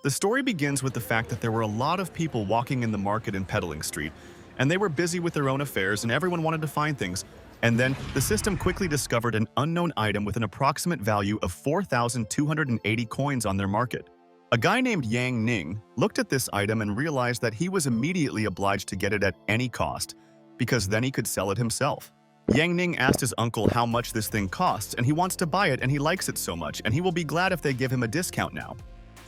The story begins with the fact that there were a lot of people walking in the market and peddling street, and they were busy with their own affairs and everyone wanted to find things. And then the system quickly discovered an unknown item with an approximate value of 4,280 coins on their market. A guy named Yang Ning looked at this item and realized that he was immediately obliged to get it at any cost, because then he could sell it himself. Yang Ning asked his uncle how much this thing costs, and he wants to buy it and he likes it so much, and he will be glad if they give him a discount now.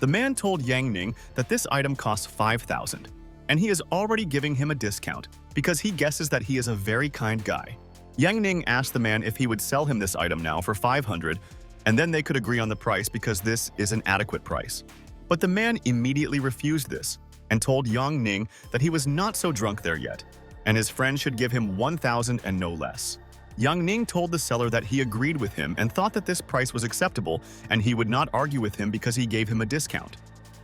The man told Yang Ning that this item costs 5,000, and he is already giving him a discount because he guesses that he is a very kind guy. Yang Ning asked the man if he would sell him this item now for 500, and then they could agree on the price because this is an adequate price. But the man immediately refused this and told Yang Ning that he was not so drunk there yet, and his friend should give him 1,000 and no less. Yang Ning told the seller that he agreed with him and thought that this price was acceptable and he would not argue with him because he gave him a discount.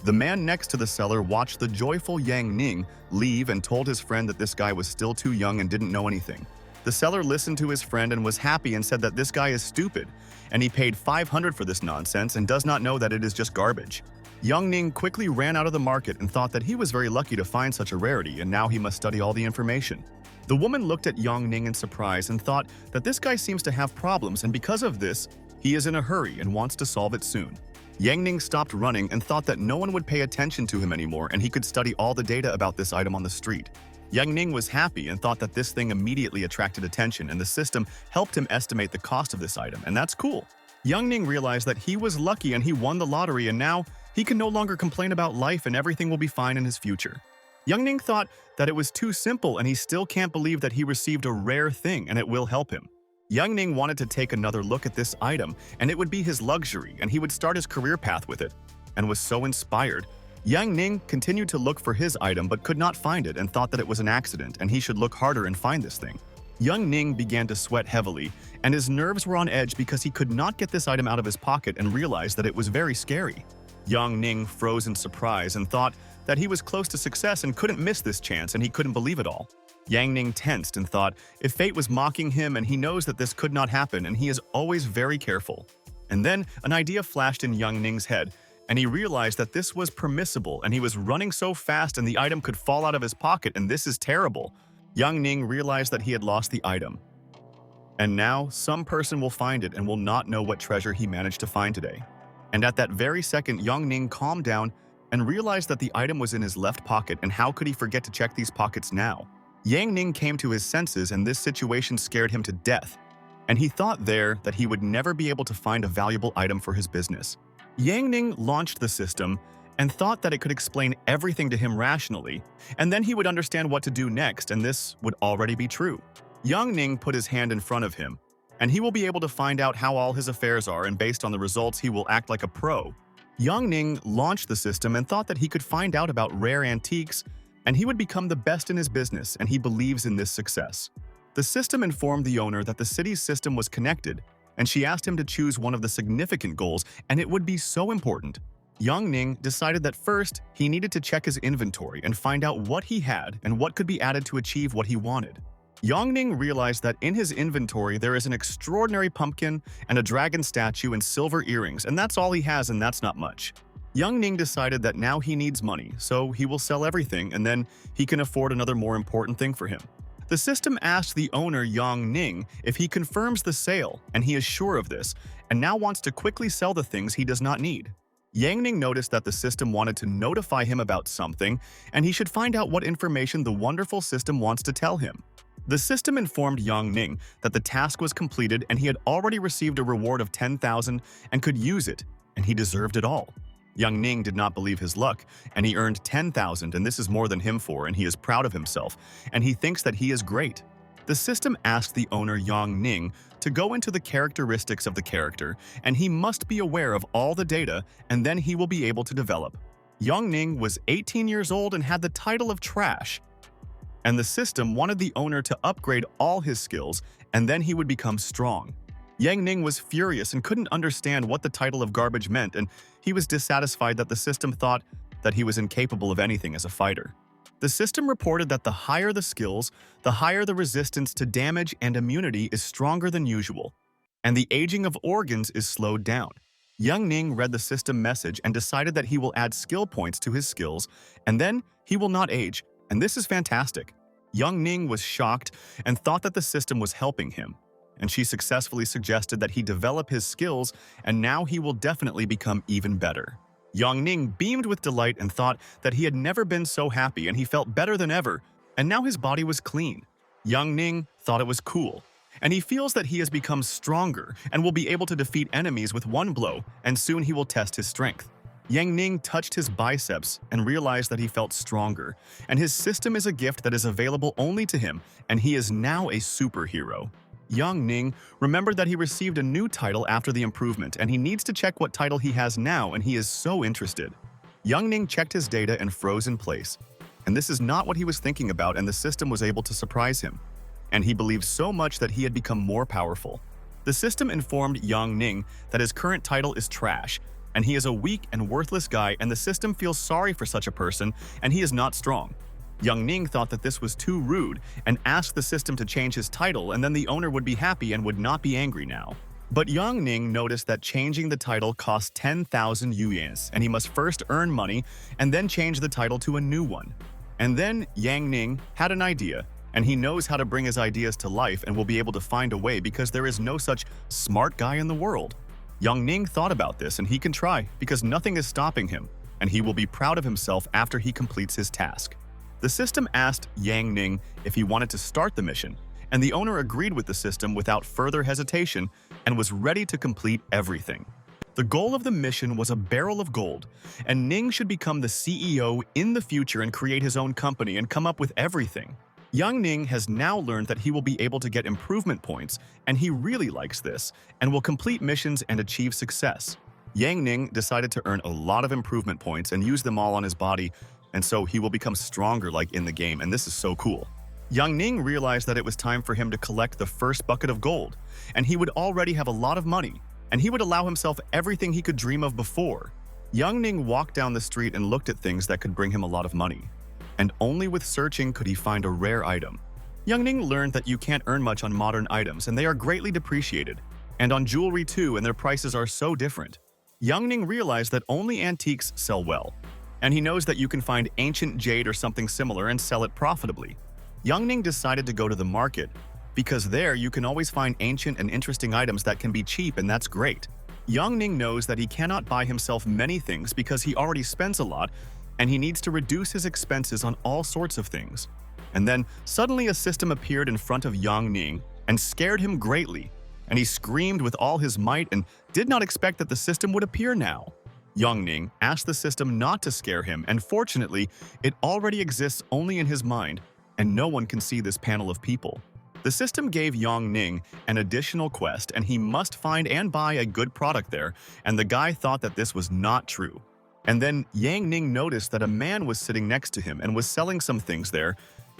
The man next to the seller watched the joyful Yang Ning leave and told his friend that this guy was still too young and didn't know anything. The seller listened to his friend and was happy and said that this guy is stupid, and he paid 500 for this nonsense and does not know that it is just garbage. Yang Ning quickly ran out of the market and thought that he was very lucky to find such a rarity and now he must study all the information. The woman looked at Yang Ning in surprise and thought that this guy seems to have problems, and because of this, he is in a hurry and wants to solve it soon. Yang Ning stopped running and thought that no one would pay attention to him anymore and he could study all the data about this item on the street. Yang Ning was happy and thought that this thing immediately attracted attention and the system helped him estimate the cost of this item, and that's cool. Yang Ning realized that he was lucky and he won the lottery, and now he can no longer complain about life and everything will be fine in his future. Yang Ning thought that it was too simple and he still can't believe that he received a rare thing and it will help him. Yang Ning wanted to take another look at this item and it would be his luxury and he would start his career path with it, and was so inspired. Yang Ning continued to look for his item but could not find it and thought that it was an accident and he should look harder and find this thing. Yang Ning began to sweat heavily and his nerves were on edge because he could not get this item out of his pocket and realized that it was very scary. Yang Ning froze in surprise and thought that he was close to success and couldn't miss this chance, and he couldn't believe it all. Yang Ning tensed and thought if fate was mocking him and he knows that this could not happen and he is always very careful. And then an idea flashed in Yang Ning's head and he realized that this was permissible and he was running so fast and the item could fall out of his pocket, and this is terrible. Yang Ning realized that he had lost the item. And now some person will find it and will not know what treasure he managed to find today. And at that very second, Yang Ning calmed down and realized that the item was in his left pocket, and how could he forget to check these pockets now? Yang Ning came to his senses and this situation scared him to death, and he thought there that he would never be able to find a valuable item for his business. Yang Ning launched the system and thought that it could explain everything to him rationally, and then he would understand what to do next, and this would already be true. Yang Ning put his hand in front of him, and he will be able to find out how all his affairs are, and based on the results he will act like a pro. Yang Ning launched the system and thought that he could find out about rare antiques, and he would become the best in his business, and he believes in this success. The system informed the owner that the city's system was connected, and she asked him to choose one of the significant goals, and it would be so important. Yang Ning decided that first, he needed to check his inventory and find out what he had and what could be added to achieve what he wanted. Yang Ning realized that in his inventory there is an extraordinary pumpkin and a dragon statue and silver earrings, and that's all he has, and that's not much. Yang Ning decided that now he needs money, so he will sell everything and then he can afford another more important thing for him. The system asked the owner Yang Ning if he confirms the sale, and he is sure of this, and now wants to quickly sell the things he does not need. Yang Ning noticed that the system wanted to notify him about something, and he should find out what information the wonderful system wants to tell him. The system informed Yang Ning that the task was completed and he had already received a reward of 10,000 and could use it, and he deserved it all. Yang Ning did not believe his luck, and he earned 10,000, and this is more than him for, and he is proud of himself, and he thinks that he is great. The system asked the owner Yang Ning to go into the characteristics of the character, and he must be aware of all the data, and then he will be able to develop. Yang Ning was 18 years old and had the title of Trash, and the system wanted the owner to upgrade all his skills, and then he would become strong. Yang Ning was furious and couldn't understand what the title of Garbage meant, and he was dissatisfied that the system thought that he was incapable of anything as a fighter. The system reported that the higher the skills, the higher the resistance to damage and immunity is stronger than usual, and the aging of organs is slowed down. Young Ning read the system message and decided that he will add skill points to his skills, and then he will not age, and this is fantastic. Young Ning was shocked and thought that the system was helping him, and she successfully suggested that he develop his skills, and now he will definitely become even better. Young Ning beamed with delight and thought that he had never been so happy, and he felt better than ever, and now his body was clean. Young Ning thought it was cool, and he feels that he has become stronger and will be able to defeat enemies with one blow, and soon he will test his strength. Yang Ning touched his biceps and realized that he felt stronger, and his system is a gift that is available only to him, and he is now a superhero. Young Ning remembered that he received a new title after the improvement, and he needs to check what title he has now, and he is so interested. Young Ning checked his data and froze in place, and this is not what he was thinking about, and the system was able to surprise him. And he believed so much that he had become more powerful. The system informed Young Ning that his current title is trash, and he is a weak and worthless guy, and the system feels sorry for such a person, and he is not strong. Young Ning thought that this was too rude and asked the system to change his title, and then the owner would be happy and would not be angry now. But Young Ning noticed that changing the title cost 10,000 yuan, and he must first earn money and then change the title to a new one. And then Yang Ning had an idea, and he knows how to bring his ideas to life and will be able to find a way because there is no such smart guy in the world. Young Ning thought about this, and he can try because nothing is stopping him, and he will be proud of himself after he completes his task. The system asked Yang Ning if he wanted to start the mission, and the owner agreed with the system without further hesitation and was ready to complete everything. The goal of the mission was a barrel of gold, and Ning should become the CEO in the future and create his own company and come up with everything. Young Ning has now learned that he will be able to get improvement points, and he really likes this, and will complete missions and achieve success. Yang Ning decided to earn a lot of improvement points and use them all on his body, and so he will become stronger like in the game, and this is so cool. Young Ning realized that it was time for him to collect the first bucket of gold, and he would already have a lot of money, and he would allow himself everything he could dream of before. Young Ning walked down the street and looked at things that could bring him a lot of money, and only with searching could he find a rare item. Young Ning learned that you can't earn much on modern items, and they are greatly depreciated, and on jewelry too, and their prices are so different. Young Ning realized that only antiques sell well, and he knows that you can find ancient jade or something similar and sell it profitably. Young Ning decided to go to the market because there you can always find ancient and interesting items that can be cheap, and that's great. Young Ning knows that he cannot buy himself many things because he already spends a lot, and he needs to reduce his expenses on all sorts of things. And then suddenly a system appeared in front of Young Ning and scared him greatly, and he screamed with all his might and did not expect that the system would appear now. Young Ning asked the system not to scare him, and fortunately, it already exists only in his mind, and no one can see this panel of people. The system gave Young Ning an additional quest, and he must find and buy a good product there, and the guy thought that this was not true. And then Yang Ning noticed that a man was sitting next to him and was selling some things there,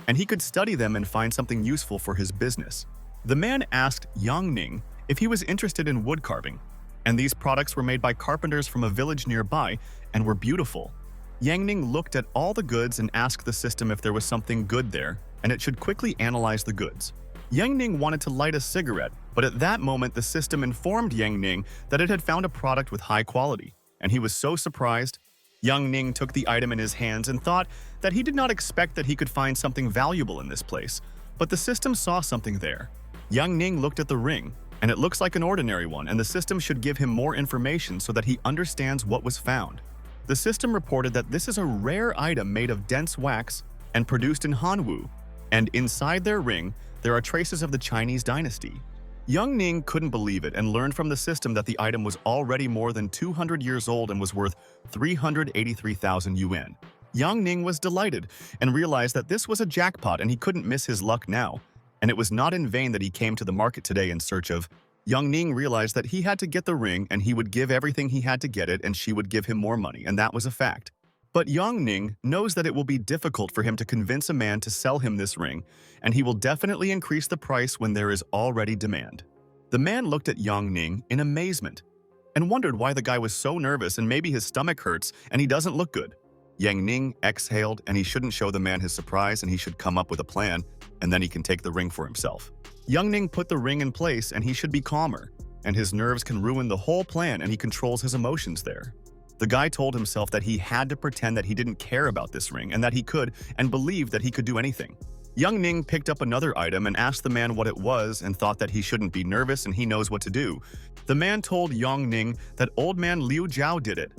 and he could study them and find something useful for his business. The man asked Young Ning if he was interested in wood carving, and these products were made by carpenters from a village nearby and were beautiful. Yang Ning looked at all the goods and asked the system if there was something good there, and it should quickly analyze the goods. Yang Ning wanted to light a cigarette, but at that moment the system informed Yang Ning that it had found a product with high quality, and he was so surprised. Young Ning took the item in his hands and thought that he did not expect that he could find something valuable in this place, but the system saw something there. Young Ning looked at the ring, and it looks like an ordinary one, and the system should give him more information so that he understands what was found. The system reported that this is a rare item made of dense wax and produced in Hanwu, and inside their ring, there are traces of the Chinese dynasty. Young Ning couldn't believe it and learned from the system that the item was already more than 200 years old and was worth 383,000 yuan. Young Ning was delighted and realized that this was a jackpot and he couldn't miss his luck now. And it was not in vain that he came to the market today in search of. Young Ning realized that he had to get the ring, and he would give everything he had to get it, and she would give him more money, and that was a fact. But Young Ning knows that it will be difficult for him to convince a man to sell him this ring, and he will definitely increase the price when there is already demand. The man looked at Young Ning in amazement and wondered why the guy was so nervous, and maybe his stomach hurts and he doesn't look good. Yang Ning exhaled, and he shouldn't show the man his surprise, and he should come up with a plan, and then he can take the ring for himself. Young Ning put the ring in place, and he should be calmer. and his nerves can ruin the whole plan, and he controls his emotions there. The guy told himself that he had to pretend that he didn't care about this ring and that he could, and believed that he could do anything. Young Ning picked up another item and asked the man what it was and thought that he shouldn't be nervous and he knows what to do. The man told Young Ning that old man Liu Jiao did it,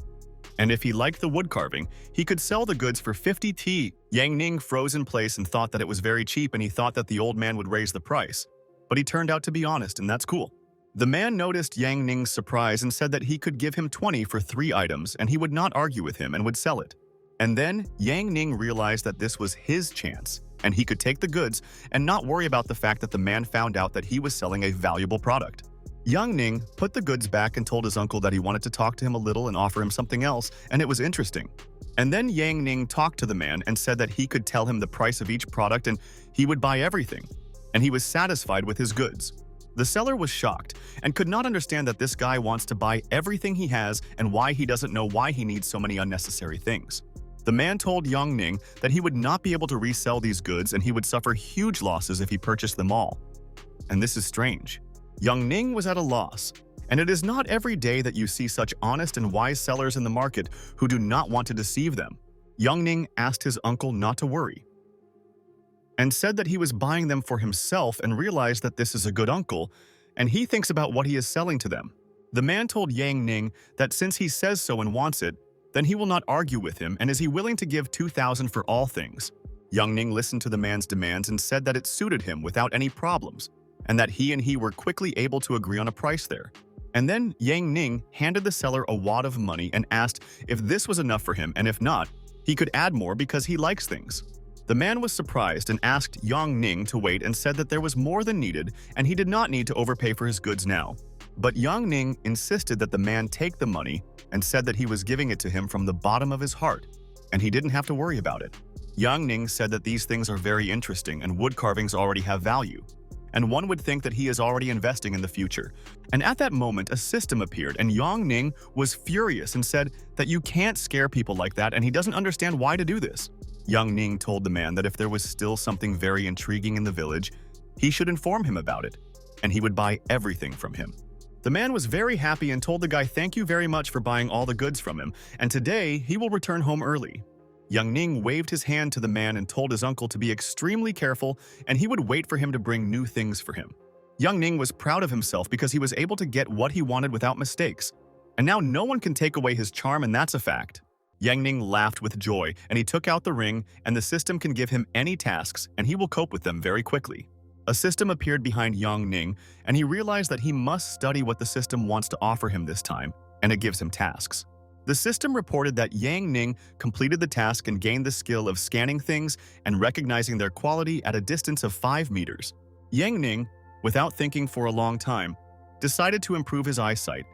and if he liked the wood carving, he could sell the goods for 50 T. Yang Ning froze in place and thought that it was very cheap, and he thought that the old man would raise the price. But he turned out to be honest, and that's cool. The man noticed Yang Ning's surprise and said that he could give him 20 for 3 items and he would not argue with him and would sell it. And then Yang Ning realized that this was his chance, and he could take the goods and not worry about the fact that the man found out that he was selling a valuable product. Young Ning put the goods back and told his uncle that he wanted to talk to him a little and offer him something else, and it was interesting. And then Yang Ning talked to the man and said that he could tell him the price of each product and he would buy everything, and he was satisfied with his goods. The seller was shocked and could not understand that this guy wants to buy everything he has and why he doesn't know why he needs so many unnecessary things. The man told Young Ning that he would not be able to resell these goods and he would suffer huge losses if he purchased them all. And this is strange. Young Ning was at a loss, and it is not every day that you see such honest and wise sellers in the market who do not want to deceive them. Young Ning asked his uncle not to worry and said that he was buying them for himself and realized that this is a good uncle, and he thinks about what he is selling to them. The man told Yang Ning that since he says so and wants it, then he will not argue with him, and is he willing to give 2,000 for all things. Young Ning listened to the man's demands and said that it suited him without any problems, and that he were quickly able to agree on a price there. And then Yang Ning handed the seller a wad of money and asked if this was enough for him, and if not, he could add more because he likes things. The man was surprised and asked Yang Ning to wait and said that there was more than needed and he did not need to overpay for his goods now. But Yang Ning insisted that the man take the money and said that he was giving it to him from the bottom of his heart, and he didn't have to worry about it. Yang Ning said that these things are very interesting and wood carvings already have value, and one would think that he is already investing in the future. And at that moment, a system appeared, and Yang Ning was furious and said that you can't scare people like that, and he doesn't understand why to do this. Young Ning told the man that if there was still something very intriguing in the village, he should inform him about it, and he would buy everything from him. The man was very happy and told the guy thank you very much for buying all the goods from him, and today he will return home early. Young Ning waved his hand to the man and told his uncle to be extremely careful, and he would wait for him to bring new things for him. Young Ning was proud of himself because he was able to get what he wanted without mistakes, and now no one can take away his charm, and that's a fact. Yang Ning laughed with joy, and he took out the ring, and the system can give him any tasks, and he will cope with them very quickly. A system appeared behind Yang Ning, and he realized that he must study what the system wants to offer him this time, and it gives him tasks. The system reported that Yang Ning completed the task and gained the skill of scanning things and recognizing their quality at a distance of 5 meters. Yang Ning, without thinking for a long time, decided to improve his eyesight,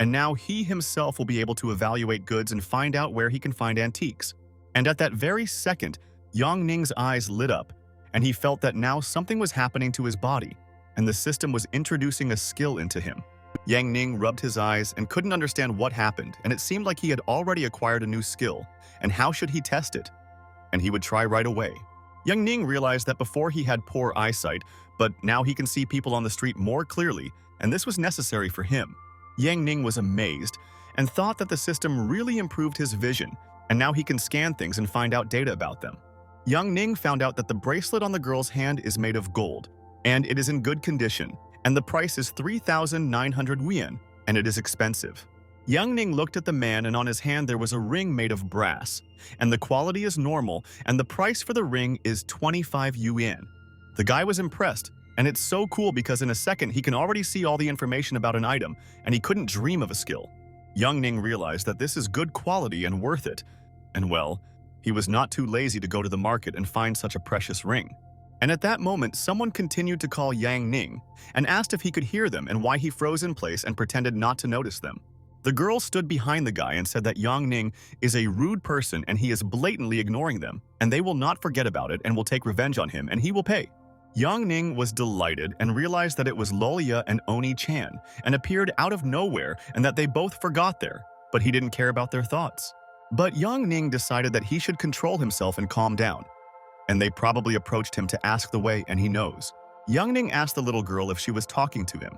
and now he himself will be able to evaluate goods and find out where he can find antiques. And at that very second, Yang Ning's eyes lit up, and he felt that now something was happening to his body, and the system was introducing a skill into him. Yang Ning rubbed his eyes and couldn't understand what happened, and it seemed like he had already acquired a new skill, and how should he test it? And he would try right away. Young Ning realized that before he had poor eyesight, but now he can see people on the street more clearly, and this was necessary for him. Yang Ning was amazed and thought that the system really improved his vision, and now he can scan things and find out data about them. Young Ning found out that the bracelet on the girl's hand is made of gold, and it is in good condition, and the price is 3,900 yuan, and it is expensive. Young Ning looked at the man, and on his hand there was a ring made of brass, and the quality is normal, and the price for the ring is 25 yuan. The guy was impressed, and it's so cool because in a second he can already see all the information about an item, and he couldn't dream of a skill. Young Ning realized that this is good quality and worth it, and well, he was not too lazy to go to the market and find such a precious ring. And at that moment, someone continued to call Yang Ning and asked if he could hear them and why he froze in place and pretended not to notice them. The girl stood behind the guy and said that Yang Ning is a rude person and he is blatantly ignoring them, and they will not forget about it and will take revenge on him, and he will pay. Yang Ning was delighted and realized that it was Lolia and Oni Chan and appeared out of nowhere, and that they both forgot there, but he didn't care about their thoughts. But Yang Ning decided that he should control himself and calm down, and they probably approached him to ask the way, and he knows. Yang Ning asked the little girl if she was talking to him,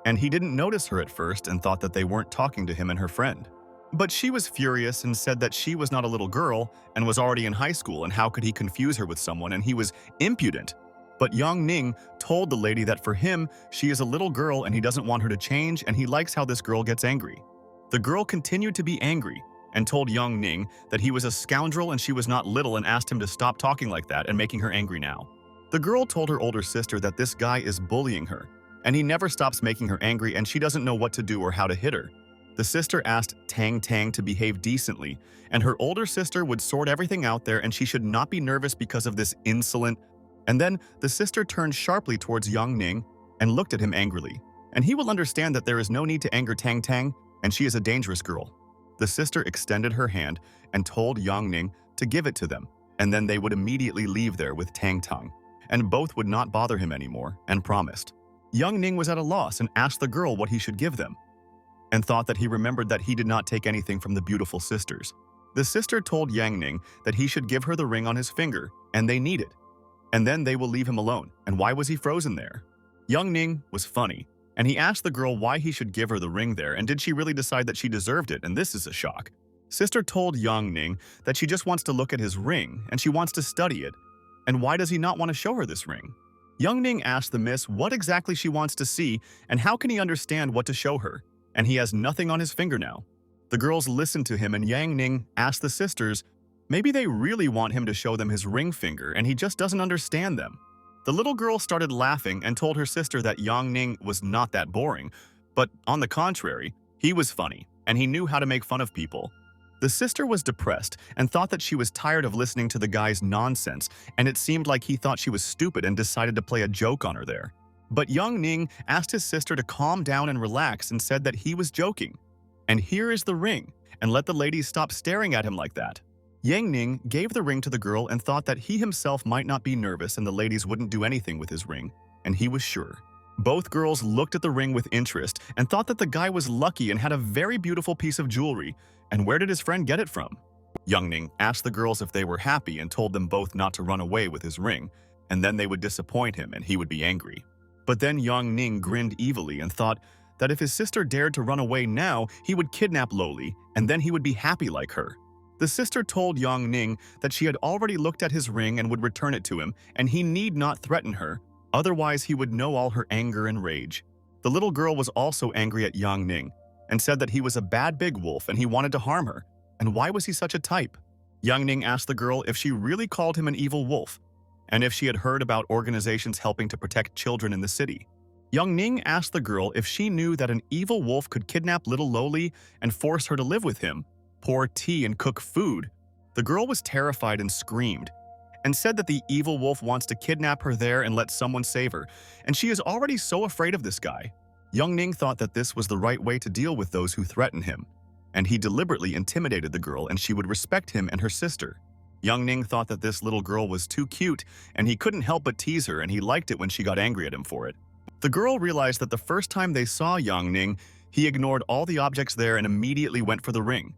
and he didn't notice her at first and thought that they weren't talking to him and her friend. But she was furious and said that she was not a little girl and was already in high school, and how could he confuse her with someone, and he was impudent. But Yang Ning told the lady that for him, she is a little girl and he doesn't want her to change, and he likes how this girl gets angry. The girl continued to be angry and told Yang Ning that he was a scoundrel and she was not little, and asked him to stop talking like that and making her angry now. The girl told her older sister that this guy is bullying her, and he never stops making her angry, and she doesn't know what to do or how to hit her. The sister asked Tang Tang to behave decently, and her older sister would sort everything out there, and she should not be nervous because of this insolent. And then the sister turned sharply towards Yang Ning and looked at him angrily. And he will understand that there is no need to anger Tang Tang, and she is a dangerous girl. The sister extended her hand and told Yang Ning to give it to them, and then they would immediately leave there with Tang Tang, and both would not bother him anymore, and promised. Yang Ning was at a loss and asked the girl what he should give them, and thought that he remembered that he did not take anything from the beautiful sisters. The sister told Yang Ning that he should give her the ring on his finger, and they need it. And then they will leave him alone. And why was he frozen there? Yang Ning was funny, and he asked the girl why he should give her the ring there, and did she really decide that she deserved it, and this is a shock. Sister told Yang Ning that she just wants to look at his ring, and she wants to study it. And why does he not want to show her this ring? Yang Ning asked the miss what exactly she wants to see, and how can he understand what to show her? And he has nothing on his finger now. The girls listened to him, and Yang Ning asked the sisters, maybe they really want him to show them his ring finger and he just doesn't understand them. The little girl started laughing and told her sister that Yang Ning was not that boring, but on the contrary, he was funny and he knew how to make fun of people. The sister was depressed and thought that she was tired of listening to the guy's nonsense, and it seemed like he thought she was stupid and decided to play a joke on her there. But Yang Ning asked his sister to calm down and relax and said that he was joking. And here is the ring, and let the ladies stop staring at him like that. Yang Ning gave the ring to the girl and thought that he himself might not be nervous and the ladies wouldn't do anything with his ring, and he was sure. Both girls looked at the ring with interest and thought that the guy was lucky and had a very beautiful piece of jewelry, and where did his friend get it from? Yang Ning asked the girls if they were happy and told them both not to run away with his ring, and then they would disappoint him and he would be angry. But then Yang Ning grinned evilly and thought that if his sister dared to run away now, he would kidnap Loli, and then he would be happy like her. The sister told Yang Ning that she had already looked at his ring and would return it to him, and he need not threaten her, otherwise he would know all her anger and rage. The little girl was also angry at Yang Ning, and said that he was a bad big wolf and he wanted to harm her, and why was he such a type? Yang Ning asked the girl if she really called him an evil wolf, and if she had heard about organizations helping to protect children in the city. Yang Ning asked the girl if she knew that an evil wolf could kidnap little Loli and force her to live with him, pour tea and cook food. The girl was terrified and screamed, and said that the evil wolf wants to kidnap her there and let someone save her, and she is already so afraid of this guy. Yang Ning thought that this was the right way to deal with those who threaten him, and he deliberately intimidated the girl and she would respect him and her sister. Yang Ning thought that this little girl was too cute, and he couldn't help but tease her, and he liked it when she got angry at him for it. The girl realized that the first time they saw Yang Ning, he ignored all the objects there and immediately went for the ring.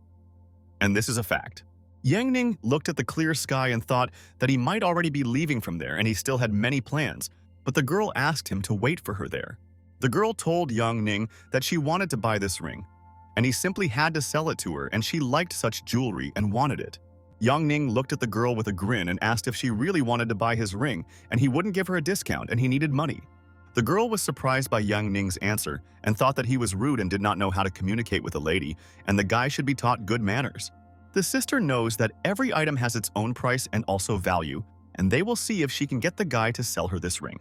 And this is a fact. Yang Ning looked at the clear sky and thought that he might already be leaving from there, and he still had many plans, but the girl asked him to wait for her there. The girl told Yang Ning that she wanted to buy this ring, and he simply had to sell it to her, and she liked such jewelry and wanted it. Yang Ning looked at the girl with a grin and asked if she really wanted to buy his ring, and he wouldn't give her a discount and he needed money. The girl was surprised by Yang Ning's answer and thought that he was rude and did not know how to communicate with a lady, and the guy should be taught good manners. The sister knows that every item has its own price and also value, and they will see if she can get the guy to sell her this ring.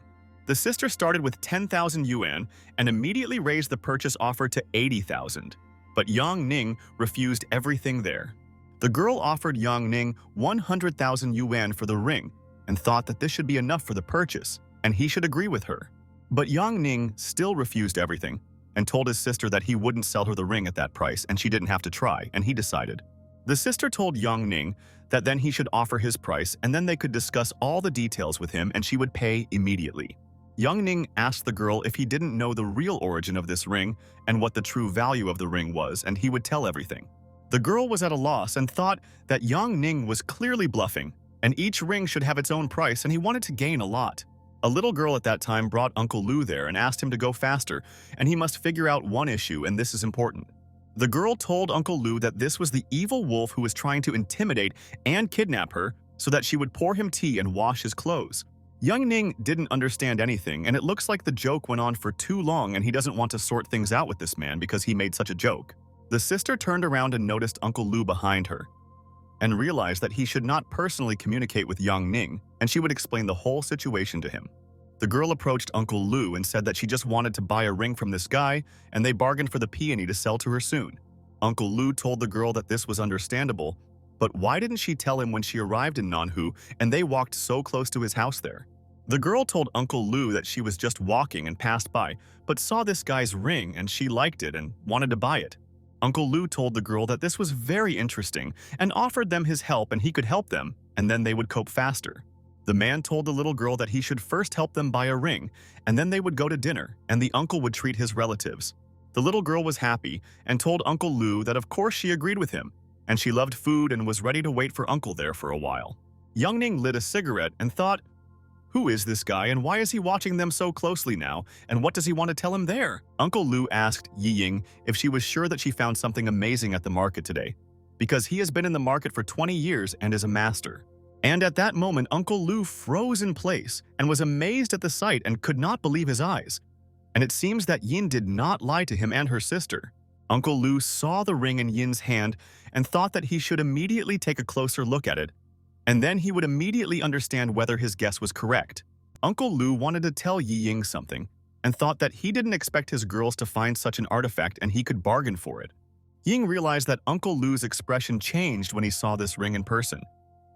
The sister started with 10,000 yuan and immediately raised the purchase offer to 80,000, but Yang Ning refused everything there. The girl offered Yang Ning 100,000 yuan for the ring and thought that this should be enough for the purchase, and he should agree with her. But Yang Ning still refused everything and told his sister that he wouldn't sell her the ring at that price and she didn't have to try, and he decided. The sister told Yang Ning that then he should offer his price and then they could discuss all the details with him and she would pay immediately. Yang Ning asked the girl if he didn't know the real origin of this ring and what the true value of the ring was, and he would tell everything. The girl was at a loss and thought that Yang Ning was clearly bluffing, and each ring should have its own price and he wanted to gain a lot. A little girl at that time brought Uncle Lu there and asked him to go faster, and he must figure out one issue, and this is important. The girl told Uncle Lu that this was the evil wolf who was trying to intimidate and kidnap her so that she would pour him tea and wash his clothes. Young Ning didn't understand anything, and it looks like the joke went on for too long and he doesn't want to sort things out with this man because he made such a joke. The sister turned around and noticed Uncle Lu behind her and realized that he should not personally communicate with Young Ning, and she would explain the whole situation to him. The girl approached Uncle Lu and said that she just wanted to buy a ring from this guy, and they bargained for the peony to sell to her soon. Uncle Lu told the girl that this was understandable, but why didn't she tell him when she arrived in Nanhu and they walked so close to his house there? The girl told Uncle Lu that she was just walking and passed by, but saw this guy's ring and she liked it and wanted to buy it. Uncle Lu told the girl that this was very interesting and offered them his help and he could help them, and then they would cope faster. The man told the little girl that he should first help them buy a ring, and then they would go to dinner, and the uncle would treat his relatives. The little girl was happy and told Uncle Lu that of course she agreed with him, and she loved food and was ready to wait for Uncle there for a while. Young Ning lit a cigarette and thought, who is this guy and why is he watching them so closely now, and what does he want to tell him there? Uncle Lu asked Yi Ying if she was sure that she found something amazing at the market today, because he has been in the market for 20 years and is a master. And at that moment, Uncle Lu froze in place and was amazed at the sight and could not believe his eyes. And it seems that Yin did not lie to him and her sister. Uncle Lu saw the ring in Yin's hand and thought that he should immediately take a closer look at it, and then he would immediately understand whether his guess was correct. Uncle Lu wanted to tell Yi Ying something and thought that he didn't expect his girls to find such an artifact and he could bargain for it. Ying realized that Uncle Lu's expression changed when he saw this ring in person.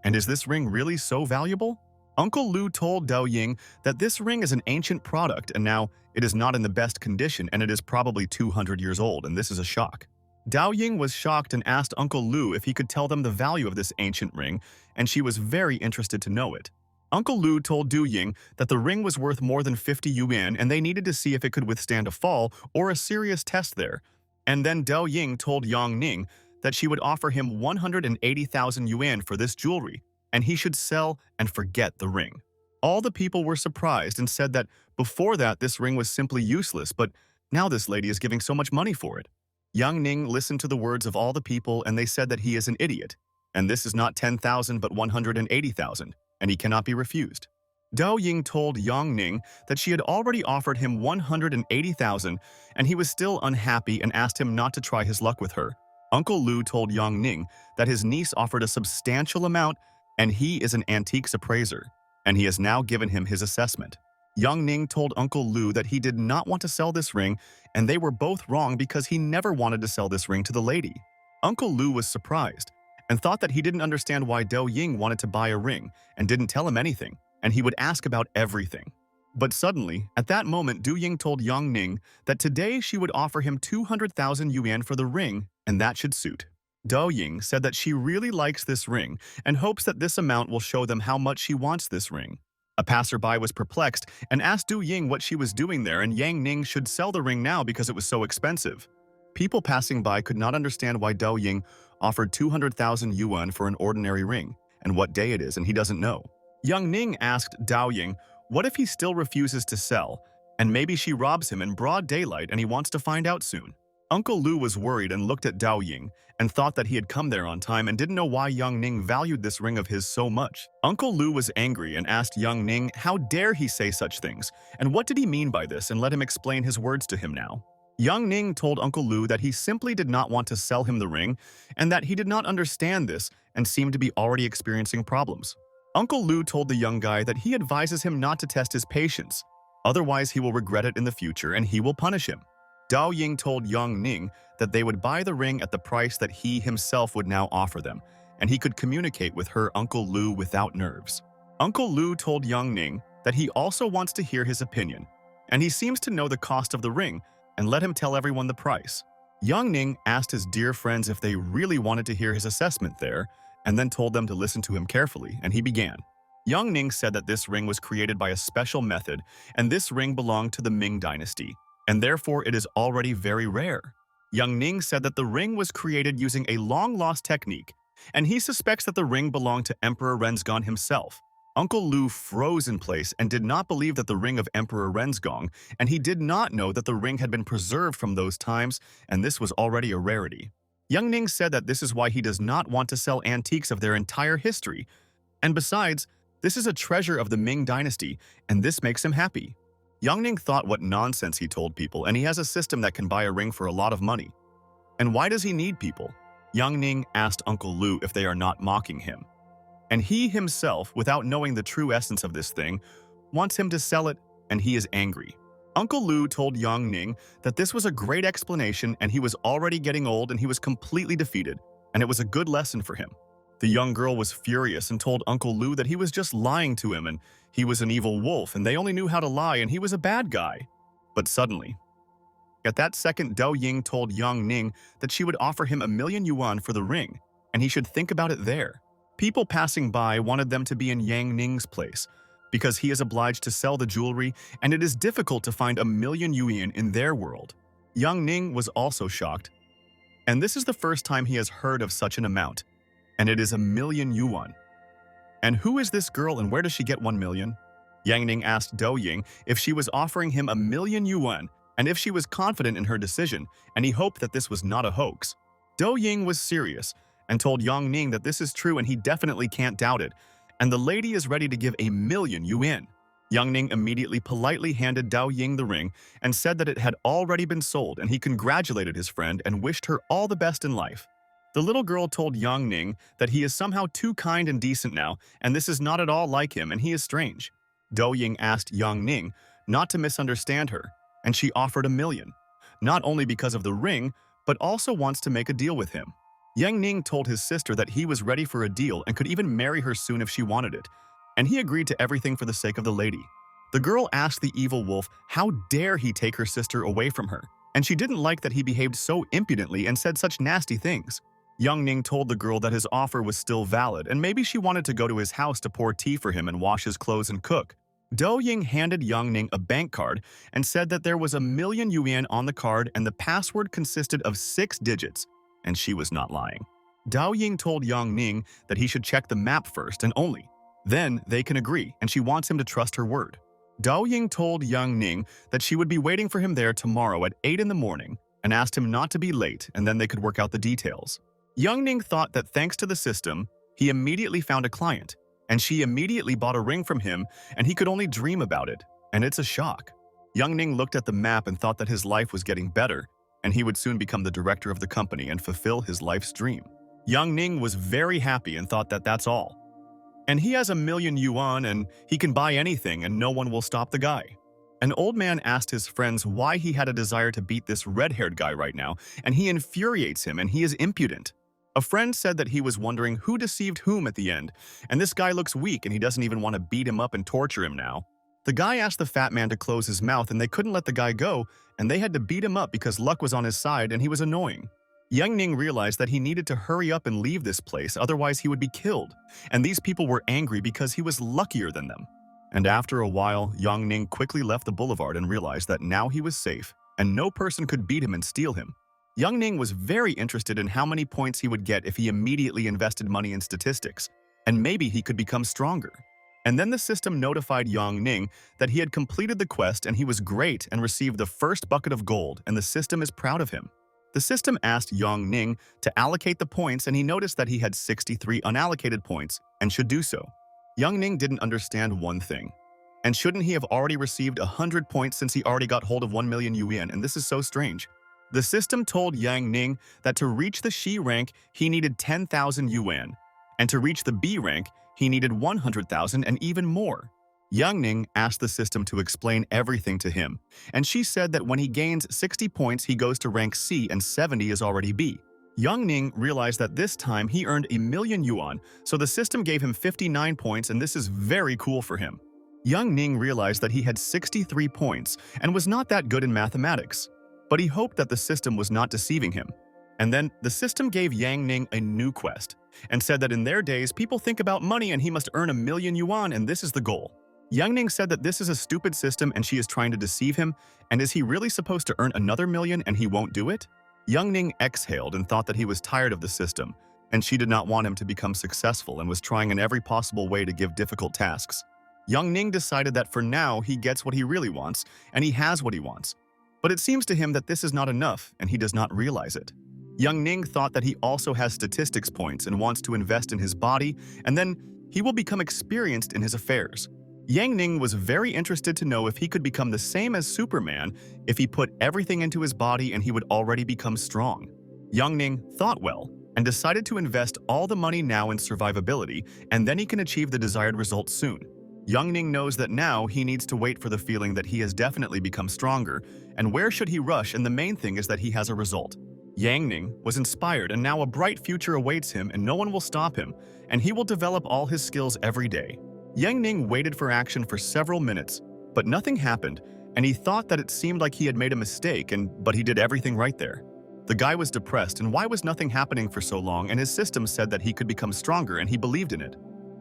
And is this ring really so valuable? Uncle Lu told Dao Ying that this ring is an ancient product and now it is not in the best condition and it is probably 200 years old, and this is a shock. Dao Ying was shocked and asked Uncle Lu if he could tell them the value of this ancient ring, and she was very interested to know it. Uncle Lu told Du Ying that the ring was worth more than 50 yuan and they needed to see if it could withstand a fall or a serious test there. And then Dao Ying told Yang Ning that she would offer him 180,000 yuan for this jewelry, and he should sell and forget the ring. All the people were surprised and said that before that this ring was simply useless, but now this lady is giving so much money for it. Yang Ning listened to the words of all the people and they said that he is an idiot, and this is not 10,000 but 180,000, and he cannot be refused. Dao Ying told Yang Ning that she had already offered him 180,000 and he was still unhappy and asked him not to try his luck with her. Uncle Lu told Yang Ning that his niece offered a substantial amount and he is an antiques appraiser, and he has now given him his assessment. Yang Ning told Uncle Lu that he did not want to sell this ring, and they were both wrong because he never wanted to sell this ring to the lady. Uncle Lu was surprised and thought that he didn't understand why Dao Ying wanted to buy a ring and didn't tell him anything, and he would ask about everything. But suddenly, at that moment, Du Ying told Yang Ning that today she would offer him 200,000 yuan for the ring, and that should suit. Dao Ying said that she really likes this ring and hopes that this amount will show them how much she wants this ring. A passerby was perplexed and asked Du Ying what she was doing there, and Yang Ning should sell the ring now because it was so expensive. People passing by could not understand why Dao Ying offered 200,000 yuan for an ordinary ring, and what day it is, and he doesn't know. Yang Ning asked Dao Ying what if he still refuses to sell, and maybe she robs him in broad daylight and he wants to find out soon. Uncle Lu was worried and looked at Dao Ying and thought that he had come there on time and didn't know why Yang Ning valued this ring of his so much. Uncle Lu was angry and asked Yang Ning how dare he say such things, and what did he mean by this, and let him explain his words to him now. Yang Ning told Uncle Lu that he simply did not want to sell him the ring and that he did not understand this and seemed to be already experiencing problems. Uncle Lu told the young guy that he advises him not to test his patience, otherwise he will regret it in the future and he will punish him. Dao Ying told Yang Ning that they would buy the ring at the price that he himself would now offer them, and he could communicate with her Uncle Lu without nerves. Uncle Lu told Yang Ning that he also wants to hear his opinion, and he seems to know the cost of the ring, and let him tell everyone the price. Yang Ning asked his dear friends if they really wanted to hear his assessment there, and then told them to listen to him carefully, and he began. Yang Ning said that this ring was created by a special method, and this ring belonged to the Ming dynasty, and therefore it is already very rare. Yang Ning said that the ring was created using a long-lost technique, and he suspects that the ring belonged to Emperor Renzgon himself. Uncle Lu froze in place and did not believe that the ring of Emperor Renzgong, and he did not know that the ring had been preserved from those times, and this was already a rarity. Young Ning said that this is why he does not want to sell antiques of their entire history, and besides, this is a treasure of the Ming dynasty, and this makes him happy. Young Ning thought what nonsense he told people, and he has a system that can buy a ring for a lot of money. And why does he need people? Young Ning asked Uncle Lu if they are not mocking him. And he himself, without knowing the true essence of this thing, wants him to sell it, and he is angry. Uncle Lu told Young Ning that this was a great explanation and he was already getting old and he was completely defeated, and it was a good lesson for him. The young girl was furious and told Uncle Lu that he was just lying to him and he was an evil wolf and they only knew how to lie and he was a bad guy. But suddenly, at that second, Dou Ying told Young Ning that she would offer him 1,000,000 yuan for the ring, and he should think about it there. People passing by wanted them to be in Yang Ning's place, because he is obliged to sell the jewelry and it is difficult to find 1,000,000 yuan in their world. Young Ning was also shocked, and this is the first time he has heard of such an amount, and it is 1,000,000 yuan. And who is this girl and where does she get 1,000,000? Yang Ning asked Dou Ying if she was offering him 1,000,000 yuan and if she was confident in her decision, and he hoped that this was not a hoax. Dou Ying was serious and told Yang Ning that this is true and he definitely can't doubt it, and the lady is ready to give 1,000,000 yuan. Yang Ning immediately politely handed Dou Ying the ring and said that it had already been sold, and he congratulated his friend and wished her all the best in life. The little girl told Yang Ning that he is somehow too kind and decent now, and this is not at all like him and he is strange. Dou Ying asked Yang Ning not to misunderstand her, and she offered 1,000,000, not only because of the ring, but also wants to make a deal with him. Yang Ning told his sister that he was ready for a deal and could even marry her soon if she wanted it, and he agreed to everything for the sake of the lady. The girl asked the evil wolf how dare he take her sister away from her, and she didn't like that he behaved so impudently and said such nasty things. Young Ning told the girl that his offer was still valid, and maybe she wanted to go to his house to pour tea for him and wash his clothes and cook. Dou Ying handed Young Ning a bank card and said that there was 1,000,000 yuan on the card and the password consisted of 6 digits, and she was not lying. Dou Ying told Young Ning that he should check the map first and only then they can agree, and she wants him to trust her word. Dou Ying told Young Ning that she would be waiting for him there tomorrow at 8 in the morning and asked him not to be late, and then they could work out the details. Young Ning thought that thanks to the system, he immediately found a client, and she immediately bought a ring from him, and he could only dream about it, and it's a shock. Young Ning looked at the map and thought that his life was getting better, and he would soon become the director of the company and fulfill his life's dream. Young Ning was very happy and thought that that's all. And he has 1,000,000 yuan and he can buy anything and no one will stop the guy. An old man asked his friends why he had a desire to beat this red-haired guy right now, and he infuriates him and he is impudent. A friend said that he was wondering who deceived whom at the end, and this guy looks weak and he doesn't even want to beat him up and torture him now. The guy asked the fat man to close his mouth and they couldn't let the guy go, and they had to beat him up because luck was on his side and he was annoying. Young Ning realized that he needed to hurry up and leave this place, otherwise he would be killed, and these people were angry because he was luckier than them. And after a while, Young Ning quickly left the boulevard and realized that now he was safe, and no person could beat him and steal him. Young Ning was very interested in how many points he would get if he immediately invested money in statistics, and maybe he could become stronger. And then the system notified Young Ning that he had completed the quest and he was great and received the first bucket of gold, and the system is proud of him. The system asked Young Ning to allocate the points, and he noticed that he had 63 unallocated points and should do so. Young Ning didn't understand one thing. And shouldn't he have already received 100 points since he already got hold of 1,000,000 yuan, and this is so strange. The system told Yang Ning that to reach the Shi rank, he needed 10,000 yuan, and to reach the B rank, he needed 100,000 and even more. Young Ning asked the system to explain everything to him, and she said that when he gains 60 points, he goes to rank C and 70 is already B. Young Ning realized that this time he earned 1,000,000 yuan, so the system gave him 59 points, and this is very cool for him. Young Ning realized that he had 63 points and was not that good in mathematics, but he hoped that the system was not deceiving him. And then the system gave Yang Ning a new quest and said that in their days, people think about money and he must earn 1,000,000 yuan, and this is the goal. Young Ning said that this is a stupid system and she is trying to deceive him, and is he really supposed to earn another 1,000,000 and he won't do it? Young Ning exhaled and thought that he was tired of the system, and she did not want him to become successful and was trying in every possible way to give difficult tasks. Young Ning decided that for now he gets what he really wants, and he has what he wants. But it seems to him that this is not enough, and he does not realize it. Young Ning thought that he also has statistics points and wants to invest in his body, and then he will become experienced in his affairs. Yang Ning was very interested to know if he could become the same as Superman if he put everything into his body and he would already become strong. Yang Ning thought well and decided to invest all the money now in survivability, and then he can achieve the desired results soon. Yang Ning knows that now he needs to wait for the feeling that he has definitely become stronger, and where should he rush, and the main thing is that he has a result. Yang Ning was inspired, and now a bright future awaits him and no one will stop him, and he will develop all his skills every day. Yang Ning waited for action for several minutes, but nothing happened, and he thought that it seemed like he had made a mistake, but he did everything right there. The guy was depressed, and why was nothing happening for so long, and his system said that he could become stronger and he believed in it.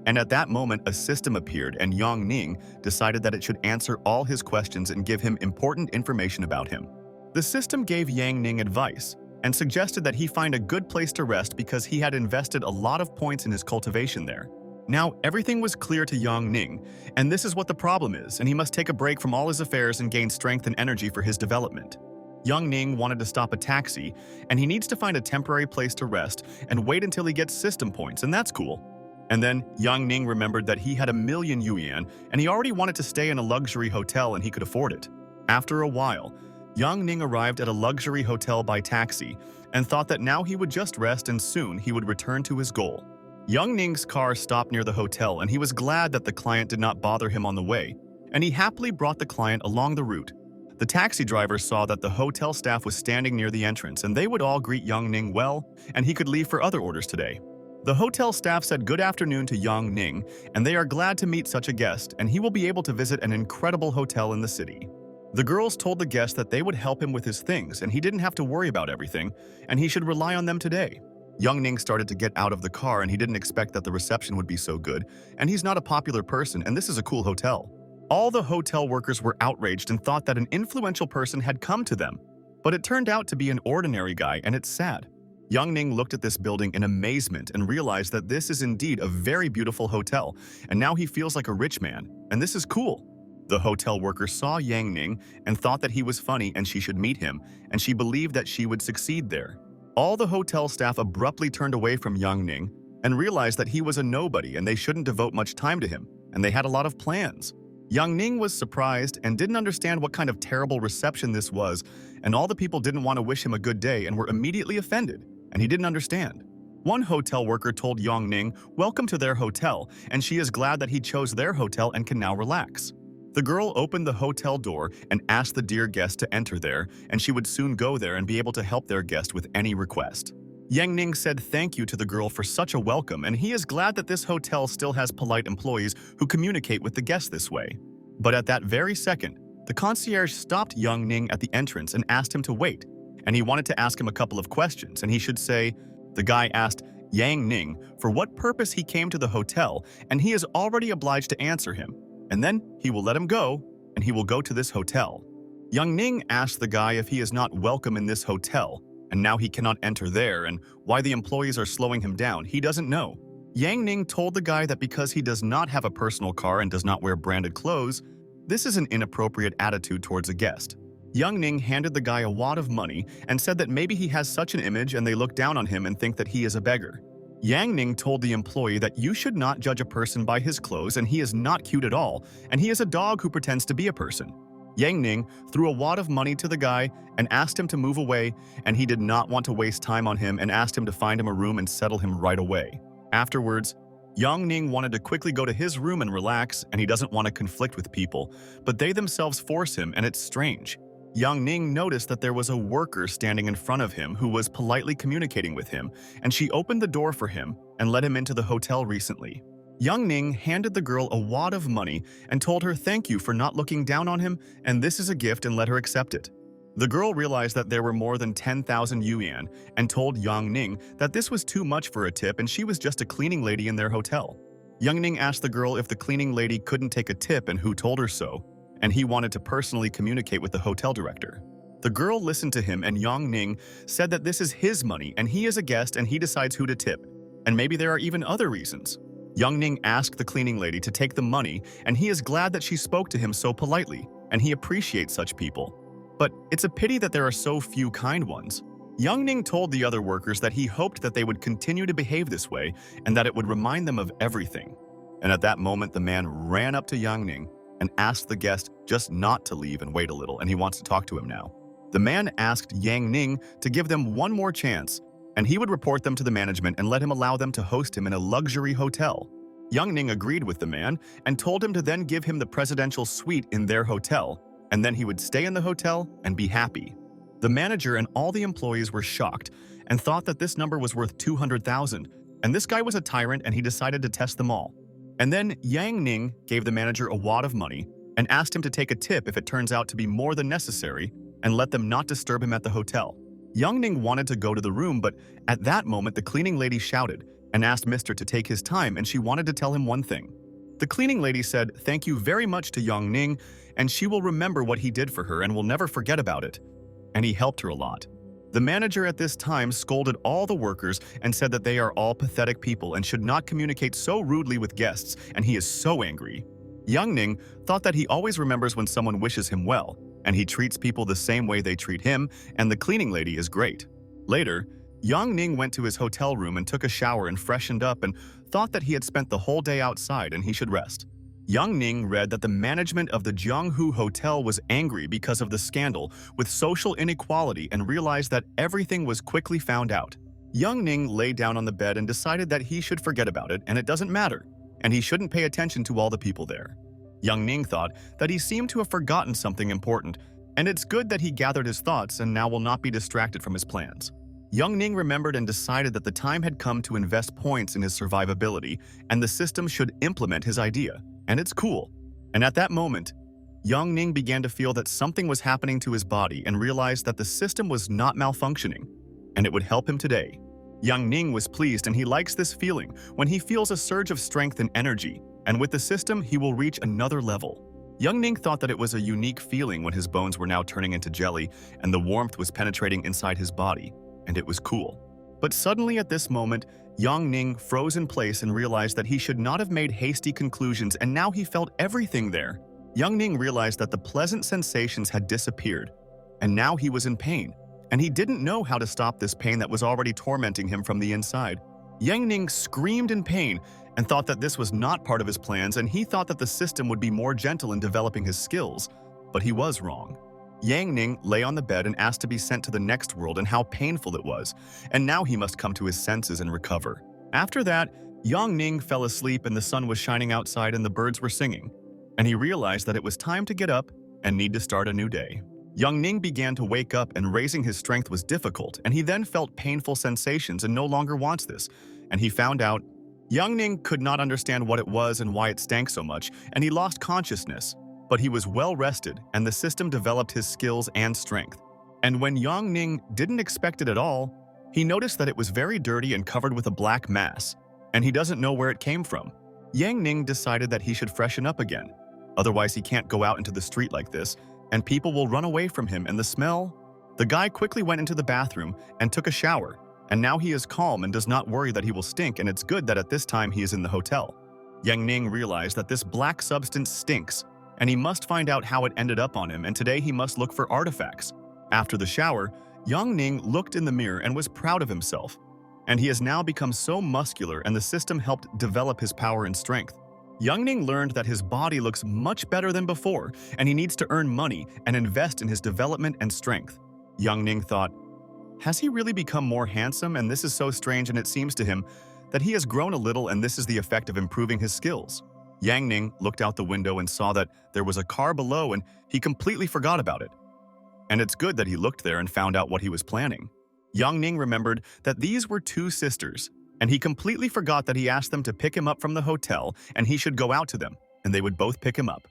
And at that moment, a system appeared, and Yang Ning decided that it should answer all his questions and give him important information about him. The system gave Yang Ning advice and suggested that he find a good place to rest because he had invested a lot of points in his cultivation there. Now, everything was clear to Yang Ning, and this is what the problem is, and he must take a break from all his affairs and gain strength and energy for his development. Yang Ning wanted to stop a taxi, and he needs to find a temporary place to rest and wait until he gets system points, and that's cool. And then Yang Ning remembered that he had 1,000,000 yuan, and he already wanted to stay in a luxury hotel and he could afford it. After a while, Yang Ning arrived at a luxury hotel by taxi and thought that now he would just rest and soon he would return to his goal. Yang Ning's car stopped near the hotel, and he was glad that the client did not bother him on the way, and he happily brought the client along the route. The taxi driver saw that the hotel staff was standing near the entrance, and they would all greet Yang Ning well, and he could leave for other orders today. The hotel staff said good afternoon to Yang Ning, and they are glad to meet such a guest, and he will be able to visit an incredible hotel in the city. The girls told the guest that they would help him with his things, and he didn't have to worry about everything, and he should rely on them today. Yang Ning started to get out of the car, and he didn't expect that the reception would be so good, and he's not a popular person, and this is a cool hotel. All the hotel workers were outraged and thought that an influential person had come to them, but it turned out to be an ordinary guy, and it's sad. Yang Ning looked at this building in amazement and realized that this is indeed a very beautiful hotel, and now he feels like a rich man, and this is cool. The hotel worker saw Yang Ning and thought that he was funny and she should meet him, and she believed that she would succeed there. All the hotel staff abruptly turned away from Yang Ning and realized that he was a nobody and they shouldn't devote much time to him, and they had a lot of plans. Yang Ning was surprised and didn't understand what kind of terrible reception this was, and all the people didn't want to wish him a good day and were immediately offended, and he didn't understand. One hotel worker told Yang Ning welcome to their hotel, and she is glad that he chose their hotel and can now relax. The girl opened the hotel door and asked the dear guest to enter there, and she would soon go there and be able to help their guest with any request. Yang Ning said thank you to the girl for such a welcome, and he is glad that this hotel still has polite employees who communicate with the guests this way. But at that very second, the concierge stopped Yang Ning at the entrance and asked him to wait, and he wanted to ask him a couple of questions, and he should say, the guy asked Yang Ning for what purpose he came to the hotel, and he is already obliged to answer him. And then he will let him go, and he will go to this hotel. Yang Ning asked the guy if he is not welcome in this hotel, and now he cannot enter there, and why the employees are slowing him down, he doesn't know. Yang Ning told the guy that because he does not have a personal car and does not wear branded clothes, this is an inappropriate attitude towards a guest. Yang Ning handed the guy a wad of money and said that maybe he has such an image and they look down on him and think that he is a beggar. Yang Ning told the employee that you should not judge a person by his clothes, and he is not cute at all, and he is a dog who pretends to be a person. Yang Ning threw a wad of money to the guy and asked him to move away, and he did not want to waste time on him and asked him to find him a room and settle him right away. Afterwards, Yang Ning wanted to quickly go to his room and relax, and he doesn't want to conflict with people, but they themselves force him, and it's strange. Yang Ning noticed that there was a worker standing in front of him who was politely communicating with him, and she opened the door for him and let him into the hotel recently. Yang Ning handed the girl a wad of money and told her thank you for not looking down on him, and this is a gift, and let her accept it. The girl realized that there were more than 10,000 yuan and told Yang Ning that this was too much for a tip and she was just a cleaning lady in their hotel. Yang Ning asked the girl if the cleaning lady couldn't take a tip and who told her so, and he wanted to personally communicate with the hotel director. The girl listened to him, and Yang Ning said that this is his money and he is a guest and he decides who to tip, And maybe there are even other reasons. Young Ning asked the cleaning lady to take the money, and he is glad that she spoke to him so politely, and he appreciates such people. But it's a pity that there are so few kind ones. Young Ning told the other workers that he hoped that they would continue to behave this way and that it would remind them of everything. And at that moment, the man ran up to Young Ning and asked the guest just not to leave and wait a little, and he wants to talk to him now. The man asked Yang Ning to give them one more chance, and he would report them to the management and let him allow them to host him in a luxury hotel. Young Ning agreed with the man and told him to then give him the presidential suite in their hotel, and then he would stay in the hotel and be happy. The manager and all the employees were shocked and thought that this number was worth 200,000, and this guy was a tyrant and he decided to test them all. And then Yang Ning gave the manager a wad of money and asked him to take a tip if it turns out to be more than necessary and let them not disturb him at the hotel. Young Ning wanted to go to the room, but at that moment the cleaning lady shouted and asked Mr. to take his time, and she wanted to tell him one thing. The cleaning lady said thank you very much to Young Ning, and she will remember what he did for her and will never forget about it. And he helped her a lot. The manager at this time scolded all the workers and said that they are all pathetic people and should not communicate so rudely with guests, and he is so angry. Young Ning thought that he always remembers when someone wishes him well, and he treats people the same way they treat him, and the cleaning lady is great. Later, Young Ning went to his hotel room and took a shower and freshened up and thought that he had spent the whole day outside and he should rest. Young Ning read that the management of the Jianghu Hotel was angry because of the scandal with social inequality and realized that everything was quickly found out. Young Ning lay down on the bed and decided that he should forget about it and it doesn't matter, and he shouldn't pay attention to all the people there. Young Ning thought that he seemed to have forgotten something important, and it's good that he gathered his thoughts and now will not be distracted from his plans. Young Ning remembered and decided that the time had come to invest points in his survivability, and the system should implement his idea. And it's cool. And at that moment, Young Ning began to feel that something was happening to his body and realized that the system was not malfunctioning, and it would help him today. Young Ning was pleased, and he likes this feeling when he feels a surge of strength and energy, and with the system, he will reach another level. Young Ning thought that it was a unique feeling when his bones were now turning into jelly and the warmth was penetrating inside his body, and it was cool. But suddenly at this moment, Young Ning froze in place and realized that he should not have made hasty conclusions, and now he felt everything there. Young Ning realized that the pleasant sensations had disappeared, and now he was in pain, and he didn't know how to stop this pain that was already tormenting him from the inside. Young Ning screamed in pain and thought that this was not part of his plans, and he thought that the system would be more gentle in developing his skills, but he was wrong. Yang Ning lay on the bed and asked to be sent to the next world and how painful it was, and now he must come to his senses and recover. After that, Yang Ning fell asleep and the sun was shining outside and the birds were singing, and he realized that it was time to get up and need to start a new day. Young Ning began to wake up and raising his strength was difficult, and he then felt painful sensations and no longer wants this, and he found out Young Ning could not understand what it was and why it stank so much, and he lost consciousness. But he was well rested, and the system developed his skills and strength. And when Young Ning didn't expect it at all, he noticed that it was very dirty and covered with a black mass, and he doesn't know where it came from. Yang Ning decided that he should freshen up again. Otherwise, he can't go out into the street like this, and people will run away from him and the smell. The guy quickly went into the bathroom and took a shower, and now he is calm and does not worry that he will stink, and it's good that at this time he is in the hotel. Yang Ning realized that this black substance stinks, and he must find out how it ended up on him, and today he must look for artifacts. After the shower, Young Ning looked in the mirror and was proud of himself. And he has now become so muscular, and the system helped develop his power and strength. Young Ning learned that his body looks much better than before, and he needs to earn money and invest in his development and strength. Young Ning thought, has he really become more handsome? And this is so strange, and it seems to him that he has grown a little, and this is the effect of improving his skills. Yang Ning looked out the window and saw that there was a car below, and he completely forgot about it. And it's good that he looked there and found out what he was planning. Young Ning remembered that these were two sisters, and he completely forgot that he asked them to pick him up from the hotel and he should go out to them, and they would both pick him up.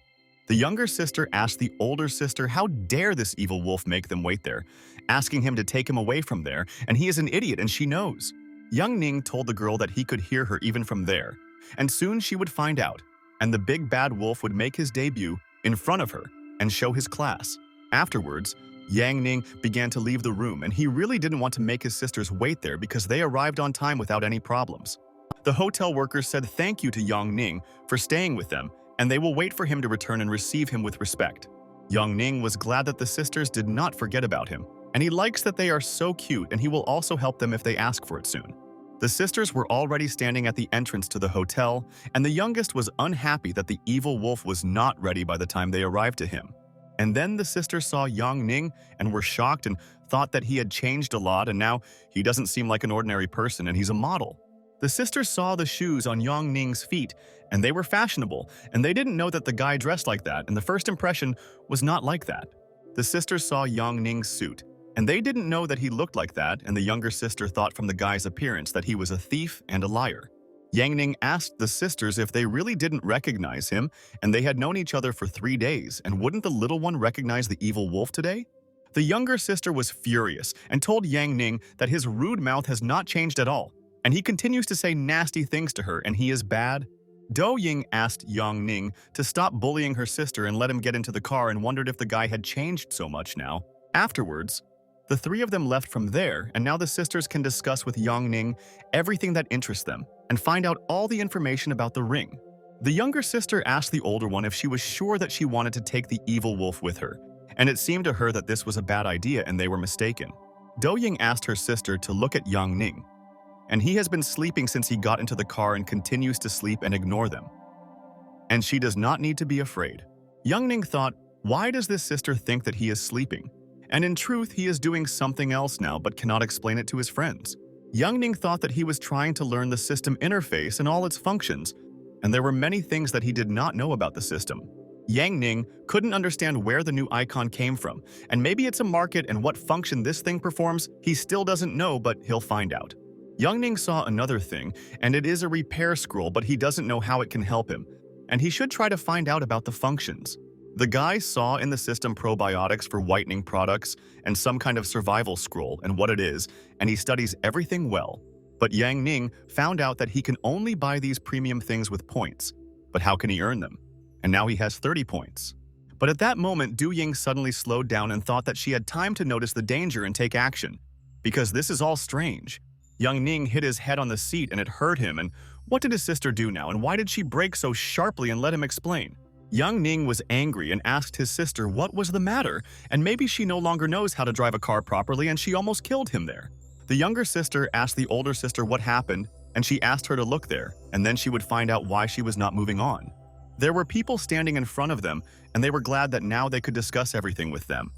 The younger sister asked the older sister how dare this evil wolf make them wait there, asking him to take him away from there, and he is an idiot and she knows. Young Ning told the girl that he could hear her even from there, and soon she would find out, and the big bad wolf would make his debut in front of her and show his class. Afterwards, Yang Ning began to leave the room, and he really didn't want to make his sisters wait there because they arrived on time without any problems. The hotel workers said thank you to Yang Ning for staying with them, and they will wait for him to return and receive him with respect. Yang Ning was glad that the sisters did not forget about him, and he likes that they are so cute, and he will also help them if they ask for it soon. The sisters were already standing at the entrance to the hotel, and the youngest was unhappy that the evil wolf was not ready by the time they arrived to him. And then the sisters saw Yang Ning and were shocked and thought that he had changed a lot, and now he doesn't seem like an ordinary person and he's a model. The sisters saw the shoes on Yang Ning's feet, and they were fashionable, and they didn't know that the guy dressed like that, and the first impression was not like that. The sisters saw Yang Ning's suit, and they didn't know that he looked like that, and the younger sister thought from the guy's appearance that he was a thief and a liar. Yang Ning asked the sisters if they really didn't recognize him, and they had known each other for 3 days, and wouldn't the little one recognize the evil wolf today? The younger sister was furious and told Yang Ning that his rude mouth has not changed at all, and he continues to say nasty things to her and he is bad. Do Ying asked Yang Ning to stop bullying her sister and let him get into the car and wondered if the guy had changed so much now. Afterwards, the three of them left from there, and now the sisters can discuss with Yang Ning everything that interests them and find out all the information about the ring. The younger sister asked the older one if she was sure that she wanted to take the evil wolf with her, and it seemed to her that this was a bad idea and they were mistaken. Do Ying asked her sister to look at Yang Ning, and he has been sleeping since he got into the car and continues to sleep and ignore them. And she does not need to be afraid. Yang Ning thought, why does this sister think that he is sleeping? And in truth, he is doing something else now but cannot explain it to his friends. Yang Ning thought that he was trying to learn the system interface and all its functions, and there were many things that he did not know about the system. Yang Ning couldn't understand where the new icon came from, and maybe it's a market and what function this thing performs, he still doesn't know, but he'll find out. Yang Ning saw another thing, and it is a repair scroll, but he doesn't know how it can help him, and he should try to find out about the functions. The guy saw in the system probiotics for whitening products and some kind of survival scroll and what it is, and he studies everything well. But Yang Ning found out that he can only buy these premium things with points. But how can he earn them? And now he has 30 points. But at that moment, Du Ying suddenly slowed down and thought that she had time to notice the danger and take action. Because this is all strange. Yang Ning hit his head on the seat and it hurt him, and what did his sister do now, and why did she brake so sharply and let him explain? Yang Ning was angry and asked his sister what was the matter, and maybe she no longer knows how to drive a car properly and she almost killed him there. The younger sister asked the older sister what happened, and she asked her to look there, and then she would find out why she was not moving on. There were people standing in front of them, and they were glad that now they could discuss everything with them.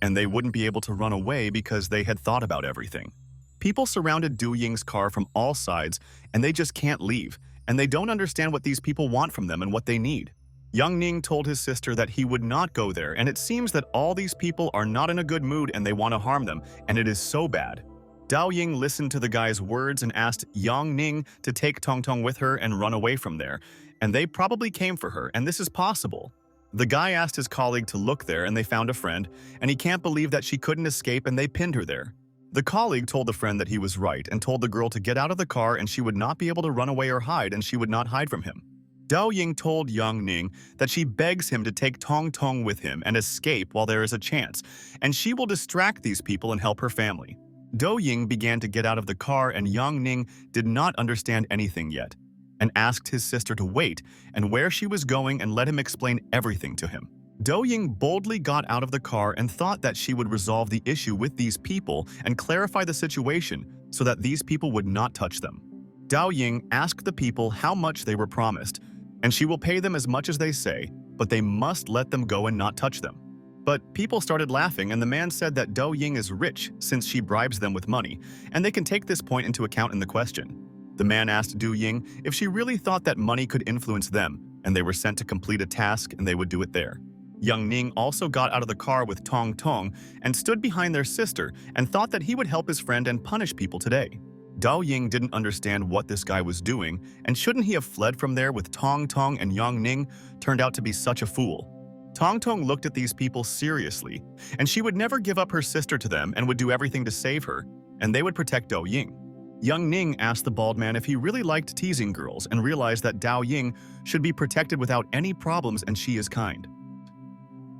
And they wouldn't be able to run away because they had thought about everything. People surrounded Du Ying's car from all sides, and they just can't leave, and they don't understand what these people want from them and what they need. Yang Ning told his sister that he would not go there, and it seems that all these people are not in a good mood and they want to harm them, and it is so bad. Dao Ying listened to the guy's words and asked Yang Ning to take Tong Tong with her and run away from there, and they probably came for her, and this is possible. The guy asked his colleague to look there, and they found a friend, and he can't believe that she couldn't escape and they pinned her there. The colleague told the friend that he was right and told the girl to get out of the car and she would not be able to run away or hide, and she would not hide from him. Dao Ying told Yang Ning that she begs him to take Tong Tong with him and escape while there is a chance, and she will distract these people and help her family. Do Ying began to get out of the car, and Yang Ning did not understand anything yet, and asked his sister to wait and where she was going and let him explain everything to him. Do Ying boldly got out of the car and thought that she would resolve the issue with these people and clarify the situation so that these people would not touch them. Dao Ying asked the people how much they were promised, and she will pay them as much as they say, but they must let them go and not touch them. But people started laughing, and the man said that Do Ying is rich since she bribes them with money, and they can take this point into account in the question. The man asked Du Ying if she really thought that money could influence them, and they were sent to complete a task and they would do it there. Yang Ning also got out of the car with Tong Tong and stood behind their sister and thought that he would help his friend and punish people today. Dao Ying didn't understand what this guy was doing, and shouldn't he have fled from there with Tong Tong, and Yang Ning turned out to be such a fool. Tong Tong looked at these people seriously, and she would never give up her sister to them and would do everything to save her, and they would protect Do Ying. Yang Ning asked the bald man if he really liked teasing girls and realized that Dao Ying should be protected without any problems and she is kind.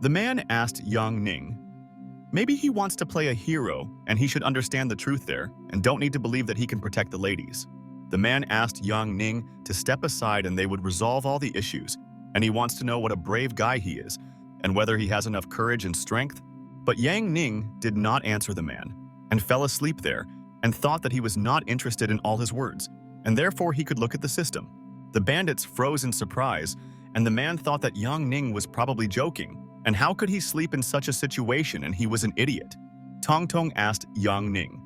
The man asked Yang Ning, Maybe he wants to play a hero, and he should understand the truth there, and don't need to believe that he can protect the ladies. The man asked Yang Ning to step aside and they would resolve all the issues, and he wants to know what a brave guy he is, and whether he has enough courage and strength. But Yang Ning did not answer the man, and fell asleep there, and thought that he was not interested in all his words, and therefore he could look at the system. The bandits froze in surprise, and the man thought that Yang Ning was probably joking, and how could he sleep in such a situation, and he was an idiot. Tong Tong asked Yang Ning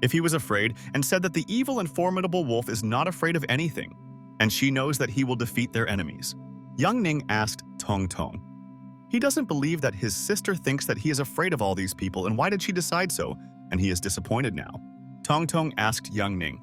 if he was afraid, and said that the evil and formidable wolf is not afraid of anything, and she knows that he will defeat their enemies. Yang Ning asked Tong Tong. He doesn't believe that his sister thinks that he is afraid of all these people, and why did she decide so, and he is disappointed now. Tong Tong asked Yang Ning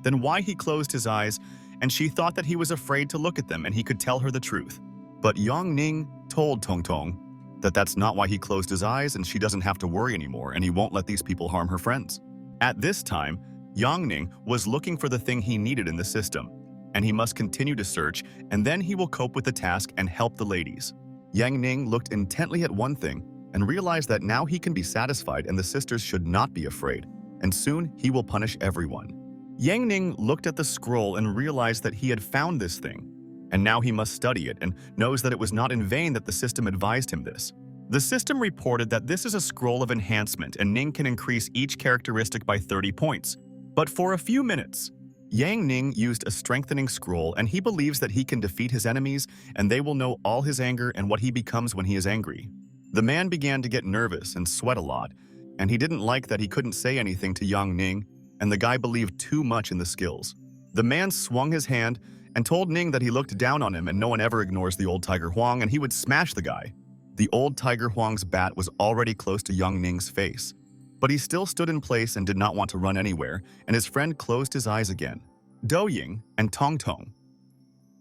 then why he closed his eyes, and she thought that he was afraid to look at them and he could tell her the truth. But Yang Ning told Tong Tong that that's not why he closed his eyes, and she doesn't have to worry anymore, and he won't let these people harm her friends. At this time, Yang Ning was looking for the thing he needed in the system, and he must continue to search, and then he will cope with the task and help the ladies. Yang Ning looked intently at one thing and realized that now he can be satisfied and the sisters should not be afraid, and soon he will punish everyone. Yang Ning looked at the scroll and realized that he had found this thing, and now he must study it and knows that it was not in vain that the system advised him this. The system reported that this is a scroll of enhancement and Ning can increase each characteristic by 30 points. But for a few minutes, Yang Ning used a strengthening scroll and he believes that he can defeat his enemies and they will know all his anger and what he becomes when he is angry. The man began to get nervous and sweat a lot, and he didn't like that he couldn't say anything to Yang Ning, and the guy believed too much in the skills. The man swung his hand and told Ning that he looked down on him and no one ever ignores the old Tiger Huang and he would smash the guy. The old Tiger Huang's bat was already close to Yang Ning's face, but he still stood in place and did not want to run anywhere, and his friend closed his eyes again. Do Ying and Tong Tong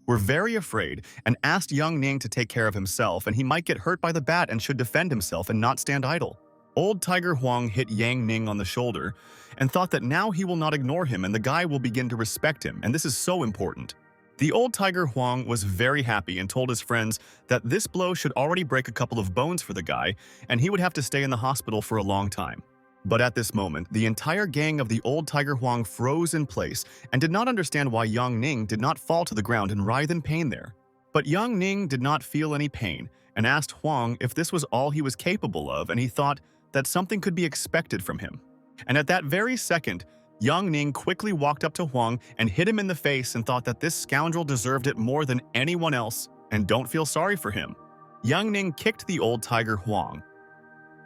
were very afraid and asked Yang Ning to take care of himself, and he might get hurt by the bat and should defend himself and not stand idle. Old Tiger Huang hit Yang Ning on the shoulder and thought that now he will not ignore him and the guy will begin to respect him, and this is so important. The old Tiger Huang was very happy and told his friends that this blow should already break a couple of bones for the guy and he would have to stay in the hospital for a long time. But at this moment, the entire gang of the old Tiger Huang froze in place and did not understand why Yang Ning did not fall to the ground and writhe in pain there. But Yang Ning did not feel any pain and asked Huang if this was all he was capable of, and he thought that something could be expected from him. And at that very second, Yang Ning quickly walked up to Huang and hit him in the face and thought that this scoundrel deserved it more than anyone else and don't feel sorry for him. Yang Ning kicked the old Tiger Huang,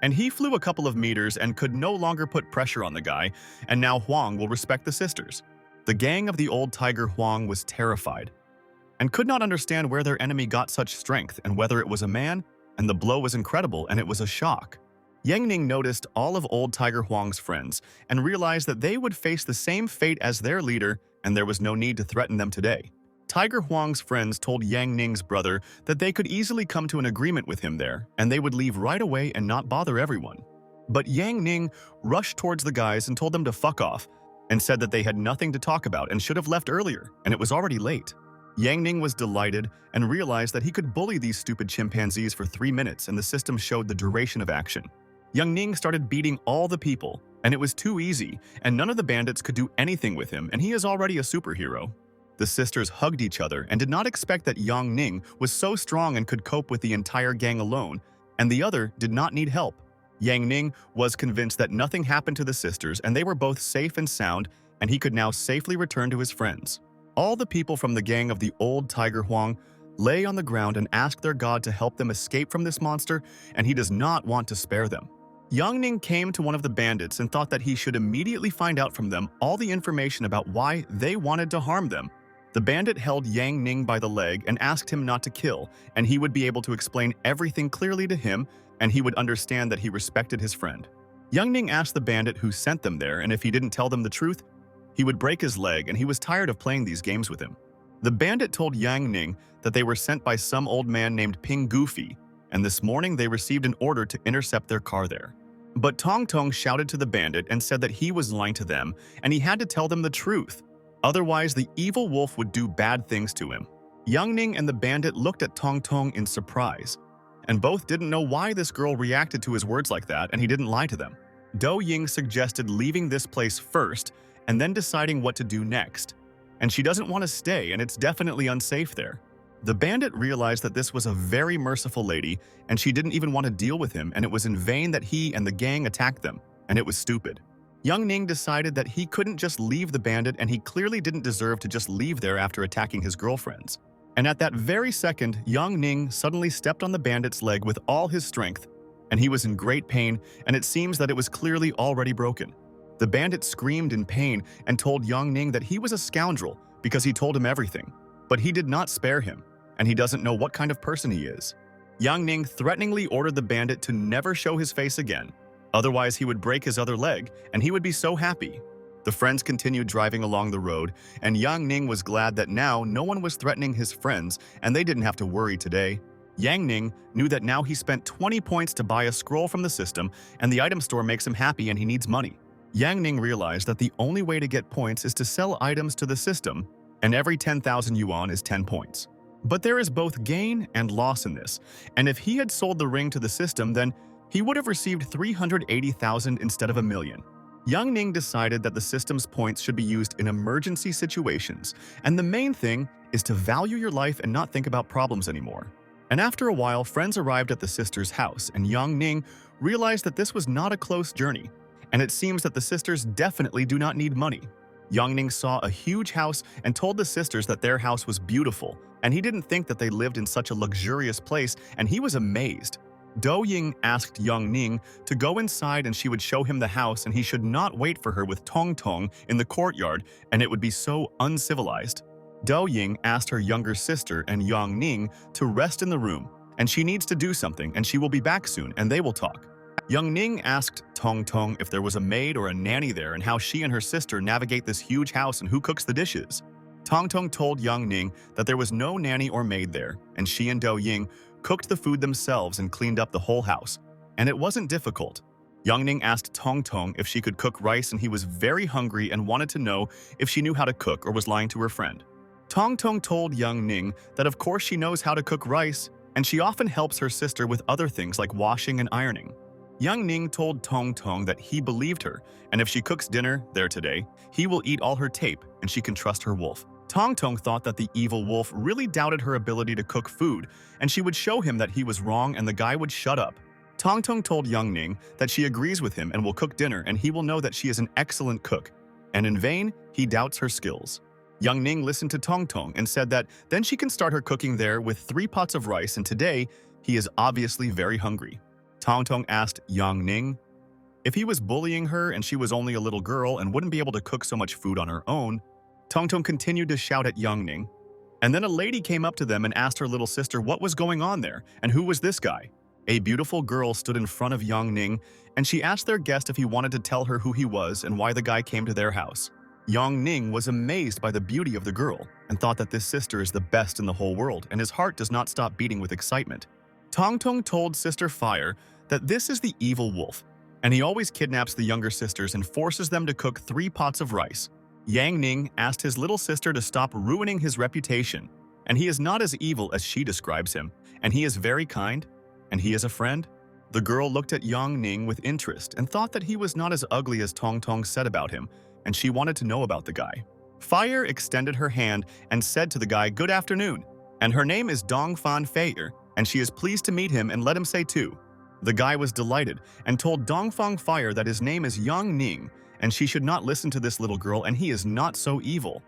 and he flew a couple of meters and could no longer put pressure on the guy, and now Huang will respect the sisters. The gang of the old Tiger Huang was terrified and could not understand where their enemy got such strength and whether it was a man, and the blow was incredible and it was a shock. Yang Ning noticed all of old Tiger Huang's friends and realized that they would face the same fate as their leader and there was no need to threaten them today. Tiger Huang's friends told Yang Ning's brother that they could easily come to an agreement with him there and they would leave right away and not bother everyone. But Yang Ning rushed towards the guys and told them to fuck off and said that they had nothing to talk about and should have left earlier, and it was already late. Yang Ning was delighted and realized that he could bully these stupid chimpanzees for 3 minutes and the system showed the duration of action. Yang Ning started beating all the people, and it was too easy, and none of the bandits could do anything with him, and he is already a superhero. The sisters hugged each other and did not expect that Yang Ning was so strong and could cope with the entire gang alone, and the other did not need help. Yang Ning was convinced that nothing happened to the sisters and they were both safe and sound, and he could now safely return to his friends. All the people from the gang of the old Tiger Huang lay on the ground and asked their god to help them escape from this monster, and he does not want to spare them. Yang Ning came to one of the bandits and thought that he should immediately find out from them all the information about why they wanted to harm them. The bandit held Yang Ning by the leg and asked him not to kill, and he would be able to explain everything clearly to him, and he would understand that he respected his friend. Yang Ning asked the bandit who sent them there, and if he didn't tell them the truth, he would break his leg, and he was tired of playing these games with him. The bandit told Yang Ning that they were sent by some old man named Ping Goofy, and this morning they received an order to intercept their car there. But Tong Tong shouted to the bandit and said that he was lying to them, and he had to tell them the truth. Otherwise, the evil wolf would do bad things to him. Yang Ning and the bandit looked at Tong Tong in surprise, and both didn't know why this girl reacted to his words like that, and he didn't lie to them. Do Ying suggested leaving this place first and then deciding what to do next. And she doesn't want to stay, and it's definitely unsafe there. The bandit realized that this was a very merciful lady, and she didn't even want to deal with him, and it was in vain that he and the gang attacked them, and it was stupid. Young Ning decided that he couldn't just leave the bandit, and he clearly didn't deserve to just leave there after attacking his girlfriends. And at that very second, Young Ning suddenly stepped on the bandit's leg with all his strength, and he was in great pain, and it seems that it was clearly already broken. The bandit screamed in pain and told Young Ning that he was a scoundrel because he told him everything, but he did not spare him, and he doesn't know what kind of person he is. Young Ning threateningly ordered the bandit to never show his face again, otherwise he would break his other leg, and he would be so happy. The friends continued driving along the road, and Young Ning was glad that now no one was threatening his friends, and they didn't have to worry today. Yang Ning knew that now he spent 20 points to buy a scroll from the system, and the item store makes him happy and he needs money. Yang Ning realized that the only way to get points is to sell items to the system, and every 10,000 yuan is 10 points. But there is both gain and loss in this, and if he had sold the ring to the system, then he would have received 380,000 instead of a million. Young Ning decided that the system's points should be used in emergency situations, and the main thing is to value your life and not think about problems anymore. And after a while, friends arrived at the sisters' house, and Young Ning realized that this was not a close journey, and it seems that the sisters definitely do not need money. Young Ning saw a huge house and told the sisters that their house was beautiful, and he didn't think that they lived in such a luxurious place, and he was amazed. Do Ying asked Young Ning to go inside and she would show him the house, and he should not wait for her with Tong Tong in the courtyard, and it would be so uncivilized. Do Ying asked her younger sister and Young Ning to rest in the room, and she needs to do something, and she will be back soon, and they will talk. Young Ning asked Tong Tong if there was a maid or a nanny there and how she and her sister navigate this huge house and who cooks the dishes. Tong Tong told Young Ning that there was no nanny or maid there, and she and Do Ying cooked the food themselves and cleaned up the whole house. And it wasn't difficult. Young Ning asked Tong Tong if she could cook rice, and he was very hungry and wanted to know if she knew how to cook or was lying to her friend. Tong Tong told Young Ning that of course she knows how to cook rice, and she often helps her sister with other things like washing and ironing. Young Ning told Tong Tong that he believed her, and if she cooks dinner there today, he will eat all her tape and she can trust her wolf. Tong Tong thought that the evil wolf really doubted her ability to cook food, and she would show him that he was wrong and the guy would shut up. Tong Tong told Young Ning that she agrees with him and will cook dinner, and he will know that she is an excellent cook, and in vain, he doubts her skills. Young Ning listened to Tong Tong and said that then she can start her cooking there with 3 pots of rice, and today, he is obviously very hungry. Tong Tong asked Young Ning if he was bullying her and she was only a little girl and wouldn't be able to cook so much food on her own. Tong Tong continued to shout at Young Ning, and then a lady came up to them and asked her little sister what was going on there and who was this guy. A beautiful girl stood in front of Young Ning, and she asked their guest if he wanted to tell her who he was and why the guy came to their house. Young Ning was amazed by the beauty of the girl and thought that this sister is the best in the whole world, and his heart does not stop beating with excitement. Tong Tong told Sister Fire that this is the evil wolf, and he always kidnaps the younger sisters and forces them to cook 3 pots of rice. Yang Ning asked his little sister to stop ruining his reputation, and he is not as evil as she describes him, and he is very kind, and he is a friend. The girl looked at Young Ning with interest and thought that he was not as ugly as Tong Tong said about him, and she wanted to know about the guy. Fire extended her hand and said to the guy, "Good afternoon," and her name is Dong Fan Feier, and she is pleased to meet him and let him say too. The guy was delighted and told Dong Fang Fire that his name is Young Ning, and she should not listen to this little girl, and he is not so evil.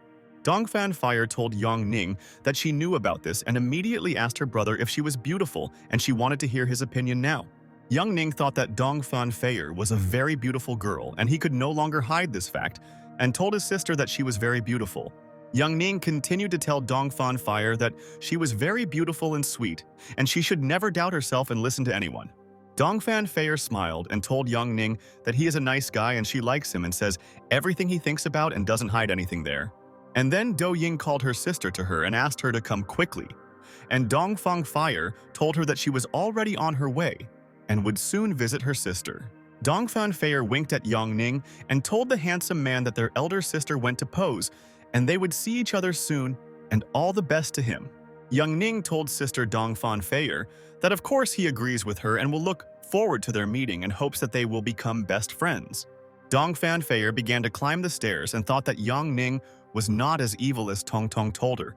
Dong Fan Fire told Young Ning that she knew about this and immediately asked her brother if she was beautiful, and she wanted to hear his opinion now. Young Ning thought that Dong Fan Feier was a very beautiful girl, and he could no longer hide this fact, and told his sister that she was very beautiful. Young Ning continued to tell Dong Fan Fire that she was very beautiful and sweet, and she should never doubt herself and listen to anyone. Dong Fan Feier smiled and told Young Ning that he is a nice guy and she likes him and says everything he thinks about and doesn't hide anything there. And then Do Ying called her sister to her and asked her to come quickly. And Dong Fang Fire told her that she was already on her way and would soon visit her sister. Dong Fan Feier winked at Young Ning and told the handsome man that their elder sister went to pose and they would see each other soon, and all the best to him. Young Ning told sister Dongfan Feier that of course he agrees with her and will look forward to their meeting and hopes that they will become best friends. Dongfan Feier began to climb the stairs and thought that Young Ning was not as evil as Tong Tong told her,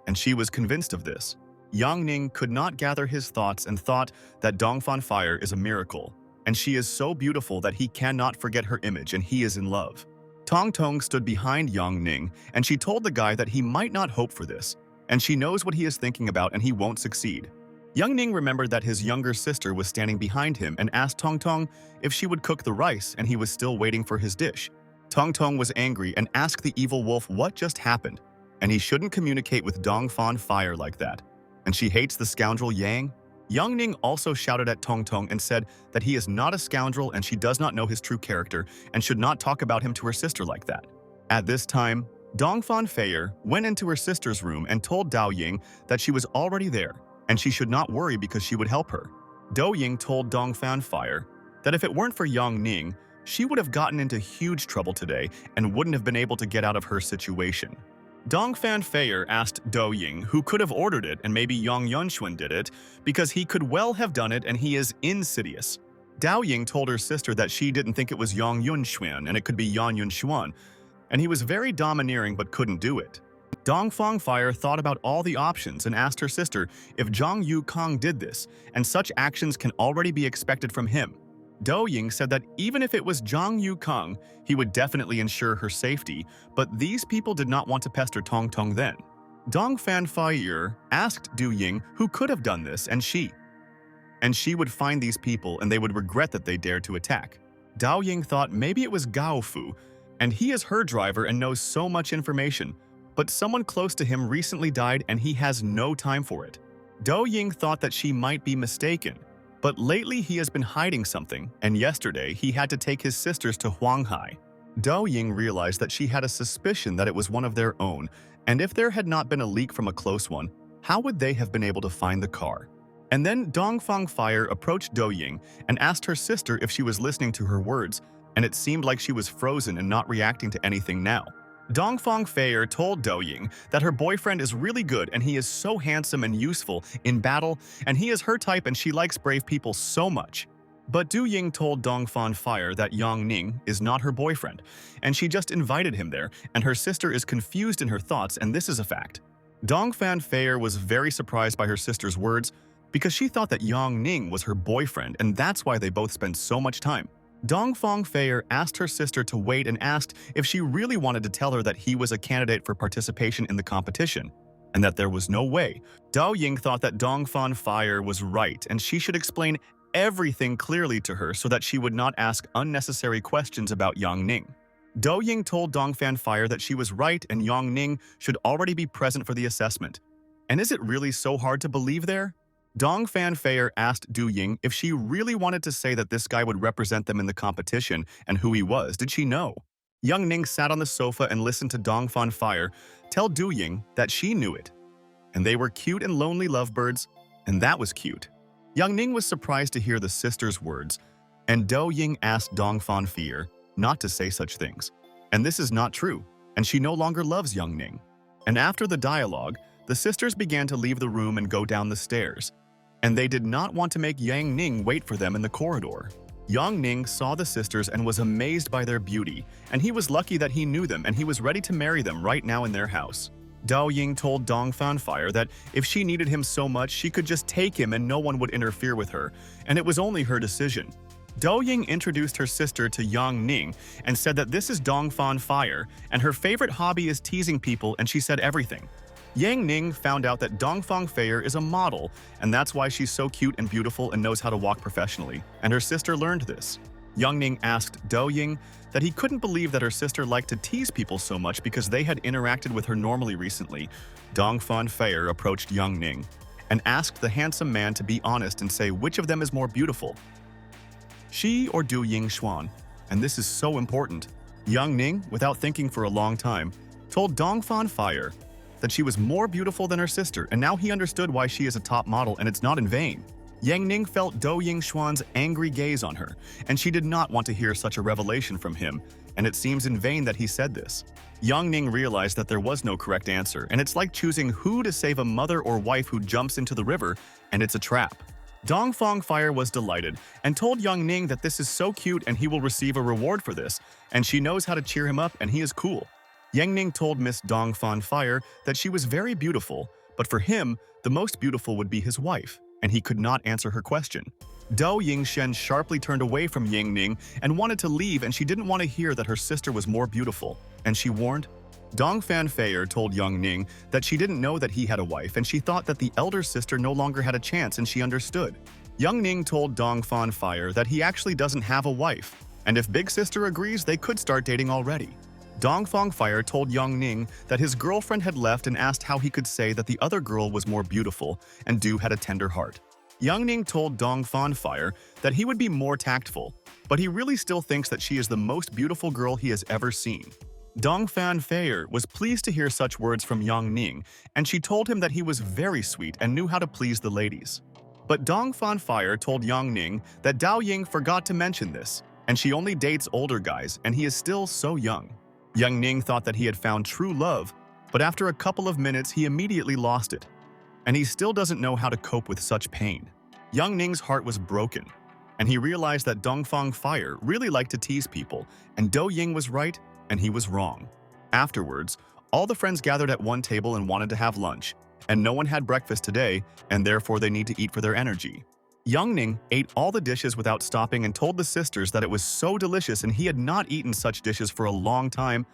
and she was convinced of this. Young Ning could not gather his thoughts and thought that Dongfan Feier is a miracle, and she is so beautiful that he cannot forget her image and he is in love. Tong Tong stood behind Young Ning, and she told the guy that he might not hope for this, and she knows what he is thinking about and he won't succeed. Young Ning remembered that his younger sister was standing behind him and asked Tong Tong if she would cook the rice, and he was still waiting for his dish. Tong Tong was angry and asked the evil wolf what just happened, and he shouldn't communicate with Dongfan Feier like that. And she hates the scoundrel Yang. Young Ning also shouted at Tong Tong and said that he is not a scoundrel and she does not know his true character and should not talk about him to her sister like that. At this time, Dongfan Feier went into her sister's room and told Dao Ying that she was already there and she should not worry because she would help her. Dao Ying told Dongfan Feier that if it weren't for Young Ning, she would have gotten into huge trouble today and wouldn't have been able to get out of her situation. Dongfan Feier asked Dao Ying who could have ordered it, and maybe Yang Yunxuan did it, because he could well have done it and he is insidious. Dao Ying told her sister that she didn't think it was Yang Yunxuan and it could be Yang Yunxuan, and he was very domineering but couldn't do it. Dongfang Feier thought about all the options and asked her sister if Zhang Yukong did this, and such actions can already be expected from him. Dao Ying said that even if it was Zhang Yukong, he would definitely ensure her safety, but these people did not want to pester Tong Tong then. Dongfan Feier asked Du Ying who could have done this, and she would find these people and they would regret that they dared to attack. Dao Ying thought maybe it was Gao Fu, and he is her driver and knows so much information, but someone close to him recently died and he has no time for it. Dao Ying thought that she might be mistaken, but lately he has been hiding something, and yesterday he had to take his sisters to Huanghai. Dao Ying realized that she had a suspicion that it was one of their own, and if there had not been a leak from a close one, how would they have been able to find the car? And then Dongfang Feier approached Dao Ying and asked her sister if she was listening to her words, and it seemed like she was frozen and not reacting to anything now. Dongfang Feier told Dao Ying that her boyfriend is really good and he is so handsome and useful in battle, and he is her type and she likes brave people so much. But Du Ying told Dongfang Feier that Yang Ning is not her boyfriend, and she just invited him there, and her sister is confused in her thoughts, and this is a fact. Dongfang Feier was very surprised by her sister's words because she thought that Yang Ning was her boyfriend, and that's why they both spent so much time. Dongfang Feier asked her sister to wait and asked if she really wanted to tell her that he was a candidate for participation in the competition, and that there was no way. Dao Ying thought that Dongfang Feier was right and she should explain everything clearly to her so that she would not ask unnecessary questions about Yang Ning. Dao Ying told Dongfang Feier that she was right and Yang Ning should already be present for the assessment. And is it really so hard to believe there? Dongfang Feier asked Du Ying if she really wanted to say that this guy would represent them in the competition and who he was. Did she know? Young Ning sat on the sofa and listened to Dongfang Feier tell Du Ying that she knew it. And they were cute and lonely lovebirds, and that was cute. Young Ning was surprised to hear the sister's words, and Dao Ying asked Dongfang Feier not to say such things. And this is not true, and she no longer loves Young Ning. And after the dialogue, the sisters began to leave the room and go down the stairs, and they did not want to make Yang Ning wait for them in the corridor. Yang Ning saw the sisters and was amazed by their beauty, and he was lucky that he knew them and he was ready to marry them right now in their house. Dao Ying told Dongfang Feier that if she needed him so much, she could just take him and no one would interfere with her, and it was only her decision. Dao Ying introduced her sister to Yang Ning and said that this is Dongfang Feier, and her favorite hobby is teasing people, and she said everything. Yang Ning found out that Dongfang Feier is a model, and that's why she's so cute and beautiful and knows how to walk professionally, and her sister learned this. Yang Ning asked Dao Ying that he couldn't believe that her sister liked to tease people so much because they had interacted with her normally recently. Dongfang Feier approached Yang Ning and asked the handsome man to be honest and say which of them is more beautiful, she or Du Ying Xuan, and this is so important. Yang Ning, without thinking for a long time, told Dongfang Feier that she was more beautiful than her sister, and now he understood why she is a top model and it's not in vain. Yang Ning felt Do Yingxuan's angry gaze on her, and she did not want to hear such a revelation from him, and it seems in vain that he said this. Yang Ning realized that there was no correct answer, and it's like choosing who to save a mother or wife who jumps into the river, and it's a trap. Dongfang Fire was delighted and told Yang Ning that this is so cute and he will receive a reward for this, and she knows how to cheer him up and he is cool. Yang Ning told Miss Dongfang Fire that she was very beautiful, but for him, the most beautiful would be his wife, and he could not answer her question. Do Yingshen sharply turned away from Yang Ning and wanted to leave, and she didn't want to hear that her sister was more beautiful, and she warned. Dongfan Feier told Yang Ning that she didn't know that he had a wife, and she thought that the elder sister no longer had a chance, and she understood. Yang Ning told Dongfan Fire that he actually doesn't have a wife, and if big sister agrees, they could start dating already. Dongfang Fire told Yang Ning that his girlfriend had left and asked how he could say that the other girl was more beautiful, and Du had a tender heart. Yang Ning told Dongfan Fire that he would be more tactful, but he really still thinks that she is the most beautiful girl he has ever seen. Dongfan Feier was pleased to hear such words from Yang Ning, and she told him that he was very sweet and knew how to please the ladies. But Dongfan Fire told Yang Ning that Dao Ying forgot to mention this, and she only dates older guys, and he is still so young. Yang Ning thought that he had found true love, but after a couple of minutes he immediately lost it, and he still doesn't know how to cope with such pain. Yang Ning's heart was broken, and he realized that Dongfang Fire really liked to tease people, and Do Ying was right, and he was wrong. Afterwards, all the friends gathered at one table and wanted to have lunch, and no one had breakfast today, and therefore they need to eat for their energy. Yang Ning ate all the dishes without stopping and told the sisters that it was so delicious and he had not eaten such dishes for a long time,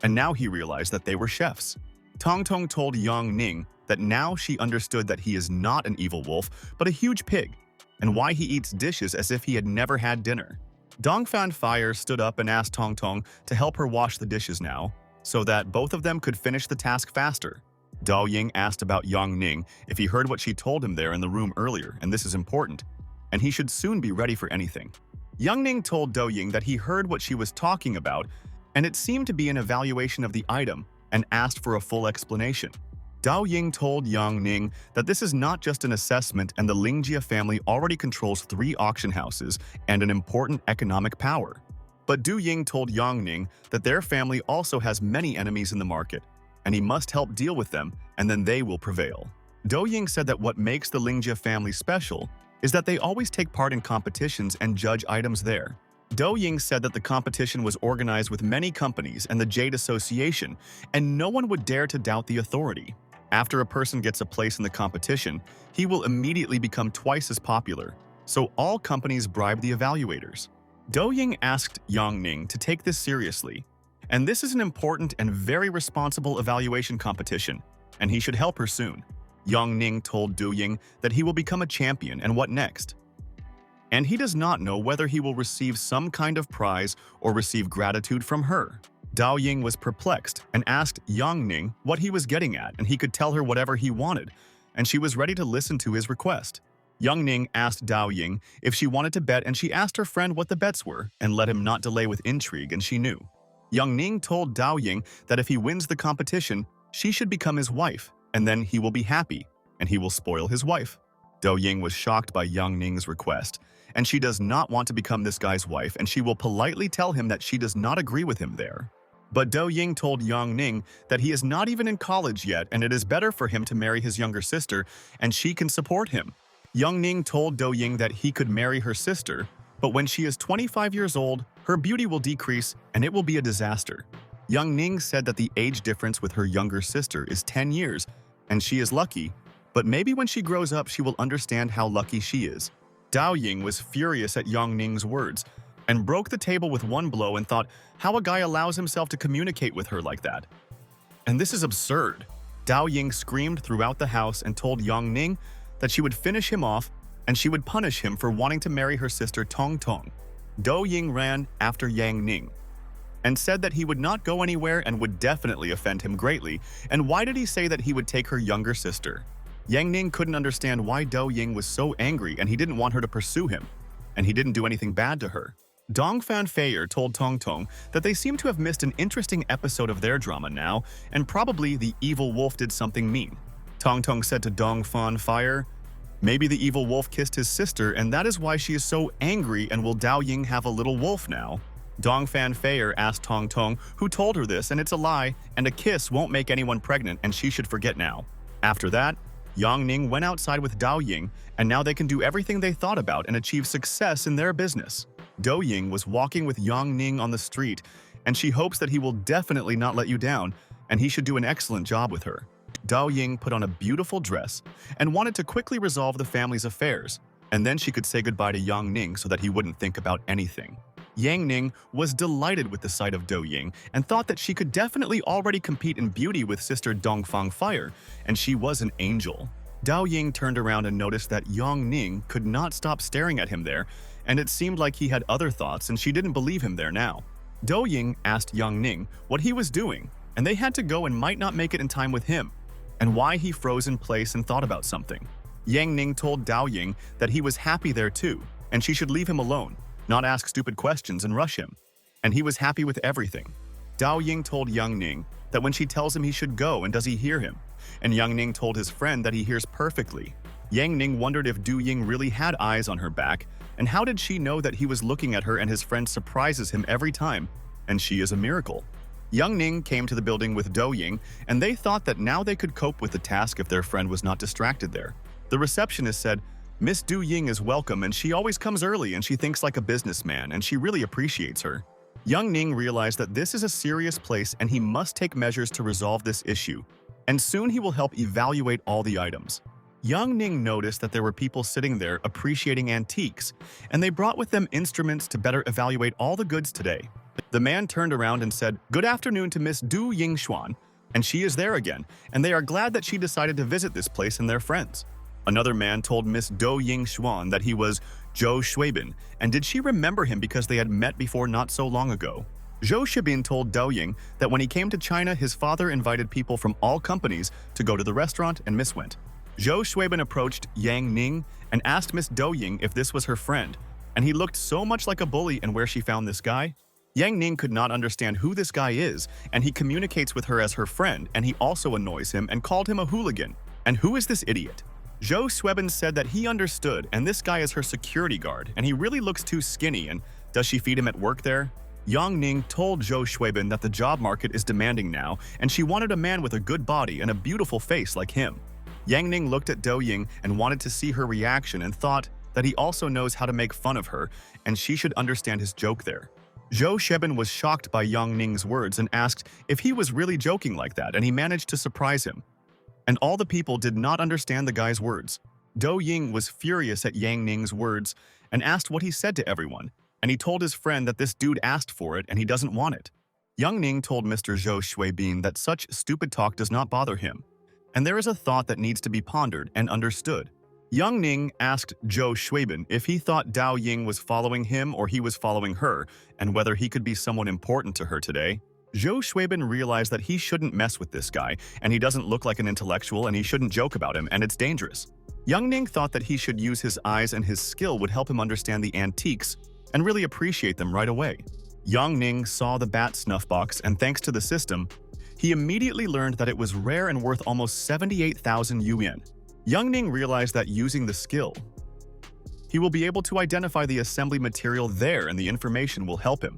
and now he realized that they were chefs. Tong Tong told Yang Ning that now she understood that he is not an evil wolf, but a huge pig, and why he eats dishes as if he had never had dinner. Dongfan Fire stood up and asked Tong Tong to help her wash the dishes now, so that both of them could finish the task faster. Dao Ying asked about Yang Ning if he heard what she told him there in the room earlier, and this is important, and he should soon be ready for anything. Yang Ning told Do Ying that he heard what she was talking about, and it seemed to be an evaluation of the item, and asked for a full explanation. Dao Ying told Yang Ning that this is not just an assessment, and the Lingjia family already controls 3 auction houses and an important economic power. But Du Ying told Yang Ning that their family also has many enemies in the market, and he must help deal with them, and then they will prevail. Do Ying said that what makes the Lingjia family special is that they always take part in competitions and judge items there. Do Ying said that the competition was organized with many companies and the Jade Association, and no one would dare to doubt the authority. After a person gets a place in the competition, he will immediately become twice as popular, so all companies bribe the evaluators. Do Ying asked Yang Ning to take this seriously, and this is an important and very responsible evaluation competition, and he should help her soon. Yang Ning told Du Ying that he will become a champion, and what next? And he does not know whether he will receive some kind of prize or receive gratitude from her. Dao Ying was perplexed and asked Yang Ning what he was getting at, and he could tell her whatever he wanted, and she was ready to listen to his request. Yang Ning asked Dao Ying if she wanted to bet, and she asked her friend what the bets were and let him not delay with intrigue, and she knew. Yang Ning told Dao Ying that if he wins the competition, she should become his wife, and then he will be happy, and he will spoil his wife. Do Ying was shocked by Yang Ning's request, and she does not want to become this guy's wife, and she will politely tell him that she does not agree with him there. But Do Ying told Yang Ning that he is not even in college yet, and it is better for him to marry his younger sister, and she can support him. Yang Ning told Do Ying that he could marry her sister, but when she is 25 years old, her beauty will decrease, and it will be a disaster. Yang Ning said that the age difference with her younger sister is 10 years, and she is lucky, but maybe when she grows up she will understand how lucky she is. Dao Ying was furious at Yang Ning's words, and broke the table with one blow and thought how a guy allows himself to communicate with her like that. And this is absurd. Dao Ying screamed throughout the house and told Yang Ning that she would finish him off and she would punish him for wanting to marry her sister Tong Tong. Do Ying ran after Yang Ning and said that he would not go anywhere and would definitely offend him greatly, and why did he say that he would take her younger sister? Yang Ning couldn't understand why Do Ying was so angry, and he didn't want her to pursue him, and he didn't do anything bad to her. Dongfan Feier told Tong Tong that they seem to have missed an interesting episode of their drama now, and probably the evil wolf did something mean. Tong Tong said to Dongfan Fire Maybe the evil wolf kissed his sister and that is why she is so angry, and will Dao Ying have a little wolf now? Dong Fan Feier asked Tong Tong who told her this, and it's a lie, and a kiss won't make anyone pregnant and she should forget now. After that, Yang Ning went outside with Dao Ying, and now they can do everything they thought about and achieve success in their business. Dao Ying was walking with Yang Ning on the street, and she hopes that he will definitely not let you down, and he should do an excellent job with her. Dao Ying put on a beautiful dress and wanted to quickly resolve the family's affairs, and then she could say goodbye to Yang Ning so that he wouldn't think about anything. Yang Ning was delighted with the sight of Dao Ying and thought that she could definitely already compete in beauty with sister Dongfang Fire, and she was an angel. Dao Ying turned around and noticed that Yang Ning could not stop staring at him there, and it seemed like he had other thoughts and she didn't believe him there now. Dao Ying asked Yang Ning what he was doing, and they had to go and might not make it in time with him, and why he froze in place and thought about something. Yang Ning told Dao Ying that he was happy there too, and she should leave him alone, not ask stupid questions and rush him. And he was happy with everything. Dao Ying told Yang Ning that when she tells him he should go, and does he hear him? And Yang Ning told his friend that he hears perfectly. Yang Ning wondered if Du Ying really had eyes on her back, and how did she know that he was looking at her, and his friend surprises him every time, and she is a miracle. Yang Ning came to the building with Dao Ying, and they thought that now they could cope with the task if their friend was not distracted there. The receptionist said, "Miss Du Ying is welcome, and she always comes early, and she thinks like a businessman, and she really appreciates her." Yang Ning realized that this is a serious place and he must take measures to resolve this issue, and soon he will help evaluate all the items. Yang Ning noticed that there were people sitting there appreciating antiques, and they brought with them instruments to better evaluate all the goods today. The man turned around and said, "Good afternoon to Miss Du Ying Xuan," and she is there again, and they are glad that she decided to visit this place and their friends. Another man told Miss Do Ying Xuan that he was Zhou Shuibin, and did she remember him because they had met before not so long ago. Zhou Shuibin told Dao Ying that when he came to China, his father invited people from all companies to go to the restaurant, and Miss went. Zhou Shuibin approached Yang Ning and asked Miss Do Ying if this was her friend, and he looked so much like a bully, and where she found this guy. Yang Ning could not understand who this guy is, and he communicates with her as her friend, and he also annoys him and called him a hooligan. And who is this idiot? Zhou Shuibin said that he understood, and this guy is her security guard, and he really looks too skinny, and does she feed him at work there? Yang Ning told Zhou Shuibin that the job market is demanding now, and she wanted a man with a good body and a beautiful face like him. Yang Ning looked at Dao Ying and wanted to see her reaction, and thought that he also knows how to make fun of her, and she should understand his joke there. Zhou Shuibin was shocked by Yang Ning's words and asked if he was really joking like that, and he managed to surprise him. And all the people did not understand the guy's words. Dao Ying was furious at Yang Ning's words and asked what he said to everyone, and he told his friend that this dude asked for it and he doesn't want it. Yang Ning told Mr. Zhou Shuibin that such stupid talk does not bother him, and there is a thought that needs to be pondered and understood. Yang Ning asked Zhou Shuibin if he thought Dao Ying was following him or he was following her, and whether he could be someone important to her today. Zhou Shuibin realized that he shouldn't mess with this guy, and he doesn't look like an intellectual, and he shouldn't joke about him, and it's dangerous. Yang Ning thought that he should use his eyes, and his skill would help him understand the antiques and really appreciate them right away. Yang Ning saw the bat snuff box, and thanks to the system, he immediately learned that it was rare and worth almost 78,000 yuan. Yang Ning realized that using the skill, he will be able to identify the assembly material there, and the information will help him.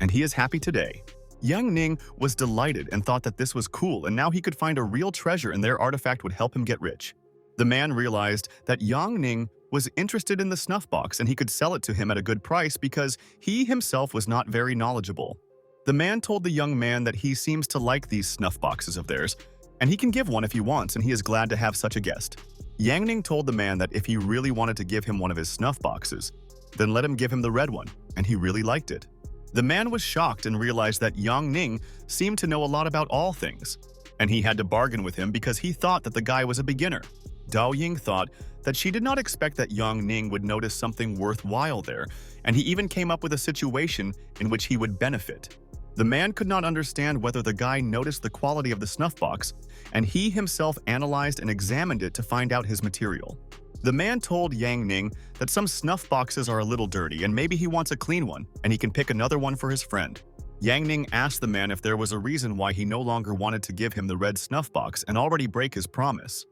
And he is happy today. Yang Ning was delighted and thought that this was cool, and now he could find a real treasure and their artifact would help him get rich. The man realized that Yang Ning was interested in the snuff box and he could sell it to him at a good price because he himself was not very knowledgeable. The man told the young man that he seems to like these snuff boxes of theirs, and he can give one if he wants, and he is glad to have such a guest. Yang Ning told the man that if he really wanted to give him one of his snuff boxes, then let him give him the red one, and he really liked it. The man was shocked and realized that Yang Ning seemed to know a lot about all things, and he had to bargain with him because he thought that the guy was a beginner. Dao Ying thought that she did not expect that Yang Ning would notice something worthwhile there, and he even came up with a situation in which he would benefit. The man could not understand whether the guy noticed the quality of the snuff box, and he himself analyzed and examined it to find out his material. The man told Yang Ning that some snuff boxes are a little dirty and maybe he wants a clean one, and he can pick another one for his friend. Yang Ning asked the man if there was a reason why he no longer wanted to give him the red snuff box and already break his promise.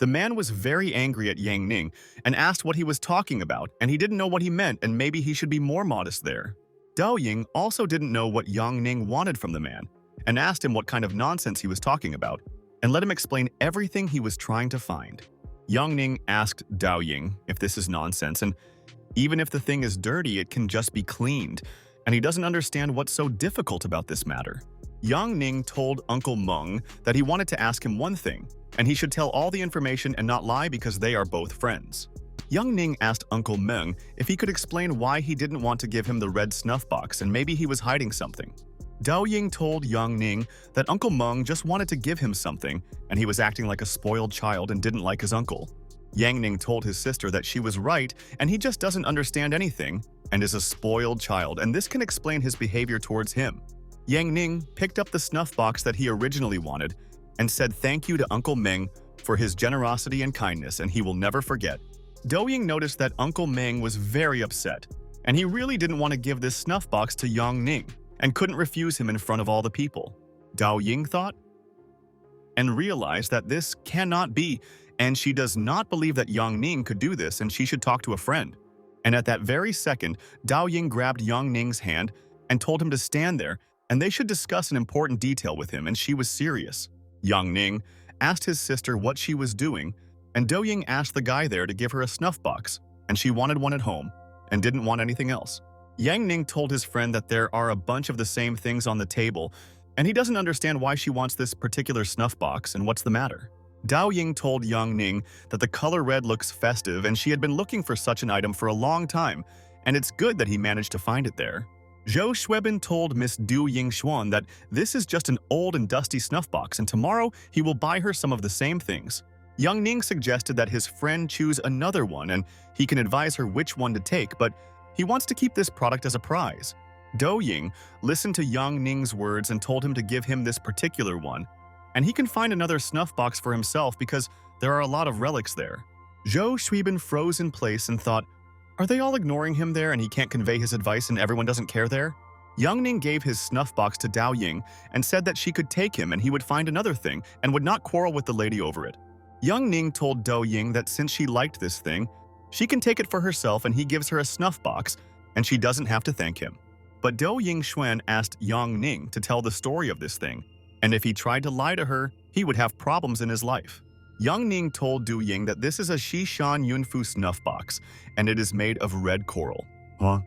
The man was very angry at Yang Ning and asked what he was talking about, and he didn't know what he meant and maybe he should be more modest there. Dao Ying also didn't know what Yang Ning wanted from the man and asked him what kind of nonsense he was talking about and let him explain everything he was trying to find. Yang Ning asked Dao Ying if this is nonsense, and even if the thing is dirty, it can just be cleaned, and he doesn't understand what's so difficult about this matter. Yang Ning told Uncle Meng that he wanted to ask him one thing, and he should tell all the information and not lie because they are both friends. Yang Ning asked Uncle Meng if he could explain why he didn't want to give him the red snuff box and maybe he was hiding something. Dao Ying told Yang Ning that Uncle Meng just wanted to give him something and he was acting like a spoiled child and didn't like his uncle. Yang Ning told his sister that she was right and he just doesn't understand anything and is a spoiled child, and this can explain his behavior towards him. Yang Ning picked up the snuff box that he originally wanted and said thank you to Uncle Meng for his generosity and kindness, and he will never forget. Dao Ying noticed that Uncle Meng was very upset, and he really didn't want to give this snuff box to Yang Ning and couldn't refuse him in front of all the people. Dao Ying thought and realized that this cannot be, and she does not believe that Yang Ning could do this and she should talk to a friend. And at that very second, Dao Ying grabbed Yang Ning's hand and told him to stand there and they should discuss an important detail with him, and she was serious. Yang Ning asked his sister what she was doing, and Dao Ying asked the guy there to give her a snuff box, and she wanted one at home and didn't want anything else. Yang Ning told his friend that there are a bunch of the same things on the table, and he doesn't understand why she wants this particular snuff box and what's the matter. Dao Ying told Yang Ning that the color red looks festive and she had been looking for such an item for a long time, and it's good that he managed to find it there. Zhou Xuebin told Miss Du Yingxuan that this is just an old and dusty snuff box and tomorrow he will buy her some of the same things. Yang Ning suggested that his friend choose another one and he can advise her which one to take, but he wants to keep this product as a prize. Dao Ying listened to Yang Ning's words and told him to give him this particular one, and he can find another snuff box for himself because there are a lot of relics there. Zhou Xuebin froze in place and thought, are they all ignoring him there and he can't convey his advice and everyone doesn't care there? Yang Ning gave his snuff box to Dao Ying and said that she could take him and he would find another thing and would not quarrel with the lady over it. Yang Ning told Dao Ying that since she liked this thing, she can take it for herself and he gives her a snuff box and she doesn't have to thank him. But Dou Yingxuan asked Yang Ning to tell the story of this thing, and if he tried to lie to her, he would have problems in his life. Yang Ning told Du Ying that this is a Shishan Yunfu snuff box, and it is made of red coral. Huh?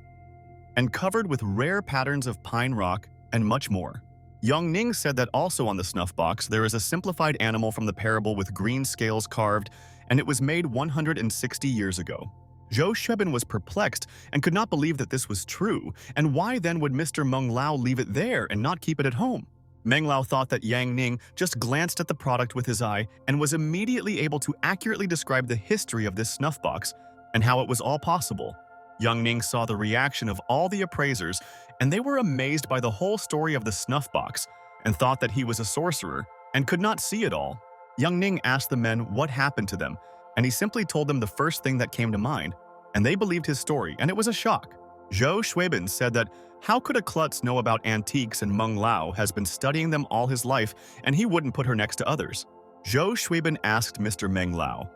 And covered with rare patterns of pine rock and much more. Yang Ning said that also on the snuff box there is a simplified animal from the parable with green scales carved, and it was made 160 years ago. Zhou Xuebin was perplexed and could not believe that this was true, and why then would Mr. Meng Lao leave it there and not keep it at home? Meng Lao thought that Yang Ning just glanced at the product with his eye and was immediately able to accurately describe the history of this snuff box and how it was all possible. Yang Ning saw the reaction of all the appraisers, and they were amazed by the whole story of the snuff box and thought that he was a sorcerer and could not see it all. Yang Ning asked the men what happened to them, and he simply told them the first thing that came to mind, and they believed his story, and it was a shock. Zhou Xuebin said that how could a klutz know about antiques, and Meng Lao has been studying them all his life and he wouldn't put her next to others. Zhou Xuebin asked Mr. Meng Lao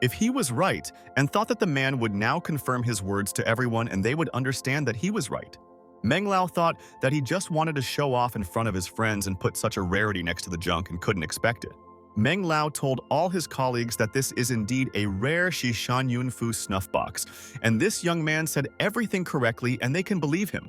if he was right and thought that the man would now confirm his words to everyone and they would understand that he was right. Meng Lao thought that he just wanted to show off in front of his friends and put such a rarity next to the junk and couldn't expect it. Meng Lao told all his colleagues that this is indeed a rare Shishan Yunfu snuff box, and this young man said everything correctly and they can believe him.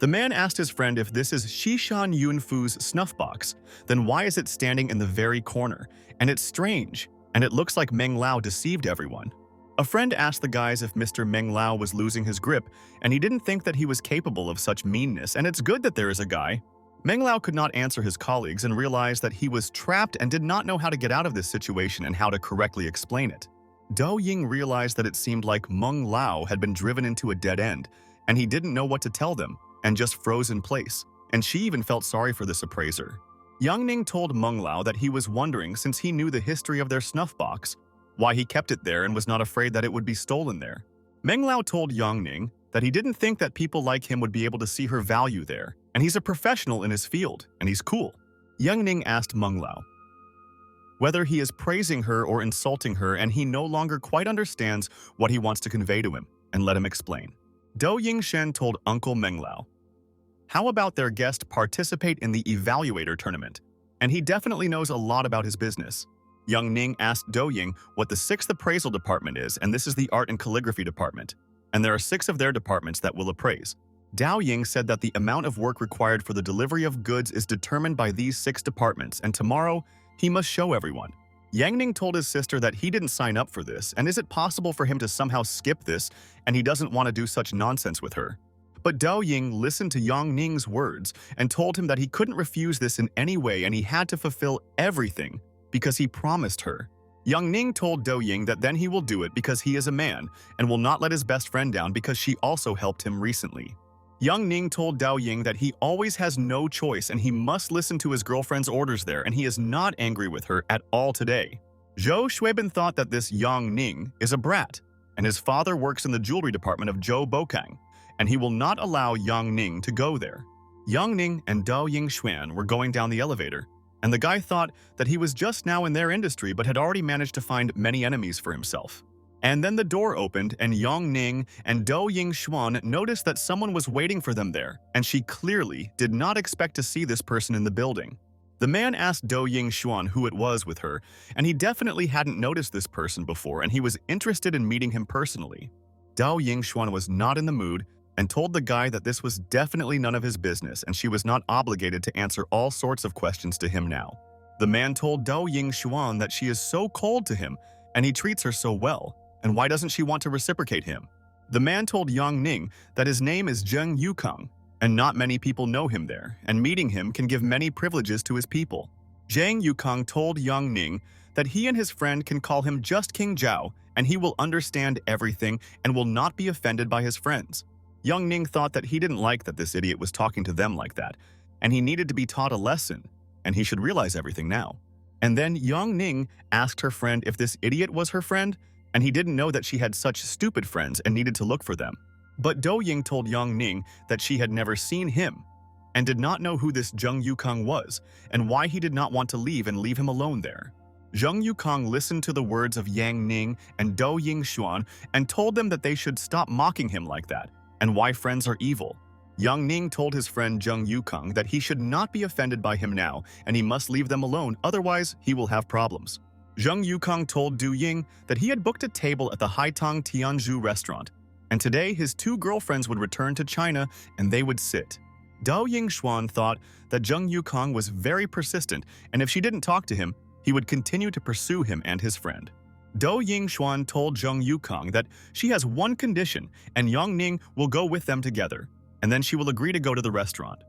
The man asked his friend if this is Shishan Yunfu's snuff box, then why is it standing in the very corner? And it's strange, and it looks like Meng Lao deceived everyone. A friend asked the guys if Mr. Meng Lao was losing his grip, and he didn't think that he was capable of such meanness, and it's good that there is a guy. Meng Lao could not answer his colleagues and realized that he was trapped and did not know how to get out of this situation and how to correctly explain it. Dou Ying realized that it seemed like Meng Lao had been driven into a dead end, and he didn't know what to tell them, and just froze in place, and she even felt sorry for this appraiser. Yang Ning told Meng Lao that he was wondering, since he knew the history of their snuff box, why he kept it there and was not afraid that it would be stolen there. Meng Lao told Yang Ning that he didn't think that people like him would be able to see her value there, and he's a professional in his field, and he's cool. Yang Ning asked Meng Lao whether he is praising her or insulting her, and he no longer quite understands what he wants to convey to him, and let him explain. Dou Yingshen told Uncle Menglao, "How about their guest participate in the evaluator tournament? And he definitely knows a lot about his business." Young Ning asked Dou Ying what the 6th appraisal department is, and this is the art and calligraphy department, and there are 6 of their departments that will appraise. Dou Ying said that the amount of work required for the delivery of goods is determined by these 6 departments, and tomorrow he must show everyone. Yang Ning told his sister that he didn't sign up for this, and is it possible for him to somehow skip this, and he doesn't want to do such nonsense with her. But Dou Ying listened to Yang Ning's words and told him that he couldn't refuse this in any way, and he had to fulfill everything because he promised her. Yang Ning told Dou Ying that then he will do it because he is a man and will not let his best friend down because she also helped him recently. Yang Ning told Dou Ying that he always has no choice and he must listen to his girlfriend's orders there, and he is not angry with her at all today. Zhou Xueben thought that this Yang Ning is a brat, and his father works in the jewelry department of Zhou Bokang, and he will not allow Yang Ning to go there. Yang Ning and Dou Yingxuan were going down the elevator, and the guy thought that he was just now in their industry but had already managed to find many enemies for himself. And then the door opened, and Yang Ning and Dou Yingxuan noticed that someone was waiting for them there, and she clearly did not expect to see this person in the building. The man asked Dou Yingxuan who it was with her, and he definitely hadn't noticed this person before, and he was interested in meeting him personally. Dou Yingxuan was not in the mood and told the guy that this was definitely none of his business and she was not obligated to answer all sorts of questions to him now. The man told Dou Yingxuan that she is so cold to him and he treats her so well, and why doesn't she want to reciprocate him? The man told Yang Ning that his name is Zheng Yukong, and not many people know him there, and meeting him can give many privileges to his people. Zheng Yukong told Yang Ning that he and his friend can call him just King Zhao, and he will understand everything and will not be offended by his friends. Yang Ning thought that he didn't like that this idiot was talking to them like that, and he needed to be taught a lesson, and he should realize everything now. And then Yang Ning asked her friend if this idiot was her friend, and he didn't know that she had such stupid friends and needed to look for them. But Dou Ying told Yang Ning that she had never seen him, and did not know who this Zheng Yukong was, and why he did not want to leave and leave him alone there. Zheng Yukong listened to the words of Yang Ning and Dou Yingxuan and told them that they should stop mocking him like that, and why friends are evil. Yang Ning told his friend Zheng Yukong that he should not be offended by him now, and he must leave them alone, otherwise he will have problems. Zheng Yukong told Dou Ying that he had booked a table at the Haitong Tianzhu restaurant, and today his 2 girlfriends would return to China and they would sit. Dou Yingxuan thought that Zheng Yukong was very persistent, and if she didn't talk to him, he would continue to pursue him and his friend. Dou Yingxuan told Zheng Yukong that she has one condition, and Yang Ning will go with them together, and then she will agree to go to the restaurant.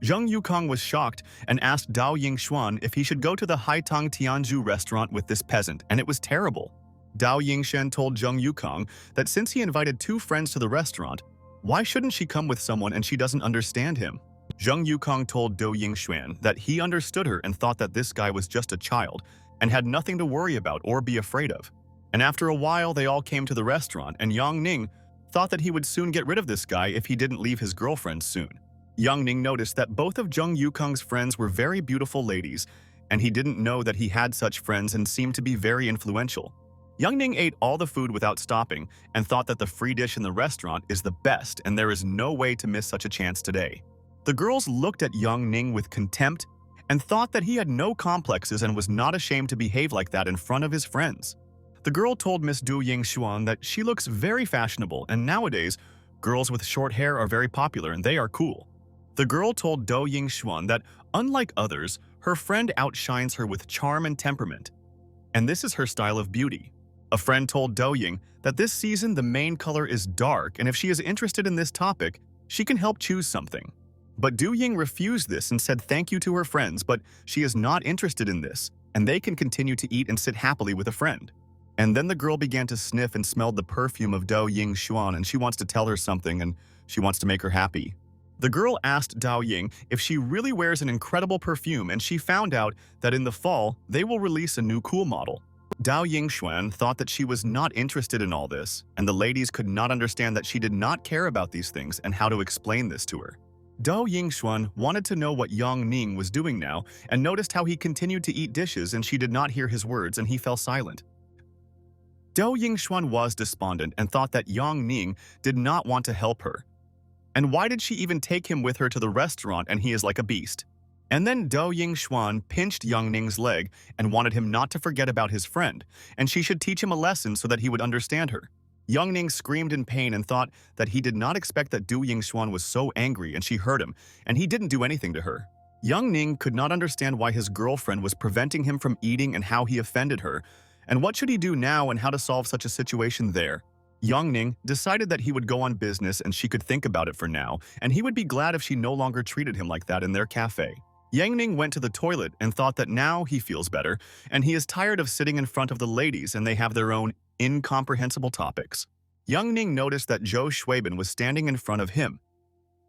Zheng Yukong was shocked and asked Dou Yingxuan if he should go to the Haitong Tianzhu restaurant with this peasant, and it was terrible. Dou Yingshen told Zheng Yukong that since he invited 2 friends to the restaurant, why shouldn't she come with someone and she doesn't understand him? Zheng Yukong told Dou Yingxuan that he understood her and thought that this guy was just a child and had nothing to worry about or be afraid of. And after a while, they all came to the restaurant, and Yang Ning thought that he would soon get rid of this guy if he didn't leave his girlfriend soon. Yang Ning noticed that both of Zheng Yukong's friends were very beautiful ladies, and he didn't know that he had such friends and seemed to be very influential. Yang Ning ate all the food without stopping and thought that the free dish in the restaurant is the best and there is no way to miss such a chance today. The girls looked at Yang Ning with contempt and thought that he had no complexes and was not ashamed to behave like that in front of his friends. The girl told Miss Dou Yingxuan that she looks very fashionable, and nowadays, girls with short hair are very popular and they are cool. The girl told Dou Yingxuan that, unlike others, her friend outshines her with charm and temperament, and this is her style of beauty. A friend told Dou Ying that this season the main color is dark, and if she is interested in this topic, she can help choose something. But Dou Ying refused this and said thank you to her friends, but she is not interested in this, and they can continue to eat and sit happily with a friend. And then the girl began to sniff and smelled the perfume of Dou Yingxuan, and she wants to tell her something, and she wants to make her happy. The girl asked Dou Ying if she really wears an incredible perfume, and she found out that in the fall, they will release a new cool model. Dou Yingxuan thought that she was not interested in all this, and the ladies could not understand that she did not care about these things and how to explain this to her. Do Yingxuan wanted to know what Yang Ning was doing now and noticed how he continued to eat dishes and she did not hear his words and he fell silent. Do Yingxuan was despondent and thought that Yang Ning did not want to help her. And why did she even take him with her to the restaurant and he is like a beast? And then Do Yingxuan pinched Yang Ning's leg and wanted him not to forget about his friend, and she should teach him a lesson so that he would understand her. Yang Ning screamed in pain and thought that he did not expect that Du Yingxuan was so angry and she hurt him, and he didn't do anything to her. Yang Ning could not understand why his girlfriend was preventing him from eating and how he offended her, and what should he do now and how to solve such a situation there. Yang Ning decided that he would go on business and she could think about it for now, and he would be glad if she no longer treated him like that in their cafe. Yang Ning went to the toilet and thought that now he feels better, and he is tired of sitting in front of the ladies and they have their own incomprehensible topics. Yang Ning noticed that Zhou Shuibin was standing in front of him,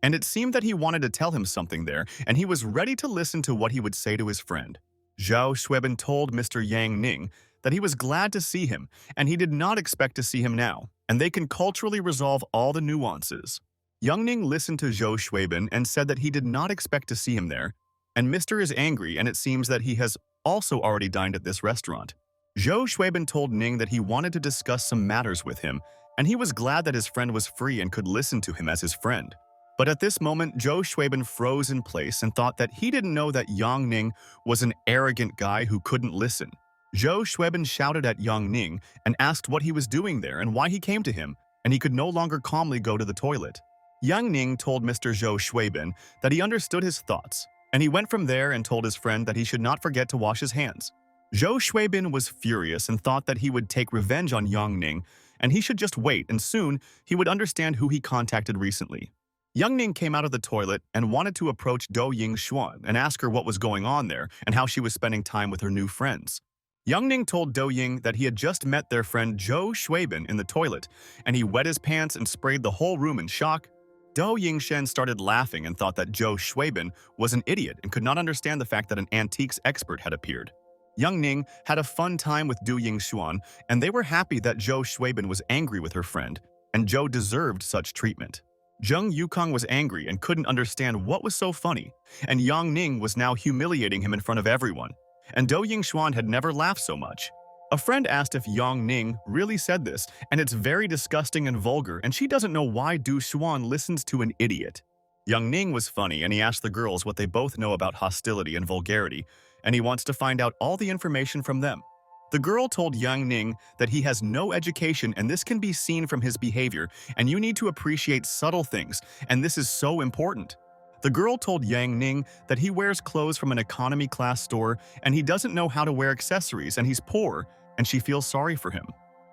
and it seemed that he wanted to tell him something there, and he was ready to listen to what he would say to his friend. Zhou Shuibin told Mr. Yang Ning that he was glad to see him, and he did not expect to see him now, and they can culturally resolve all the nuances. Yang Ning listened to Zhou Shuibin and said that he did not expect to see him there, and Mr. is angry and it seems that he has also already dined at this restaurant. Zhou Shuibin told Ning that he wanted to discuss some matters with him, and he was glad that his friend was free and could listen to him as his friend. But at this moment, Zhou Shuibin froze in place and thought that he didn't know that Yang Ning was an arrogant guy who couldn't listen. Zhou Shuibin shouted at Yang Ning and asked what he was doing there and why he came to him, and he could no longer calmly go to the toilet. Yang Ning told Mr. Zhou Shuibin that he understood his thoughts, and he went from there and told his friend that he should not forget to wash his hands. Zhou Shuibin was furious and thought that he would take revenge on Yang Ning, and he should just wait, and soon he would understand who he contacted recently. Yang Ning came out of the toilet and wanted to approach Do Yingxuan and ask her what was going on there and how she was spending time with her new friends. Yang Ning told Do Ying that he had just met their friend Zhou Shuibin in the toilet, and he wet his pants and sprayed the whole room in shock. Do Yingshen started laughing and thought that Zhou Shuibin was an idiot and could not understand the fact that an antiques expert had appeared. Yang Ning had a fun time with Du Yingxuan, and they were happy that Zhou Shuibin was angry with her friend, and Zhou deserved such treatment. Zheng Yukong was angry and couldn't understand what was so funny, and Yang Ning was now humiliating him in front of everyone, and Do Yingxuan had never laughed so much. A friend asked if Yang Ning really said this, and it's very disgusting and vulgar, and she doesn't know why Du Xuan listens to an idiot. Yang Ning was funny, and he asked the girls what they both know about hostility and vulgarity, and he wants to find out all the information from them. The girl told Yang Ning that he has no education and this can be seen from his behavior, and you need to appreciate subtle things, and this is so important. The girl told Yang Ning that he wears clothes from an economy class store and he doesn't know how to wear accessories and he's poor, and she feels sorry for him.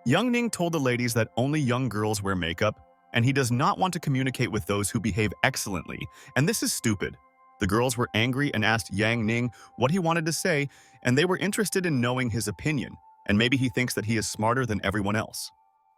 Yang Ning told the ladies that only young girls wear makeup, and he does not want to communicate with those who behave excellently, and this is stupid. The girls were angry and asked Yang Ning what he wanted to say, and they were interested in knowing his opinion, and maybe he thinks that he is smarter than everyone else.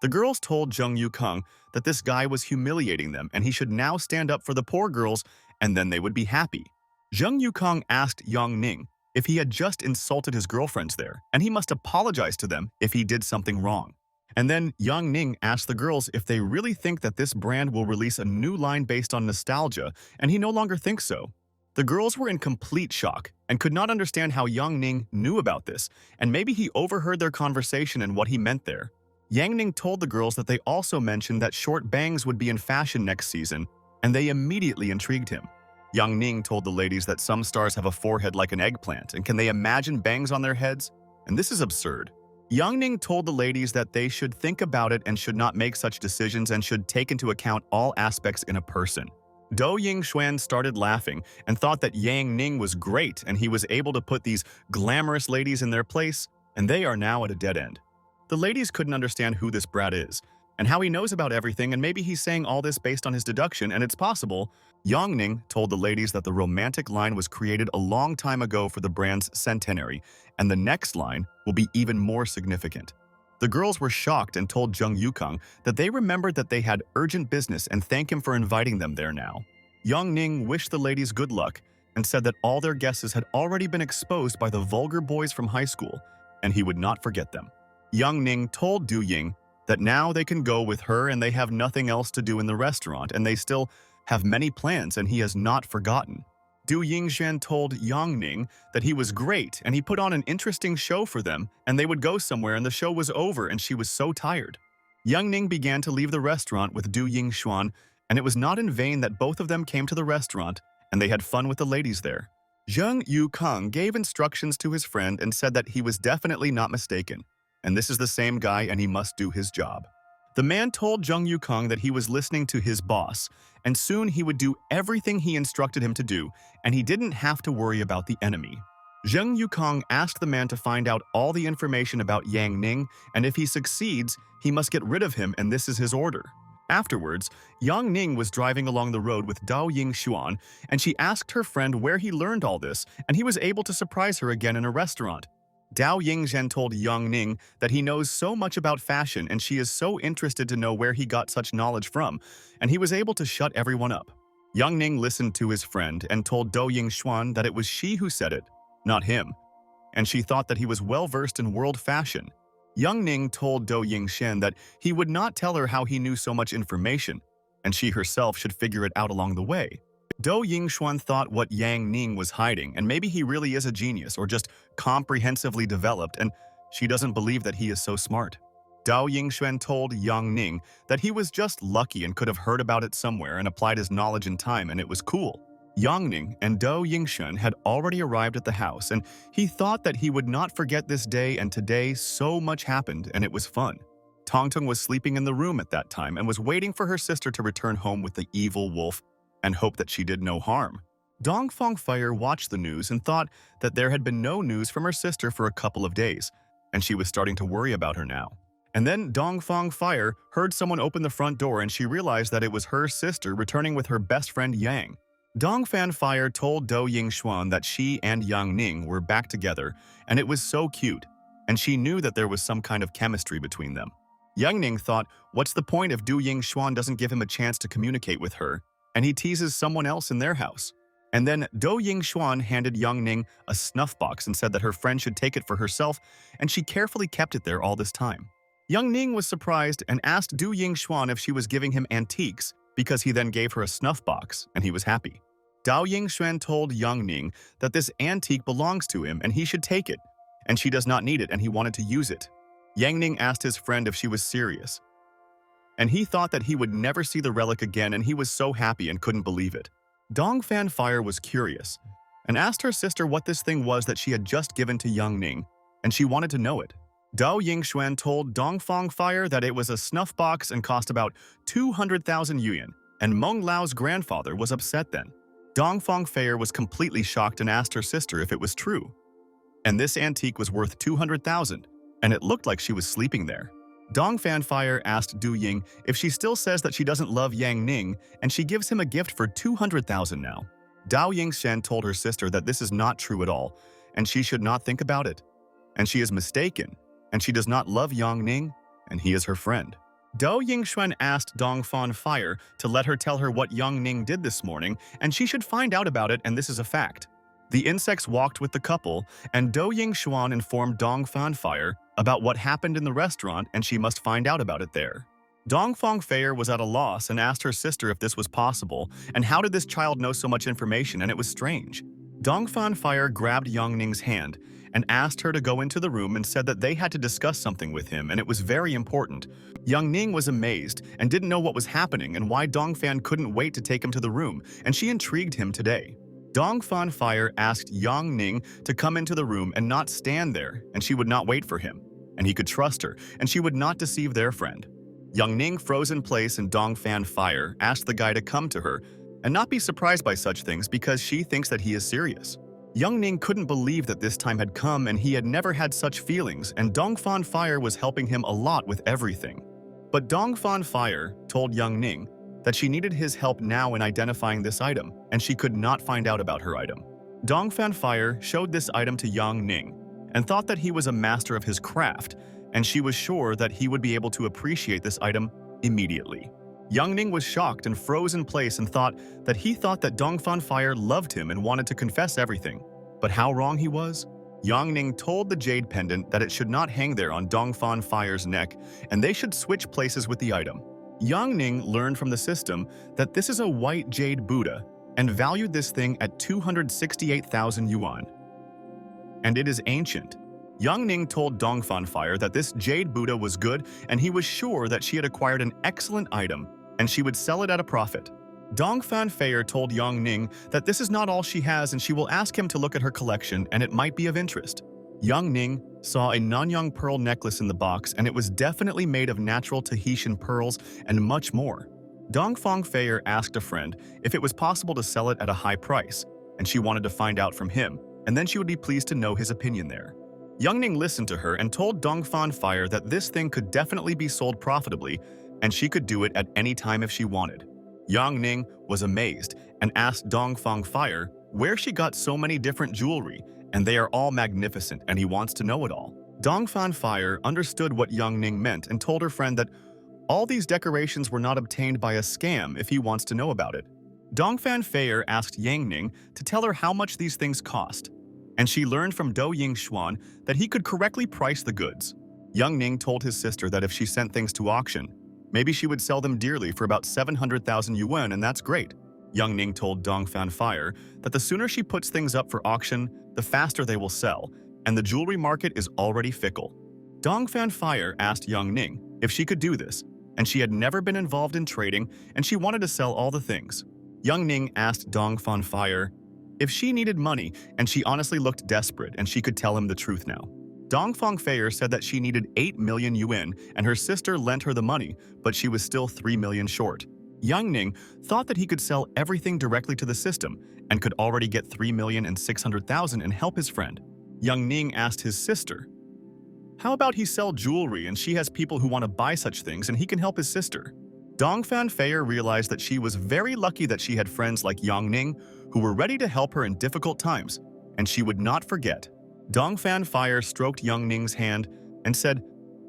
The girls told Zheng Yukong that this guy was humiliating them and he should now stand up for the poor girls, and then they would be happy. Zheng Yukong asked Yang Ning if he had just insulted his girlfriends there, and he must apologize to them if he did something wrong. And then Yang Ning asked the girls if they really think that this brand will release a new line based on nostalgia, and he no longer thinks so. The girls were in complete shock and could not understand how Yang Ning knew about this, and maybe he overheard their conversation and what he meant there. Yang Ning told the girls that they also mentioned that short bangs would be in fashion next season, and they immediately intrigued him. Yang Ning told the ladies that some stars have a forehead like an eggplant, and can they imagine bangs on their heads? And this is absurd. Yang Ning told the ladies that they should think about it and should not make such decisions and should take into account all aspects in a person. Do Yingxuan started laughing and thought that Yang Ning was great and he was able to put these glamorous ladies in their place, and they are now at a dead end. The ladies couldn't understand who this brat is and how he knows about everything, and maybe he's saying all this based on his deduction, and it's possible. Yang Ning told the ladies that the romantic line was created a long time ago for the brand's centenary, and the next line will be even more significant. The girls were shocked and told Zheng Yukong that they remembered that they had urgent business and thanked him for inviting them there now. Yang Ning wished the ladies good luck and said that all their guesses had already been exposed by the vulgar boys from high school, and he would not forget them. Yang Ning told Du Ying that now they can go with her and they have nothing else to do in the restaurant, and they still have many plans and he has not forgotten. Du Yingxuan told Yang Ning that he was great and he put on an interesting show for them and they would go somewhere and the show was over and she was so tired. Yang Ning began to leave the restaurant with Du Yingxuan, and it was not in vain that both of them came to the restaurant and they had fun with the ladies there. Zheng Yukong gave instructions to his friend and said that he was definitely not mistaken, and this is the same guy and he must do his job. The man told Zheng Yukong that he was listening to his boss, and soon he would do everything he instructed him to do, and he didn't have to worry about the enemy. Zheng Yukong asked the man to find out all the information about Yang Ning, and if he succeeds, he must get rid of him, and this is his order. Afterwards, Yang Ning was driving along the road with Dao Yingxuan, and she asked her friend where he learned all this, and he was able to surprise her again in a restaurant. Dao Yingzhen told Yang Ning that he knows so much about fashion and she is so interested to know where he got such knowledge from, and he was able to shut everyone up. Yang Ning listened to his friend and told Dou Yingxuan that it was she who said it, not him, and she thought that he was well-versed in world fashion. Yang Ning told Dou Yingxian that he would not tell her how he knew so much information, and she herself should figure it out along the way. Dou Yingxuan thought what Yang Ning was hiding, and maybe he really is a genius or just comprehensively developed, and she doesn't believe that he is so smart. Dao Yingxuan told Yang Ning that he was just lucky and could have heard about it somewhere and applied his knowledge in time, and it was cool. Yang Ning and Dou Yingxuan had already arrived at the house, and he thought that he would not forget this day, and today so much happened, and it was fun. Tongtung was sleeping in the room at that time and was waiting for her sister to return home with the evil wolf and hoped that she did no harm. Dongfang Fire watched the news and thought that there had been no news from her sister for a couple of days, and she was starting to worry about her now. And then Dongfang Fire heard someone open the front door and she realized that it was her sister returning with her best friend Yang. Dongfan Fire told Dou Yingxuan that she and Yang Ning were back together, and it was so cute, and she knew that there was some kind of chemistry between them. Yang Ning thought, what's the point if Dou Yingxuan doesn't give him a chance to communicate with her, and he teases someone else in their house? And then Dou Yingxuan handed Yang Ning a snuff box and said that her friend should take it for herself, and she carefully kept it there all this time. Yang Ning was surprised and asked Dou Yingxuan if she was giving him antiques, because he then gave her a snuff box, and he was happy. Dao Yingxuan told Yang Ning that this antique belongs to him and he should take it, and she does not need it and he wanted to use it. Yang Ning asked his friend if she was serious, and he thought that he would never see the relic again, and he was so happy and couldn't believe it. Dongfan Fire was curious and asked her sister what this thing was that she had just given to Yang Ning, and she wanted to know it. Dao Yingxuan told Dongfang Fire that it was a snuff box and cost about 200,000 yuan, and Meng Lao's grandfather was upset then. Dongfang Fire was completely shocked and asked her sister if it was true. And this antique was worth 200,000, and it looked like she was sleeping there. Dongfan Fire asked Du Ying if she still says that she doesn't love Yang Ning, and she gives him a gift for 200,000 now. Dao Yingshen told her sister that this is not true at all, and she should not think about it. And she is mistaken, and she does not love Yang Ning, and he is her friend. Dou Yingxuan asked Dongfan Fire to let her tell her what Yang Ning did this morning, and she should find out about it, and this is a fact. The insects walked with the couple, and Dou Yingxuan informed Dongfan Fire about what happened in the restaurant, and she must find out about it there. Dongfang Fire was at a loss and asked her sister if this was possible, and how did this child know so much information, and it was strange. Dongfan Fire grabbed Yang Ning's hand and asked her to go into the room and said that they had to discuss something with him, and it was very important. Yang Ning was amazed and didn't know what was happening and why Dongfan couldn't wait to take him to the room, and she intrigued him today. Dongfan Fire asked Yang Ning to come into the room and not stand there, and she would not wait for him, and he could trust her, and she would not deceive their friend. Yang Ning froze in place, and Dongfan Fire asked the guy to come to her and not be surprised by such things because she thinks that he is serious. Yang Ning couldn't believe that this time had come, and he had never had such feelings, and Dongfan Fire was helping him a lot with everything. But Dongfan Fire told Yang Ning that she needed his help now in identifying this item, and she could not find out about her item. Dongfan Fire showed this item to Yang Ning and thought that he was a master of his craft, and she was sure that he would be able to appreciate this item immediately. Yang Ning was shocked and froze in place and thought that Dongfan Fire loved him and wanted to confess everything. But how wrong he was? Yang Ning told the jade pendant that it should not hang there on Dongfan Fire's neck, and they should switch places with the item. Yang Ning learned from the system that this is a white jade Buddha and valued this thing at 268,000 yuan. And it is ancient. Yang Ning told Dongfan Fire that this jade Buddha was good and he was sure that she had acquired an excellent item and she would sell it at a profit. Dongfan Fire told Yang Ning that this is not all she has and she will ask him to look at her collection and it might be of interest. Yang Ning saw a Nanyang pearl necklace in the box and it was definitely made of natural Tahitian pearls and much more. Dongfang Fei asked a friend if it was possible to sell it at a high price, and she wanted to find out from him, and then she would be pleased to know his opinion there. Yang Ning listened to her and told Dongfang Fei that this thing could definitely be sold profitably, and she could do it at any time if she wanted. Yang Ning was amazed and asked Dongfang Fei where she got so many different jewelry, and they are all magnificent and he wants to know it all. Dongfang Fei understood what Yang Ning meant and told her friend that all these decorations were not obtained by a scam if he wants to know about it. Dongfan Fei asked Yang Ning to tell her how much these things cost, and she learned from Do Ying Xuan that he could correctly price the goods. Yang Ning told his sister that if she sent things to auction, maybe she would sell them dearly for about 700,000 yuan, and that's great. Yang Ning told Dongfan Fei that the sooner she puts things up for auction, the faster they will sell, and the jewelry market is already fickle. Dongfan Fei asked Yang Ning if she could do this, and she had never been involved in trading and she wanted to sell all the things. Yang Ning asked Dongfan Fei if she needed money, and she honestly looked desperate and she could tell him the truth now. Dongfang Fei said that she needed 8 million yuan and her sister lent her the money, but she was still 3 million short. Yang Ning thought that he could sell everything directly to the system and could already get 3,600,000 and help his friend. Yang Ning asked his sister, how about he sell jewelry and she has people who want to buy such things and he can help his sister? Dongfan Fei realized that she was very lucky that she had friends like Yang Ning who were ready to help her in difficult times, and she would not forget. Dongfan Fei stroked Yang Ning's hand and said,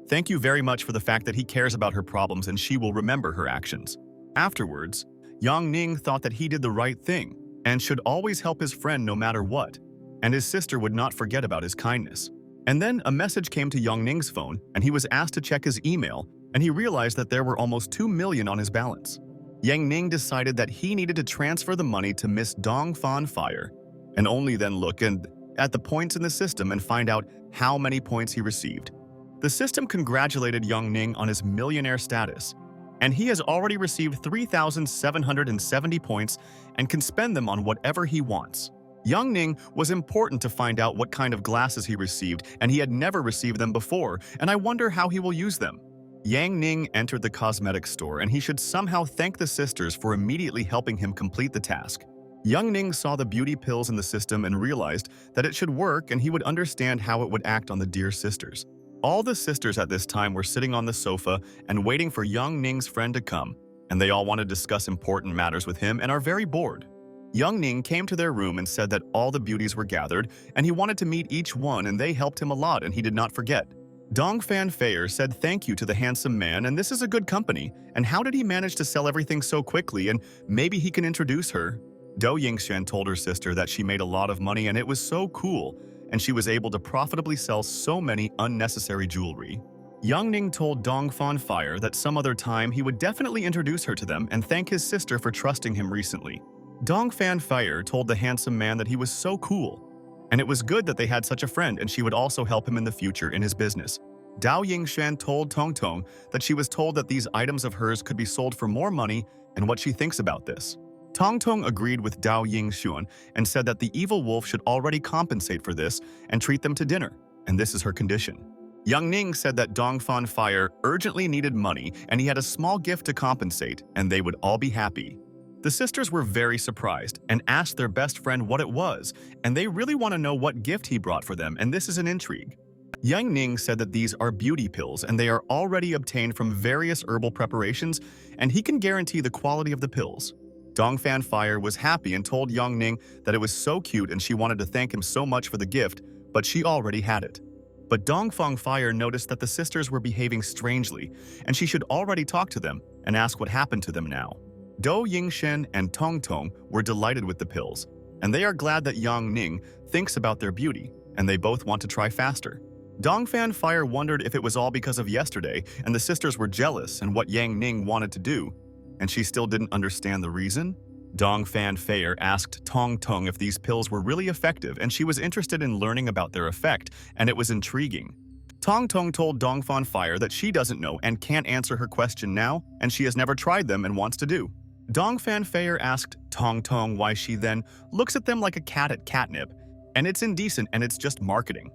thank you very much for the fact that he cares about her problems and she will remember her actions. Afterwards, Yang Ning thought that he did the right thing and should always help his friend no matter what, and his sister would not forget about his kindness. And then a message came to Yang Ning's phone and he was asked to check his email, and he realized that there were almost 2 million on his balance. Yang Ning decided that he needed to transfer the money to Miss Dongfan Fei, and only then look at the points in the system and find out how many points he received. The system congratulated Yang Ning on his millionaire status, and he has already received 3,770 points and can spend them on whatever he wants. Yang Ning was important to find out what kind of glasses he received, and he had never received them before, and I wonder how he will use them. Yang Ning entered the cosmetic store, and he should somehow thank the sisters for immediately helping him complete the task. Yang Ning saw the beauty pills in the system and realized that it should work and he would understand how it would act on the dear sisters. All the sisters at this time were sitting on the sofa and waiting for Yang Ning's friend to come, and they all want to discuss important matters with him and are very bored. Yang Ning came to their room and said that all the beauties were gathered and he wanted to meet each one, and they helped him a lot and he did not forget. Dongfan Fei said thank you to the handsome man, and this is a good company, and how did he manage to sell everything so quickly, and maybe he can introduce her. Do Yingshan told her sister that she made a lot of money and it was so cool, and she was able to profitably sell so many unnecessary jewelry. Yang Ning told Dongfan Fei that some other time he would definitely introduce her to them and thank his sister for trusting him recently. Dongfan Fei told the handsome man that he was so cool, and it was good that they had such a friend and she would also help him in the future in his business. Dao Yingshan told Tong Tong that she was told that these items of hers could be sold for more money and what she thinks about this. Tong Tong agreed with Dao Yingshuan and said that the evil wolf should already compensate for this and treat them to dinner, and this is her condition. Yang Ning said that Dongfan Fei urgently needed money and he had a small gift to compensate, and they would all be happy. The sisters were very surprised and asked their best friend what it was, and they really want to know what gift he brought for them, and this is an intrigue. Yang Ning said that these are beauty pills and they are already obtained from various herbal preparations, and he can guarantee the quality of the pills. Dongfan Fei was happy and told Yang Ning that it was so cute and she wanted to thank him so much for the gift, but she already had it. But Dongfang Fei noticed that the sisters were behaving strangely, and she should already talk to them and ask what happened to them now. Do Yingshen and Tong Tong were delighted with the pills, and they are glad that Yang Ning thinks about their beauty, and they both want to try faster. Dongfan Fire wondered if it was all because of yesterday and the sisters were jealous and what Yang Ning wanted to do, and she still didn't understand the reason. Dongfan Fire asked Tong Tong if these pills were really effective, and she was interested in learning about their effect, and it was intriguing. Tong Tong told Dongfan Fire that she doesn't know and can't answer her question now, and she has never tried them and wants to do. Dongfan Fire asked Tong Tong why she then looks at them like a cat at catnip, and it's indecent and it's just marketing.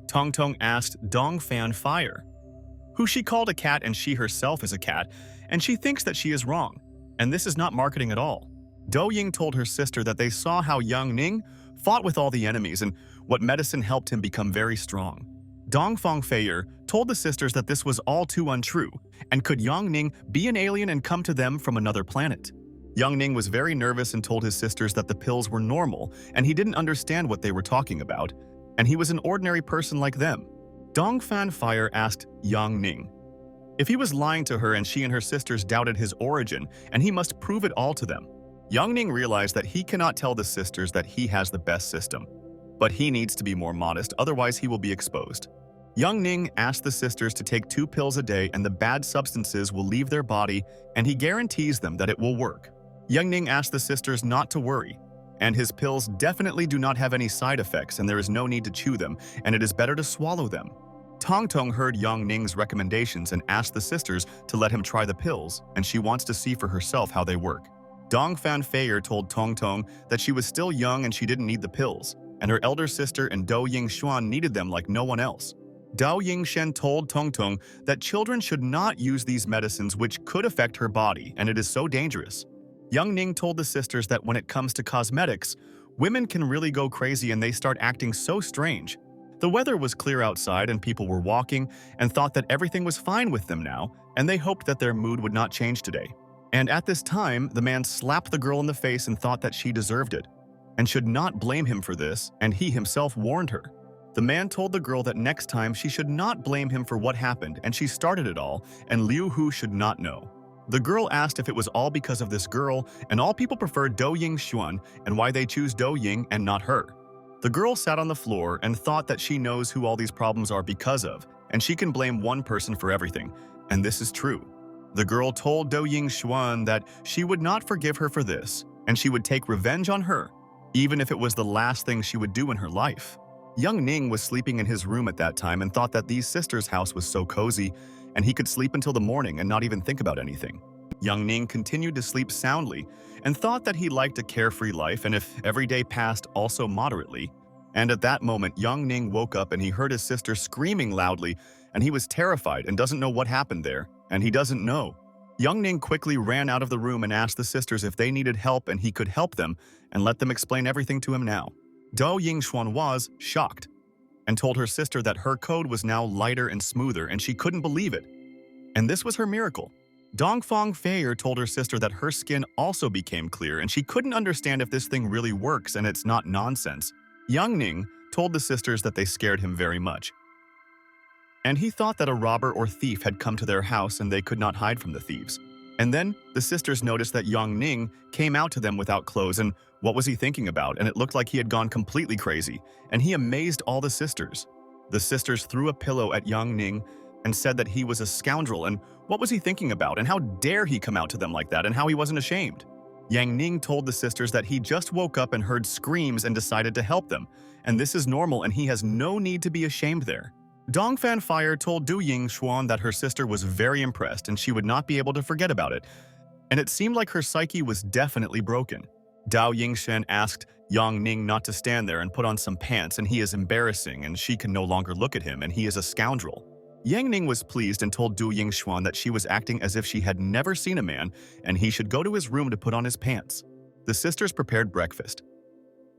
Tong Tong asked Dongfan Fire, who she called a cat and she herself is a cat, and she thinks that she is wrong, and this is not marketing at all. Do Ying told her sister that they saw how Yang Ning fought with all the enemies and what medicine helped him become very strong. Dongfang Feier told the sisters that this was all too untrue, and could Yang Ning be an alien and come to them from another planet? Yang Ning was very nervous and told his sisters that the pills were normal and he didn't understand what they were talking about, and he was an ordinary person like them. Dongfan Fire asked Yang Ning if he was lying to her, and she and her sisters doubted his origin and he must prove it all to them. Yang Ning realized that he cannot tell the sisters that he has the best system, but he needs to be more modest, otherwise he will be exposed. Yang Ning asked the sisters to take 2 pills a day and the bad substances will leave their body, and he guarantees them that it will work. Yang Ning asked the sisters not to worry, and his pills definitely do not have any side effects and there is no need to chew them, and it is better to swallow them. Tong Tong heard Yang Ning's recommendations and asked the sisters to let him try the pills, and she wants to see for herself how they work. Dongfan Feier told Tong Tong that she was still young and she didn't need the pills, and her elder sister and Do Ying Xuan needed them like no one else. Dao Yingshen told Tong Tong that children should not use these medicines which could affect her body, and it is so dangerous. Yang Ning told the sisters that when it comes to cosmetics, women can really go crazy and they start acting so strange. The weather was clear outside and people were walking and thought that everything was fine with them now, and they hoped that their mood would not change today. And at this time, the man slapped the girl in the face and thought that she deserved it, and should not blame him for this, and he himself warned her. The man told the girl that next time she should not blame him for what happened, and she started it all, and Liu Hu should not know. The girl asked if it was all because of this girl, and all people prefer Do Ying Xuan, and why they choose Do Ying and not her. The girl sat on the floor and thought that she knows who all these problems are because of, and she can blame one person for everything, and this is true. The girl told Do Ying Xuan that she would not forgive her for this, and she would take revenge on her, even if it was the last thing she would do in her life. Yang Ning was sleeping in his room at that time and thought that these sisters' house was so cozy, and he could sleep until the morning and not even think about anything. Yang Ning continued to sleep soundly and thought that he liked a carefree life, and if every day passed also moderately. And at that moment, Yang Ning woke up and he heard his sister screaming loudly, and he was terrified and doesn't know what happened there, and he doesn't know. Yang Ning quickly ran out of the room and asked the sisters if they needed help and he could help them and let them explain everything to him now. Do Ying Xuan was shocked and told her sister that her code was now lighter and smoother and she couldn't believe it. And this was her miracle. Dongfang Feier told her sister that her skin also became clear and she couldn't understand if this thing really works and it's not nonsense. Yang Ning told the sisters that they scared him very much, and he thought that a robber or thief had come to their house and they could not hide from the thieves. And then the sisters noticed that Yang Ning came out to them without clothes, and what was he thinking about? And it looked like he had gone completely crazy, and he amazed all the sisters. The sisters threw a pillow at Yang Ning and said that he was a scoundrel, and what was he thinking about, and how dare he come out to them like that, and how he wasn't ashamed. Yang Ning told the sisters that he just woke up and heard screams and decided to help them, and this is normal and he has no need to be ashamed there. Dongfan Fire told Du Ying Xuan that her sister was very impressed and she would not be able to forget about it, and it seemed like her psyche was definitely broken. Dao Yingshen asked Yang Ning not to stand there and put on some pants, and he is embarrassing and she can no longer look at him and he is a scoundrel. Yang Ning was pleased and told Du Ying Xuan that she was acting as if she had never seen a man and he should go to his room to put on his pants. The sisters prepared breakfast,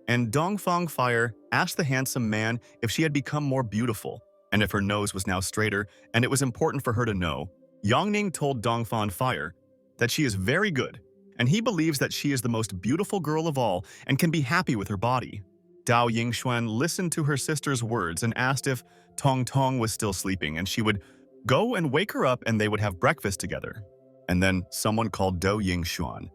and Dongfang Fire asked the handsome man if she had become more beautiful and if her nose was now straighter, and it was important for her to know. Yang Ning told Dongfang Fire that she is very good, and he believes that she is the most beautiful girl of all and can be happy with her body. Dao Yingshuan listened to her sister's words and asked if Tong Tong was still sleeping, and she would go and wake her up and they would have breakfast together. And then someone called Do Yingshuan,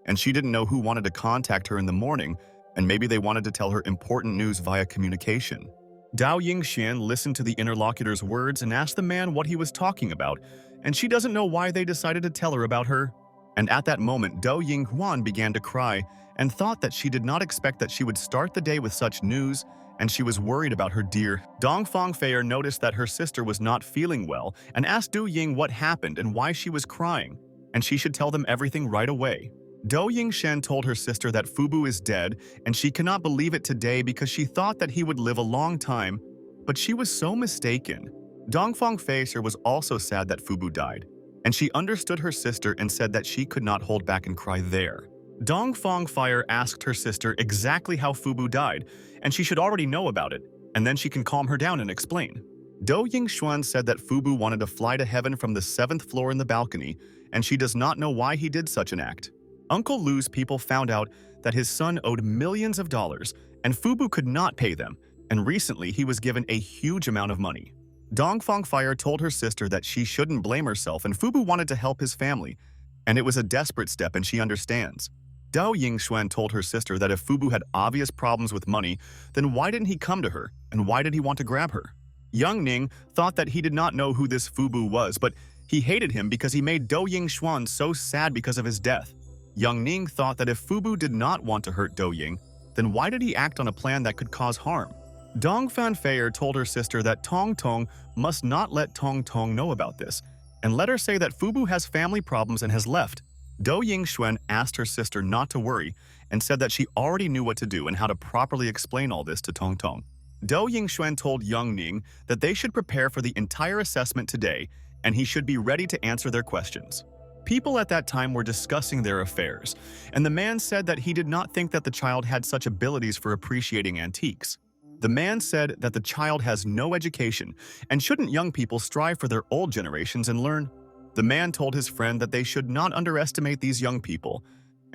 and she didn't know who wanted to contact her in the morning, and maybe they wanted to tell her important news via communication. Dao Yingxian listened to the interlocutor's words and asked the man what he was talking about, and she doesn't know why they decided to tell her about her. And at that moment, Dou Yinghuan began to cry and thought that she did not expect that she would start the day with such news, and she was worried about her dear. Dong Fangfei noticed that her sister was not feeling well and asked Du Ying what happened and why she was crying, and she should tell them everything right away. Dou Yingshen told her sister that Fubu is dead, and she cannot believe it today because she thought that he would live a long time, but she was so mistaken. Dong Fangfei was also sad that Fubu died, and she understood her sister and said that she could not hold back and cry there. Dong Fangfei asked her sister exactly how Fubu died, and she should already know about it, and then she can calm her down and explain. Dou Yingshuan said that Fubu wanted to fly to heaven from the 7th floor in the balcony, and she does not know why he did such an act. Uncle Lu's people found out that his son owed millions of dollars, and Fubu could not pay them, and recently he was given a huge amount of money. Dong Fangfei told her sister that she shouldn't blame herself and Fubu wanted to help his family, and it was a desperate step and she understands. Dao Yingshuan told her sister that if Fubu had obvious problems with money, then why didn't he come to her, and why did he want to grab her? Young Ning thought that he did not know who this Fubu was, but he hated him because he made Dou Yingshuan so sad because of his death. Young Ning thought that if Fubu did not want to hurt Dou Ying, then why did he act on a plan that could cause harm? Dong Fanfei told her sister that Tong Tong must not let Tong Tong know about this, and let her say that Fubu has family problems and has left. Dou Yingshuan asked her sister not to worry and said that she already knew what to do and how to properly explain all this to Tong Tong. Dou Yingshuan told Young Ning that they should prepare for the entire assessment today and he should be ready to answer their questions. People at that time were discussing their affairs, and the man said that he did not think that the child had such abilities for appreciating antiques. The man said that the child has no education, and shouldn't young people strive for their old generations and learn? The man told his friend that they should not underestimate these young people,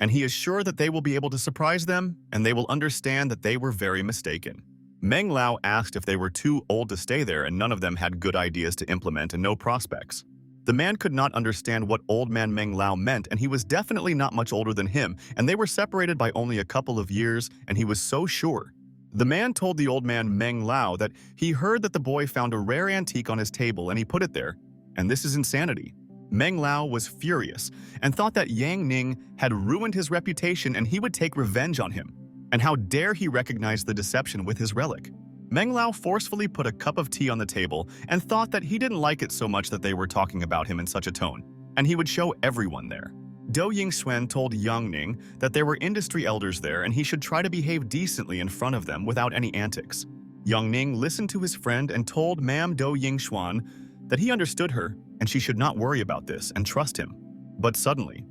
and he is sure that they will be able to surprise them, and they will understand that they were very mistaken. Meng Lao asked if they were too old to stay there and none of them had good ideas to implement and no prospects. The man could not understand what old man Meng Lao meant, and he was definitely not much older than him, and they were separated by only a couple of years, and he was so sure. The man told the old man Meng Lao that he heard that the boy found a rare antique on his table and he put it there, and this is insanity. Meng Lao was furious and thought that Yang Ning had ruined his reputation and he would take revenge on him. And how dare he recognize the deception with his relic? Meng Lao forcefully put a cup of tea on the table and thought that he didn't like it so much that they were talking about him in such a tone, and he would show everyone there. Dou Yingshuan told Yang Ning that there were industry elders there and he should try to behave decently in front of them without any antics. Yang Ning listened to his friend and told Ma'am Dou Yingshuan that he understood her and she should not worry about this and trust him. But suddenly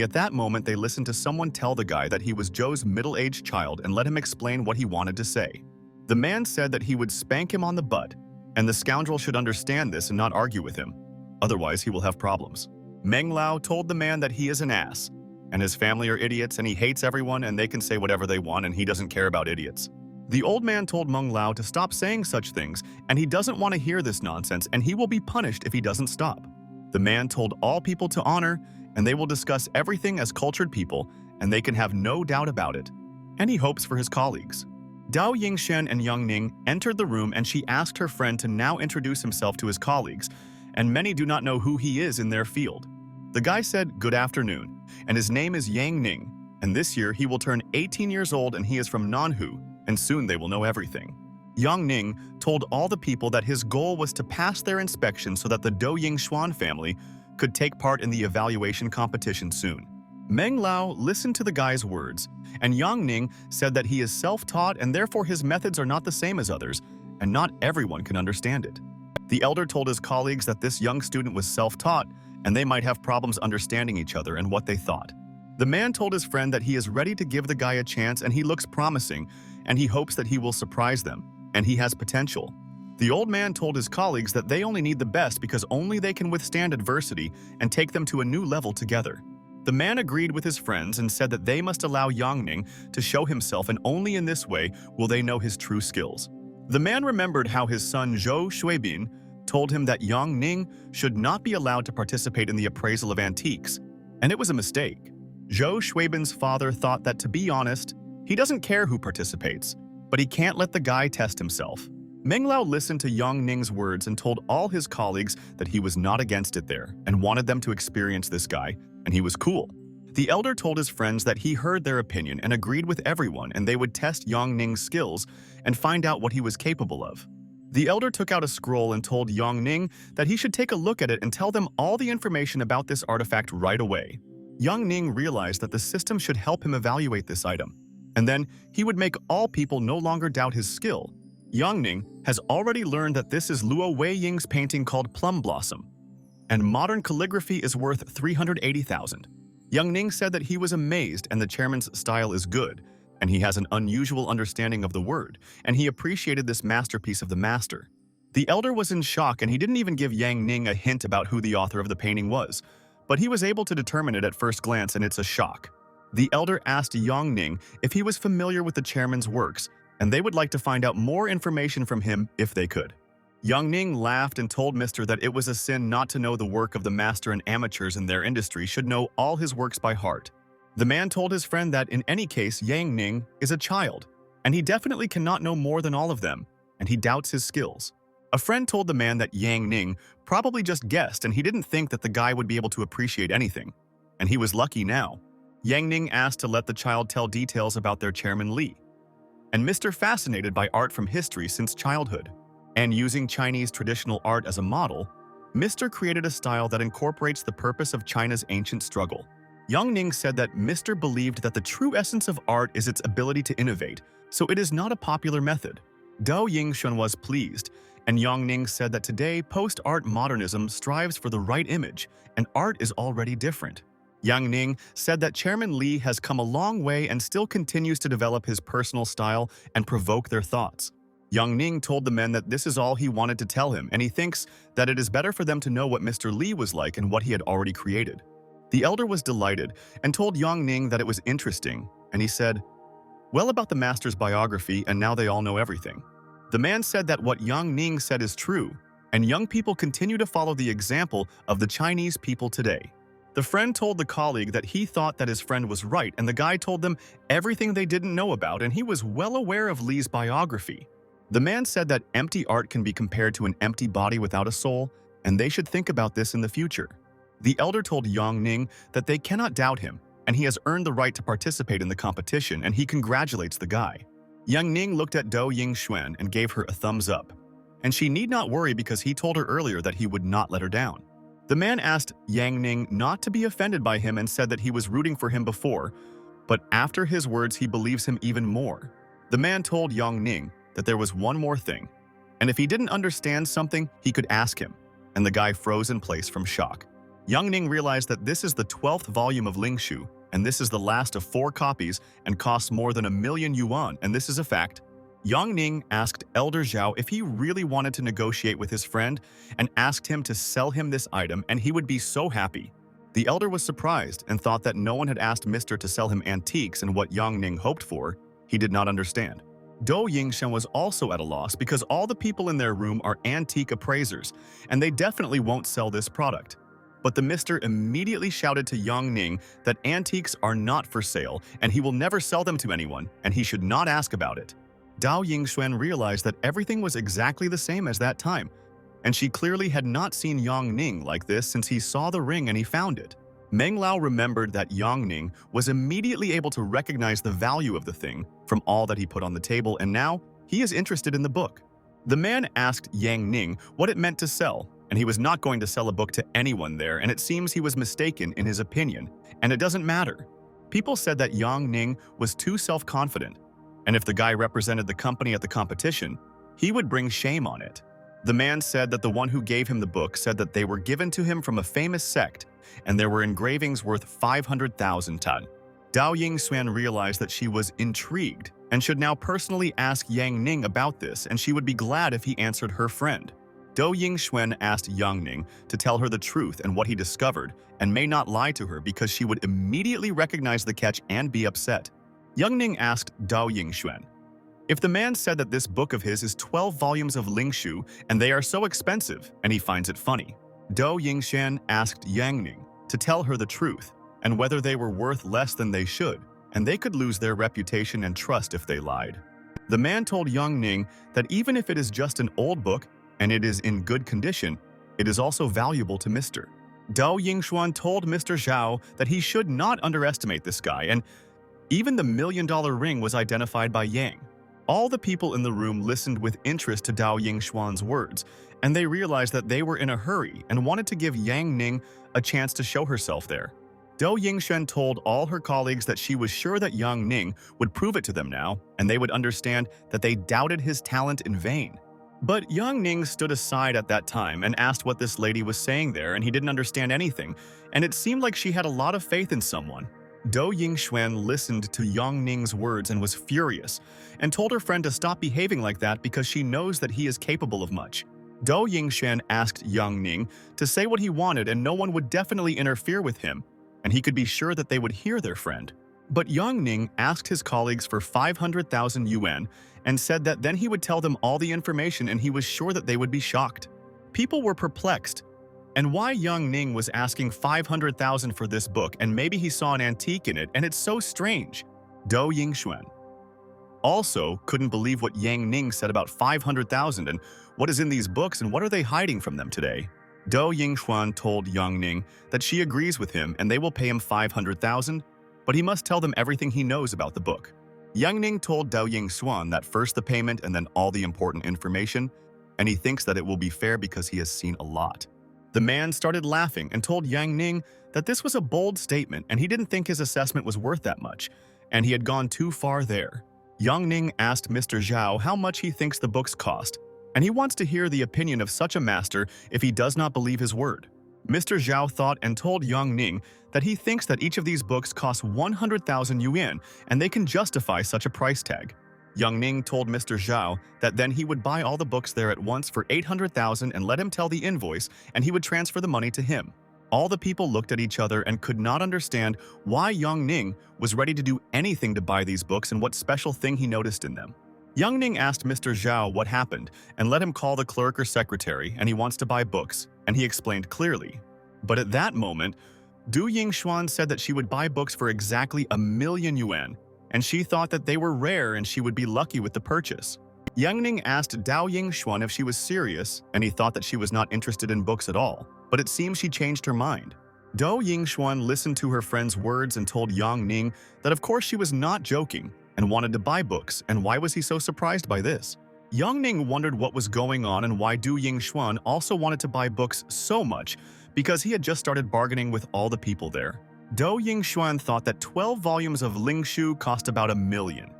at that moment they listened to someone tell the guy that he was Zhou's middle-aged child and let him explain what he wanted to say. The man said that he would spank him on the butt, and the scoundrel should understand this and not argue with him. Otherwise, he will have problems. Meng Lao told the man that he is an ass, and his family are idiots and he hates everyone and they can say whatever they want and he doesn't care about idiots. The old man told Meng Lao to stop saying such things and he doesn't want to hear this nonsense and he will be punished if he doesn't stop. The man told all people to honor and they will discuss everything as cultured people and they can have no doubt about it. And he hopes for his colleagues. Dao Yingshen and Yang Ning entered the room and she asked her friend to now introduce himself to his colleagues, and many do not know who he is in their field. The guy said, "Good afternoon," and his name is Yang Ning, and this year he will turn 18 years old and he is from Nanhu, and soon they will know everything. Yang Ning told all the people that his goal was to pass their inspection so that the Dou Yingshuan family could take part in the evaluation competition soon. Meng Lao listened to the guy's words, and Yang Ning said that he is self-taught and therefore his methods are not the same as others, and not everyone can understand it. The elder told his colleagues that this young student was self-taught, and they might have problems understanding each other and what they thought. The man told his friend that he is ready to give the guy a chance and he looks promising, and he hopes that he will surprise them, and he has potential. The old man told his colleagues that they only need the best because only they can withstand adversity and take them to a new level together. The man agreed with his friends and said that they must allow Yang Ning to show himself and only in this way will they know his true skills. The man remembered how his son Zhou Shuibin told him that Yang Ning should not be allowed to participate in the appraisal of antiques, and it was a mistake. Zhou Shuibin's father thought that, to be honest, he doesn't care who participates, but he can't let the guy test himself. Meng Lao listened to Yang Ning's words and told all his colleagues that he was not against it there and wanted them to experience this guy, and he was cool. The elder told his friends that he heard their opinion and agreed with everyone, and they would test Yang Ning's skills and find out what he was capable of. The elder took out a scroll and told Yang Ning that he should take a look at it and tell them all the information about this artifact right away. Yang Ning realized that the system should help him evaluate this item, and then he would make all people no longer doubt his skill. Yang Ning has already learned that this is Luo Weiying's painting called Plum Blossom, and modern calligraphy is worth 380,000. Yang Ning said that he was amazed and the chairman's style is good, and he has an unusual understanding of the word, and he appreciated this masterpiece of the master. The elder was in shock and he didn't even give Yang Ning a hint about who the author of the painting was, but he was able to determine it at first glance, and it's a shock. The elder asked Yang Ning if he was familiar with the chairman's works, and they would like to find out more information from him if they could. Yang Ning laughed and told Mr. that it was a sin not to know the work of the master, and amateurs in their industry should know all his works by heart. The man told his friend that in any case Yang Ning is a child, and he definitely cannot know more than all of them, and he doubts his skills. A friend told the man that Yang Ning probably just guessed and he didn't think that the guy would be able to appreciate anything, and he was lucky now. Yang Ning asked to let the child tell details about their chairman Li. And Mr. fascinated by art from history since childhood, and using Chinese traditional art as a model, Mr. created a style that incorporates the purpose of China's ancient struggle. Yang Ning said that Mr. believed that the true essence of art is its ability to innovate, so it is not a popular method. Dao Yingxuan was pleased, and Yang Ning said that today post-art modernism strives for the right image, and art is already different. Yang Ning said that Chairman Li has come a long way and still continues to develop his personal style and provoke their thoughts. Yang Ning told the men that this is all he wanted to tell him, and he thinks that it is better for them to know what Mr. Li was like and what he had already created. The elder was delighted and told Yang Ning that it was interesting, and he said, "Well, about the master's biography, and now they all know everything." The man said that what Yang Ning said is true, and young people continue to follow the example of the Chinese people today. The friend told the colleague that he thought that his friend was right, and the guy told them everything they didn't know about, and he was well aware of Li's biography. The man said that empty art can be compared to an empty body without a soul, and they should think about this in the future. The elder told Yang Ning that they cannot doubt him, and he has earned the right to participate in the competition, and he congratulates the guy. Yang Ning looked at Dao Yingxuan and gave her a thumbs up, and she need not worry because he told her earlier that he would not let her down. The man asked Yang Ning not to be offended by him and said that he was rooting for him before, but after his words he believes him even more. The man told Yang Ning that there was one more thing, and if he didn't understand something, he could ask him, and the guy froze in place from shock. Yang Ning realized that this is the 12th volume of Lingshu, and this is the last of 4 copies and costs more than 1,000,000 yuan, and this is a fact. Yang Ning asked Elder Zhao if he really wanted to negotiate with his friend and asked him to sell him this item, and he would be so happy. The elder was surprised and thought that no one had asked Mr. to sell him antiques, and what Yang Ning hoped for, he did not understand. Dou Yingshan was also at a loss because all the people in their room are antique appraisers, and they definitely won't sell this product. But the mister immediately shouted to Yang Ning that antiques are not for sale and he will never sell them to anyone, and he should not ask about it. Dao Yingxuan realized that everything was exactly the same as that time, and she clearly had not seen Yang Ning like this since he saw the ring and he found it. Meng Lao remembered that Yang Ning was immediately able to recognize the value of the thing from all that he put on the table, and now he is interested in the book. The man asked Yang Ning what it meant to sell, and he was not going to sell a book to anyone there, and it seems he was mistaken in his opinion, and it doesn't matter. People said that Yang Ning was too self-confident, and if the guy represented the company at the competition, he would bring shame on it. The man said that the one who gave him the book said that they were given to him from a famous sect, and there were engravings worth 500,000 tan. Dao Yingxuan realized that she was intrigued and should now personally ask Yang Ning about this, and she would be glad if he answered her friend. Dou Yingxuan asked Yang Ning to tell her the truth and what he discovered, and may not lie to her because she would immediately recognize the catch and be upset. Yang Ning asked Dao Yingxuan if the man said that this book of his is 12 volumes of Lingshu and they are so expensive, and he finds it funny. Dou Yingxuan asked Yang Ning to tell her the truth and whether they were worth less than they should, and they could lose their reputation and trust if they lied. The man told Yang Ning that even if it is just an old book and it is in good condition, it is also valuable to Mr. Dao Yingxuan told Mr. Zhao that he should not underestimate this guy, and even the $1,000,000 ring was identified by Yang. All the people in the room listened with interest to Dao Yingxuan's words, and they realized that they were in a hurry and wanted to give Yang Ning a chance to show herself there. Dou Yingxuan told all her colleagues that she was sure that Yang Ning would prove it to them now, and they would understand that they doubted his talent in vain. But Yang Ning stood aside at that time and asked what this lady was saying there, and he didn't understand anything, and it seemed like she had a lot of faith in someone. Dou Yingxuan listened to Yang Ning's words and was furious, and told her friend to stop behaving like that because she knows that he is capable of much. Dou Yingxuan asked Yang Ning to say what he wanted and no one would definitely interfere with him, and he could be sure that they would hear their friend. But Yang Ning asked his colleagues for 500,000 yuan and said that then he would tell them all the information and he was sure that they would be shocked. People were perplexed. And why Yang Ning was asking 500,000 for this book, and maybe he saw an antique in it, and it's so strange. Dou Yingxuan also couldn't believe what Yang Ning said about 500,000 and what is in these books and what are they hiding from them today. Dou Yingxuan told Yang Ning that she agrees with him and they will pay him 500,000, but he must tell them everything he knows about the book. Yang Ning told Dou Yingxuan that first the payment and then all the important information, and he thinks that it will be fair because he has seen a lot. The man started laughing and told Yang Ning that this was a bold statement and he didn't think his assessment was worth that much, and he had gone too far there. Yang Ning asked Mr. Zhao how much he thinks the books cost, and he wants to hear the opinion of such a master if he does not believe his word. Mr. Zhao thought and told Yang Ning that he thinks that each of these books costs 100,000 yuan and they can justify such a price tag. Yang Ning told Mr. Zhao that then he would buy all the books there at once for 800,000 and let him tell the invoice and he would transfer the money to him. All the people looked at each other and could not understand why Yang Ning was ready to do anything to buy these books and what special thing he noticed in them. Yang Ning asked Mr. Zhao what happened and let him call the clerk or secretary and he wants to buy books, and he explained clearly. But at that moment, Dou Yingxuan said that she would buy books for exactly 1,000,000 yuan, and she thought that they were rare and she would be lucky with the purchase. Yang Ning asked Dou Yingxuan if she was serious, and he thought that she was not interested in books at all, but it seems she changed her mind. Dou Yingxuan listened to her friend's words and told Yang Ning that of course she was not joking and wanted to buy books, and why was he so surprised by this? Yang Ning wondered what was going on and why Dou Yingxuan also wanted to buy books so much, because he had just started bargaining with all the people there. Dou Yingxuan thought that 12 volumes of Lingshu cost about 1,000,000.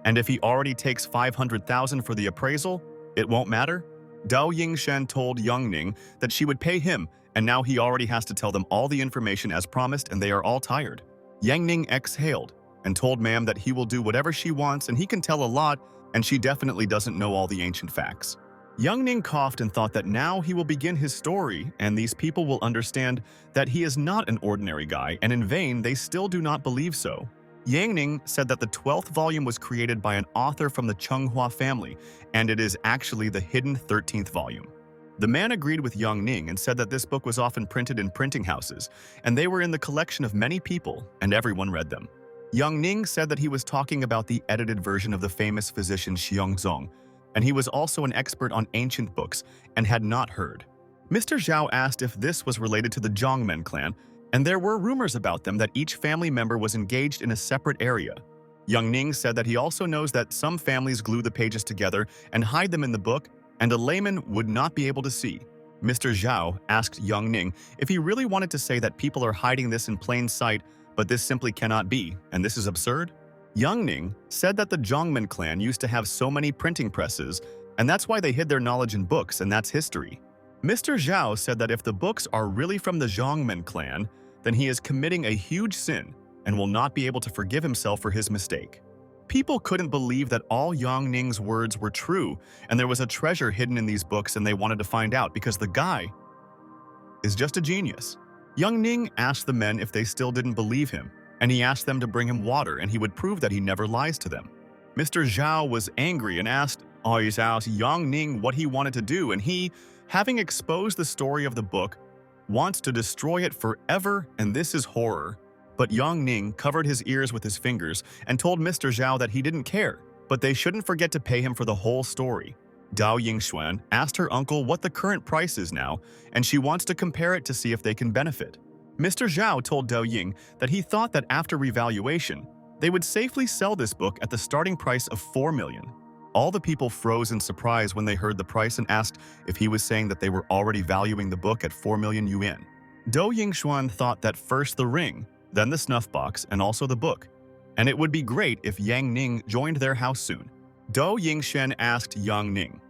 And if he already takes 500,000 for the appraisal, it won't matter? Dou Yingxuan told Yang Ning that she would pay him, and now he already has to tell them all the information as promised and they are all tired. Yang Ning exhaled and told ma'am that he will do whatever she wants and he can tell a lot, and she definitely doesn't know all the ancient facts. Yang Ning coughed and thought that now he will begin his story and these people will understand that he is not an ordinary guy, and in vain they still do not believe so. Yang Ning said that the 12th volume was created by an author from the Chenghua family, and it is actually the hidden 13th volume. The man agreed with Yang Ning and said that this book was often printed in printing houses, and they were in the collection of many people, and everyone read them. Yang Ning said that he was talking about the edited version of the famous physician Xiongzong, and he was also an expert on ancient books and had not heard. Mr. Zhao asked if this was related to the Zhongmen clan, and there were rumors about them that each family member was engaged in a separate area. Yang Ning said that he also knows that some families glue the pages together and hide them in the book, and a layman would not be able to see. Mr. Zhao asked Yang Ning if he really wanted to say that people are hiding this in plain sight, but this simply cannot be, and this is absurd. Yang Ning said that the Zhongmen clan used to have so many printing presses, and that's why they hid their knowledge in books, and that's history. Mr. Zhao said that if the books are really from the Zhongmen clan, then he is committing a huge sin and will not be able to forgive himself for his mistake. People couldn't believe that all Yang Ning's words were true, and there was a treasure hidden in these books, and they wanted to find out because the guy is just a genius. Yang Ning asked the men if they still didn't believe him, and he asked them to bring him water and he would prove that he never lies to them. Mr. Zhao was angry and asked Yang Ning what he wanted to do, and he, having exposed the story of the book, wants to destroy it forever, and this is horror. But Yang Ning covered his ears with his fingers and told Mr. Zhao that he didn't care, But they shouldn't forget to pay him for the whole story. Dao Yingxuan asked her uncle what the current price is now, and she wants to compare it to see if they can benefit. Mr. Zhao told Dao Ying that he thought that after revaluation, they would safely sell this book at the starting price of 4 million. All the people froze in surprise when they heard the price and asked if he was saying that they were already valuing the book at 4 million yuan. Dao Yingxuan thought that first the ring, then the snuff box, and also the book. And it would be great if Yang Ning joined their house soon. Dao Yingshen asked Yang Ning,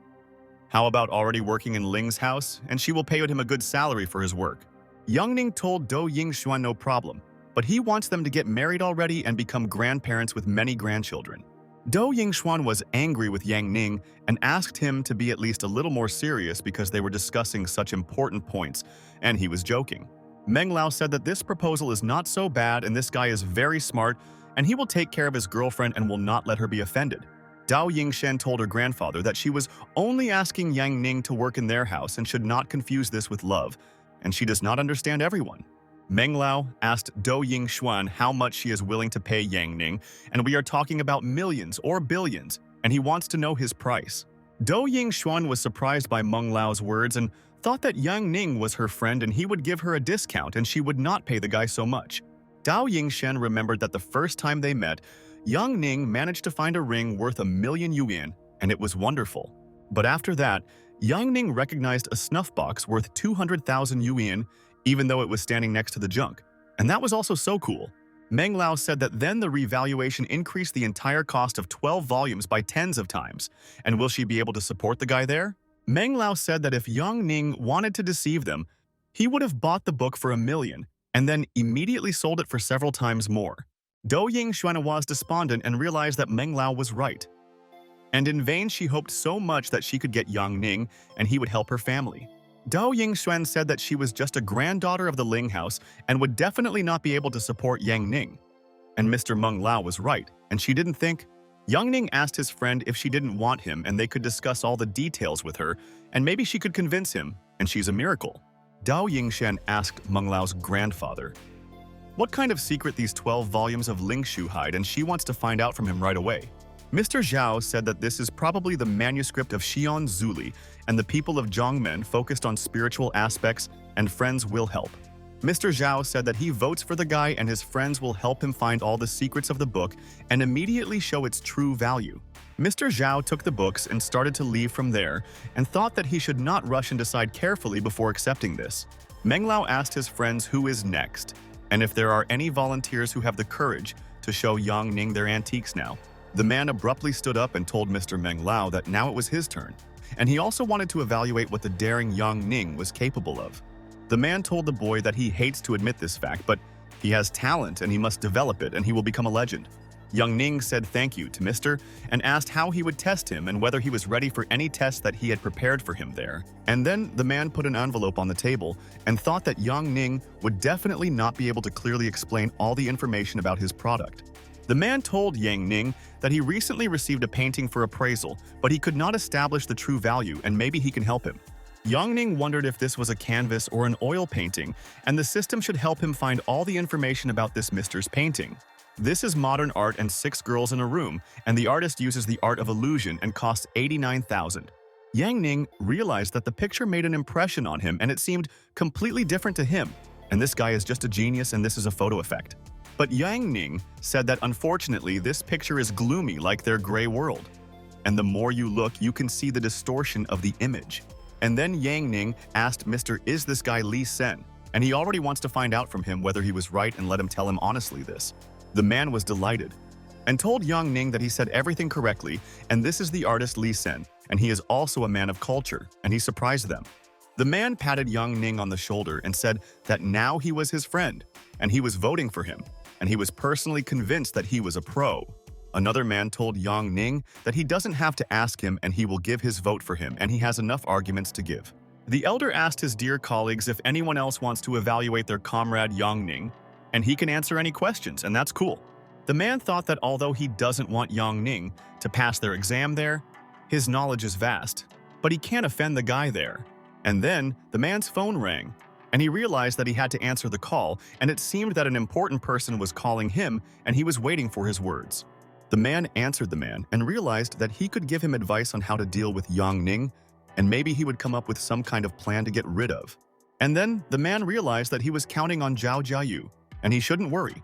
"How about already working in Ling's house, and she will pay him a good salary for his work?" Yang Ning told Dao Yingshuan no problem, but he wants them to get married already and become grandparents with many grandchildren. Dao Yingshuan was angry with Yang Ning and asked him to be at least a little more serious because they were discussing such important points, and he was joking. Meng Lao said that this proposal is not so bad and this guy is very smart and he will take care of his girlfriend and will not let her be offended. Dao Yingshen told her grandfather that she was only asking Yang Ning to work in their house and should not confuse this with love, and she does not understand everyone. Meng Lao asked Dao Yingshuan how much she is willing to pay Yang Ning, and we are talking about millions or billions, and he wants to know his price. Dao Yingshuan was surprised by Meng Lao's words and thought that Yang Ning was her friend and he would give her a discount and she would not pay the guy so much. Dao Yingshen remembered that the first time they met, Yang Ning managed to find a ring worth 1 million yuan, and it was wonderful. But after that, Yang Ning recognized a snuff box worth 200,000 yuan, even though it was standing next to the junk. And that was also so cool. Meng Lao said that then the revaluation increased the entire cost of 12 volumes by tens of times. And will she be able to support the guy there? Meng Lao said that if Yang Ning wanted to deceive them, he would have bought the book for 1 million and then immediately sold it for several times more. Dao Yingshuan was despondent and realized that Meng Lao was right. And in vain she hoped so much that she could get Yang Ning and he would help her family. Dao Yingshuan said that she was just a granddaughter of the Ling house and would definitely not be able to support Yang Ning. And Mr. Meng Lao was right, and she didn't think. Yang Ning asked his friend if she didn't want him and they could discuss all the details with her, and maybe she could convince him, and she's a miracle. Dao Yingshen asked Meng Lao's grandfather what kind of secret these 12 volumes of Lingshu hide, and she wants to find out from him right away. Mr. Zhao said that this is probably the manuscript of Xian Zuli, and the people of Zhongmen focused on spiritual aspects, and friends will help. Mr. Zhao said that he votes for the guy and his friends will help him find all the secrets of the book and immediately show its true value. Mr. Zhao took the books and started to leave from there and thought that he should not rush and decide carefully before accepting this. Meng Lao asked his friends who is next, and if there are any volunteers who have the courage to show Yang Ning their antiques now. The man abruptly stood up and told Mr. Meng Lao that now it was his turn, and he also wanted to evaluate what the daring Yang Ning was capable of. The man told the boy that he hates to admit this fact, but he has talent and he must develop it and he will become a legend. Yang Ning said thank you to Mr. and asked how he would test him and whether he was ready for any tests that he had prepared for him there. And then the man put an envelope on the table and thought that Yang Ning would definitely not be able to clearly explain all the information about his product. The man told Yang Ning that he recently received a painting for appraisal, but he could not establish the true value and maybe he can help him. Yang Ning wondered if this was a canvas or an oil painting, and the system should help him find all the information about this Mr.'s painting. This is modern art and 6 girls in a room, and the artist uses the art of illusion and costs 89,000. Yang Ning realized that the picture made an impression on him and it seemed completely different to him, and this guy is just a genius and this is a photo effect. But Yang Ning said that unfortunately this picture is gloomy like their gray world. And the more you look, you can see the distortion of the image. And then Yang Ning asked Mr. Is this guy Li Sen? And he already wants to find out from him whether he was right and let him tell him honestly this. The man was delighted and told Yang Ning that he said everything correctly and this is the artist Li Sen, and he is also a man of culture, and he surprised them. The man patted Yang Ning on the shoulder and said that now he was his friend, and he was voting for him, and he was personally convinced that he was a pro. Another man told Yang Ning that he doesn't have to ask him and he will give his vote for him and he has enough arguments to give. The elder asked his dear colleagues if anyone else wants to evaluate their comrade Yang Ning, and he can answer any questions, and that's cool. The man thought that although he doesn't want Yang Ning to pass their exam there, his knowledge is vast, but he can't offend the guy there. And then the man's phone rang, and he realized that he had to answer the call, and it seemed that an important person was calling him and he was waiting for his words. The man answered the man and realized that he could give him advice on how to deal with Yang Ning, and maybe he would come up with some kind of plan to get rid of. And then the man realized that he was counting on Zhao Jiayu, and he shouldn't worry.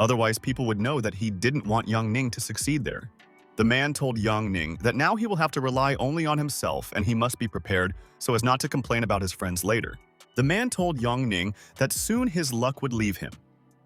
Otherwise, people would know that he didn't want Yang Ning to succeed there. The man told Yang Ning that now he will have to rely only on himself and he must be prepared so as not to complain about his friends later. The man told Yang Ning that soon his luck would leave him,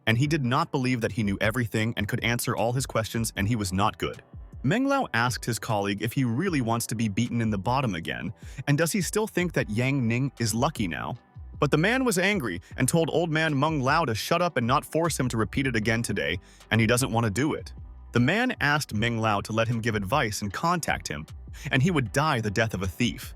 and he did not believe that he knew everything and could answer all his questions, and he was not good. Meng Lao asked his colleague if he really wants to be beaten in the bottom again, and does he still think that Yang Ning is lucky now? But the man was angry and told old man Meng Lao to shut up and not force him to repeat it again today, and he doesn't want to do it. The man asked Meng Lao to let him give advice and contact him, and he would die the death of a thief.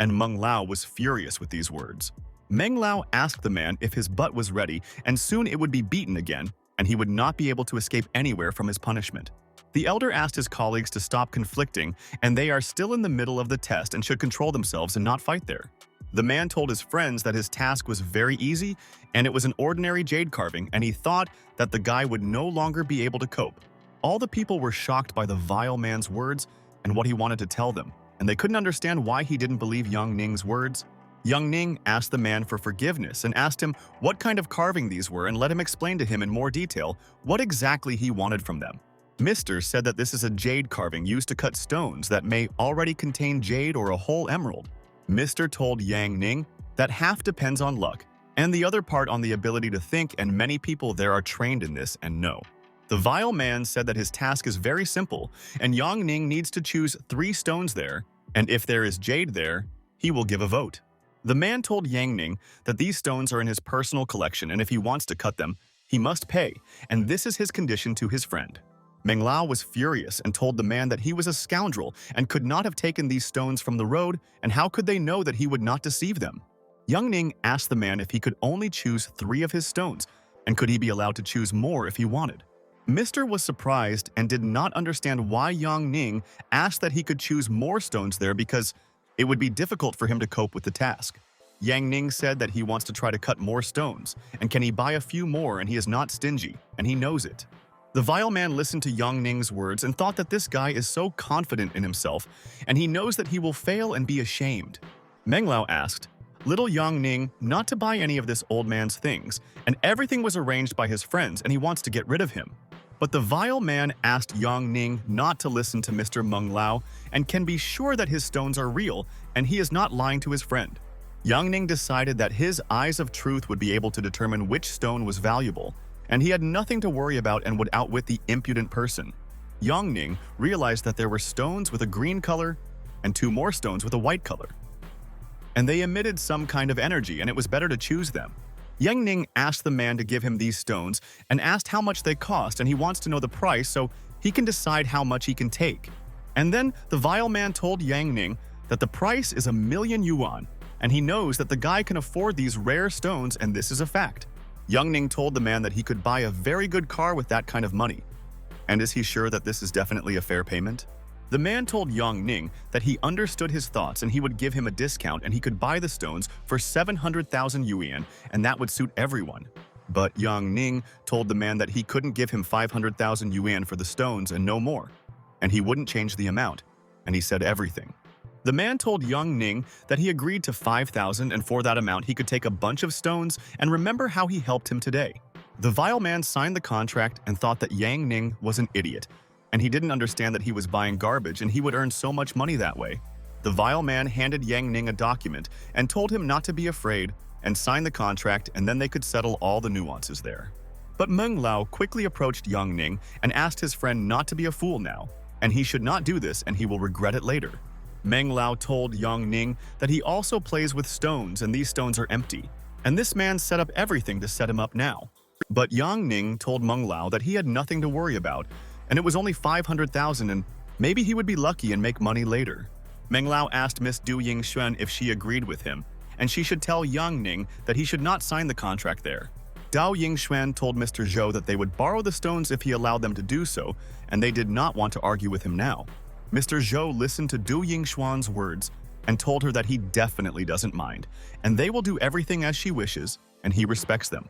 And Meng Lao was furious with these words. Meng Lao asked the man if his butt was ready, and soon it would be beaten again, and he would not be able to escape anywhere from his punishment. The elder asked his colleagues to stop conflicting, and they are still in the middle of the test and should control themselves and not fight there. The man told his friends that his task was very easy, and it was an ordinary jade carving, and he thought that the guy would no longer be able to cope. All the people were shocked by the vile man's words and what he wanted to tell them, and they couldn't understand why he didn't believe Yang Ning's words. Yang Ning asked the man for forgiveness and asked him what kind of carving these were and let him explain to him in more detail what exactly he wanted from them. Mr. said that this is a jade carving used to cut stones that may already contain jade or a whole emerald. Mr. told Yang Ning that half depends on luck, and the other part on the ability to think, and many people there are trained in this and know. The vile man said that his task is very simple, and Yang Ning needs to choose 3 stones there, and if there is jade there, he will give a vote. The man told Yang Ning that these stones are in his personal collection, and if he wants to cut them, he must pay, and this is his condition to his friend. Meng Lao was furious and told the man that he was a scoundrel and could not have taken these stones from the road, and how could they know that he would not deceive them? Yang Ning asked the man if he could only choose 3 of his stones, and could he be allowed to choose more if he wanted. Mr. was surprised and did not understand why Yang Ning asked that he could choose more stones there because it would be difficult for him to cope with the task. Yang Ning said that he wants to try to cut more stones, and can he buy a few more, and he is not stingy, and he knows it. The vile man listened to Yang Ning's words and thought that this guy is so confident in himself, and he knows that he will fail and be ashamed. Meng Lao asked little Yang Ning not to buy any of this old man's things, and everything was arranged by his friends, and he wants to get rid of him. But the vile man asked Yang Ning not to listen to Mr. Meng Lao and can be sure that his stones are real and he is not lying to his friend. Yang Ning decided that his eyes of truth would be able to determine which stone was valuable, and he had nothing to worry about and would outwit the impudent person. Yang Ning realized that there were stones with a green color and 2 more stones with a white color, and they emitted some kind of energy, and it was better to choose them. Yang Ning asked the man to give him these stones and asked how much they cost, and he wants to know the price so he can decide how much he can take. And then the vile man told Yang Ning that the price is 1,000,000 yuan, and he knows that the guy can afford these rare stones, and this is a fact. Yang Ning told the man that he could buy a very good car with that kind of money. And is he sure that this is definitely a fair payment? The man told Yang Ning that he understood his thoughts and he would give him a discount and he could buy the stones for 700,000 yuan, and that would suit everyone. But Yang Ning told the man that he couldn't give him 500,000 yuan for the stones and no more, and he wouldn't change the amount, and he said everything. The man told Yang Ning that he agreed to 5,000, and for that amount he could take a bunch of stones and remember how he helped him today. The vile man signed the contract and thought that Yang Ning was an idiot, and he didn't understand that he was buying garbage and he would earn so much money that way. The vile man handed Yang Ning a document and told him not to be afraid and sign the contract, and then they could settle all the nuances there. But Meng Lao quickly approached Yang Ning and asked his friend not to be a fool now, and he should not do this and he will regret it later. Meng Lao told Yang Ning that he also plays with stones and these stones are empty, and this man set up everything to set him up now. But Yang Ning told Meng Lao that he had nothing to worry about, and it was only 500,000, and maybe he would be lucky and make money later. Meng Lao asked Miss Du Yingxuan if she agreed with him, and she should tell Yang Ning that he should not sign the contract there. Dao Yingxuan told Mr. Zhou that they would borrow the stones if he allowed them to do so, and they did not want to argue with him now. Mr. Zhou listened to Du Yingxuan's words and told her that he definitely doesn't mind, and they will do everything as she wishes, and he respects them.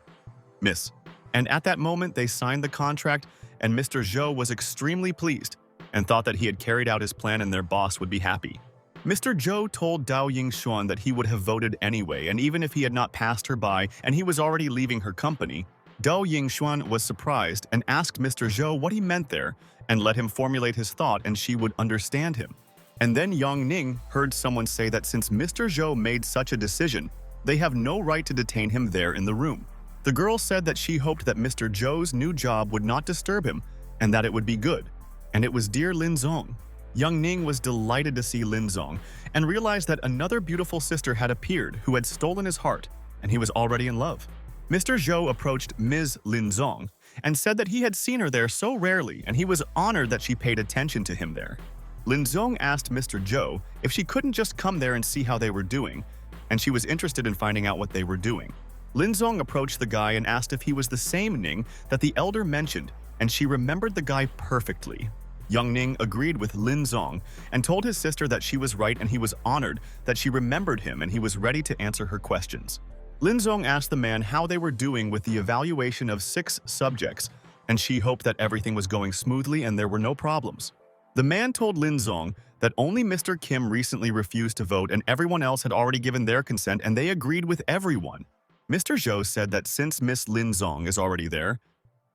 Miss. And at that moment, they signed the contract, and Mr. Zhou was extremely pleased and thought that he had carried out his plan and their boss would be happy. Mr. Zhou told Dao Yingxuan that he would have voted anyway, and even if he had not passed her by and he was already leaving her company, Dao Yingxuan was surprised and asked Mr. Zhou what he meant there and let him formulate his thought and she would understand him. And then Yang Ning heard someone say that since Mr. Zhou made such a decision, they have no right to detain him there in the room. The girl said that she hoped that Mr. Zhou's new job would not disturb him and that it would be good. And it was dear Lin Zong. Yang Ning was delighted to see Lin Zong and realized that another beautiful sister had appeared who had stolen his heart, and he was already in love. Mr. Zhou approached Ms. Lin Zong and said that he had seen her there so rarely and he was honored that she paid attention to him there. Lin Zong asked Mr. Zhou if she couldn't just come there and see how they were doing, and she was interested in finding out what they were doing. Lin Zong approached the guy and asked if he was the same Ning that the elder mentioned, and she remembered the guy perfectly. Young Ning agreed with Lin Zong and told his sister that she was right and he was honored that she remembered him and he was ready to answer her questions. Lin Zong asked the man how they were doing with the evaluation of 6 subjects, and she hoped that everything was going smoothly and there were no problems. The man told Lin Zong that only Mr. Kim recently refused to vote and everyone else had already given their consent and they agreed with everyone. Mr. Zhou said that since Miss Lin Zong is already there,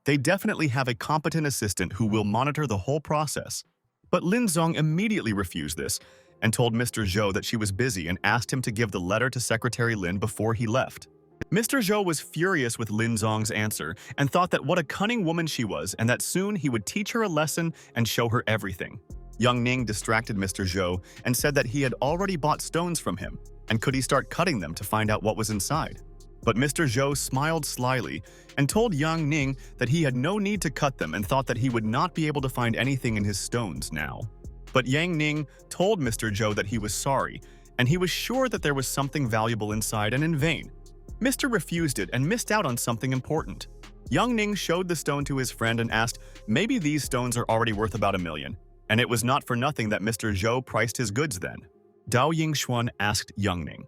they definitely have a competent assistant who will monitor the whole process. But Lin Zong immediately refused this and told Mr. Zhou that she was busy and asked him to give the letter to Secretary Lin before he left. Mr. Zhou was furious with Lin Zong's answer and thought that what a cunning woman she was and that soon he would teach her a lesson and show her everything. Young Ning distracted Mr. Zhou and said that he had already bought stones from him and could he start cutting them to find out what was inside. But Mr. Zhou smiled slyly and told Yang Ning that he had no need to cut them and thought that he would not be able to find anything in his stones now. But Yang Ning told Mr. Zhou that he was sorry, and he was sure that there was something valuable inside and in vain. Mr. refused it and missed out on something important. Yang Ning showed the stone to his friend and asked, maybe these stones are already worth about $1 million, and it was not for nothing that Mr. Zhou priced his goods then. Dao Yingxuan asked Yang Ning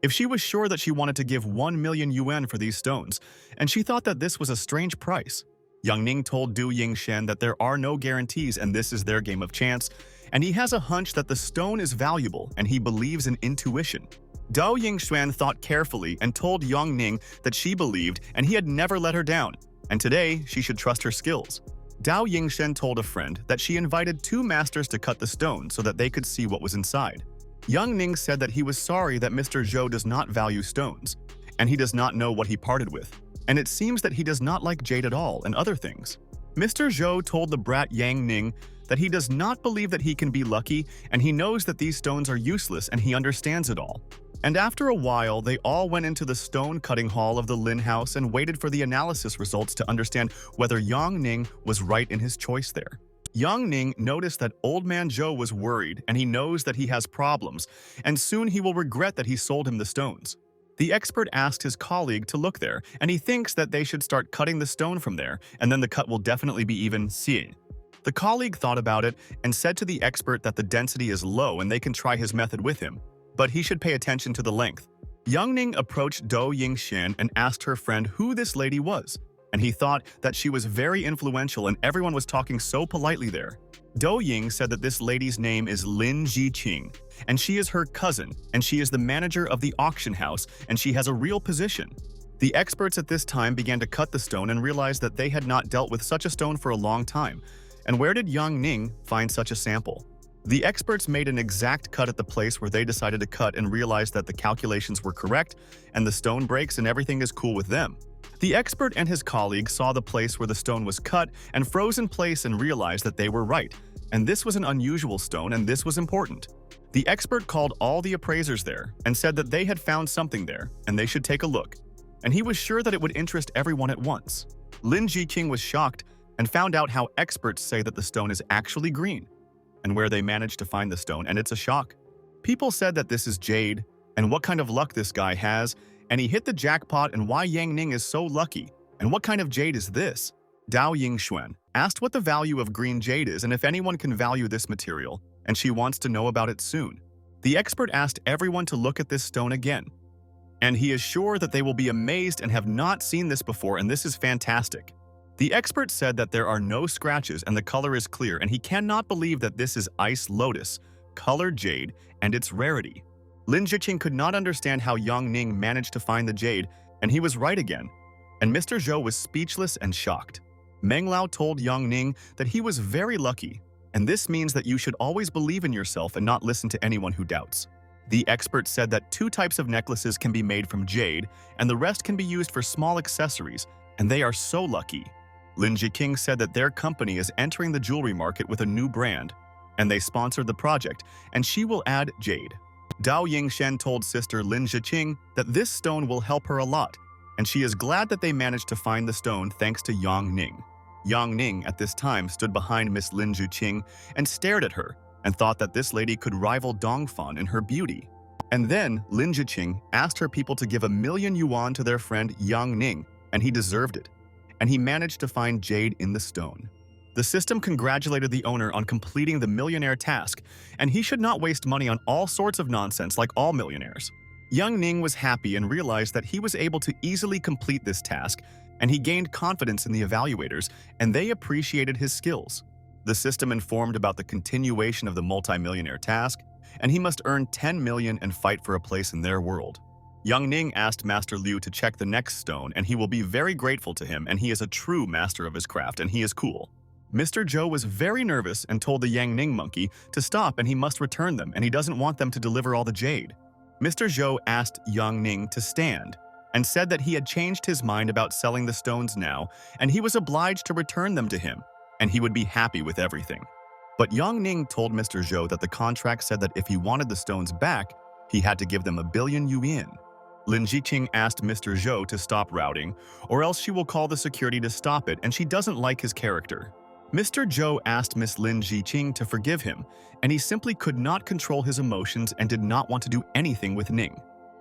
if she was sure that she wanted to give 1 million yuan for these stones, and she thought that this was a strange price. Yang Ning told Du Yingshan that there are no guarantees and this is their game of chance, and he has a hunch that the stone is valuable and he believes in intuition. Dao Yingxuan thought carefully and told Yang Ning that she believed and he had never let her down, and today she should trust her skills. Dao Yingshan told a friend that she invited 2 masters to cut the stone so that they could see what was inside. Yang Ning said that he was sorry that Mr. Zhou does not value stones, and he does not know what he parted with, and it seems that he does not like jade at all and other things. Mr. Zhou told the brat Yang Ning that he does not believe that he can be lucky and he knows that these stones are useless and he understands it all. And after a while, they all went into the stone cutting hall of the Lin house and waited for the analysis results to understand whether Yang Ning was right in his choice there. Yang Ning noticed that Old Man Zhou was worried and he knows that he has problems, and soon he will regret that he sold him the stones. The expert asked his colleague to look there, and he thinks that they should start cutting the stone from there, and then the cut will definitely be even xie. The colleague thought about it and said to the expert that the density is low and they can try his method with him, but he should pay attention to the length. Yang Ning approached Do Yingshan and asked her friend who this lady was, and he thought that she was very influential and everyone was talking so politely there. Do Ying said that this lady's name is Lin Jiqing, and she is her cousin, and she is the manager of the auction house, and she has a real position. The experts at this time began to cut the stone and realized that they had not dealt with such a stone for a long time. And where did Yang Ning find such a sample? The experts made an exact cut at the place where they decided to cut and realized that the calculations were correct, and the stone breaks and everything is cool with them. The expert and his colleague saw the place where the stone was cut and froze in place and realized that they were right, and this was an unusual stone and this was important. The expert called all the appraisers there and said that they had found something there and they should take a look, and he was sure that it would interest everyone at once. Lin Jiqing was shocked and found out how experts say that the stone is actually green, and where they managed to find the stone, and it's a shock. People said that this is jade, and what kind of luck this guy has, and he hit the jackpot, and why Yang Ning is so lucky, and what kind of jade is this? Dao Yingshuan asked what the value of green jade is and if anyone can value this material, and she wants to know about it soon. The expert asked everyone to look at this stone again, and he is sure that they will be amazed and have not seen this before, and this is fantastic. The expert said that there are no scratches and the color is clear, and he cannot believe that this is ice lotus, colored jade, and its rarity. Lin Jiqing could not understand how Yang Ning managed to find the jade, and he was right again. And Mr. Zhou was speechless and shocked. Meng Lao told Yang Ning that he was very lucky, and this means that you should always believe in yourself and not listen to anyone who doubts. The expert said that 2 types of necklaces can be made from jade, and the rest can be used for small accessories, and they are so lucky. Lin Jiqing said that their company is entering the jewelry market with a new brand, and they sponsored the project, and she will add jade. Dao Yingshen told sister Lin Jiqing that this stone will help her a lot, and she is glad that they managed to find the stone thanks to Yang Ning. Yang Ning at this time stood behind Miss Lin Jiqing and stared at her, and thought that this lady could rival Dongfan in her beauty. And then Lin Jiqing asked her people to give 1,000,000 yuan to their friend Yang Ning, and he deserved it. And he managed to find jade in the stone. The system congratulated the owner on completing the millionaire task, and he should not waste money on all sorts of nonsense like all millionaires. Yang Ning was happy and realized that he was able to easily complete this task, and he gained confidence in the evaluators, and they appreciated his skills. The system informed about the continuation of the multi-millionaire task, and he must earn 10 million and fight for a place in their world. Yang Ning asked Master Liu to check the next stone, and he will be very grateful to him, and he is a true master of his craft, and he is cool. Mr. Zhou was very nervous and told the Yang Ning monkey to stop, and he must return them, and he doesn't want them to deliver all the jade. Mr. Zhou asked Yang Ning to stand, and said that he had changed his mind about selling the stones now, and he was obliged to return them to him, and he would be happy with everything. But Yang Ning told Mr. Zhou that the contract said that if he wanted the stones back, he had to give them 1,000,000,000 yuan. Lin Jiqing asked Mr. Zhou to stop routing, or else she will call the security to stop it, and she doesn't like his character. Mr. Zhou asked Miss Lin Jiqing to forgive him, and he simply could not control his emotions and did not want to do anything with Ning.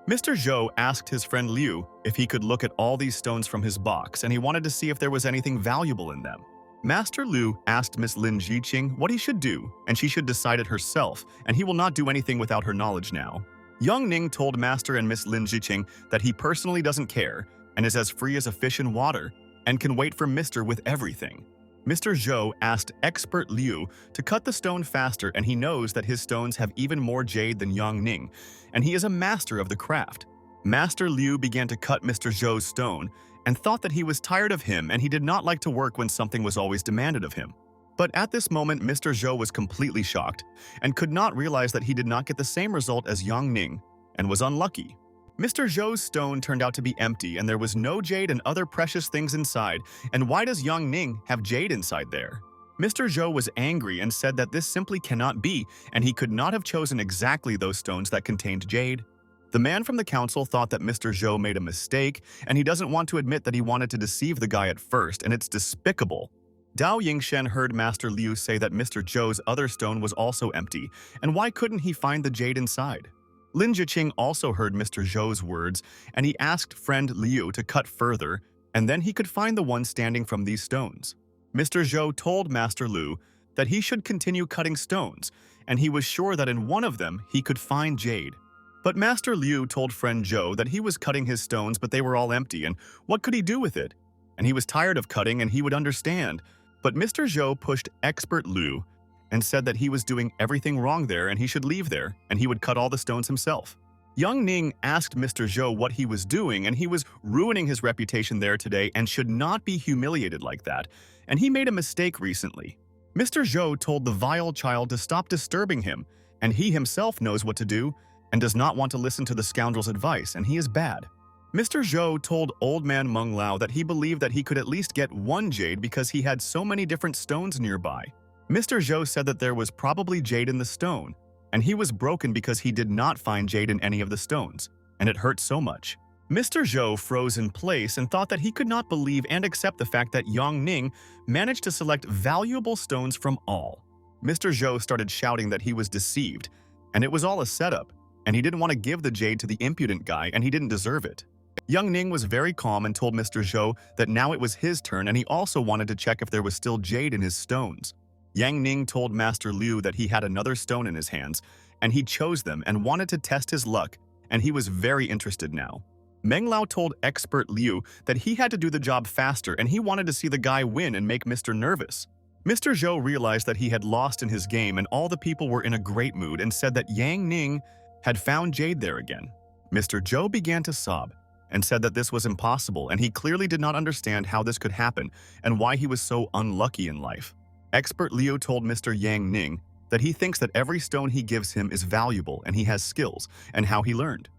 Mr. Zhou asked his friend Liu if he could look at all these stones from his box, and he wanted to see if there was anything valuable in them. Master Liu asked Miss Lin Jiqing what he should do, and she should decide it herself, and he will not do anything without her knowledge now. Yang Ning told Master and Miss Lin Jiqing that he personally doesn't care, and is as free as a fish in water, and can wait for Mr. with everything. Mr. Zhou asked expert Liu to cut the stone faster, and he knows that his stones have even more jade than Yang Ning, and he is a master of the craft. Master Liu began to cut Mr. Zhou's stone, and thought that he was tired of him and he did not like to work when something was always demanded of him. But at this moment, Mr. Zhou was completely shocked and could not realize that he did not get the same result as Yang Ning and was unlucky. Mr. Zhou's stone turned out to be empty, and there was no jade and other precious things inside. And why does Yang Ning have jade inside there? Mr. Zhou was angry and said that this simply cannot be, and he could not have chosen exactly those stones that contained jade. The man from the council thought that Mr. Zhou made a mistake, and he doesn't want to admit that he wanted to deceive the guy at first, and it's despicable. Dao Yingshen heard Master Liu say that Mr. Zhou's other stone was also empty, and why couldn't he find the jade inside? Lin Jiqing also heard Mr. Zhou's words, and he asked friend Liu to cut further, and then he could find the one standing from these stones. Mr. Zhou told Master Liu that he should continue cutting stones, and he was sure that in one of them he could find jade. But Master Liu told friend Zhou that he was cutting his stones, but they were all empty, and what could he do with it? And he was tired of cutting, and he would understand. But Mr. Zhou pushed expert Liu and said that he was doing everything wrong there and he should leave there, and he would cut all the stones himself. Yang Ning asked Mr. Zhou what he was doing, and he was ruining his reputation there today and should not be humiliated like that, and he made a mistake recently. Mr. Zhou told the vile child to stop disturbing him, and he himself knows what to do and does not want to listen to the scoundrel's advice, and he is bad. Mr. Zhou told old man Meng Lao that he believed that he could at least get one jade because he had so many different stones nearby. Mr. Zhou said that there was probably jade in the stone, and he was broken because he did not find jade in any of the stones, and it hurt so much. Mr. Zhou froze in place and thought that he could not believe and accept the fact that Yang Ning managed to select valuable stones from all. Mr. Zhou started shouting that he was deceived, and it was all a setup, and he didn't want to give the jade to the impudent guy, and he didn't deserve it. Yang Ning was very calm and told Mr. Zhou that now it was his turn, and he also wanted to check if there was still jade in his stones. Yang Ning told Master Liu that he had another stone in his hands, and he chose them and wanted to test his luck, and he was very interested now. Meng Lao told expert Liu that he had to do the job faster and he wanted to see the guy win and make Mr. nervous. Mr. Zhou realized that he had lost in his game and all the people were in a great mood and said that Yang Ning had found jade there again. Mr. Zhou began to sob and said that this was impossible and he clearly did not understand how this could happen and why he was so unlucky in life. Expert Liu told Mr. Yang Ning that he thinks that every stone he gives him is valuable and he has skills and how he learned.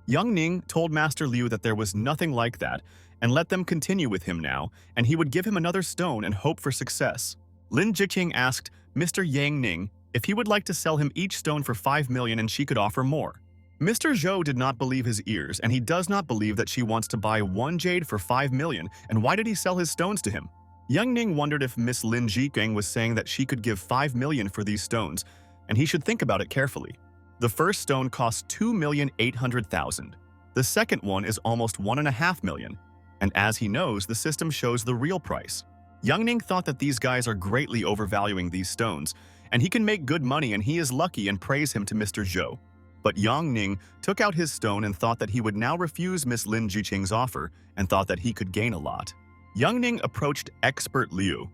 Yang Ning told Master Liu that there was nothing like that and let them continue with him now and he would give him another stone and hope for success. Lin Jiqing asked Mr. Yang Ning if he would like to sell him each stone for 5 million and she could offer more. Mr. Zhou did not believe his ears and he does not believe that she wants to buy one jade for 5 million and why did he sell his stones to him? Yang Ning wondered if Miss Lin Jiqing was saying that she could give 5 million for these stones and he should think about it carefully. The first stone costs 2,800,000. The second one is almost 1.5 million. And as he knows, the system shows the real price. Yang Ning thought that these guys are greatly overvaluing these stones, and he can make good money and he is lucky and praise him to Mr. Zhou. But Yang Ning took out his stone and thought that he would now refuse Miss Lin Jiqing's offer and thought that he could gain a lot. Yang Ning approached expert Liu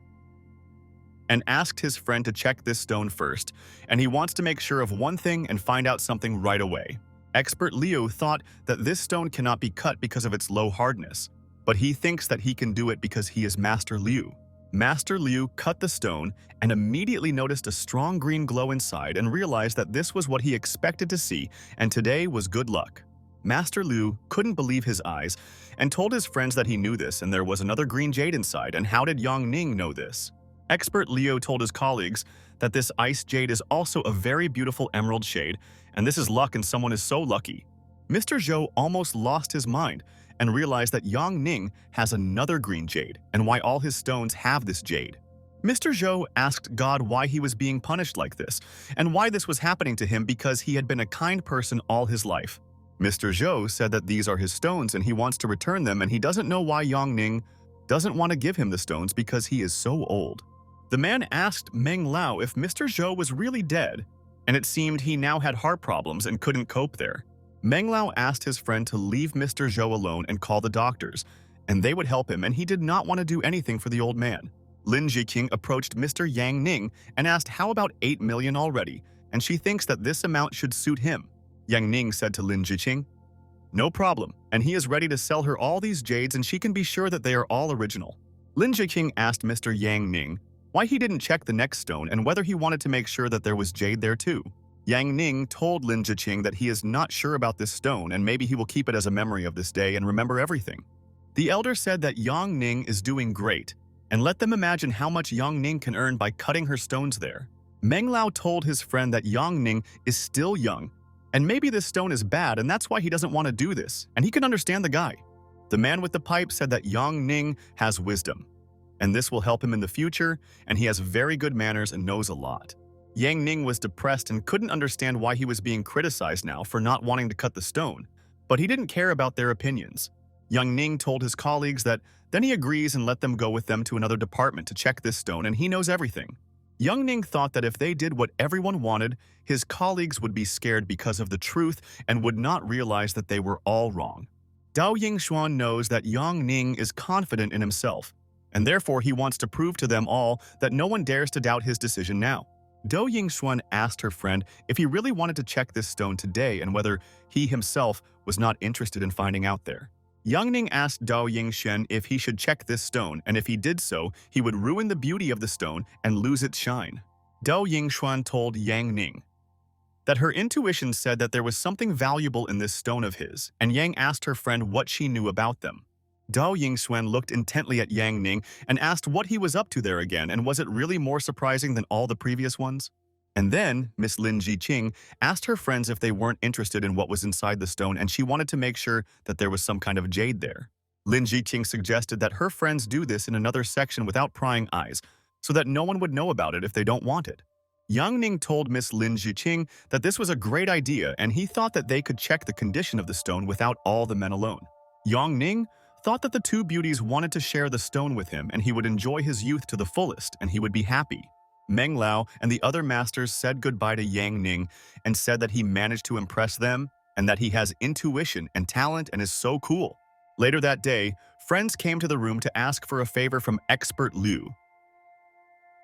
and asked his friend to check this stone first, and he wants to make sure of one thing and find out something right away. Expert Liu thought that this stone cannot be cut because of its low hardness, but he thinks that he can do it because he is Master Liu. Master Liu cut the stone and immediately noticed a strong green glow inside and realized that this was what he expected to see, and today was good luck. Master Liu couldn't believe his eyes and told his friends that he knew this and there was another green jade inside, and how did Yang Ning know this? Expert Liu told his colleagues that this ice jade is also a very beautiful emerald shade, and this is luck and someone is so lucky. Mr. Zhou almost lost his mind and realized that Yang Ning has another green jade and why all his stones have this jade. Mr. Zhou asked God why he was being punished like this and why this was happening to him because he had been a kind person all his life. Mr. Zhou said that these are his stones and he wants to return them and he doesn't know why Yang Ning doesn't want to give him the stones because he is so old. The man asked Meng Lao if Mr. Zhou was really dead, and it seemed he now had heart problems and couldn't cope there. Meng Lao asked his friend to leave Mr. Zhou alone and call the doctors, and they would help him, and he did not want to do anything for the old man. Lin Jiqing approached Mr. Yang Ning and asked how about 8 million already, and she thinks that this amount should suit him. Yang Ning said to Lin Jiqing, "No problem," and he is ready to sell her all these jades and she can be sure that they are all original. Lin Jiqing asked Mr. Yang Ning why he didn't check the next stone and whether he wanted to make sure that there was jade there too. Yang Ning told Lin Jiqing that he is not sure about this stone and maybe he will keep it as a memory of this day and remember everything. The elder said that Yang Ning is doing great and let them imagine how much Yang Ning can earn by cutting her stones there. Meng Lao told his friend that Yang Ning is still young and maybe this stone is bad and that's why he doesn't want to do this, and he can understand the guy. The man with the pipe said that Yang Ning has wisdom and this will help him in the future, and he has very good manners and knows a lot. Yang Ning was depressed and couldn't understand why he was being criticized now for not wanting to cut the stone, but he didn't care about their opinions. Yang Ning told his colleagues that then he agrees and let them go with them to another department to check this stone and he knows everything. Yang Ning thought that if they did what everyone wanted, his colleagues would be scared because of the truth and would not realize that they were all wrong. Dao Yingxuan knows that Yang Ning is confident in himself, and therefore he wants to prove to them all that no one dares to doubt his decision now. Dou Yingxuan asked her friend if he really wanted to check this stone today and whether he himself was not interested in finding out there. Yang Ning asked Dou Yingxuan if he should check this stone, and if he did so, he would ruin the beauty of the stone and lose its shine. Dou Yingxuan told Yang Ning that her intuition said that there was something valuable in this stone of his, and Yang asked her friend what she knew about them. Dou Yingxuan looked intently at Yang Ning and asked what he was up to there again, and was it really more surprising than all the previous ones? And then Miss Lin Jiqing asked her friends if they weren't interested in what was inside the stone, and she wanted to make sure that there was some kind of jade there. Lin Jiqing suggested that her friends do this in another section without prying eyes, so that no one would know about it if they don't want it. Yang Ning told Miss Lin Jiqing that this was a great idea, and he thought that they could check the condition of the stone without all the men alone. Yang Ning thought that the two beauties wanted to share the stone with him and he would enjoy his youth to the fullest and he would be happy. Meng Lao and the other masters said goodbye to Yang Ning and said that he managed to impress them and that he has intuition and talent and is so cool. Later that day, friends came to the room to ask for a favor from expert Liu,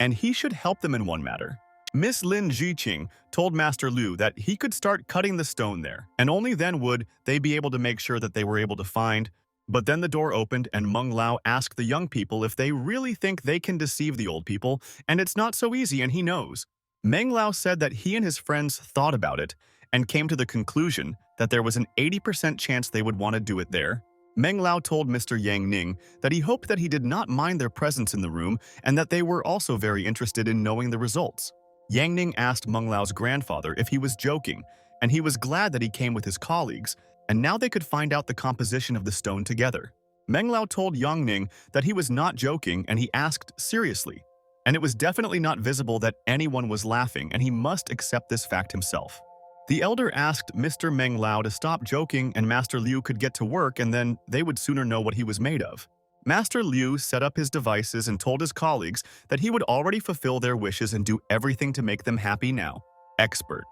and he should help them in one matter. Miss Lin Jiqing told Master Liu that he could start cutting the stone there, and only then would they be able to make sure that they were able to find. But then the door opened and Meng Lao asked the young people if they really think they can deceive the old people, and it's not so easy and he knows. Meng Lao said that he and his friends thought about it and came to the conclusion that there was an 80% chance they would want to do it there. Meng Lao told Mr. Yang Ning that he hoped that he did not mind their presence in the room and that they were also very interested in knowing the results. Yang Ning asked Meng Lao's grandfather if he was joking, and he was glad that he came with his colleagues, and now they could find out the composition of the stone together. Meng Lao told Yang Ning that he was not joking and he asked seriously, and it was definitely not visible that anyone was laughing and he must accept this fact himself. The elder asked Mr. Meng Lao to stop joking and Master Liu could get to work and then they would sooner know what he was made of. Master Liu set up his devices and told his colleagues that he would already fulfill their wishes and do everything to make them happy now. Expert.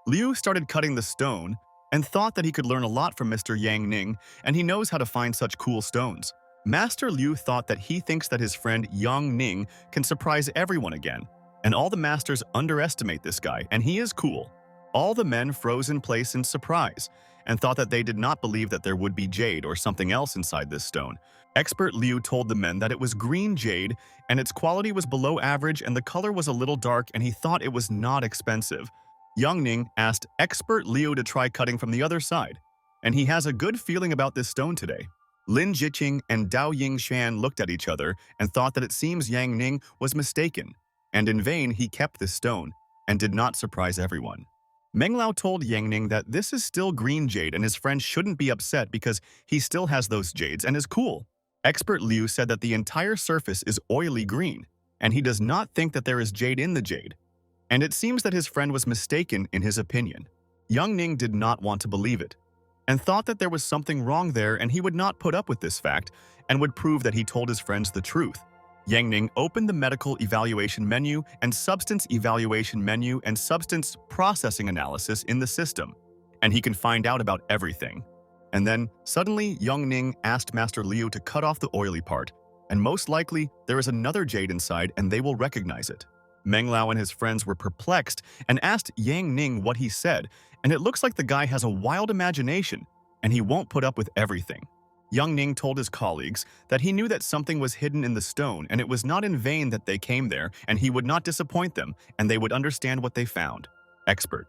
Liu started cutting the stone and thought that he could learn a lot from Mr. Yang Ning, and he knows how to find such cool stones. Master Liu thought that he thinks that his friend Yang Ning can surprise everyone again, and all the masters underestimate this guy, and he is cool. All the men froze in place in surprise and thought that they did not believe that there would be jade or something else inside this stone. Expert Liu told the men that it was green jade and its quality was below average and the color was a little dark and he thought it was not expensive. Yang Ning asked Expert Liu to try cutting from the other side, and he has a good feeling about this stone today. Lin Jiqing and Dao Yingshan looked at each other and thought that it seems Yang Ning was mistaken, and in vain he kept this stone and did not surprise everyone. Meng Lao told Yang Ning that this is still green jade and his friend shouldn't be upset because he still has those jades and is cool. Expert Liu said that the entire surface is oily green, and he does not think that there is jade in the jade. And it seems that his friend was mistaken in his opinion. Yang Ning did not want to believe it, and thought that there was something wrong there and he would not put up with this fact and would prove that he told his friends the truth. Yang Ning opened the medical evaluation menu and substance evaluation menu and substance processing analysis in the system, and he can find out about everything. And then, suddenly, Yang Ning asked Master Liu to cut off the oily part, and most likely, there is another jade inside and they will recognize it. Meng Lao and his friends were perplexed and asked Yang Ning what he said, and it looks like the guy has a wild imagination, and he won't put up with everything. Yang Ning told his colleagues that he knew that something was hidden in the stone and it was not in vain that they came there and he would not disappoint them and they would understand what they found. Expert.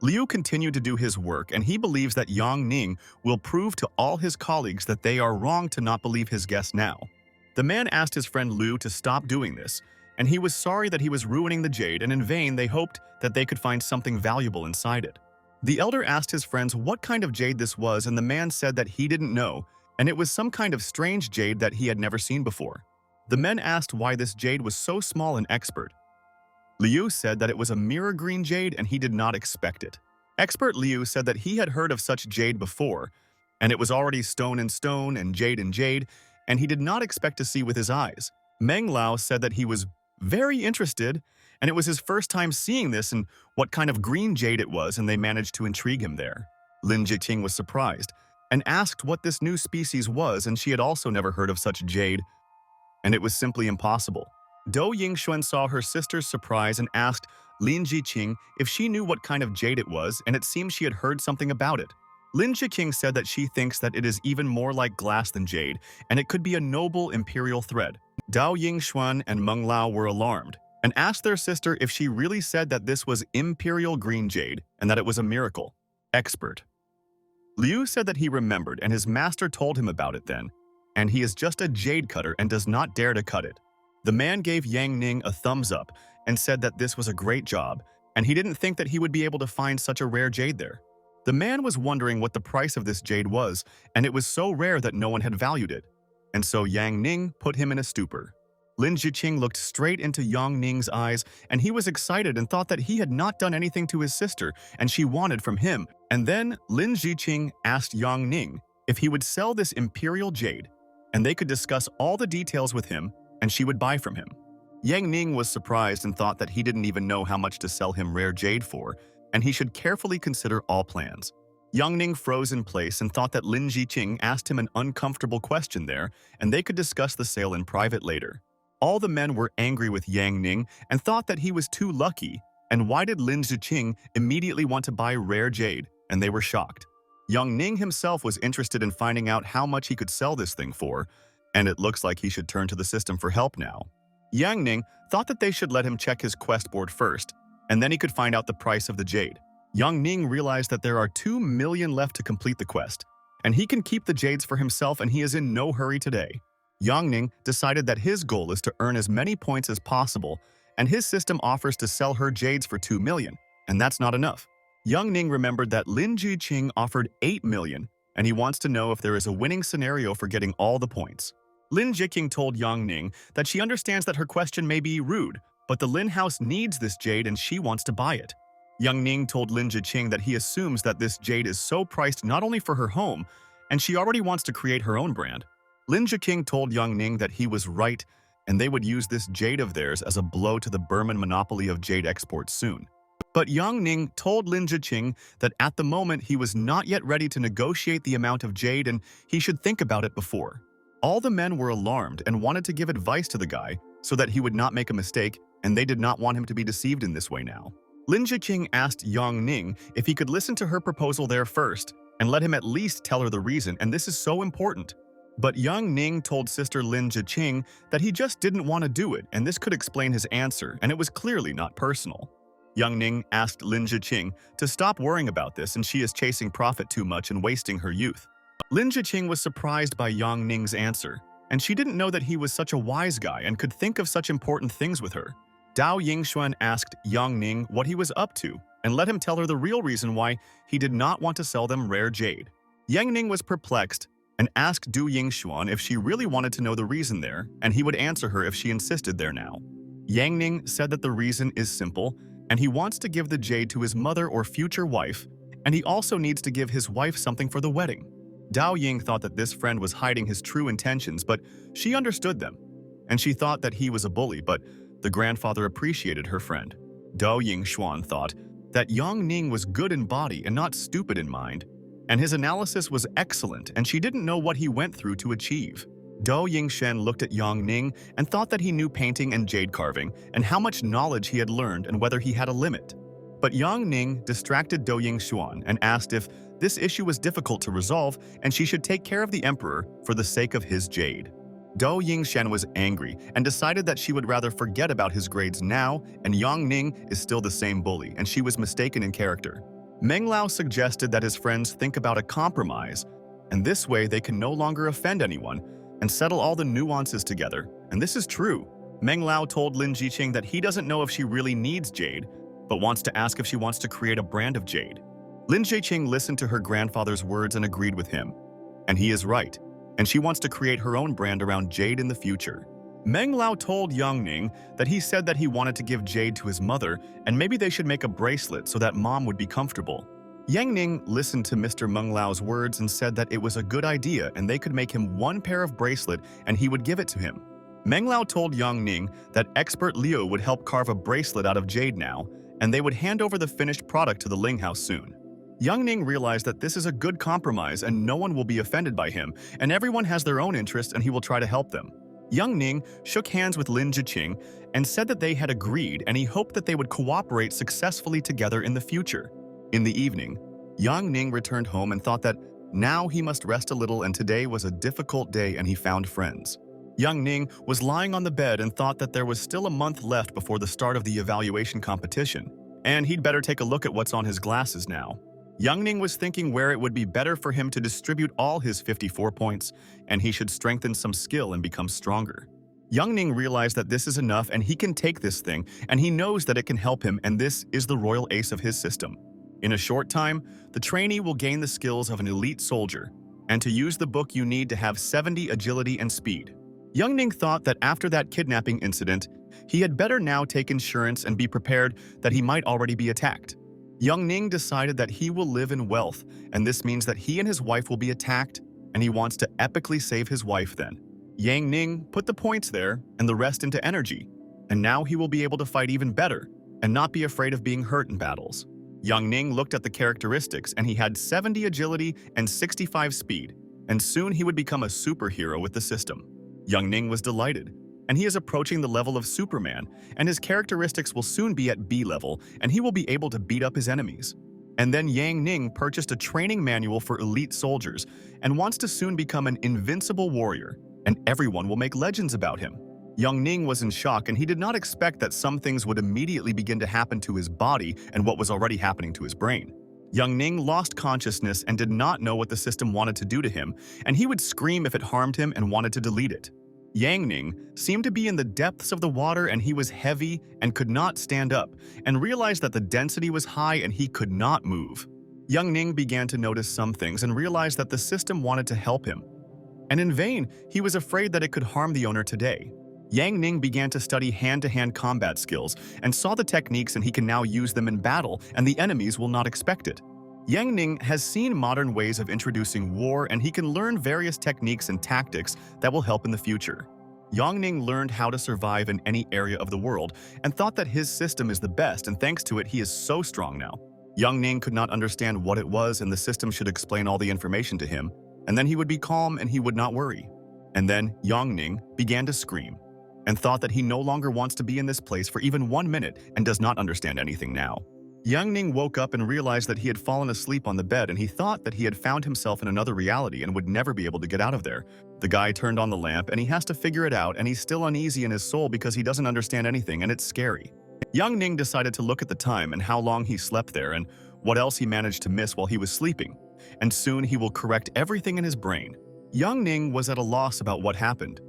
Liu continued to do his work and he believes that Yang Ning will prove to all his colleagues that they are wrong to not believe his guess now. The man asked his friend Liu to stop doing this, and he was sorry that he was ruining the jade and in vain they hoped that they could find something valuable inside it. The elder asked his friends what kind of jade this was and the man said that he didn't know, and it was some kind of strange jade that he had never seen before. The men asked why this jade was so small and expert. Liu said that it was a mirror green jade and he did not expect it. Expert Liu said that he had heard of such jade before, and it was already stone and stone and jade, and he did not expect to see with his eyes. Meng Lao said that he was very interested, and it was his first time seeing this and what kind of green jade it was, and they managed to intrigue him there. Lin Jiqing was surprised and asked what this new species was, and she had also never heard of such jade, and it was simply impossible. Dou Yingxuan saw her sister's surprise and asked Lin Jiqing if she knew what kind of jade it was, and it seemed she had heard something about it. Lin Jiqing said that she thinks that it is even more like glass than jade, and it could be a noble imperial thread. Dou Yingxuan and Meng Lao were alarmed and asked their sister if she really said that this was imperial green jade and that it was a miracle. Expert. Liu said that he remembered and his master told him about it then, and he is just a jade cutter and does not dare to cut it. The man gave Yang Ning a thumbs up and said that this was a great job, and he didn't think that he would be able to find such a rare jade there. The man was wondering what the price of this jade was, and it was so rare that no one had valued it. And so Yang Ning put him in a stupor. Lin Jiqing looked straight into Yang Ning's eyes, and he was excited and thought that he had not done anything to his sister, and she wanted from him. And then Lin Jiqing asked Yang Ning if he would sell this imperial jade, and they could discuss all the details with him, and she would buy from him. Yang Ning was surprised and thought that he didn't even know how much to sell him rare jade for, and he should carefully consider all plans. Yang Ning froze in place and thought that Lin Jiqing asked him an uncomfortable question there, and they could discuss the sale in private later. All the men were angry with Yang Ning and thought that he was too lucky, and why did Lin Jiqing immediately want to buy rare jade, and they were shocked. Yang Ning himself was interested in finding out how much he could sell this thing for, and it looks like he should turn to the system for help now. Yang Ning thought that they should let him check his quest board first, and then he could find out the price of the jade. Yang Ning realized that there are 2 million left to complete the quest, and he can keep the jades for himself, and he is in no hurry today. Yang Ning decided that his goal is to earn as many points as possible, and his system offers to sell her jades for 2 million, and that's not enough. Yang Ning remembered that Lin Jiqing offered 8 million, and he wants to know if there is a winning scenario for getting all the points. Lin Jiqing told Yang Ning that she understands that her question may be rude, but the Lin house needs this jade and she wants to buy it. Yang Ning told Lin Jiqing that he assumes that this jade is so priced not only for her home, and she already wants to create her own brand. Lin Jiqing told Yang Ning that he was right, and they would use this jade of theirs as a blow to the Burman monopoly of jade exports soon. But Yang Ning told Lin Jiqing that at the moment he was not yet ready to negotiate the amount of jade and he should think about it before. All the men were alarmed and wanted to give advice to the guy so that he would not make a mistake, and they did not want him to be deceived in this way now. Lin Jiqing asked Yang Ning if he could listen to her proposal there first and let him at least tell her the reason, and this is so important. But Yang Ning told sister Lin Jiqing that he just didn't want to do it, and this could explain his answer, and it was clearly not personal. Yang Ning asked Lin Jiqing to stop worrying about this, and she is chasing profit too much and wasting her youth. Lin Jiqing was surprised by Yang Ning's answer, and she didn't know that he was such a wise guy and could think of such important things with her. Dao Yingxuan asked Yang Ning what he was up to and let him tell her the real reason why he did not want to sell them rare jade. Yang Ning was perplexed and asked Du Yingxuan if she really wanted to know the reason there, and he would answer her if she insisted there now. Yang Ning said that the reason is simple, and he wants to give the jade to his mother or future wife, and he also needs to give his wife something for the wedding. Dao Ying thought that this friend was hiding his true intentions, but she understood them, and she thought that he was a bully, but the grandfather appreciated her friend. Dao Yingxuan thought that Yang Ning was good in body and not stupid in mind, and his analysis was excellent, and she didn't know what he went through to achieve. Dou Yingshen looked at Yang Ning and thought that he knew painting and jade carving and how much knowledge he had learned and whether he had a limit. But Yang Ning distracted Dou Yingxuan and asked if this issue was difficult to resolve and she should take care of the emperor for the sake of his jade. Dou Yingshen was angry and decided that she would rather forget about his grades now, and Yang Ning is still the same bully, and she was mistaken in character. Meng Lao suggested that his friends think about a compromise, and this way they can no longer offend anyone and settle all the nuances together, and this is true. Meng Lao told Lin Jiqing that he doesn't know if she really needs jade, but wants to ask if she wants to create a brand of jade. Lin Jiqing listened to her grandfather's words and agreed with him, and he is right, and she wants to create her own brand around jade in the future. Meng Lao told Yang Ning that he said that he wanted to give jade to his mother, and maybe they should make a bracelet so that mom would be comfortable. Yang Ning listened to Mr. Meng Lao's words and said that it was a good idea and they could make him one pair of bracelet and he would give it to him. Meng Lao told Yang Ning that expert Liu would help carve a bracelet out of jade now, and they would hand over the finished product to the Ling house soon. Yang Ning realized that this is a good compromise and no one will be offended by him, and everyone has their own interests and he will try to help them. Yang Ning shook hands with Lin Jiqing and said that they had agreed and he hoped that they would cooperate successfully together in the future. In the evening, Yang Ning returned home and thought that now he must rest a little, and today was a difficult day and he found friends. Yang Ning was lying on the bed and thought that there was still a month left before the start of the evaluation competition, and he'd better take a look at what's on his glasses now. Yang Ning was thinking where it would be better for him to distribute all his 54 points, and he should strengthen some skill and become stronger. Yang Ning realized that this is enough and he can take this thing, and he knows that it can help him, and this is the royal ace of his system. In a short time, the trainee will gain the skills of an elite soldier, and to use the book you need to have 70 agility and speed. Yang Ning thought that after that kidnapping incident, he had better now take insurance and be prepared that he might already be attacked. Yang Ning decided that he will live in wealth, and this means that he and his wife will be attacked, and he wants to epically save his wife then. Yang Ning put the points there and the rest into energy, and now he will be able to fight even better and not be afraid of being hurt in battles. Yang Ning looked at the characteristics and he had 70 agility and 65 speed, and soon he would become a superhero with the system. Yang Ning was delighted, and he is approaching the level of Superman, and his characteristics will soon be at B level, and he will be able to beat up his enemies. And then Yang Ning purchased a training manual for elite soldiers and wants to soon become an invincible warrior, and everyone will make legends about him. Yang Ning was in shock, and he did not expect that some things would immediately begin to happen to his body and what was already happening to his brain. Yang Ning lost consciousness and did not know what the system wanted to do to him, and he would scream if it harmed him and wanted to delete it. Yang Ning seemed to be in the depths of the water, and he was heavy and could not stand up, and realized that the density was high and he could not move. Yang Ning began to notice some things and realized that the system wanted to help him. And in vain, he was afraid that it could harm the owner today. Yang Ning began to study hand-to-hand combat skills and saw the techniques, and he can now use them in battle, and the enemies will not expect it. Yang Ning has seen modern ways of introducing war, and he can learn various techniques and tactics that will help in the future. Yang Ning learned how to survive in any area of the world and thought that his system is the best, and thanks to it he is so strong now. Yang Ning could not understand what it was, and the system should explain all the information to him, and then he would be calm and he would not worry. And then Yang Ning began to scream and thought that he no longer wants to be in this place for even 1 minute and does not understand anything now. Yang Ning woke up and realized that he had fallen asleep on the bed, and he thought that he had found himself in another reality and would never be able to get out of there. The guy turned on the lamp and he has to figure it out, and he's still uneasy in his soul because he doesn't understand anything, and it's scary. Yang Ning decided to look at the time and how long he slept there and what else he managed to miss while he was sleeping, and soon he will correct everything in his brain. Yang Ning was at a loss about what happened,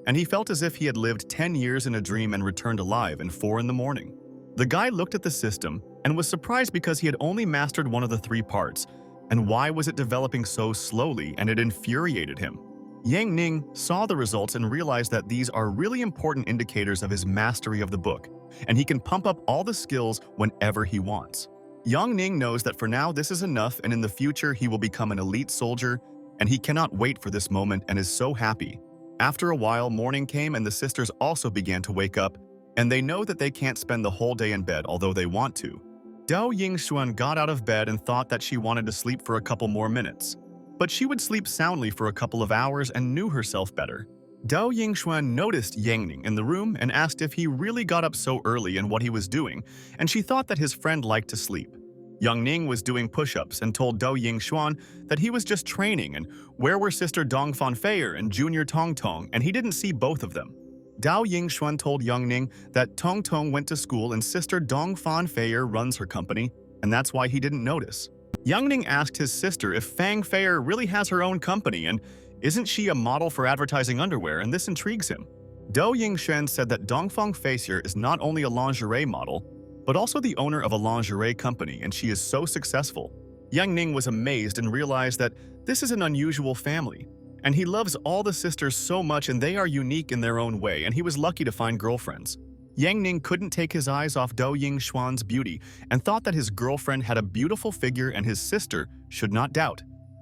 and he felt as if he had lived 10 years in a dream and returned alive in 4 in the morning. The guy looked at the system and was surprised because he had only mastered one of the 3 parts, and why was it developing so slowly, and it infuriated him. Yang Ning saw the results and realized that these are really important indicators of his mastery of the book, and he can pump up all the skills whenever he wants. Yang Ning knows that for now this is enough, and in the future he will become an elite soldier, and he cannot wait for this moment and is so happy. After a while, morning came and the sisters also began to wake up, and they know that they can't spend the whole day in bed although they want to. Dao Yingxuan got out of bed and thought that she wanted to sleep for a couple more minutes, but she would sleep soundly for a couple of hours and knew herself better. Dao Yingxuan noticed Yang Ning in the room and asked if he really got up so early and what he was doing, and she thought that his friend liked to sleep. Yang Ning was doing push-ups and told Dao Yingxuan that he was just training, and where were Sister Dong Fanfeier and Junior Tong Tong, and he didn't see both of them. Dao Yingxuan told Yang Ning that Tong Tong went to school and Sister Dong Fanfeier runs her company, and that's why he didn't notice. Yang Ning asked his sister if Fang Feier really has her own company, and isn't she a model for advertising underwear, and this intrigues him. Dao Yingxuan said that Dong Fanfeier is not only a lingerie model, but also the owner of a lingerie company, and she is so successful. Yang Ning was amazed and realized that this is an unusual family, and he loves all the sisters so much, and they are unique in their own way, and he was lucky to find girlfriends. Yang Ning couldn't take his eyes off Dao Yingxuan's beauty and thought that his girlfriend had a beautiful figure and his sister should not doubt.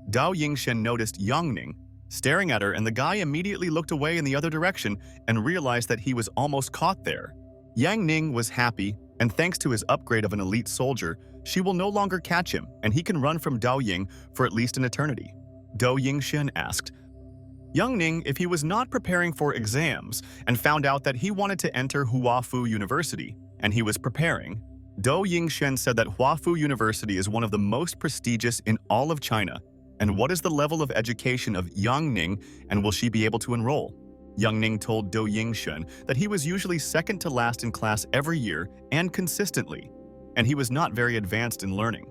Dao Yingxuan noticed Yang Ning staring at her, and the guy immediately looked away in the other direction and realized that he was almost caught there. Yang Ning was happy, and thanks to his upgrade of an elite soldier, she will no longer catch him, and he can run from Dao Ying for at least an eternity. Dao Yingxuan asked Yang Ning if he was not preparing for exams and found out that he wanted to enter Huafu University, and he was preparing. Dao Yingxuan said that Huafu University is one of the most prestigious in all of China, and what is the level of education of Yang Ning, and will she be able to enroll? Yang Ning told Dao Yingxuan that he was usually second to last in class every year and consistently, and he was not very advanced in learning.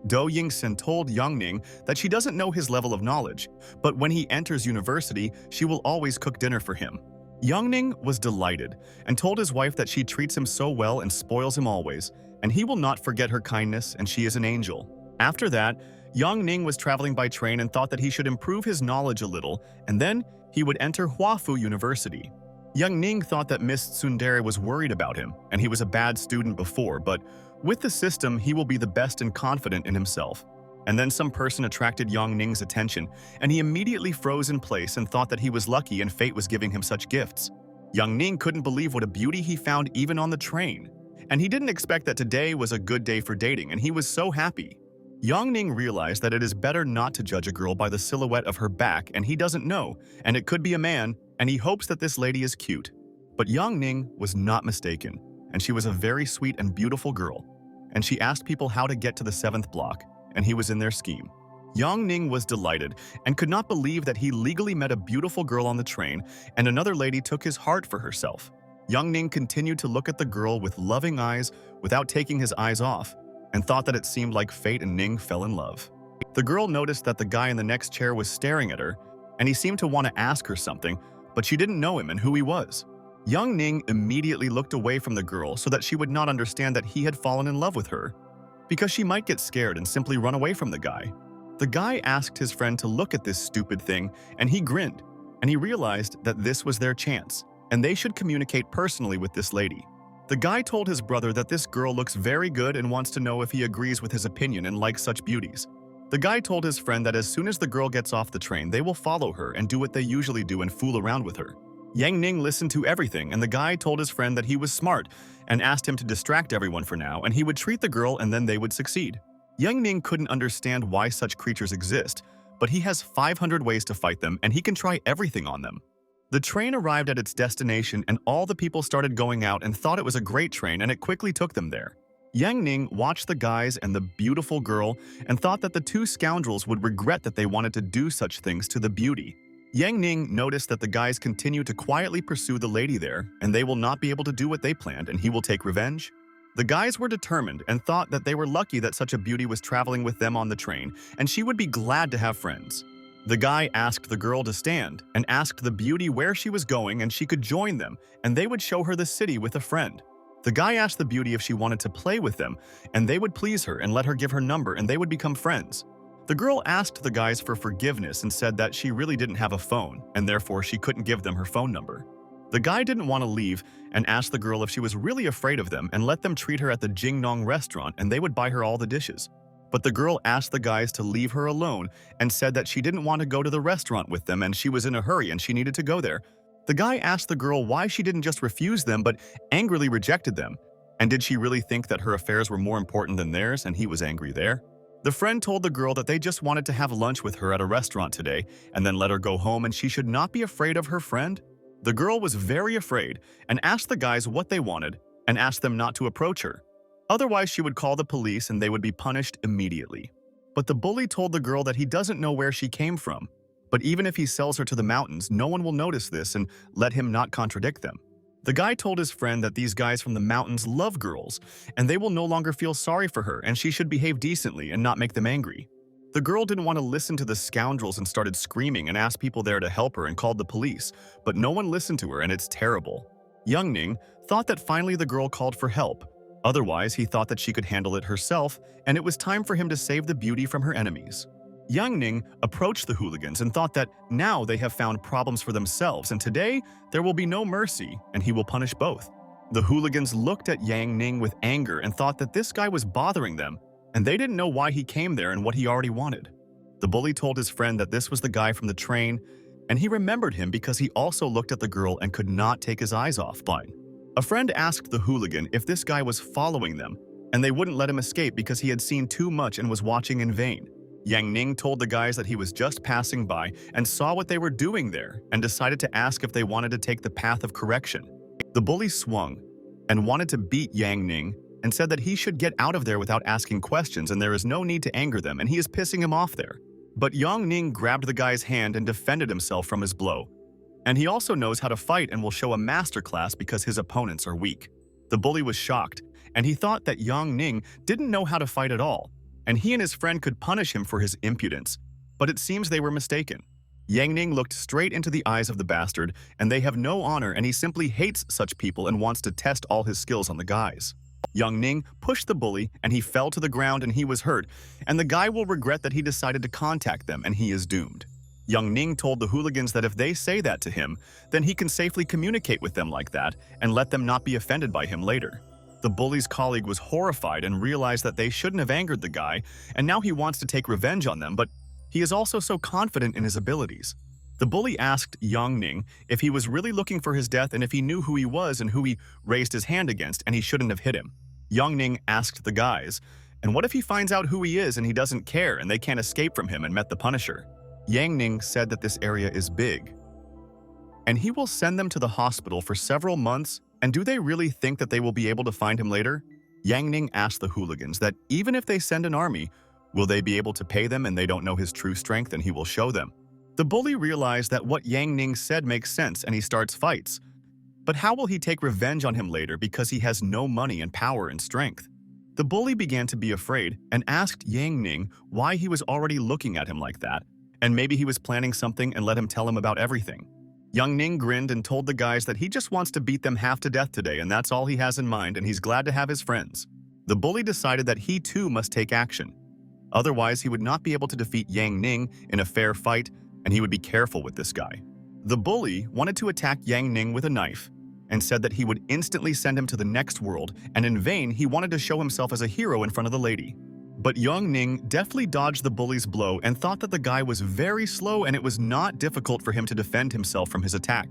Dao Yingxuan told Yang Ning that she doesn't know his level of knowledge, but when he enters university, she will always cook dinner for him. Yang Ning was delighted and told his wife that she treats him so well and spoils him always, and he will not forget her kindness, and she is an angel. After that, Yang Ning was traveling by train and thought that he should improve his knowledge a little, and then he would enter Huafu University. Yang Ning thought that Miss Tsundere was worried about him, and he was a bad student before, but with the system, he will be the best and confident in himself. And then some person attracted Yang Ning's attention, and he immediately froze in place and thought that he was lucky and fate was giving him such gifts. Yang Ning couldn't believe what a beauty he found even on the train, And he didn't expect that today was a good day for dating, and he was so happy. Yang Ning realized that it is better not to judge a girl by the silhouette of her back, and he doesn't know, and it could be a man, and he hopes that this lady is cute. But Yang Ning was not mistaken, and she was a very sweet and beautiful girl. And she asked people how to get to the 7th block, and he was in their scheme. Yang Ning was delighted and could not believe that he legally met a beautiful girl on the train, and another lady took his heart for herself. Yang Ning continued to look at the girl with loving eyes without taking his eyes off, and thought that it seemed like fate, and Ning fell in love. The girl noticed that the guy in the next chair was staring at her, and he seemed to want to ask her something, but she didn't know him and who he was. Yang Ning immediately looked away from the girl so that she would not understand that he had fallen in love with her, because she might get scared and simply run away from the guy. The guy asked his friend to look at this stupid thing, and he grinned, and he realized that this was their chance, and they should communicate personally with this lady. The guy told his brother that this girl looks very good and wants to know if he agrees with his opinion and likes such beauties. The guy told his friend that as soon as the girl gets off the train, they will follow her and do what they usually do and fool around with her. Yang Ning listened to everything, and the guy told his friend that he was smart and asked him to distract everyone for now, and he would treat the girl and then they would succeed. Yang Ning couldn't understand why such creatures exist, but he has 500 ways to fight them, and he can try everything on them. The train arrived at its destination, and all the people started going out and thought it was a great train, and it quickly took them there. Yang Ning watched the guys and the beautiful girl and thought that the two scoundrels would regret that they wanted to do such things to the beauty. Yang Ning noticed that the guys continue to quietly pursue the lady there, and they will not be able to do what they planned, and he will take revenge. The guys were determined and thought that they were lucky that such a beauty was traveling with them on the train, and she would be glad to have friends. The guy asked the girl to stand and asked the beauty where she was going, and she could join them, and they would show her the city with a friend. The guy asked the beauty if she wanted to play with them, and they would please her and let her give her number, and they would become friends. The girl asked the guys for forgiveness and said that she really didn't have a phone, and therefore she couldn't give them her phone number. The guy didn't want to leave and asked the girl if she was really afraid of them and let them treat her at the Jingnong restaurant, and they would buy her all the dishes. But the girl asked the guys to leave her alone and said that she didn't want to go to the restaurant with them and she was in a hurry and she needed to go there. The guy asked the girl why she didn't just refuse them but angrily rejected them. And did she really think that her affairs were more important than theirs, and he was angry there? The friend told the girl that they just wanted to have lunch with her at a restaurant today and then let her go home, and she should not be afraid of her friend. The girl was very afraid and asked the guys what they wanted and asked them not to approach her. Otherwise, she would call the police and they would be punished immediately. But the bully told the girl that he doesn't know where she came from. But even if he sells her to the mountains, no one will notice this and let him not contradict them. The guy told his friend that these guys from the mountains love girls, and they will no longer feel sorry for her, and she should behave decently and not make them angry. The girl didn't want to listen to the scoundrels and started screaming and asked people there to help her and called the police, but no one listened to her, and it's terrible. Yang Ning thought that finally the girl called for help. Otherwise, he thought that she could handle it herself, and it was time for him to save the beauty from her enemies. Yang Ning approached the hooligans and thought that now they have found problems for themselves, and today there will be no mercy, and he will punish both. The hooligans looked at Yang Ning with anger and thought that this guy was bothering them, and they didn't know why he came there and what he already wanted. The bully told his friend that this was the guy from the train, and he remembered him because he also looked at the girl and could not take his eyes off. Fine. A friend asked the hooligan if this guy was following them, and they wouldn't let him escape because he had seen too much and was watching in vain. Yang Ning told the guys that he was just passing by and saw what they were doing there and decided to ask if they wanted to take the path of correction. The bully swung and wanted to beat Yang Ning and said that he should get out of there without asking questions and there is no need to anger them and he is pissing him off there. But Yang Ning grabbed the guy's hand and defended himself from his blow. And he also knows how to fight and will show a masterclass because his opponents are weak. The bully was shocked, and he thought that Yang Ning didn't know how to fight at all, and he and his friend could punish him for his impudence. But it seems they were mistaken. Yang Ning looked straight into the eyes of the bastard, and they have no honor, and he simply hates such people and wants to test all his skills on the guys. Yang Ning pushed the bully, and he fell to the ground and he was hurt, and the guy will regret that he decided to contact them, and he is doomed. Yang Ning told the hooligans that if they say that to him, then he can safely communicate with them like that and let them not be offended by him later. The bully's colleague was horrified and realized that they shouldn't have angered the guy, and now he wants to take revenge on them, but he is also so confident in his abilities. The bully asked Yang Ning if he was really looking for his death and if he knew who he was and who he raised his hand against, and he shouldn't have hit him. Yang Ning asked the guys, and what if he finds out who he is and he doesn't care and they can't escape from him and met the Punisher? Yang Ning said that this area is big, and he will send them to the hospital for several months, and do they really think that they will be able to find him later? Yang Ning asked the hooligans that even if they send an army, will they be able to pay them and they don't know his true strength and he will show them? The bully realized that what Yang Ning said makes sense and he starts fights. But how will he take revenge on him later because he has no money and power and strength? The bully began to be afraid and asked Yang Ning why he was already looking at him like that, and maybe he was planning something and let him tell him about everything. Yang Ning grinned and told the guys that he just wants to beat them half to death today and that's all he has in mind and he's glad to have his friends. The bully decided that he too must take action. Otherwise, he would not be able to defeat Yang Ning in a fair fight, and he would be careful with this guy. The bully wanted to attack Yang Ning with a knife and said that he would instantly send him to the next world, and in vain he wanted to show himself as a hero in front of the lady. But Yang Ning deftly dodged the bully's blow and thought that the guy was very slow and it was not difficult for him to defend himself from his attack.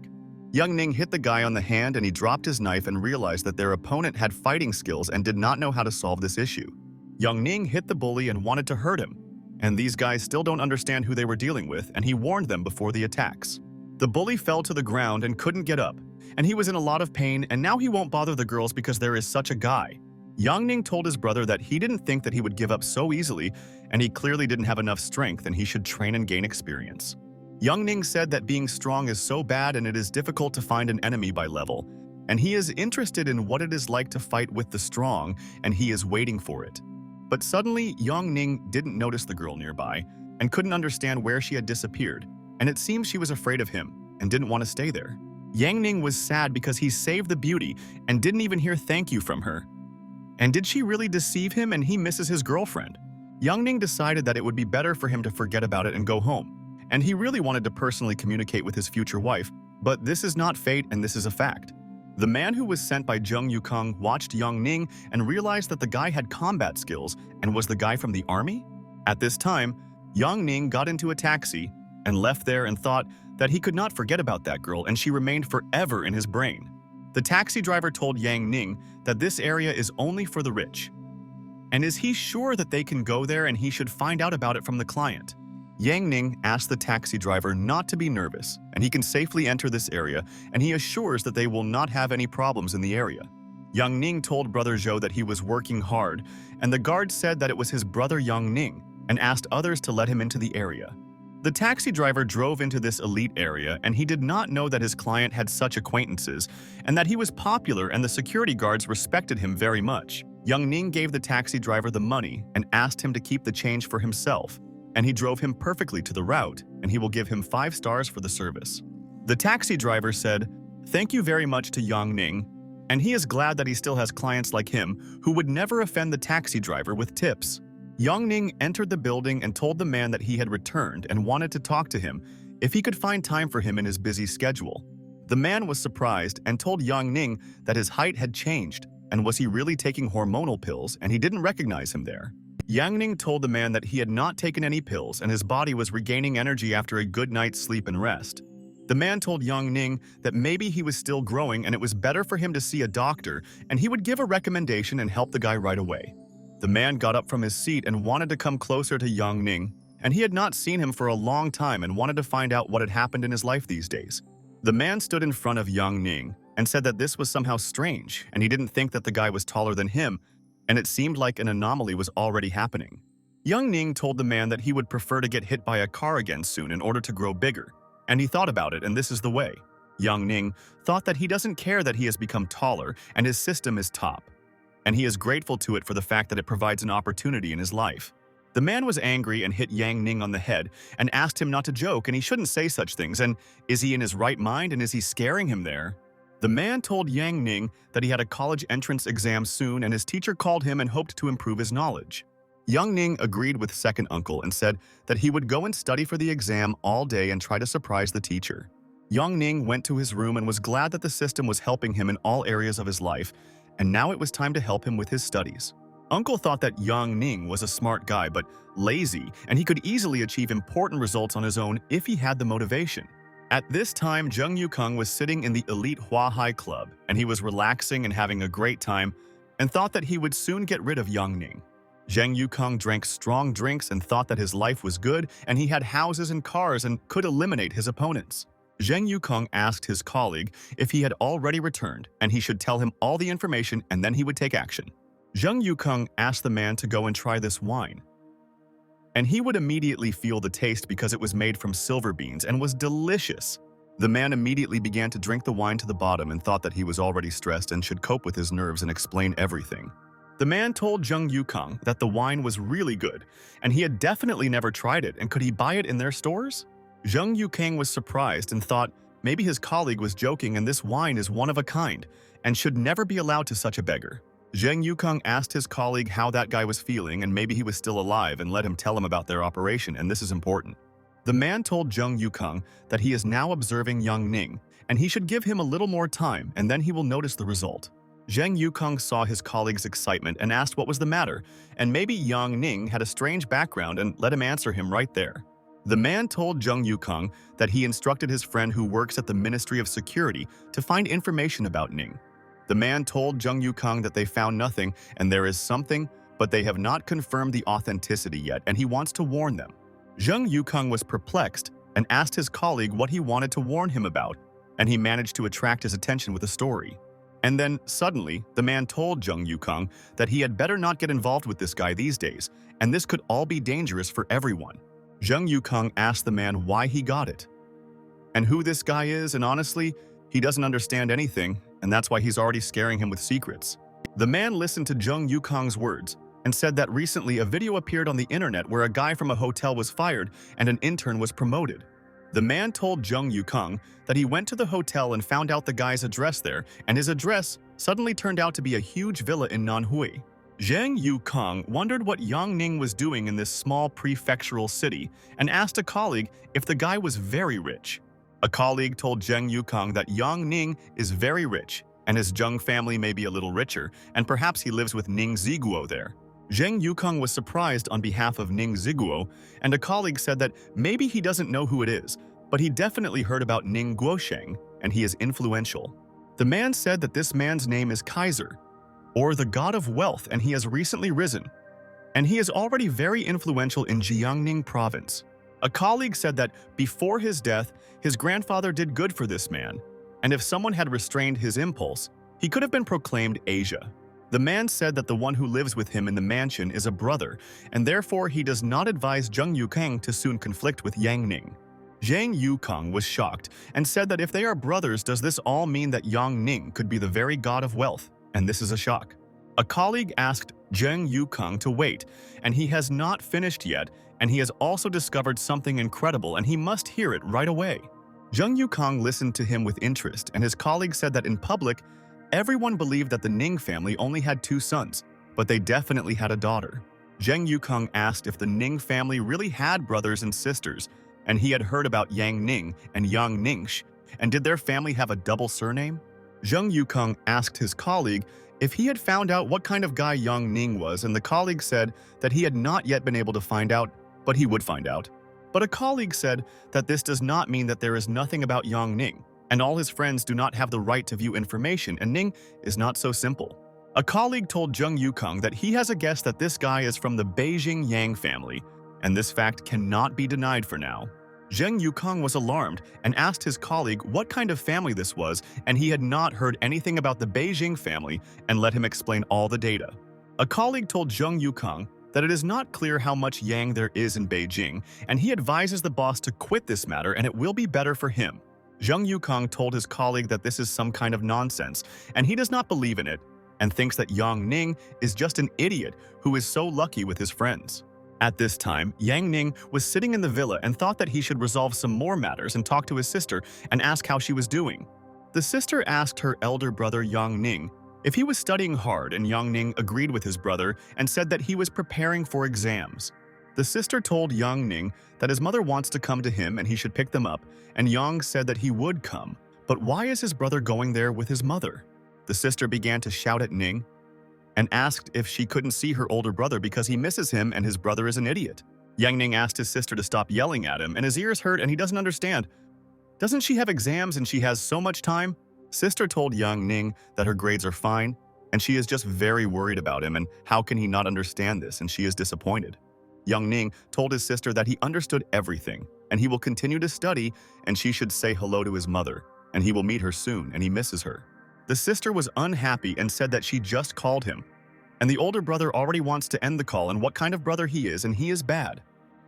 Yang Ning hit the guy on the hand and he dropped his knife and realized that their opponent had fighting skills and did not know how to solve this issue. Yang Ning hit the bully and wanted to hurt him, and these guys still don't understand who they were dealing with, and he warned them before the attacks. The bully fell to the ground and couldn't get up, and he was in a lot of pain, and now he won't bother the girls because there is such a guy. Yang Ning told his brother that he didn't think that he would give up so easily, and he clearly didn't have enough strength and he should train and gain experience. Yang Ning said that being strong is so bad and it is difficult to find an enemy by level, and he is interested in what it is like to fight with the strong, and he is waiting for it. But suddenly, Yang Ning didn't notice the girl nearby and couldn't understand where she had disappeared, and it seems she was afraid of him and didn't want to stay there. Yang Ning was sad because he saved the beauty and didn't even hear thank you from her. And did she really deceive him and he misses his girlfriend? Yang Ning decided that it would be better for him to forget about it and go home, and he really wanted to personally communicate with his future wife, but this is not fate and this is a fact. The man who was sent by Zheng Yukong watched Yang Ning and realized that the guy had combat skills and was the guy from the army? At this time, Yang Ning got into a taxi and left there and thought that he could not forget about that girl and she remained forever in his brain. The taxi driver told Yang Ning that this area is only for the rich. And is he sure that they can go there and he should find out about it from the client? Yang Ning asked the taxi driver not to be nervous, and he can safely enter this area, and he assures that they will not have any problems in the area. Yang Ning told Brother Zhou that he was working hard, and the guard said that it was his brother Yang Ning, and asked others to let him into the area. The taxi driver drove into this elite area, and he did not know that his client had such acquaintances, and that he was popular and the security guards respected him very much. Yang Ning gave the taxi driver the money and asked him to keep the change for himself, and he drove him perfectly to the route, and he will give him 5 stars for the service. The taxi driver said, "Thank you very much to Yang Ning," and he is glad that he still has clients like him who would never offend the taxi driver with tips. Yang Ning entered the building and told the man that he had returned and wanted to talk to him if he could find time for him in his busy schedule. The man was surprised and told Yang Ning that his height had changed, and was he really taking hormonal pills, and he didn't recognize him there. Yang Ning told the man that he had not taken any pills and his body was regaining energy after a good night's sleep and rest. The man told Yang Ning that maybe he was still growing and it was better for him to see a doctor, and he would give a recommendation and help the guy right away. The man got up from his seat and wanted to come closer to Yang Ning, and he had not seen him for a long time and wanted to find out what had happened in his life these days. The man stood in front of Yang Ning and said that this was somehow strange, and he didn't think that the guy was taller than him, and it seemed like an anomaly was already happening. Yang Ning told the man that he would prefer to get hit by a car again soon in order to grow bigger, and he thought about it, and this is the way. Yang Ning thought that he doesn't care that he has become taller and his system is top, and he is grateful to it for the fact that it provides an opportunity in his life. The man was angry and hit Yang Ning on the head and asked him not to joke, and he shouldn't say such things, and is he in his right mind and is he scaring him there? The man told Yang Ning that he had a college entrance exam soon and his teacher called him and hoped to improve his knowledge. Yang Ning agreed with second uncle and said that he would go and study for the exam all day and try to surprise the teacher. Yang Ning went to his room and was glad that the system was helping him in all areas of his life, and now it was time to help him with his studies. Uncle thought that Yang Ning was a smart guy but lazy, and he could easily achieve important results on his own if he had the motivation. At this time, Jung Yukong was sitting in the elite Hua Hai Club, and he was relaxing and having a great time, and thought that he would soon get rid of Yang Ning. Zheng Yukong drank strong drinks and thought that his life was good, and he had houses and cars and could eliminate his opponents. Zheng Yukong asked his colleague if he had already returned, and he should tell him all the information and then he would take action. Zheng Yukong asked the man to go and try this wine, and he would immediately feel the taste because it was made from silver beans and was delicious. The man immediately began to drink the wine to the bottom and thought that he was already stressed and should cope with his nerves and explain everything. The man told Zheng Yukong that the wine was really good, and he had definitely never tried it, and could he buy it in their stores? Zheng Yukong was surprised and thought maybe his colleague was joking and this wine is one of a kind and should never be allowed to such a beggar. Zheng Yukong asked his colleague how that guy was feeling and maybe he was still alive and let him tell him about their operation, and this is important. The man told Zheng Yukong that he is now observing Yang Ning and he should give him a little more time and then he will notice the result. Zheng Yukong saw his colleague's excitement and asked what was the matter, and maybe Yang Ning had a strange background and let him answer him right there. The man told Zheng Yukong that he instructed his friend who works at the Ministry of Security to find information about Ning. The man told Zheng Yukong that they found nothing and there is something, but they have not confirmed the authenticity yet and he wants to warn them. Zheng Yukong was perplexed and asked his colleague what he wanted to warn him about, and he managed to attract his attention with a story. And then, suddenly, the man told Zheng Yukong that he had better not get involved with this guy these days, and this could all be dangerous for everyone. Zheng Yukong asked the man why he got it and who this guy is, and honestly, he doesn't understand anything, and that's why he's already scaring him with secrets. The man listened to Zheng Yukong's words and said that recently a video appeared on the internet where a guy from a hotel was fired and an intern was promoted. The man told Zheng Yukong that he went to the hotel and found out the guy's address there, and his address suddenly turned out to be a huge villa in Manhwa. Zheng Yukong wondered what Yang Ning was doing in this small prefectural city and asked a colleague if the guy was very rich. A colleague told Zheng Yukong that Yang Ning is very rich, and his Zheng family may be a little richer, and perhaps he lives with Ning Ziguo there. Zheng Yukong was surprised on behalf of Ning Ziguo, and a colleague said that maybe he doesn't know who it is, but he definitely heard about Ning Guosheng, and he is influential. The man said that this man's name is Kaiser, or the god of wealth, and he has recently risen, and he is already very influential in Jiangning province. A colleague said that before his death, his grandfather did good for this man, and if someone had restrained his impulse, he could have been proclaimed Asia. The man said that the one who lives with him in the mansion is a brother, and therefore he does not advise Zheng Yukong to soon conflict with Yang Ning. Zheng Yukong was shocked and said that if they are brothers, does this all mean that Yang Ning could be the very god of wealth? And this is a shock. A colleague asked Zheng Yukong to wait, and he has not finished yet, and he has also discovered something incredible and he must hear it right away. Zheng Yukong listened to him with interest, and his colleague said that in public, everyone believed that the Ning family only had 2 sons, but they definitely had a daughter. Zheng Yukong asked if the Ning family really had brothers and sisters, and he had heard about Yang Ning and Yang Ningsh, and did their family have a double surname? Zheng Yukong asked his colleague if he had found out what kind of guy Yang Ning was, and the colleague said that he had not yet been able to find out, but he would find out. But a colleague said that this does not mean that there is nothing about Yang Ning, and all his friends do not have the right to view information, and Ning is not so simple. A colleague told Zheng Yukong that he has a guess that this guy is from the Beijing Yang family, and this fact cannot be denied for now. Zheng Yukong was alarmed and asked his colleague what kind of family this was, and he had not heard anything about the Beijing family and let him explain all the data. A colleague told Zheng Yukong that it is not clear how much Yang there is in Beijing, and he advises the boss to quit this matter and it will be better for him. Zheng Yukong told his colleague that this is some kind of nonsense, and he does not believe in it, and thinks that Yang Ning is just an idiot who is so lucky with his friends. At this time, Yang Ning was sitting in the villa and thought that he should resolve some more matters and talk to his sister and ask how she was doing. The sister asked her elder brother Yang Ning if he was studying hard, and Yang Ning agreed with his brother and said that he was preparing for exams. The sister told Yang Ning that his mother wants to come to him and he should pick them up, and Yang said that he would come, but why is his brother going there with his mother? The sister began to shout at Ning and asked if she couldn't see her older brother because he misses him and his brother is an idiot. Yang Ning asked his sister to stop yelling at him, and his ears hurt and he doesn't understand. Doesn't she have exams and she has so much time? Sister told Yang Ning that her grades are fine, and she is just very worried about him, and how can he not understand this, and she is disappointed. Yang Ning told his sister that he understood everything, and he will continue to study, and she should say hello to his mother, and he will meet her soon, and he misses her. The sister was unhappy and said that she just called him, and the older brother already wants to end the call and what kind of brother he is, and he is bad.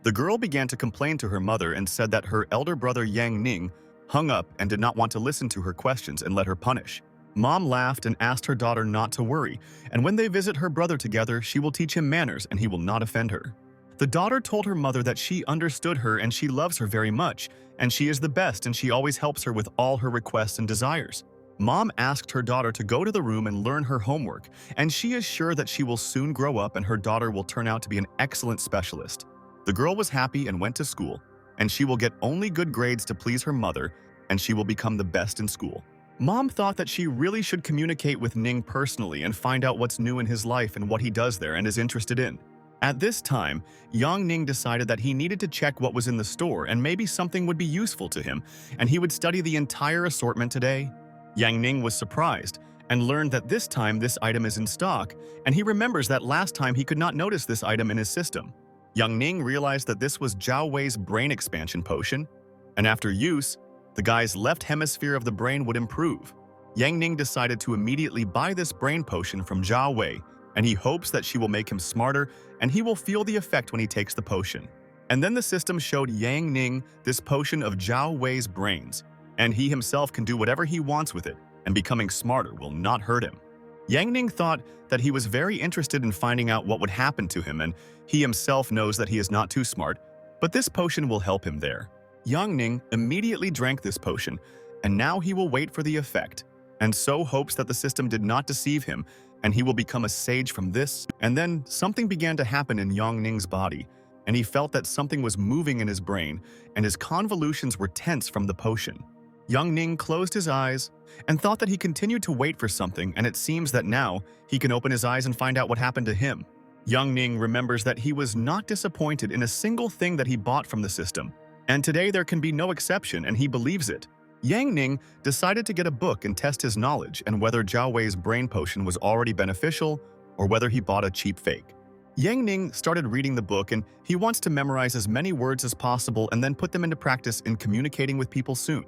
The girl began to complain to her mother and said that her elder brother Yang Ning hung up and did not want to listen to her questions and let her punish. Mom laughed and asked her daughter not to worry, and when they visit her brother together, she will teach him manners and he will not offend her. The daughter told her mother that she understood her and she loves her very much, and she is the best and she always helps her with all her requests and desires. Mom asked her daughter to go to the room and learn her homework, and she is sure that she will soon grow up and her daughter will turn out to be an excellent specialist. The girl was happy and went to school, and she will get only good grades to please her mother, and she will become the best in school. Mom thought that she really should communicate with Ning personally and find out what's new in his life and what he does there and is interested in. At this time, Yang Ning decided that he needed to check what was in the store and maybe something would be useful to him, and he would study the entire assortment today. Yang Ning was surprised and learned that this time this item is in stock, and he remembers that last time he could not notice this item in his system. Yang Ning realized that this was Zhao Wei's brain expansion potion, and after use, the guy's left hemisphere of the brain would improve. Yang Ning decided to immediately buy this brain potion from Zhao Wei, and he hopes that she will make him smarter and he will feel the effect when he takes the potion. And then the system showed Yang Ning this potion of Zhao Wei's brains, and he himself can do whatever he wants with it, and becoming smarter will not hurt him. Yang Ning thought that he was very interested in finding out what would happen to him, and he himself knows that he is not too smart, but this potion will help him there. Yang Ning immediately drank this potion, and now he will wait for the effect, and so hopes that the system did not deceive him, and he will become a sage from this. And then something began to happen in Yang Ning's body, and he felt that something was moving in his brain, and his convolutions were tense from the potion. Yang Ning closed his eyes and thought that he continued to wait for something, and it seems that now he can open his eyes and find out what happened to him. Yang Ning remembers that he was not disappointed in a single thing that he bought from the system, and today there can be no exception, and he believes it. Yang Ning decided to get a book and test his knowledge and whether Zhao Wei's brain potion was already beneficial or whether he bought a cheap fake. Yang Ning started reading the book, and he wants to memorize as many words as possible and then put them into practice in communicating with people soon.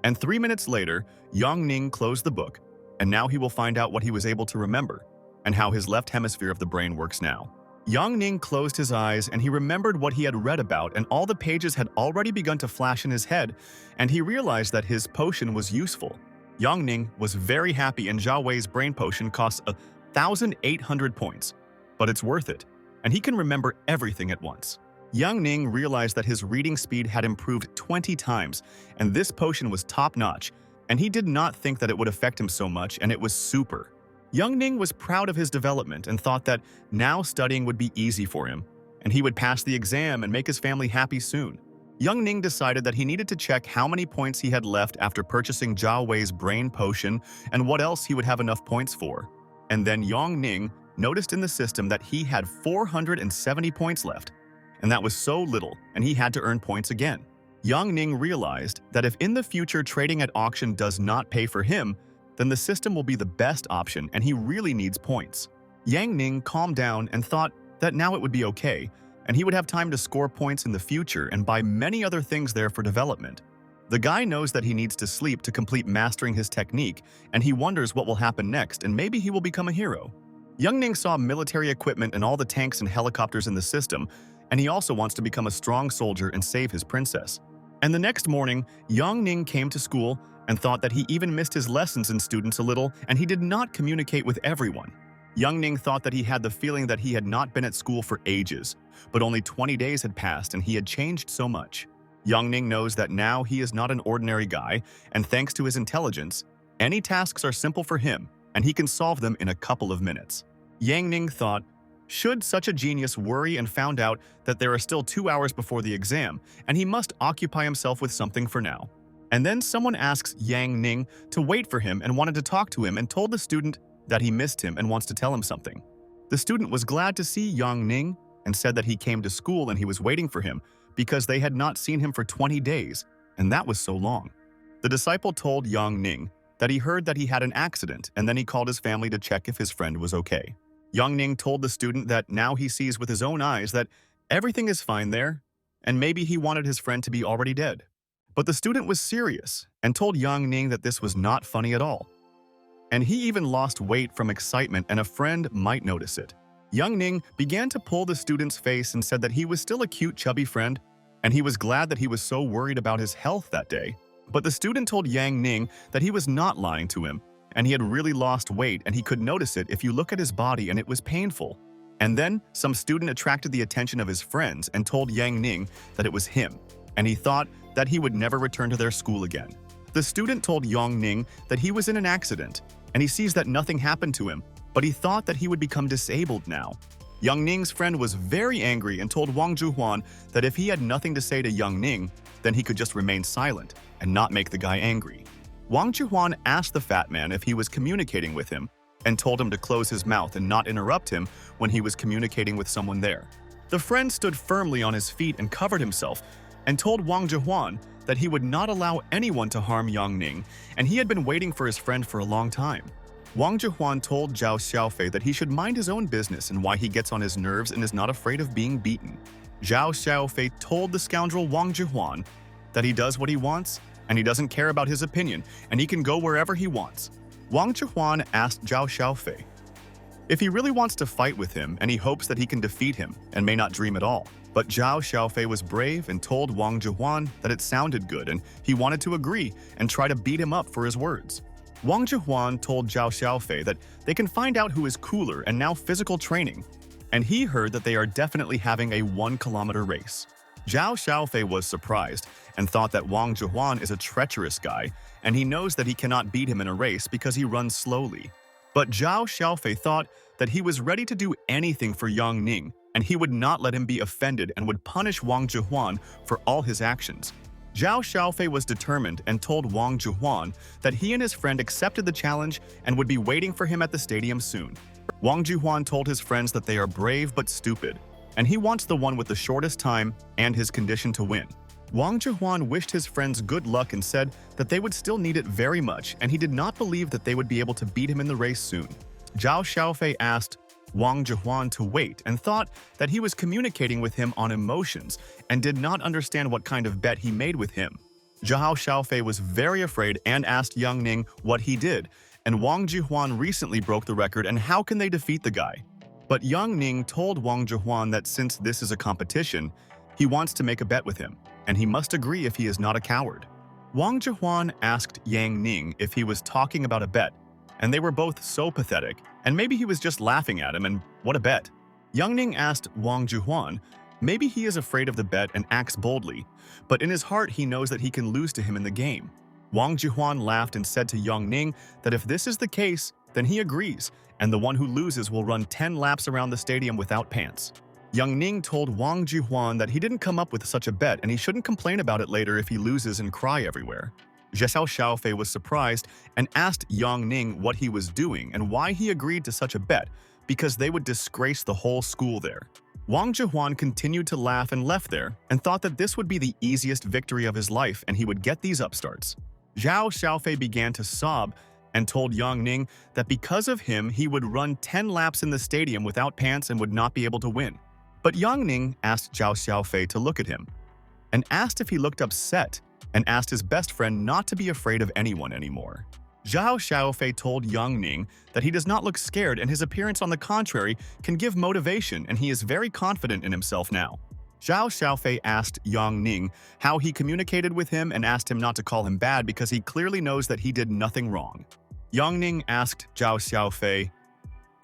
And 3 minutes later, Yang Ning closed the book, and now he will find out what he was able to remember and how his left hemisphere of the brain works now. Yang Ning closed his eyes and he remembered what he had read about, and all the pages had already begun to flash in his head, and he realized that his potion was useful. Yang Ning was very happy, and Zhao Wei's brain potion costs 1,800 points, but it's worth it, and he can remember everything at once. Yang Ning realized that his reading speed had improved 20 times, and this potion was top-notch, and he did not think that it would affect him so much, and it was super. Yang Ning was proud of his development and thought that now studying would be easy for him, and he would pass the exam and make his family happy soon. Yang Ning decided that he needed to check how many points he had left after purchasing Zhao Wei's brain potion and what else he would have enough points for. And then Yang Ning noticed in the system that he had 470 points left, and that was so little, and he had to earn points again. Yang Ning realized that if in the future trading at auction does not pay for him, then the system will be the best option, and he really needs points. Yang Ning calmed down and thought that now it would be okay, and he would have time to score points in the future and buy many other things there for development. The guy knows that he needs to sleep to complete mastering his technique, and he wonders what will happen next, and maybe he will become a hero. Yang Ning saw military equipment and all the tanks and helicopters in the system, and he also wants to become a strong soldier and save his princess. And the next morning, Yang Ning came to school and thought that he even missed his lessons in students a little, and he did not communicate with everyone. Yang Ning thought that he had the feeling that he had not been at school for ages, but only 20 days had passed and he had changed so much. Yang Ning knows that now he is not an ordinary guy, and thanks to his intelligence, any tasks are simple for him, and he can solve them in a couple of minutes. Yang Ning thought, should such a genius worry, and found out that there are still 2 hours before the exam, and he must occupy himself with something for now. And then someone asks Yang Ning to wait for him and wanted to talk to him, and told the student that he missed him and wants to tell him something. The student was glad to see Yang Ning and said that he came to school and he was waiting for him because they had not seen him for 20 days, and that was so long. The disciple told Yang Ning that he heard that he had an accident, and then he called his family to check if his friend was okay. Yang Ning told the student that now he sees with his own eyes that everything is fine there, and maybe he wanted his friend to be already dead. But the student was serious and told Yang Ning that this was not funny at all. And he even lost weight from excitement, and a friend might notice it. Yang Ning began to pull the student's face and said that he was still a cute, chubby friend, and he was glad that he was so worried about his health that day. But the student told Yang Ning that he was not lying to him, and he had really lost weight, and he could notice it if you look at his body, and it was painful. And then some student attracted the attention of his friends and told Yang Ning that it was him, and he thought that he would never return to their school again. The student told Yang Ning that he was in an accident, and he sees that nothing happened to him, but he thought that he would become disabled now. Yang Ning's friend was very angry and told Wang Juhuan that if he had nothing to say to Yang Ning, then he could just remain silent and not make the guy angry. Wang Juhuan asked the fat man if he was communicating with him and told him to close his mouth and not interrupt him when he was communicating with someone there. The friend stood firmly on his feet and covered himself and told Wang Juhuan that he would not allow anyone to harm Yang Ning, and he had been waiting for his friend for a long time. Wang Juhuan told Zhao Xiaofei that he should mind his own business and why he gets on his nerves and is not afraid of being beaten. Zhao Xiaofei told the scoundrel Wang Juhuan that he does what he wants and he doesn't care about his opinion and he can go wherever he wants. Wang Juhuan asked Zhao Xiaofei if he really wants to fight with him, and he hopes that he can defeat him and may not dream at all. But Zhao Xiaofei was brave and told Wang Juhuan that it sounded good and he wanted to agree and try to beat him up for his words. Wang Juhuan told Zhao Xiaofei that they can find out who is cooler and now physical training, and he heard that they are definitely having a 1-kilometer race. Zhao Xiaofei was surprised and thought that Wang Juhuan is a treacherous guy, and he knows that he cannot beat him in a race because he runs slowly. But Zhao Xiaofei thought that he was ready to do anything for Yang Ning, and he would not let him be offended and would punish Wang Juhuan for all his actions. Zhao Xiaofei was determined and told Wang Juhuan that he and his friend accepted the challenge and would be waiting for him at the stadium soon. Wang Juhuan told his friends that they are brave but stupid, and he wants the one with the shortest time and his condition to win. Wang Juhuan wished his friends good luck and said that they would still need it very much, and he did not believe that they would be able to beat him in the race soon. Zhao Xiaofei asked Wang Juhuan to wait and thought that he was communicating with him on emotions and did not understand what kind of bet he made with him. Zhao Xiaofei was very afraid and asked Yang Ning what he did, and Wang Juhuan recently broke the record and how can they defeat the guy? But Yang Ning told Wang Juhuan that since this is a competition, he wants to make a bet with him, and he must agree if he is not a coward. Wang Juhuan asked Yang Ning if he was talking about a bet, and they were both so pathetic, and maybe he was just laughing at him, and what a bet. Yang Ning asked Wang Juhuan, maybe he is afraid of the bet and acts boldly, but in his heart he knows that he can lose to him in the game. Wang Juhuan laughed and said to Yang Ning that if this is the case, then he agrees, and the one who loses will run 10 laps around the stadium without pants. Yang Ning told Wang Juhuan that he didn't come up with such a bet and he shouldn't complain about it later if he loses and cry everywhere. Zhao Xiaofei was surprised and asked Yang Ning what he was doing and why he agreed to such a bet, because they would disgrace the whole school there. Wang Juhuan continued to laugh and left there and thought that this would be the easiest victory of his life and he would get these upstarts. Zhao Xiaofei began to sob and told Yang Ning that because of him he would run 10 laps in the stadium without pants and would not be able to win. But Yang Ning asked Zhao Xiaofei to look at him and asked if he looked upset and asked his best friend not to be afraid of anyone anymore. Zhao Xiaofei told Yang Ning that he does not look scared and his appearance on the contrary can give motivation and he is very confident in himself now. Zhao Xiaofei asked Yang Ning how he communicated with him and asked him not to call him bad because he clearly knows that he did nothing wrong. Yang Ning asked Zhao Xiaofei,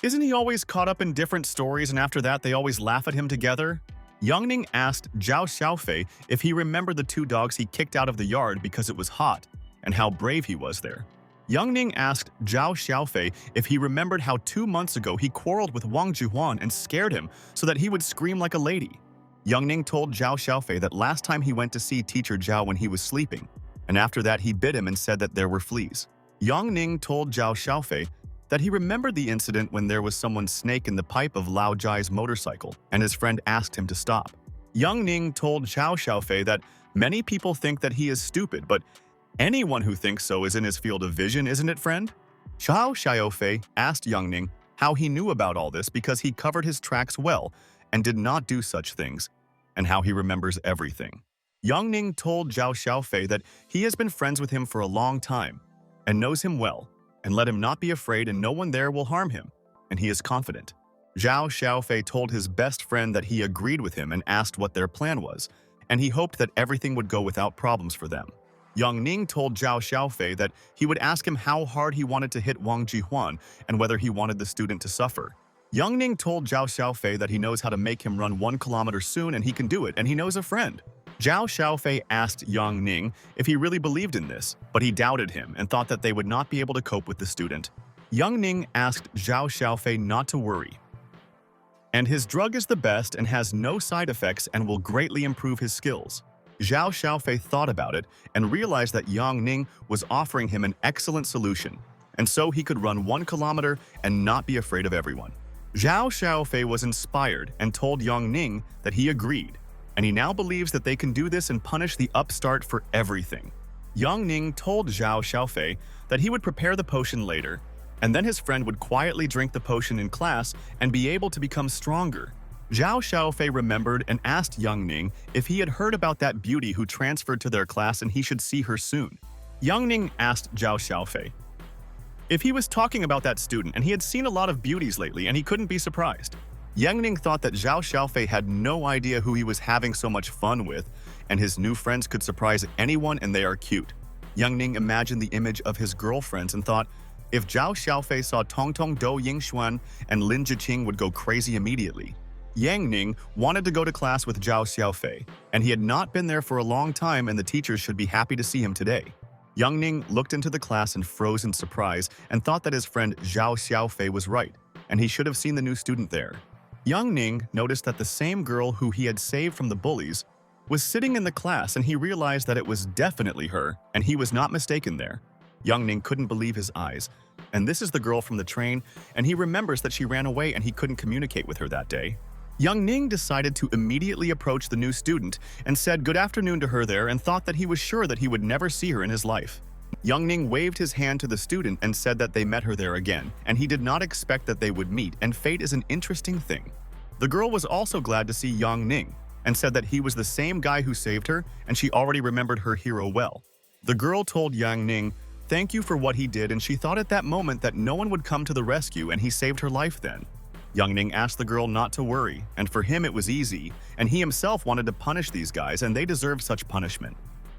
isn't he always caught up in different stories and after that they always laugh at him together? Yang Ning asked Zhao Xiaofei if he remembered the 2 dogs he kicked out of the yard because it was hot and how brave he was there. Yang Ning asked Zhao Xiaofei if he remembered how 2 months ago he quarreled with Wang Juhuan and scared him so that he would scream like a lady. Yang Ning told Zhao Xiaofei that last time he went to see teacher Zhao when he was sleeping, and after that he bit him and said that there were fleas. Yang Ning told Zhao Xiaofei that he remembered the incident when there was someone's snake in the pipe of Lao Jai's motorcycle and his friend asked him to stop. Yang Ning told Zhao Xiaofei that many people think that he is stupid, but Anyone who thinks so is in his field of vision, isn't it, friend? Xiao Xiaofei asked Yang Ning how he knew about all this because he covered his tracks well and did not do such things, and how he remembers everything. Yang Ning told Zhao Xiaofei that he has been friends with him for a long time and knows him well, and let him not be afraid and no one there will harm him, and he is confident. Zhao Xiaofei told his best friend that he agreed with him and asked what their plan was, and he hoped that everything would go without problems for them. Yang Ning told Zhao Xiaofei that he would ask him how hard he wanted to hit Wang Jihuan and whether he wanted the student to suffer. Yang Ning told Zhao Xiaofei that he knows how to make him run 1 kilometer soon and he can do it and he knows a friend. Zhao Xiaofei asked Yang Ning if he really believed in this, but he doubted him and thought that they would not be able to cope with the student. Yang Ning asked Zhao Xiaofei not to worry, and his drug is the best and has no side effects and will greatly improve his skills. Zhao Xiaofei thought about it and realized that Yang Ning was offering him an excellent solution, and so he could run 1 kilometer and not be afraid of everyone. Zhao Xiaofei was inspired and told Yang Ning that he agreed, and he now believes that they can do this and punish the upstart for everything. Yang Ning told Zhao Xiaofei that he would prepare the potion later, and then his friend would quietly drink the potion in class and be able to become stronger. Zhao Xiaofei remembered and asked Yang Ning if he had heard about that beauty who transferred to their class and he should see her soon. Yang Ning asked Zhao Xiaofei if he was talking about that student and he had seen a lot of beauties lately and he couldn't be surprised. Yang Ning thought that Zhao Xiaofei had no idea who he was having so much fun with, and his new friends could surprise anyone and they are cute. Yang Ning imagined the image of his girlfriends and thought, if Zhao Xiaofei saw Tong Tong Do Yingxuan and Lin Jiqing would go crazy immediately. Yang Ning wanted to go to class with Zhao Xiaofei, and he had not been there for a long time and the teachers should be happy to see him today. Yang Ning looked into the class and froze in surprise and thought that his friend Zhao Xiaofei was right, and he should have seen the new student there. Yang Ning noticed that the same girl who he had saved from the bullies was sitting in the class, and he realized that it was definitely her, and he was not mistaken there. Yang Ning couldn't believe his eyes, and this is the girl from the train, and he remembers that she ran away and he couldn't communicate with her that day. Yang Ning decided to immediately approach the new student and said good afternoon to her there and thought that he was sure that he would never see her in his life. Yang Ning waved his hand to the student and said that they met her there again, and he did not expect that they would meet, and fate is an interesting thing. The girl was also glad to see Yang Ning and said that he was the same guy who saved her and she already remembered her hero well. The girl told Yang Ning thank you for what he did, and she thought at that moment that no one would come to the rescue and he saved her life then. Yang Ning asked the girl not to worry, and for him it was easy, and he himself wanted to punish these guys and they deserved such punishment.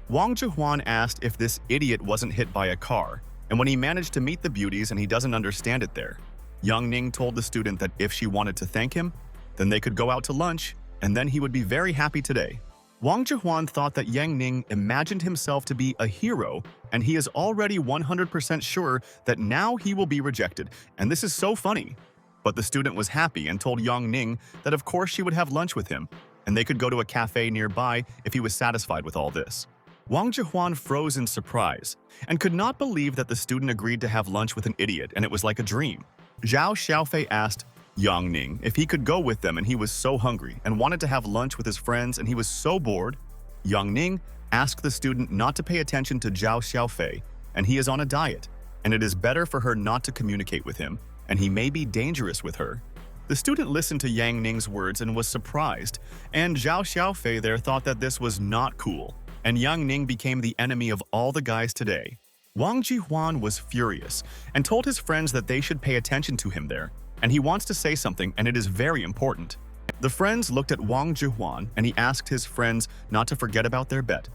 Wang Jihuan asked if this idiot wasn't hit by a car, and when he managed to meet the beauties and he doesn't understand it there. Yang Ning told the student that if she wanted to thank him, then they could go out to lunch, and then he would be very happy today. Wang Jihuan thought that Yang Ning imagined himself to be a hero, and he is already 100% sure that now he will be rejected, and this is so funny. But the student was happy and told Yang Ning that of course she would have lunch with him, and they could go to a cafe nearby if he was satisfied with all this. Wang Jihuan froze in surprise and could not believe that the student agreed to have lunch with an idiot, and it was like a dream. Zhao Xiaofei asked Yang Ning if he could go with them, and he was so hungry and wanted to have lunch with his friends and he was so bored. Yang Ning asked the student not to pay attention to Zhao Xiaofei, and he is on a diet, and it is better for her not to communicate with him, and he may be dangerous with her. The student listened to Yang Ning's words and was surprised, and Zhao Xiaofei there thought that this was not cool, and Yang Ning became the enemy of all the guys today. Wang Jihuan was furious and told his friends that they should pay attention to him there, and he wants to say something and it is very important. The friends looked at Wang Jihuan and he asked his friends not to forget about their bet,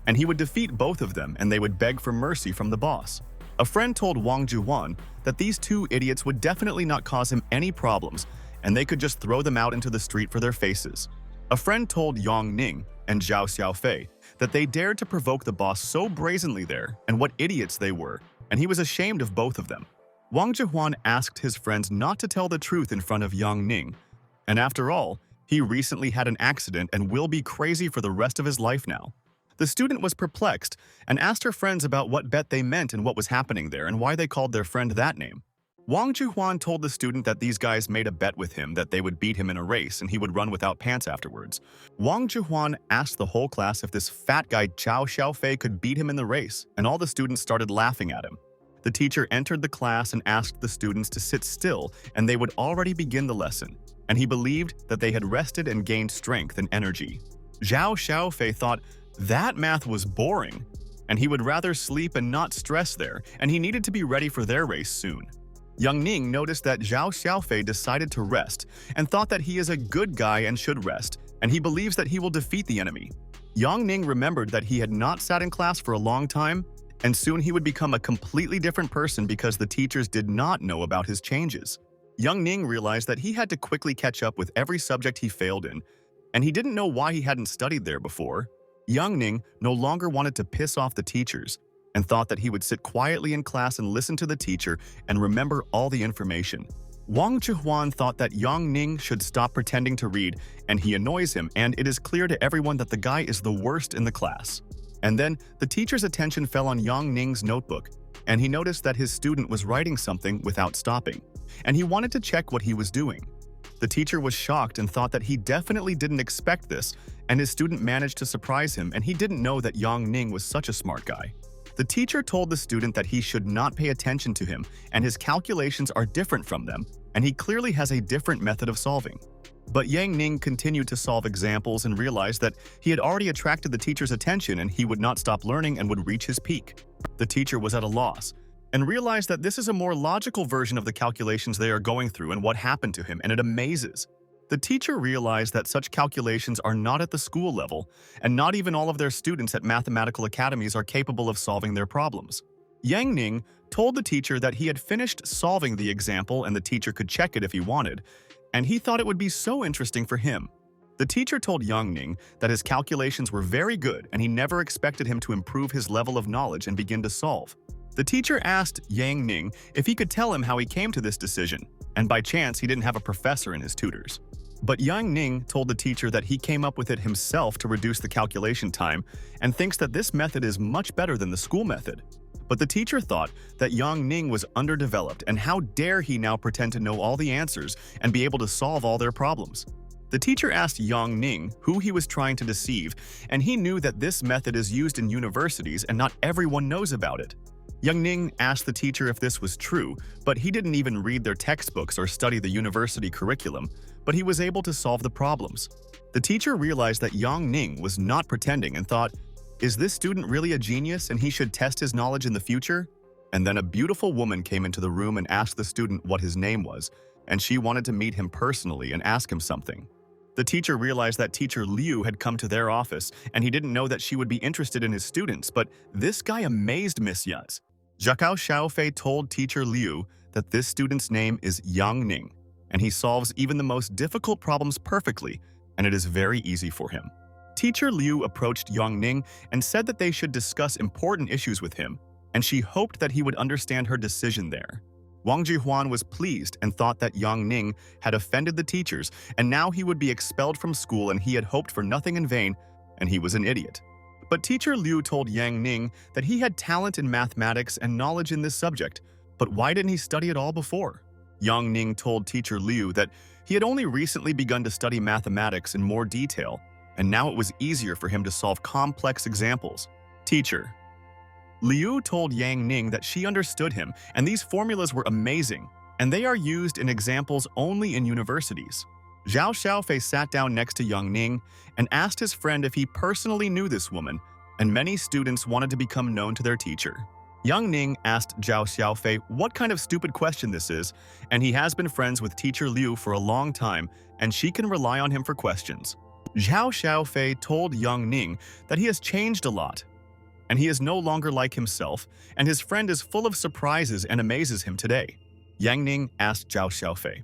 and he would defeat both of them and they would beg for mercy from the boss. A friend told Wang Jihuan that these two idiots would definitely not cause him any problems and they could just throw them out into the street for their faces. A friend told Yang Ning and Zhao Xiaofei that they dared to provoke the boss so brazenly there and what idiots they were, and he was ashamed of both of them. Wang Jihuan asked his friends not to tell the truth in front of Yang Ning, and after all, he recently had an accident and will be crazy for the rest of his life now. The student was perplexed and asked her friends about what bet they meant and what was happening there and why they called their friend that name. Wang Juhuan told the student that these guys made a bet with him that they would beat him in a race and he would run without pants afterwards. Wang Juhuan asked the whole class if this fat guy Zhao Xiaofei could beat him in the race, and all the students started laughing at him. The teacher entered the class and asked the students to sit still, and they would already begin the lesson, and he believed that they had rested and gained strength and energy. Zhao Xiaofei thought that math was boring, and he would rather sleep and not stress there, and he needed to be ready for their race soon. Yang Ning noticed that Zhao Xiaofei decided to rest and thought that he is a good guy and should rest, and he believes that he will defeat the enemy. Yang Ning remembered that he had not sat in class for a long time, and soon he would become a completely different person because the teachers did not know about his changes. Yang Ning realized that he had to quickly catch up with every subject he failed in, and he didn't know why he hadn't studied there before. Yang Ning no longer wanted to piss off the teachers and thought that he would sit quietly in class and listen to the teacher and remember all the information. Wang Juhuan thought that Yang Ning should stop pretending to read, and he annoys him, and it is clear to everyone that the guy is the worst in the class. And then the teacher's attention fell on Yang Ning's notebook, and he noticed that his student was writing something without stopping, and he wanted to check what he was doing. The teacher was shocked and thought that he definitely didn't expect this, and his student managed to surprise him, and he didn't know that Yang Ning was such a smart guy. The teacher told the student that he should not pay attention to him, and his calculations are different from them, and he clearly has a different method of solving. But Yang Ning continued to solve examples and realized that he had already attracted the teacher's attention and he would not stop learning and would reach his peak. The teacher was at a loss and realized that this is a more logical version of the calculations they are going through and what happened to him, and it amazes. The teacher realized that such calculations are not at the school level, and not even all of their students at mathematical academies are capable of solving their problems. Yang Ning told the teacher that he had finished solving the example and the teacher could check it if he wanted, and he thought it would be so interesting for him. The teacher told Yang Ning that his calculations were very good and he never expected him to improve his level of knowledge and begin to solve. The teacher asked Yang Ning if he could tell him how he came to this decision, and by chance he didn't have a professor in his tutors. But Yang Ning told the teacher that he came up with it himself to reduce the calculation time and thinks that this method is much better than the school method. But the teacher thought that Yang Ning was underdeveloped, and how dare he now pretend to know all the answers and be able to solve all their problems. The teacher asked Yang Ning who he was trying to deceive, and he knew that this method is used in universities and not everyone knows about it. Yang Ning asked the teacher if this was true, but he didn't even read their textbooks or study the university curriculum, but he was able to solve the problems. The teacher realized that Yang Ning was not pretending and thought, is this student really a genius and he should test his knowledge in the future? And then a beautiful woman came into the room and asked the student what his name was, and she wanted to meet him personally and ask him something. The teacher realized that Teacher Liu had come to their office, and he didn't know that she would be interested in his students, but this guy amazed Miss Yaz. Zhao Xiaofei told Teacher Liu that this student's name is Yang Ning, and he solves even the most difficult problems perfectly, and it is very easy for him. Teacher Liu approached Yang Ning and said that they should discuss important issues with him, and she hoped that he would understand her decision there. Wang Juhuan was pleased and thought that Yang Ning had offended the teachers, and now he would be expelled from school, and he had hoped for nothing in vain, and he was an idiot. But Teacher Liu told Yang Ning that he had talent in mathematics and knowledge in this subject, but why didn't he study it all before? Yang Ning told Teacher Liu that he had only recently begun to study mathematics in more detail, and now it was easier for him to solve complex examples. Teacher Liu told Yang Ning that she understood him, and these formulas were amazing, and they are used in examples only in universities. Zhao Xiaofei sat down next to Yang Ning and asked his friend if he personally knew this woman, and many students wanted to become known to their teacher. Yang Ning asked Zhao Xiaofei what kind of stupid question this is, and he has been friends with Teacher Liu for a long time, and she can rely on him for questions. Zhao Xiaofei told Yang Ning that he has changed a lot, and he is no longer like himself, and his friend is full of surprises and amazes him today. Yang Ning asked Zhao Xiaofei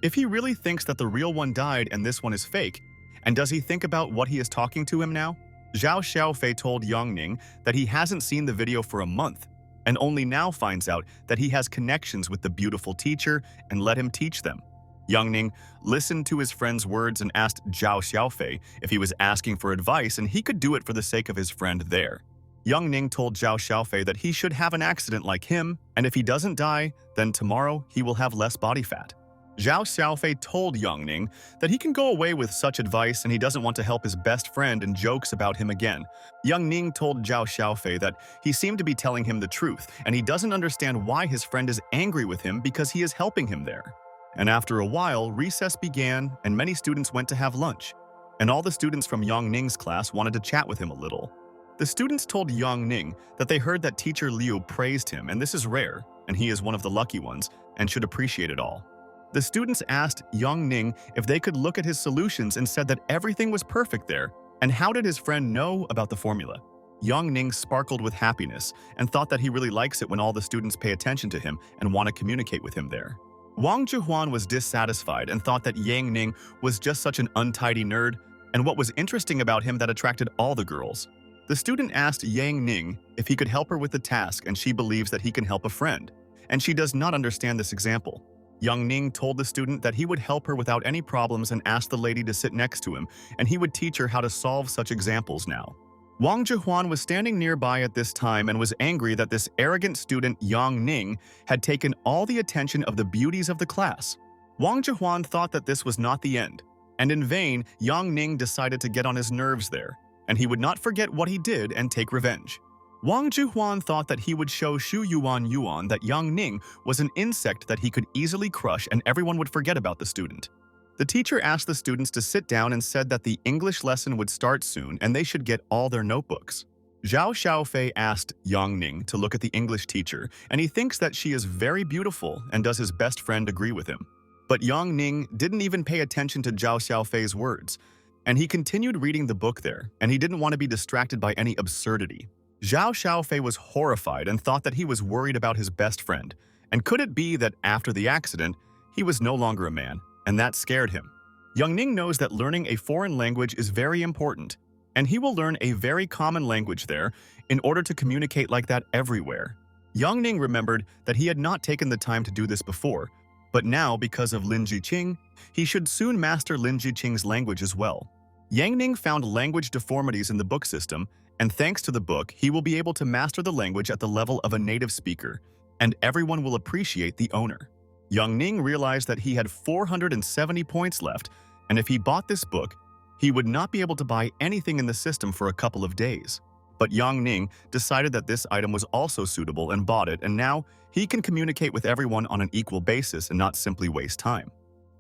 if he really thinks that the real one died and this one is fake, and does he think about what he is talking to him now? Zhao Xiaofei told Yang Ning that he hasn't seen the video for a month, and only now finds out that he has connections with the beautiful teacher and let him teach them. Yang Ning listened to his friend's words and asked Zhao Xiaofei if he was asking for advice, and he could do it for the sake of his friend there. Young Ning told Zhao Xiaofei that he should have an accident like him, and if he doesn't die, then tomorrow he will have less body fat. Zhao Xiaofei told Young Ning that he can go away with such advice and he doesn't want to help his best friend and jokes about him again. Young Ning told Zhao Xiaofei that he seemed to be telling him the truth and he doesn't understand why his friend is angry with him because he is helping him there. And after a while, recess began and many students went to have lunch. And all the students from Young Ning's class wanted to chat with him a little. The students told Young Ning that they heard that teacher Liu praised him, and this is rare, and he is one of the lucky ones, and should appreciate it all. The students asked Young Ning if they could look at his solutions and said that everything was perfect there, and how did his friend know about the formula? Young Ning sparkled with happiness and thought that he really likes it when all the students pay attention to him and want to communicate with him there. Wang Zhihuan was dissatisfied and thought that Yang Ning was just such an untidy nerd, and what was interesting about him that attracted all the girls. The student asked Yang Ning if he could help her with the task, and she believes that he can help a friend, and she does not understand this example. Young Ning told the student that he would help her without any problems and asked the lady to sit next to him, and he would teach her how to solve such examples now. Wang Zhihuan was standing nearby at this time and was angry that this arrogant student Yang Ning had taken all the attention of the beauties of the class. Wang Zhihuan thought that this was not the end, and in vain, Yang Ning decided to get on his nerves there, and he would not forget what he did and take revenge. Wang Zhihuan thought that he would show Xu Yuan that Yang Ning was an insect that he could easily crush and everyone would forget about the student. The teacher asked the students to sit down and said that the English lesson would start soon and they should get all their notebooks. Zhao Xiaofei asked Yang Ning to look at the English teacher, and he thinks that she is very beautiful and does his best friend agree with him. But Yang Ning didn't even pay attention to Zhao Xiaofei's words, and he continued reading the book there, and he didn't want to be distracted by any absurdity. Zhao Xiaofei was horrified and thought that he was worried about his best friend, and could it be that after the accident, he was no longer a man, and that scared him. Young Ning knows that learning a foreign language is very important, and he will learn a very common language there in order to communicate like that everywhere. Young Ning remembered that he had not taken the time to do this before, but now, because of Lin Jiqing, he should soon master Lin Jiqing's language as well. Yang Ning found language deformities in the book system, and thanks to the book, he will be able to master the language at the level of a native speaker, and everyone will appreciate the owner. Young Ning realized that he had 470 points left, and if he bought this book, he would not be able to buy anything in the system for a couple of days. But Yang Ning decided that this item was also suitable and bought it, and now he can communicate with everyone on an equal basis and not simply waste time.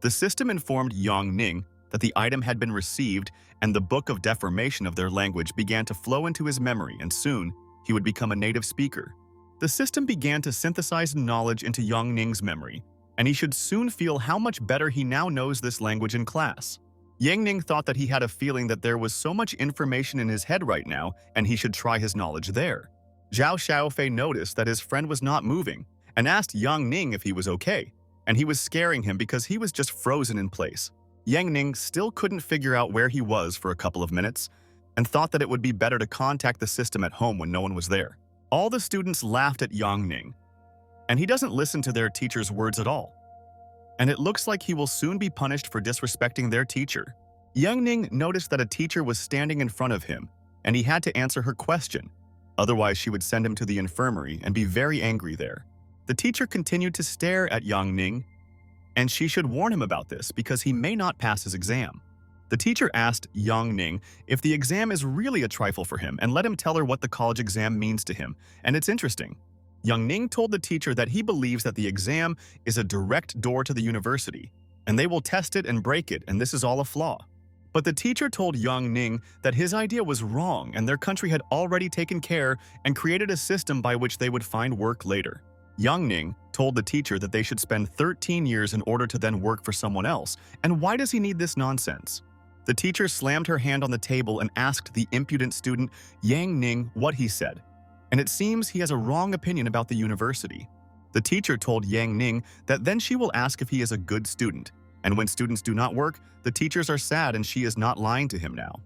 The system informed Yang Ning that the item had been received, and the book of deformation of their language began to flow into his memory, and soon he would become a native speaker. The system began to synthesize knowledge into Yang Ning's memory, and he should soon feel how much better he now knows this language in class. Yang Ning thought that he had a feeling that there was so much information in his head right now, and he should try his knowledge there. Zhao Xiaofei noticed that his friend was not moving, and asked Yang Ning if he was okay, and he was scaring him because he was just frozen in place. Yang Ning still couldn't figure out where he was for a couple of minutes, and thought that it would be better to contact the system at home when no one was there. All the students laughed at Yang Ning, and he doesn't listen to their teacher's words at all. And it looks like he will soon be punished for disrespecting their teacher. Yang Ning noticed that a teacher was standing in front of him, and he had to answer her question. Otherwise, she would send him to the infirmary and be very angry there. The teacher continued to stare at Yang Ning, and she should warn him about this because he may not pass his exam. The teacher asked Yang Ning if the exam is really a trifle for him and let him tell her what the college exam means to him, and it's interesting. Yang Ning told the teacher that he believes that the exam is a direct door to the university, and they will test it and break it, and this is all a flaw. But the teacher told Yang Ning that his idea was wrong and their country had already taken care and created a system by which they would find work later. Yang Ning told the teacher that they should spend 13 years in order to then work for someone else, and why does he need this nonsense? The teacher slammed her hand on the table and asked the impudent student Yang Ning what he said, and it seems he has a wrong opinion about the university. The teacher told Yang Ning that then she will ask if he is a good student, and when students do not work, the teachers are sad and she is not lying to him now.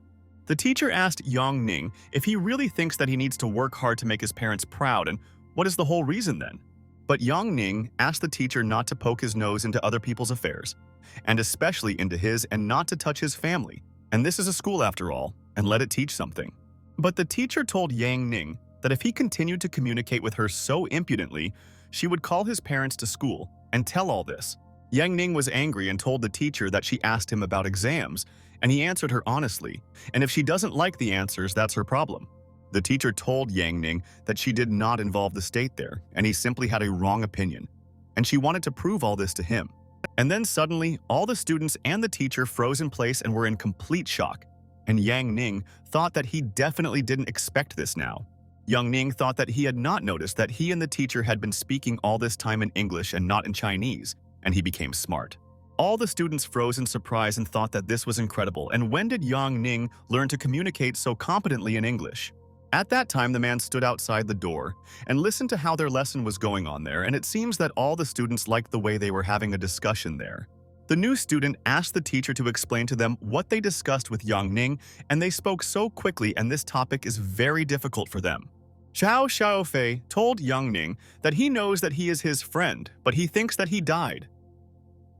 The teacher asked Yang Ning if he really thinks that he needs to work hard to make his parents proud, and what is the whole reason then? But Yang Ning asked the teacher not to poke his nose into other people's affairs, and especially into his, and not to touch his family. And this is a school after all, and let it teach something. But the teacher told Yang Ning that if he continued to communicate with her so impudently, she would call his parents to school and tell all this. Yang Ning was angry and told the teacher that she asked him about exams, and he answered her honestly, and if she doesn't like the answers, that's her problem. The teacher told Yang Ning that she did not involve the state there, and he simply had a wrong opinion, and she wanted to prove all this to him. And then suddenly, all the students and the teacher froze in place and were in complete shock, and Yang Ning thought that he definitely didn't expect this now. Yang Ning thought that he had not noticed that he and the teacher had been speaking all this time in English and not in Chinese, and he became smart. All the students froze in surprise and thought that this was incredible, and when did Yang Ning learn to communicate so competently in English? At that time, the man stood outside the door and listened to how their lesson was going on there, and it seems that all the students liked the way they were having a discussion there. The new student asked the teacher to explain to them what they discussed with Yang Ning, and they spoke so quickly, and this topic is very difficult for them. Zhao Xiaofei told Yang Ning that he knows that he is his friend, but he thinks that he died.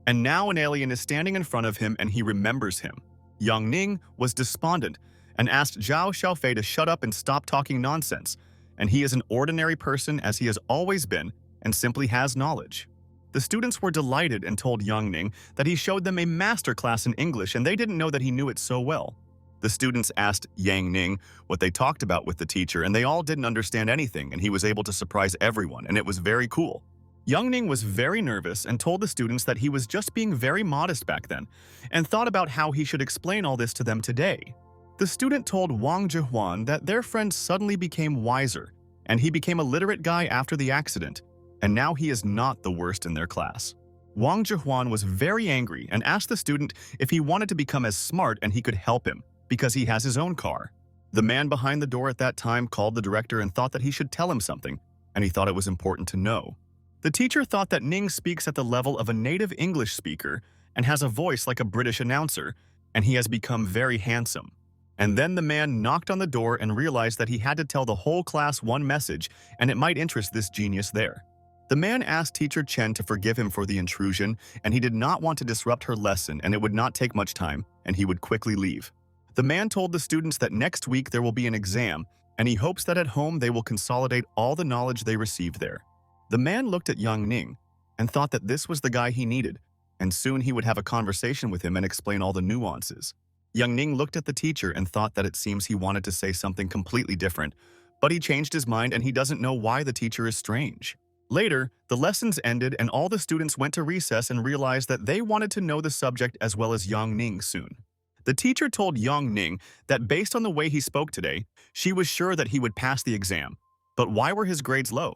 And now an alien is standing in front of him and he remembers him. Yang Ning was despondent and asked Zhao Xiaofei to shut up and stop talking nonsense, and he is an ordinary person as he has always been and simply has knowledge. The students were delighted and told Yang Ning that he showed them a master class in English and they didn't know that he knew it so well. The students asked Yang Ning what they talked about with the teacher, and they all didn't understand anything, and he was able to surprise everyone, and it was very cool. Yang Ning was very nervous and told the students that he was just being very modest back then, and thought about how he should explain all this to them today. The student told Wang Zhihuan that their friend suddenly became wiser, and he became a literate guy after the accident, and now he is not the worst in their class. Wang Zhihuan was very angry and asked the student if he wanted to become as smart and he could help him, because he has his own car. The man behind the door at that time called the director and thought that he should tell him something, and he thought it was important to know. The teacher thought that Ning speaks at the level of a native English speaker and has a voice like a British announcer, and he has become very handsome. And then the man knocked on the door and realized that he had to tell the whole class one message, and it might interest this genius there. The man asked teacher Chen to forgive him for the intrusion, and he did not want to disrupt her lesson, and it would not take much time, and he would quickly leave. The man told the students that next week there will be an exam, and he hopes that at home they will consolidate all the knowledge they received there. The man looked at Yang Ning and thought that this was the guy he needed, and soon he would have a conversation with him and explain all the nuances. Yang Ning looked at the teacher and thought that it seems he wanted to say something completely different, but he changed his mind and he doesn't know why the teacher is strange. Later, the lessons ended and all the students went to recess and realized that they wanted to know the subject as well as Yang Ning soon. The teacher told Yang Ning that based on the way he spoke today, she was sure that he would pass the exam. But why were his grades low?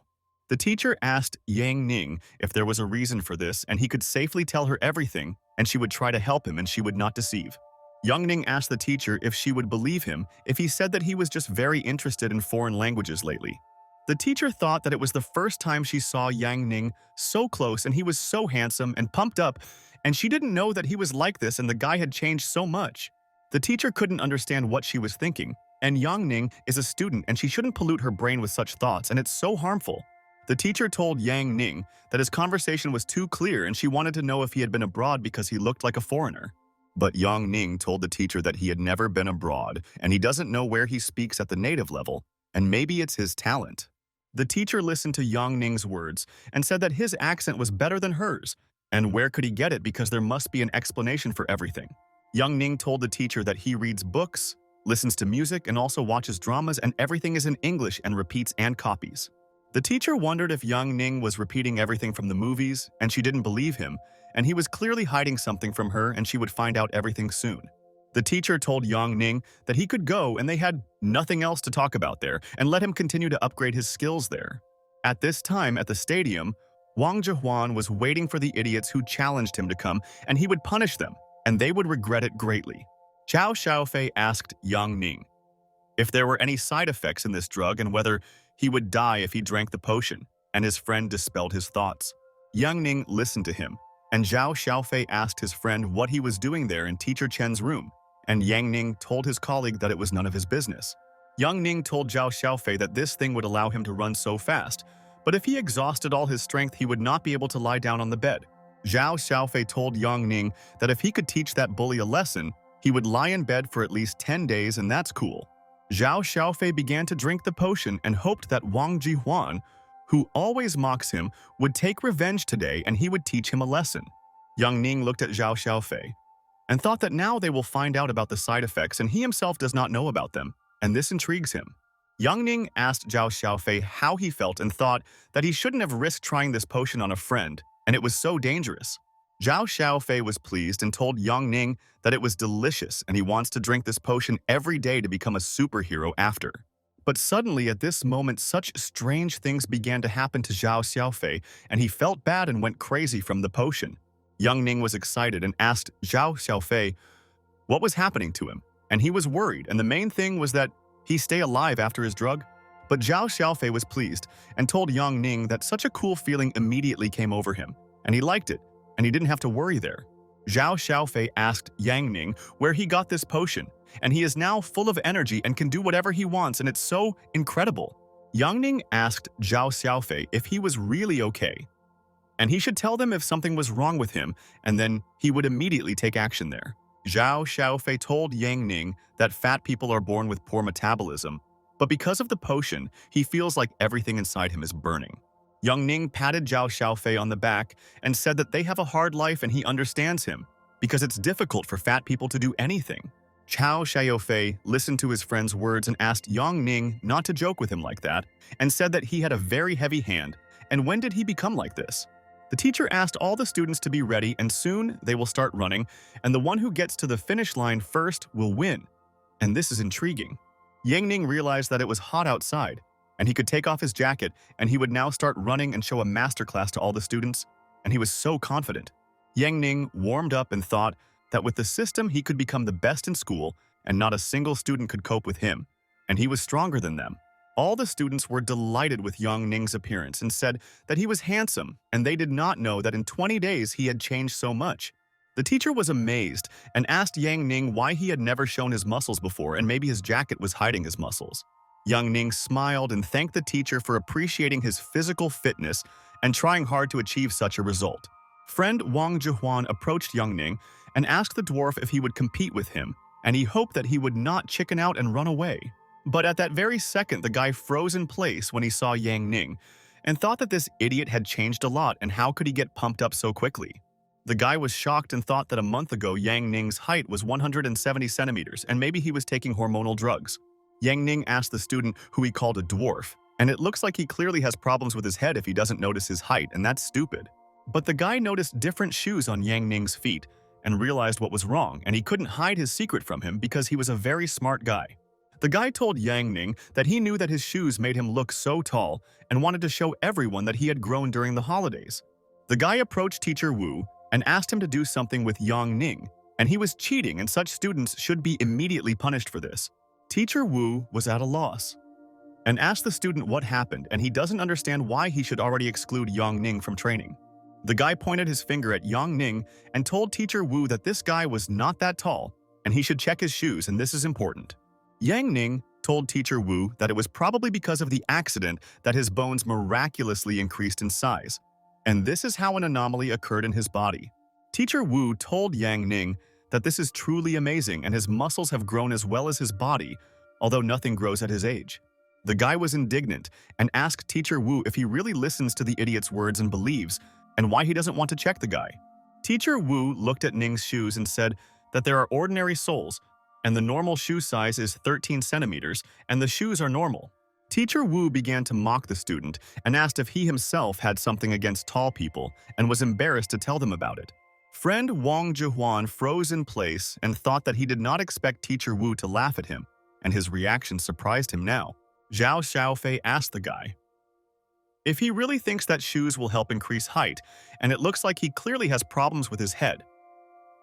The teacher asked Yang Ning if there was a reason for this, and he could safely tell her everything, and she would try to help him and she would not deceive. Yang Ning asked the teacher if she would believe him if he said that he was just very interested in foreign languages lately. The teacher thought that it was the first time she saw Yang Ning so close and he was so handsome and pumped up, and she didn't know that he was like this and the guy had changed so much. The teacher couldn't understand what she was thinking, and Yang Ning is a student and she shouldn't pollute her brain with such thoughts, and it's so harmful. The teacher told Yang Ning that his conversation was too clear and she wanted to know if he had been abroad because he looked like a foreigner. But Yang Ning told the teacher that he had never been abroad and he doesn't know where he speaks at the native level, and maybe it's his talent. The teacher listened to Yang Ning's words and said that his accent was better than hers, and where could he get it because there must be an explanation for everything. Yang Ning told the teacher that he reads books, listens to music, and also watches dramas, and everything is in English and repeats and copies. The teacher wondered if Yang Ning was repeating everything from the movies, and she didn't believe him, and he was clearly hiding something from her and she would find out everything soon. The teacher told Yang Ning that he could go and they had nothing else to talk about there, and let him continue to upgrade his skills there. At this time, at the stadium, Wang Zhihuan was waiting for the idiots who challenged him to come, and he would punish them, and they would regret it greatly. Zhao Xiaofei asked Yang Ning if there were any side effects in this drug and whether he would die if he drank the potion, and his friend dispelled his thoughts. Yang Ning listened to him, and Zhao Xiaofei asked his friend what he was doing there in Teacher Chen's room, and Yang Ning told his colleague that it was none of his business. Yang Ning told Zhao Xiaofei that this thing would allow him to run so fast, but if he exhausted all his strength, he would not be able to lie down on the bed. Zhao Xiaofei told Yang Ning that if he could teach that bully a lesson, he would lie in bed for at least 10 days, and that's cool. Zhao Xiaofei began to drink the potion and hoped that Wang Jihuan, who always mocks him, would take revenge today and he would teach him a lesson. Yang Ning looked at Zhao Xiaofei and thought that now they will find out about the side effects and he himself does not know about them, and this intrigues him. Yang Ning asked Zhao Xiaofei how he felt and thought that he shouldn't have risked trying this potion on a friend, and it was so dangerous. Zhao Xiaofei was pleased and told Yang Ning that it was delicious and he wants to drink this potion every day to become a superhero after. But suddenly at this moment such strange things began to happen to Zhao Xiaofei and he felt bad and went crazy from the potion. Yang Ning was excited and asked Zhao Xiaofei what was happening to him, and he was worried, and the main thing was that he stay alive after his drug. But Zhao Xiaofei was pleased and told Yang Ning that such a cool feeling immediately came over him, and he liked it, and he didn't have to worry there. Zhao Xiaofei asked Yang Ning where he got this potion, and he is now full of energy and can do whatever he wants, and it's so incredible. Yang Ning asked Zhao Xiaofei if he was really okay, and he should tell them if something was wrong with him, and then he would immediately take action there. Zhao Xiaofei told Yang Ning that fat people are born with poor metabolism, but because of the potion, he feels like everything inside him is burning. Yang Ning patted Zhao Xiaofei on the back and said that they have a hard life and he understands him, because it's difficult for fat people to do anything. Zhao Xiaofei listened to his friend's words and asked Yang Ning not to joke with him like that, and said that he had a very heavy hand, and when did he become like this? The teacher asked all the students to be ready and soon they will start running, and the one who gets to the finish line first will win. And this is intriguing. Yang Ning realized that it was hot outside, and he could take off his jacket and he would now start running and show a masterclass to all the students, and he was so confident. Yang Ning warmed up and thought that with the system he could become the best in school and not a single student could cope with him, and he was stronger than them. All the students were delighted with Yang Ning's appearance and said that he was handsome, and they did not know that in 20 days he had changed so much. The teacher was amazed and asked Yang Ning why he had never shown his muscles before and maybe his jacket was hiding his muscles. Yang Ning smiled and thanked the teacher for appreciating his physical fitness and trying hard to achieve such a result. Friend Wang Jihuan approached Yang Ning and asked the dwarf if he would compete with him, and he hoped that he would not chicken out and run away. But at that very second, the guy froze in place when he saw Yang Ning and thought that this idiot had changed a lot and how could he get pumped up so quickly. The guy was shocked and thought that a month ago Yang Ning's height was 170 centimeters and maybe he was taking hormonal drugs. Yang Ning asked the student who he called a dwarf, and it looks like he clearly has problems with his head if he doesn't notice his height, and that's stupid. But the guy noticed different shoes on Yang Ning's feet and realized what was wrong, and he couldn't hide his secret from him because he was a very smart guy. The guy told Yang Ning that he knew that his shoes made him look so tall and wanted to show everyone that he had grown during the holidays. The guy approached Teacher Wu and asked him to do something with Yang Ning, and he was cheating and such students should be immediately punished for this. Teacher Wu was at a loss and asked the student what happened, and he doesn't understand why he should already exclude Yang Ning from training. The guy pointed his finger at Yang Ning and told Teacher Wu that this guy was not that tall and he should check his shoes, and this is important. Yang Ning told Teacher Wu that it was probably because of the accident that his bones miraculously increased in size, and this is how an anomaly occurred in his body. Teacher Wu told Yang Ning that this is truly amazing and his muscles have grown as well as his body, although nothing grows at his age. The guy was indignant and asked Teacher Wu if he really listens to the idiot's words and believes, and why he doesn't want to check the guy. Teacher Wu looked at Ning's shoes and said that there are ordinary soles, and the normal shoe size is 13 centimeters, and the shoes are normal. Teacher Wu began to mock the student and asked if he himself had something against tall people and was embarrassed to tell them about it. Friend Wang Jihuan froze in place and thought that he did not expect Teacher Wu to laugh at him, and his reaction surprised him now. Zhao Xiaofei asked the guy if he really thinks that shoes will help increase height, and it looks like he clearly has problems with his head.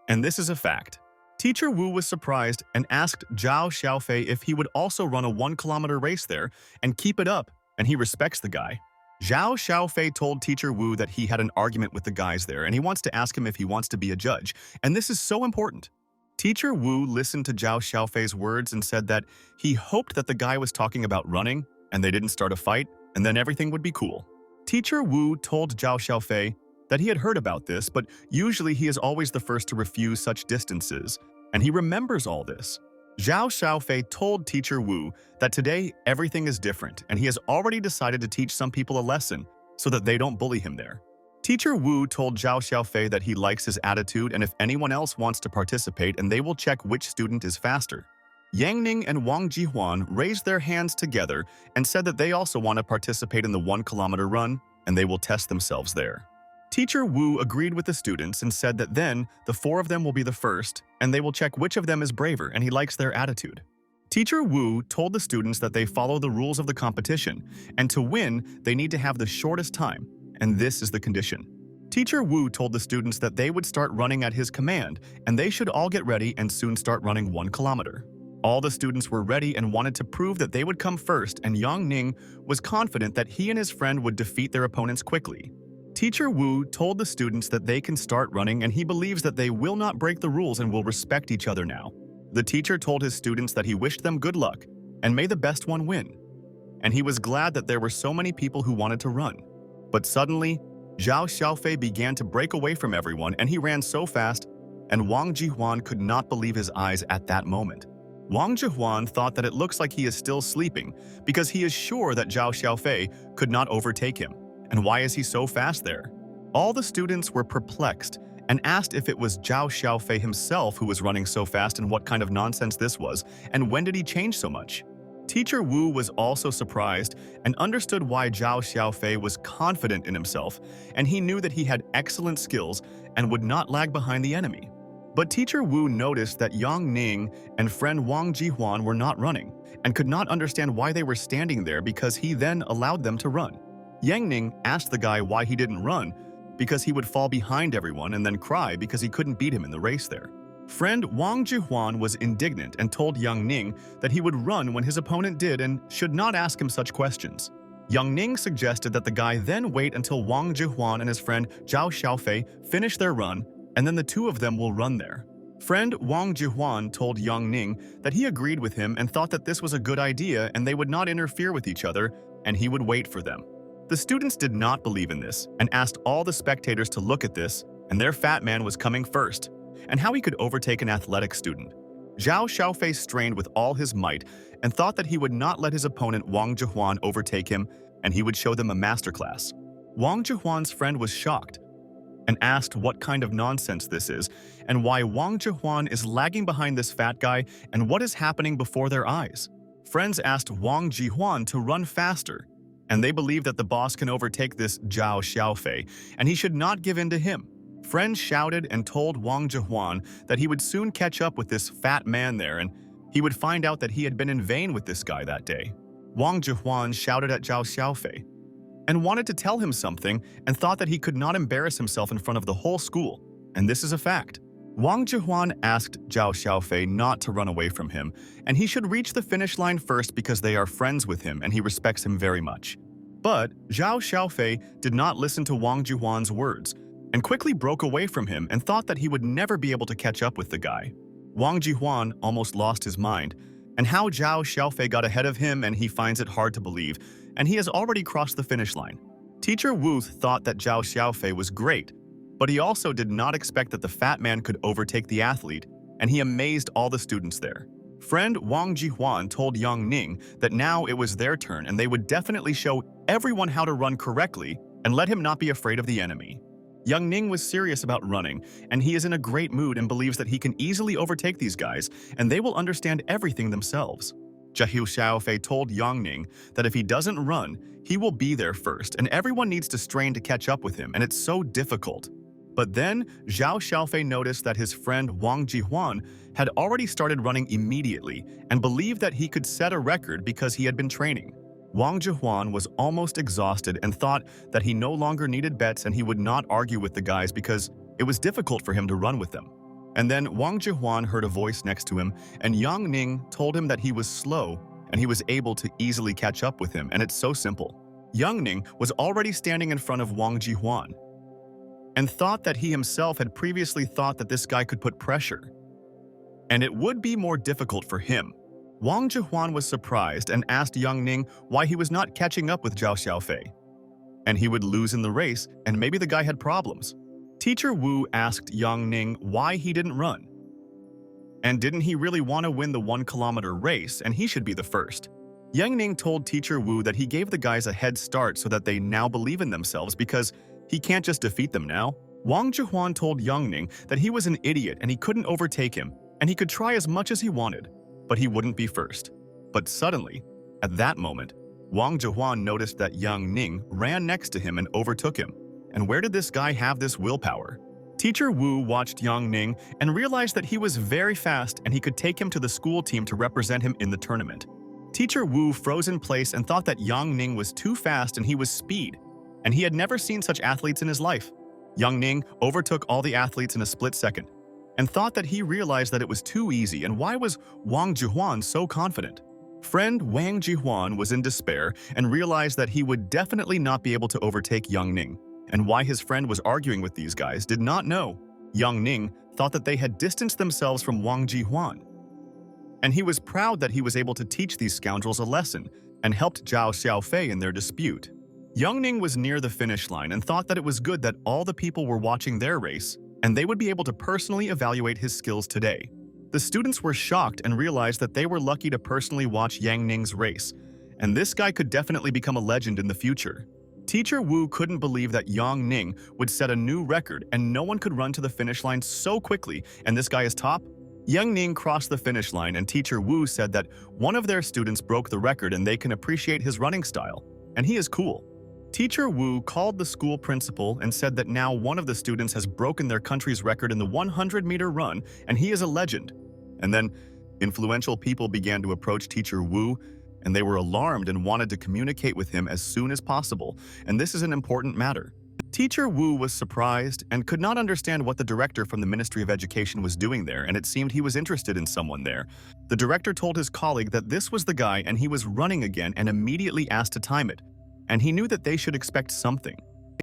And this is a fact. Teacher Wu was surprised and asked Zhao Xiaofei if he would also run a 1-kilometer race there and keep it up, and he respects the guy. Zhao Xiaofei told Teacher Wu that he had an argument with the guys there and he wants to ask him if he wants to be a judge, and this is so important. Teacher Wu listened to Zhao Xiaofei's words and said that he hoped that the guy was talking about running and they didn't start a fight, and then everything would be cool. Teacher Wu told Zhao Xiaofei that he had heard about this, but usually he is always the first to refuse such distances, and he remembers all this. Zhao Xiaofei told Teacher Wu that today everything is different and he has already decided to teach some people a lesson so that they don't bully him there. Teacher Wu told Zhao Xiaofei that he likes his attitude and if anyone else wants to participate and they will check which student is faster. Yang Ning and Wang Jihuan raised their hands together and said that they also want to participate in the 1-kilometer run and they will test themselves there. Teacher Wu agreed with the students and said that then the 4 of them will be the first and they will check which of them is braver and he likes their attitude. Teacher Wu told the students that they follow the rules of the competition and to win they need to have the shortest time, and this is the condition. Teacher Wu told the students that they would start running at his command and they should all get ready and soon start running 1 kilometer. All the students were ready and wanted to prove that they would come first, and Yang Ning was confident that he and his friend would defeat their opponents quickly. Teacher Wu told the students that they can start running and he believes that they will not break the rules and will respect each other now. The teacher told his students that he wished them good luck and may the best one win. And he was glad that there were so many people who wanted to run. But suddenly, Zhao Xiaofei began to break away from everyone and he ran so fast, and Wang Jihuan could not believe his eyes at that moment. Wang Jihuan thought that it looks like he is still sleeping because he is sure that Zhao Xiaofei could not overtake him. And why is he so fast there? All the students were perplexed and asked if it was Zhao Xiaofei himself who was running so fast and what kind of nonsense this was, and when did he change so much? Teacher Wu was also surprised and understood why Zhao Xiaofei was confident in himself, and he knew that he had excellent skills and would not lag behind the enemy. But Teacher Wu noticed that Yang Ning and friend Wang Jihuan were not running and could not understand why they were standing there because he then allowed them to run. Yang Ning asked the guy why he didn't run because he would fall behind everyone and then cry because he couldn't beat him in the race there. Friend Wang Jihuan was indignant and told Yang Ning that he would run when his opponent did and should not ask him such questions. Yang Ning suggested that the guy then wait until Wang Jihuan and his friend Zhao Xiaofei finish their run and then the 2 of them will run there. Friend Wang Jihuan told Yang Ning that he agreed with him and thought that this was a good idea and they would not interfere with each other and he would wait for them. The students did not believe in this and asked all the spectators to look at this, and their fat man was coming first, and how he could overtake an athletic student. Zhao Xiaofei strained with all his might and thought that he would not let his opponent Wang Jihuan overtake him and he would show them a masterclass. Wang Jihuan's friend was shocked and asked what kind of nonsense this is and why Wang Jihuan is lagging behind this fat guy and what is happening before their eyes. Friends asked Wang Jihuan to run faster, and they believe that the boss can overtake this Zhao Xiaofei, and he should not give in to him. Friends shouted and told Wang Jihuan that he would soon catch up with this fat man there, and he would find out that he had been in vain with this guy that day. Wang Jihuan shouted at Zhao Xiaofei and wanted to tell him something and thought that he could not embarrass himself in front of the whole school, and this is a fact. Wang Jihuan asked Zhao Xiaofei not to run away from him, and he should reach the finish line first because they are friends with him and he respects him very much. But Zhao Xiaofei did not listen to Wang Jihuan's words and quickly broke away from him and thought that he would never be able to catch up with the guy. Wang Jihuan almost lost his mind, and how Zhao Xiaofei got ahead of him and he finds it hard to believe, and he has already crossed the finish line. Teacher Wu thought that Zhao Xiaofei was great, but he also did not expect that the fat man could overtake the athlete, and he amazed all the students there. Friend Wang Jihuan told Yang Ning that now it was their turn and they would definitely show everyone how to run correctly and let him not be afraid of the enemy. Yang Ning was serious about running, and he is in a great mood and believes that he can easily overtake these guys and they will understand everything themselves. Zhao Xiaofei told Yang Ning that if he doesn't run, he will be there first and everyone needs to strain to catch up with him and it's so difficult. But then, Zhao Xiaofei noticed that his friend Wang Jihuan had already started running immediately and believed that he could set a record because he had been training. Wang Jihuan was almost exhausted and thought that he no longer needed bets and he would not argue with the guys because it was difficult for him to run with them. And then Wang Jihuan heard a voice next to him, and Yang Ning told him that he was slow and he was able to easily catch up with him, and it's so simple. Yang Ning was already standing in front of Wang Jihuan and thought that he himself had previously thought that this guy could put pressure, and it would be more difficult for him. Wang Jihuan was surprised and asked Yang Ning why he was not catching up with Zhao Xiaofei, and he would lose in the race, and maybe the guy had problems. Teacher Wu asked Yang Ning why he didn't run, And didn't he really want to win the 1 kilometer race, and he should be the first? Yang Ning told Teacher Wu that he gave the guys a head start so that they now believe in themselves because he can't just defeat them now. Wang Jihuan told Yang Ning that he was an idiot and he couldn't overtake him, and he could try as much as he wanted, but he wouldn't be first. But suddenly, at that moment, Wang Jihuan noticed that Yang Ning ran next to him and overtook him. And where did this guy have this willpower? Teacher Wu watched Yang Ning and realized that he was very fast and he could take him to the school team to represent him in the tournament. Teacher Wu froze in place and thought that Yang Ning was too fast and he was speed, and he had never seen such athletes in his life. Yang Ning overtook all the athletes in a split second and thought that he realized that it was too easy, and why was Wang Jihuan so confident? Friend Wang Jihuan was in despair and realized that he would definitely not be able to overtake Yang Ning, and why his friend was arguing with these guys did not know. Yang Ning thought that they had distanced themselves from Wang Jihuan, and he was proud that he was able to teach these scoundrels a lesson and helped Zhao Xiaofei in their dispute. Yang Ning was near the finish line and thought that it was good that all the people were watching their race, and they would be able to personally evaluate his skills today. The students were shocked and realized that they were lucky to personally watch Yang Ning's race, and this guy could definitely become a legend in the future. Teacher Wu couldn't believe that Yang Ning would set a new record and no one could run to the finish line so quickly, and this guy is top? Yang Ning crossed the finish line and Teacher Wu said that one of their students broke the record and they can appreciate his running style, and he is cool. Teacher Wu called the school principal and said that now one of the students has broken their country's record in the 100-meter run, and he is a legend. And then, influential people began to approach Teacher Wu, and they were alarmed and wanted to communicate with him as soon as possible, and this is an important matter. Teacher Wu was surprised and could not understand what the director from the Ministry of Education was doing there, and it seemed he was interested in someone there. The director told his colleague that this was the guy and he was running again and immediately asked to time it, and he knew that they should expect something.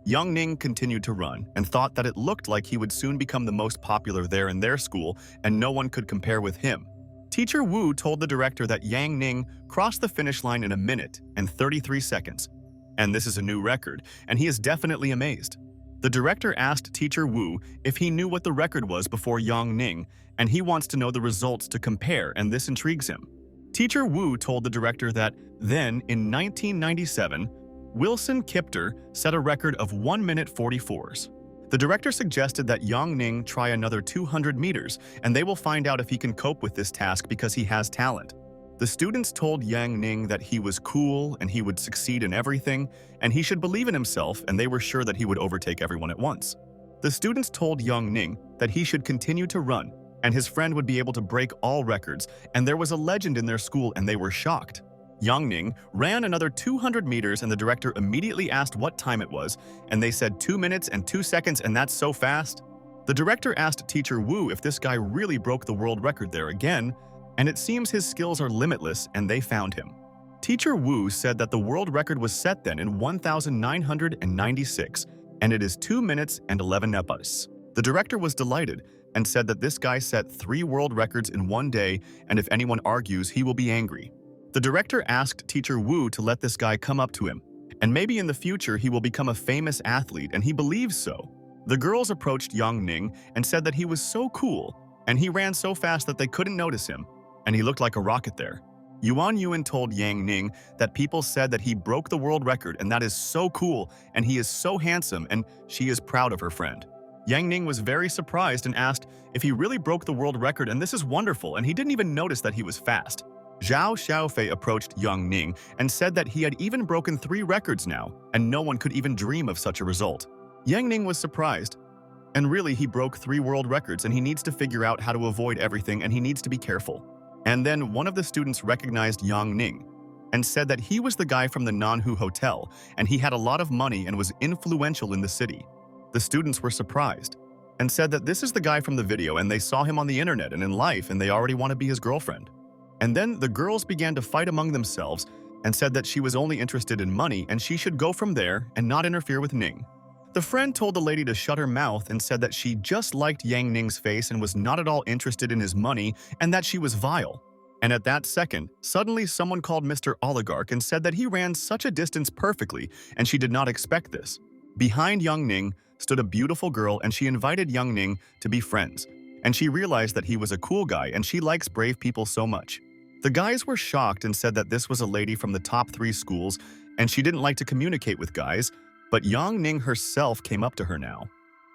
Yang Ning continued to run and thought that it looked like he would soon become the most popular there in their school and no one could compare with him. Teacher Wu told the director that Yang Ning crossed the finish line in 1 minute and 33 seconds. And this is a new record, and he is definitely amazed. The director asked Teacher Wu if he knew what the record was before Yang Ning, and he wants to know the results to compare, and this intrigues him. Teacher Wu told the director that then, in 1997, Wilson Kipter set a record of 1 minute 44s. The director suggested that Yang Ning try another 200 meters, and they will find out if he can cope with this task because he has talent. The students told Yang Ning that he was cool and he would succeed in everything, and he should believe in himself, and they were sure that he would overtake everyone at once. The students told Yang Ning that he should continue to run, and his friend would be able to break all records, and there was a legend in their school, and they were shocked. Yang Ning ran another 200 meters and the director immediately asked what time it was, and they said 2 minutes and 2 seconds, and that's so fast. The director asked Teacher Wu if this guy really broke the world record there again, and it seems his skills are limitless, and they found him. Teacher Wu said that the world record was set then in 1996, and it is 2 minutes and 11 nepas. The director was delighted and said that this guy set 3 world records in 1 day, and if anyone argues, he will be angry. The director asked Teacher Wu to let this guy come up to him, and maybe in the future he will become a famous athlete, and he believes so. The girls approached Yang Ning and said that he was so cool, and he ran so fast that they couldn't notice him, and he looked like a rocket there. Yuan Yuan told Yang Ning that people said that he broke the world record, and that is so cool, and he is so handsome, and she is proud of her friend. Yang Ning was very surprised and asked if he really broke the world record, and this is wonderful, and he didn't even notice that he was fast. Zhao Xiaofei approached Yang Ning and said that he had even broken 3 records now, and no one could even dream of such a result. Yang Ning was surprised, and really he broke 3 world records, and he needs to figure out how to avoid everything, and he needs to be careful. And then one of the students recognized Yang Ning and said that he was the guy from the Nanhu Hotel, and he had a lot of money and was influential in the city. The students were surprised and said that this is the guy from the video, and they saw him on the internet and in life, and they already want to be his girlfriend. And then the girls began to fight among themselves and said that she was only interested in money and she should go from there and not interfere with Ning. The friend told the lady to shut her mouth and said that she just liked Yang Ning's face and was not at all interested in his money and that she was vile. And at that second, suddenly someone called Mr. Oligarch and said that he ran such a distance perfectly, and she did not expect this. Behind Yang Ning stood a beautiful girl, and she invited Yang Ning to be friends. and she realized that he was a cool guy and she likes brave people so much. The guys were shocked and said that this was a lady from the top 3 schools and she didn't like to communicate with guys, but Yang Ning herself came up to her now.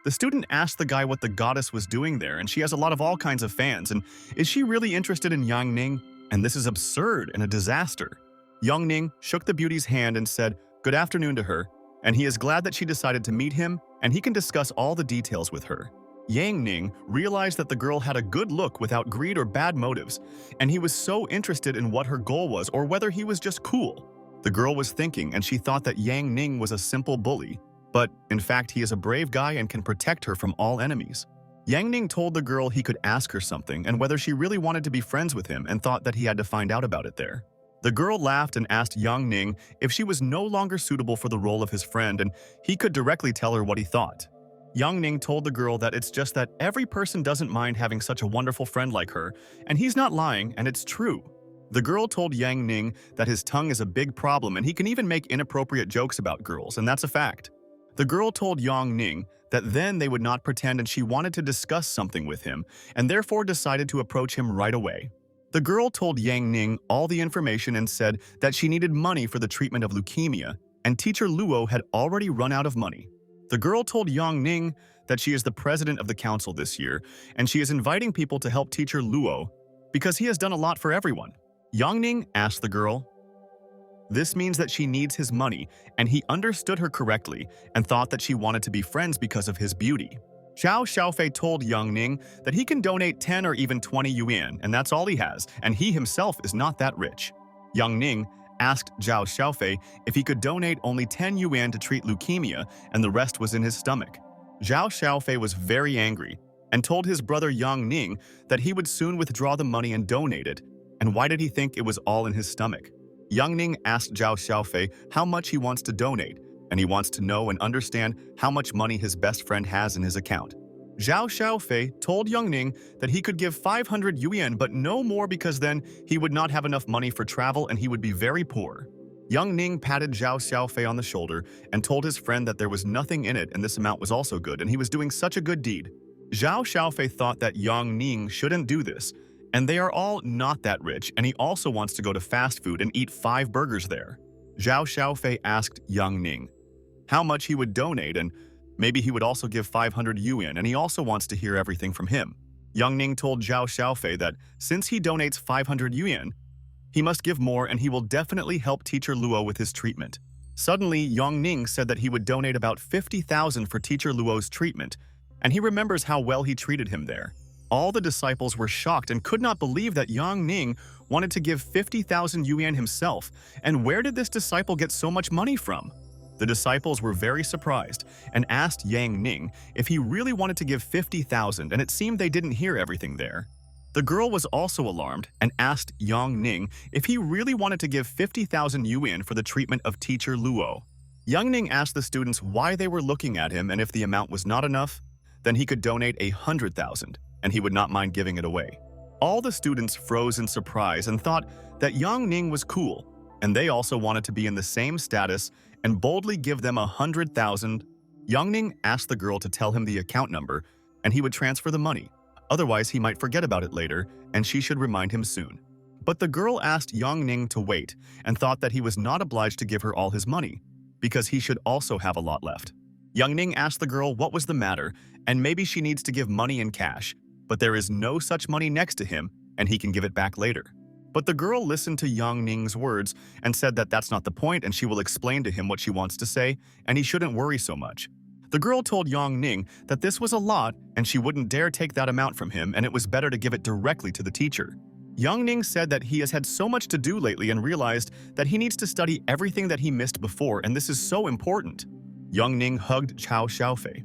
The student asked the guy what the goddess was doing there, and she has a lot of all kinds of fans, and is she really interested in Yang Ning? And this is absurd and a disaster. Yang Ning shook the beauty's hand and said good afternoon to her, and he is glad that she decided to meet him and he can discuss all the details with her. Yang Ning realized that the girl had a good look without greed or bad motives, and he was so interested in what her goal was or whether he was just cool. The girl was thinking, and she thought that Yang Ning was a simple bully, but in fact he is a brave guy and can protect her from all enemies. Yang Ning told the girl he could ask her something and whether she really wanted to be friends with him and thought that he had to find out about it there. The girl laughed and asked Yang Ning if she was no longer suitable for the role of his friend and he could directly tell her what he thought. Yang Ning told the girl that it's just that every person doesn't mind having such a wonderful friend like her, and he's not lying and it's true. The girl told Yang Ning that his tongue is a big problem and he can even make inappropriate jokes about girls, and that's a fact. The girl told Yang Ning that then they would not pretend and she wanted to discuss something with him and therefore decided to approach him right away. The girl told Yang Ning all the information and said that she needed money for the treatment of leukemia, and teacher Luo had already run out of money. The girl told Yang Ning that she is the president of the council this year, and she is inviting people to help teacher Luo because he has done a lot for everyone. Yang Ning asked the girl. This means that she needs his money, and he understood her correctly and thought that she wanted to be friends because of his beauty. Zhao Xiaofei told Yang Ning that he can donate 10 or even 20 yuan, and that's all he has, and he himself is not that rich. Yang Ning asked Zhao Xiaofei if he could donate only 10 yuan to treat leukemia, and the rest was in his stomach. Zhao Xiaofei was very angry and told his brother Yang Ning that he would soon withdraw the money and donate it, and why did he think it was all in his stomach? Yang Ning asked Zhao Xiaofei how much he wants to donate, and he wants to know and understand how much money his best friend has in his account. Zhao Xiaofei told Yang Ning that he could give 500 yuan but no more because then he would not have enough money for travel and he would be very poor. Yang Ning patted Zhao Xiaofei on the shoulder and told his friend that there was nothing in it and this amount was also good and he was doing such a good deed. Zhao Xiaofei thought that Yang Ning shouldn't do this, and they are all not that rich, and he also wants to go to fast food and eat 5 burgers there. Zhao Xiaofei asked Yang Ning how much he would donate, and maybe he would also give 500 yuan, and he also wants to hear everything from him. Yang Ning told Zhao Xiaofei that since he donates 500 yuan, he must give more and he will definitely help teacher Luo with his treatment. Suddenly, Yang Ning said that he would donate about 50,000 for teacher Luo's treatment, and he remembers how well he treated him there. All the disciples were shocked and could not believe that Yang Ning wanted to give 50,000 yuan himself, and where did this disciple get so much money from? The disciples were very surprised and asked Yang Ning if he really wanted to give 50,000, and it seemed they didn't hear everything there. The girl was also alarmed and asked Yang Ning if he really wanted to give 50,000 yuan for the treatment of teacher Luo. Yang Ning asked the students why they were looking at him, and if the amount was not enough, then he could donate 100,000, and he would not mind giving it away. All the students froze in surprise and thought that Yang Ning was cool, and they also wanted to be in the same status and boldly give them 100,000. Yang Ning asked the girl to tell him the account number, and he would transfer the money. Otherwise, he might forget about it later, and she should remind him soon. But the girl asked Yang Ning to wait and thought that he was not obliged to give her all his money, because he should also have a lot left. Yang Ning asked the girl what was the matter, and maybe she needs to give money in cash, but there is no such money next to him, and he can give it back later. But the girl listened to Yang Ning's words and said that that's not the point and she will explain to him what she wants to say, and he shouldn't worry so much. The girl told Yang Ning that this was a lot and she wouldn't dare take that amount from him, and it was better to give it directly to the teacher. Yang Ning said that he has had so much to do lately and realized that he needs to study everything that he missed before, and this is so important. Yang Ning hugged Zhao Xiaofei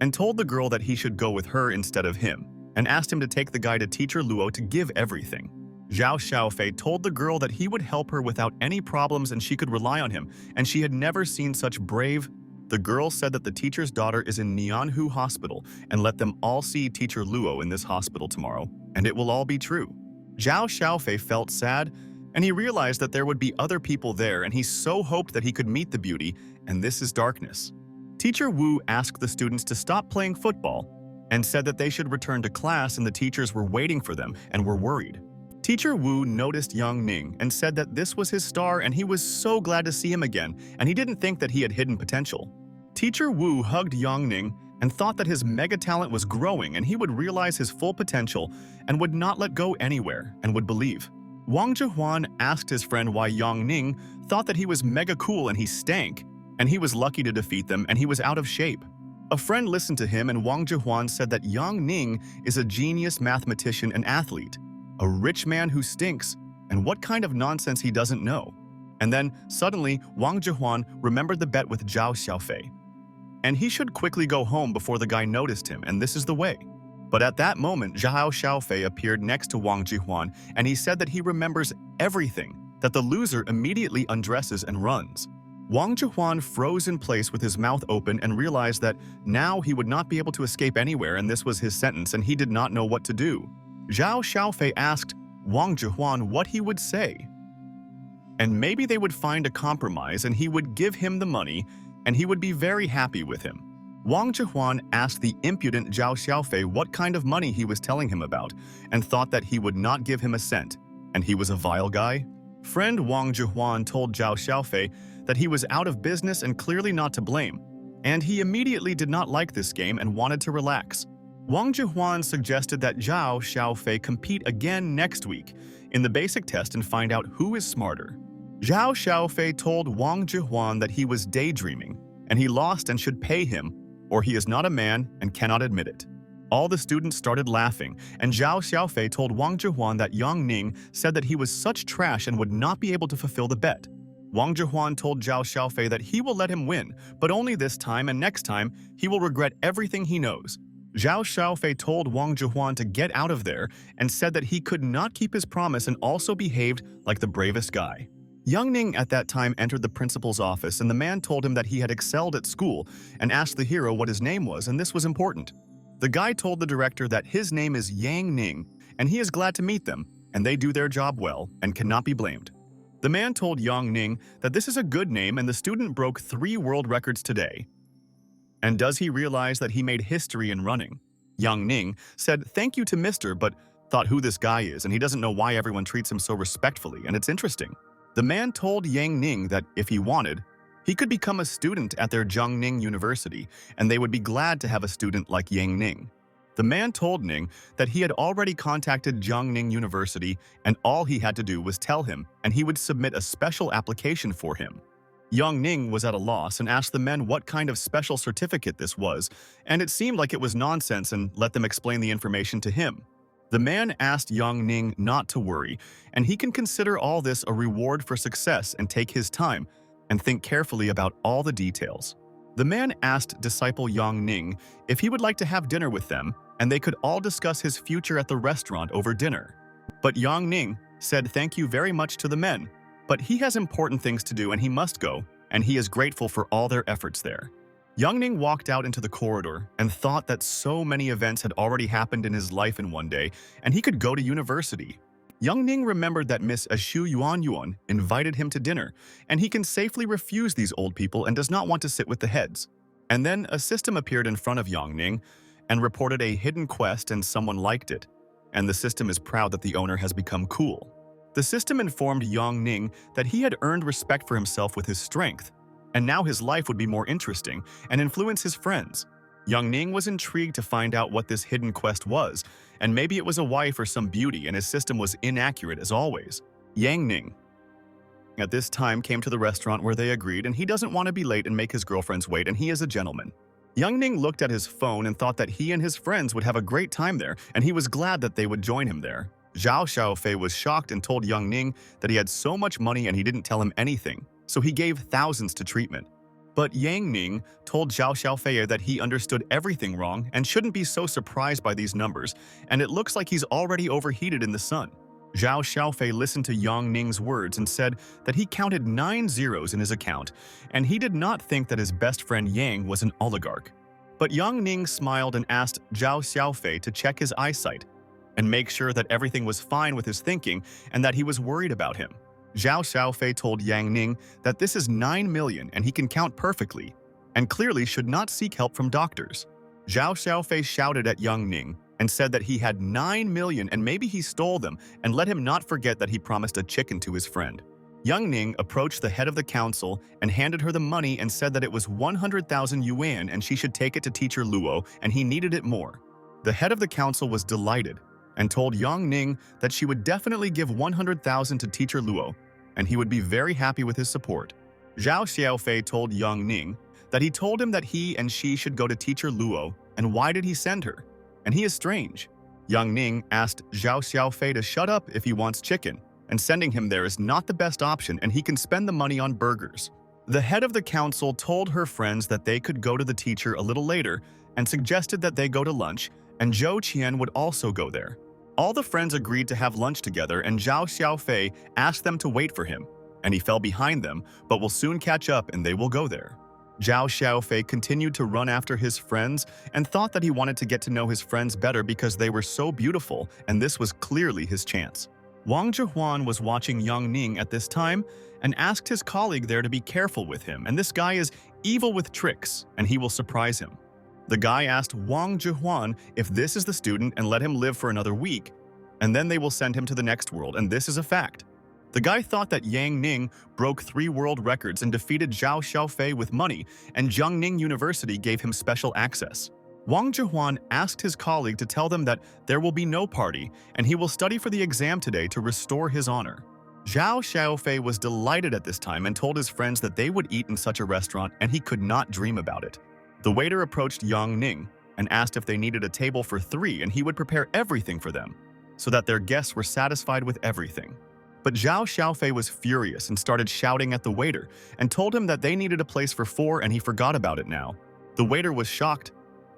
and told the girl that he should go with her instead of him, and asked him to take the guy to teacher Luo to give everything. Zhao Xiaofei told the girl that he would help her without any problems and she could rely on him, and she had never seen such brave. The girl said that the teacher's daughter is in Nianhu Hospital and let them all see teacher Luo in this hospital tomorrow, and it will all be true. Zhao Xiaofei felt sad, and he realized that there would be other people there, and he so hoped that he could meet the beauty, and this is darkness. Teacher Wu asked the students to stop playing football, and said that they should return to class and the teachers were waiting for them and were worried. Teacher Wu noticed Yang Ning and said that this was his star and he was so glad to see him again, and he didn't think that he had hidden potential. Teacher Wu hugged Yang Ning and thought that his mega talent was growing and he would realize his full potential and would not let go anywhere and would believe. Wang Zhihuan asked his friend why Yang Ning thought that he was mega cool and he stank, and he was lucky to defeat them and he was out of shape. A friend listened to him and Wang Zhihuan said that Yang Ning is a genius mathematician and athlete, a rich man who stinks, and what kind of nonsense he doesn't know. And then, suddenly, Wang Zhihuan remembered the bet with Zhao Xiaofei. And he should quickly go home before the guy noticed him, and this is the way. But at that moment, Zhao Xiaofei appeared next to Wang Zhihuan, and he said that he remembers everything, that the loser immediately undresses and runs. Wang Zhihuan froze in place with his mouth open and realized that now he would not be able to escape anywhere, and this was his sentence, and he did not know what to do. Zhao Xiaofei asked Wang Zhihuan what he would say. And maybe they would find a compromise and he would give him the money and he would be very happy with him. Wang Zhihuan asked the impudent Zhao Xiaofei what kind of money he was telling him about and thought that he would not give him a cent, and he was a vile guy. Friend Wang Zhihuan told Zhao Xiaofei that he was out of business and clearly not to blame, and he immediately did not like this game and wanted to relax. Wang Zhihuan suggested that Zhao Xiaofei compete again next week in the basic test and find out who is smarter. Zhao Xiaofei told Wang Zhihuan that he was daydreaming and he lost and should pay him, or he is not a man and cannot admit it. All the students started laughing, and Zhao Xiaofei told Wang Zhihuan that Yang Ning said that he was such trash and would not be able to fulfill the bet. Wang Zhihuan told Zhao Xiaofei that he will let him win, but only this time, and next time he will regret everything he knows. Zhao Xiaofei told Wang Zhihuan to get out of there and said that he could not keep his promise and also behaved like the bravest guy. Yang Ning at that time entered the principal's office, and the man told him that he had excelled at school and asked the hero what his name was, and this was important. The guy told the director that his name is Yang Ning and he is glad to meet them, and they do their job well and cannot be blamed. The man told Yang Ning that this is a good name and the student broke 3 world records today. And does he realize that he made history in running? Yang Ning said thank you to Mr. but thought who this guy is, and he doesn't know why everyone treats him so respectfully, and it's interesting. The man told Yang Ning that if he wanted, he could become a student at their Zhengning University, and they would be glad to have a student like Yang Ning. The man told Ning that he had already contacted Zhengning University, and all he had to do was tell him, and he would submit a special application for him. Yang Ning was at a loss and asked the men what kind of special certificate this was, and it seemed like it was nonsense and let them explain the information to him. The man asked Yang Ning not to worry, and he can consider all this a reward for success and take his time and think carefully about all the details. The man asked disciple Yang Ning if he would like to have dinner with them, and they could all discuss his future at the restaurant over dinner. But Yang Ning said thank you very much to the men, but he has important things to do and he must go, and he is grateful for all their efforts there. Yang Ning walked out into the corridor and thought that so many events had already happened in his life in one day, and he could go to university. Yang Ning remembered that Miss Ashu Yuan invited him to dinner, and he can safely refuse these old people and does not want to sit with the heads. And then a system appeared in front of Yang Ning and reported a hidden quest, and someone liked it. And the system is proud that the owner has become cool. The system informed Yang Ning that he had earned respect for himself with his strength, and now his life would be more interesting and influence his friends. Yang Ning was intrigued to find out what this hidden quest was, and maybe it was a wife or some beauty, and his system was inaccurate as always. Yang Ning at this time came to the restaurant where they agreed, and he doesn't want to be late and make his girlfriends wait, and he is a gentleman. Yang Ning looked at his phone and thought that he and his friends would have a great time there, and he was glad that they would join him there. Zhao Xiaofei was shocked and told Yang Ning that he had so much money and he didn't tell him anything, so he gave thousands to treatment. But Yang Ning told Zhao Xiaofei that he understood everything wrong and shouldn't be so surprised by these numbers, and it looks like he's already overheated in the sun. Zhao Xiaofei listened to Yang Ning's words and said that he counted 9 zeros in his account, and he did not think that his best friend Yang was an oligarch. But Yang Ning smiled and asked Zhao Xiaofei to check his eyesight and make sure that everything was fine with his thinking and that he was worried about him. Zhao Xiaofei told Yang Ning that this is 9 million and he can count perfectly, and clearly should not seek help from doctors. Zhao Xiaofei shouted at Yang Ning and said that he had 9 million and maybe he stole them, and let him not forget that he promised a chicken to his friend. Yang Ning approached the head of the council and handed her the money and said that it was 100,000 yuan and she should take it to teacher Luo and he needed it more. The head of the council was delighted and told Yang Ning that she would definitely give 100,000 to teacher Luo and he would be very happy with his support. Zhao Xiaofei told Yang Ning that he told him that he and she should go to teacher Luo, and why did he send her? And he is strange. Yang Ning asked Zhao Xiaofei to shut up if he wants chicken, and sending him there is not the best option and he can spend the money on burgers. The head of the council told her friends that they could go to the teacher a little later and suggested that they go to lunch, and Zhou Qian would also go there. All the friends agreed to have lunch together, and Zhao Xiaofei asked them to wait for him, and he fell behind them, but will soon catch up and they will go there. Zhao Xiaofei continued to run after his friends and thought that he wanted to get to know his friends better because they were so beautiful, and this was clearly his chance. Wang Zhihuan was watching Yang Ning at this time and asked his colleague there to be careful with him, and this guy is evil with tricks, and he will surprise him. The guy asked Wang Zhihuan if this is the student and let him live for another week, and then they will send him to the next world, and this is a fact. The guy thought that Yang Ning broke 3 world records and defeated Zhao Xiaofei with money, and Jiangning University gave him special access. Wang Zhihuan asked his colleague to tell them that there will be no party, and he will study for the exam today to restore his honor. Zhao Xiaofei was delighted at this time and told his friends that they would eat in such a restaurant and he could not dream about it. The waiter approached Yang Ning and asked if they needed a table for 3 and he would prepare everything for them, so that their guests were satisfied with everything. But Zhao Xiaofei was furious and started shouting at the waiter and told him that they needed a place for 4 and he forgot about it now. The waiter was shocked,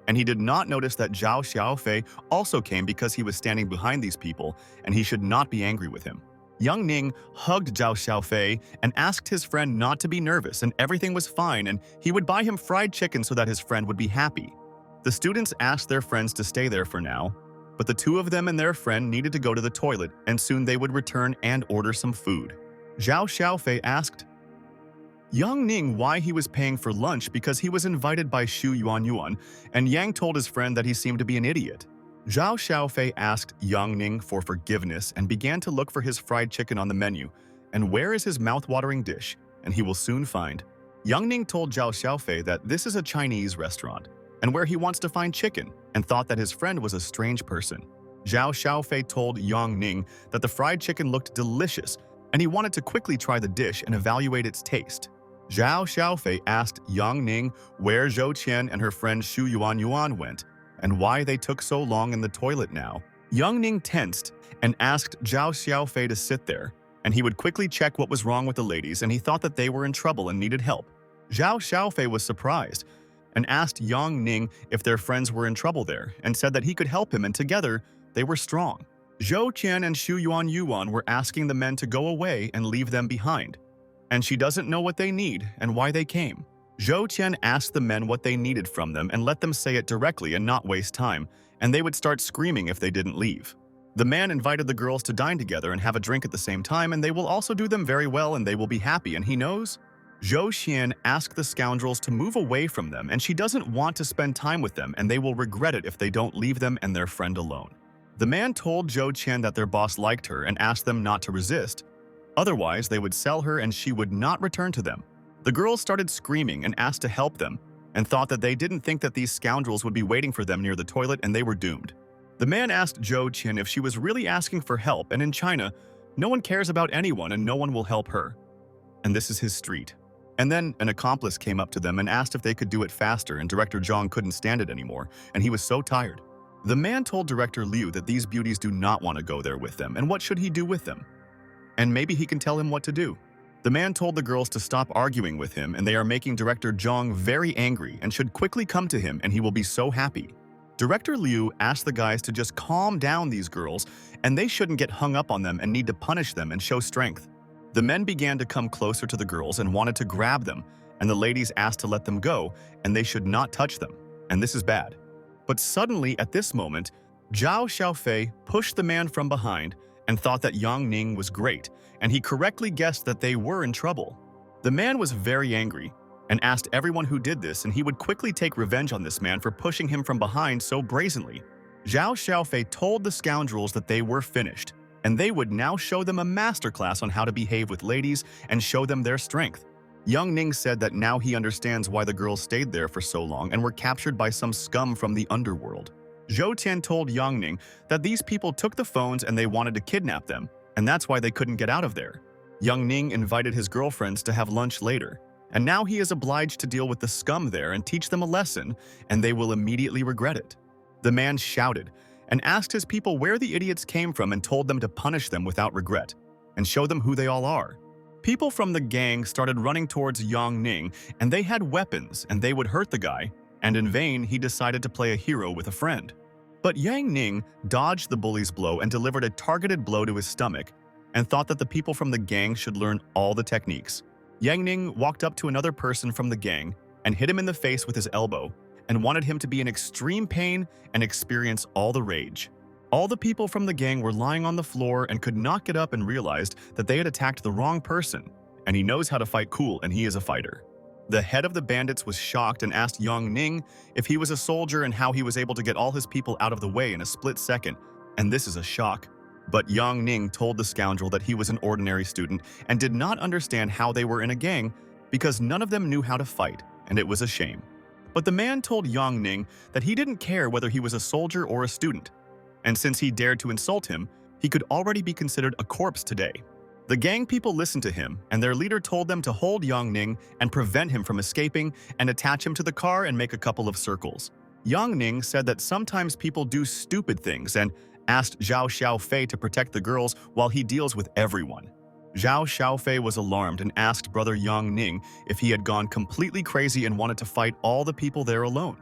and he did not notice that Zhao Xiaofei also came because he was standing behind these people and he should not be angry with him. Yang Ning hugged Zhao Xiaofei and asked his friend not to be nervous and everything was fine and he would buy him fried chicken so that his friend would be happy. The students asked their friends to stay there for now, but the 2 of them and their friend needed to go to the toilet and soon they would return and order some food. Zhao Xiaofei asked Yang Ning why he was paying for lunch because he was invited by Xu Yuanyuan, and Yang told his friend that he seemed to be an idiot. Zhao Xiaofei asked Yang Ning for forgiveness and began to look for his fried chicken on the menu, and where is his mouth-watering dish, and he will soon find. Yang Ning told Zhao Xiaofei that this is a Chinese restaurant, and where he wants to find chicken, and thought that his friend was a strange person. Zhao Xiaofei told Yang Ning that the fried chicken looked delicious, and he wanted to quickly try the dish and evaluate its taste. Zhao Xiaofei asked Yang Ning where Zhou Qian and her friend Xu Yuanyuan went, and why they took so long in the toilet now. Yang Ning tensed and asked Zhao Xiaofei to sit there, and he would quickly check what was wrong with the ladies, and he thought that they were in trouble and needed help. Zhao Xiaofei was surprised and asked Yang Ning if their friends were in trouble there, and said that he could help him, and together they were strong. Zhou Qian and Xu Yuanyuan were asking the men to go away and leave them behind, and she doesn't know what they need and why they came. Zhou Qian asked the men what they needed from them and let them say it directly and not waste time, and they would start screaming if they didn't leave. The man invited the girls to dine together and have a drink at the same time, and they will also do them very well and they will be happy, and he knows. Zhou Qian asked the scoundrels to move away from them, and she doesn't want to spend time with them, and they will regret it if they don't leave them and their friend alone. The man told Zhou Qian that their boss liked her and asked them not to resist. Otherwise, they would sell her and she would not return to them. The girls started screaming and asked to help them, and thought that they didn't think that these scoundrels would be waiting for them near the toilet and they were doomed. The man asked Zhou Qian if she was really asking for help, and in China, no one cares about anyone and no one will help her. And this is his street. And then an accomplice came up to them and asked if they could do it faster, and Director Zhang couldn't stand it anymore, and he was so tired. The man told Director Liu that these beauties do not want to go there with them, and what should he do with them? And maybe he can tell him what to do. The man told the girls to stop arguing with him, and they are making Director Zhang very angry and should quickly come to him and he will be so happy. Director Liu asked the guys to just calm down these girls, and they shouldn't get hung up on them and need to punish them and show strength. The men began to come closer to the girls and wanted to grab them, and the ladies asked to let them go, and they should not touch them, and this is bad. But suddenly, at this moment, Zhao Xiaofei pushed the man from behind and thought that Yang Ning was great, and he correctly guessed that they were in trouble. The man was very angry and asked everyone who did this, and he would quickly take revenge on this man for pushing him from behind so brazenly. Zhao Xiaofei told the scoundrels that they were finished, and they would now show them a masterclass on how to behave with ladies and show them their strength. Young Ning said that now he understands why the girls stayed there for so long and were captured by some scum from the underworld. Zhou Tian told Yang Ning that these people took the phones and they wanted to kidnap them, and that's why they couldn't get out of there. Yang Ning invited his girlfriends to have lunch later, and now he is obliged to deal with the scum there and teach them a lesson, and they will immediately regret it. The man shouted and asked his people where the idiots came from and told them to punish them without regret and show them who they all are. People from the gang started running towards Yang Ning, and they had weapons and they would hurt the guy, and in vain he decided to play a hero with a friend. But Yang Ning dodged the bully's blow and delivered a targeted blow to his stomach and thought that the people from the gang should learn all the techniques. Yang Ning walked up to another person from the gang and hit him in the face with his elbow and wanted him to be in extreme pain and experience all the rage. All the people from the gang were lying on the floor and could not get up and realized that they had attacked the wrong person, and he knows how to fight cool and he is a fighter. The head of the bandits was shocked and asked Yang Ning if he was a soldier and how he was able to get all his people out of the way in a split second, and this is a shock. But Yang Ning told the scoundrel that he was an ordinary student and did not understand how they were in a gang because none of them knew how to fight, and it was a shame. But the man told Yang Ning that he didn't care whether he was a soldier or a student, and since he dared to insult him, he could already be considered a corpse today. The gang people listened to him, and their leader told them to hold Yang Ning and prevent him from escaping and attach him to the car and make a couple of circles. Yang Ning said that sometimes people do stupid things and asked Zhao Xiaofei to protect the girls while he deals with everyone. Zhao Xiaofei was alarmed and asked brother Yang Ning if he had gone completely crazy and wanted to fight all the people there alone.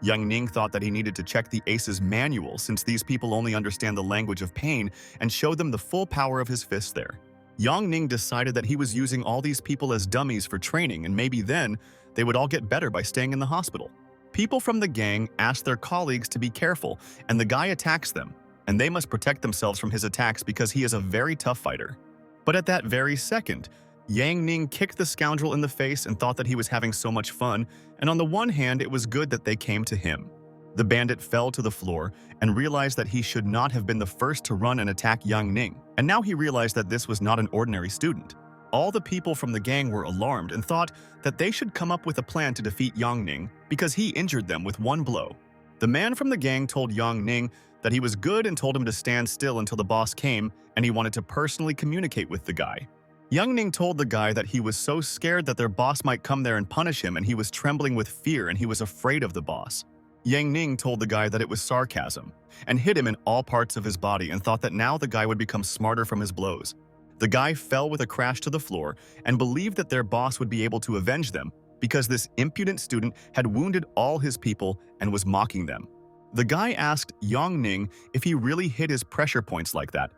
Yang Ning thought that he needed to check the Ace's manual since these people only understand the language of pain and showed them the full power of his fists there. Yang Ning decided that he was using all these people as dummies for training and maybe then they would all get better by staying in the hospital. People from the gang asked their colleagues to be careful and the guy attacks them, and they must protect themselves from his attacks because he is a very tough fighter. But at that very second, Yang Ning kicked the scoundrel in the face and thought that he was having so much fun, and on the one hand it was good that they came to him. The bandit fell to the floor and realized that he should not have been the first to run and attack Yang Ning, and now he realized that this was not an ordinary student. All the people from the gang were alarmed and thought that they should come up with a plan to defeat Yang Ning because he injured them with one blow. The man from the gang told Yang Ning that he was good and told him to stand still until the boss came and he wanted to personally communicate with the guy. Yang Ning told the guy that he was so scared that their boss might come there and punish him and he was trembling with fear and he was afraid of the boss. Yang Ning told the guy that it was sarcasm and hit him in all parts of his body and thought that now the guy would become smarter from his blows. The guy fell with a crash to the floor and believed that their boss would be able to avenge them because this impudent student had wounded all his people and was mocking them. The guy asked Yang Ning if he really hit his pressure points like that.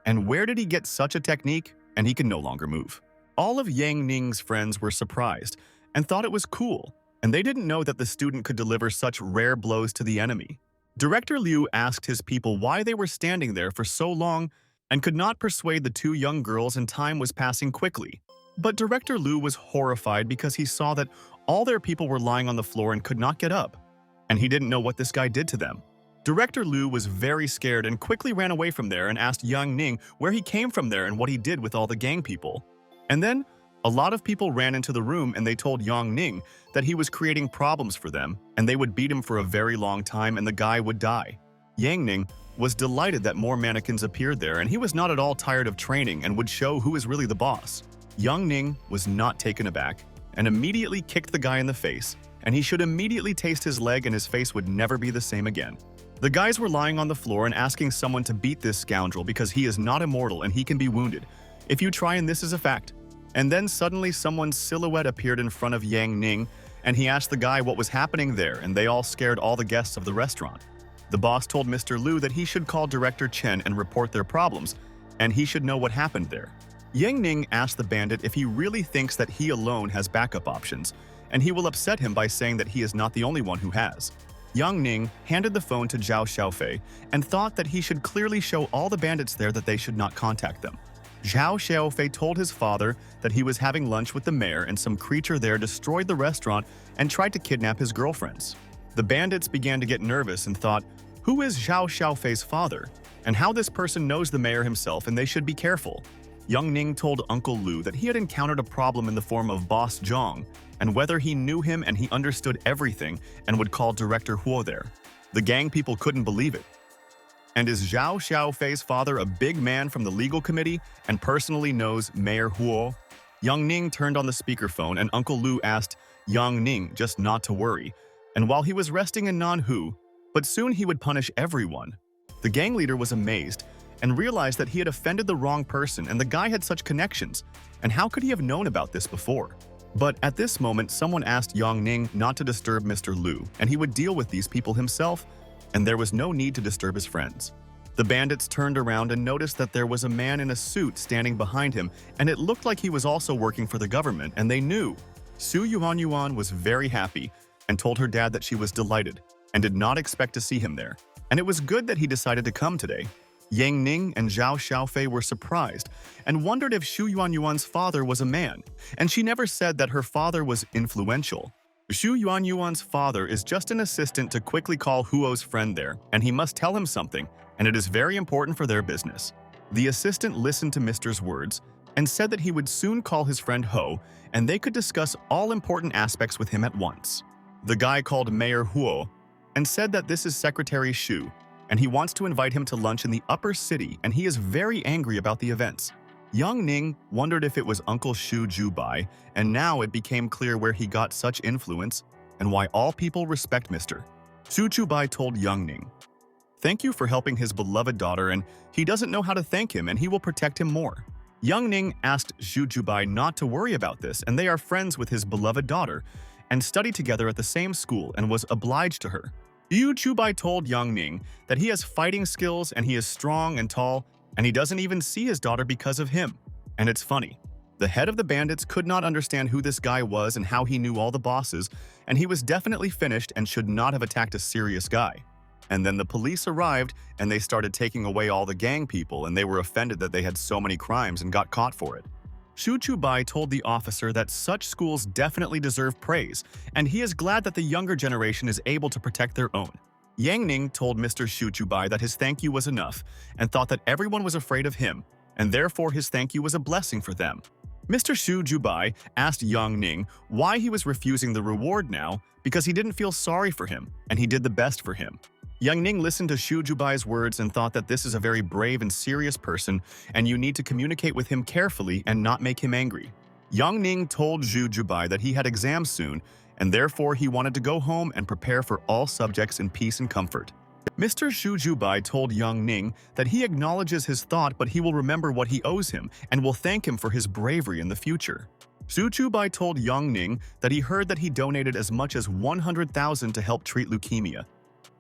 And where did he get such a technique? And he could no longer move. All of Yang Ning's friends were surprised and thought it was cool, and they didn't know that the student could deliver such rare blows to the enemy. Director Liu asked his people why they were standing there for so long and could not persuade the two young girls, and time was passing quickly. But Director Liu was horrified because he saw that all their people were lying on the floor and could not get up, and he didn't know what this guy did to them. Director Liu was very scared and quickly ran away from there and asked Yang Ning where he came from there and what he did with all the gang people. And then, a lot of people ran into the room and they told Yang Ning that he was creating problems for them and they would beat him for a very long time and the guy would die. Yang Ning was delighted that more mannequins appeared there and he was not at all tired of training and would show who is really the boss. Yang Ning was not taken aback and immediately kicked the guy in the face, and he should immediately taste his leg and his face would never be the same again. The guys were lying on the floor and asking someone to beat this scoundrel because he is not immortal and he can be wounded. If you try, and this is a fact. And then suddenly someone's silhouette appeared in front of Yang Ning and he asked the guy what was happening there, and they all scared all the guests of the restaurant. The boss told Mr. Liu that he should call Director Chen and report their problems, and he should know what happened there. Yang Ning asked the bandit if he really thinks that he alone has backup options, and he will upset him by saying that he is not the only one who has. Yang Ning handed the phone to Zhao Xiaofei and thought that he should clearly show all the bandits there that they should not contact them. Zhao Xiaofei told his father that he was having lunch with the mayor and some creature there destroyed the restaurant and tried to kidnap his girlfriends. The bandits began to get nervous and thought, who is Zhao Xiaofei's father? And how this person knows the mayor himself and they should be careful. Young Ning told Uncle Lu that he had encountered a problem in the form of Boss Zhang, and whether he knew him and he understood everything and would call Director Huo there. The gang people couldn't believe it. And is Zhao Xiaofei's father a big man from the legal committee and personally knows Mayor Huo? Young Ning turned on the speakerphone and Uncle Lu asked Young Ning just not to worry, and while he was resting in Nanhu, but soon he would punish everyone. The gang leader was amazed and realized that he had offended the wrong person and the guy had such connections, and how could he have known about this before? But at this moment, someone asked Yang Ning not to disturb Mr. Lu, and he would deal with these people himself, and there was no need to disturb his friends. The bandits turned around and noticed that there was a man in a suit standing behind him, and it looked like he was also working for the government, and they knew. Su Yuan was very happy and told her dad that she was delighted and did not expect to see him there, and it was good that he decided to come today. Yang Ning and Zhao Xiaofei were surprised and wondered if Shu Yuanyuan's father was a man, and she never said that her father was influential. Shu Yuanyuan's father is just an assistant to quickly call Huo's friend there, and he must tell him something, and it is very important for their business. The assistant listened to Mr.'s words and said that he would soon call his friend Ho, and they could discuss all important aspects with him at once. The guy called Mayor Huo and said that this is Secretary Shu, and he wants to invite him to lunch in the upper city, and he is very angry about the events. Young Ning wondered if it was Uncle Shu Jubai, and now it became clear where he got such influence and why all people respect Mr. Shu Jubai told Young Ning, "Thank you for helping his beloved daughter, and he doesn't know how to thank him, and he will protect him more." Young Ning asked Shu Jubai not to worry about this, and they are friends with his beloved daughter and study together at the same school and was obliged to her. Yu Chubai told Young Ning that he has fighting skills and he is strong and tall, and he doesn't even see his daughter because of him. And it's funny. The head of the bandits could not understand who this guy was and how he knew all the bosses, and he was definitely finished and should not have attacked a serious guy. And then the police arrived and they started taking away all the gang people, and they were offended that they had so many crimes and got caught for it. Shu Chubai told the officer that such schools definitely deserve praise, and he is glad that the younger generation is able to protect their own. Yang Ning told Mr. Shu Chubai that his thank you was enough and thought that everyone was afraid of him, and therefore his thank you was a blessing for them. Mr. Shu Jubai asked Yang Ning why he was refusing the reward now because he didn't feel sorry for him, and he did the best for him. Yang Ning listened to Shu Jubai's words and thought that this is a very brave and serious person, and you need to communicate with him carefully and not make him angry. Yang Ning told Shu Jubai that he had exams soon, and therefore he wanted to go home and prepare for all subjects in peace and comfort. Mr. Shu Jubai told Yang Ning that he acknowledges his thought, but he will remember what he owes him and will thank him for his bravery in the future. Shu Jubai told Yang Ning that he heard that he donated as much as 100,000 to help treat leukemia,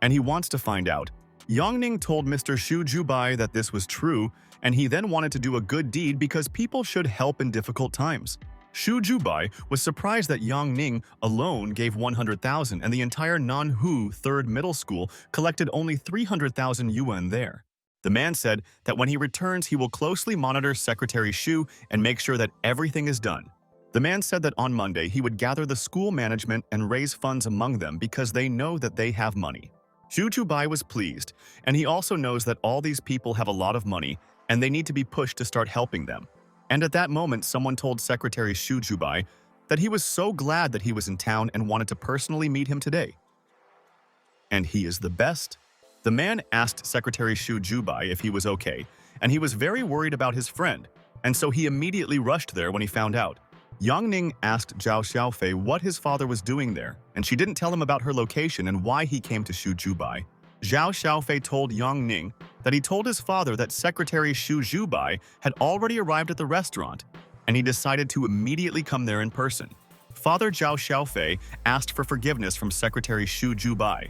and he wants to find out. Yang Ning told Mr. Shu Jubai that this was true, and he then wanted to do a good deed because people should help in difficult times. Shu Jubai was surprised that Yang Ning alone gave 100,000 and the entire Nanhu 3rd Middle School collected only 300,000 yuan there. The man said that when he returns he will closely monitor Secretary Shu and make sure that everything is done. The man said that on Monday he would gather the school management and raise funds among them because they know that they have money. Shu Jubai was pleased, and he also knows that all these people have a lot of money and they need to be pushed to start helping them. And at that moment, someone told Secretary Shu Jubai that he was so glad that he was in town and wanted to personally meet him today. And he is the best? The man asked Secretary Shu Jubai if he was okay, and he was very worried about his friend, and so he immediately rushed there when he found out. Yang Ning asked Zhao Xiaofei what his father was doing there, and she didn't tell him about her location and why he came to Shu Jubai. Zhao Xiaofei told Yang Ning that he told his father that Secretary Shu Jubai had already arrived at the restaurant, and he decided to immediately come there in person. Father Zhao Xiaofei asked for forgiveness from Secretary Shu Jubai,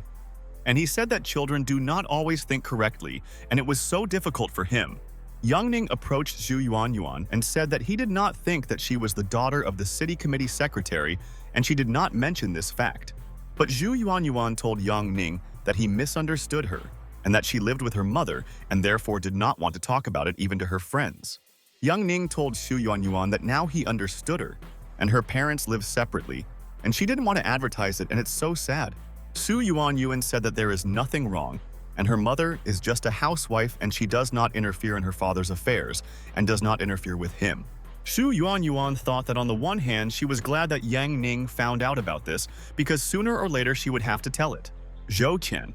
and he said that children do not always think correctly, and it was so difficult for him. Yang Ning approached Zhu Yuanyuan and said that he did not think that she was the daughter of the city committee secretary, and she did not mention this fact. But Zhu Yuanyuan told Yang Ning that he misunderstood her and that she lived with her mother and therefore did not want to talk about it even to her friends. Young Ning told Xu Yuanyuan that now he understood her, and her parents live separately, and she didn't want to advertise it, and it's so sad. Xu Yuanyuan said that there is nothing wrong, and her mother is just a housewife and she does not interfere in her father's affairs and does not interfere with him. Xu Yuanyuan thought that on the one hand she was glad that Yang Ning found out about this because sooner or later she would have to tell it. Zhou Qian,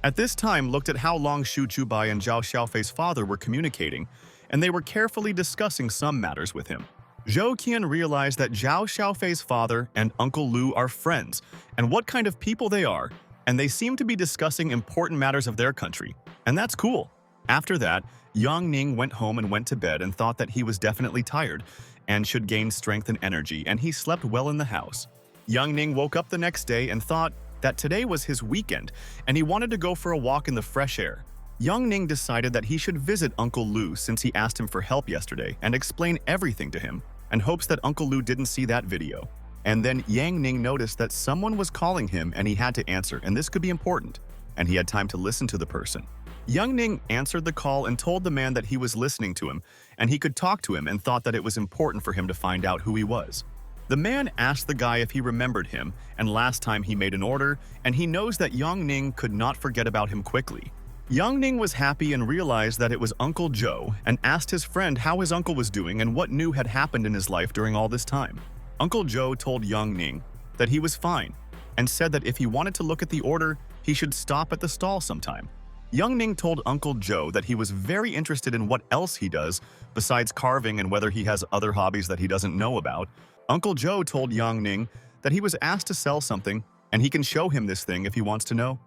at this time, looked at how long Xu Jubai and Zhao Xiaofei's father were communicating, and they were carefully discussing some matters with him. Zhou Qian realized that Zhao Xiaofei's father and Uncle Lu are friends, and what kind of people they are, and they seem to be discussing important matters of their country, and that's cool. After that, Yang Ning went home and went to bed and thought that he was definitely tired and should gain strength and energy, and he slept well in the house. Yang Ning woke up the next day and thought that today was his weekend, and he wanted to go for a walk in the fresh air. Yang Ning decided that he should visit Uncle Lu since he asked him for help yesterday and explain everything to him, and hopes that Uncle Lu didn't see that video. And then Yang Ning noticed that someone was calling him and he had to answer, and this could be important, and he had time to listen to the person. Yang Ning answered the call and told the man that he was listening to him, and he could talk to him and thought that it was important for him to find out who he was. The man asked the guy if he remembered him, and last time he made an order, and he knows that Yang Ning could not forget about him quickly. Yang Ning was happy and realized that it was Uncle Joe and asked his friend how his uncle was doing and what new had happened in his life during all this time. Uncle Joe told Yang Ning that he was fine and said that if he wanted to look at the order, he should stop at the stall sometime. Yang Ning told Uncle Joe that he was very interested in what else he does besides carving and whether he has other hobbies that he doesn't know about. Uncle Joe told Yang Ning that he was asked to sell something and he can show him this thing if he wants to know.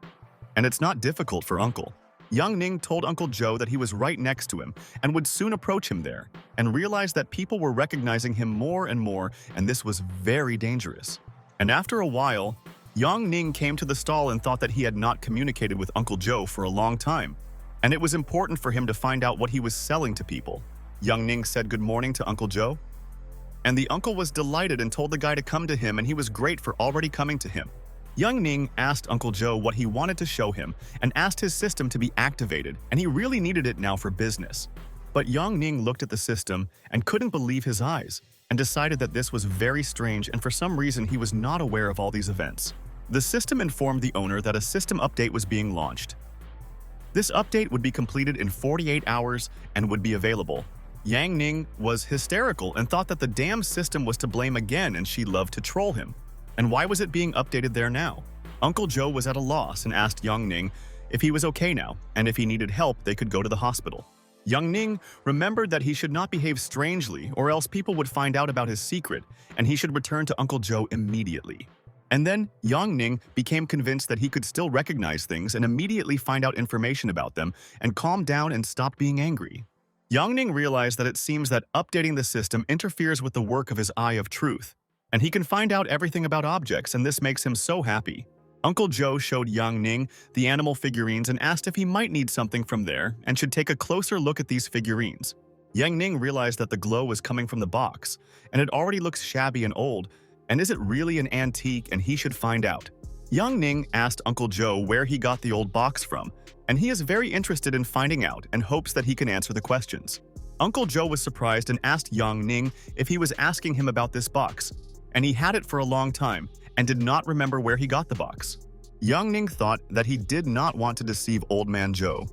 And it's not difficult for Uncle. Yang Ning told Uncle Joe that he was right next to him and would soon approach him there, and realized that people were recognizing him more and more, and this was very dangerous. And after a while, Yang Ning came to the stall and thought that he had not communicated with Uncle Joe for a long time, and it was important for him to find out what he was selling to people. Yang Ning said good morning to Uncle Joe, and the uncle was delighted and told the guy to come to him, and he was great for already coming to him. Yang Ning asked Uncle Joe what he wanted to show him and asked his system to be activated, and he really needed it now for business. But Yang Ning looked at the system and couldn't believe his eyes, and decided that this was very strange, and for some reason he was not aware of all these events. The system informed the owner that a system update was being launched. This update would be completed in 48 hours and would be available. Yang Ning was hysterical and thought that the damn system was to blame again, and she loved to troll him. And why was it being updated there now? Uncle Joe was at a loss and asked Yang Ning if he was okay now, and if he needed help, they could go to the hospital. Yang Ning remembered that he should not behave strangely, or else people would find out about his secret, and he should return to Uncle Joe immediately. And then Yang Ning became convinced that he could still recognize things and immediately find out information about them, and calmed down and stopped being angry. Yang Ning realized that it seems that updating the system interferes with the work of his Eye of Truth, and he can find out everything about objects, and this makes him so happy. Uncle Joe showed Yang Ning the animal figurines and asked if he might need something from there and should take a closer look at these figurines. Yang Ning realized that the glow was coming from the box, and it already looks shabby and old, and is it really an antique, and he should find out. Yang Ning asked Uncle Joe where he got the old box from, and he is very interested in finding out and hopes that he can answer the questions. Uncle Joe was surprised and asked Yang Ning if he was asking him about this box, and he had it for a long time and did not remember where he got the box. Yang Ning thought that he did not want to deceive Old Man Joe,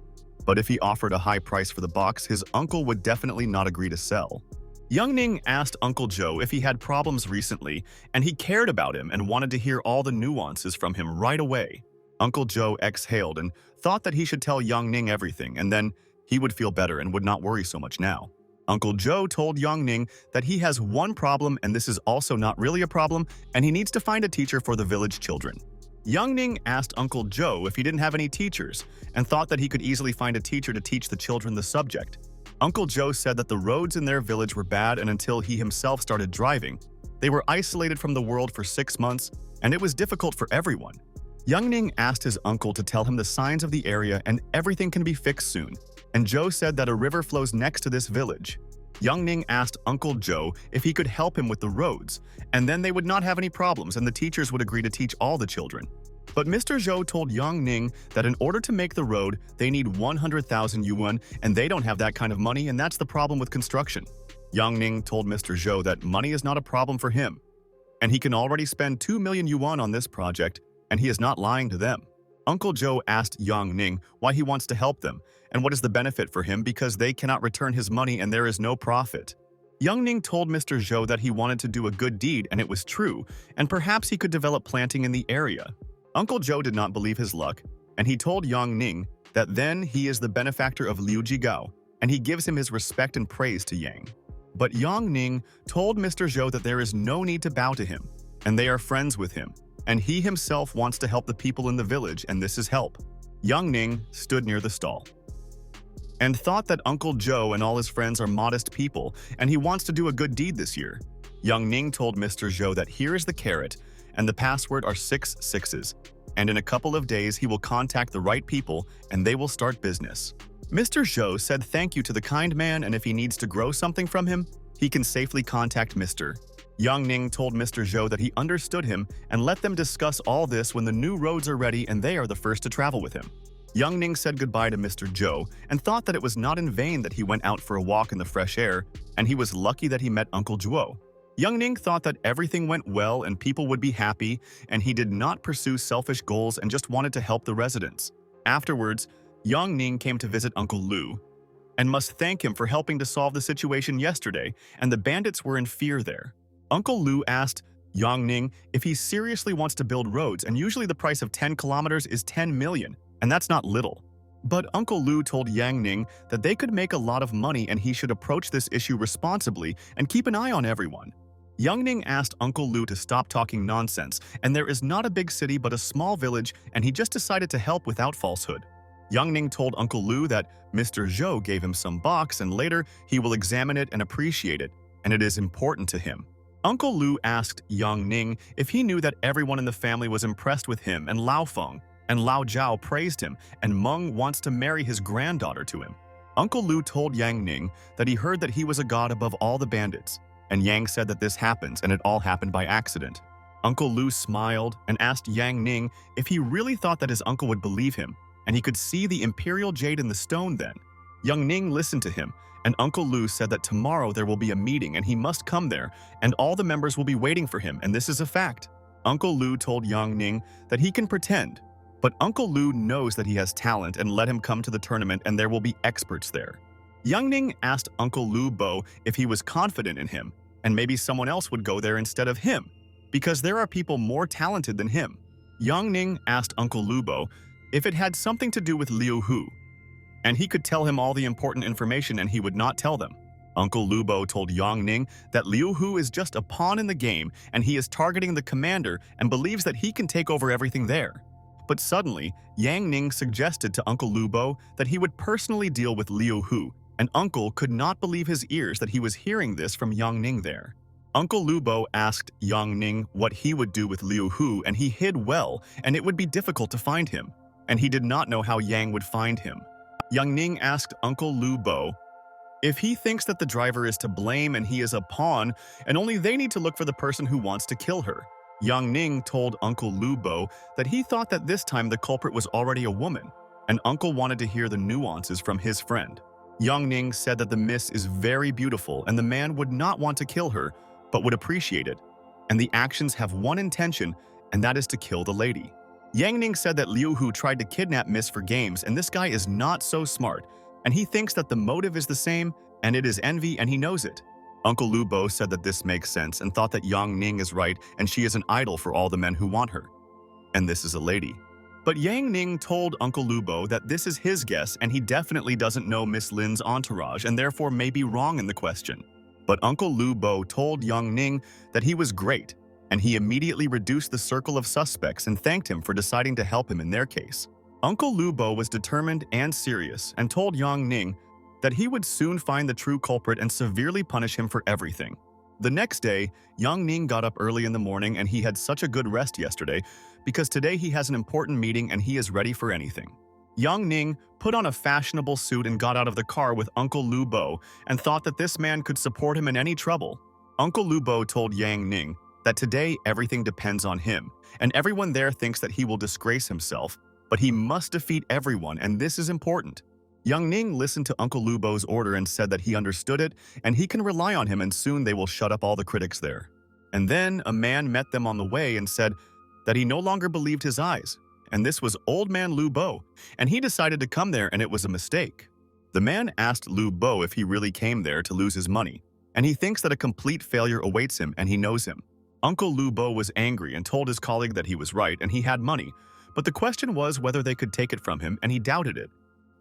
but if he offered a high price for the box, his uncle would definitely not agree to sell. Yang Ning asked Uncle Joe if he had problems recently, and he cared about him and wanted to hear all the nuances from him right away. Uncle Joe exhaled and thought that he should tell Yang Ning everything, and then he would feel better and would not worry so much now. Uncle Joe told Yang Ning that he has one problem, and this is also not really a problem, and he needs to find a teacher for the village children. Yang Ning asked Uncle Joe if he didn't have any teachers, and thought that he could easily find a teacher to teach the children the subject. Uncle Joe said that the roads in their village were bad, and until he himself started driving, they were isolated from the world for 6 months, and it was difficult for everyone. Yang Ning asked his uncle to tell him the signs of the area and everything can be fixed soon, and Joe said that a river flows next to this village. Yang Ning asked Uncle Joe if he could help him with the roads, and then they would not have any problems and the teachers would agree to teach all the children. But Mr. Zhou told Yang Ning that in order to make the road, they need 100,000 yuan, and they don't have that kind of money, and that's the problem with construction. Yang Ning told Mr. Zhou that money is not a problem for him, and he can already spend 2 million yuan on this project, and he is not lying to them. Uncle Joe asked Yang Ning why he wants to help them, and what is the benefit for him because they cannot return his money and there is no profit. Yang Ning told Mr. Zhou that he wanted to do a good deed and it was true, and perhaps he could develop planting in the area. Uncle Joe did not believe his luck, and he told Yang Ning that then he is the benefactor of Liu Jigao, and he gives him his respect and praise to Yang. But Yang Ning told Mr. Zhou that there is no need to bow to him, and they are friends with him, and he himself wants to help the people in the village, and this is help. Yang Ning stood near the stall and thought that Uncle Joe and all his friends are modest people, and he wants to do a good deed this year. Yang Ning told Mr. Zhou that here is the carrot, and the password are 6 sixes, and in a couple of days he will contact the right people and they will start business. Mr. Zhou said thank you to the kind man, and if he needs to grow something from him, he can safely contact Mr. Yang Ning told Mr. Zhou that he understood him and let them discuss all this when the new roads are ready and they are the first to travel with him. Yang Ning said goodbye to Mr. Zhou and thought that it was not in vain that he went out for a walk in the fresh air, and he was lucky that he met Uncle Zhuo. Yang Ning thought that everything went well and people would be happy, and he did not pursue selfish goals and just wanted to help the residents. Afterwards, Yang Ning came to visit Uncle Lu and must thank him for helping to solve the situation yesterday, and the bandits were in fear there. Uncle Lu asked Yang Ning if he seriously wants to build roads, and usually the price of 10 kilometers is 10 million, and that's not little. But Uncle Lu told Yang Ning that they could make a lot of money and he should approach this issue responsibly and keep an eye on everyone. Yang Ning asked Uncle Lu to stop talking nonsense, and there is not a big city but a small village, and he just decided to help without falsehood. Yang Ning told Uncle Lu that Mr. Zhou gave him some box and later he will examine it and appreciate it, and it is important to him. Uncle Lu asked Yang Ning if he knew that everyone in the family was impressed with him, and Lao Feng and Lao Zhao praised him, and Meng wants to marry his granddaughter to him. Uncle Lu told Yang Ning that he heard that he was a god above all the bandits, and Yang said that this happens and it all happened by accident. Uncle Lu smiled and asked Yang Ning if he really thought that his uncle would believe him, and he could see the imperial jade in the stone then. Yang Ning listened to him, and Uncle Lu said that tomorrow there will be a meeting and he must come there, and all the members will be waiting for him, and this is a fact. Uncle Lu told Yang Ning that he can pretend, but Uncle Lu knows that he has talent and let him come to the tournament and there will be experts there. Yang Ning asked Uncle Lu Bo if he was confident in him, and maybe someone else would go there instead of him, because there are people more talented than him. Yang Ning asked Uncle Lu Bo if it had something to do with Liu Hu, and he could tell him all the important information and he would not tell them. Uncle Lu Bo told Yang Ning that Liu Hu is just a pawn in the game and he is targeting the commander and believes that he can take over everything there. But suddenly, Yang Ning suggested to Uncle Lu Bo that he would personally deal with Liu Hu, and Uncle could not believe his ears that he was hearing this from Yang Ning there. Uncle Lu Bo asked Yang Ning what he would do with Liu Hu, and he hid well, and it would be difficult to find him, and he did not know how Yang would find him. Yang Ning asked Uncle Lu Bo if he thinks that the driver is to blame and he is a pawn, and only they need to look for the person who wants to kill her. Yang Ning told Uncle Lu Bo that he thought that this time the culprit was already a woman, and Uncle wanted to hear the nuances from his friend. Yang Ning said that the miss is very beautiful and the man would not want to kill her, but would appreciate it, and the actions have one intention, and that is to kill the lady. Yang Ning said that Liu Hu tried to kidnap Miss for games, and this guy is not so smart, and he thinks that the motive is the same, and it is envy, and he knows it. Uncle Lu Bo said that this makes sense and thought that Yang Ning is right and she is an idol for all the men who want her. And this is a lady. But Yang Ning told Uncle Lu Bo that this is his guess and he definitely doesn't know Miss Lin's entourage and therefore may be wrong in the question. But Uncle Lu Bo told Yang Ning that he was great, and he immediately reduced the circle of suspects and thanked him for deciding to help him in their case. Uncle Lu Bo was determined and serious and told Yang Ning that he would soon find the true culprit and severely punish him for everything. The next day, Yang Ning got up early in the morning and he had such a good rest yesterday because today he has an important meeting and he is ready for anything. Yang Ning put on a fashionable suit and got out of the car with Uncle Lu Bo and thought that this man could support him in any trouble. Uncle Lu Bo told Yang Ning that today everything depends on him, and everyone there thinks that he will disgrace himself, but he must defeat everyone and this is important. Young Ning listened to Uncle Lu Bo's order and said that he understood it and he can rely on him and soon they will shut up all the critics there. And then a man met them on the way and said that he no longer believed his eyes. And this was Old Man Lu Bo, and he decided to come there and it was a mistake. The man asked Lu Bo if he really came there to lose his money, and he thinks that a complete failure awaits him and he knows him. Uncle Lu Bo was angry and told his colleague that he was right and he had money, but the question was whether they could take it from him and he doubted it.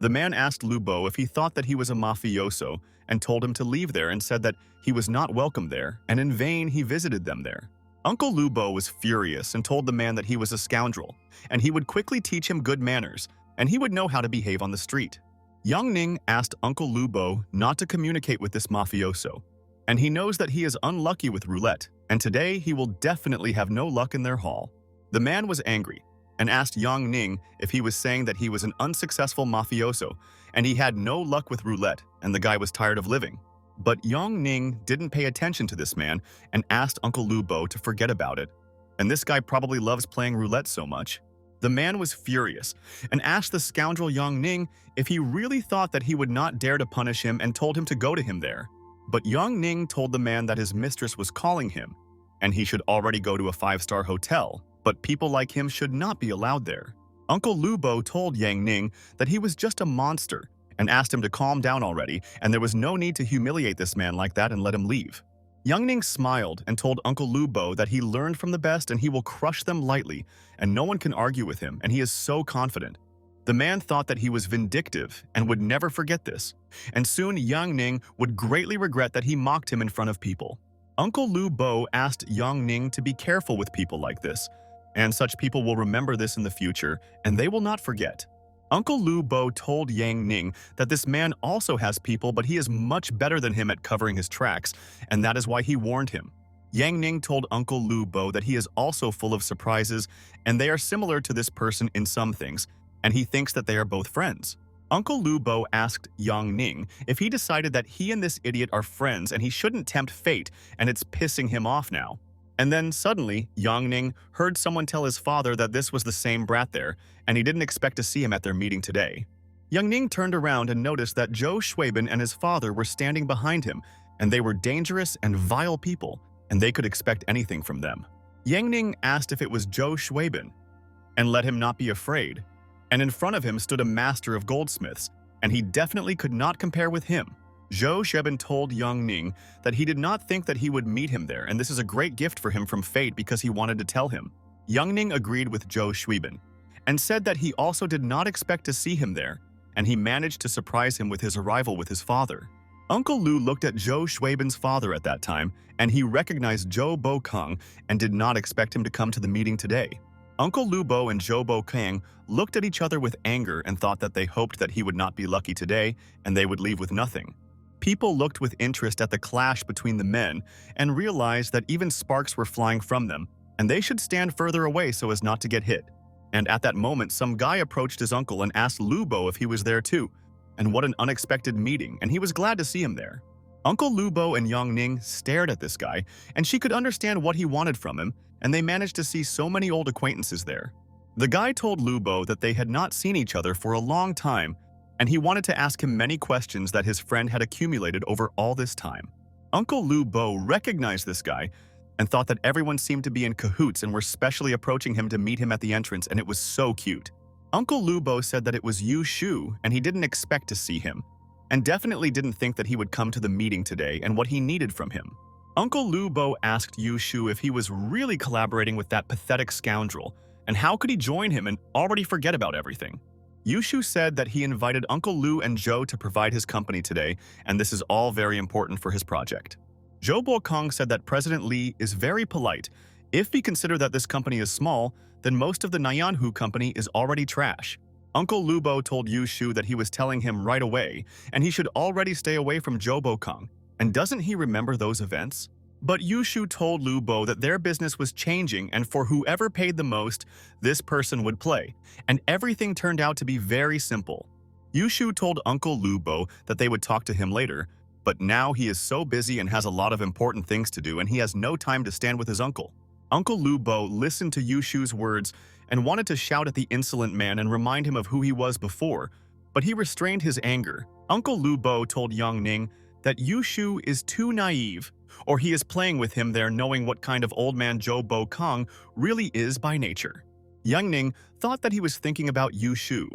The man asked Lu Bo if he thought that he was a mafioso and told him to leave there and said that he was not welcome there and in vain he visited them there. Uncle Lu Bo was furious and told the man that he was a scoundrel and he would quickly teach him good manners and he would know how to behave on the street. Young Ning asked Uncle Lu Bo not to communicate with this mafioso, and he knows that he is unlucky with roulette and today he will definitely have no luck in their hall. The man was angry and asked Young Ning if he was saying that he was an unsuccessful mafioso and he had no luck with roulette and the guy was tired of living. But Young Ning didn't pay attention to this man and asked Uncle Lu Bo to forget about it. And this guy probably loves playing roulette so much. The man was furious and asked the scoundrel Young Ning if he really thought that he would not dare to punish him and told him to go to him there. But Young Ning told the man that his mistress was calling him and he should already go to a 5-star hotel, but people like him should not be allowed there. Uncle Lu Bo told Yang Ning that he was just a monster and asked him to calm down already and there was no need to humiliate this man like that and let him leave. Young Ning smiled and told Uncle Lu Bo that he learned from the best and he will crush them lightly and no one can argue with him and he is so confident. The man thought that he was vindictive and would never forget this, and soon Young Ning would greatly regret that he mocked him in front of people. Uncle Lu Bo asked Young Ning to be careful with people like this, and such people will remember this in the future and they will not forget. Uncle Lu Bo told Yang Ning that this man also has people but he is much better than him at covering his tracks, and that is why he warned him. Yang Ning told Uncle Lu Bo that he is also full of surprises and they are similar to this person in some things, and he thinks that they are both friends. Uncle Lu Bo asked Yang Ning if he decided that he and this idiot are friends and he shouldn't tempt fate and it's pissing him off now. And then suddenly, Yang Ning heard someone tell his father that this was the same brat there, and he didn't expect to see him at their meeting today. Yang Ning turned around and noticed that Zhou Shuibin and his father were standing behind him, and they were dangerous and vile people, and they could expect anything from them. Yang Ning asked if it was Zhou Shuibin, and let him not be afraid. And in front of him stood a master of goldsmiths, and he definitely could not compare with him. Zhou Shuibin told Young Ning that he did not think that he would meet him there, and this is a great gift for him from fate because he wanted to tell him. Young Ning agreed with Zhou Shuibin and said that he also did not expect to see him there, and he managed to surprise him with his arrival with his father. Uncle Lu looked at Zhou Shuibin's father at that time, and he recognized Zhou Bokang and did not expect him to come to the meeting today. Uncle Lu Bo and Zhou Bokang looked at each other with anger and thought that they hoped that he would not be lucky today and they would leave with nothing. People looked with interest at the clash between the men and realized that even sparks were flying from them, and they should stand further away so as not to get hit. And at that moment, some guy approached his uncle and asked Lu Bo if he was there too. And what an unexpected meeting, and he was glad to see him there. Uncle Lu Bo and Yang Ning stared at this guy, and she could understand what he wanted from him, and they managed to see so many old acquaintances there. The guy told Lu Bo that they had not seen each other for a long time, and he wanted to ask him many questions that his friend had accumulated over all this time. Uncle Lu Bo recognized this guy and thought that everyone seemed to be in cahoots and were specially approaching him to meet him at the entrance, and it was so cute. Uncle Lu Bo said that it was Yu Shu and he didn't expect to see him, and definitely didn't think that he would come to the meeting today and what he needed from him. Uncle Lu Bo asked Yu Shu if he was really collaborating with that pathetic scoundrel, and how could he join him and already forget about everything. Yu Shu said that he invited Uncle Lu and Zhou to provide his company today, and this is all very important for his project. Zhou Bokong said that President Li is very polite. If we consider that this company is small, then most of the Nyanhu company is already trash. Uncle Lu Bo told Yu Shu that he was telling him right away, and he should already stay away from Zhou Bokong. And doesn't he remember those events? But Yu Shu told Lu Bo that their business was changing and for whoever paid the most, this person would play. And everything turned out to be very simple. Yu Shu told Uncle Lu Bo that they would talk to him later, but now he is so busy and has a lot of important things to do and he has no time to stand with his uncle. Uncle Lu Bo listened to Yu Shu's words and wanted to shout at the insolent man and remind him of who he was before, but he restrained his anger. Uncle Lu Bo told Yang Ning that Yu Shu is too naive, or he is playing with him there knowing what kind of old man Zhou Bo Kong really is by nature. Yang Ning thought that he was thinking about Yu Shu,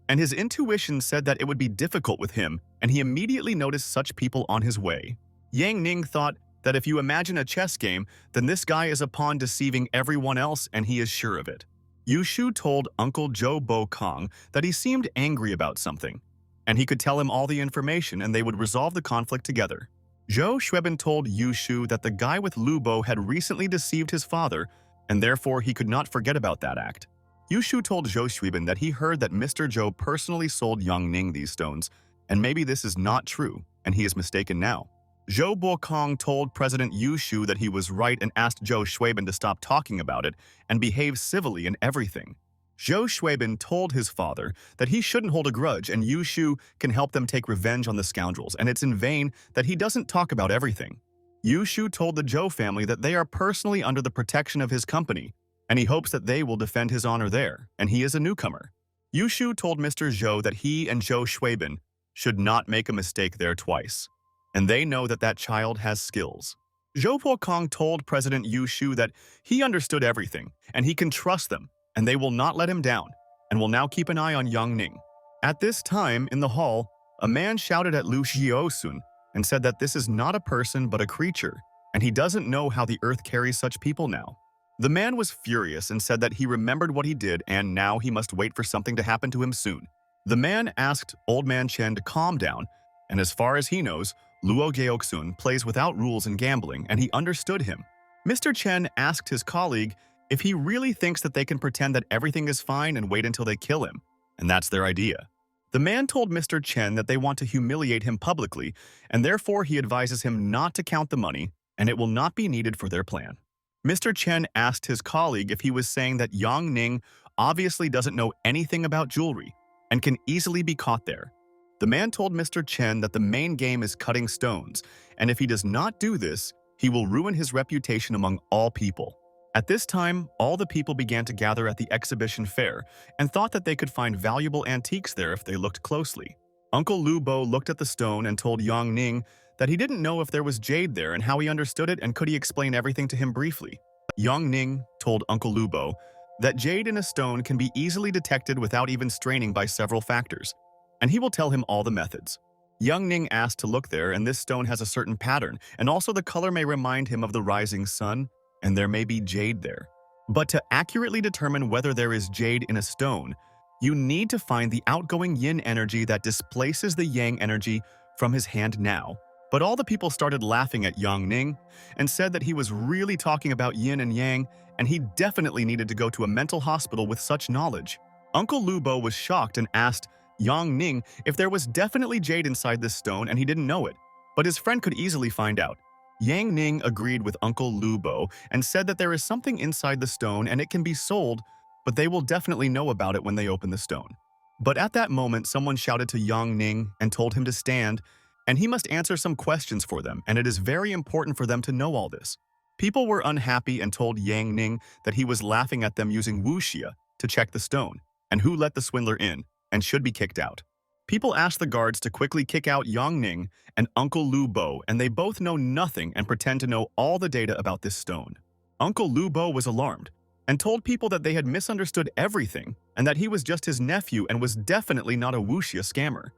and his intuition said that it would be difficult with him, and he immediately noticed such people on his way. Yang Ning thought that if you imagine a chess game, then this guy is a pawn deceiving everyone else, and he is sure of it. Yu Shu told Uncle Zhou Bo Kong that he seemed angry about something, and he could tell him all the information and they would resolve the conflict together. Zhou Xueben told Yu Shu that the guy with Lu Bo had recently deceived his father, and therefore he could not forget about that act. Yu Shu told Zhou Xueben that he heard that Mr. Zhou personally sold Yang Ning these stones, and maybe this is not true, and he is mistaken now. Zhou Bokong told President Yu Shu that he was right and asked Zhou Xueben to stop talking about it and behave civilly in everything. Zhou Xueben told his father that he shouldn't hold a grudge and Yu Shu can help them take revenge on the scoundrels, and it's in vain that he doesn't talk about everything. Yu Shu told the Zhou family that they are personally under the protection of his company, and he hopes that they will defend his honor there, and he is a newcomer. Yu Shu told Mr. Zhou that he and Zhou Xueben should not make a mistake there twice, and they know that that child has skills. Zhou Pokong told President Yu Shu that he understood everything, and he can trust them, and they will not let him down, and will now keep an eye on Yang Ning. At this time, in the hall, a man shouted at Lu Xiaosun and said that this is not a person but a creature, and he doesn't know how the earth carries such people now. The man was furious and said that he remembered what he did and now he must wait for something to happen to him soon. The man asked Old Man Chen to calm down, and as far as he knows, Luo Geoksun plays without rules in gambling, and he understood him. Mr. Chen asked his colleague if he really thinks that they can pretend that everything is fine and wait until they kill him, and that's their idea. The man told Mr. Chen that they want to humiliate him publicly, and therefore he advises him not to count the money, and it will not be needed for their plan. Mr. Chen asked his colleague if he was saying that Yang Ning obviously doesn't know anything about jewelry and can easily be caught there. The man told Mr. Chen that the main game is cutting stones, and if he does not do this, he will ruin his reputation among all people. At this time, all the people began to gather at the exhibition fair and thought that they could find valuable antiques there if they looked closely. Uncle Lu Bo looked at the stone and told Yang Ning that he didn't know if there was jade there and how he understood it and could he explain everything to him briefly. Yang Ning told Uncle Lu Bo that jade in a stone can be easily detected without even straining by several factors, and he will tell him all the methods. Yang Ning asked to look there, and this stone has a certain pattern, and also the color may remind him of the rising sun, and there may be jade there. But to accurately determine whether there is jade in a stone, you need to find the outgoing yin energy that displaces the yang energy from his hand now. But all the people started laughing at Yang Ning and said that he was really talking about yin and yang, and he definitely needed to go to a mental hospital with such knowledge. Uncle Lu Bo was shocked and asked Yang Ning if there was definitely jade inside this stone and he didn't know it, but his friend could easily find out. Yang Ning agreed with Uncle Lu Bo and said that there is something inside the stone and it can be sold, but they will definitely know about it when they open the stone. But at that moment, someone shouted to Yang Ning and told him to stand, and he must answer some questions for them, and it is very important for them to know all this. People were unhappy and told Yang Ning that he was laughing at them using wuxia to check the stone, and who let the swindler in, and should be kicked out. People asked the guards to quickly kick out Yang Ning and Uncle Lu Bo, and they both know nothing and pretend to know all the data about this stone. Uncle Lu Bo was alarmed and told people that they had misunderstood everything and that he was just his nephew and was definitely not a wuxia scammer.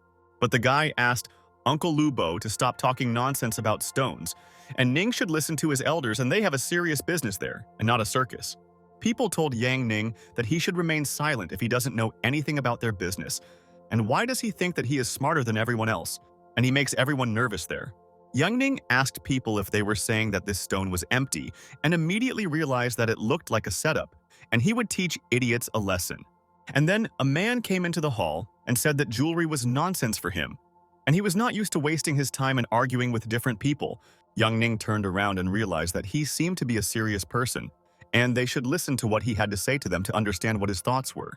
But the guy asked Uncle Lu Bo to stop talking nonsense about stones, and Ning should listen to his elders and they have a serious business there and not a circus. People told Yang Ning that he should remain silent if he doesn't know anything about their business. And why does he think that he is smarter than everyone else? And he makes everyone nervous there. Yang Ning asked people if they were saying that this stone was empty and immediately realized that it looked like a setup, and he would teach idiots a lesson. And then a man came into the hall and said that jewelry was nonsense for him, and he was not used to wasting his time in arguing with different people. Yang Ning turned around and realized that he seemed to be a serious person, and they should listen to what he had to say to them to understand what his thoughts were.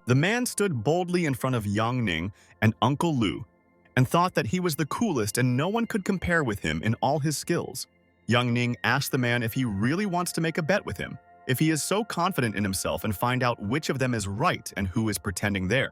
The man stood boldly in front of Yang Ning and Uncle Lu and thought that he was the coolest and no one could compare with him in all his skills. Yang Ning asked the man if he really wants to make a bet with him, if he is so confident in himself, and find out which of them is right and who is pretending there.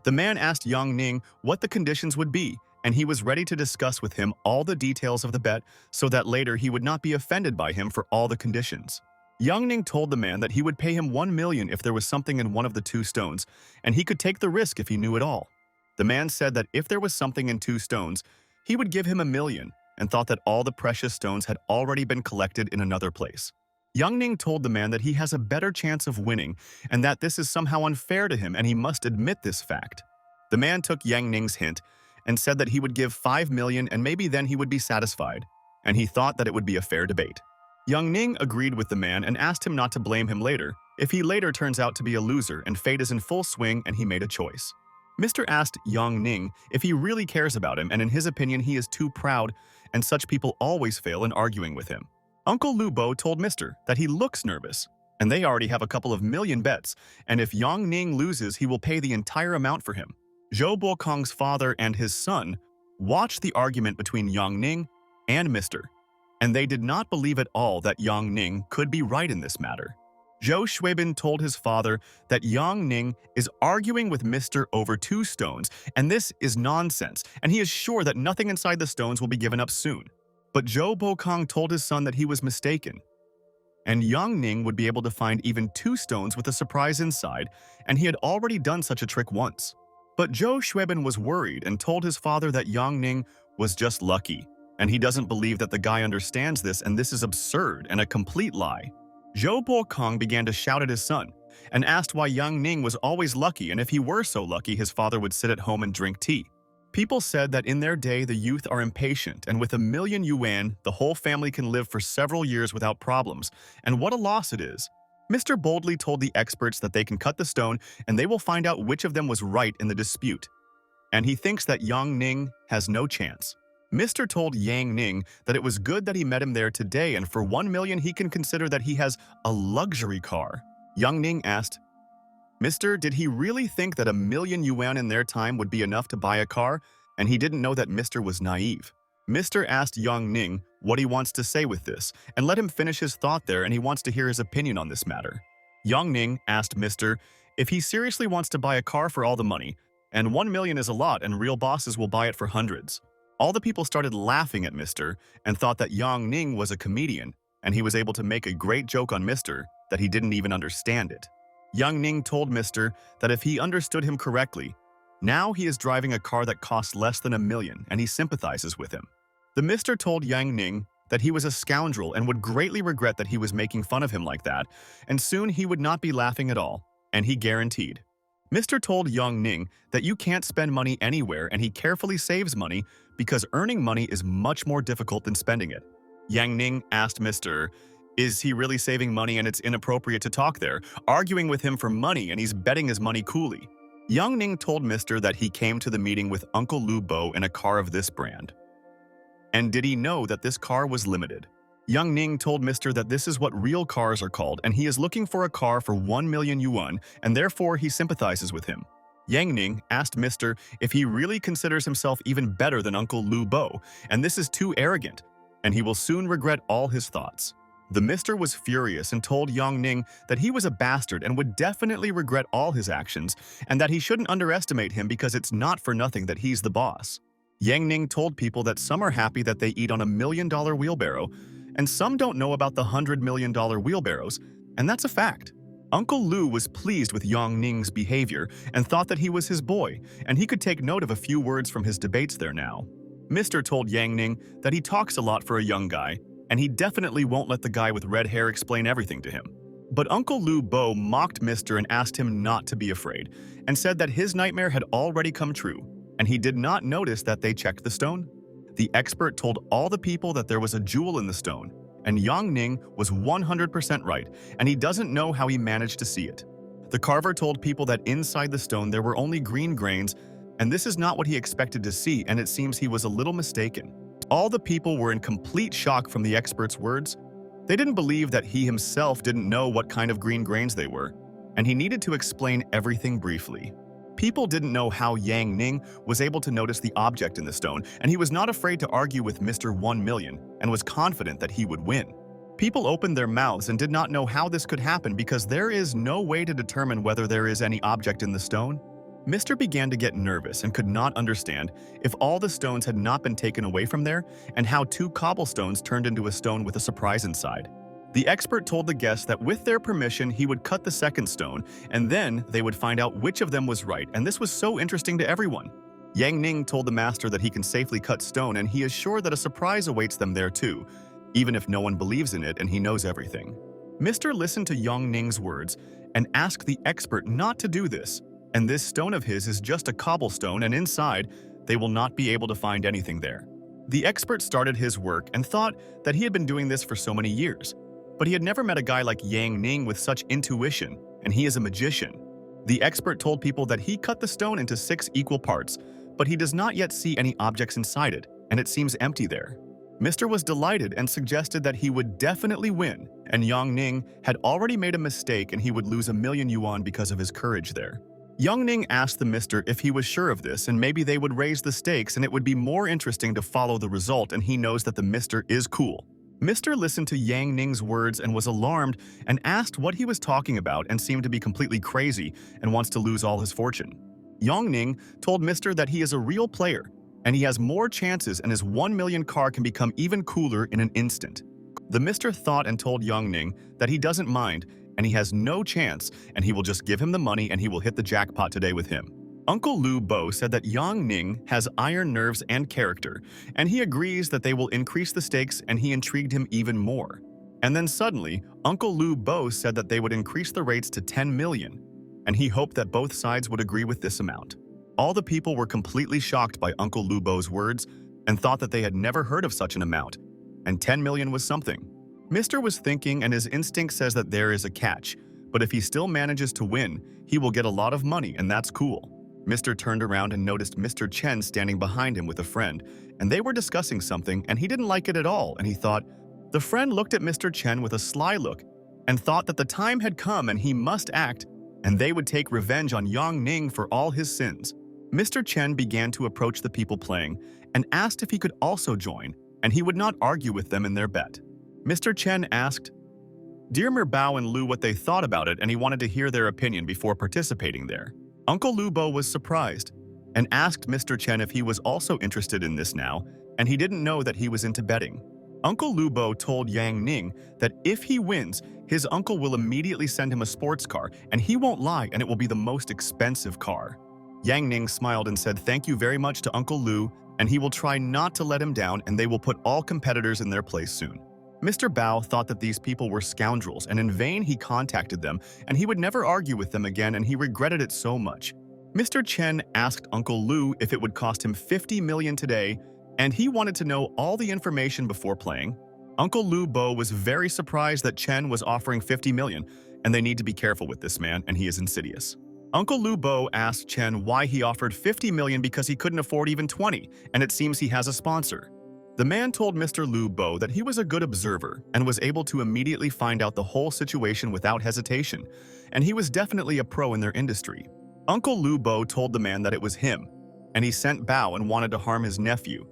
The man asked Yang Ning what the conditions would be, and he was ready to discuss with him all the details of the bet so that later he would not be offended by him for all the conditions. Yang Ning told the man that he would pay him 1 million if there was something in one of the 2 stones, and he could take the risk if he knew it all. The man said that if there was something in 2 stones, he would give him 1 million, and thought that all the precious stones had already been collected in another place. Yang Ning told the man that he has a better chance of winning and that this is somehow unfair to him and he must admit this fact. The man took Yang Ning's hint and said that he would give 5 million and maybe then he would be satisfied, and he thought that it would be a fair debate. Yang Ning agreed with the man and asked him not to blame him later if he later turns out to be a loser and fate is in full swing and he made a choice. Mr. asked Yang Ning if he really cares about him, and in his opinion he is too proud and such people always fail in arguing with him. Uncle Lu Bo told Mr. that he looks nervous, and they already have a couple of million bets, and if Yang Ning loses, he will pay the entire amount for him. Zhou Bokong's father and his son watched the argument between Yang Ning and Mr., and they did not believe at all that Yang Ning could be right in this matter. Zhou Shuibin told his father that Yang Ning is arguing with Mr. over 2 stones, and this is nonsense, and he is sure that nothing inside the stones will be given up soon. But Zhou Bokong told his son that he was mistaken, and Yang Ning would be able to find even 2 stones with a surprise inside, and he had already done such a trick once. But Zhou Shuibin was worried and told his father that Yang Ning was just lucky, and he doesn't believe that the guy understands this, and this is absurd and a complete lie. Zhou Bokong began to shout at his son and asked why Yang Ning was always lucky, and if he were so lucky, his father would sit at home and drink tea. People said that in their day the youth are impatient, and with 1 million yuan, the whole family can live for several years without problems, and what a loss it is. Mr. boldly told the experts that they can cut the stone and they will find out which of them was right in the dispute. And he thinks that Yang Ning has no chance. Mr. told Yang Ning that it was good that he met him there today, and for 1 million he can consider that he has a luxury car. Yang Ning asked, Mr., did he really think that 1 million yuan in their time would be enough to buy a car? And he didn't know that Mr. was naive. Mr. asked Yang Ning what he wants to say with this, and let him finish his thought there, and he wants to hear his opinion on this matter. Yang Ning asked Mr. if he seriously wants to buy a car for all the money, and 1 million is a lot and real bosses will buy it for hundreds. All the people started laughing at Mr. and thought that Yang Ning was a comedian, and he was able to make a great joke on Mr. that he didn't even understand it. Yang Ning told Mr. that if he understood him correctly, now he is driving a car that costs less than 1 million, and he sympathizes with him. The Mr. told Yang Ning that he was a scoundrel and would greatly regret that he was making fun of him like that, and soon he would not be laughing at all, and he guaranteed. Mr. told Yang Ning that you can't spend money anywhere, and he carefully saves money because earning money is much more difficult than spending it. Yang Ning asked Mr. Is he really saving money and it's inappropriate to talk there, arguing with him for money and he's betting his money coolly. Yang Ning told Mr. that he came to the meeting with Uncle Lu Bo in a car of this brand. And did he know that this car was limited? Yang Ning told Mr. that this is what real cars are called, and he is looking for a car for 1 million yuan, and therefore he sympathizes with him. Yang Ning asked Mr. if he really considers himself even better than Uncle Lu Bo, and this is too arrogant, and he will soon regret all his thoughts. The Mr. was furious and told Yang Ning that he was a bastard and would definitely regret all his actions, and that he shouldn't underestimate him because it's not for nothing that he's the boss. Yang Ning told people that some are happy that they eat on $1 million wheelbarrow, and some don't know about the $100 million wheelbarrows, and that's a fact. Uncle Lu was pleased with Yang Ning's behavior and thought that he was his boy, and he could take note of a few words from his debates there now. Mr. told Yang Ning that he talks a lot for a young guy, and he definitely won't let the guy with red hair explain everything to him. But Uncle Lu Bo mocked Mr. and asked him not to be afraid, and said that his nightmare had already come true, and he did not notice that they checked the stone. The expert told all the people that there was a jewel in the stone, and Yang Ning was 100% right, and he doesn't know how he managed to see it. The carver told people that inside the stone there were only green grains, and this is not what he expected to see, and it seems he was a little mistaken. All the people were in complete shock from the expert's words. They didn't believe that he himself didn't know what kind of green grains they were, and he needed to explain everything briefly. People didn't know how Yang Ning was able to notice the object in the stone, and he was not afraid to argue with Mr. 1 million and was confident that he would win. People opened their mouths and did not know how this could happen because there is no way to determine whether there is any object in the stone. Mr. began to get nervous and could not understand if all the stones had not been taken away from there and how 2 cobblestones turned into a stone with a surprise inside. The expert told the guests that with their permission, he would cut the second stone, and then they would find out which of them was right, and this was so interesting to everyone. Yang Ning told the master that he can safely cut stone, and he is sure that a surprise awaits them there too, even if no one believes in it and he knows everything. Mr. listened to Yang Ning's words and asked the expert not to do this, and this stone of his is just a cobblestone, and inside, they will not be able to find anything there. The expert started his work and thought that he had been doing this for so many years. But he had never met a guy like Yang Ning with such intuition, and he is a magician. The expert told people that he cut the stone into 6 equal parts, but he does not yet see any objects inside it, and it seems empty there. Mr. was delighted and suggested that he would definitely win, and Yang Ning had already made a mistake and he would lose $1,000,000 because of his courage there. Yang Ning asked the Mr. if he was sure of this, and maybe they would raise the stakes and it would be more interesting to follow the result, and he knows that the Mr. is cool. Mr. listened to Yang Ning's words and was alarmed and asked what he was talking about and seemed to be completely crazy and wants to lose all his fortune. Yang Ning told Mr. that he is a real player and he has more chances and his 1,000,000 car can become even cooler in an instant. The Mr. thought and told Yang Ning that he doesn't mind and he has no chance and he will just give him the money and he will hit the jackpot today with him. Uncle Lu Bo said that Yang Ning has iron nerves and character, and he agrees that they will increase the stakes, and he intrigued him even more. And then suddenly, Uncle Lu Bo said that they would increase the rates to 10 million, and he hoped that both sides would agree with this amount. All the people were completely shocked by Uncle Lu Bo's words and thought that they had never heard of such an amount, and 10 million was something. Mr. was thinking, and his instinct says that there is a catch, but if he still manages to win, he will get a lot of money, and that's cool. Mr. turned around and noticed Mr. Chen standing behind him with a friend, and they were discussing something, and he didn't like it at all, and he thought, the friend looked at Mr. Chen with a sly look and thought that the time had come and he must act, and they would take revenge on Yang Ning for all his sins. Mr. Chen began to approach the people playing and asked if he could also join, and he would not argue with them in their bet. Mr. Chen asked Dear Bao and Lu what they thought about it, and he wanted to hear their opinion before participating there. Uncle Lu Bo was surprised and asked Mr. Chen if he was also interested in this now, and he didn't know that he was into betting. Uncle Lu Bo told Yang Ning that if he wins, his uncle will immediately send him a sports car, and he won't lie, and it will be the most expensive car. Yang Ning smiled and said thank you very much to Uncle Lu, and he will try not to let him down, and they will put all competitors in their place soon. Mr. Bao thought that these people were scoundrels, and in vain he contacted them, and he would never argue with them again, and he regretted it so much. Mr. Chen asked Uncle Lu if it would cost him 50 million today, and he wanted to know all the information before playing. Uncle Lu Bo was very surprised that Chen was offering 50 million, and they need to be careful with this man, and he is insidious. Uncle Lu Bo asked Chen why he offered 50 million because he couldn't afford even 20, and it seems he has a sponsor. The man told Mr. Lu Bo that he was a good observer and was able to immediately find out the whole situation without hesitation, and he was definitely a pro in their industry. Uncle Lu Bo told the man that it was him, and he sent Bao and wanted to harm his nephew.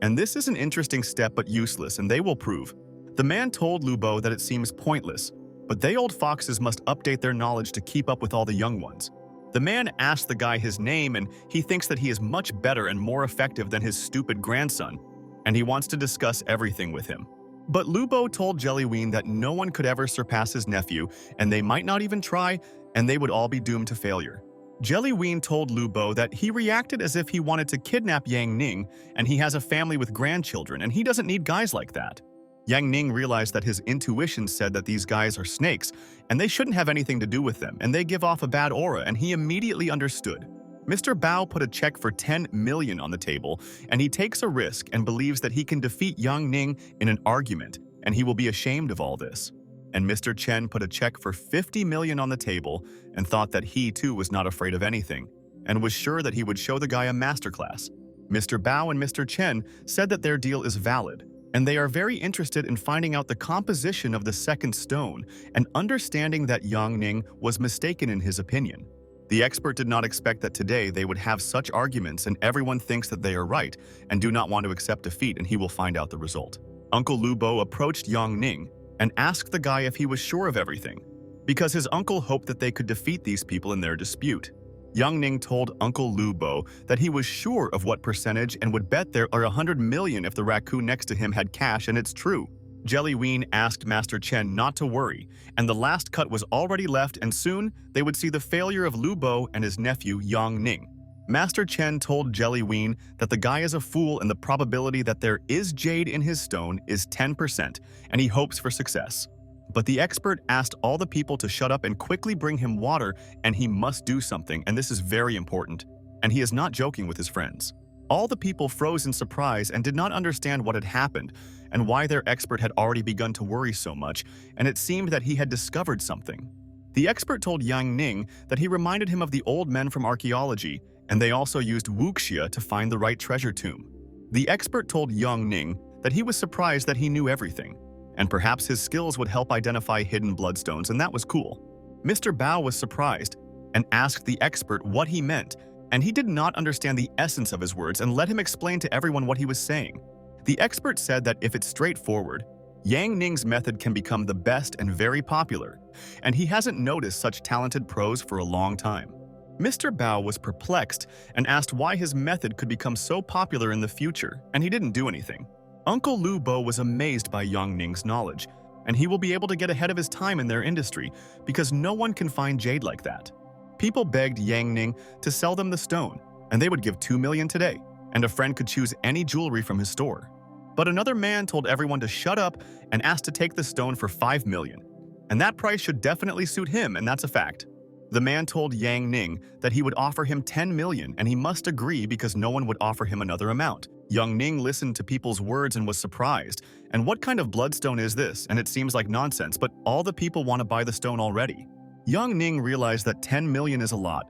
And this is an interesting step but useless, and they will prove. The man told Lu Bo that it seems pointless, but they old foxes must update their knowledge to keep up with all the young ones. The man asked the guy his name, and he thinks that he is much better and more effective than his stupid grandson, and he wants to discuss everything with him. But Lu Bo told Jellyween that no one could ever surpass his nephew, and they might not even try, and they would all be doomed to failure. Jellyween told Lu Bo that he reacted as if he wanted to kidnap Yang Ning, and he has a family with grandchildren, and he doesn't need guys like that. Yang Ning realized that his intuition said that these guys are snakes, and they shouldn't have anything to do with them, and they give off a bad aura, and he immediately understood. Mr. Bao put a check for 10 million on the table, and he takes a risk and believes that he can defeat Yang Ning in an argument, and he will be ashamed of all this. And Mr. Chen put a check for 50 million on the table and thought that he too was not afraid of anything, and was sure that he would show the guy a masterclass. Mr. Bao and Mr. Chen said that their deal is valid, and they are very interested in finding out the composition of the second stone and understanding that Yang Ning was mistaken in his opinion. The expert did not expect that today they would have such arguments, and everyone thinks that they are right and do not want to accept defeat, and he will find out the result. Uncle Lu Bo approached Yang Ning and asked the guy if he was sure of everything, because his uncle hoped that they could defeat these people in their dispute. Yang Ning told Uncle Lu Bo that he was sure of what percentage and would bet there are 100 million if the raccoon next to him had cash, and it's true. Jellyween asked Master Chen not to worry, and the last cut was already left, and soon they would see the failure of Lu Bo and his nephew Yang Ning. Master Chen told Jellyween that the guy is a fool and the probability that there is jade in his stone is 10%, and he hopes for success. But the expert asked all the people to shut up and quickly bring him water, and he must do something, and this is very important. And he is not joking with his friends. All the people froze in surprise and did not understand what had happened and why their expert had already begun to worry so much, and it seemed that he had discovered something. The expert told Yang Ning that he reminded him of the old men from archaeology, and they also used wuxia to find the right treasure tomb. The expert told Yang Ning that he was surprised that he knew everything, and perhaps his skills would help identify hidden bloodstones, and that was cool. Mr. Bao was surprised and asked the expert what he meant, and he did not understand the essence of his words and let him explain to everyone what he was saying. The expert said that if it's straightforward, Yang Ning's method can become the best and very popular, and he hasn't noticed such talented pros for a long time. Mr. Bao was perplexed and asked why his method could become so popular in the future, and he didn't do anything. Uncle Lu Bo was amazed by Yang Ning's knowledge, and he will be able to get ahead of his time in their industry because no one can find jade like that. People begged Yang Ning to sell them the stone, and they would give 2 million today, and a friend could choose any jewelry from his store. But another man told everyone to shut up and asked to take the stone for 5 million, and that price should definitely suit him, and that's a fact. The man told Yang Ning that he would offer him 10 million, and he must agree because no one would offer him another amount. Yang Ning listened to people's words and was surprised. And what kind of bloodstone is this? And it seems like nonsense, but all the people want to buy the stone already. Yang Ning realized that 10 million is a lot,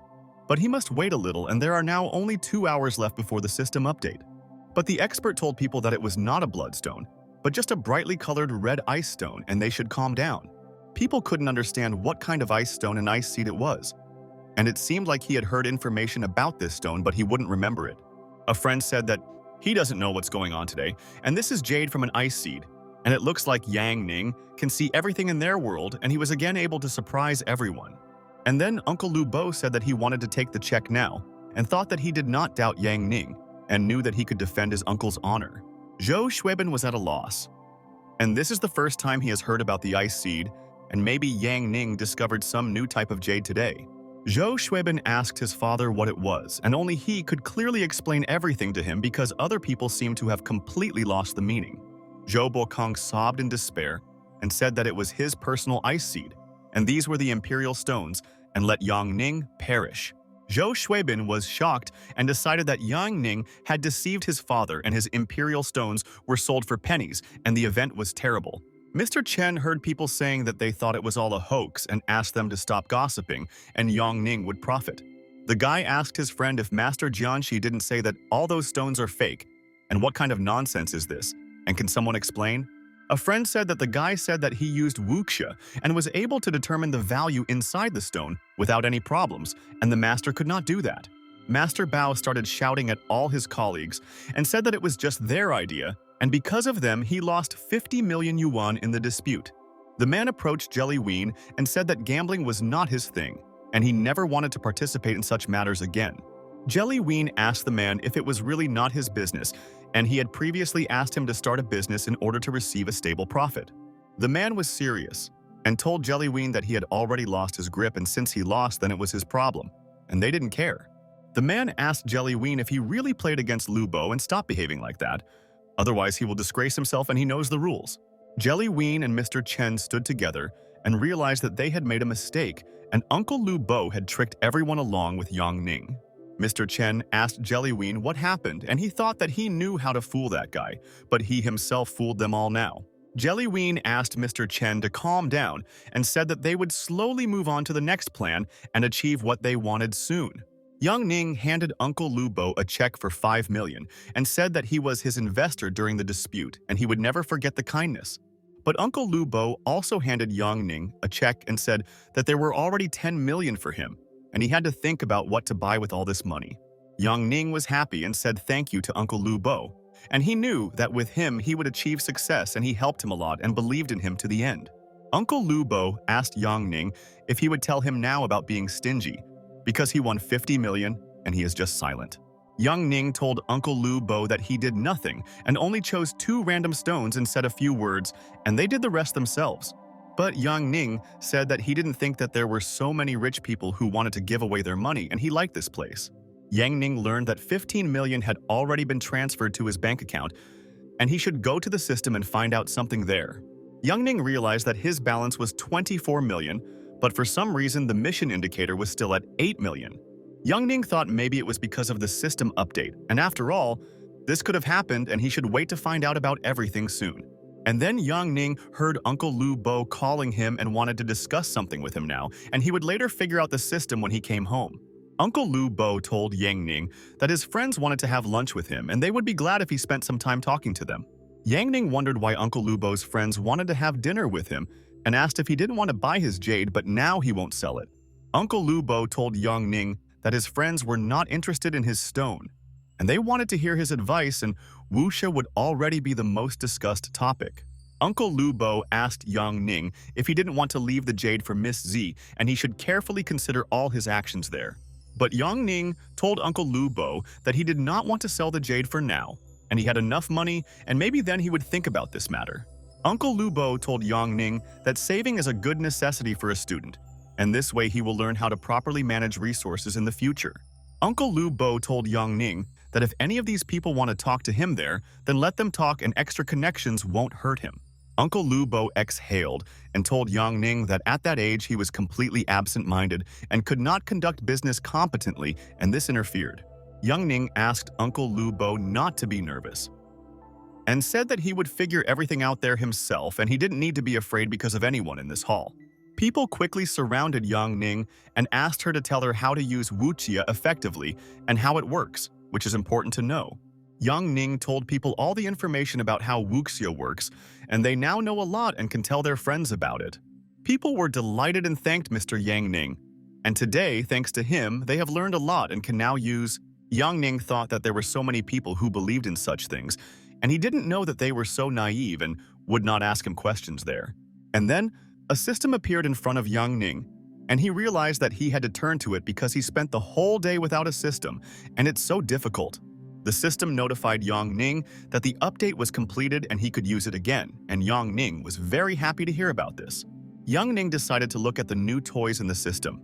but he must wait a little, and there are now only 2 hours left before the system update. But the expert told people that it was not a bloodstone, but just a brightly colored red ice stone, and they should calm down. People couldn't understand what kind of ice stone and ice seed it was, and it seemed like he had heard information about this stone, but he wouldn't remember it. A friend said that he doesn't know what's going on today, and this is jade from an ice seed, and it looks like Yang Ning can see everything in their world, and he was again able to surprise everyone. And then Uncle Lu Bo said that he wanted to take the check now, and thought that he did not doubt Yang Ning, and knew that he could defend his uncle's honor. Zhou Xuebin was at a loss, and this is the first time he has heard about the ice seed, and maybe Yang Ning discovered some new type of jade today. Zhou Xuebin asked his father what it was, and only he could clearly explain everything to him because other people seemed to have completely lost the meaning. Zhou Bokong sobbed in despair and said that it was his personal ice seed, and these were the imperial stones, and let Yang Ning perish. Zhou Xuebin was shocked and decided that Yang Ning had deceived his father and his imperial stones were sold for pennies, and the event was terrible. Mr. Chen heard people saying that they thought it was all a hoax and asked them to stop gossiping, and Yang Ning would profit. The guy asked his friend if Master Jianxi didn't say that all those stones are fake, and what kind of nonsense is this, and can someone explain? A friend said that the guy said that he used wuxia and was able to determine the value inside the stone without any problems, and the master could not do that. Master Bao started shouting at all his colleagues and said that it was just their idea, and because of them, he lost 50 million yuan in the dispute. The man approached Jellyween and said that gambling was not his thing, and he never wanted to participate in such matters again. Jellyween asked the man if it was really not his business, and he had previously asked him to start a business in order to receive a stable profit. The man was serious and told Jellyween that he had already lost his grip, and since he lost, then it was his problem, and they didn't care. The man asked Jellyween if he really played against Lu Bo and stopped behaving like that. Otherwise, he will disgrace himself, and he knows the rules. Jellyween and Mr. Chen stood together and realized that they had made a mistake, and Uncle Lu Bo had tricked everyone along with Yang Ning. Mr. Chen asked Jellyween what happened, and he thought that he knew how to fool that guy, but he himself fooled them all now. Jellyween asked Mr. Chen to calm down and said that they would slowly move on to the next plan and achieve what they wanted soon. Yang Ning handed Uncle Lu Bo a check for 5 million and said that he was his investor during the dispute and he would never forget the kindness. But Uncle Lu Bo also handed Yang Ning a check and said that there were already 10 million for him, and he had to think about what to buy with all this money. Yang Ning was happy and said thank you to Uncle Lu Bo, and he knew that with him he would achieve success, and he helped him a lot and believed in him to the end. Uncle Lu Bo asked Yang Ning if he would tell him now about being stingy, because he won 50 million and he is just silent. Young Ning told Uncle Lu Bo that he did nothing and only chose 2 random stones and said a few words, and they did the rest themselves. But Yang Ning said that he didn't think that there were so many rich people who wanted to give away their money, and he liked this place. Yang Ning learned that 15 million had already been transferred to his bank account, and he should go to the system and find out something there. Yang Ning realized that his balance was 24 million, but for some reason the mission indicator was still at 8 million. Yang Ning thought maybe it was because of the system update, and after all, this could have happened and he should wait to find out about everything soon. And then Yang Ning heard Uncle Lu Bo calling him and wanted to discuss something with him now, and he would later figure out the system when he came home. Uncle Lu Bo told Yang Ning that his friends wanted to have lunch with him and they would be glad if he spent some time talking to them. Yang Ning wondered why Uncle Lu Bo's friends wanted to have dinner with him and asked if he didn't want to buy his jade, but now he won't sell it. Uncle Lu Bo told Yang Ning that his friends were not interested in his stone, and they wanted to hear his advice, and wuxia would already be the most discussed topic. Uncle Lu Bo asked Yang Ning if he didn't want to leave the jade for Miss Z, and he should carefully consider all his actions there. But Yang Ning told Uncle Lu Bo that he did not want to sell the jade for now, and he had enough money, and maybe then he would think about this matter. Uncle Lu Bo told Yang Ning that saving is a good necessity for a student, and this way he will learn how to properly manage resources in the future. Uncle Lu Bo told Yang Ning that if any of these people want to talk to him there, then let them talk and extra connections won't hurt him. Uncle Lu Bo exhaled and told Yang Ning that at that age he was completely absent-minded and could not conduct business competently, and this interfered. Yang Ning asked Uncle Lu Bo not to be nervous and said that he would figure everything out there himself and he didn't need to be afraid because of anyone in this hall. People quickly surrounded Yang Ning and asked her to tell her how to use wuxia effectively and how it works, which is important to know. Yang Ning told people all the information about how wuxia works, and they now know a lot and can tell their friends about it. People were delighted and thanked Mr. Yang Ning, and today, thanks to him, they have learned a lot and can now use. Yang Ning thought that there were so many people who believed in such things, and he didn't know that they were so naive and would not ask him questions there. And then, a system appeared in front of Yang Ning, and he realized that he had to turn to it because he spent the whole day without a system, and it's so difficult. The system notified Yang Ning that the update was completed and he could use it again, and Yang Ning was very happy to hear about this. Yang Ning decided to look at the new toys in the system,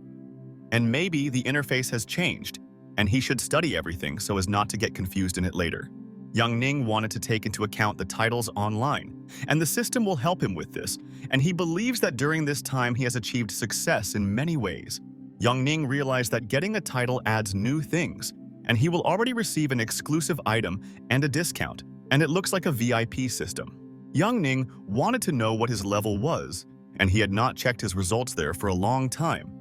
and maybe the interface has changed, and he should study everything so as not to get confused in it later. Yang Ning wanted to take into account the titles online, and the system will help him with this, and he believes that during this time he has achieved success in many ways. Yang Ning realized that getting a title adds new things, and he will already receive an exclusive item and a discount, and it looks like a VIP system. Yang Ning wanted to know what his level was, and he had not checked his results there for a long time,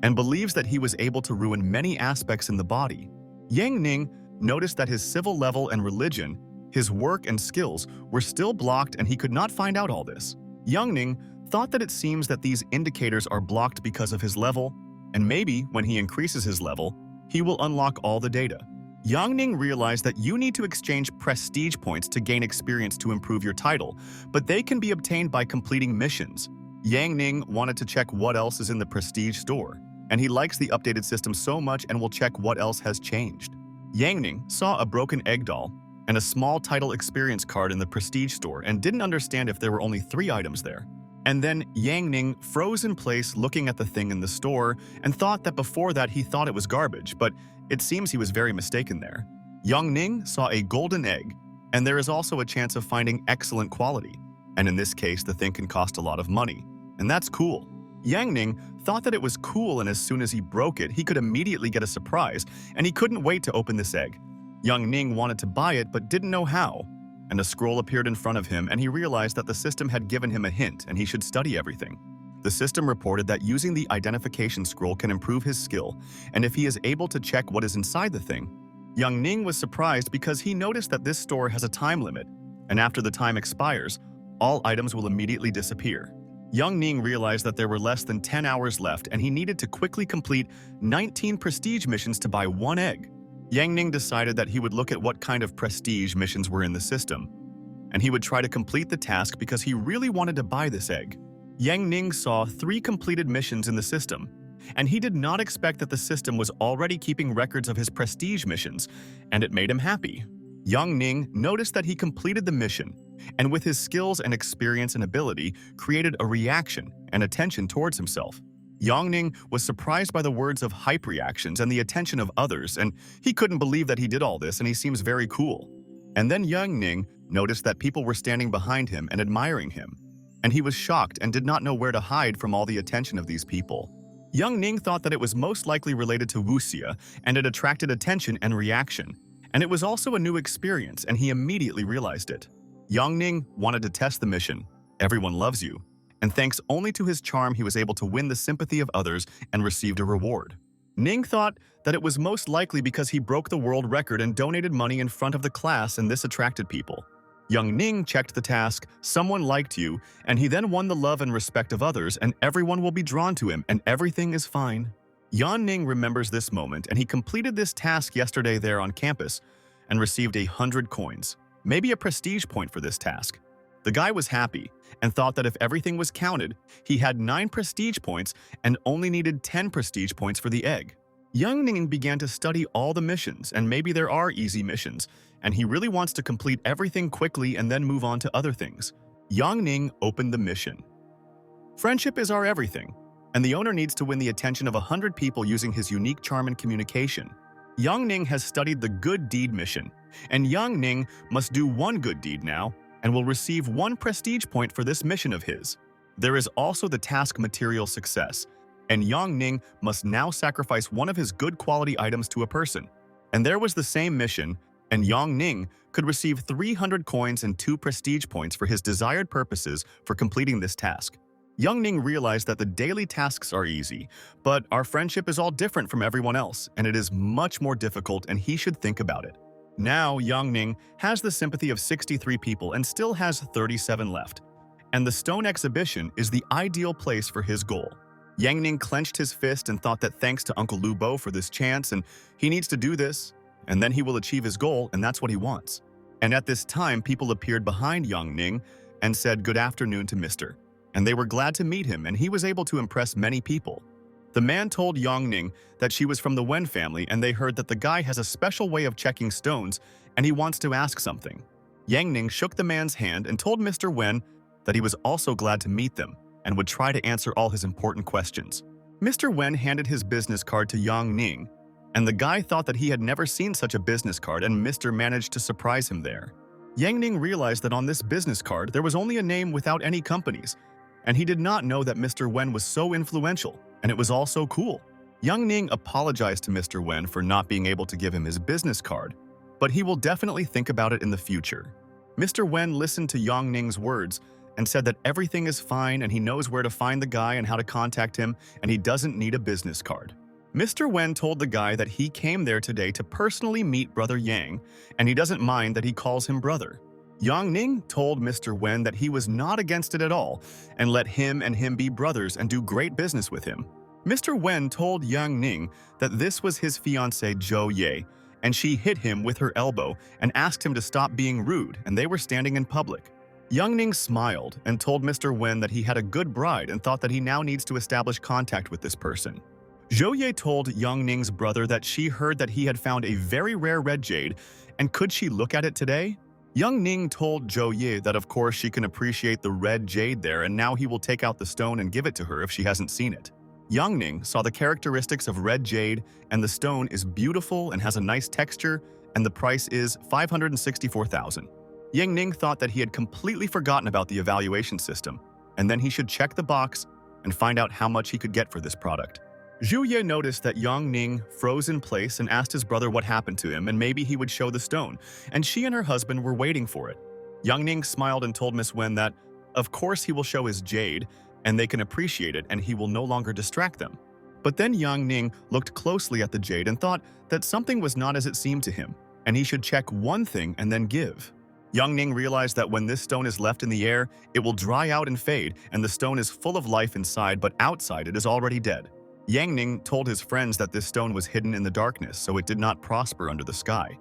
and believes that he was able to ruin many aspects in the body. Yang Ning noticed that his civil level and religion, his work and skills were still blocked and he could not find out all this. Yang Ning thought that it seems that these indicators are blocked because of his level, and maybe when he increases his level, he will unlock all the data. Yang Ning realized that you need to exchange prestige points to gain experience to improve your title, but they can be obtained by completing missions. Yang Ning wanted to check what else is in the prestige store, and he likes the updated system so much and will check what else has changed. Yang Ning saw a broken egg doll and a small title experience card in the prestige store and didn't understand if there were only 3 items there. And then Yang Ning froze in place looking at the thing in the store and thought that before that he thought it was garbage, but it seems he was very mistaken there. Yang Ning saw a golden egg, and there is also a chance of finding excellent quality, and in this case the thing can cost a lot of money, and that's cool. Yang Ning thought that it was cool, and as soon as he broke it, he could immediately get a surprise, and he couldn't wait to open this egg. Yang Ning wanted to buy it but didn't know how, and a scroll appeared in front of him, and he realized that the system had given him a hint and he should study everything. The system reported that using the identification scroll can improve his skill, and if he is able to check what is inside the thing. Yang Ning was surprised because he noticed that this store has a time limit, and after the time expires, all items will immediately disappear. Yang Ning realized that there were less than 10 hours left and he needed to quickly complete 19 prestige missions to buy 1 egg. Yang Ning decided that he would look at what kind of prestige missions were in the system, and he would try to complete the task because he really wanted to buy this egg. Yang Ning saw 3 completed missions in the system, And he did not expect that the system was already keeping records of his prestige missions, and it made him happy. Young Ning noticed that he completed the mission, and with his skills and experience and ability, created a reaction and attention towards himself. Yang Ning was surprised by the words of hype reactions and the attention of others, and he couldn't believe that he did all this, and he seems very cool. And then Yang Ning noticed that people were standing behind him and admiring him, and he was shocked and did not know where to hide from all the attention of these people. Yang Ning thought that it was most likely related to wuxia, and it attracted attention and reaction. And it was also a new experience, and he immediately realized it. Yang Ning wanted to test the mission. Everyone loves you. And thanks only to his charm, he was able to win the sympathy of others and received a reward. Ning thought that it was most likely because he broke the world record and donated money in front of the class, and this attracted people. Young Ning checked the task, someone liked you, and he then won the love and respect of others, and everyone will be drawn to him, and everything is fine. Yan Ning remembers this moment, and he completed this task yesterday there on campus and received 100 coins, maybe a prestige point for this task. The guy was happy and thought that if everything was counted, he had 9 prestige points and only needed 10 prestige points for the egg. Young Ning began to study all the missions, and maybe there are easy missions, and he really wants to complete everything quickly and then move on to other things. Yang Ning opened the mission. Friendship is our everything, and the owner needs to win the attention of 100 people using his unique charm and communication. Yang Ning has studied the good deed mission, and Yang Ning must do one good deed now and will receive 1 prestige point for this mission of his. There is also the task material success, and Yang Ning must now sacrifice one of his good quality items to a person. And there was the same mission, and Yang Ning could receive 300 coins and 2 prestige points for his desired purposes for completing this task. Yang Ning realized that the daily tasks are easy, but our friendship is all different from everyone else, and it is much more difficult, and he should think about it. Now, Yang Ning has the sympathy of 63 people and still has 37 left, and the stone exhibition is the ideal place for his goal. Yang Ning clenched his fist and thought that thanks to Uncle Lu Bo for this chance, and he needs to do this, and then he will achieve his goal, and that's what he wants. And at this time, people appeared behind Yang Ning and said good afternoon to Mr. And they were glad to meet him, and he was able to impress many people. The man told Yang Ning that she was from the Wen family, and they heard that the guy has a special way of checking stones, and he wants to ask something. Yang Ning shook the man's hand and told Mr. Wen that he was also glad to meet them and would try to answer all his important questions. Mr. Wen handed his business card to Yang Ning, and the guy thought that he had never seen such a business card, and Mr. managed to surprise him there. Yang Ning realized that on this business card there was only a name without any companies, and he did not know that Mr. Wen was so influential, and it was all so cool. Yang Ning apologized to Mr. Wen for not being able to give him his business card, but he will definitely think about it in the future. Mr. Wen listened to Yang Ning's words and said that everything is fine and he knows where to find the guy and how to contact him, and he doesn't need a business card. Mr. Wen told the guy that he came there today to personally meet Brother Yang, and he doesn't mind that he calls him brother. Yang Ning told Mr. Wen that he was not against it at all and let him and him be brothers and do great business with him. Mr. Wen told Yang Ning that this was his fiancée Zhou Ye, and she hit him with her elbow and asked him to stop being rude, and they were standing in public. Yang Ning smiled and told Mr. Wen that he had a good bride and thought that he now needs to establish contact with this person. Zhou Ye told Yang Ning's brother that she heard that he had found a very rare red jade, and could she look at it today? Yang Ning told Zhou Ye that of course she can appreciate the red jade there, and now he will take out the stone and give it to her if she hasn't seen it. Yang Ning saw the characteristics of red jade, and the stone is beautiful and has a nice texture, and the price is 564,000. Yang Ning thought that he had completely forgotten about the evaluation system, and then he should check the box and find out how much he could get for this product. Zhu Ye noticed that Yang Ning froze in place and asked his brother what happened to him, and maybe he would show the stone, and she and her husband were waiting for it. Yang Ning smiled and told Miss Wen that, of course he will show his jade, and they can appreciate it, and he will no longer distract them. But then Yang Ning looked closely at the jade and thought that something was not as it seemed to him, and he should check one thing and then give. Yang Ning realized that when this stone is left in the air, it will dry out and fade, and the stone is full of life inside, but outside it is already dead. Yang Ning told his friends that this stone was hidden in the darkness, so it did not prosper under the sky.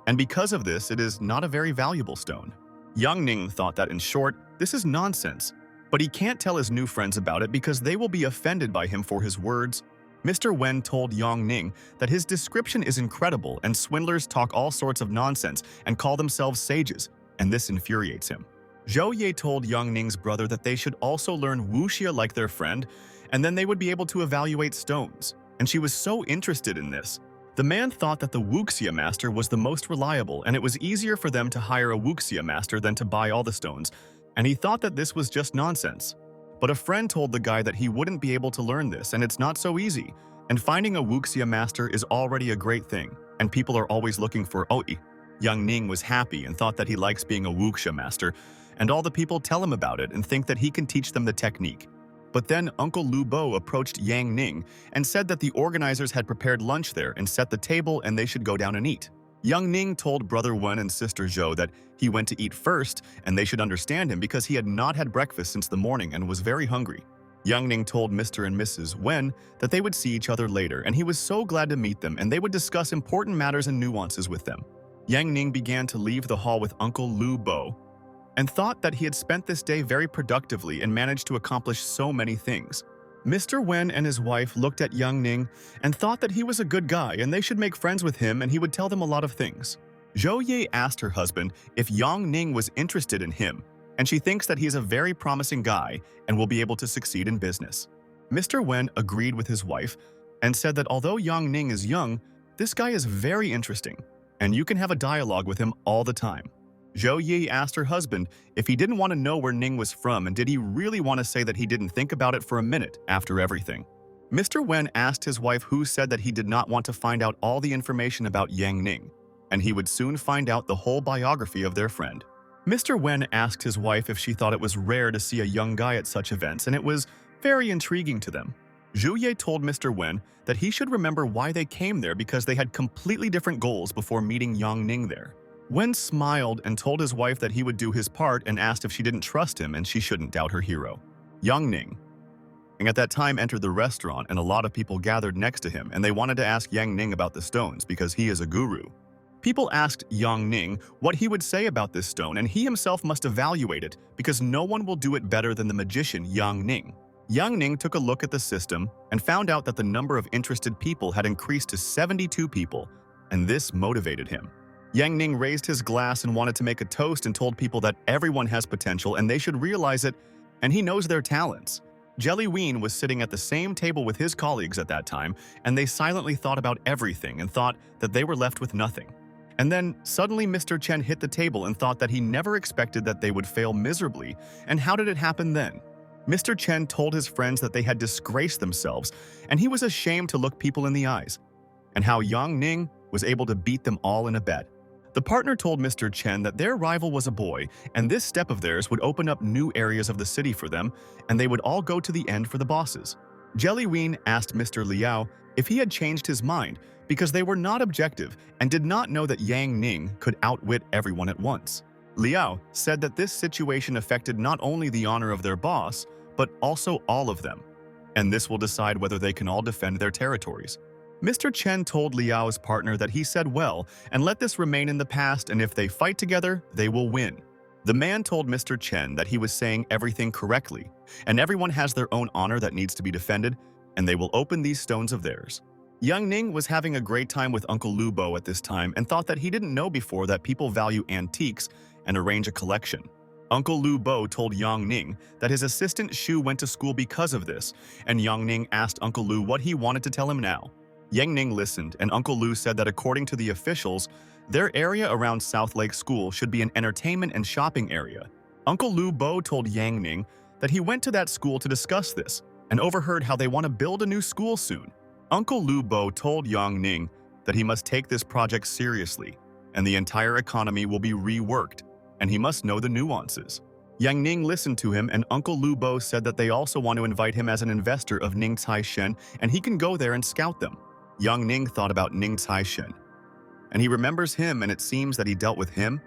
And because of this, it is not a very valuable stone. Yang Ning thought that, in short, this is nonsense, but he can't tell his new friends about it because they will be offended by him for his words, Mr. Wen told Yang Ning that his description is incredible and swindlers talk all sorts of nonsense and call themselves sages, and this infuriates him. Zhou Ye told Yang Ning's brother that they should also learn wuxia like their friend, and then they would be able to evaluate stones, and she was so interested in this. The man thought that the wuxia master was the most reliable, and it was easier for them to hire a wuxia master than to buy all the stones, and he thought that this was just nonsense. But a friend told the guy that he wouldn't be able to learn this, and it's not so easy, and finding a wuxia master is already a great thing, and people are always looking for oi. Yang Ning was happy and thought that he likes being a wuxia master, and all the people tell him about it and think that he can teach them the technique. But then Uncle Lu Bo approached Yang Ning and said that the organizers had prepared lunch there and set the table and they should go down and eat. Yang Ning told Brother Wen and Sister Zhou that he went to eat first and they should understand him because he had not had breakfast since the morning and was very hungry. Yang Ning told Mr. and Mrs. Wen that they would see each other later and he was so glad to meet them and they would discuss important matters and nuances with them. Yang Ning began to leave the hall with Uncle Lu Bo and thought that he had spent this day very productively and managed to accomplish so many things. Mr. Wen and his wife looked at Yang Ning and thought that he was a good guy and they should make friends with him and he would tell them a lot of things. Zhou Ye asked her husband if Yang Ning was interested in him, and she thinks that he is a very promising guy and will be able to succeed in business. Mr. Wen agreed with his wife and said that although Yang Ning is young, this guy is very interesting, and you can have a dialogue with him all the time. Zhou Yi asked her husband if he didn't want to know where Ning was from and did he really want to say that he didn't think about it for a minute after everything. Mr. Wen asked his wife who said that he did not want to find out all the information about Yang Ning, and he would soon find out the whole biography of their friend. Mr. Wen asked his wife if she thought it was rare to see a young guy at such events, and it was very intriguing to them. Zhu Ye told Mr. Wen that he should remember why they came there because they had completely different goals before meeting Yang Ning there. Wen smiled and told his wife that he would do his part and asked if she didn't trust him and she shouldn't doubt her hero. Yang Ning at that time entered the restaurant and a lot of people gathered next to him and they wanted to ask Yang Ning about the stones because he is a guru. People asked Yang Ning what he would say about this stone and he himself must evaluate it because no one will do it better than the magician Yang Ning. Yang Ning took a look at the system and found out that the number of interested people had increased to 72 people, and this motivated him. Yang Ning raised his glass and wanted to make a toast and told people that everyone has potential and they should realize it, and he knows their talents. Jelly Ween was sitting at the same table with his colleagues at that time, and they silently thought about everything and thought that they were left with nothing. And then, suddenly Mr. Chen hit the table and thought that he never expected that they would fail miserably, and how did it happen then? Mr. Chen told his friends that they had disgraced themselves, and he was ashamed to look people in the eyes, and how Yang Ning was able to beat them all in a bet. The partner told Mr. Chen that their rival was a boy, and this step of theirs would open up new areas of the city for them, and they would all go to the end for the bosses. Jelly Ween asked Mr. Liao if he had changed his mind, because they were not objective and did not know that Yang Ning could outwit everyone at once. Liao said that this situation affected not only the honor of their boss, but also all of them, and this will decide whether they can all defend their territories. Mr. Chen told Liao's partner that he said well and let this remain in the past, and if they fight together, they will win. The man told Mr. Chen that he was saying everything correctly, and everyone has their own honor that needs to be defended, and they will open these stones of theirs. Yang Ning was having a great time with Uncle Lu Bo at this time and thought that he didn't know before that people value antiques and arrange a collection. Uncle Lu Bo told Yang Ning that his assistant Shu went to school because of this, and Yang Ning asked Uncle Lu what he wanted to tell him now. Yang Ning listened, and Uncle Lu said that according to the officials, their area around South Lake School should be an entertainment and shopping area. Uncle Lu Bo told Yang Ning that he went to that school to discuss this and overheard how they want to build a new school soon. Uncle Lu Bo told Yang Ning that he must take this project seriously and the entire economy will be reworked, and he must know the nuances. Yang Ning listened to him, and Uncle Lu Bo said that they also want to invite him as an investor of Ning Cai Shen and he can go there and scout them. Yang Ning thought about Ning Cai Shen, and he remembers him, and it seems that he dealt with him.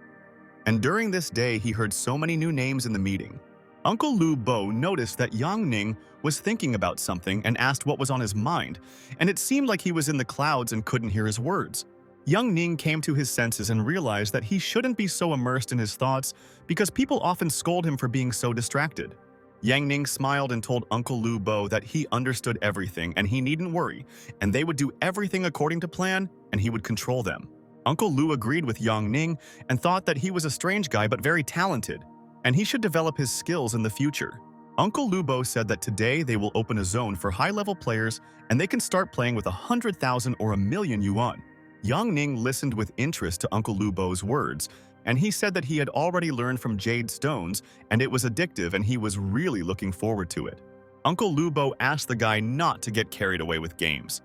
And during this day, he heard so many new names in the meeting. Uncle Lu Bo noticed that Yang Ning was thinking about something and asked what was on his mind, and it seemed like he was in the clouds and couldn't hear his words. Yang Ning came to his senses and realized that he shouldn't be so immersed in his thoughts because people often scold him for being so distracted. Yang Ning smiled and told Uncle Lu Bo that he understood everything and he needn't worry, and they would do everything according to plan and he would control them. Uncle Lu agreed with Yang Ning and thought that he was a strange guy but very talented, and he should develop his skills in the future. Uncle Lu Bo said that today they will open a zone for high-level players and they can start playing with 100,000 or a million yuan. Yang Ning listened with interest to Uncle Lu Bo's words, and he said that he had already learned from jade stones and it was addictive and he was really looking forward to it. Uncle Lu Bo asked the guy not to get carried away with games.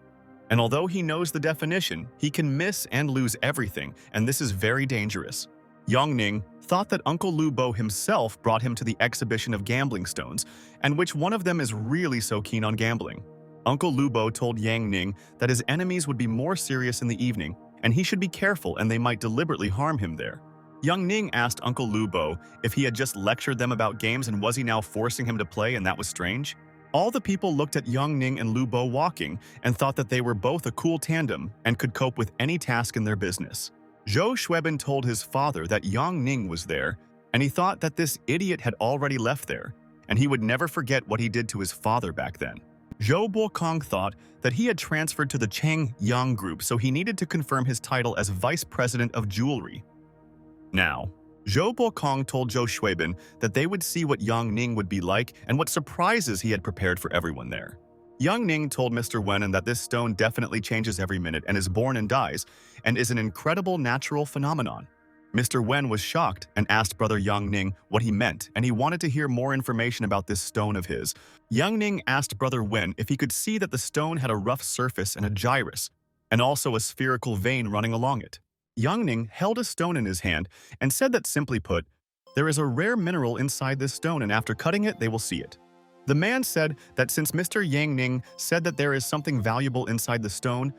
And although he knows the definition, he can miss and lose everything, and this is very dangerous. Yang Ning thought that Uncle Lu Bo himself brought him to the exhibition of gambling stones, and which one of them is really so keen on gambling. Uncle Lu Bo told Yang Ning that his enemies would be more serious in the evening, and he should be careful and they might deliberately harm him there. Yang Ning asked Uncle Lu Bo if he had just lectured them about games and was he now forcing him to play, and that was strange. All the people looked at Yang Ning and Lu Bo walking and thought that they were both a cool tandem and could cope with any task in their business. Zhou Xueben told his father that Yang Ning was there, and he thought that this idiot had already left there, and he would never forget what he did to his father back then. Zhou Bokong thought that he had transferred to the Cheng Yang Group, so he needed to confirm his title as Vice President of Jewelry. Now, Zhou Bokong told Zhou Xueben that they would see what Yang Ning would be like and what surprises he had prepared for everyone there. Yang Ning told Mr. Wenan that this stone definitely changes every minute and is born and dies, and is an incredible natural phenomenon. Mr. Wen was shocked and asked Brother Yang Ning what he meant, and he wanted to hear more information about this stone of his. Yang Ning asked Brother Wen if he could see that the stone had a rough surface and a gyrus, and also a spherical vein running along it. Yang Ning held a stone in his hand and said that, simply put, there is a rare mineral inside this stone, and after cutting it, they will see it. The man said that since Mr. Yang Ning said that there is something valuable inside the stone,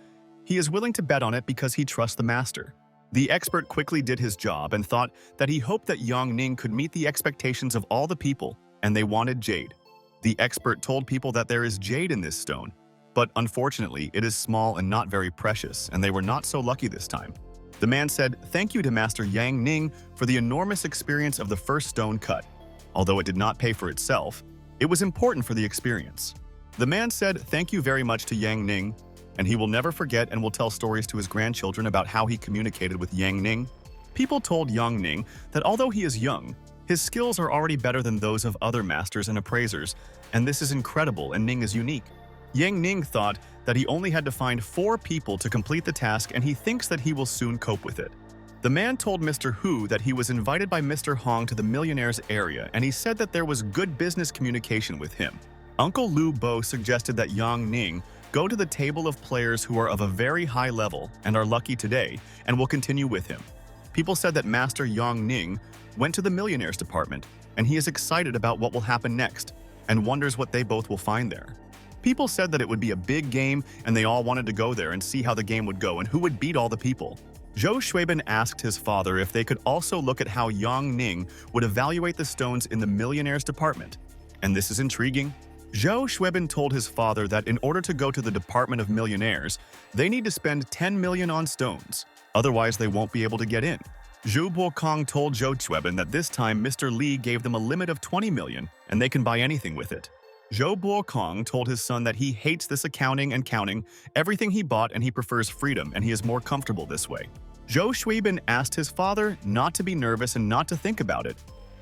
he is willing to bet on it because he trusts the master. The expert quickly did his job and thought that he hoped that Yang Ning could meet the expectations of all the people, and they wanted jade. The expert told people that there is jade in this stone, but unfortunately it is small and not very precious, and they were not so lucky this time. The man said thank you to Master Yang Ning for the enormous experience of the first stone cut. Although it did not pay for itself, it was important for the experience. The man said thank you very much to Yang Ning, and he will never forget and will tell stories to his grandchildren about how he communicated with Yang Ning. People told Yang Ning that although he is young, his skills are already better than those of other masters and appraisers, and this is incredible and Ning is unique. Yang Ning thought that he only had to find 4 people to complete the task, and he thinks that he will soon cope with it. The man told Mr. Hu that he was invited by Mr. Hong to the millionaire's area, and he said that there was good business communication with him. Uncle Lu Bo suggested that Yang Ning go to the table of players who are of a very high level and are lucky today, and will continue with him. People said that Master Yang Ning went to the millionaire's department, and he is excited about what will happen next, and wonders what they both will find there. People said that it would be a big game, and they all wanted to go there and see how the game would go and who would beat all the people. Zhou Xueben asked his father if they could also look at how Yang Ning would evaluate the stones in the millionaire's department. And this is intriguing. Zhou Xueben told his father that in order to go to the Department of Millionaires, they need to spend 10 million on stones, otherwise they won't be able to get in. Zhu Bokong told Zhou Xueben that this time Mr. Li gave them a limit of 20 million, and they can buy anything with it. Zhou Bokong told his son that he hates this accounting and counting everything he bought, and he prefers freedom and he is more comfortable this way. Zhou Xueben asked his father not to be nervous and not to think about it,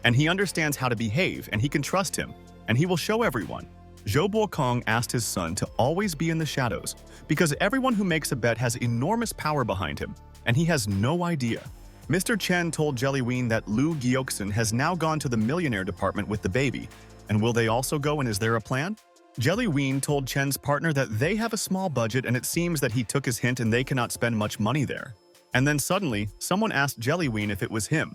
and he understands how to behave and he can trust him, and he will show everyone. Zhou Bokong asked his son to always be in the shadows, because everyone who makes a bet has enormous power behind him, and he has no idea. Mr. Chen told Jellyween that Lu Gyokson has now gone to the millionaire department with the baby, and will they also go, and is there a plan? Jellyween told Chen's partner that they have a small budget, and it seems that he took his hint and they cannot spend much money there. And then suddenly, someone asked Jellyween if it was him,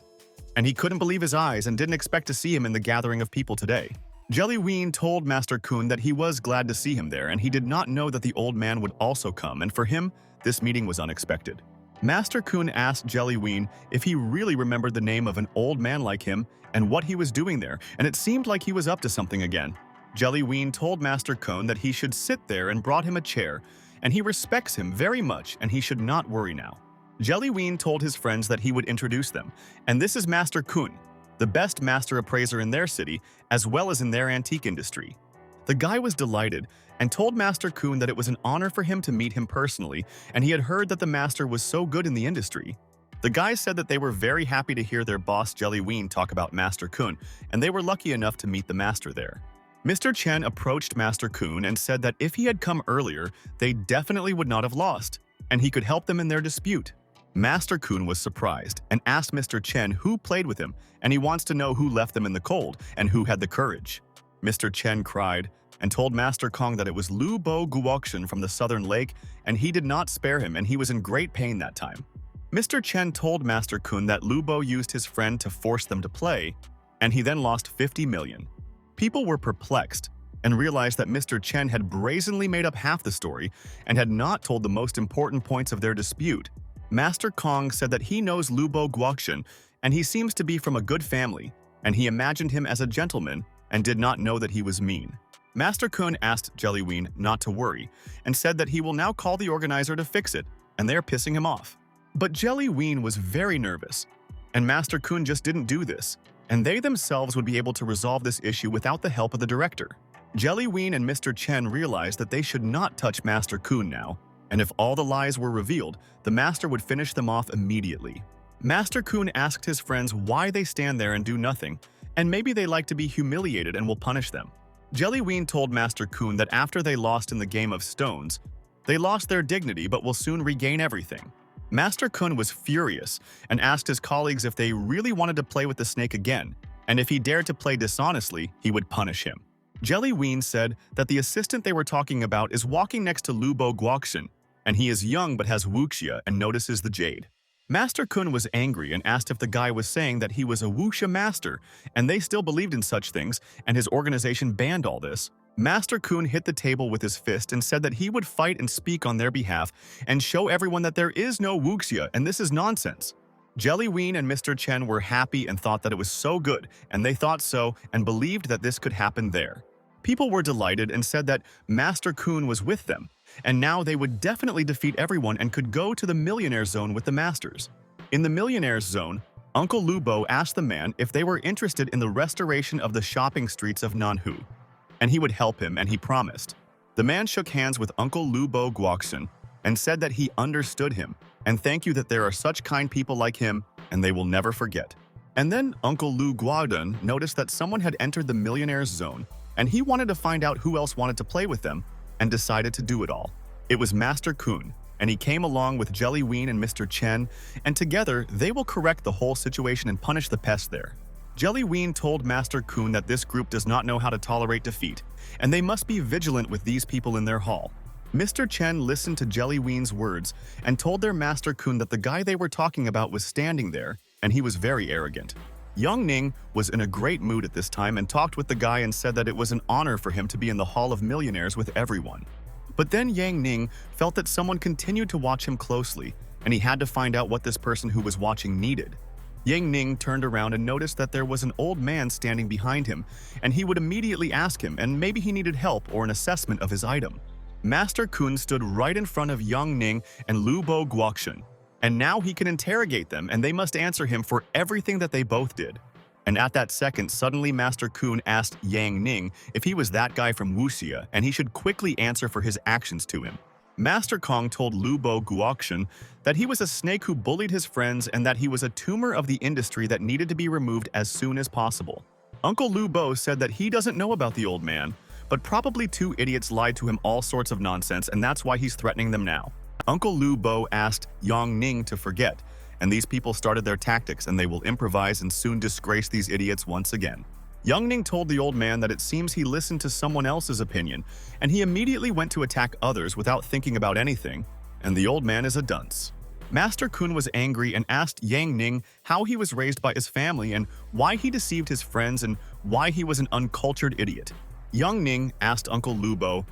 and he couldn't believe his eyes and didn't expect to see him in the gathering of people today. Jellyween told Master Kun that he was glad to see him there, and he did not know that the old man would also come, and for him, this meeting was unexpected. Master Kun asked Jellyween if he really remembered the name of an old man like him and what he was doing there, and it seemed like he was up to something again. Jellyween told Master Kun that he should sit there and brought him a chair, and he respects him very much and he should not worry now. Jellyween told his friends that he would introduce them, and this is Master Kun. the best master appraiser in their city, as well as in their antique industry. The guy was delighted and told Master Kun that it was an honor for him to meet him personally, and he had heard that the master was so good in the industry. The guys said that they were very happy to hear their boss Jellyween talk about Master Kun, and they were lucky enough to meet the master there. Mr. Chen approached Master Kun and said that if he had come earlier, they definitely would not have lost, and he could help them in their dispute. Master Kun was surprised and asked Mr. Chen who played with him, and he wants to know who left them in the cold and who had the courage. Mr. Chen cried and told Master Kong that it was Lu Bo Guoxian from the Southern Lake, and he did not spare him, and he was in great pain that time. Mr. Chen told Master Kun that Lu Bo used his friend to force them to play, and he then lost 50 million. People were perplexed and realized that Mr. Chen had brazenly made up half the story and had not told the most important points of their dispute. Master Kong said that he knows Lu Bo Guoxian, and he seems to be from a good family, and he imagined him as a gentleman and did not know that he was mean. Master Kun asked Jellyween not to worry and said that he will now call the organizer to fix it, and they're pissing him off. But Jellyween was very nervous, and Master Kun just didn't do this, and they themselves would be able to resolve this issue without the help of the director. Jellyween and Mr. Chen realized that they should not touch Master Kun now, and if all the lies were revealed, the master would finish them off immediately. Master Kun asked his friends why they stand there and do nothing, and maybe they like to be humiliated and will punish them. Jellyween told Master Kun that after they lost in the game of stones, they lost their dignity but will soon regain everything. Master Kun was furious and asked his colleagues if they really wanted to play with the snake again, and if he dared to play dishonestly, he would punish him. Jellyween said that the assistant they were talking about is walking next to Lu Bo Guoxian, and he is young but has wuxia and notices the jade. Master Kun was angry and asked if the guy was saying that he was a wuxia master, and they still believed in such things, and his organization banned all this. Master Kun hit the table with his fist and said that he would fight and speak on their behalf and show everyone that there is no wuxia and this is nonsense. Jellyween and Mr. Chen were happy and thought that it was so good, and they thought so and believed that this could happen there. People were delighted and said that Master Kun was with them, and now they would definitely defeat everyone and could go to the Millionaire Zone with the Masters. In the Millionaire's Zone, Uncle Lu Bo asked the man if they were interested in the restoration of the shopping streets of Manhwa, and he would help him, and he promised. The man shook hands with Uncle Lu Bo Guoxian and said that he understood him, and thank you that there are such kind people like him, and they will never forget. And then Uncle Lu Guodun noticed that someone had entered the Millionaire's Zone, and he wanted to find out who else wanted to play with them, and decided to do it all. It was Master Kun, and he came along with Jellyween and Mr. Chen, and together they will correct the whole situation and punish the pest there. Jellyween told Master Kun that this group does not know how to tolerate defeat, and they must be vigilant with these people in their hall. Mr. Chen listened to Jellyween's words and told their Master Kun that the guy they were talking about was standing there, and he was very arrogant. Young Ning was in a great mood at this time and talked with the guy and said that it was an honor for him to be in the Hall of Millionaires with everyone. But then Yang Ning felt that someone continued to watch him closely, and he had to find out what this person who was watching needed. Yang Ning turned around and noticed that there was an old man standing behind him, and he would immediately ask him, and maybe he needed help or an assessment of his item. Master Kun stood right in front of Yang Ning and Lu Bo Guoxian, and now he can interrogate them, and they must answer him for everything that they both did. And at that second, suddenly Master Kun asked Yang Ning if he was that guy from Wuxia, and he should quickly answer for his actions to him. Master Kong told Lu Bo Guoxian that he was a snake who bullied his friends and that he was a tumor of the industry that needed to be removed as soon as possible. Uncle Lu Bo said that he doesn't know about the old man, but probably two idiots lied to him all sorts of nonsense, and that's why he's threatening them now. Uncle Lu Bo asked Yang Ning to forget, and these people started their tactics, and they will improvise and soon disgrace these idiots once again. Yang Ning told the old man that it seems he listened to someone else's opinion, and he immediately went to attack others without thinking about anything, and the old man is a dunce. Master Kun was angry and asked Yang Ning how he was raised by his family and why he deceived his friends and why he was an uncultured idiot. Yang Ning asked Uncle Lu Bo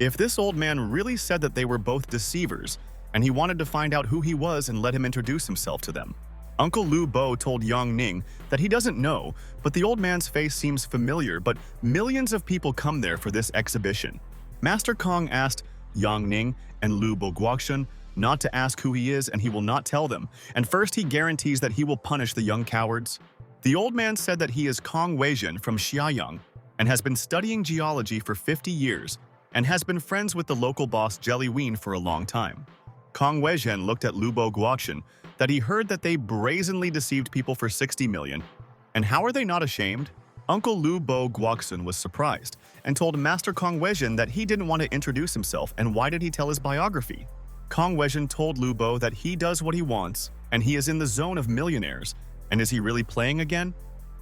if this old man really said that they were both deceivers, and he wanted to find out who he was and let him introduce himself to them. Uncle Lu Bo told Yang Ning that he doesn't know, but the old man's face seems familiar, but millions of people come there for this exhibition. Master Kong asked Yang Ning and Lu Bo Guoxian not to ask who he is, and he will not tell them, and first he guarantees that he will punish the young cowards. The old man said that he is Kong Weijin from Xiaoyang and has been studying geology for 50 years and has been friends with the local boss Jelly Ween for a long time. Kong Weijin looked at Lubo Guoxin that he heard that they brazenly deceived people for 60 million. And how are they not ashamed? Uncle Lubo Guoxin was surprised and told Master Kong Weijin that he didn't want to introduce himself, and why did he tell his biography? Kong Weijin told Lubo that he does what he wants and he is in the zone of millionaires. And is he really playing again?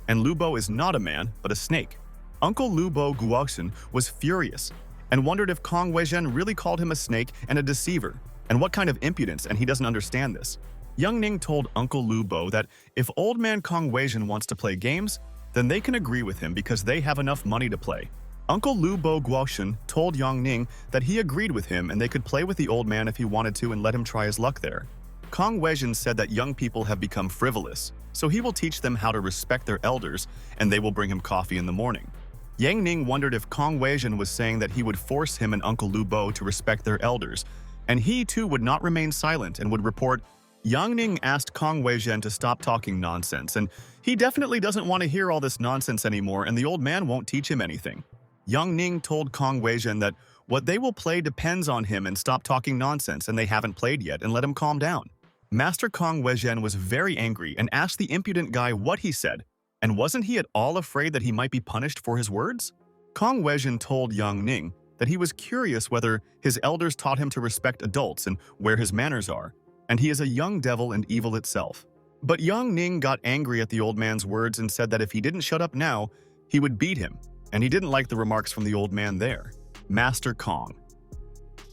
And Lubo is not a man, but a snake. Uncle Lubo Guoxin was furious and wondered if Kong Weijin really called him a snake and a deceiver, and what kind of impudence, and he doesn't understand this. Young Ning told Uncle Lubo that if old man Kong Weijin wants to play games, then they can agree with him because they have enough money to play. Uncle Lubo Guoxin told Yang Ning that he agreed with him and they could play with the old man if he wanted to and let him try his luck there. Kong Weijin said that young people have become frivolous, so he will teach them how to respect their elders and they will bring him coffee in the morning. Yang Ning wondered if Kong Weijin was saying that he would force him and Uncle Lubo to respect their elders, and he too would not remain silent and would report. Yang Ning asked Kong Weijin to stop talking nonsense, and he definitely doesn't want to hear all this nonsense anymore, and the old man won't teach him anything. Yang Ning told Kong Weijin that what they will play depends on him and stop talking nonsense, and they haven't played yet, and let him calm down. Master Kong Weijin was very angry and asked the impudent guy what he said, and wasn't he at all afraid that he might be punished for his words? Kong Weijin told Yang Ning that he was curious whether his elders taught him to respect adults and where his manners are, and he is a young devil and evil itself. But Yang Ning got angry at the old man's words and said that if he didn't shut up now, he would beat him, and he didn't like the remarks from the old man there. Master Kong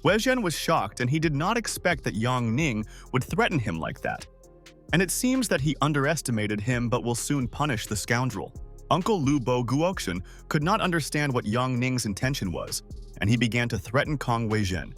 Weijin was shocked, and he did not expect that Yang Ning would threaten him like that. And it seems that he underestimated him but will soon punish the scoundrel. Uncle Lubo Guoxin could not understand what Yang Ning's intention was, and he began to threaten Kong Weijin.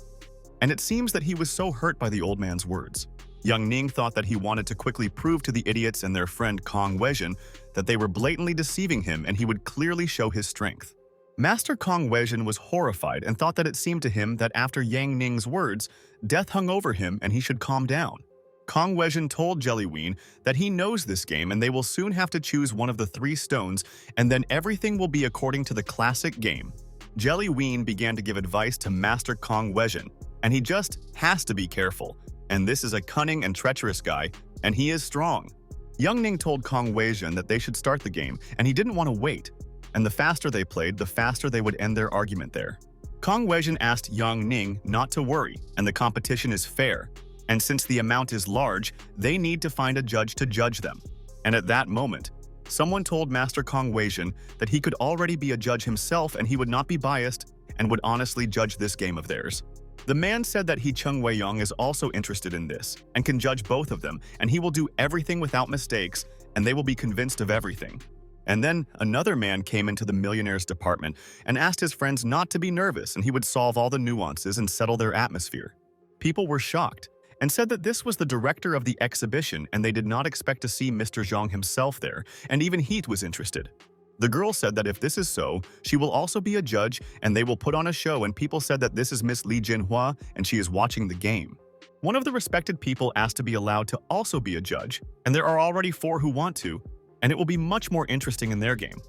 And it seems that he was so hurt by the old man's words. Yang Ning thought that he wanted to quickly prove to the idiots and their friend Kong Weijin that they were blatantly deceiving him and he would clearly show his strength. Master Kong Weijin was horrified and thought that it seemed to him that after Yang Ning's words, death hung over him and he should calm down. Kong Weijin told Jelly Ween that he knows this game and they will soon have to choose one of the 3 stones, and then everything will be according to the classic game. Jelly Ween began to give advice to Master Kong Weijin, and he just has to be careful. And this is a cunning and treacherous guy, and he is strong. Yang Ning told Kong Weijin that they should start the game, and he didn't want to wait. And the faster they played, the faster they would end their argument there. Kong Weijin asked Yang Ning not to worry, and the competition is fair. And since the amount is large, they need to find a judge to judge them. And at that moment, someone told Master Kong Weijin that he could already be a judge himself and he would not be biased and would honestly judge this game of theirs. The man said that he Cheng Weiyang is also interested in this and can judge both of them, and he will do everything without mistakes and they will be convinced of everything. And then another man came into the millionaires department and asked his friends not to be nervous and he would solve all the nuances and settle their atmosphere. People were shocked and said that this was the director of the exhibition and they did not expect to see Mr. Zhang himself there, and even Heat was interested. The girl said that if this is so, she will also be a judge and they will put on a show, and people said that this is Miss Li Jinhua and she is watching the game. One of the respected people asked to be allowed to also be a judge, and there are already 4 who want to, and it will be much more interesting in their game.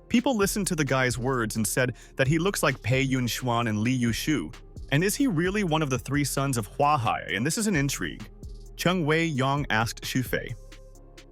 People listened to the guy's words and said that he looks like Pei Yunshuan and Li Yushu. And is he really one of the 3 sons of Hua Hai? And this is an intrigue. Cheng Wei Yang asked Xu Fei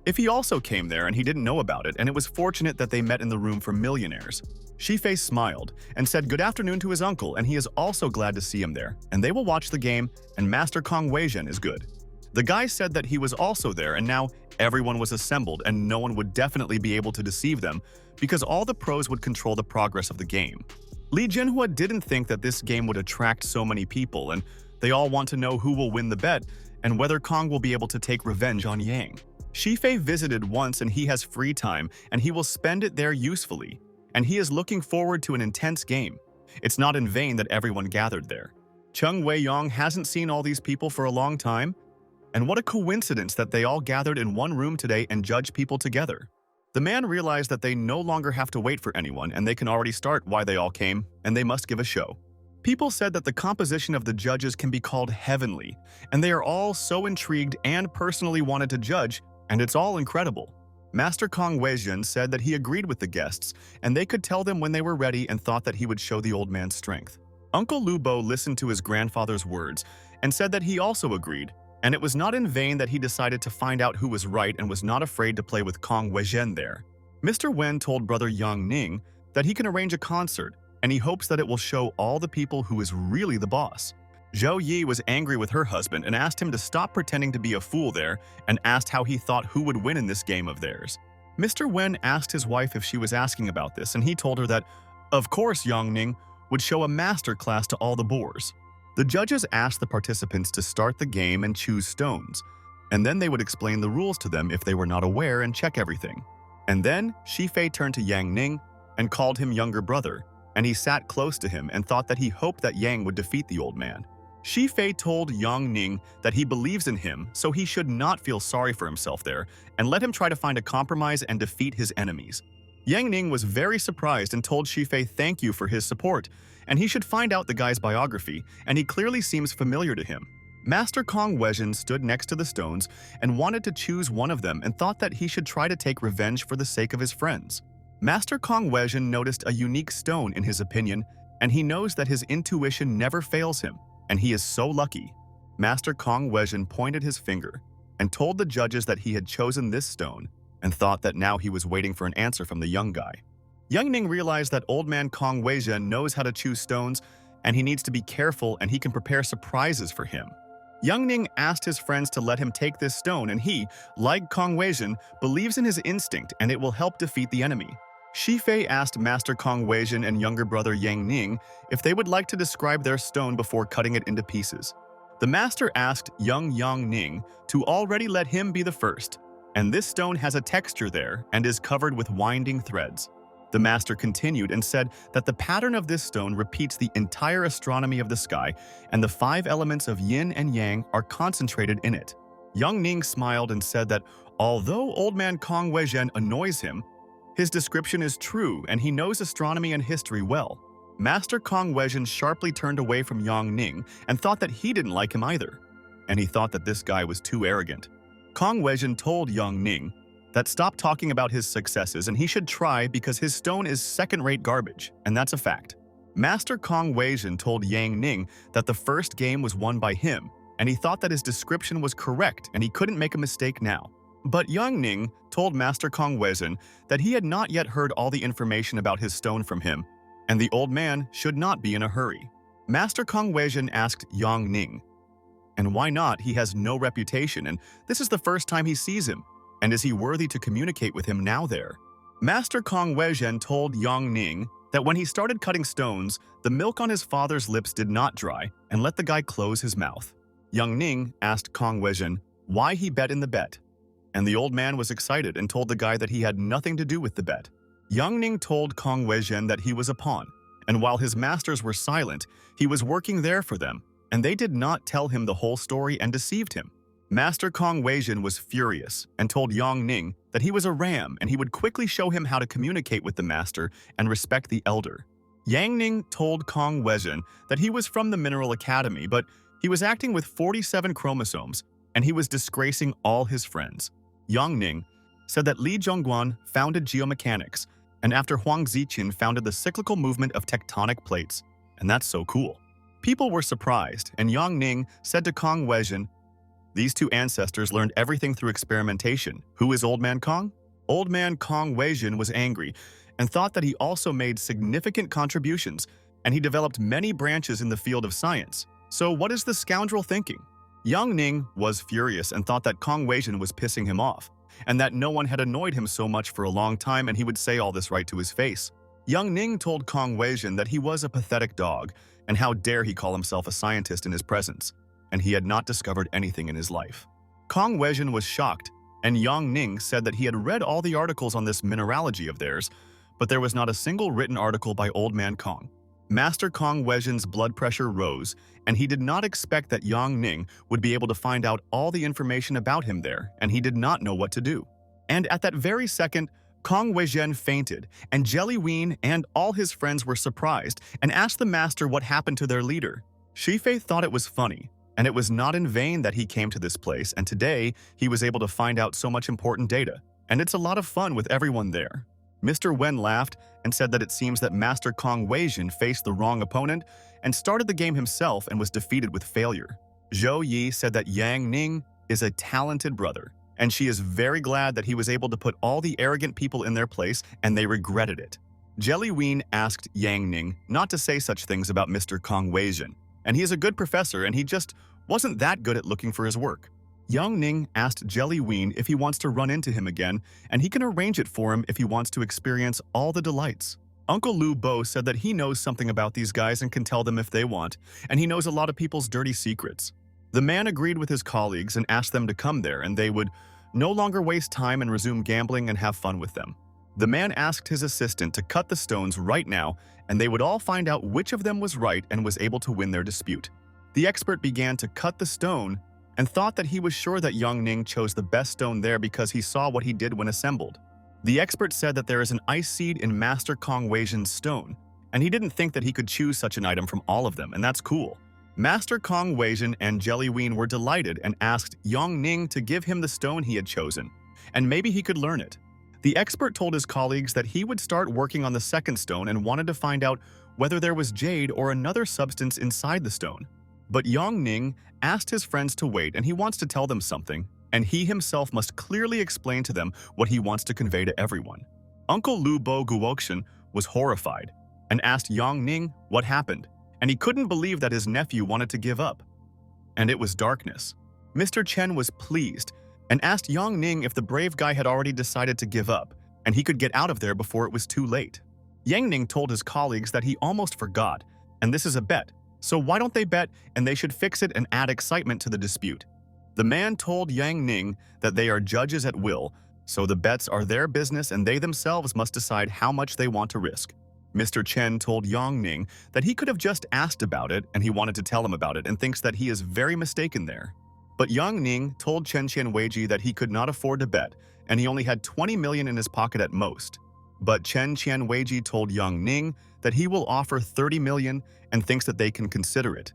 if he also came there, and he didn't know about it, and it was fortunate that they met in the room for millionaires. Xu Fei smiled and said good afternoon to his uncle, and he is also glad to see him there, and they will watch the game, and Master Kong Weijin is good. The guy said that he was also there, and now everyone was assembled, and no one would definitely be able to deceive them because all the pros would control the progress of the game. Li Jinhua didn't think that this game would attract so many people, and they all want to know who will win the bet and whether Kong will be able to take revenge on Yang. Xu Fei visited once and he has free time and he will spend it there usefully, and he is looking forward to an intense game. It's not in vain that everyone gathered there. Cheng Weiyang hasn't seen all these people for a long time, and what a coincidence that they all gathered in one room today and judge people together. The man realized that they no longer have to wait for anyone and they can already start why they all came, and they must give a show. People said that the composition of the judges can be called heavenly, and they are all so intrigued and personally wanted to judge, and it's all incredible. Master Kong Weijun said that he agreed with the guests, and they could tell them when they were ready and thought that he would show the old man's strength. Uncle Lu Bo listened to his grandfather's words and said that he also agreed, and it was not in vain that he decided to find out who was right and was not afraid to play with Kong Weizhen there. Mr. Wen told brother Yang Ning that he can arrange a concert, and he hopes that it will show all the people who is really the boss. Zhou Yi was angry with her husband and asked him to stop pretending to be a fool there and asked how he thought who would win in this game of theirs. Mr. Wen asked his wife if she was asking about this, and he told her that, of course, Yang Ning would show a master class to all the boors. The judges asked the participants to start the game and choose stones, and then they would explain the rules to them if they were not aware and check everything. And then Shifei turned to Yang Ning and called him younger brother, and he sat close to him and thought that he hoped that Yang would defeat the old man. Shifei told Yang Ning that he believes in him, so he should not feel sorry for himself there, and let him try to find a compromise and defeat his enemies. Yang Ning was very surprised and told Shifei thank you for his support, and he should find out the guy's biography, and he clearly seems familiar to him. Master Kong Weizhen stood next to the stones and wanted to choose one of them and thought that he should try to take revenge for the sake of his friends. Master Kong Weizhen noticed a unique stone in his opinion, and he knows that his intuition never fails him, and he is so lucky. Master Kong Weizhen pointed his finger and told the judges that he had chosen this stone and thought that now he was waiting for an answer from the young guy. Yang Ning realized that old man Kong Weizhen knows how to choose stones and he needs to be careful and he can prepare surprises for him. Yang Ning asked his friends to let him take this stone and he, like Kong Weizhen, believes in his instinct and it will help defeat the enemy. Shifei asked Master Kong Weizhen and younger brother Yang Ning if they would like to describe their stone before cutting it into pieces. The master asked young Yang Ning to already let him be the first, and this stone has a texture there and is covered with winding threads. The master continued and said that the pattern of this stone repeats the entire astronomy of the sky, and the 5 elements of yin and yang are concentrated in it. Yang Ning smiled and said that although old man Kong Weizhen annoys him, his description is true and he knows astronomy and history well. Master Kong Weizhen sharply turned away from Yang Ning and thought that he didn't like him either, and he thought that this guy was too arrogant. Kong Weizhen told Yang Ning that stop talking about his successes and he should try because his stone is second-rate garbage, and that's a fact. Master Kong Weizhen told Yang Ning that the first game was won by him, and he thought that his description was correct and he couldn't make a mistake now. But Yang Ning told Master Kong Weizhen that he had not yet heard all the information about his stone from him, and the old man should not be in a hurry. Master Kong Weizhen asked Yang Ning, and why not? He has no reputation, and this is the first time he sees him, and is he worthy to communicate with him now there? Master Kong Weizhen told Yang Ning that when he started cutting stones, the milk on his father's lips did not dry, and let the guy close his mouth. Yang Ning asked Kong Weizhen why he bet in the bet, and the old man was excited and told the guy that he had nothing to do with the bet. Yang Ning told Kong Weizhen that he was a pawn, and while his masters were silent, he was working there for them, and they did not tell him the whole story and deceived him. Master Kong Weizhen was furious and told Yang Ning that he was a ram and he would quickly show him how to communicate with the master and respect the elder. Yang Ning told Kong Weizhen that he was from the Mineral Academy, but he was acting with 47 chromosomes, and he was disgracing all his friends. Yang Ning said that Li Zhongguan founded geomechanics, and after Huang Ziqin founded the cyclical movement of tectonic plates, and that's so cool. People were surprised, and Yang Ning said to Kong Weizhen, these 2 ancestors learned everything through experimentation. Who is Old Man Kong? Old Man Kong Weizhen was angry and thought that he also made significant contributions, and he developed many branches in the field of science. So what is the scoundrel thinking? Yang Ning was furious and thought that Kong Weizhen was pissing him off, and that no one had annoyed him so much for a long time and he would say all this right to his face. Yang Ning told Kong Weizhen that he was a pathetic dog, and how dare he call himself a scientist in his presence, and he had not discovered anything in his life. Kong Weizhen was shocked, and Yang Ning said that he had read all the articles on this mineralogy of theirs, but there was not a single written article by Old Man Kong. Master Kong Weizhen's blood pressure rose, and he did not expect that Yang Ning would be able to find out all the information about him there, and he did not know what to do. And at that very second, Kong Weizhen fainted, and Jelly Ween and all his friends were surprised and asked the master what happened to their leader. Shifei thought it was funny, and it was not in vain that he came to this place, and today he was able to find out so much important data. and it's a lot of fun with everyone there. Mr. Wen laughed and said that it seems that Master Kong Weijin faced the wrong opponent and started the game himself and was defeated with failure. Zhou Yi said that Yang Ning is a talented brother, and she is very glad that he was able to put all the arrogant people in their place and they regretted it. Jelly Ween asked Yang Ning not to say such things about Mr. Kong Weijin, and he is a good professor and he just wasn't that good at looking for his work. Yang Ning asked Jelly Ween if he wants to run into him again, and he can arrange it for him if he wants to experience all the delights. Uncle Lu Bo said that he knows something about these guys and can tell them if they want, and he knows a lot of people's dirty secrets. The man agreed with his colleagues and asked them to come there, and they would no longer waste time and resume gambling and have fun with them. The man asked his assistant to cut the stones right now, and they would all find out which of them was right and was able to win their dispute. The expert began to cut the stone and thought that he was sure that Yang Ning chose the best stone there because he saw what he did when assembled. The expert said that there is an ice seed in Master Kong Weijin's stone, and he didn't think that he could choose such an item from all of them, and that's cool. Master Kong Weijin and Jelly Ween were delighted and asked Yang Ning to give him the stone he had chosen, and maybe he could learn it. The expert told his colleagues that he would start working on the second stone and wanted to find out whether there was jade or another substance inside the stone. But Yang Ning asked his friends to wait, and he wants to tell them something, and he himself must clearly explain to them what he wants to convey to everyone. Uncle Lu Bo Guoxian was horrified and asked Yang Ning what happened, and he couldn't believe that his nephew wanted to give up. And it was darkness. Mr. Chen was pleased and asked Yang Ning if the brave guy had already decided to give up, and he could get out of there before it was too late. Yang Ning told his colleagues that he almost forgot, and this is a bet. So why don't they bet and they should fix it and add excitement to the dispute? The man told Yang Ning that they are judges at will, so the bets are their business and they themselves must decide how much they want to risk. Mr. Chen told Yang Ning that he could have just asked about it and he wanted to tell him about it and thinks that he is very mistaken there. But Yang Ning told Chen Qianweiji that he could not afford to bet and he only had 20 million in his pocket at most. But Chen Qianweiji told Yang Ning that he will offer 30 million and thinks that they can consider it.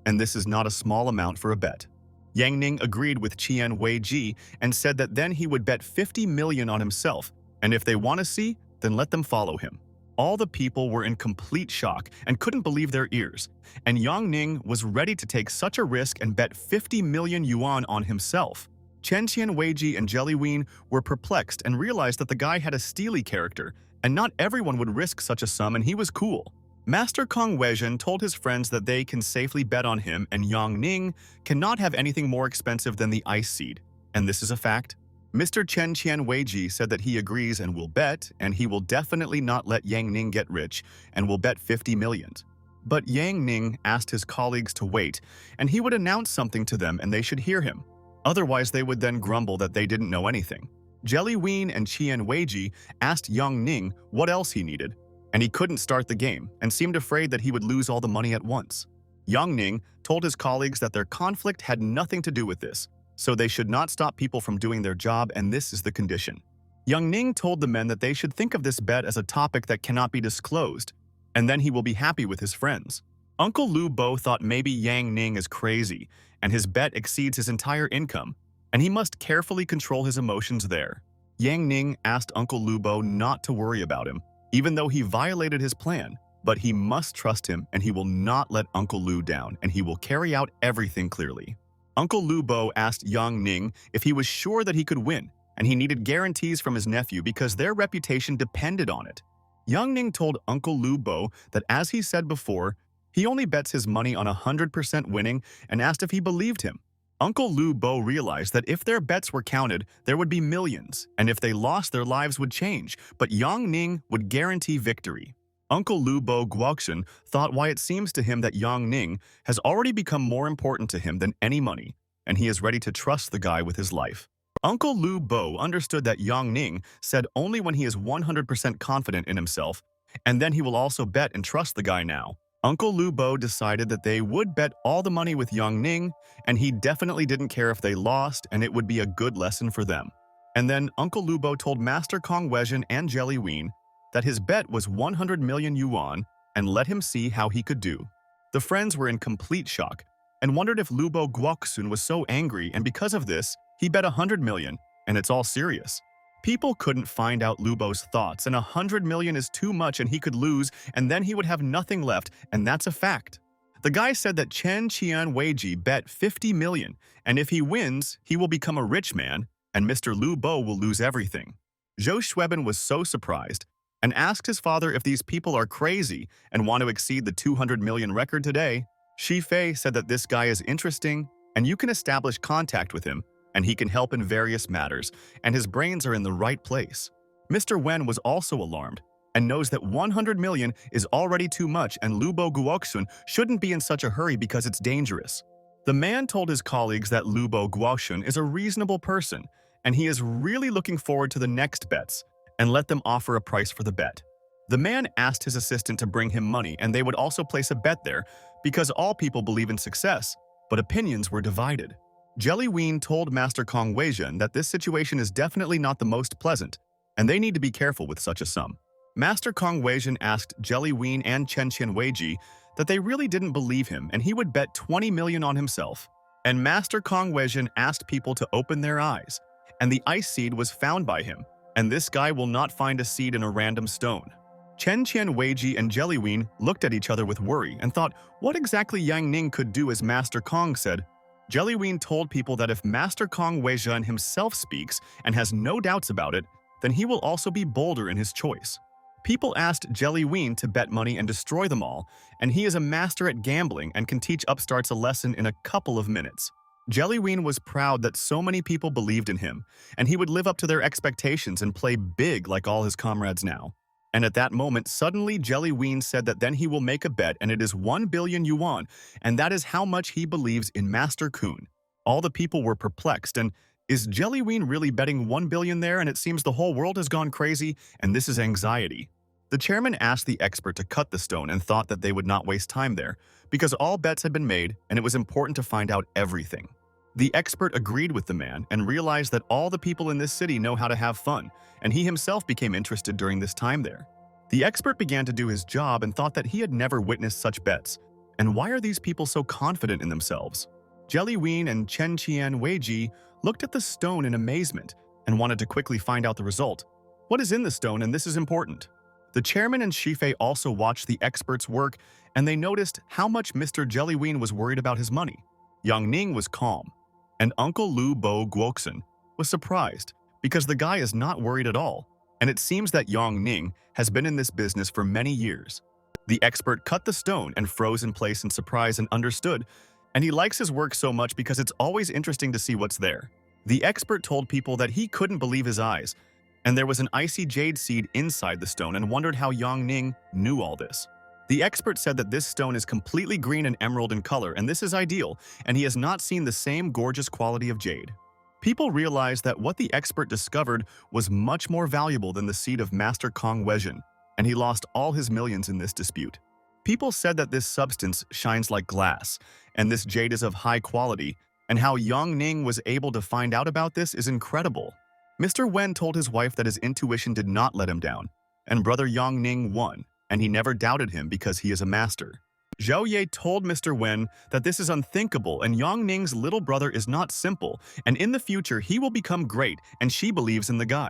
And this is not a small amount for a bet. Yang Ning agreed with Qianweiji and said that then he would bet 50 million on himself, and if they want to see, then let them follow him. All the people were in complete shock and couldn't believe their ears, and Yang Ning was ready to take such a risk and bet 50 million yuan on himself. Chen Qianweiji and Jelly Ween were perplexed and realized that the guy had a steely character, and not everyone would risk such a sum, and he was cool. Master Kong Weijin told his friends that they can safely bet on him, and Yang Ning cannot have anything more expensive than the ice seed, and this is a fact. Mr. Chen Qianweiji said that he agrees and will bet, and he will definitely not let Yang Ning get rich, and will bet 50 million. But Yang Ning asked his colleagues to wait, and he would announce something to them and they should hear him. Otherwise, they would then grumble that they didn't know anything. Jelly Ween and Qianweiji asked Yang Ning what else he needed, and he couldn't start the game and seemed afraid that he would lose all the money at once. Yang Ning told his colleagues that their conflict had nothing to do with this, so they should not stop people from doing their job, and this is the condition. Yang Ning told the men that they should think of this bet as a topic that cannot be disclosed, and then he will be happy with his friends. Uncle Lu Bo thought maybe Yang Ning is crazy, and his bet exceeds his entire income, and he must carefully control his emotions there. Yang Ning asked Uncle Lu Bo not to worry about him, even though he violated his plan, but he must trust him and he will not let Uncle Lu down, and he will carry out everything clearly. Uncle Lu Bo asked Yang Ning if he was sure that he could win, and he needed guarantees from his nephew because their reputation depended on it. Yang Ning told Uncle Lu Bo that, as he said before, he only bets his money on 100% winning, and asked if he believed him. Uncle Lu Bo realized that if their bets were counted, there would be millions, and if they lost, their lives would change, but Yang Ning would guarantee victory. Uncle Lu Bo Guoxian thought why it seems to him that Yang Ning has already become more important to him than any money, and he is ready to trust the guy with his life. Uncle Lu Bo understood that Yang Ning said only when he is 100% confident in himself, and then he will also bet and trust the guy now. Uncle Lu Bo decided that they would bet all the money with Yang Ning, and he definitely didn't care if they lost, and it would be a good lesson for them. And then Uncle Lu Bo told Master Kong Weijin and Jelly Ween that his bet was 100 million yuan and let him see how he could do. The friends were in complete shock and wondered if Lu Bo Guoxian was so angry, and because of this, he bet 100 million, and it's all serious. People couldn't find out Lubo's thoughts, and 100 million is too much and he could lose, and then he would have nothing left, and that's a fact. The guy said that Chen Qianweiji bet 50 million, and if he wins, he will become a rich man, and Mr. Lubo will lose everything. Zhou Xueben was so surprised and asked his father if these people are crazy and want to exceed the 200 million record today. Shi Fei said that this guy is interesting, and you can establish contact with him, and he can help in various matters, and his brains are in the right place. Mr. Wen was also alarmed and knows that 100 million is already too much and Lubo Guoxun shouldn't be in such a hurry because it's dangerous. The man told his colleagues that Lubo Guoxun is a reasonable person and he is really looking forward to the next bets and let them offer a price for the bet. The man asked his assistant to bring him money and they would also place a bet there because all people believe in success, but opinions were divided. Jelly Ween told Master Kong Weizhen that this situation is definitely not the most pleasant, and they need to be careful with such a sum. Master Kong Weizhen asked Jelly Ween and Chen Qianweiji that they really didn't believe him and he would bet 20 million on himself. And Master Kong Weizhen asked people to open their eyes, and the ice seed was found by him, and this guy will not find a seed in a random stone. Chen Qianweiji and Jelly Ween looked at each other with worry and thought what exactly Yang Ning could do as Master Kong said. Jelly Ween told people that if Master Kong Weizhen himself speaks and has no doubts about it, then he will also be bolder in his choice. People asked Jelly Ween to bet money and destroy them all, and he is a master at gambling and can teach upstarts a lesson in a couple of minutes. Jelly Ween was proud that so many people believed in him, and he would live up to their expectations and play big like all his comrades now. And at that moment, suddenly Jelly Ween said that then he will make a bet and it is 1 billion yuan, and that is how much he believes in Master Kun. All the people were perplexed, and is Jelly Ween really betting 1 billion there and it seems the whole world has gone crazy, and this is anxiety. The chairman asked the expert to cut the stone and thought that they would not waste time there, because all bets had been made and it was important to find out everything. The expert agreed with the man and realized that all the people in this city know how to have fun, and he himself became interested during this time there. The expert began to do his job and thought that he had never witnessed such bets. And why are these people so confident in themselves? Jelly Ween and Chen Qianweiji looked at the stone in amazement and wanted to quickly find out the result. What is in the stone, and this is important? The chairman and Shifei also watched the expert's work, and they noticed how much Mr. Jelly Ween was worried about his money. Yang Ning was calm, and Uncle Lu Bo Guoxun was surprised because the guy is not worried at all, and it seems that Yang Ning has been in this business for many years. The expert cut the stone and froze in place in surprise and understood, and he likes his work so much because it's always interesting to see what's there. The expert told people that he couldn't believe his eyes, and there was an icy jade seed inside the stone and wondered how Yang Ning knew all this. The expert said that this stone is completely green and emerald in color, and this is ideal, and he has not seen the same gorgeous quality of jade. People realized that what the expert discovered was much more valuable than the seed of Master Kong Weizhen, and he lost all his millions in this dispute. People said that this substance shines like glass, and this jade is of high quality, and how Yang Ning was able to find out about this is incredible. Mr. Wen told his wife that his intuition did not let him down, and brother Yang Ning won, and he never doubted him because he is a master. Zhao Ye told Mr. Wen that this is unthinkable and Yang Ning's little brother is not simple, and in the future he will become great, and she believes in the guy.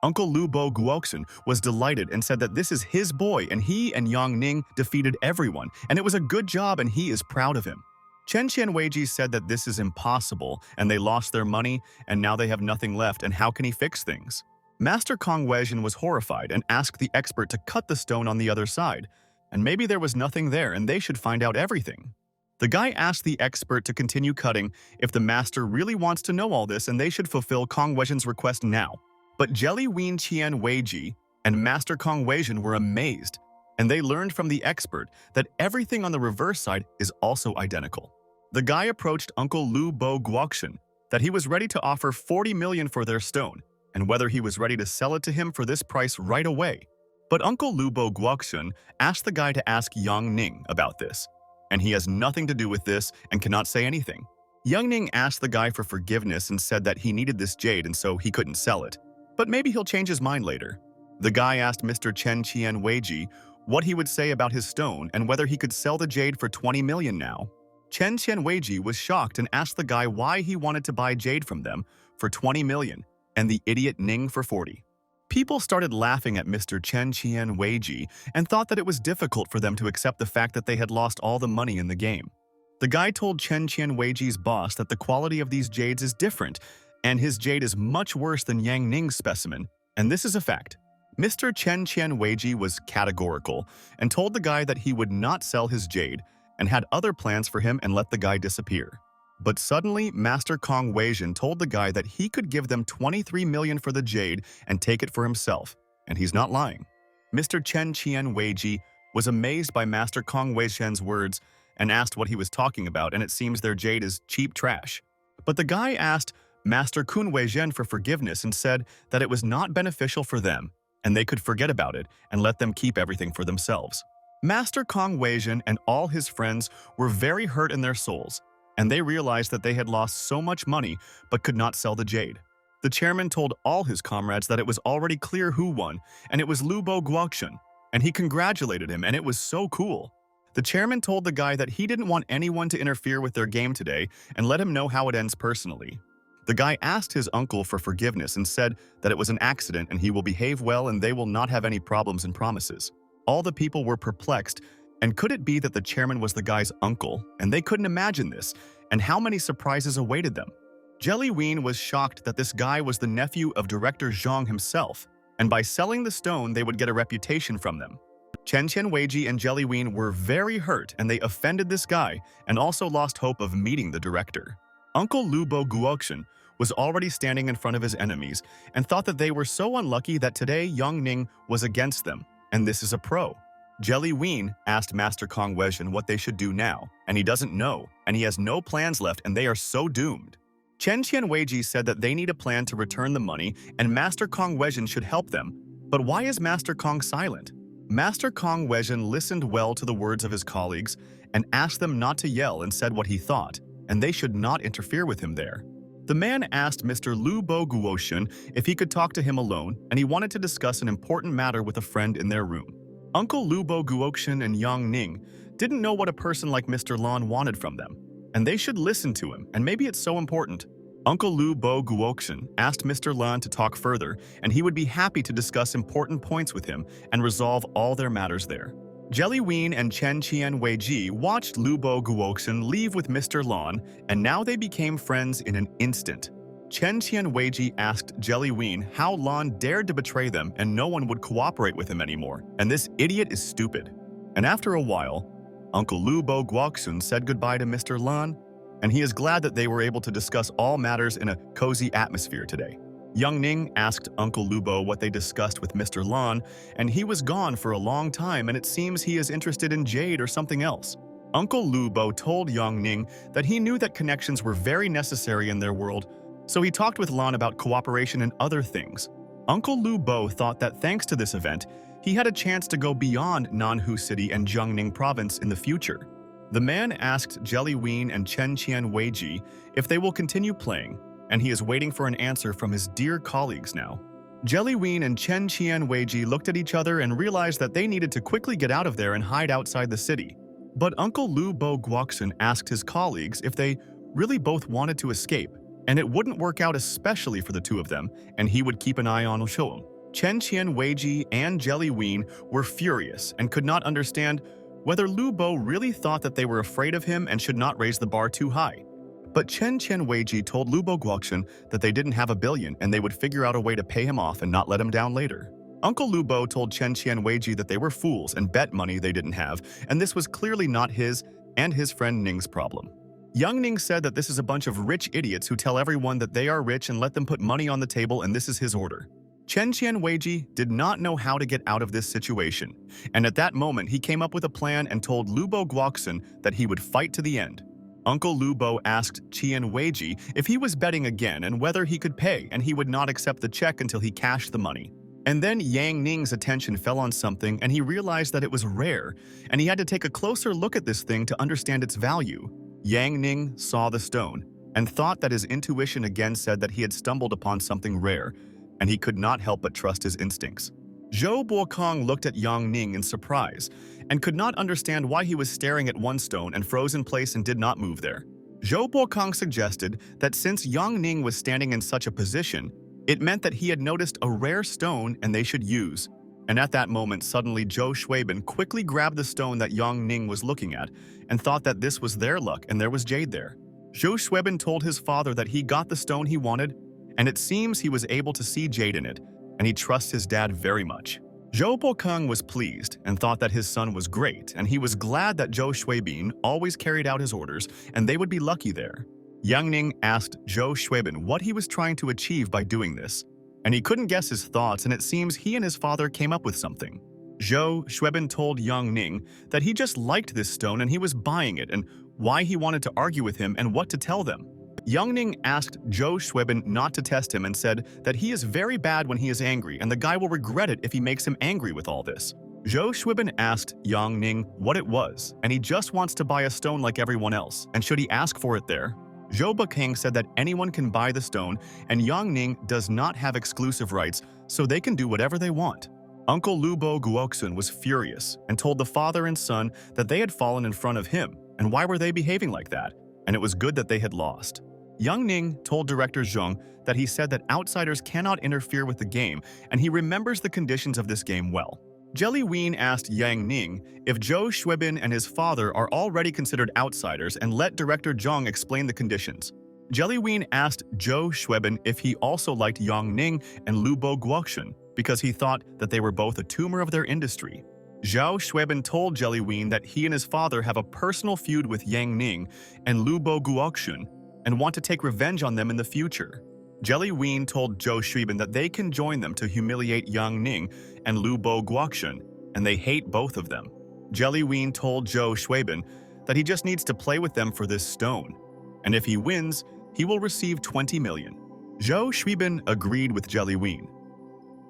Uncle Lu Bo Guoxun was delighted and said that this is his boy and he and Yang Ning defeated everyone, and it was a good job and he is proud of him. Chen Qianweiji said that this is impossible and they lost their money and now they have nothing left, and how can he fix things? Master Kong Weizhen was horrified and asked the expert to cut the stone on the other side, and maybe there was nothing there and they should find out everything. The guy asked the expert to continue cutting if the master really wants to know all this, and they should fulfill Kong Weizhen's request now. But Jelly Ween Qianweiji and Master Kong Weizhen were amazed, and they learned from the expert that everything on the reverse side is also identical. The guy approached Uncle Lu Bo Guoxun that he was ready to offer 40 million for their stone, and whether he was ready to sell it to him for this price right away. But Uncle Lu Bo Guoxun asked the guy to ask Yang Ning about this, and he has nothing to do with this and cannot say anything. Yang Ning asked the guy for forgiveness and said that he needed this jade and so he couldn't sell it, but maybe he'll change his mind later. The guy asked Mr. Chen Qianweiji what he would say about his stone and whether he could sell the jade for 20 million now. Chen Qianweiji was shocked and asked the guy why he wanted to buy jade from them for 20 million, and the idiot Ning for 40. People started laughing at Mr. Chen Qian Weiji and thought that it was difficult for them to accept the fact that they had lost all the money in the game. The guy told Chen Qian Weiji's boss that the quality of these jades is different, and his jade is much worse than Yang Ning's specimen, and this is a fact. Mr. Chen Qian Weiji was categorical and told the guy that he would not sell his jade and had other plans for him and let the guy disappear. But suddenly, Master Kong Weijin told the guy that he could give them 23 million for the jade and take it for himself, and he's not lying. Mr. Chen Qian Weiji was amazed by Master Kong Weijin's words and asked what he was talking about, and it seems their jade is cheap trash. But the guy asked Master Kun Weijin for forgiveness and said that it was not beneficial for them, and they could forget about it and let them keep everything for themselves. Master Kong Weijin and all his friends were very hurt in their souls, and they realized that they had lost so much money but could not sell the jade. The chairman told all his comrades that it was already clear who won, and it was Lubo Guoxun, and he congratulated him, and it was so cool. The chairman told the guy that he didn't want anyone to interfere with their game today and let him know how it ends personally. The guy asked his uncle for forgiveness and said that it was an accident and he will behave well and they will not have any problems and promises. All the people were perplexed, and could it be that the chairman was the guy's uncle, and they couldn't imagine this, and how many surprises awaited them? Jelly Ween was shocked that this guy was the nephew of Director Zhang himself, and by selling the stone they would get a reputation from them. Chen Qian Weiji and Jelly Ween were very hurt and they offended this guy and also lost hope of meeting the director. Uncle Lubo Guoxun was already standing in front of his enemies and thought that they were so unlucky that today Yang Ning was against them, and this is a pro. Jelly Ween asked Master Kong Weijin what they should do now, and he doesn't know, and he has no plans left and they are so doomed. Chen Qian Weiji said that they need a plan to return the money and Master Kong Weijin should help them, but why is Master Kong silent? Master Kong Weijin listened well to the words of his colleagues and asked them not to yell and said what he thought, and they should not interfere with him there. The man asked Mr. Lu Bo Guoxun if he could talk to him alone, and he wanted to discuss an important matter with a friend in their room. Uncle Lu Bo Guoxun and Yang Ning didn't know what a person like Mr. Lan wanted from them, and they should listen to him, and maybe it's so important. Uncle Lu Bo Guoxun asked Mr. Lan to talk further, and he would be happy to discuss important points with him and resolve all their matters there. Jelly Ween and Chen Qian Weiji watched Lu Bo Guoxun leave with Mr. Lan, and now they became friends in an instant. Chen Qian Weiji asked Jelly Ween how Lan dared to betray them and no one would cooperate with him anymore, and this idiot is stupid. And after a while, Uncle Lu Bo Guoxun said goodbye to Mr. Lan, and he is glad that they were able to discuss all matters in a cozy atmosphere today. Yang Ning asked Uncle Lubo what they discussed with Mr. Lan, and he was gone for a long time and it seems he is interested in jade or something else. Uncle Lubo told Yang Ning that he knew that connections were very necessary in their world, so he talked with Lan about cooperation and other things. Uncle Lubo thought that thanks to this event, he had a chance to go beyond Nanhu City and Jiangning Province in the future. The man asked Jelly Ween and Chen Qian Weiji if they will continue playing, and he is waiting for an answer from his dear colleagues now. Jelly Ween and Chen Qian Weiji looked at each other and realized that they needed to quickly get out of there and hide outside the city. But Uncle Lu Bo Guoxun asked his colleagues if they really both wanted to escape, and it wouldn't work out especially for the two of them, and he would keep an eye on Shou. Chen Qian Weiji and Jelly Ween were furious and could not understand whether Lu Bo really thought that they were afraid of him and should not raise the bar too high. But Chen Qian Weiji told Lu Bo Guoxun that they didn't have $1 billion and they would figure out a way to pay him off and not let him down later. Uncle Lu Bo told Chen Qian Weiji that they were fools and bet money they didn't have, and this was clearly not his and his friend Ning's problem. Young Ning said that this is a bunch of rich idiots who tell everyone that they are rich and let them put money on the table, and this is his order. Chen Qian Weiji did not know how to get out of this situation, and at that moment he came up with a plan and told Lu Bo Guoxun that he would fight to the end. Uncle Lu Bo asked Qian Weiji if he was betting again and whether he could pay, and he would not accept the check until he cashed the money. And then Yang Ning's attention fell on something and he realized that it was rare, and he had to take a closer look at this thing to understand its value. Yang Ning saw the stone and thought that his intuition again said that he had stumbled upon something rare, and he could not help but trust his instincts. Zhou Bokong looked at Yang Ning in surprise and could not understand why he was staring at one stone and froze in place and did not move there. Zhou Bokong suggested that since Yang Ning was standing in such a position, It meant that he had noticed a rare stone and they should use. And at that moment, suddenly Zhou Shuibin quickly grabbed the stone that Yang Ning was looking at and thought that this was their luck and there was jade there. Zhou Shuibin told his father that he got the stone he wanted, and it seems he was able to see jade in it, and he trusts his dad very much. Zhou Bokeng was pleased and thought that his son was great, and he was glad that Zhou Shuibin always carried out his orders and they would be lucky there. Yang Ning asked Zhou Shuibin what he was trying to achieve by doing this, and he couldn't guess his thoughts, and it seems he and his father came up with something. Zhou Shuibin told Yang Ning that he just liked this stone and he was buying it, and why he wanted to argue with him and what to tell them. Yang Ning asked Zhou Shuibin not to test him and said that he is very bad when he is angry and the guy will regret it if he makes him angry with all this. Zhou Shuibin asked Yang Ning what it was, and he just wants to buy a stone like everyone else, and should he ask for it there? Zhou Bokeng said that anyone can buy the stone and Yang Ning does not have exclusive rights, so they can do whatever they want. Uncle Lubo Guoxun was furious and told the father and son that they had fallen in front of him, and why were they behaving like that? And it was good that they had lost. Yang Ning told Director Zheng that he said that outsiders cannot interfere with the game, and he remembers the conditions of this game well. Jelly Ween asked Yang Ning if Zhou Shuibin and his father are already considered outsiders and let Director Zheng explain the conditions. Jelly Ween asked Zhou Shuibin if he also liked Yang Ning and Lubo Guoxun because he thought that they were both a tumor of their industry. Zhou Shuibin told Jelly Ween that he and his father have a personal feud with Yang Ning and Lubo Guoxun and want to take revenge on them in the future. Jelly Ween told Zhou Shuibin that they can join them to humiliate Yang Ning and Lubo Guoxun, and they hate both of them. Jelly Ween told Zhou Shuibin that he just needs to play with them for this stone, and if he wins, he will receive 20 million. Zhou Shuibin agreed with Jelly Ween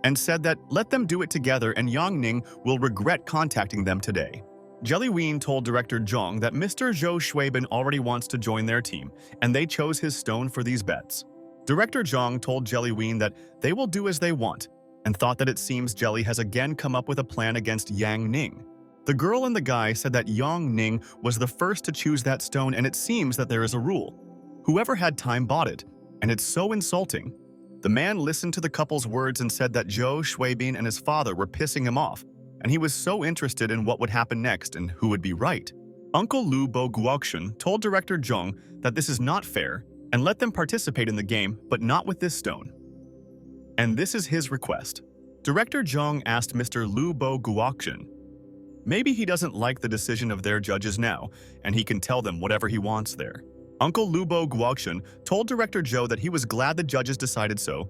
and said that let them do it together and Yang Ning will regret contacting them today. Jelly Ween told Director Zheng that Mr. Zhou Shuibin already wants to join their team, and they chose his stone for these bets. Director Zheng told Jelly Ween that they will do as they want, and thought that it seems Jelly has again come up with a plan against Yang Ning. The girl and the guy said that Yang Ning was the first to choose that stone, and it seems that there is a rule. Whoever had time bought it, and it's so insulting. The man listened to the couple's words and said that Zhou Shuibin and his father were pissing him off, and he was so interested in what would happen next and who would be right. Uncle Lubo Guoxun told Director Zheng that this is not fair and let them participate in the game, but not with this stone. And this is his request. Director Zheng asked Mr. Lubo Guoxun. Maybe he doesn't like the decision of their judges now, and he can tell them whatever he wants there. Uncle Lubo Guoxun told Director Zhou that he was glad the judges decided so.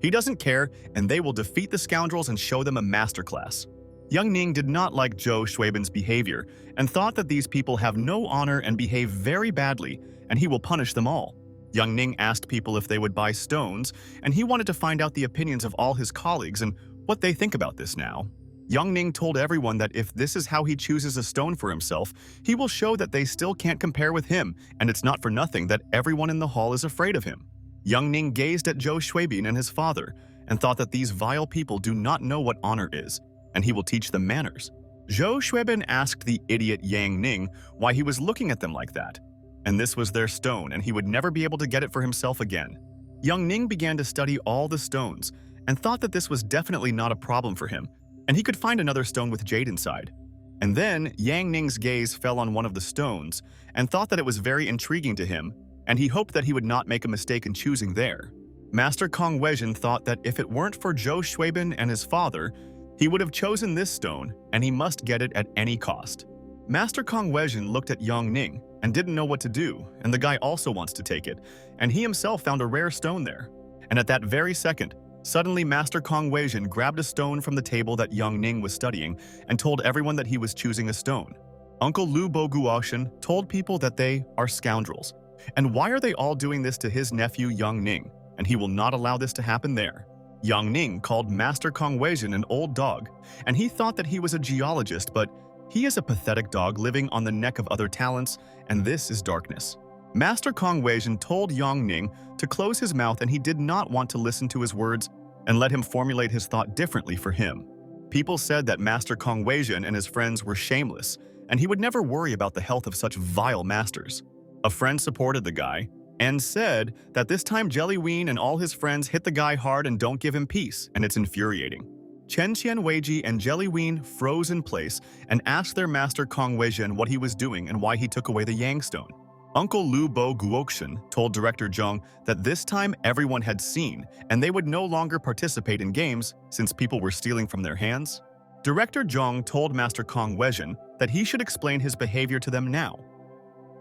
He doesn't care, and they will defeat the scoundrels and show them a masterclass. Yang Ning did not like Zhou Shuibin's behavior and thought that these people have no honor and behave very badly, and he will punish them all. Yang Ning asked people if they would buy stones, and he wanted to find out the opinions of all his colleagues and what they think about this now. Yang Ning told everyone that if this is how he chooses a stone for himself, he will show that they still can't compare with him, and it's not for nothing that everyone in the hall is afraid of him. Yang Ning gazed at Zhou Shuibin and his father and thought that these vile people do not know what honor is, and he will teach them manners. Zhou Shuibin asked the idiot Yang Ning why he was looking at them like that. And this was their stone, and he would never be able to get it for himself again. Yang Ning began to study all the stones and thought that this was definitely not a problem for him, and he could find another stone with jade inside. And then Yang Ning's gaze fell on one of the stones and thought that it was very intriguing to him, and he hoped that he would not make a mistake in choosing there. Master Kong Weijin thought that if it weren't for Zhou Shuibin and his father, he would have chosen this stone, and he must get it at any cost. Master Kong Weijin looked at Yang Ning and didn't know what to do, and the guy also wants to take it, and he himself found a rare stone there. And at that very second, suddenly Master Kong Weijin grabbed a stone from the table that Yang Ning was studying and told everyone that he was choosing a stone. Uncle Lubo Guoxun told people that they are scoundrels. And why are they all doing this to his nephew Yang Ning? And he will not allow this to happen there. Yang Ning called Master Kong Weijin an old dog, and he thought that he was a geologist, but he is a pathetic dog living on the neck of other talents, and this is darkness. Master Kong Weijin told Yang Ning to close his mouth, and he did not want to listen to his words and let him formulate his thought differently for him. People said that Master Kong Weijin and his friends were shameless, and he would never worry about the health of such vile masters. A friend supported the guy, and said that this time Jellywein and all his friends hit the guy hard and don't give him peace, and it's infuriating. Chen Qianweiji and Jellywein froze in place and asked their master Kong Weizhen what he was doing and why he took away the Yang Stone. Uncle Lu Bo Guoxian told Director Zhang that this time everyone had seen and they would no longer participate in games since people were stealing from their hands. Director Zhang told Master Kong Weizhen that he should explain his behavior to them now,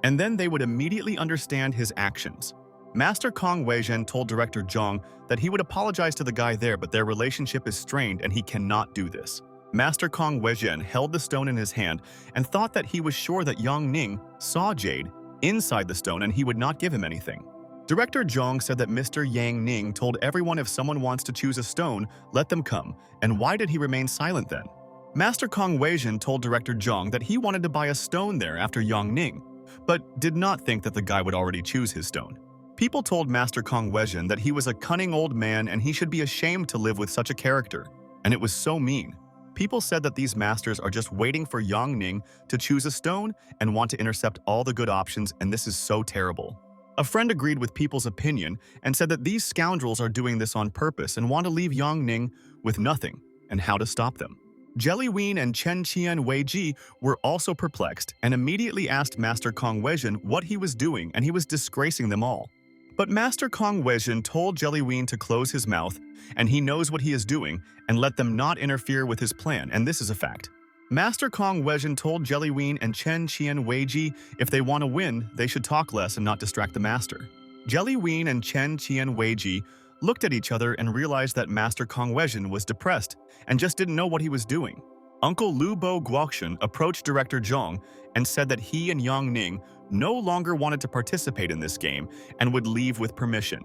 and then they would immediately understand his actions. Master Kong Weizhen told Director Zhang that he would apologize to the guy there, but their relationship is strained and he cannot do this. Master Kong Weizhen held the stone in his hand and thought that he was sure that Yang Ning saw Jade inside the stone and he would not give him anything. Director Zhang said that Mr. Yang Ning told everyone if someone wants to choose a stone, let them come, and why did he remain silent then? Master Kong Weizhen told Director Zhang that he wanted to buy a stone there after Yang Ning, but did not think that the guy would already choose his stone. People told Master Kong Weizhen that he was a cunning old man and he should be ashamed to live with such a character, and it was so mean. People said that these masters are just waiting for Yang Ning to choose a stone and want to intercept all the good options, and this is so terrible. A friend agreed with people's opinion and said that these scoundrels are doing this on purpose and want to leave Yang Ning with nothing, and how to stop them. Jellywein and Chen Qianweiji were also perplexed and immediately asked Master Kong Weizhen what he was doing, and he was disgracing them all. But Master Kong Weizhen told Jellywein to close his mouth, and he knows what he is doing, and let them not interfere with his plan, and this is a fact. Master Kong Weizhen told Jellywein and Chen Qianweiji if they want to win, they should talk less and not distract the master. Jellywein and Chen Qianweiji looked at each other and realized that Master Kong Weizhen was depressed and just didn't know what he was doing. Uncle Lu Bo Guoxian approached Director Zhang and said that he and Yang Ning no longer wanted to participate in this game and would leave with permission.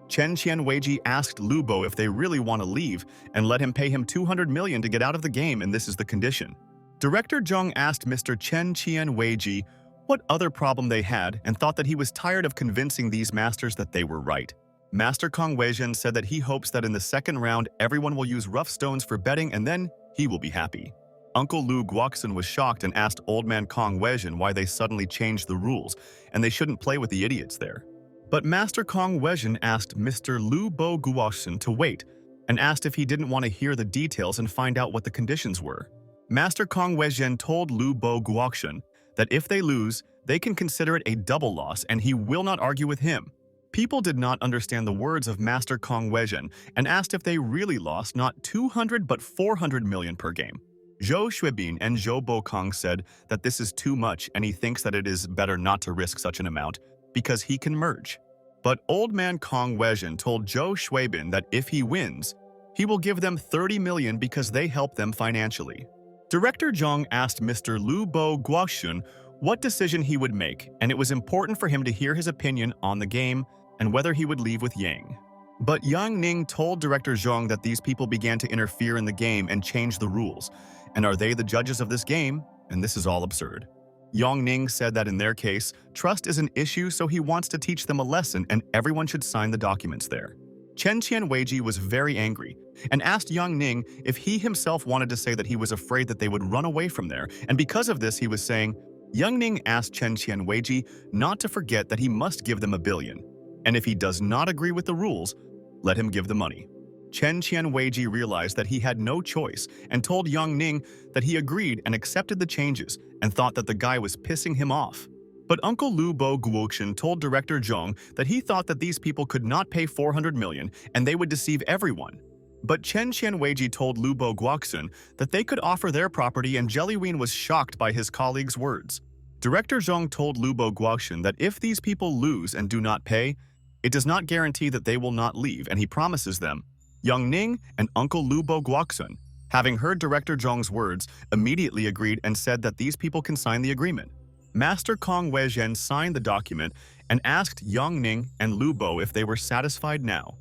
Chen Qianweiji asked Lu Bo if they really want to leave and let him pay him 200 million to get out of the game, and this is the condition. Director Zhang asked Mr. Chen Qianweiji what other problem they had and thought that he was tired of convincing these masters that they were right. Master Kong Weizhen said that he hopes that in the second round everyone will use rough stones for betting and then he will be happy. Uncle Lu Guoxian was shocked and asked Old Man Kong Weizhen why they suddenly changed the rules and they shouldn't play with the idiots there. But Master Kong Weizhen asked Mr. Lu Bo Guoxian to wait and asked if he didn't want to hear the details and find out what the conditions were. Master Kong Weizhen told Lu Bo Guoxian that if they lose, they can consider it a double loss and he will not argue with him. People did not understand the words of Master Kong Weizhen and asked if they really lost not 200 but 400 million per game. Zhou Xuebin and Zhou Bokong said that this is too much and he thinks that it is better not to risk such an amount because he can merge. But Old Man Kong Weizhen told Zhou Xuebin that if he wins, he will give them 30 million because they help them financially. Director Zhang asked Mr. Lu Bo Guoxian what decision he would make, and it was important for him to hear his opinion on the game and whether he would leave with Yang. But Yang Ning told Director Zhang that these people began to interfere in the game and change the rules. And are they the judges of this game? And this is all absurd. Yang Ning said that in their case, trust is an issue, so he wants to teach them a lesson and everyone should sign the documents there. Chen Qianweiji was very angry and asked Yang Ning if he himself wanted to say that he was afraid that they would run away from there, and because of this he was saying, Yang Ning asked Chen Qianweiji not to forget that he must give them $1 billion, and if he does not agree with the rules, let him give the money. Chen Qianweiji realized that he had no choice and told Yang Ning that he agreed and accepted the changes and thought that the guy was pissing him off. But Uncle Lu Bo Guoxian told Director Zhang that he thought that these people could not pay 400 million and they would deceive everyone. But Chen Qianweiji told Lu Bo Guoxian that they could offer their property, and Jellywein was shocked by his colleague's words. Director Zhang told Lu Bo Guoxian that if these people lose and do not pay, it does not guarantee that they will not leave, and he promises them. Yang Ning and Uncle Lu Bo Guoxian, having heard Director Zhang's words, immediately agreed and said that these people can sign the agreement. Master Kong Weizhen signed the document and asked Yang Ning and Lu Bo if they were satisfied now,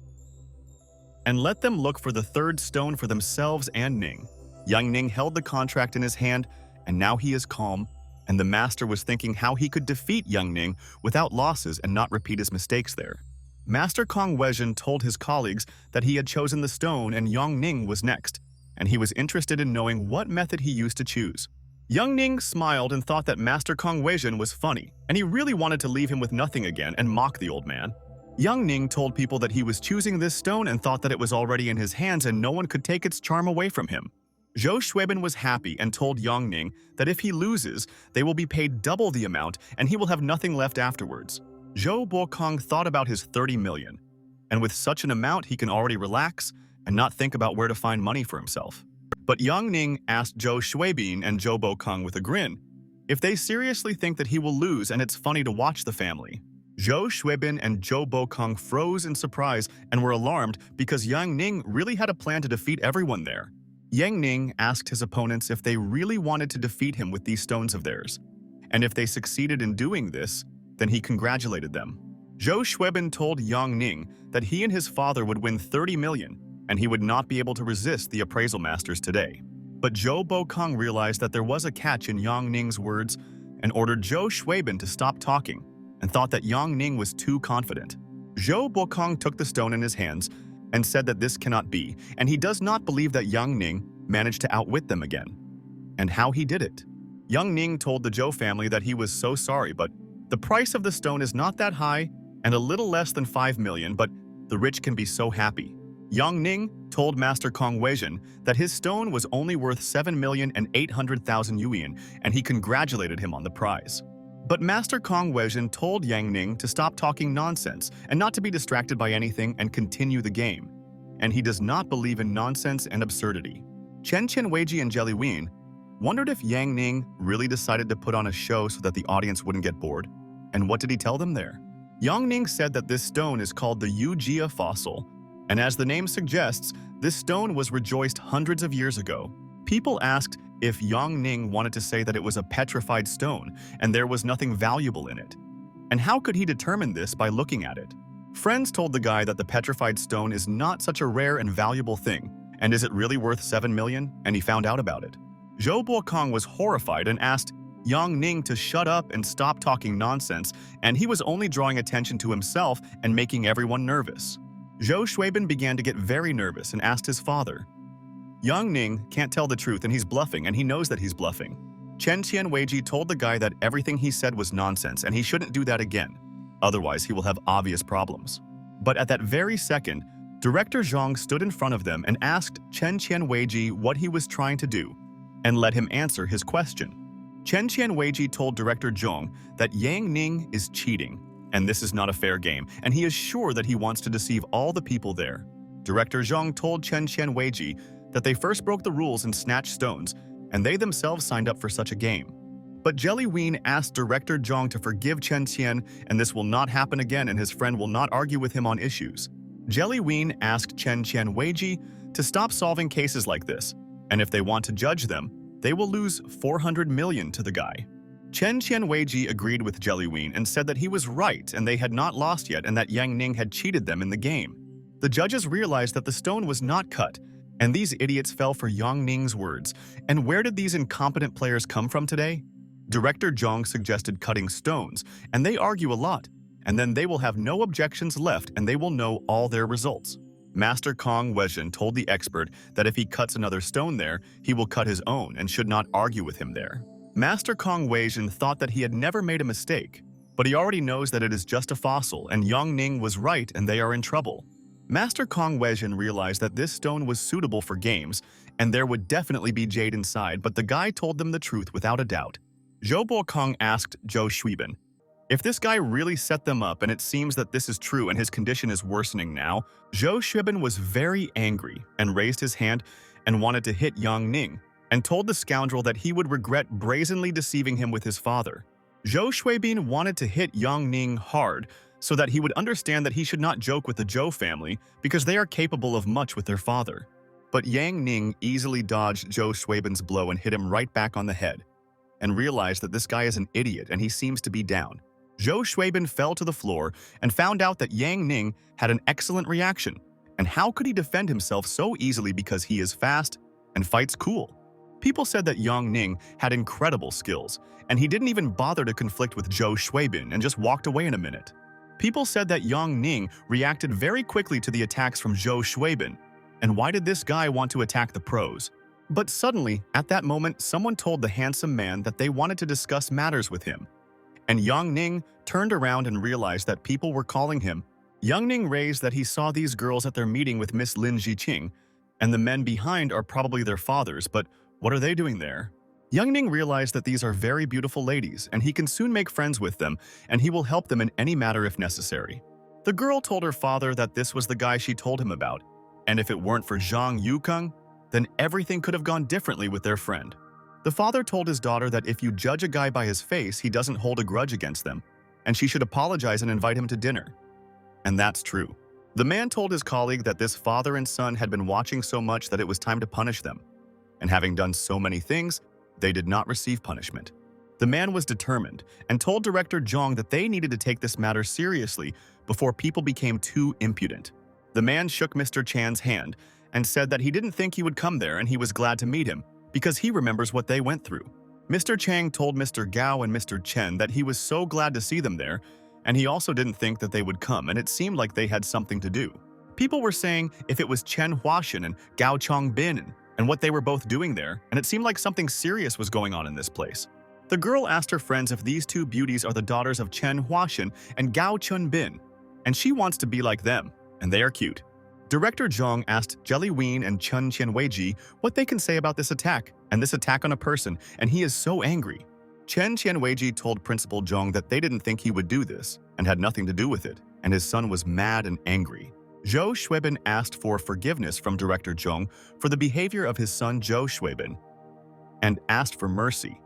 and let them look for the third stone for themselves and Ning. Yang Ning held the contract in his hand, and now he is calm, and the master was thinking how he could defeat Yang Ning without losses and not repeat his mistakes there. Master Kong Weizhen told his colleagues that he had chosen the stone and Yang Ning was next, and he was interested in knowing what method he used to choose. Young Ning smiled and thought that Master Kong Weijin was funny, and he really wanted to leave him with nothing again and mock the old man. Young Ning told people that he was choosing this stone and thought that it was already in his hands and no one could take its charm away from him. Zhou Xuebin was happy and told Yang Ning that if he loses, they will be paid double the amount and he will have nothing left afterwards. Zhou Bokong thought about his 30 million, and with such an amount he can already relax and not think about where to find money for himself. But Yang Ning asked Zhou Xuebin and Zhou Bokong with a grin if they seriously think that he will lose and it's funny to watch the family. Zhou Xuebin and Zhou Bokong froze in surprise and were alarmed because Yang Ning really had a plan to defeat everyone there. Yang Ning asked his opponents if they really wanted to defeat him with these stones of theirs, and if they succeeded in doing this, then he congratulated them. Zhou Xuebin told Yang Ning that he and his father would win 30 million, and he would not be able to resist the appraisal masters today. But Zhou Bokong realized that there was a catch in Yang Ning's words and ordered Zhou Xuebin to stop talking and thought that Yang Ning was too confident. Zhou Bokong took the stone in his hands and said that this cannot be, and he does not believe that Yang Ning managed to outwit them again. And how he did it. Yang Ning told the Zhou family that he was so sorry, but the price of the stone is not that high and a little less than 5 million, but the rich can be so happy. Yang Ning told Master Kong Weijin that his stone was only worth 7,800,000 yuan, and he congratulated him on the prize. But Master Kong Weijin told Yang Ning to stop talking nonsense and not to be distracted by anything and continue the game. And he does not believe in nonsense and absurdity. Chen Weiji and Jelly Ween wondered if Yang Ning really decided to put on a show so that the audience wouldn't get bored. And what did he tell them there? Yang Ning said that this stone is called the Yujia fossil, and as the name suggests, this stone was rejoiced hundreds of years ago. People asked if Yang Ning wanted to say that it was a petrified stone and there was nothing valuable in it. And how could he determine this by looking at it? Friends told the guy that the petrified stone is not such a rare and valuable thing, and is it really worth 7 million? And he found out about it. Zhou Bokong was horrified and asked Yang Ning to shut up and stop talking nonsense, and he was only drawing attention to himself and making everyone nervous. Zhou Xuebin began to get very nervous and asked his father. Yang Ning can't tell the truth and he's bluffing, and he knows that he's bluffing. Chen Weiji told the guy that everything he said was nonsense and he shouldn't do that again. Otherwise, he will have obvious problems. But at that very second, Director Zhang stood in front of them and asked Chen Weiji what he was trying to do and let him answer his question. Chen Weiji told Director Zhang that Yang Ning is cheating, and this is not a fair game, and he is sure that he wants to deceive all the people there. Director Zhang told Chen Weiji that they first broke the rules and snatched stones, and they themselves signed up for such a game. But Jelly Ween asked Director Zhang to forgive Chen, and this will not happen again, and his friend will not argue with him on issues. Jelly Ween asked Chen Weiji to stop solving cases like this, and if they want to judge them, they will lose 400 million to the guy. Chen Weiji agreed with Jelly Ween and said that he was right and they had not lost yet and that Yang Ning had cheated them in the game. The judges realized that the stone was not cut, and these idiots fell for Yang Ning's words. And where did these incompetent players come from today? Director Zhang suggested cutting stones, and they argue a lot, and then they will have no objections left and they will know all their results. Master Kong Weijin told the expert that if he cuts another stone there, he will cut his own and should not argue with him there. Master Kong Weijin thought that he had never made a mistake, but he already knows that it is just a fossil and Yang Ning was right and they are in trouble. Master Kong Weijin realized that this stone was suitable for games and there would definitely be jade inside, but the guy told them the truth without a doubt. Zhou Bokong asked Zhou Xuebin if this guy really set them up, and it seems that this is true and his condition is worsening now. Zhou Xuebin was very angry and raised his hand and wanted to hit Yang Ning, and told the scoundrel that he would regret brazenly deceiving him with his father. Zhou Xuebin wanted to hit Yang Ning hard so that he would understand that he should not joke with the Zhou family because they are capable of much with their father. But Yang Ning easily dodged Zhou Xuebin's blow and hit him right back on the head, and realized that this guy is an idiot and he seems to be down. Zhou Xuebin fell to the floor and found out that Yang Ning had an excellent reaction. And how could he defend himself so easily because he is fast and fights cool? People said that Yang Ning had incredible skills, and he didn't even bother to conflict with Zhou Xuebin and just walked away in a minute. People said that Yang Ning reacted very quickly to the attacks from Zhou Xuebin. And why did this guy want to attack the pros? But suddenly, at that moment, someone told the handsome man that they wanted to discuss matters with him. And Yang Ning turned around and realized that people were calling him. Yang Ning raised that he saw these girls at their meeting with Miss Lin Jiqing, and the men behind are probably their fathers, but what are they doing there? Yang Ning realized that these are very beautiful ladies, and he can soon make friends with them, and he will help them in any matter if necessary. The girl told her father that this was the guy she told him about, and if it weren't for Zhang Yukeng, then everything could have gone differently with their friend. The father told his daughter that if you judge a guy by his face, he doesn't hold a grudge against them, and she should apologize and invite him to dinner. And that's true. The man told his colleague that this father and son had been watching so much that it was time to punish them. And having done so many things, they did not receive punishment. The man was determined and told Director Zhang that they needed to take this matter seriously before people became too impudent. The man shook Mr. Chan's hand and said that he didn't think he would come there and he was glad to meet him because he remembers what they went through. Mr. Chang told Mr. Gao and Mr. Chen that he was so glad to see them there, and he also didn't think that they would come, and it seemed like they had something to do. People were saying if it was Chen Huaxian and Gao Chongbin and what they were both doing there, and it seemed like something serious was going on in this place. The girl asked her friends if these two beauties are the daughters of Chen Huaxian and Gao Chunbin, and she wants to be like them, and they are cute. Director Zhang asked Jelly Ween and Chun Qianweiji what they can say about this attack, and this attack on a person, and he is so angry. Chen Qianweiji told Principal Zhang that they didn't think he would do this, and had nothing to do with it, and his son was mad and angry. Zhou Shuibin asked for forgiveness from Director Zhang for the behavior of his son Zhou Shuibin, and asked for mercy,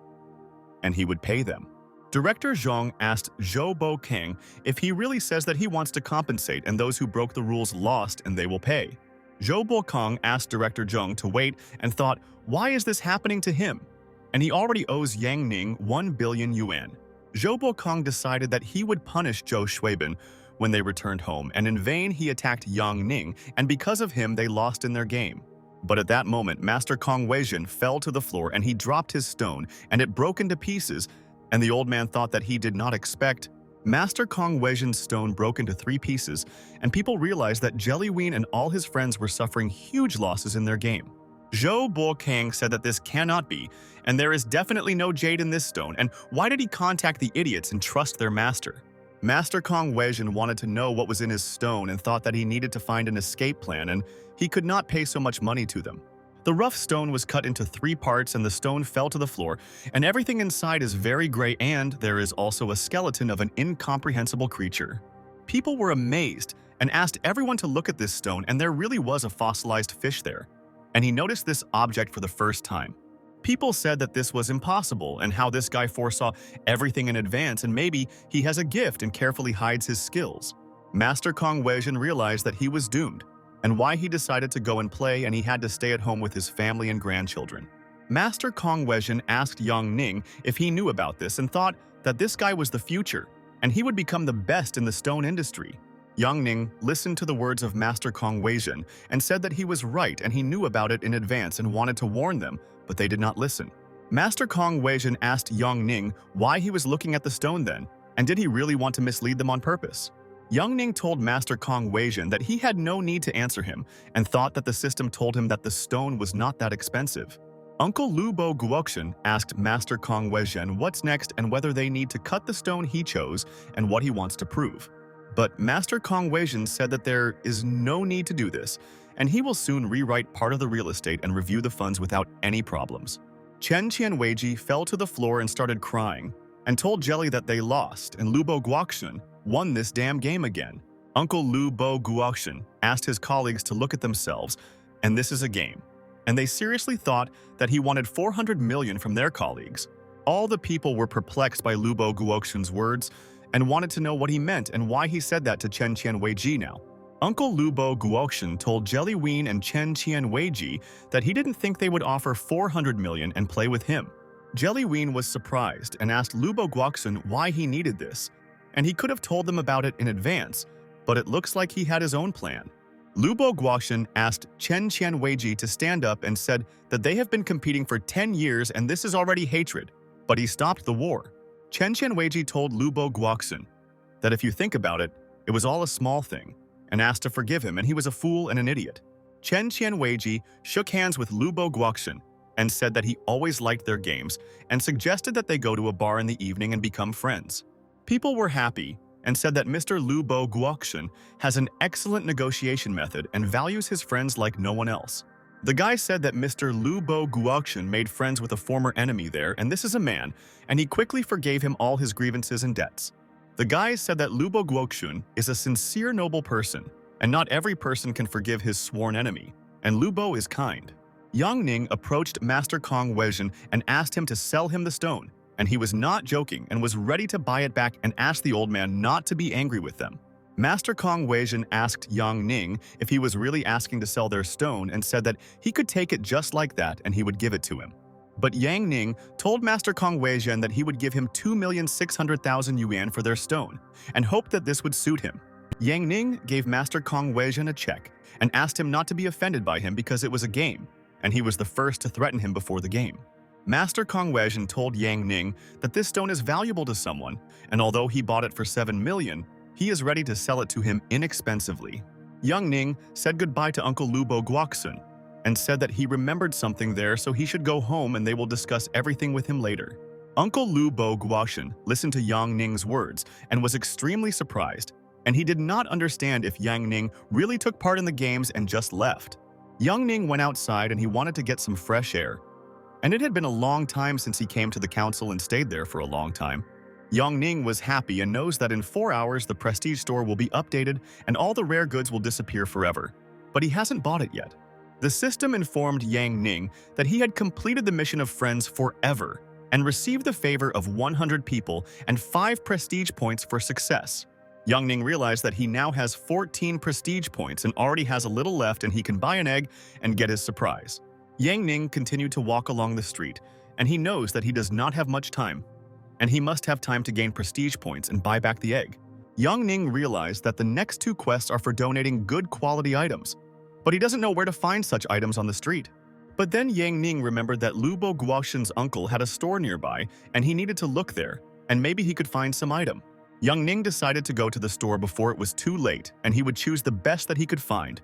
and he would pay them. Director Zhang asked Zhou Bokang if he really says that he wants to compensate and those who broke the rules lost and they will pay. Zhou Bokang asked Director Zhang to wait and thought, why is this happening to him? And he already owes Yang Ning 1 billion yuan. Zhou Bokang decided that he would punish Zhou Shuibin when they returned home, and in vain he attacked Yang Ning, and because of him they lost in their game. But at that moment, Master Kong Weijin fell to the floor and he dropped his stone, and it broke into pieces, and the old man thought that he did not expect. Master Kong Weijin's stone broke into 3 pieces, and people realized that Jelly Ween and all his friends were suffering huge losses in their game. Zhou Bokang said that this cannot be, and there is definitely no jade in this stone, and why did he contact the idiots and trust their master? Master Kong Weijin wanted to know what was in his stone and thought that he needed to find an escape plan, and he could not pay so much money to them. The rough stone was cut into 3 parts and the stone fell to the floor, and everything inside is very gray, and there is also a skeleton of an incomprehensible creature. People were amazed and asked everyone to look at this stone, and there really was a fossilized fish there. And he noticed this object for the first time. People said that this was impossible and how this guy foresaw everything in advance, and maybe he has a gift and carefully hides his skills. Master Kong Weijin realized that he was doomed, and why he decided to go and play, and he had to stay at home with his family and grandchildren. Master Kong Weijin asked Yang Ning if he knew about this and thought that this guy was the future, and he would become the best in the stone industry. Yang Ning listened to the words of Master Kong Weijin and said that he was right and he knew about it in advance and wanted to warn them, but they did not listen. Master Kong Weijin asked Yang Ning why he was looking at the stone then, and did he really want to mislead them on purpose? Yang Ning told Master Kong Weijin that he had no need to answer him and thought that the system told him that the stone was not that expensive. Uncle Lu Bo Guoxian asked Master Kong Weijin what's next and whether they need to cut the stone he chose and what he wants to prove. But Master Kong Weijin said that there is no need to do this, and he will soon rewrite part of the real estate and review the funds without any problems. Chen Qianweiji fell to the floor and started crying, and told Jelly that they lost, and Lu Bo Guoxian won this damn game again. Uncle Lu Bo Guoxian asked his colleagues to look at themselves, and this is a game. And they seriously thought that he wanted 400 million from their colleagues. All the people were perplexed by Lu Bo Guoxian's words, and wanted to know what he meant and why he said that to Chen Qianweiji now. Uncle Lu Bo Guoxian told Jelly Ween and Chen Qianweiji that he didn't think they would offer 400 million and play with him. Jelly Ween was surprised and asked Lu Bo Guoxian why he needed this, and he could have told them about it in advance, but it looks like he had his own plan. Lu Bo Guoxian asked Chen Qianweiji to stand up and said that they have been competing for 10 years and this is already hatred, but he stopped the war. Chen Qianweiji told Lu Bo Guoxian that if you think about it, it was all a small thing, and asked to forgive him, and he was a fool and an idiot. Chen Qianweiji shook hands with Lu Bo Guoxian and said that he always liked their games and suggested that they go to a bar in the evening and become friends. People were happy and said that Mr. Lu Bo Guoxian has an excellent negotiation method and values his friends like no one else. The guy said that Mr. Lu Bo Guoxian made friends with a former enemy there, and this is a man, and he quickly forgave him all his grievances and debts. The guy said that Lu Bo Guoxian is a sincere, noble person, and not every person can forgive his sworn enemy, and Lu Bo is kind. Yang Ning approached Master Kong Weijin and asked him to sell him the stone, and he was not joking and was ready to buy it back and asked the old man not to be angry with them. Master Kong Weijin asked Yang Ning if he was really asking to sell their stone and said that he could take it just like that and he would give it to him. But Yang Ning told Master Kong Weijin that he would give him 2,600,000 yuan for their stone and hoped that this would suit him. Yang Ning gave Master Kong Weijin a check and asked him not to be offended by him because it was a game, and he was the first to threaten him before the game. Master Kong Weijin told Yang Ning that this stone is valuable to someone, and although he bought it for 7 million, he is ready to sell it to him inexpensively. Yang Ning said goodbye to Uncle Lu Bo Guoxian and said that he remembered something there so he should go home and they will discuss everything with him later. Uncle Lu Bo Guoxian listened to Yang Ning's words and was extremely surprised, and he did not understand if Yang Ning really took part in the games and just left. Yang Ning went outside and he wanted to get some fresh air, and it had been a long time since he came to the council and stayed there for a long time. Yang Ning was happy and knows that in 4 hours the prestige store will be updated and all the rare goods will disappear forever. But he hasn't bought it yet. The system informed Yang Ning that he had completed the mission of Friends Forever and received the favor of 100 people and 5 prestige points for success. Yang Ning realized that he now has 14 prestige points and already has a little left and he can buy an egg and get his surprise. Yang Ning continued to walk along the street, and he knows that he does not have much time, and he must have time to gain prestige points and buy back the egg. Yang Ning realized that the next 2 quests are for donating good quality items, but he doesn't know where to find such items on the street. But then Yang Ning remembered that Lu Bo Guoxian's uncle had a store nearby, and he needed to look there, and maybe he could find some item. Yang Ning decided to go to the store before it was too late, and he would choose the best that he could find.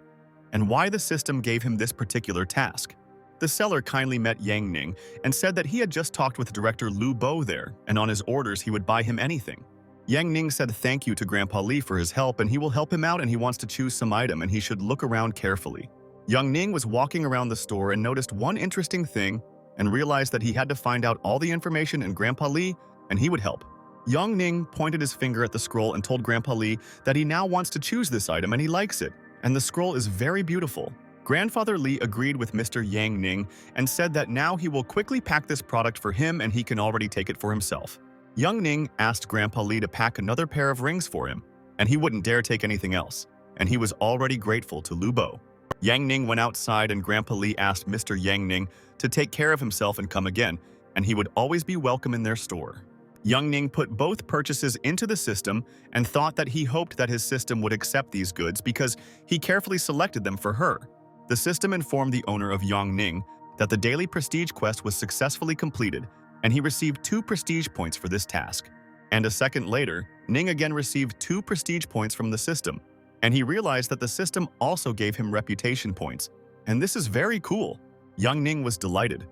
And why the system gave him this particular task? The seller kindly met Yang Ning and said that he had just talked with Director Lu Bo there, and on his orders he would buy him anything. Yang Ning said thank you to Grandpa Li for his help, and he will help him out and he wants to choose some item and he should look around carefully. Yang Ning was walking around the store and noticed one interesting thing and realized that he had to find out all the information in Grandpa Li and he would help. Yang Ning pointed his finger at the scroll and told Grandpa Li that he now wants to choose this item and he likes it, and the scroll is very beautiful. Grandfather Li agreed with Mr. Yang Ning and said that now he will quickly pack this product for him and he can already take it for himself. Yang Ning asked Grandpa Li to pack another pair of rings for him, and he wouldn't dare take anything else, and he was already grateful to Lu Bo. Yang Ning went outside and Grandpa Li asked Mr. Yang Ning to take care of himself and come again, and he would always be welcome in their store. Yang Ning put both purchases into the system and thought that he hoped that his system would accept these goods because he carefully selected them for her. The system informed the owner of Yang Ning that the daily prestige quest was successfully completed, and he received 2 prestige points for this task. And a second later, Ning again received 2 prestige points from the system, and he realized that the system also gave him reputation points. And this is very cool. Yang Ning was delighted.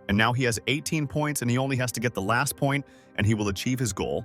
And now he has 18 points and he only has to get the last point and he will achieve his goal.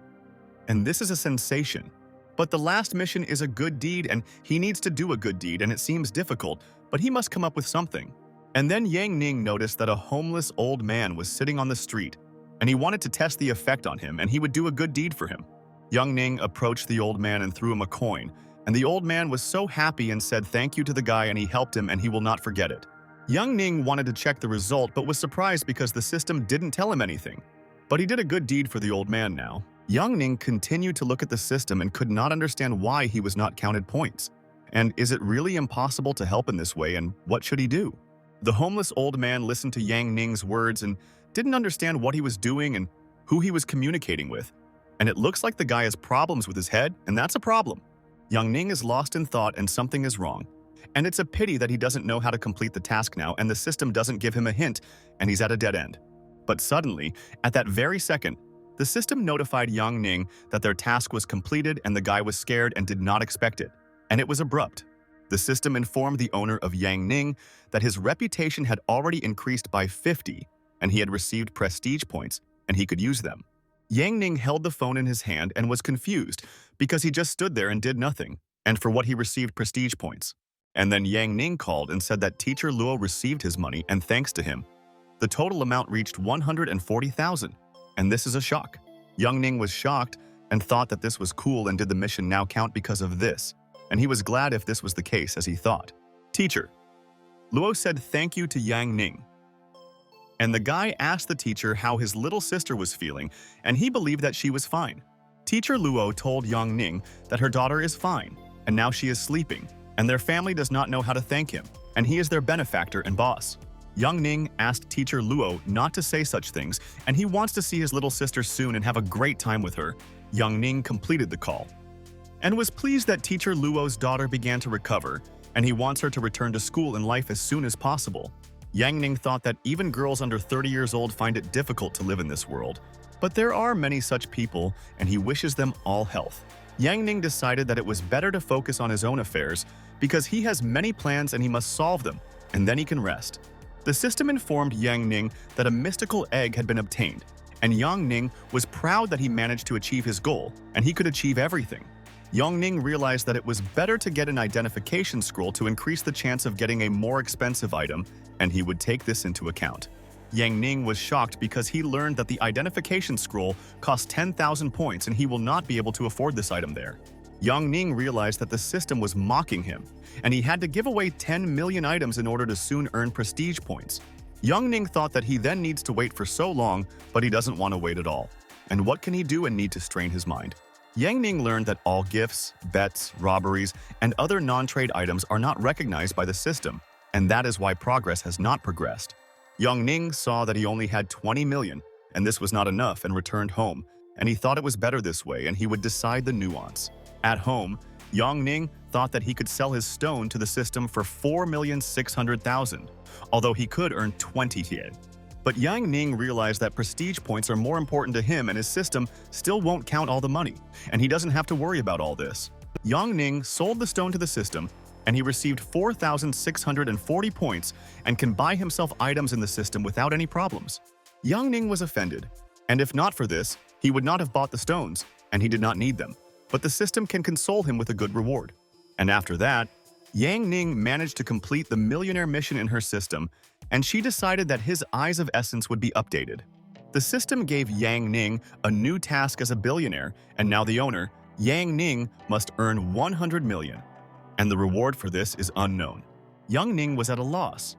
And this is a sensation. But the last mission is a good deed and he needs to do a good deed and it seems difficult, but he must come up with something. And then Yang Ning noticed that a homeless old man was sitting on the street, and he wanted to test the effect on him and he would do a good deed for him. Yang Ning approached the old man and threw him a coin, and the old man was so happy and said thank you to the guy and he helped him and he will not forget it. Yang Ning wanted to check the result but was surprised because the system didn't tell him anything. But he did a good deed for the old man now. Yang Ning continued to look at the system and could not understand why he was not counted points. And is it really impossible to help in this way, and what should he do? The homeless old man listened to Yang Ning's words and didn't understand what he was doing and who he was communicating with. And it looks like the guy has problems with his head, and that's a problem. Yang Ning is lost in thought and something is wrong. And it's a pity that he doesn't know how to complete the task now and the system doesn't give him a hint and he's at a dead end. But suddenly, at that very second, the system notified Yang Ning that their task was completed and the guy was scared and did not expect it. And it was abrupt. The system informed the owner of Yang Ning that his reputation had already increased by 50, and he had received prestige points, and he could use them. Yang Ning held the phone in his hand and was confused because he just stood there and did nothing, and for what he received prestige points. And then Yang Ning called and said that Teacher Luo received his money and thanks to him. The total amount reached 140,000, and this is a shock. Yang Ning was shocked and thought that this was cool and did the mission now count because of this, and he was glad if this was the case as he thought. Teacher. Luo said thank you to Yang Ning. And the guy asked the teacher how his little sister was feeling, and he believed that she was fine. Teacher Luo told Yang Ning that her daughter is fine, and now she is sleeping, and their family does not know how to thank him, and he is their benefactor and boss. Yang Ning asked Teacher Luo not to say such things, and he wants to see his little sister soon and have a great time with her. Yang Ning completed the call and was pleased that Teacher Luo's daughter began to recover, and he wants her to return to school and life as soon as possible. Yang Ning thought that even girls under 30 years old find it difficult to live in this world, but there are many such people, and he wishes them all health. Yang Ning decided that it was better to focus on his own affairs because he has many plans and he must solve them, and then he can rest. The system informed Yang Ning that a mystical egg had been obtained, and Yang Ning was proud that he managed to achieve his goal, and he could achieve everything. Yang Ning realized that it was better to get an identification scroll to increase the chance of getting a more expensive item, and he would take this into account. Yang Ning was shocked because he learned that the identification scroll cost 10,000 points and he will not be able to afford this item there. Yang Ning realized that the system was mocking him, and he had to give away 10 million items in order to soon earn prestige points. Yang Ning thought that he then needs to wait for so long, but he doesn't want to wait at all. And what can he do and need to strain his mind? Yang Ning learned that all gifts, bets, robberies, and other non-trade items are not recognized by the system, and that is why progress has not progressed. Yang Ning saw that he only had 20 million, and this was not enough, and returned home, and he thought it was better this way and he would decide the nuance. At home, Yang Ning thought that he could sell his stone to the system for 4,600,000, although he could earn 20 yen. But Yang Ning realized that prestige points are more important to him and his system still won't count all the money, and he doesn't have to worry about all this. Yang Ning sold the stone to the system, and he received 4,640 points and can buy himself items in the system without any problems. Yang Ning was offended, and if not for this, he would not have bought the stones, and he did not need them. But the system can console him with a good reward. And after that, Yang Ning managed to complete the millionaire mission in her system, and she decided that his Eyes of Essence would be updated. The system gave Yang Ning a new task as a billionaire, and now the owner, Yang Ning, must earn 100 million. And the reward for this is unknown. Yang Ning was at a loss.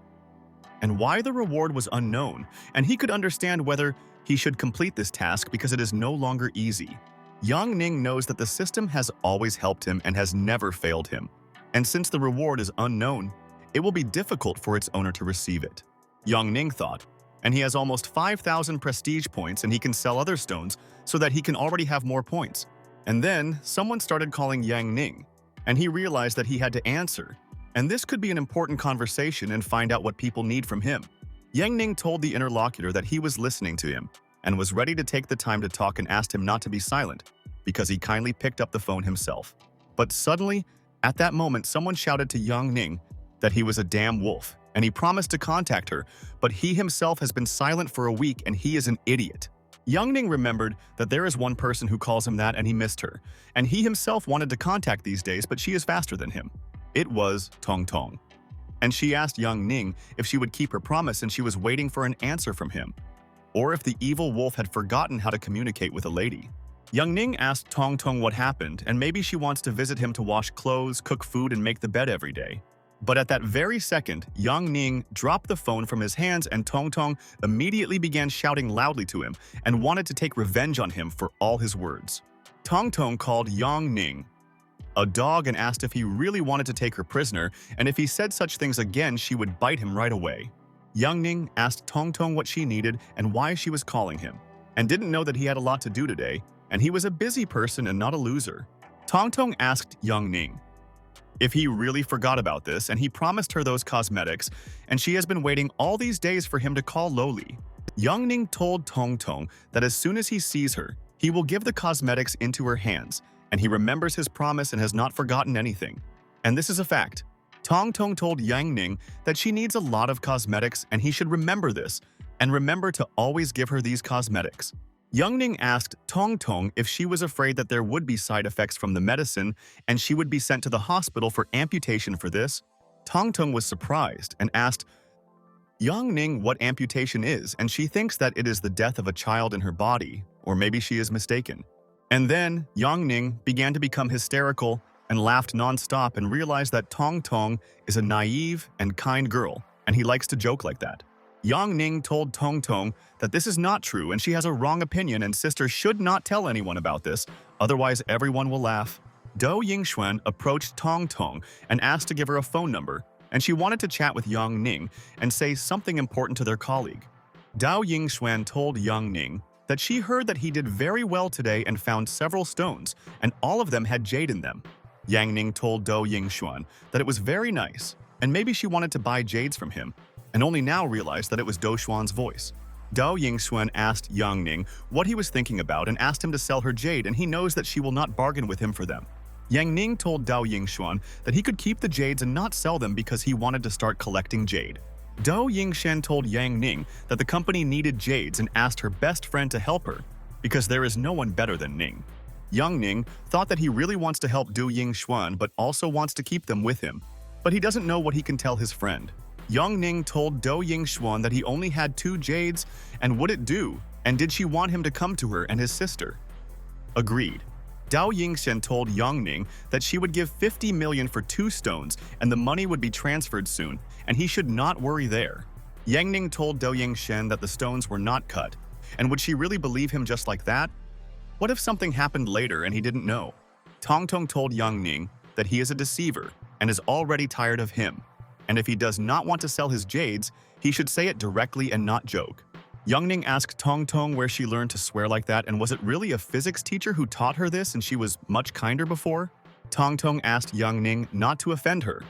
And why the reward was unknown, and he could understand whether he should complete this task because it is no longer easy. Yang Ning knows that the system has always helped him and has never failed him. And since the reward is unknown, it will be difficult for its owner to receive it. Yang Ning thought, and he has almost 5,000 prestige points and he can sell other stones so that he can already have more points. And then someone started calling Yang Ning, and he realized that he had to answer. And this could be an important conversation and find out what people need from him. Yang Ning told the interlocutor that he was listening to him and was ready to take the time to talk and asked him not to be silent because he kindly picked up the phone himself. But suddenly, at that moment, someone shouted to Yang Ning that he was a damn wolf, and he promised to contact her, but he himself has been silent for a week and he is an idiot. Yang Ning remembered that there is one person who calls him that and he missed her, and he himself wanted to contact these days, but she is faster than him. It was Tong Tong. And she asked Yang Ning if she would keep her promise, and she was waiting for an answer from him, or if the evil wolf had forgotten how to communicate with a lady. Yang Ning asked Tong Tong what happened, and maybe she wants to visit him to wash clothes, cook food, and make the bed every day. But at that very second, Yang Ning dropped the phone from his hands and Tong Tong immediately began shouting loudly to him and wanted to take revenge on him for all his words. Tong Tong called Yang Ning a dog and asked if he really wanted to take her prisoner, and if he said such things again, she would bite him right away. Yang Ning asked Tong Tong what she needed and why she was calling him, and didn't know that he had a lot to do today, and he was a busy person and not a loser. Tong Tong asked Yang Ning if he really forgot about this, and he promised her those cosmetics, and she has been waiting all these days for him to call Loli. Yang Ning told Tong Tong that as soon as he sees her, he will give the cosmetics into her hands, and he remembers his promise and has not forgotten anything. And this is a fact. Tong Tong told Yang Ning that she needs a lot of cosmetics and he should remember this, and remember to always give her these cosmetics. Yang Ning asked Tong Tong if she was afraid that there would be side effects from the medicine and she would be sent to the hospital for amputation for this. Tong Tong was surprised and asked Yang Ning what amputation is, and she thinks that it is the death of a child in her body, or maybe she is mistaken. And then Yang Ning began to become hysterical and laughed non-stop and realized that Tong Tong is a naive and kind girl, and he likes to joke like that. Yang Ning told Tong Tong that this is not true and she has a wrong opinion and sister should not tell anyone about this, otherwise everyone will laugh. Do Yingxuan approached Tong Tong and asked to give her a phone number, and she wanted to chat with Yang Ning and say something important to their colleague. Dao Yingxuan told Yang Ning that she heard that he did very well today and found several stones, and all of them had jade in them. Yang Ning told Do Yingxuan that it was very nice, and maybe she wanted to buy jades from him, and only now realized that it was Do Xuan's voice. Do Yingxuan asked Yang Ning what he was thinking about and asked him to sell her jade, and he knows that she will not bargain with him for them. Yang Ning told Dao Yingxuan that he could keep the jades and not sell them because he wanted to start collecting jade. Do Yingshan told Yang Ning that the company needed jades and asked her best friend to help her, because there is no one better than Ning. Yang Ning thought that he really wants to help Du Yingxuan but also wants to keep them with him, but he doesn't know what he can tell his friend. Yang Ning told Do Yingxuan that he only had 2 jades and would it do, and did she want him to come to her and his sister? Agreed. Dao Yingshan told Yang Ning that she would give 50 million for 2 stones and the money would be transferred soon, and he should not worry there. Yang Ning told Do Yingshan that the stones were not cut, and would she really believe him just like that? What if something happened later and he didn't know? Tong Tong told Yang Ning that he is a deceiver and is already tired of him, and if he does not want to sell his jades, he should say it directly and not joke. Yang Ning asked Tong Tong where she learned to swear like that, and was it really a physics teacher who taught her this and she was much kinder before? Tong Tong asked Yang Ning not to offend her.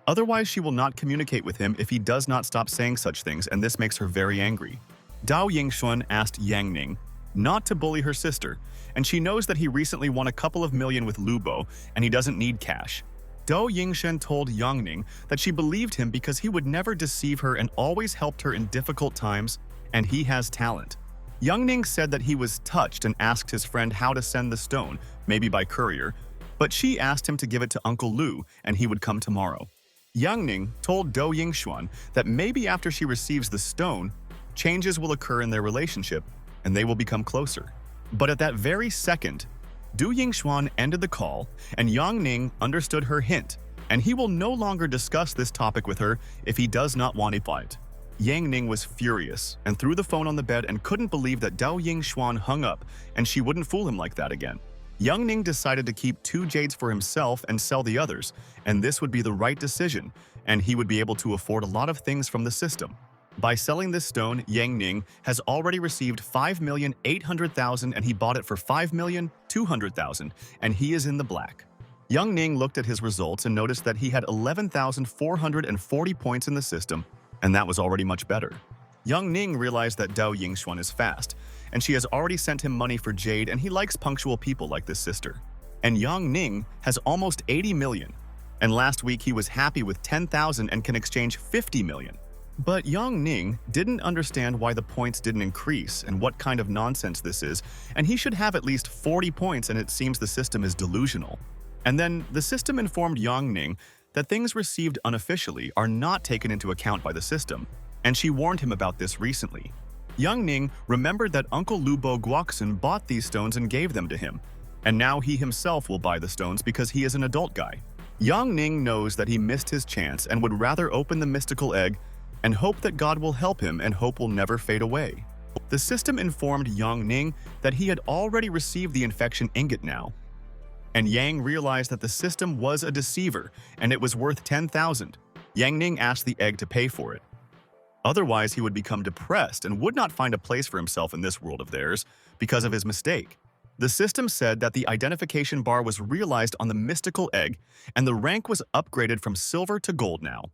Otherwise, she will not communicate with him if he does not stop saying such things, and this makes her very angry. Dao Yingxuan asked Yang Ning not to bully her sister, and she knows that he recently won a couple of million with Lubo and he doesn't need cash. Do Yingshan told Yang Ning that she believed him because he would never deceive her and always helped her in difficult times, and he has talent. Yang Ning said that he was touched and asked his friend how to send the stone, maybe by courier, but she asked him to give it to Uncle Lu and he would come tomorrow. Yang Ning told Do Yingxuan that maybe after she receives the stone, changes will occur in their relationship and they will become closer. But at that very second, Du Yingxuan ended the call and Yang Ning understood her hint, and he will no longer discuss this topic with her if he does not want a fight. Yang Ning was furious and threw the phone on the bed and couldn't believe that Dao Yingxuan hung up and she wouldn't fool him like that again. Yang Ning decided to keep 2 jades for himself and sell the others, and this would be the right decision, and he would be able to afford a lot of things from the system. By selling this stone, Yang Ning has already received 5,800,000 and he bought it for 5,200,000, and he is in the black. Yang Ning looked at his results and noticed that he had 11,440 points in the system, and that was already much better. Yang Ning realized that Dao Yingxuan is fast, and she has already sent him money for jade, and he likes punctual people like this sister. And Yang Ning has almost 80 million, and last week he was happy with 10,000 and can exchange 50 million. But Yang Ning didn't understand why the points didn't increase and what kind of nonsense this is, and he should have at least 40 points, and it seems the system is delusional. And then the system informed Yang Ning that things received unofficially are not taken into account by the system, and she warned him about this recently. Yang Ning remembered that Uncle Lubo Guoxin bought these stones and gave them to him, and now he himself will buy the stones because he is an adult guy. Yang Ning knows that he missed his chance and would rather open the mystical egg and hope that God will help him and hope will never fade away. The system informed Yang Ning that he had already received the infection ingot now, and Yang realized that the system was a deceiver and it was worth 10,000. Yang Ning asked the egg to pay for it. Otherwise, he would become depressed and would not find a place for himself in this world of theirs because of his mistake. The system said that the identification bar was realized on the mystical egg and the rank was upgraded from silver to gold now.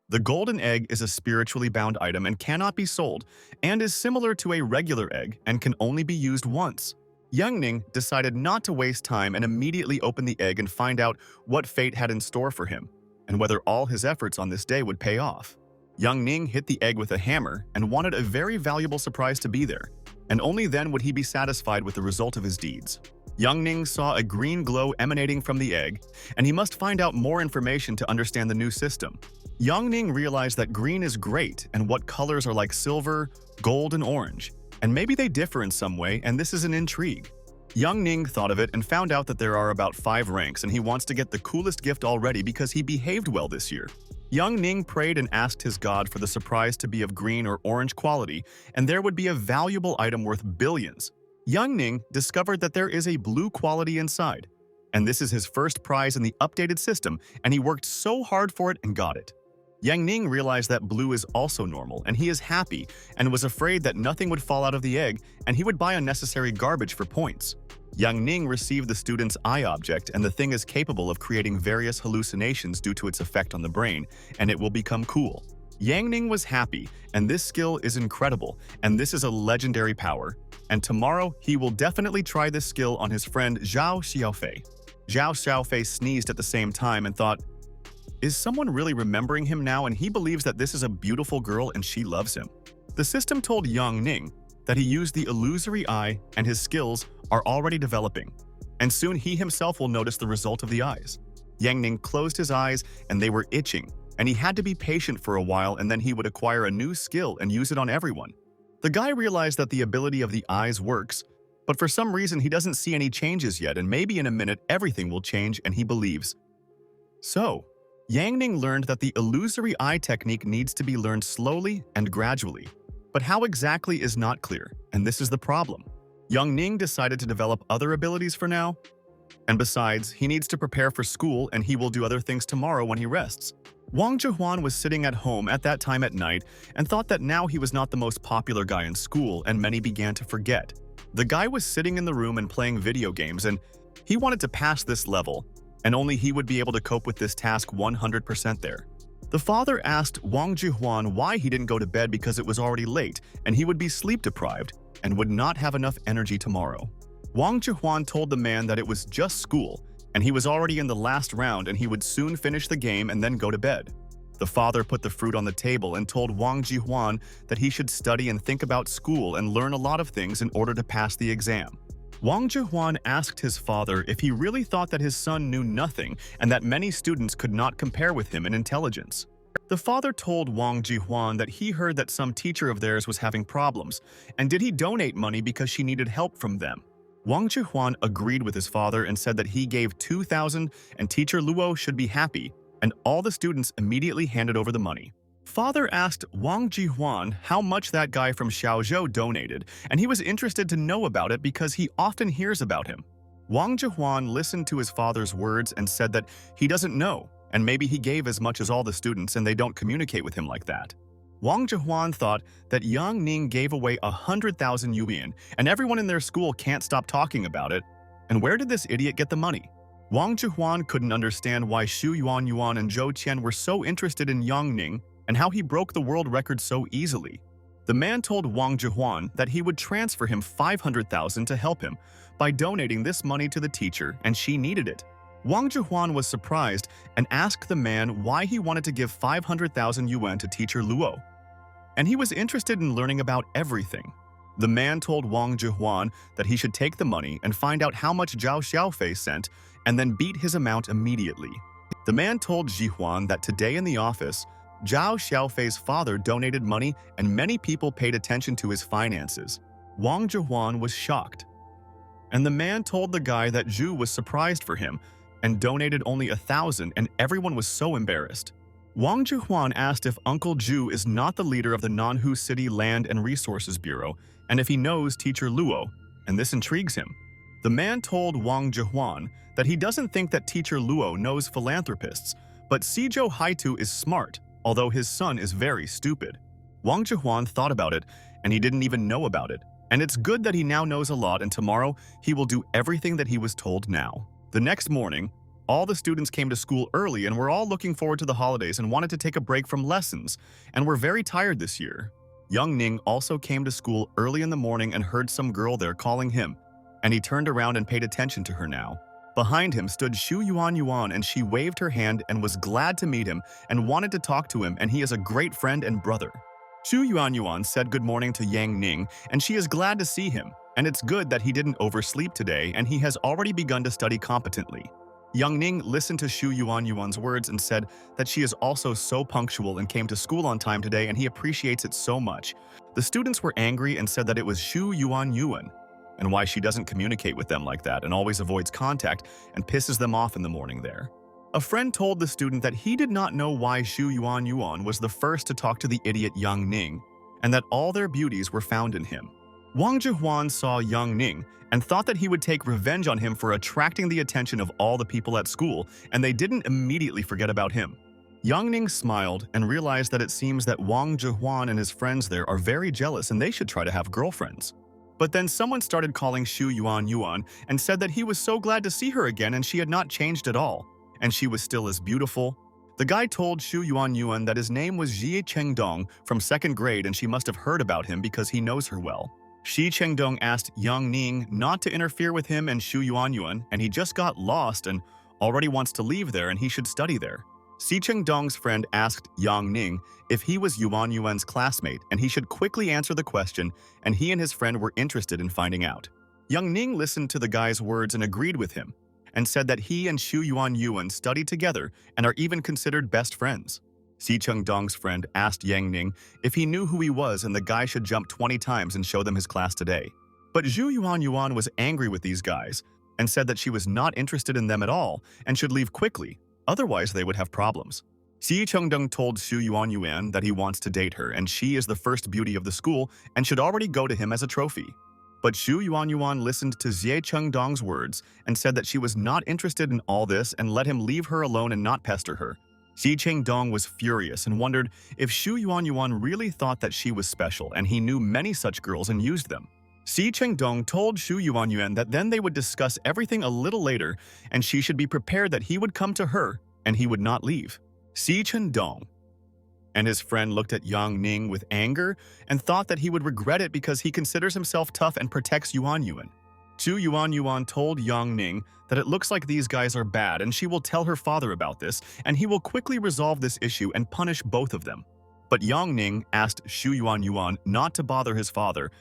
The golden egg is a spiritually bound item and cannot be sold, and is similar to a regular egg and can only be used once. Yang Ning decided not to waste time and immediately open the egg and find out what fate had in store for him. and whether all his efforts on this day would pay off. Young Ning hit the egg with a hammer and wanted a very valuable surprise to be there, and only then would he be satisfied with the result of his deeds. Young Ning saw a green glow emanating from the egg, and he must find out more information to understand the new system. Young Ning realized that green is great and what colors are like silver, gold, and orange, and maybe they differ in some way, and this is an intrigue. Young Ning thought of it and found out that there are about 5 ranks, and he wants to get the coolest gift already because he behaved well this year. Young Ning prayed and asked his god for the surprise to be of green or orange quality, and there would be a valuable item worth billions. Young Ning discovered that there is a blue quality inside, and this is his first prize in the updated system, and he worked so hard for it and got it. Yang Ning realized that blue is also normal, and he is happy and was afraid that nothing would fall out of the egg and he would buy unnecessary garbage for points. Yang Ning received the student's eye object, and the thing is capable of creating various hallucinations due to its effect on the brain, and it will become cool. Yang Ning was happy, and this skill is incredible, and this is a legendary power. And tomorrow, he will definitely try this skill on his friend Zhao Xiaofei. Zhao Xiaofei sneezed at the same time and thought, "Is someone really remembering him now?" And he believes that this is a beautiful girl and she loves him. The system told Yang Ning that he used the illusory eye and his skills are already developing, and soon he himself will notice the result of the eyes. Yang Ning closed his eyes and they were itching, and he had to be patient for a while, and then he would acquire a new skill and use it on everyone. The guy realized that the ability of the eyes works, but for some reason he doesn't see any changes yet, and maybe in a minute everything will change, and he believes. So, Yang Ning learned that the illusory eye technique needs to be learned slowly and gradually. But how exactly is not clear, and this is the problem. Young Ning decided to develop other abilities for now, and besides, he needs to prepare for school and he will do other things tomorrow when he rests. Wang Zhihuan was sitting at home at that time at night and thought that now he was not the most popular guy in school, and many began to forget. The guy was sitting in the room and playing video games, and he wanted to pass this level, and only he would be able to cope with this task 100% there. The father asked Wang Zhihuan why he didn't go to bed because it was already late and he would be sleep-deprived and would not have enough energy tomorrow. Wang Zhihuan told the man that it was just school and he was already in the last round and he would soon finish the game and then go to bed. The father put the fruit on the table and told Wang Zhihuan that he should study and think about school and learn a lot of things in order to pass the exam. Wang Zhihuan asked his father if he really thought that his son knew nothing and that many students could not compare with him in intelligence. The father told Wang Zhihuan that he heard that some teacher of theirs was having problems, and did he donate money because she needed help from them. Wang Zhihuan agreed with his father and said that he gave 2,000 and teacher Luo should be happy, and all the students immediately handed over the money. Father asked Wang Zhihuan how much that guy from Xiaozhou donated, and he was interested to know about it because he often hears about him. Wang Zhihuan listened to his father's words and said that he doesn't know, and maybe he gave as much as all the students and they don't communicate with him like that. Wang Zhihuan thought that Yang Ning gave away 100,000 yuan, and everyone in their school can't stop talking about it. And where did this idiot get the money? Wang Zhihuan couldn't understand why Xu Yuan and Zhou Qian were so interested in Yang Ning and how he broke the world record so easily. The man told Wang Zhihuan that he would transfer him 500,000 to help him by donating this money to the teacher, and she needed it. Wang Zhihuan was surprised and asked the man why he wanted to give 500,000 yuan to teacher Luo. And he was interested in learning about everything. The man told Wang Zhihuan that he should take the money and find out how much Zhao Xiaofei sent and then beat his amount immediately. The man told Zhihuan that today in the office, Zhao Xiaofei's father donated money and many people paid attention to his finances. Wang Zhihuan was shocked. And the man told the guy that Zhu was surprised for him and donated only 1,000, and everyone was so embarrassed. Wang Zhihuan asked if Uncle Zhu is not the leader of the Nanhu City Land and Resources Bureau and if he knows teacher Luo, and this intrigues him. The man told Wang Zhihuan that he doesn't think that teacher Luo knows philanthropists, but Sizhou Haitu is smart, although his son is very stupid. Wang Zhihuan thought about it, and he didn't even know about it. And it's good that he now knows a lot, and tomorrow he will do everything that he was told now. The next morning, all the students came to school early and were all looking forward to the holidays and wanted to take a break from lessons, and were very tired this year. Young Ning also came to school early in the morning and heard some girl there calling him, and he turned around and paid attention to her now. Behind him stood Shu Yuan Yuan, and she waved her hand and was glad to meet him and wanted to talk to him, and he is a great friend and brother. Shu Yuan Yuan said good morning to Yang Ning, and she is glad to see him, and it's good that he didn't oversleep today and he has already begun to study competently. Yang Ning listened to Shu Yuan Yuan's words and said that she is also so punctual and came to school on time today and he appreciates it so much. The students were angry and said that it was Shu Yuan Yuan, and why she doesn't communicate with them like that and always avoids contact and pisses them off in the morning there. A friend told the student that he did not know why Shu Yuan Yuan was the first to talk to the idiot Yang Ning, and that all their beauties were found in him. Wang Jihuan saw Yang Ning and thought that he would take revenge on him for attracting the attention of all the people at school, and they didn't immediately forget about him. Yang Ning smiled and realized that it seems that Wang Jihuan and his friends there are very jealous and they should try to have girlfriends. But then someone started calling Shu Yuan Yuan and said that he was so glad to see her again and she had not changed at all, and she was still as beautiful. The guy told Shu Yuan Yuan that his name was Xi Chengdong from 2nd grade and she must have heard about him because he knows her well. Xi Chengdong asked Yang Ning not to interfere with him and Shu Yuan Yuan, and he just got lost and already wants to leave there and he should study there. Xi Chengdong's friend asked Yang Ning if he was Yuan Yuan's classmate and he should quickly answer the question, and he and his friend were interested in finding out. Yang Ning listened to the guy's words and agreed with him, and said that he and Shu Yuan Yuan studied together and are even considered best friends. Xi Chengdong's friend asked Yang Ning if he knew who he was and the guy should jump 20 times and show them his class today. But Shu Yuan Yuan was angry with these guys and said that she was not interested in them at all and should leave quickly, otherwise they would have problems. Xi Chengdong told Shu Yuan Yuan that he wants to date her and she is the first beauty of the school and should already go to him as a trophy. But Shu Yuan Yuan listened to Xie Chengdong's words and said that she was not interested in all this and let him leave her alone and not pester her. Xi Chengdong was furious and wondered if Shu Yuan Yuan really thought that she was special and he knew many such girls and used them. Xi Chengdong told Shu Yuan Yuan that then they would discuss everything a little later and she should be prepared that he would come to her and he would not leave. Xi Chengdong and his friend looked at Yang Ning with anger and thought that he would regret it because he considers himself tough and protects Yuan Yuan. Shu Yuan Yuan told Yang Ning that it looks like these guys are bad and she will tell her father about this and he will quickly resolve this issue and punish both of them. But Yang Ning asked Shu Yuan Yuan not to bother his father,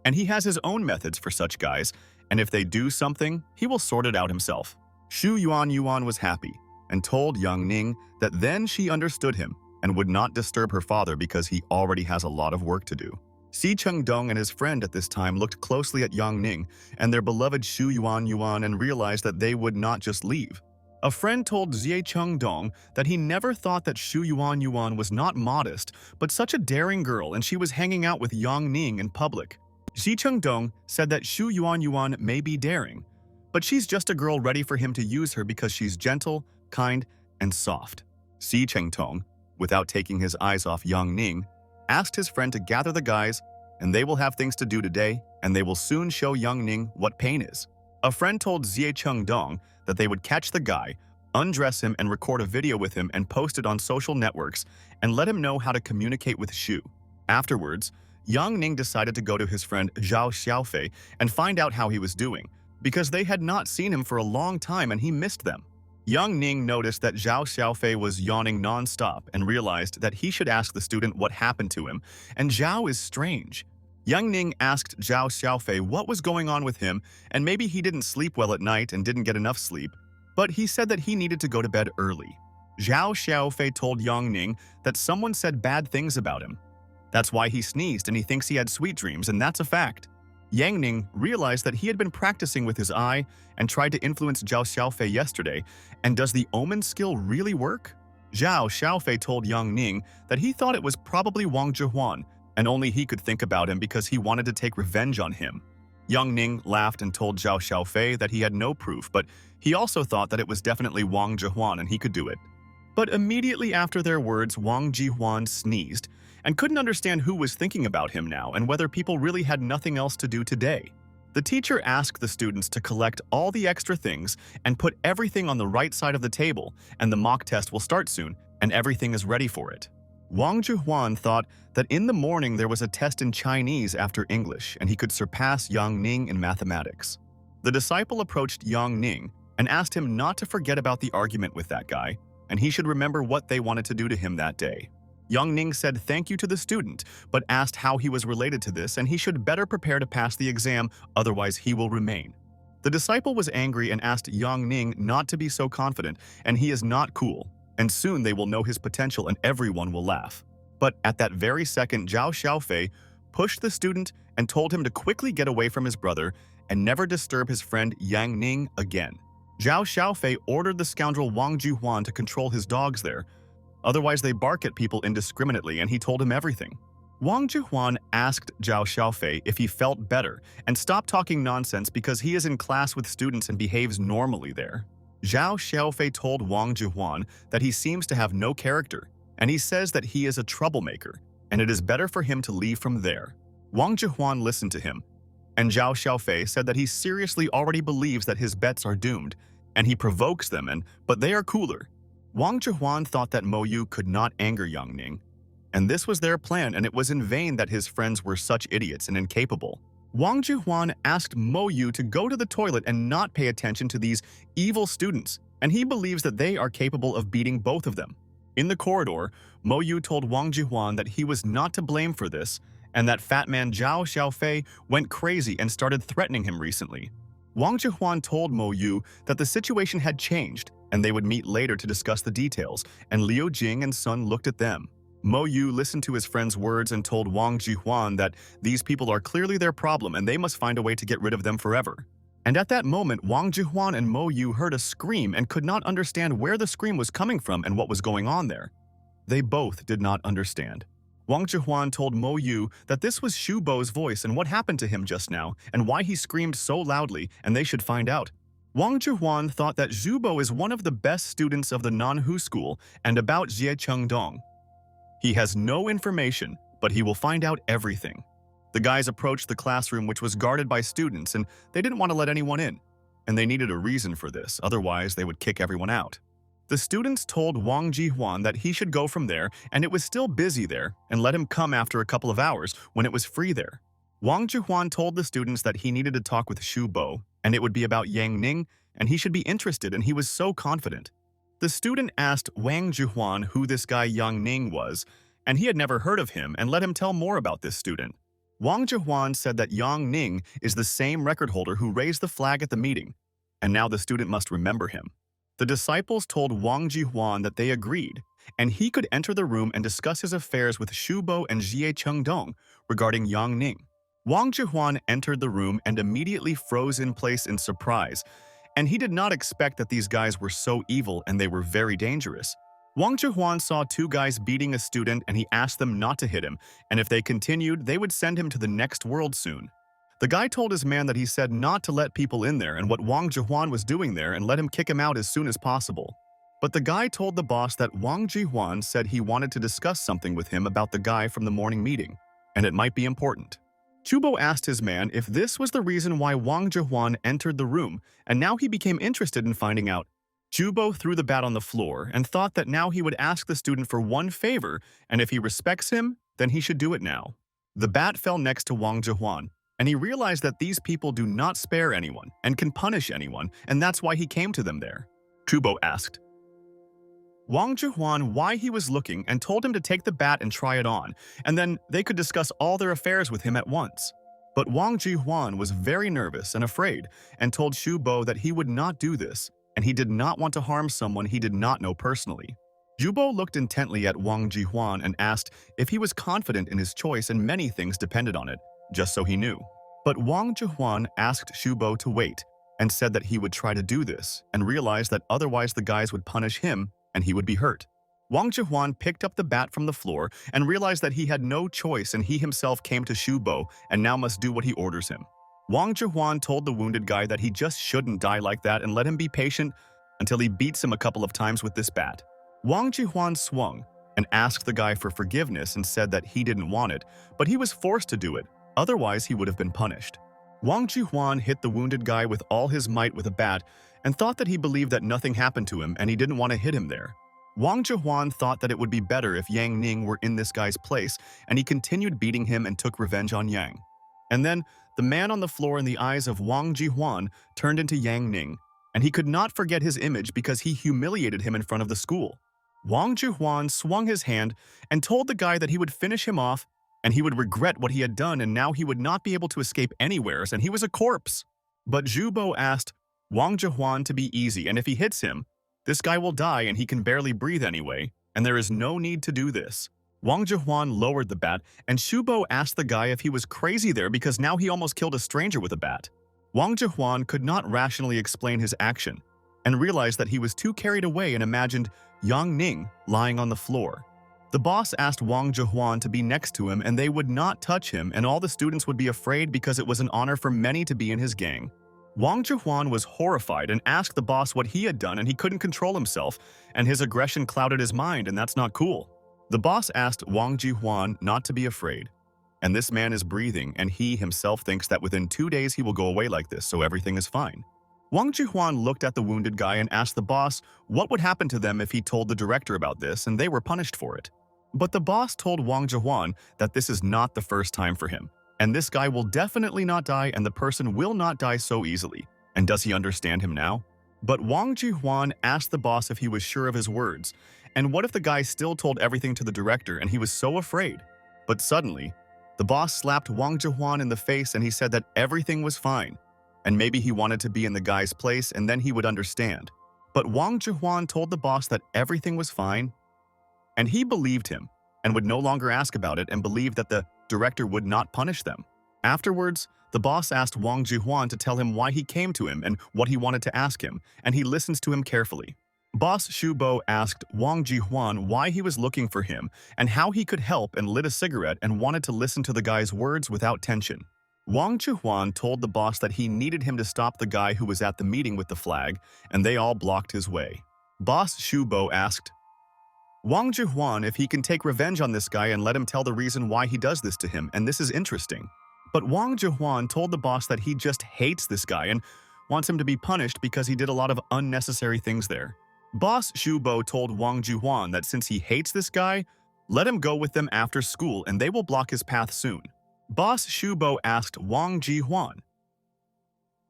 and he has his own methods for such guys, and if they do something, he will sort it out himself. Shu Yuan Yuan was happy and told Yang Ning that then she understood him and would not disturb her father because he already has a lot of work to do. Xi Chengdong and his friend at this time looked closely at Yang Ning and their beloved Shu Yuan Yuan and realized that they would not just leave. A friend told Xie Chengdong that he never thought that Shu Yuan Yuan was not modest, but such a daring girl and she was hanging out with Yang Ning in public. Xi Chengdong said that Shu Yuan Yuan may be daring, but she's just a girl ready for him to use her because she's gentle, kind, and soft. Xi Chengdong, without taking his eyes off Yang Ning, asked his friend to gather the guys, and they will have things to do today, and they will soon show Yang Ning what pain is. A friend told Xie Chengdong that they would catch the guy, undress him, and record a video with him and post it on social networks and let him know how to communicate with Shu. Afterwards, Yang Ning decided to go to his friend Zhao Xiaofei and find out how he was doing, because they had not seen him for a long time and he missed them. Yang Ning noticed that Zhao Xiaofei was yawning non-stop and realized that he should ask the student what happened to him, and Zhao is strange. Yang Ning asked Zhao Xiaofei what was going on with him, and maybe he didn't sleep well at night and didn't get enough sleep, but he said that he needed to go to bed early. Zhao Xiaofei told Yang Ning that someone said bad things about him. That's why he sneezed and he thinks he had sweet dreams, and that's a fact. Yang Ning realized that he had been practicing with his eye and tried to influence Zhao Xiaofei yesterday, and does the omen skill really work? Zhao Xiaofei told Yang Ning that he thought it was probably Wang Jihuan, and only he could think about him because he wanted to take revenge on him. Yang Ning laughed and told Zhao Xiaofei that he had no proof, but he also thought that it was definitely Wang Jihuan and he could do it. But immediately after their words, Wang Jihuan sneezed and couldn't understand who was thinking about him now and whether people really had nothing else to do today. The teacher asked the students to collect all the extra things and put everything on the right side of the table, and the mock test will start soon, and everything is ready for it. Wang Jihuan thought that in the morning there was a test in Chinese after English, and he could surpass Yang Ning in mathematics. The disciple approached Yang Ning and asked him not to forget about the argument with that guy, and he should remember what they wanted to do to him that day. Yang Ning said thank you to the student, but asked how he was related to this and he should better prepare to pass the exam, otherwise he will remain. The disciple was angry and asked Yang Ning not to be so confident, and he is not cool, and soon they will know his potential and everyone will laugh. But at that very second, Zhao Xiaofei pushed the student and told him to quickly get away from his brother and never disturb his friend Yang Ning again. Zhao Xiaofei ordered the scoundrel Wang Juhuan to control his dogs there, otherwise they bark at people indiscriminately, and he told him everything. Wang Juhuan asked Zhao Xiaofei if he felt better and stopped talking nonsense because he is in class with students and behaves normally there. Zhao Xiaofei told Wang Juhuan that he seems to have no character, and he says that he is a troublemaker, and it is better for him to leave from there. Wang Juhuan listened to him, and Zhao Xiaofei said that he seriously already believes that his bets are doomed, and he provokes them, but they are cooler. Wang Juhuan thought that Mo Yu could not anger Yang Ning, and this was their plan, and it was in vain that his friends were such idiots and incapable. Wang Juhuan asked Mo Yu to go to the toilet and not pay attention to these evil students, and he believes that they are capable of beating both of them. In the corridor, Mo Yu told Wang Juhuan that he was not to blame for this, and that fat man Zhao Xiaofei went crazy and started threatening him recently. Wang Juhuan told Mo Yu that the situation had changed, and they would meet later to discuss the details, and Liu Jing and Sun looked at them. Mo Yu listened to his friend's words and told Wang Juhuan that these people are clearly their problem and they must find a way to get rid of them forever. And at that moment, Wang Juhuan and Mo Yu heard a scream and could not understand where the scream was coming from and what was going on there. They both did not understand. Wang Juhuan told Mo Yu that this was Shu Bo's voice and what happened to him just now and why he screamed so loudly, and they should find out. Wang Juhuan thought that Zhu Bo is one of the best students of the Nanhu school and about Jie Chengdong. He has no information, but he will find out everything. The guys approached the classroom, which was guarded by students, and they didn't want to let anyone in. And they needed a reason for this, otherwise they would kick everyone out. The students told Wang Jihuan that he should go from there, and it was still busy there, and let him come after a couple of hours when it was free there. Wang Jihuan told the students that he needed to talk with Shu Bo, and it would be about Yang Ning, and he should be interested, and he was so confident. The student asked Wang Juhuan who this guy Yang Ning was, and he had never heard of him, and let him tell more about this student. Wang Juhuan said that Yang Ning is the same record holder who raised the flag at the meeting, and now the student must remember him. The disciples told Wang Jihuan that they agreed, and he could enter the room and discuss his affairs with Shu Bo and Jie Chengdong regarding Yang Ning. Wang Jihuan entered the room and immediately froze in place in surprise, and he did not expect that these guys were so evil and they were very dangerous. Wang Jihuan saw two guys beating a student and he asked them not to hit him, and if they continued, they would send him to the next world soon. The guy told his man that he said not to let people in there and what Wang Jihuan was doing there and let him kick him out as soon as possible. But the guy told the boss that Wang Jihuan said he wanted to discuss something with him about the guy from the morning meeting, and it might be important. Chubo asked his man if this was the reason why Wang Jihuan entered the room, and now he became interested in finding out. Chubo threw the bat on the floor and thought that now he would ask the student for one favor, and if he respects him, then he should do it now. The bat fell next to Wang Jihuan, and he realized that these people do not spare anyone and can punish anyone, and that's why he came to them there. Chubo asked Wang Jihuan why he was looking and told him to take the bat and try it on, and then they could discuss all their affairs with him at once. But Wang Jihuan was very nervous and afraid and told Shu Bo that he would not do this, and he did not want to harm someone he did not know personally. Zhu Bo looked intently at Wang Jihuan and asked if he was confident in his choice and many things depended on it, just so he knew. But Wang Jihuan asked Shu Bo to wait and said that he would try to do this and realized that otherwise the guys would punish him and he would be hurt. Wang Jihuan picked up the bat from the floor and realized that he had no choice and he himself came to Shu Bo and now must do what he orders him. Wang Jihuan told the wounded guy that he just shouldn't die like that and let him be patient until he beats him a couple of times with this bat. Wang Jihuan swung and asked the guy for forgiveness and said that he didn't want it, but he was forced to do it, otherwise he would have been punished. Wang Jihuan hit the wounded guy with all his might with a bat and thought that he believed that nothing happened to him and he didn't want to hit him there. Wang Jihuan thought that it would be better if Yang Ning were in this guy's place, and he continued beating him and took revenge on Yang. And then, the man on the floor in the eyes of Wang Jihuan turned into Yang Ning, and he could not forget his image because he humiliated him in front of the school. Wang Zhihuan swung his hand and told the guy that he would finish him off and he would regret what he had done and now he would not be able to escape anywheres and he was a corpse. But Zhu Bo asked Wang Zhihuan to be easy, and if he hits him, this guy will die and he can barely breathe anyway, and there is no need to do this. Wang Zhihuan lowered the bat, and Zhu Bo asked the guy if he was crazy there because now he almost killed a stranger with a bat. Wang Zhihuan could not rationally explain his action, and realized that he was too carried away and imagined Yang Ning lying on the floor. The boss asked Wang Zhihuan to be next to him and they would not touch him, and all the students would be afraid because it was an honor for many to be in his gang. Wang Zhihuan was horrified and asked the boss what he had done, and he couldn't control himself, and his aggression clouded his mind, and that's not cool. The boss asked Wang Zhihuan not to be afraid, and this man is breathing, and he himself thinks that within 2 days he will go away like this, so everything is fine. Wang Zhihuan looked at the wounded guy and asked the boss what would happen to them if he told the director about this, and they were punished for it. But the boss told Wang Zhihuan that this is not the first time for him, and this guy will definitely not die and the person will not die so easily. And does he understand him now? But Wang Zhihuan asked the boss if he was sure of his words, and what if the guy still told everything to the director and he was so afraid? But suddenly, the boss slapped Wang Zhihuan in the face and he said that everything was fine, and maybe he wanted to be in the guy's place and then he would understand. But Wang Zhihuan told the boss that everything was fine, and he believed him and would no longer ask about it and believed that the director would not punish them. Afterwards, the boss asked Wang Zhihuan to tell him why he came to him and what he wanted to ask him, and he listens to him carefully. Boss Zhu Bo asked Wang Zhihuan why he was looking for him and how he could help, and lit a cigarette and wanted to listen to the guy's words without tension. Wang Zhihuan told the boss that he needed him to stop the guy who was at the meeting with the flag, and they all blocked his way. Boss Zhu Bo asked Wang Zhihuan if he can take revenge on this guy and let him tell the reason why he does this to him, and this is interesting. But Wang Zhihuan told the boss that he just hates this guy and wants him to be punished because he did a lot of unnecessary things there. Boss Zhu Bo told Wang Zhihuan that since he hates this guy, let him go with them after school and they will block his path soon. Boss Zhu Bo asked Wang Zhihuan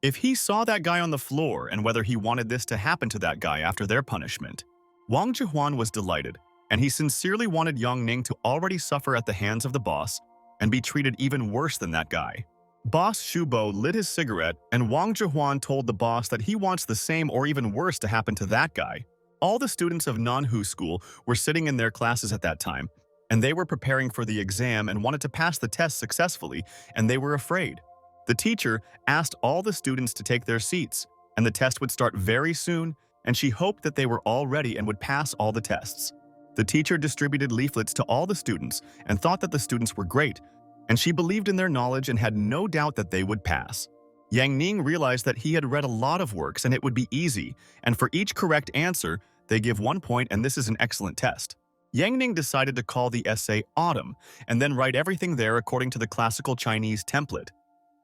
if he saw that guy on the floor and whether he wanted this to happen to that guy after their punishment. Wang Zhihuan was delighted, and he sincerely wanted Yang Ning to already suffer at the hands of the boss and be treated even worse than that guy. Boss Zhu Bo lit his cigarette, and Wang Zhihuan told the boss that he wants the same or even worse to happen to that guy. All the students of Nanhu School were sitting in their classes at that time, and they were preparing for the exam and wanted to pass the test successfully, and they were afraid. The teacher asked all the students to take their seats, and the test would start very soon, and she hoped that they were all ready and would pass all the tests. The teacher distributed leaflets to all the students and thought that the students were great, and she believed in their knowledge and had no doubt that they would pass. Yang Ning realized that he had read a lot of works and it would be easy, and for each correct answer, they give 1 point, and this is an excellent test. Yang Ning decided to call the essay Autumn and then write everything there according to the classical Chinese template,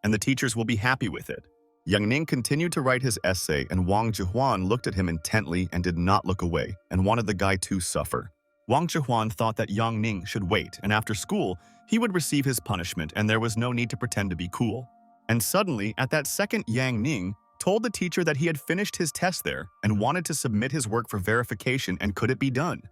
and the teachers will be happy with it. Yang Ning continued to write his essay, and Wang Zhihuan looked at him intently and did not look away and wanted the guy to suffer. Wang Zhihuan thought that Yang Ning should wait, and after school, he would receive his punishment and there was no need to pretend to be cool. And suddenly, at that second, Yang Ning told the teacher that he had finished his test there and wanted to submit his work for verification, and could it be done?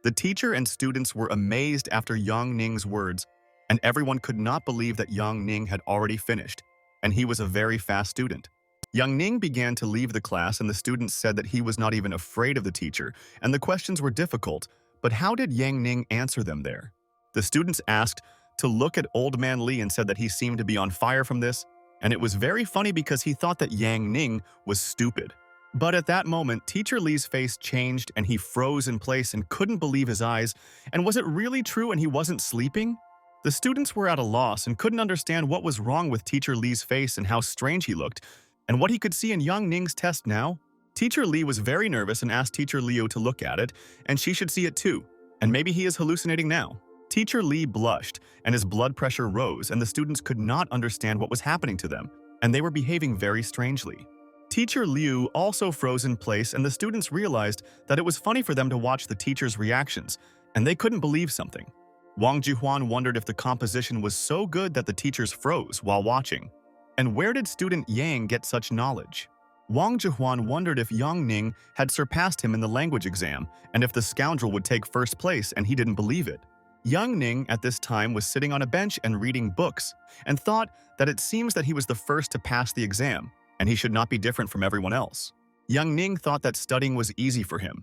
The teacher and students were amazed after Yang Ning's words, and everyone could not believe that Yang Ning had already finished, and he was a very fast student. Yang Ning began to leave the class, and the students said that he was not even afraid of the teacher, and the questions were difficult, but how did Yang Ning answer them there? The students asked to look at Old Man Li and said that he seemed to be on fire from this, and it was very funny because he thought that Yang Ning was stupid. But at that moment, Teacher Li's face changed and he froze in place and couldn't believe his eyes, and was it really true and he wasn't sleeping? The students were at a loss and couldn't understand what was wrong with Teacher Li's face and how strange he looked, and what he could see in Yang Ning's test now. Teacher Li was very nervous and asked Teacher Liu to look at it, and she should see it too, and maybe he is hallucinating now. Teacher Li blushed, and his blood pressure rose, and the students could not understand what was happening to them, and they were behaving very strangely. Teacher Liu also froze in place, and the students realized that it was funny for them to watch the teacher's reactions, and they couldn't believe something. Wang Zhihuan wondered if the composition was so good that the teachers froze while watching. And where did student Yang get such knowledge? Wang Jihuan wondered if Yang Ning had surpassed him in the language exam and if the scoundrel would take first place, and he didn't believe it. Yang Ning at this time was sitting on a bench and reading books and thought that it seems that he was the first to pass the exam and he should not be different from everyone else. Yang Ning thought that studying was easy for him.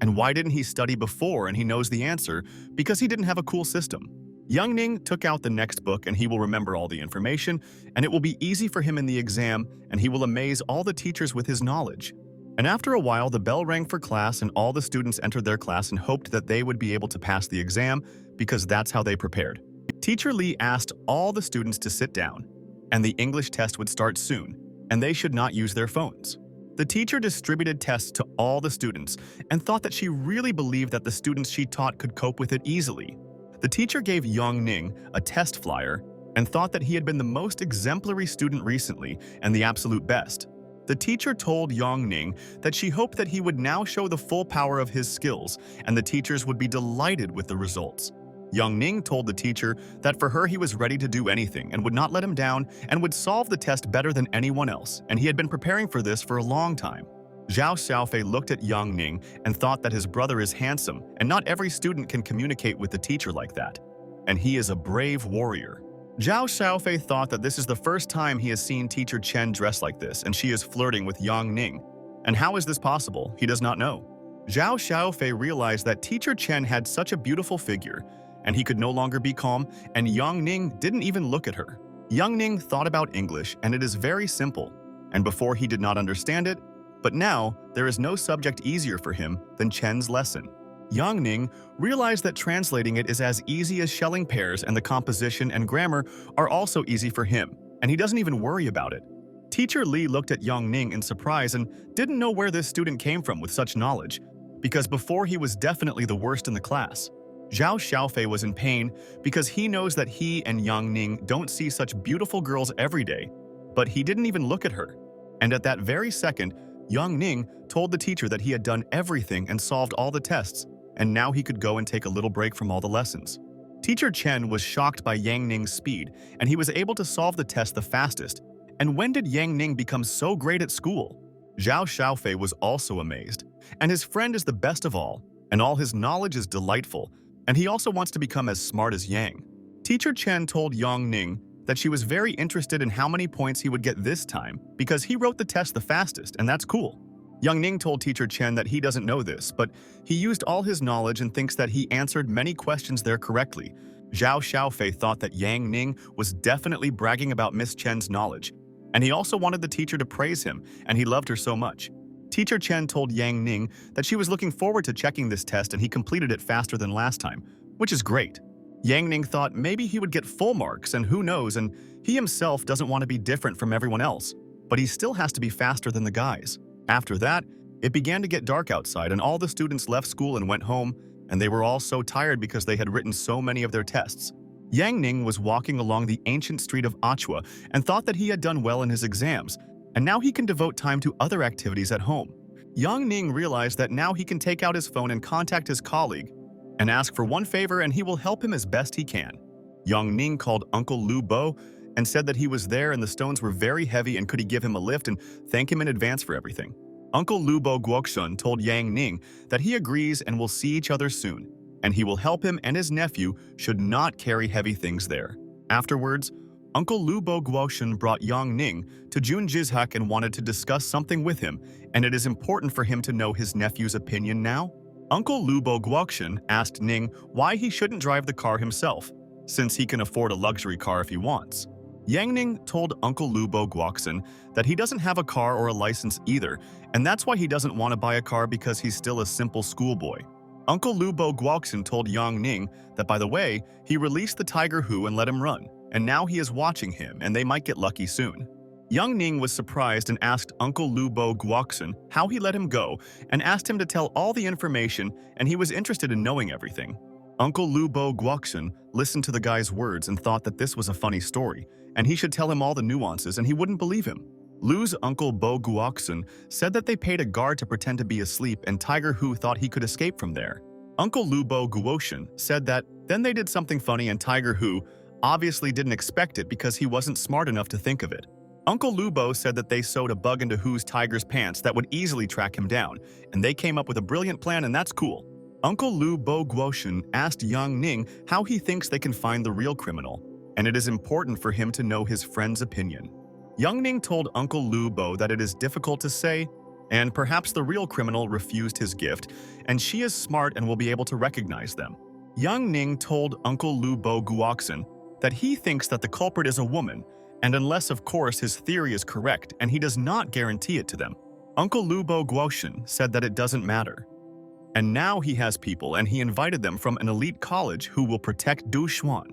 And why didn't he study before and he knows the answer? Because he didn't have a cool system. Yang Ning took out the next book and he will remember all the information, and it will be easy for him in the exam, and he will amaze all the teachers with his knowledge. And after a while, the bell rang for class and all the students entered their class and hoped that they would be able to pass the exam because that's how they prepared. Teacher Lee asked all the students to sit down, and the English test would start soon, and they should not use their phones. The teacher distributed tests to all the students and thought that she really believed that the students she taught could cope with it easily. The teacher gave Yang Ning a test flyer and thought that he had been the most exemplary student recently and the absolute best. The teacher told Yang Ning that she hoped that he would now show the full power of his skills and the teachers would be delighted with the results. Yang Ning told the teacher that for her he was ready to do anything and would not let him down and would solve the test better than anyone else, and he had been preparing for this for a long time. Zhao Xiaofei looked at Yang Ning and thought that his brother is handsome, and not every student can communicate with the teacher like that. And he is a brave warrior. Zhao Xiaofei thought that this is the first time he has seen Teacher Chen dressed like this, and she is flirting with Yang Ning. And how is this possible? He does not know. Zhao Xiaofei realized that Teacher Chen had such a beautiful figure, and he could no longer be calm, and Yang Ning didn't even look at her. Yang Ning thought about English, and it is very simple. And before he did not understand it, but now there is no subject easier for him than Chen's lesson. Yang Ning realized that translating it is as easy as shelling pears, and the composition and grammar are also easy for him, and he doesn't even worry about it. Teacher Lee looked at Yang Ning in surprise and didn't know where this student came from with such knowledge, because before he was definitely the worst in the class. Zhao Xiaofei was in pain because he knows that he and Yang Ning don't see such beautiful girls every day, but he didn't even look at her. And at that very second, Yang Ning told the teacher that he had done everything and solved all the tests, and now he could go and take a little break from all the lessons. Teacher Chen was shocked by Yang Ning's speed, and he was able to solve the test the fastest. And when did Yang Ning become so great at school? Zhao Xiaofei was also amazed, and his friend is the best of all, and all his knowledge is delightful, and he also wants to become as smart as Yang. Teacher Chen told Yang Ning that she was very interested in how many points he would get this time because he wrote the test the fastest, and that's cool. Yang Ning told Teacher Chen that he doesn't know this, but he used all his knowledge and thinks that he answered many questions there correctly. Zhao Xiaofei thought that Yang Ning was definitely bragging about Miss Chen's knowledge, and he also wanted the teacher to praise him, and he loved her so much. Teacher Chen told Yang Ning that she was looking forward to checking this test and he completed it faster than last time, which is great. Yang Ning thought maybe he would get full marks, and who knows, and he himself doesn't want to be different from everyone else, but he still has to be faster than the guys. After that, it began to get dark outside and all the students left school and went home, and they were all so tired because they had written so many of their tests. Yang Ning was walking along the ancient street of Achua and thought that he had done well in his exams, and now he can devote time to other activities at home. Yang Ning realized that now he can take out his phone and contact his colleague and ask for one favor, and he will help him as best he can. Yang Ning called Uncle Lu Bo and said that he was there and the stones were very heavy and could he give him a lift and thank him in advance for everything. Uncle Lu Bo Guokshun told Yang Ning that he agrees and will see each other soon, and he will help him and his nephew should not carry heavy things there. Afterwards, Uncle Lu Bo Guoshun brought Yang Ning to Jun Jizhak and wanted to discuss something with him, and it is important for him to know his nephew's opinion now. Uncle Lu Bo Guoshun asked Ning why he shouldn't drive the car himself, since he can afford a luxury car if he wants. Yang Ning told Uncle Lu Bo Guoshun that he doesn't have a car or a license either, and that's why he doesn't want to buy a car because he's still a simple schoolboy. Uncle Lu Bo Guoshun told Yang Ning that, by the way, he released the Tiger Hu and let him run, and now he is watching him and they might get lucky soon. Yang Ning was surprised and asked Uncle Lu Bo Guoshun how he let him go and asked him to tell all the information, and he was interested in knowing everything. Uncle Lu Bo Guoshun listened to the guy's words and thought that this was a funny story, and he should tell him all the nuances, and he wouldn't believe him. Lu's Uncle Bo Guoshun said that they paid a guard to pretend to be asleep and Tiger Hu thought he could escape from there. Uncle Lu Bo Guoshun said that then they did something funny and Tiger Hu obviously didn't expect it because he wasn't smart enough to think of it. Uncle Lubo said that they sewed a bug into Hu's tiger's pants that would easily track him down, and they came up with a brilliant plan, and that's cool. Uncle Lu Bo Guoshen asked Yang Ning how he thinks they can find the real criminal, and it is important for him to know his friend's opinion. Yang Ning told Uncle Lu Bo that it is difficult to say, and perhaps the real criminal refused his gift, and she is smart and will be able to recognize them. Yang Ning told Uncle Lu Bo Guoxen that he thinks that the culprit is a woman, and unless of course his theory is correct, and he does not guarantee it to them. Uncle Lu Bo Guoshen said that it doesn't matter. And now he has people, and he invited them from an elite college who will protect Du Xuan.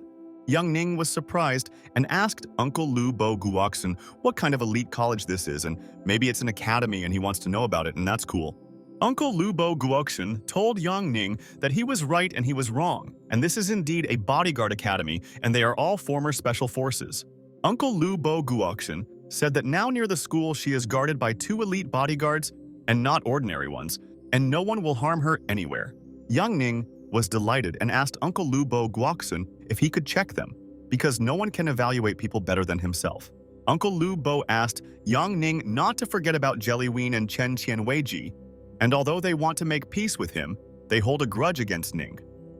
Yang Ning was surprised and asked Uncle Lu Bo Guoxen what kind of elite college this is, and maybe it's an academy and he wants to know about it, and that's cool. Uncle Lu Bo Guoxen told Yang Ning that he was right and he was wrong, and this is indeed a bodyguard academy, and they are all former special forces. Uncle Lu Bo Guoxen said that now near the school she is guarded by 2 elite bodyguards, and not ordinary ones, and no one will harm her anywhere. Yang Ning was delighted and asked Uncle Lu Bo Guoxen if he could check them, because no one can evaluate people better than himself. Uncle Lu Bo asked Yang Ning not to forget about Jellywein and Chen Qianweiji, and although they want to make peace with him, they hold a grudge against Ning.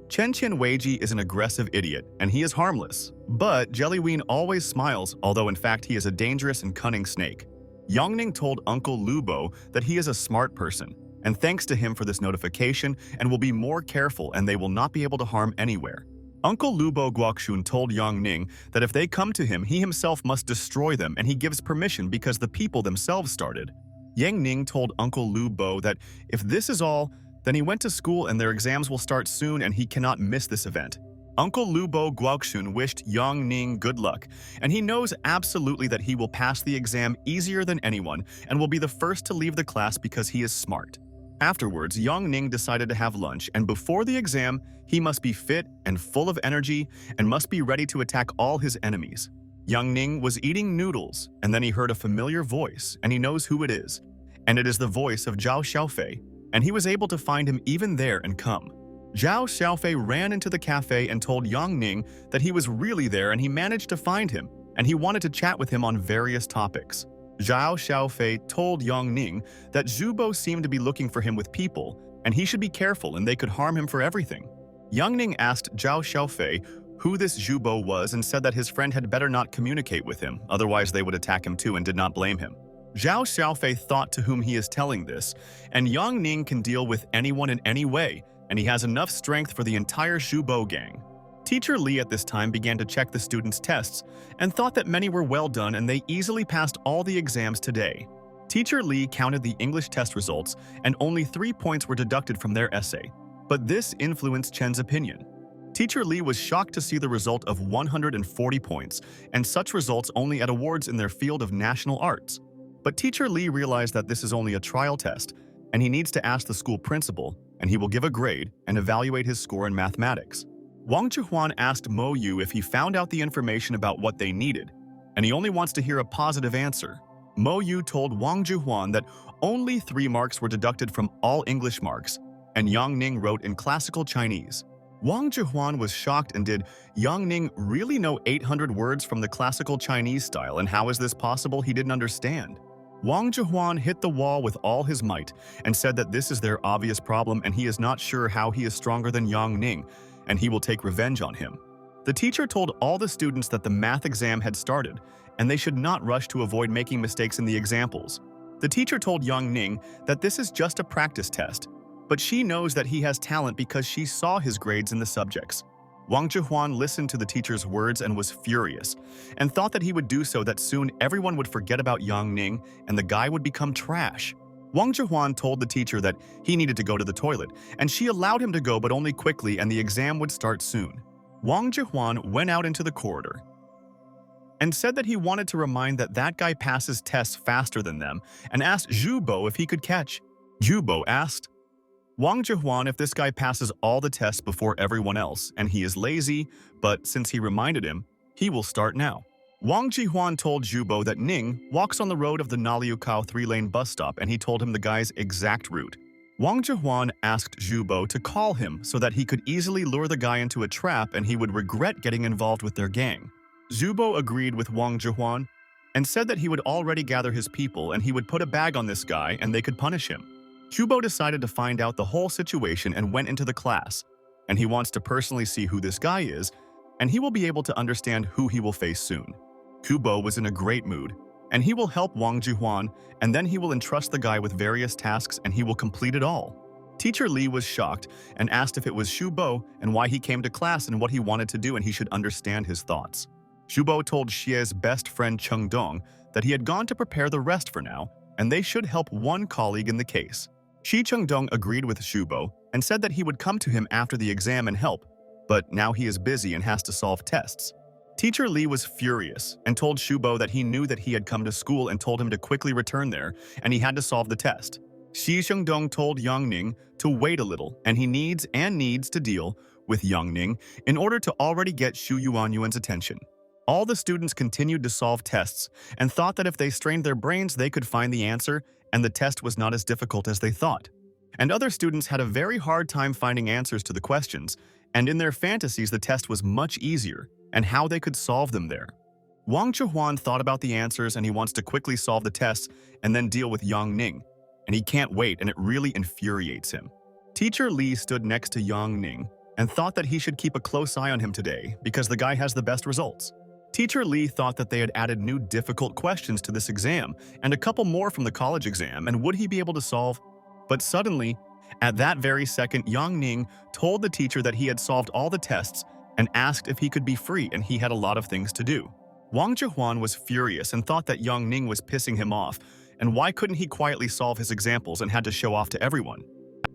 Chen Qianweiji is an aggressive idiot, and he is harmless, but Jellywein always smiles, although in fact he is a dangerous and cunning snake. Yang Ning told Uncle Lu Bo that he is a smart person, and thanks to him for this notification, and will be more careful and they will not be able to harm anywhere. Uncle Lu Bo Guoxun told Yang Ning that if they come to him, he himself must destroy them, and he gives permission because the people themselves started. Yang Ning told Uncle Lu Bo that if this is all, then he went to school and their exams will start soon and he cannot miss this event. Uncle Lu Bo Guoxun wished Yang Ning good luck, and he knows absolutely that he will pass the exam easier than anyone and will be the first to leave the class because he is smart. Afterwards, Yang Ning decided to have lunch, and before the exam, he must be fit and full of energy and must be ready to attack all his enemies. Yang Ning was eating noodles, and then he heard a familiar voice, and he knows who it is. And it is the voice of Zhao Xiaofei, and he was able to find him even there and come. Zhao Xiaofei ran into the cafe and told Yang Ning that he was really there and he managed to find him, and he wanted to chat with him on various topics. Zhao Xiaofei told Yang Ning that Zhubo seemed to be looking for him with people, and he should be careful and they could harm him for everything. Yang Ning asked Zhao Xiaofei who this Zhubo was and said that his friend had better not communicate with him, otherwise they would attack him too, and did not blame him. Zhao Xiaofei thought to whom he is telling this, and Yang Ning can deal with anyone in any way, and he has enough strength for the entire Zhubo gang. Teacher Li at this time began to check the students' tests and thought that many were well done and they easily passed all the exams today. Teacher Li counted the English test results and only 3 points were deducted from their essay, but this influenced Chen's opinion. Teacher Li was shocked to see the result of 140 points, and such results only at awards in their field of national arts. But Teacher Li realized that this is only a trial test, and he needs to ask the school principal, and he will give a grade and evaluate his score in mathematics. Wang Zhihuan asked Mo Yu if he found out the information about what they needed, and he only wants to hear a positive answer. Mo Yu told Wang Zhihuan that only 3 marks were deducted from all English marks, and Yang Ning wrote in classical Chinese. Wang Zhihuan was shocked and did Yang Ning really know 800 words from the classical Chinese style, and how is this possible? He didn't understand. Wang Zhihuan hit the wall with all his might and said that this is their obvious problem and he is not sure how he is stronger than Yang Ning, and he will take revenge on him. The teacher told all the students that the math exam had started and they should not rush to avoid making mistakes in the examples. The teacher told Yang Ning that this is just a practice test, but she knows that he has talent because she saw his grades in the subjects. Wang Zhihuan listened to the teacher's words and was furious, and thought that he would do so that soon everyone would forget about Yang Ning and the guy would become trash. Wang Zhihuan told the teacher that he needed to go to the toilet, and she allowed him to go but only quickly, and the exam would start soon. Wang Zhihuan went out into the corridor and said that he wanted to remind that guy passes tests faster than them, and asked Zhubo if he could catch. Zhubo asked Wang Zhihuan if this guy passes all the tests before everyone else, and he is lazy, but since he reminded him, he will start now. Wang Zhihuan told Zhubo that Ning walks on the road of the Naliukao 3-lane bus stop, and he told him the guy's exact route. Wang Zhihuan asked Zhubo to call him so that he could easily lure the guy into a trap and he would regret getting involved with their gang. Zhubo agreed with Wang Zhihuan, and said that he would already gather his people and he would put a bag on this guy and they could punish him. Kubo decided to find out the whole situation and went into the class, and he wants to personally see who this guy is, and he will be able to understand who he will face soon. Kubo was in a great mood, and he will help Wang Jihuan, and then he will entrust the guy with various tasks and he will complete it all. Teacher Li was shocked and asked if it was Shubo and why he came to class and what he wanted to do, and he should understand his thoughts. Shubo told Xie's best friend Chengdong that he had gone to prepare the rest for now, and they should help one colleague in the case. Shi Chengdong agreed with Shubo and said that he would come to him after the exam and help, but now he is busy and has to solve tests. Teacher Li was furious and told Shubo that he knew that he had come to school and told him to quickly return there, and he had to solve the test. Shi Chengdong told Yang Ning to wait a little, and he needs to deal with Yang Ning in order to already get Shu Yuanyuan's attention. All the students continued to solve tests and thought that if they strained their brains they could find the answer, and the test was not as difficult as they thought. And other students had a very hard time finding answers to the questions, and in their fantasies the test was much easier, and how they could solve them there. Wang Jihuan thought about the answers and he wants to quickly solve the tests and then deal with Yang Ning, and he can't wait and it really infuriates him. Teacher Li stood next to Yang Ning and thought that he should keep a close eye on him today because the guy has the best results. Teacher Li thought that they had added new difficult questions to this exam and a couple more from the college exam, and would he be able to solve? But suddenly, at that very second, Yang Ning told the teacher that he had solved all the tests and asked if he could be free, and he had a lot of things to do. Wang Jihuan was furious and thought that Yang Ning was pissing him off, and why couldn't he quietly solve his examples and had to show off to everyone?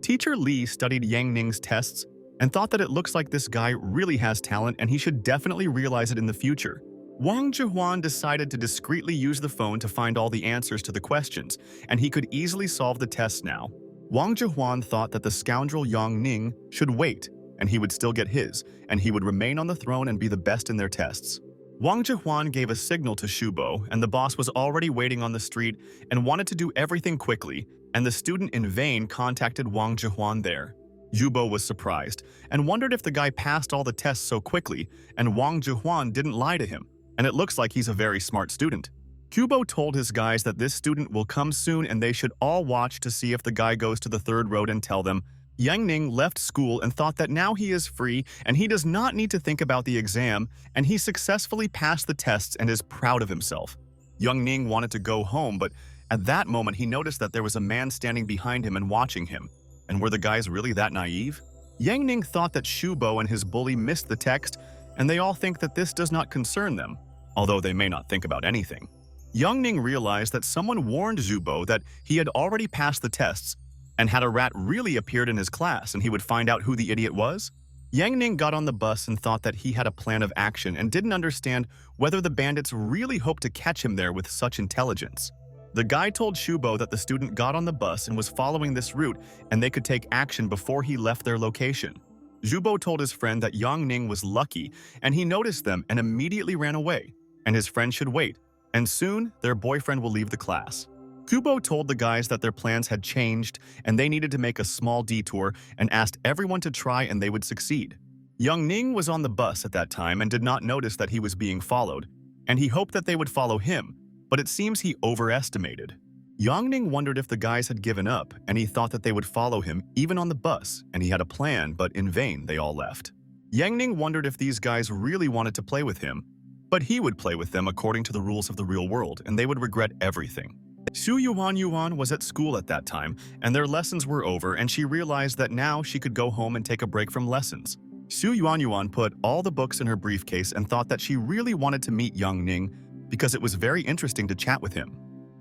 Teacher Li studied Yang Ning's tests and thought that it looks like this guy really has talent and he should definitely realize it in the future. Wang Jihuan decided to discreetly use the phone to find all the answers to the questions, and he could easily solve the tests now. Wang Jihuan thought that the scoundrel Yang Ning should wait, and he would still get his, and he would remain on the throne and be the best in their tests. Wang Jihuan gave a signal to Shubo, and the boss was already waiting on the street and wanted to do everything quickly, and the student in vain contacted Wang Jihuan there. Shubo was surprised and wondered if the guy passed all the tests so quickly, and Wang Jihuan didn't lie to him, and it looks like he's a very smart student. Shubo told his guys that this student will come soon and they should all watch to see if the guy goes to the third road and tell them. Yang Ning left school and thought that now he is free and he does not need to think about the exam, and he successfully passed the tests and is proud of himself. Yang Ning wanted to go home, but at that moment he noticed that there was a man standing behind him and watching him. And were the guys really that naive? Yang Ning thought that Shubo and his bully missed the text, and they all think that this does not concern them, although they may not think about anything. Yang Ning realized that someone warned Shubo that he had already passed the tests, and had a rat really appeared in his class and he would find out who the idiot was. Yang Ning got on the bus and thought that he had a plan of action and didn't understand whether the bandits really hoped to catch him there with such intelligence. The guy told Shubo that the student got on the bus and was following this route and they could take action before he left their location. Shubo told his friend that Yang Ning was lucky and he noticed them and immediately ran away, and his friend should wait, and soon their boyfriend will leave the class. Shubo told the guys that their plans had changed and they needed to make a small detour and asked everyone to try and they would succeed. Yang Ning was on the bus at that time and did not notice that he was being followed, and he hoped that they would follow him, but it seems he overestimated. Yang Ning wondered if the guys had given up, and he thought that they would follow him even on the bus, and he had a plan, but in vain they all left. Yang Ning wondered if these guys really wanted to play with him, but he would play with them according to the rules of the real world, and they would regret everything. Shu Yuanyuan was at school at that time, and their lessons were over, and she realized that now she could go home and take a break from lessons. Shu Yuanyuan put all the books in her briefcase and thought that she really wanted to meet Yang Ning because it was very interesting to chat with him.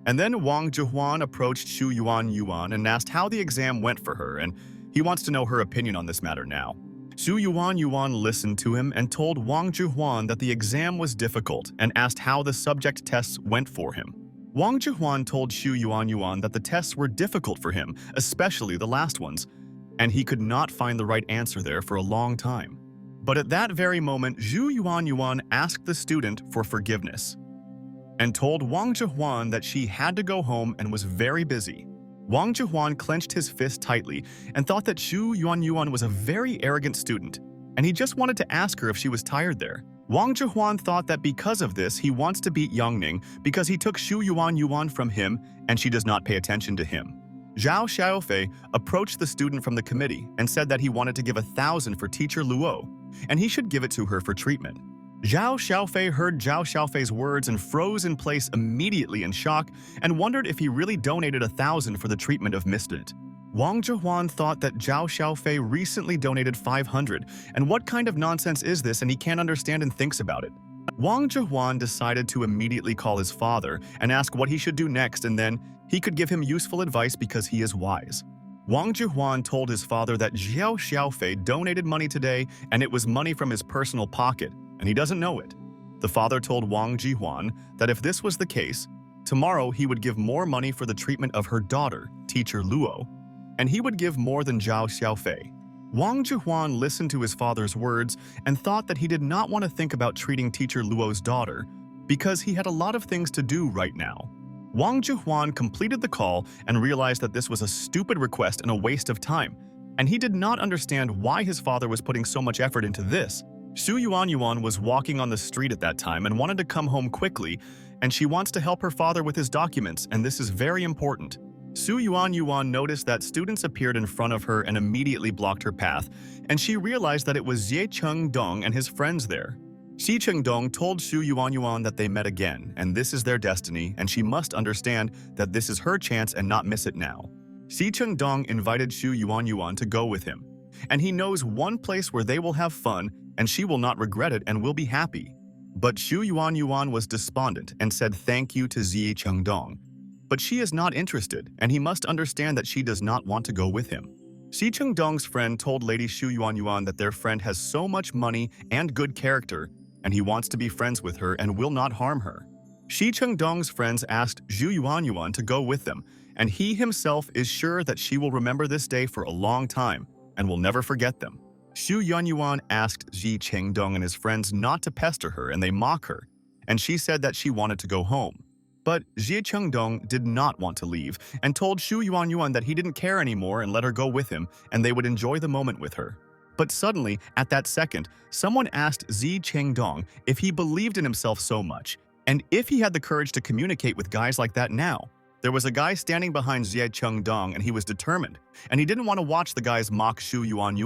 And then Wang Jihuan approached Shu Yuanyuan and asked how the exam went for her, and he wants to know her opinion on this matter now. Shu Yuanyuan listened to him and told Wang Jihuan that the exam was difficult and asked how the subject tests went for him. Wang Jihuan told Shu Yuanyuan that the tests were difficult for him, especially the last ones, and he could not find the right answer there for a long time. But at that very moment, Shu Yuanyuan asked the student for forgiveness and told Wang Jihuan that she had to go home and was very busy. Wang Jihuan clenched his fist tightly and thought that Shu Yuanyuan was a very arrogant student, and he just wanted to ask her if she was tired there. Wang Zhihuan thought that because of this, he wants to beat Yangning because he took Xu Yuan from him and she does not pay attention to him. Zhao Xiaofei approached the student from the committee and said that he wanted to give 1,000 for teacher Luo, and he should give it to her for treatment. Zhao Xiaofei heard Zhao Xiaofei's words and froze in place immediately in shock and wondered if he really donated 1,000 for the treatment of misfit. Wang Zhihuan thought that Zhao Xiaofei recently donated 500, and what kind of nonsense is this, and he can't understand and thinks about it. Wang Zhihuan decided to immediately call his father and ask what he should do next, and then he could give him useful advice because he is wise. Wang Zhihuan told his father that Zhao Xiaofei donated money today and it was money from his personal pocket, and he doesn't know it. The father told Wang Zhihuan that if this was the case, tomorrow he would give more money for the treatment of her daughter, teacher Luo, and he would give more than Zhao Xiaofei. Wang Zhihuan listened to his father's words and thought that he did not want to think about treating teacher Luo's daughter because he had a lot of things to do right now. Wang Zhihuan completed the call and realized that this was a stupid request and a waste of time, and he did not understand why his father was putting so much effort into this. Xu Yuan was walking on the street at that time and wanted to come home quickly, and she wants to help her father with his documents, and this is very important. Xu Yuan noticed that students appeared in front of her and immediately blocked her path, and she realized that it was Xie Chengdong and his friends there. Xie Chengdong told Xu Yuan that they met again, and this is their destiny, and she must understand that this is her chance and not miss it now. Xie Chengdong invited Xu Yuan to go with him, and he knows one place where they will have fun, and she will not regret it and will be happy. But Xu Yuan was despondent and said thank you to Xie Chengdong. But she is not interested, and he must understand that she does not want to go with him. Xie Chengdong's friend told Lady Xu Yuan that their friend has so much money and good character, and he wants to be friends with her and will not harm her. Xie Chengdong's friends asked Xu Yuan to go with them, and he himself is sure that she will remember this day for a long time and will never forget them. Xu Yuan asked Xie Chengdong and his friends not to pester her, and they mock her, and she said that she wanted to go home. But Xie Chengdong did not want to leave and told Xu Yuan that he didn't care anymore and let her go with him, and they would enjoy the moment with her. But suddenly, at that second, someone asked Xie Chengdong if he believed in himself so much, and if he had the courage to communicate with guys like that now. There was a guy standing behind Xie Chengdong, and he was determined, and he didn't want to watch the guys mock Xu Yuan.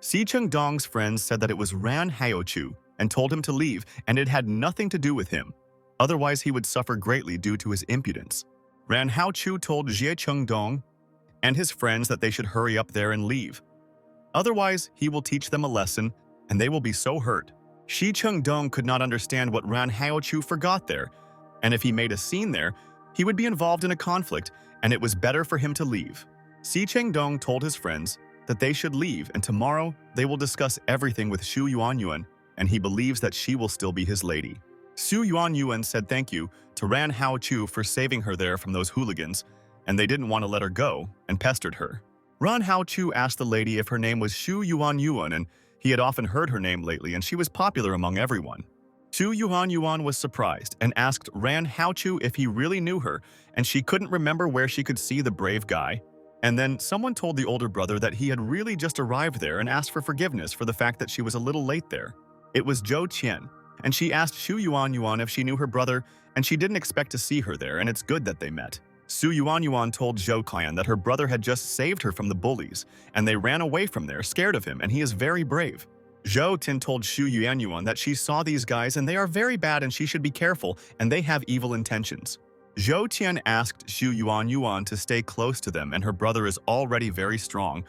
Xie Chengdong's friends said that it was Ran Haochu and told him to leave, and it had nothing to do with him. Otherwise, he would suffer greatly due to his impudence. Ran Haochu told Xie Chengdong and his friends that they should hurry up there and leave. Otherwise, he will teach them a lesson, and they will be so hurt. Xie Chengdong could not understand what Ran Haochu forgot there, and if he made a scene there, he would be involved in a conflict, and it was better for him to leave. Xie Chengdong told his friends that they should leave, and tomorrow they will discuss everything with Xu Yuan, and he believes that she will still be his lady. Xu Yuan said thank you to Ran Haochu for saving her there from those hooligans, and they didn't want to let her go and pestered her. Ran Haochu asked the lady if her name was Xu Yuan, and he had often heard her name lately, and she was popular among everyone. Xu Yuan was surprised and asked Ran Haochu if he really knew her, and she couldn't remember where she could see the brave guy. And then someone told the older brother that he had really just arrived there and asked for forgiveness for the fact that she was a little late there. It was Zhou Qian, and she asked Xu Yuan if she knew her brother, and she didn't expect to see her there, and it's good that they met. Xu Yuan told Zhou Qian that her brother had just saved her from the bullies, and they ran away from there scared of him, and he is very brave. Zhou Tin told Xu Yuan that she saw these guys and they are very bad and she should be careful, and they have evil intentions. Zhou Tian asked Xu Yuan to stay close to them, and her brother is already very strong,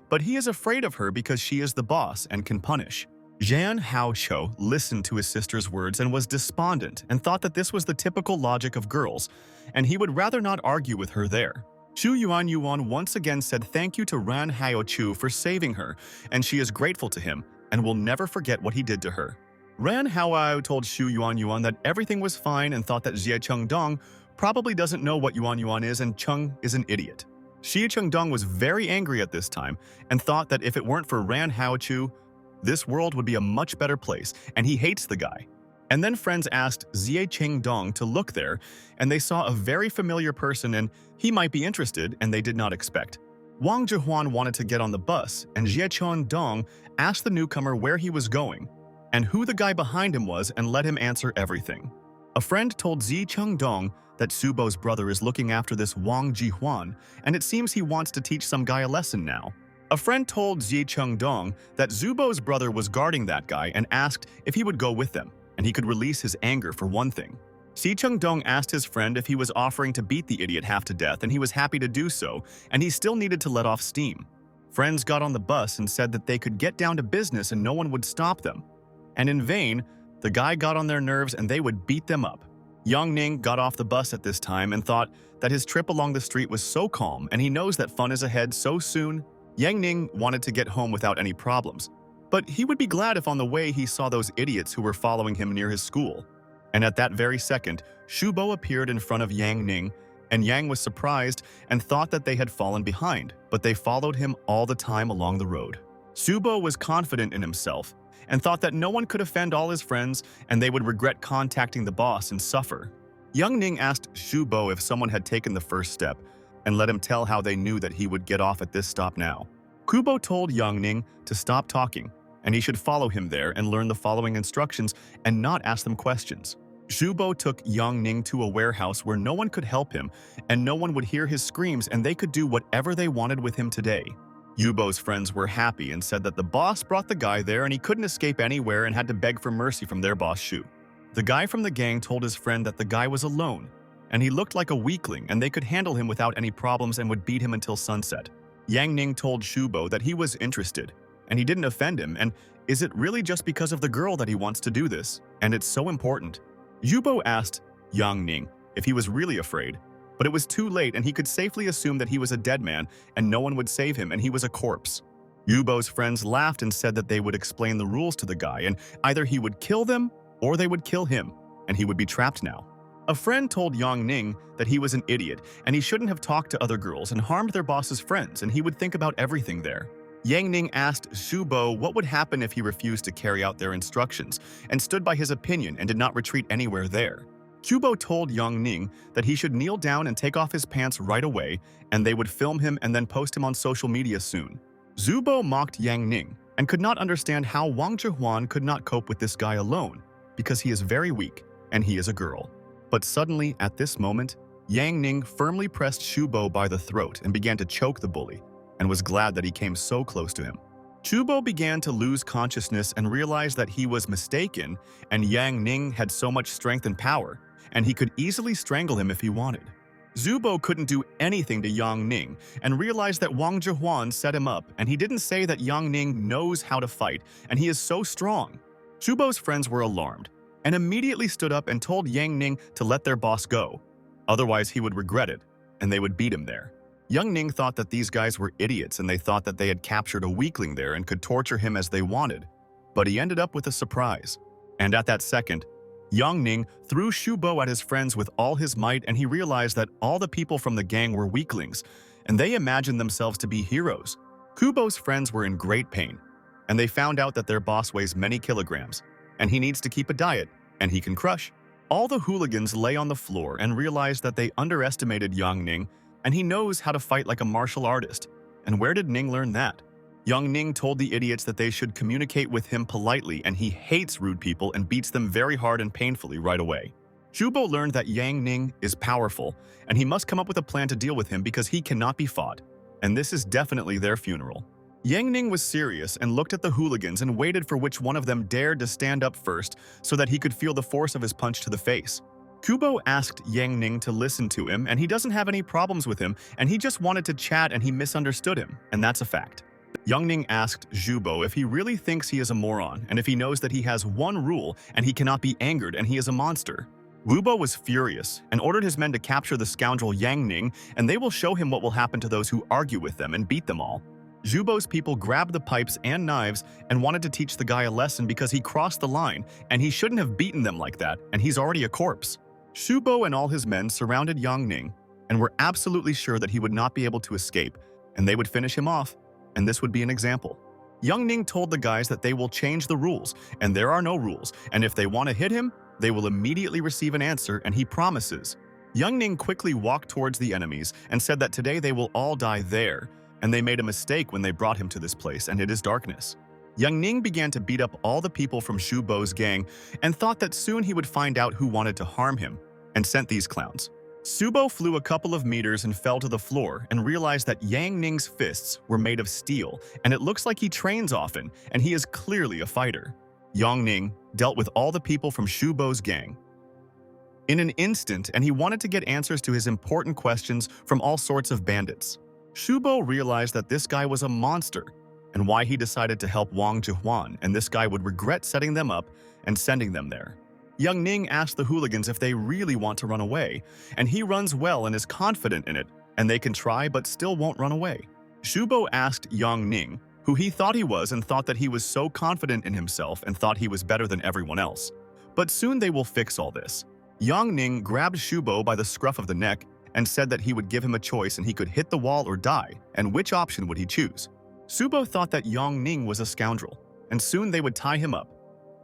but he is afraid of her because she is the boss and can punish. Zhan Haochou listened to his sister's words and was despondent and thought that this was the typical logic of girls, and he would rather not argue with her there. Xu Yuan once again said thank you to Ran Haochu for saving her, and she is grateful to him and will never forget what he did to her. Ran Haochou told Xu Yuan that everything was fine and thought that Xie Chengdong probably doesn't know what Yuan is and Cheng is an idiot. Xie Chengdong was very angry at this time and thought that if it weren't for Ran Haochu, this world would be a much better place, and he hates the guy. And then friends asked Xie Chengdong to look there, and they saw a very familiar person and he might be interested, and they did not expect. Wang Zhihuan wanted to get on the bus, and Xie Chengdong asked the newcomer where he was going. and who the guy behind him was and let him answer everything. A friend told Zi Chengdong that Subo's brother is looking after this Wang Jihuan, and it seems he wants to teach some guy a lesson now. A friend told Zi Chengdong that Zubo's brother was guarding that guy and asked if he would go with them, and he could release his anger for one thing. Zi Chengdong asked his friend if he was offering to beat the idiot half to death, and he was happy to do so, and he still needed to let off steam. Friends got on the bus and said that they could get down to business and no one would stop them. And in vain, the guy got on their nerves and they would beat them up. Yang Ning got off the bus at this time and thought that his trip along the street was so calm and he knows that fun is ahead so soon. Yang Ning wanted to get home without any problems, but he would be glad if on the way he saw those idiots who were following him near his school. And at that very second, Shubo appeared in front of Yang Ning, and Yang was surprised and thought that they had fallen behind, but they followed him all the time along the road. Shubo was confident in himself and thought that no one could offend all his friends and they would regret contacting the boss and suffer. Yang Ning asked Shubo if someone had taken the first step and let him tell how they knew that he would get off at this stop now. Kubo told Yang Ning to stop talking and he should follow him there and learn the following instructions and not ask them questions. Shubo took Yang Ning to a warehouse where no one could help him and no one would hear his screams and they could do whatever they wanted with him today. Yubo's friends were happy and said that the boss brought the guy there and he couldn't escape anywhere and had to beg for mercy from their boss Shu. The guy from the gang told his friend that the guy was alone and he looked like a weakling and they could handle him without any problems and would beat him until sunset. Yang Ning told Shubo that he was interested and he didn't offend him, and is it really just because of the girl that he wants to do this? And it's so important. Yubo asked Yang Ning if he was really afraid, but it was too late and he could safely assume that he was a dead man and no one would save him and he was a corpse. Yubo's friends laughed and said that they would explain the rules to the guy and either he would kill them or they would kill him and he would be trapped now. A friend told Yang Ning that he was an idiot and he shouldn't have talked to other girls and harmed their boss's friends and he would think about everything there. Yang Ning asked Shubo what would happen if he refused to carry out their instructions and stood by his opinion and did not retreat anywhere there. Shubo told Yang Ning that he should kneel down and take off his pants right away and they would film him and then post him on social media soon. Zubo mocked Yang Ning and could not understand how Wang Zhihuan could not cope with this guy alone because he is very weak and he is a girl. But suddenly, at this moment, Yang Ning firmly pressed Shubo by the throat and began to choke the bully, and was glad that he came so close to him. Shubo began to lose consciousness and realized that he was mistaken, and Yang Ning had so much strength and power, and he could easily strangle him if he wanted. Zubo couldn't do anything to Yang Ning and realized that Wang Zhihuan set him up, and he didn't say that Yang Ning knows how to fight, and he is so strong. Shubo's friends were alarmed and immediately stood up and told Yang Ning to let their boss go. Otherwise, he would regret it, and they would beat him there. Yang Ning thought that these guys were idiots and they thought that they had captured a weakling there and could torture him as they wanted. But he ended up with a surprise. And at that second, Yang Ning threw Shubo at his friends with all his might and he realized that all the people from the gang were weaklings and they imagined themselves to be heroes. Kubo's friends were in great pain and they found out that their boss weighs many kilograms and he needs to keep a diet and he can crush. All the hooligans lay on the floor and realized that they underestimated Yang Ning and he knows how to fight like a martial artist. And where did Ning learn that? Yang Ning told the idiots that they should communicate with him politely and he hates rude people and beats them very hard and painfully right away. Shubo learned that Yang Ning is powerful and he must come up with a plan to deal with him because he cannot be fought. And this is definitely their funeral. Yang Ning was serious and looked at the hooligans and waited for which one of them dared to stand up first so that he could feel the force of his punch to the face. Kubo asked Yang Ning to listen to him and he doesn't have any problems with him and he just wanted to chat and he misunderstood him, and that's a fact. Yang Ning asked Shubo if he really thinks he is a moron and if he knows that he has one rule and he cannot be angered and he is a monster. Wubo was furious and ordered his men to capture the scoundrel Yang Ning and they will show him what will happen to those who argue with them and beat them all. Shubo's people grabbed the pipes and knives and wanted to teach the guy a lesson because he crossed the line and he shouldn't have beaten them like that and he's already a corpse. Shubo and all his men surrounded Yang Ning and were absolutely sure that he would not be able to escape and they would finish him off, and this would be an example. Yang Ning told the guys that they will change the rules and there are no rules, and if they want to hit him, they will immediately receive an answer and he promises. Yang Ning quickly walked towards the enemies and said that today they will all die there, and they made a mistake when they brought him to this place and it is darkness. Young Ning began to beat up all the people from Shu Bo's gang and thought that soon he would find out who wanted to harm him, and sent these clowns. Subo flew a couple of meters and fell to the floor and realized that Yang Ning's fists were made of steel, and it looks like he trains often, and he is clearly a fighter. Yang Ning dealt with all the people from Shu Bo's gang in an instant, and he wanted to get answers to his important questions from all sorts of bandits. Shu Bo realized that this guy was a monster, and why he decided to help Wang Jihuan, and this guy would regret setting them up and sending them there. Young Ning asked the hooligans if they really want to run away, and he runs well and is confident in it, and they can try but still won't run away. Shu Bo asked Young Ning who he thought he was and thought that he was so confident in himself and thought he was better than everyone else. But soon they will fix all this. Young Ning grabbed Shu Bo by the scruff of the neck and said that he would give him a choice and he could hit the wall or die, and which option would he choose? Subo thought that Young Ning was a scoundrel, and soon they would tie him up,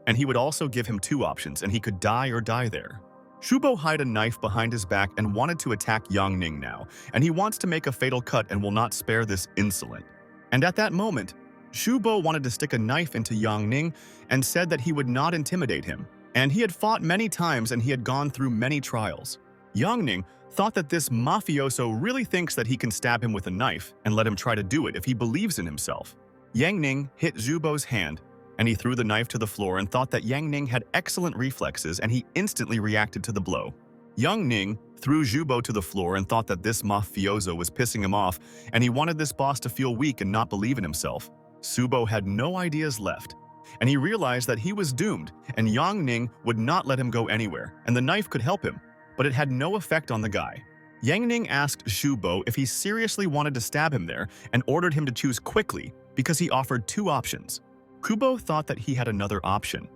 and he would also give him two options and he could die or die there. Shubo hid a knife behind his back and wanted to attack Young Ning now, and he wants to make a fatal cut and will not spare this insolent. And at that moment, Shubo wanted to stick a knife into Young Ning and said that he would not intimidate him, and he had fought many times and he had gone through many trials. Young Ning thought that this mafioso really thinks that he can stab him with a knife and let him try to do it if he believes in himself. Yang Ning hit Shubo's hand, and he threw the knife to the floor and thought that Yang Ning had excellent reflexes and he instantly reacted to the blow. Young Ning threw Shubo to the floor and thought that this mafioso was pissing him off and he wanted this boss to feel weak and not believe in himself. Subo had no ideas left, and he realized that he was doomed and Yang Ning would not let him go anywhere, and the knife could help him, but it had no effect on the guy. Yang Ning asked Shubo if he seriously wanted to stab him there and ordered him to choose quickly because he offered two options. Shubo thought that he had another option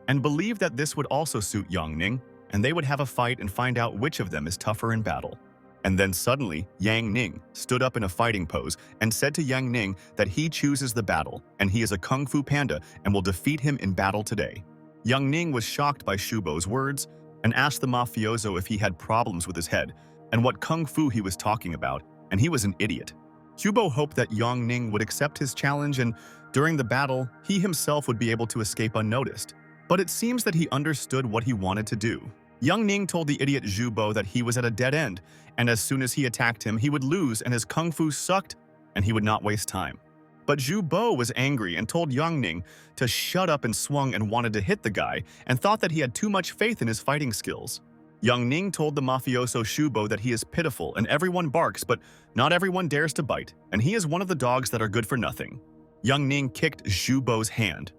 and believed that this would also suit Young Ning, and they would have a fight and find out which of them is tougher in battle. And then suddenly, Yang Ning stood up in a fighting pose and said to Yang Ning that he chooses the battle and he is a Kung Fu Panda and will defeat him in battle today. Young Ning was shocked by Shubo's words and asked the mafioso if he had problems with his head and what Kung Fu he was talking about, and he was an idiot. Shubo hoped that Young Ning would accept his challenge and during the battle, he himself would be able to escape unnoticed. But it seems that he understood what he wanted to do. Young Ning told the idiot Shubo that he was at a dead end, and as soon as he attacked him, he would lose and his Kung Fu sucked and he would not waste time. But Shubo was angry and told Young Ning to shut up and swung and wanted to hit the guy and thought that he had too much faith in his fighting skills. Young Ning told the mafioso Shubo that he is pitiful and everyone barks, but not everyone dares to bite, and he is one of the dogs that are good for nothing. Young Ning kicked Shubo's hand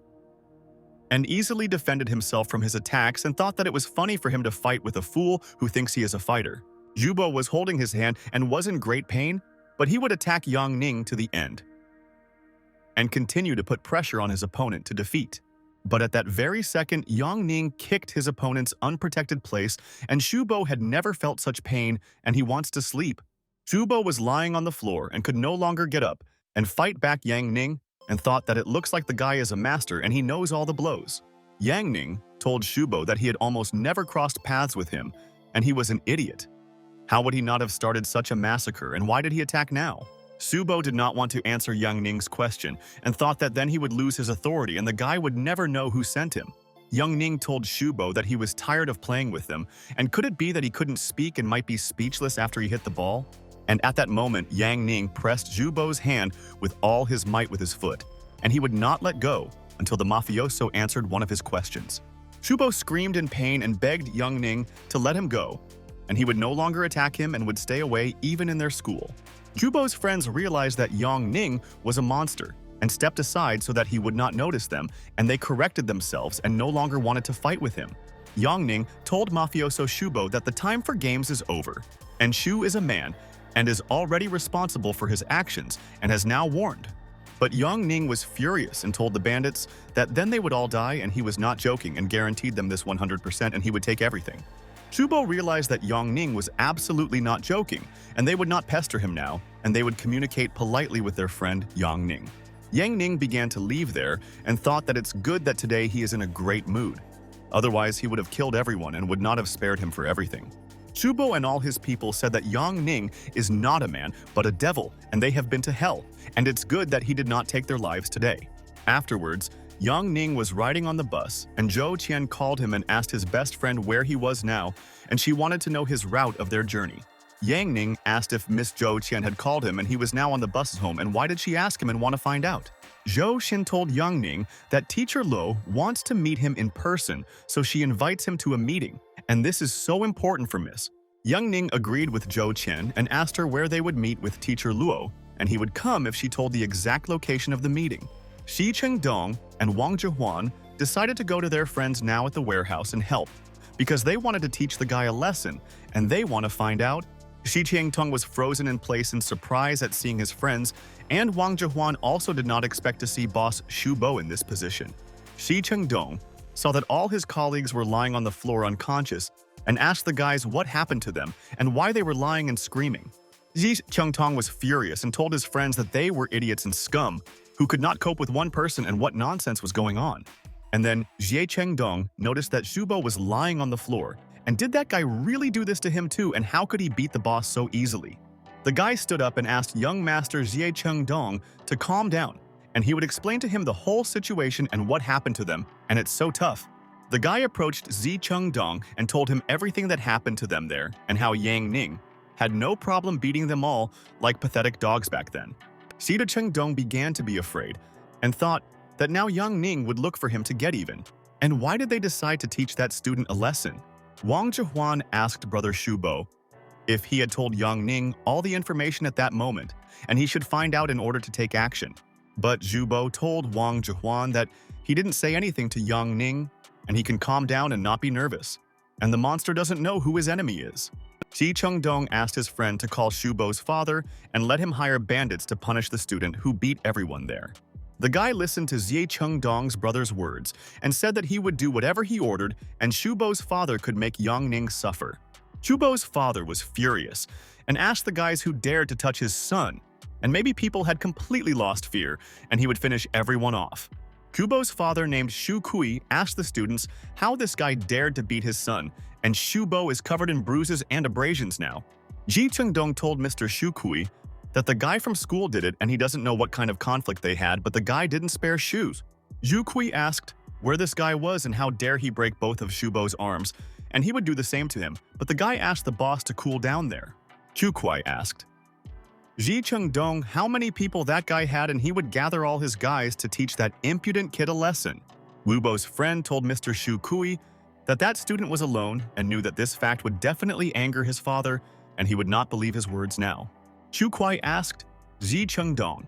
and easily defended himself from his attacks and thought that it was funny for him to fight with a fool who thinks he is a fighter. Shubo was holding his hand and was in great pain, but he would attack Young Ning to the end and continue to put pressure on his opponent to defeat. But at that very second, Young Ning kicked his opponent's unprotected place, and Shubo had never felt such pain and he wants to sleep. Shubo was lying on the floor and could no longer get up and fight back Yang Ning and thought that it looks like the guy is a master and he knows all the blows. Yang Ning told Shubo that he had almost never crossed paths with him and he was an idiot. How would he not have started such a massacre, and why did he attack now? Shubo did not want to answer Young Ning's question and thought that then he would lose his authority and the guy would never know who sent him. Young Ning told Shubo that he was tired of playing with them, and could it be that he couldn't speak and might be speechless after he hit the ball? And at that moment, Yang Ning pressed Shubo's hand with all his might with his foot, and he would not let go until the mafioso answered one of his questions. Shubo screamed in pain and begged Young Ning to let him go, and he would no longer attack him and would stay away even in their school. Shubo's friends realized that Young Ning was a monster and stepped aside so that he would not notice them, and they corrected themselves and no longer wanted to fight with him. Young Ning told mafioso Shubo that the time for games is over, and Shu is a man and is already responsible for his actions and has now warned. But Young Ning was furious and told the bandits that then they would all die, and he was not joking and guaranteed them this 100% and he would take everything. Shubo realized that Young Ning was absolutely not joking, and they would not pester him now, and they would communicate politely with their friend Young Ning. Yang Ning began to leave there and thought that it's good that today he is in a great mood. Otherwise, he would have killed everyone and would not have spared him for everything. Shubo and all his people said that Young Ning is not a man, but a devil, and they have been to hell, and it's good that he did not take their lives today. Afterwards, Yang Ning was riding on the bus, and Zhou Qian called him and asked his best friend where he was now, and she wanted to know his route of their journey. Yang Ning asked if Miss Zhou Qian had called him and he was now on the bus home, and why did she ask him and want to find out? Zhou Qian told Yang Ning that Teacher Luo wants to meet him in person, so she invites him to a meeting, and this is so important for Miss. Yang Ning agreed with Zhou Qian and asked her where they would meet with Teacher Luo, and he would come if she told the exact location of the meeting. Xi Chengdong and Wang Zhihuan decided to go to their friends now at the warehouse and help, because they wanted to teach the guy a lesson, and they want to find out. Xi Chengdong was frozen in place in surprise at seeing his friends, and Wang Zhihuan also did not expect to see boss Xu Bo in this position. Xi Chengdong saw that all his colleagues were lying on the floor unconscious and asked the guys what happened to them and why they were lying and screaming. Xi Chengdong was furious and told his friends that they were idiots and scum who could not cope with one person and what nonsense was going on. And then Xie Chengdong noticed that Xu Bo was lying on the floor. And did that guy really do this to him too, and how could he beat the boss so easily? The guy stood up and asked young master Xie Chengdong to calm down, and he would explain to him the whole situation and what happened to them, and it's so tough. The guy approached Xie Chengdong and told him everything that happened to them there, and how Yang Ning had no problem beating them all like pathetic dogs back then. Xie Chengdong began to be afraid, and thought that now Yang Ning would look for him to get even. And why did they decide to teach that student a lesson? Wang Zhihuan asked brother Xu Bo if he had told Yang Ning all the information at that moment, and he should find out in order to take action. But Xu Bo told Wang Zhihuan that he didn't say anything to Yang Ning, and he can calm down and not be nervous, and the monster doesn't know who his enemy is. Xi Chengdong asked his friend to call Xu Bo's father and let him hire bandits to punish the student who beat everyone there. The guy listened to Xie Chengdong's brother's words and said that he would do whatever he ordered, and Xu Bo's father could make Yang Ning suffer. Xu Bo's father was furious and asked the guys who dared to touch his son, and maybe people had completely lost fear and he would finish everyone off. Xu Bo's father named Shu Kui asked the students how this guy dared to beat his son, and Xu Bo is covered in bruises and abrasions now. Xi Chengdong told Mr. Shu Kui that the guy from school did it and he doesn't know what kind of conflict they had, but the guy didn't spare shoes. Zhu Kui asked where this guy was and how dare he break both of Xu Bo's arms, and he would do the same to him, but the guy asked the boss to cool down there. Chu Kui asked Xi Chengdong how many people that guy had, and he would gather all his guys to teach that impudent kid a lesson. Wu Bo's friend told Mr. Shu Kui that that student was alone and knew that this fact would definitely anger his father, and he would not believe his words now. Chu Kui asked Xi Chengdong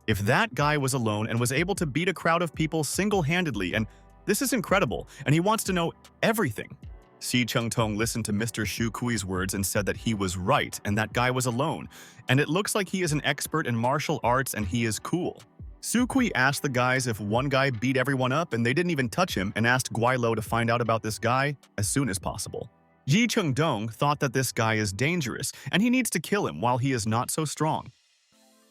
if that guy was alone and was able to beat a crowd of people single-handedly, and this is incredible, and he wants to know everything. Xi Chengdong listened to Mr. Shu Kui's words and said that he was right and that guy was alone, and it looks like he is an expert in martial arts and he is cool. Su Kui asked the guys if one guy beat everyone up and they didn't even touch him, and asked Guai to find out about this guy as soon as possible. Xi Chengdong thought that this guy is dangerous and he needs to kill him while he is not so strong.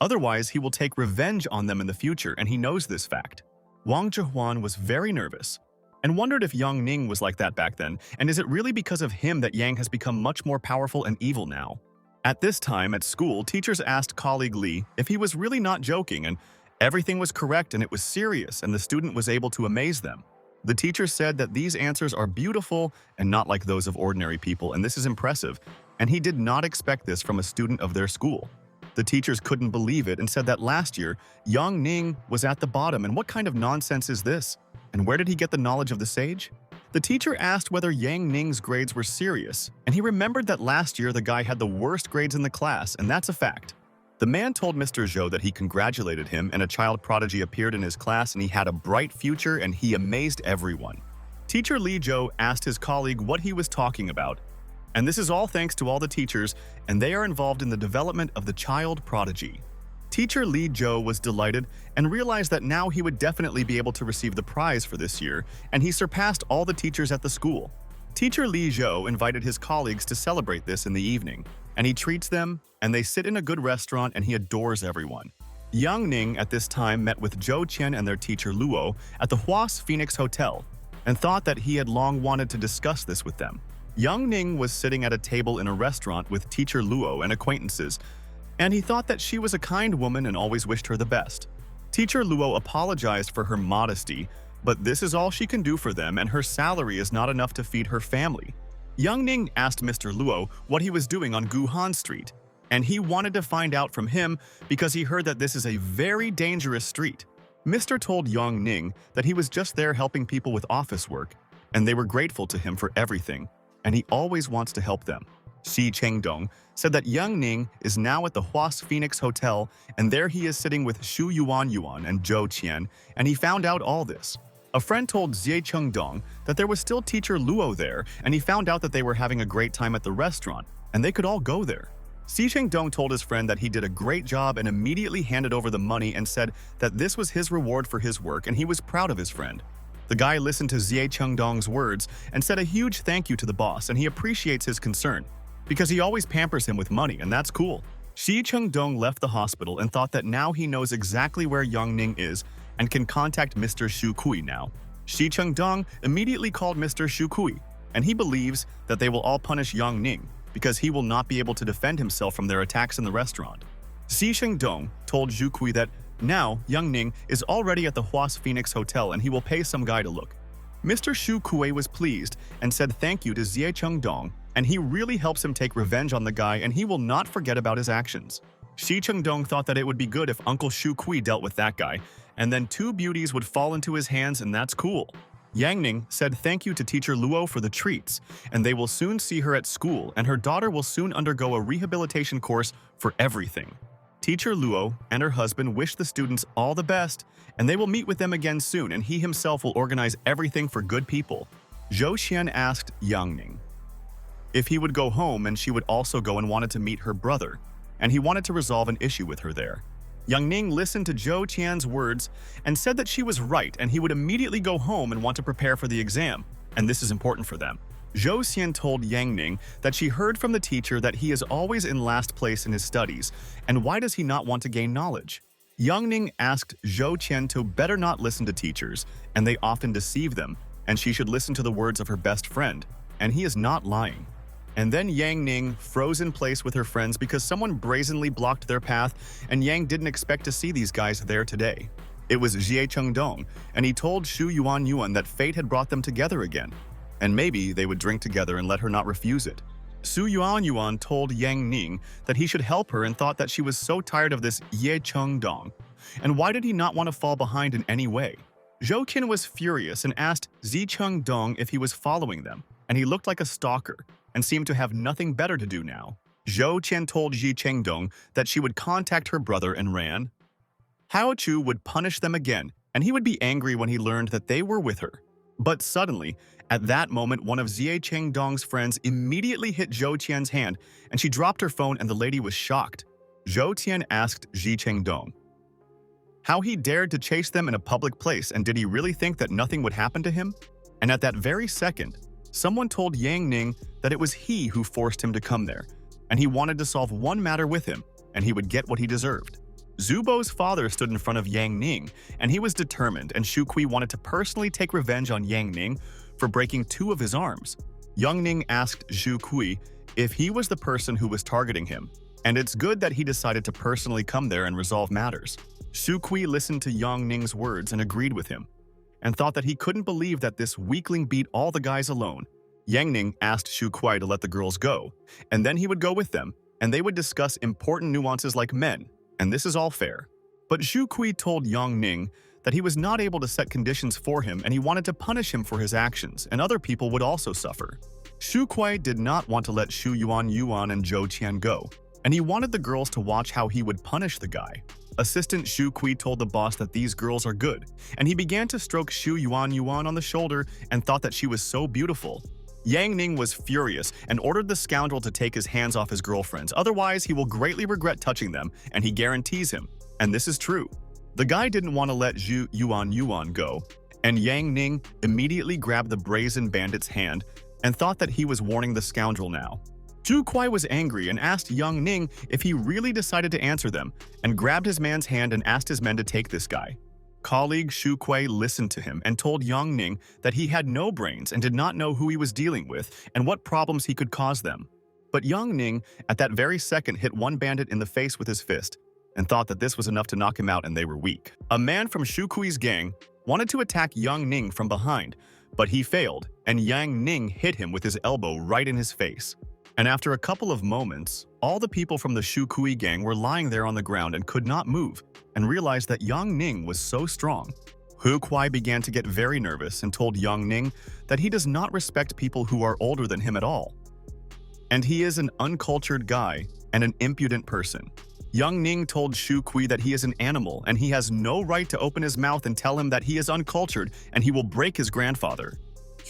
Otherwise, he will take revenge on them in the future, and he knows this fact. Wang Zhihuan was very nervous and wondered if Yang Ning was like that back then, and is it really because of him that Yang has become much more powerful and evil now? At this time at school, teachers asked colleague Li if he was really not joking, and everything was correct and it was serious, and the student was able to amaze them. The teacher said that these answers are beautiful and not like those of ordinary people, and this is impressive, and he did not expect this from a student of their school. The teachers couldn't believe it and said that last year, Yang Ning was at the bottom, and what kind of nonsense is this? And where did he get the knowledge of the sage? The teacher asked whether Yang Ning's grades were serious, and he remembered that last year the guy had the worst grades in the class, and that's a fact. The man told Mr. Zhou that he congratulated him, and a child prodigy appeared in his class and he had a bright future, and he amazed everyone. Teacher Li Zhou asked his colleague what he was talking about, and this is all thanks to all the teachers, and they are involved in the development of the child prodigy. Teacher Li Zhou was delighted and realized that now he would definitely be able to receive the prize for this year, and he surpassed all the teachers at the school. Teacher Li Zhou invited his colleagues to celebrate this in the evening, and he treats them, and they sit in a good restaurant, and he adores everyone. Yang Ning at this time met with Zhou Qian and their teacher Luo at the Huas Phoenix Hotel, and thought that he had long wanted to discuss this with them. Yang Ning was sitting at a table in a restaurant with teacher Luo and acquaintances, and he thought that she was a kind woman and always wished her the best. Teacher Luo apologized for her modesty, but this is all she can do for them and her salary is not enough to feed her family. Yang Ning asked Mr. Luo what he was doing on Guhan Street, and he wanted to find out from him because he heard that this is a very dangerous street. Mr. told Yang Ning that he was just there helping people with office work, and they were grateful to him for everything, and he always wants to help them. Xi Chengdong said that Yang Ning is now at the Huas Phoenix Hotel, and there he is sitting with Xu Yuan and Zhou Qian, and he found out all this. A friend told Xie Chengdong that there was still Teacher Luo there, and he found out that they were having a great time at the restaurant, and they could all go there. Xi Chengdong told his friend that he did a great job and immediately handed over the money and said that this was his reward for his work and he was proud of his friend. The guy listened to Xie Chengdong's words and said a huge thank you to the boss, and he appreciates his concern because he always pampers him with money, and that's cool. Xi Chengdong left the hospital and thought that now he knows exactly where Yang Ning is and can contact Mr. Shu Kui now. Xi Chengdong immediately called Mr. Shu Kui, and he believes that they will all punish Yang Ning because he will not be able to defend himself from their attacks in the restaurant. Xi Chengdong told Zhu Kui that now Yang Ning is already at the Huas Phoenix Hotel and he will pay some guy to look. Mr. Shu Kui was pleased and said thank you to Xie Chengdong, and he really helps him take revenge on the guy and he will not forget about his actions. Xi Chengdong thought that it would be good if Uncle Shu Kui dealt with that guy, and then two beauties would fall into his hands, and that's cool. Yang Ning said thank you to Teacher Luo for the treats, and they will soon see her at school, and her daughter will soon undergo a rehabilitation course for everything. Teacher Luo and her husband wish the students all the best, and they will meet with them again soon, and he himself will organize everything for good people. Zhou Xian asked Yang Ning if he would go home, and she would also go and wanted to meet her brother, and he wanted to resolve an issue with her there. Yang Ning listened to Zhou Qian's words and said that she was right and he would immediately go home and want to prepare for the exam, and this is important for them. Zhou Xian told Yang Ning that she heard from the teacher that he is always in last place in his studies, and why does he not want to gain knowledge? Yang Ning asked Zhou Qian to better not listen to teachers, and they often deceive them, and she should listen to the words of her best friend, and he is not lying. And then Yang Ning froze in place with her friends because someone brazenly blocked their path, and Yang didn't expect to see these guys there today. It was Xie Chengdong, and he told Xu Yuan that fate had brought them together again, and maybe they would drink together and let her not refuse it. Xu Yuan told Yang Ning that he should help her and thought that she was so tired of this Ye Chengdong, and why did he not want to fall behind in any way? Zhou Qin was furious and asked Xi Chengdong if he was following them, and he looked like a stalker and seemed to have nothing better to do now. Zhou Qian told Xi Chengdong that she would contact her brother and ran. Hao Chu would punish them again, and he would be angry when he learned that they were with her. But suddenly, at that moment, one of Xie Chengdong's friends immediately hit Zhou Qian's hand, and she dropped her phone and the lady was shocked. Zhou Qian asked Xi Chengdong how he dared to chase them in a public place, and did he really think that nothing would happen to him? And at that very second, someone told Yang Ning that it was he who forced him to come there, and he wanted to solve one matter with him, and he would get what he deserved. Zubo's father stood in front of Yang Ning, and he was determined, and Shu Kui wanted to personally take revenge on Yang Ning for breaking two of his arms. Yang Ning asked Shu Kui if he was the person who was targeting him, and it's good that he decided to personally come there and resolve matters. Shu Kui listened to Yang Ning's words and agreed with him, and thought that he couldn't believe that this weakling beat all the guys alone. Yang Ning asked Shu Kui to let the girls go, and then he would go with them, and they would discuss important nuances like men, and this is all fair. But Shu Kui told Yang Ning that he was not able to set conditions for him and he wanted to punish him for his actions, and other people would also suffer. Shu Kui did not want to let Xu Yuan and Zhou Qian go, and he wanted the girls to watch how he would punish the guy. Assistant Shu Kui told the boss that these girls are good, and he began to stroke Xu Yuan on the shoulder and thought that she was so beautiful. Yang Ning was furious and ordered the scoundrel to take his hands off his girlfriends, otherwise he will greatly regret touching them, and he guarantees him, and this is true. The guy didn't want to let Xu Yuan go, and Yang Ning immediately grabbed the brazen bandit's hand and thought that he was warning the scoundrel now. Zhu Kui was angry and asked Yang Ning if he really decided to answer them, and grabbed his man's hand and asked his men to take this guy. Colleague Shu Kui listened to him and told Yang Ning that he had no brains and did not know who he was dealing with and what problems he could cause them. But Yang Ning, at that very second, hit one bandit in the face with his fist, and thought that this was enough to knock him out and they were weak. A man from Shu Kui's gang wanted to attack Yang Ning from behind, but he failed, and Yang Ning hit him with his elbow right in his face. And after a couple of moments, all the people from the Shu Kui gang were lying there on the ground and could not move, and realized that Yang Ning was so strong. Hu Kuai began to get very nervous and told Yang Ning that he does not respect people who are older than him at all. And he is an uncultured guy and an impudent person. Yang Ning told Shu Kui that he is an animal and he has no right to open his mouth and tell him that he is uncultured and he will break his grandfather.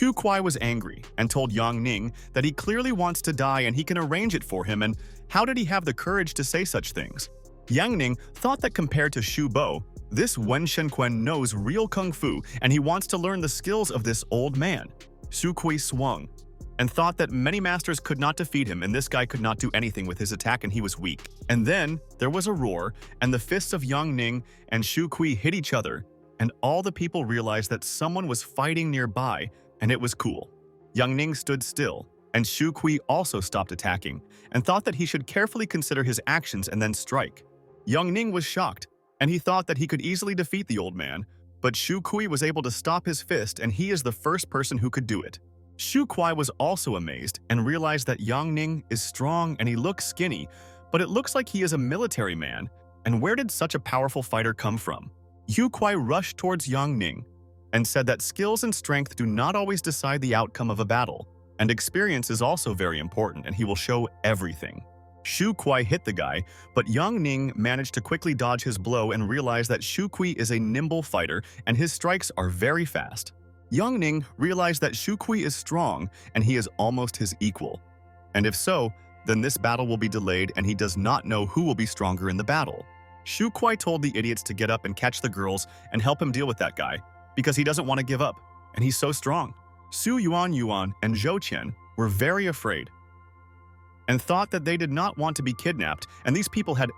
Hu Kuai was angry and told Yang Ning that he clearly wants to die and he can arrange it for him, and how did he have the courage to say such things? Yang Ning thought that compared to Shu Bo, this Wen Shenquan knows real kung fu and he wants to learn the skills of this old man. Shu Kui swung and thought that many masters could not defeat him and this guy could not do anything with his attack and he was weak. And then there was a roar and the fists of Yang Ning and Shu Kui hit each other, and all the people realized that someone was fighting nearby, and it was cool. Yang Ning stood still, and Shu Kui also stopped attacking, and thought that he should carefully consider his actions and then strike. Yang Ning was shocked, and he thought that he could easily defeat the old man, but Shu Kui was able to stop his fist and he is the first person who could do it. Shu Kui was also amazed and realized that Yang Ning is strong and he looks skinny, but it looks like he is a military man, and where did such a powerful fighter come from? Hu Kui rushed towards Yang Ning and said that skills and strength do not always decide the outcome of a battle, and experience is also very important and he will show everything. Shu Kui hit the guy, but Yang Ning managed to quickly dodge his blow and realized that Shu Kui is a nimble fighter and his strikes are very fast. Yang Ning realized that Shu Kui is strong and he is almost his equal. And if so, then this battle will be delayed and he does not know who will be stronger in the battle. Shu Kui told the idiots to get up and catch the girls and help him deal with that guy, because he doesn't want to give up, and he's so strong. Su Yuan and Zhou Qian were very afraid and thought that they did not want to be kidnapped, and these people had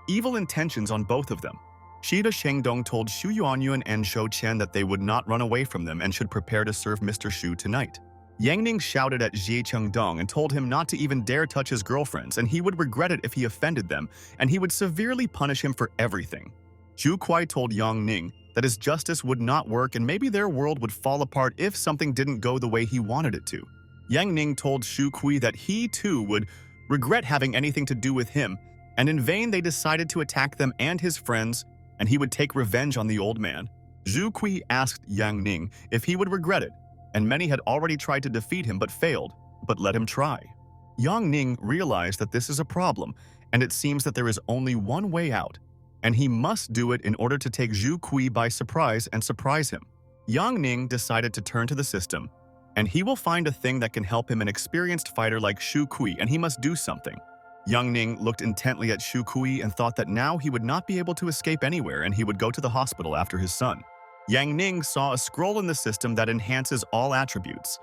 evil intentions on both of them. Shida Shengdong told Xu Yuanyuan and Zhou Qian that they would not run away from them and should prepare to serve Mr. Xu tonight. Yang Ning shouted at Xie Chengdong and told him not to even dare touch his girlfriends, and he would regret it if he offended them, and he would severely punish him for everything. Zhu Kuai told Yang Ning that his justice would not work and maybe their world would fall apart if something didn't go the way he wanted it to. Yang Ning told Shu Kui that he too would regret having anything to do with him, and in vain they decided to attack them and his friends, and he would take revenge on the old man. Zhu Kui asked Yang Ning if he would regret it, and many had already tried to defeat him but failed, but let him try. Yang Ning realized that this is a problem, and it seems that there is only one way out, and he must do it in order to take Zhu Kui by surprise and surprise him. Yang Ning decided to turn to the system, and he will find a thing that can help him, an experienced fighter like Shu Kui, and he must do something. Yang Ning looked intently at Shu Kui and thought that now he would not be able to escape anywhere and he would go to the hospital after his son. Yang Ning saw a scroll in the system that enhances all attributes,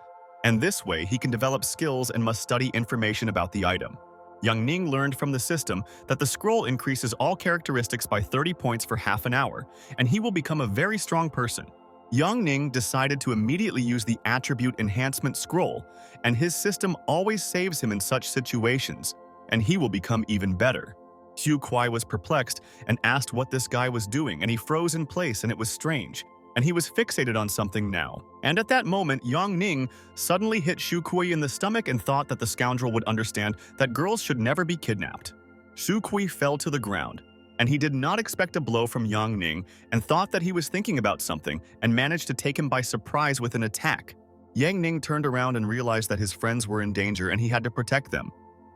and this way he can develop skills and must study information about the item. Yang Ning learned from the system that the scroll increases all characteristics by 30 points for half an hour, and he will become a very strong person. Yang Ning decided to immediately use the attribute enhancement scroll, and his system always saves him in such situations, and he will become even better. Xu Kuai was perplexed and asked what this guy was doing, and he froze in place, and it was strange, and he was fixated on something now. And at that moment, Yang Ning suddenly hit Shu Kui in the stomach and thought that the scoundrel would understand that girls should never be kidnapped. Shu Kui fell to the ground, and he did not expect a blow from Yang Ning and thought that he was thinking about something and managed to take him by surprise with an attack. Yang Ning turned around and realized that his friends were in danger and he had to protect them.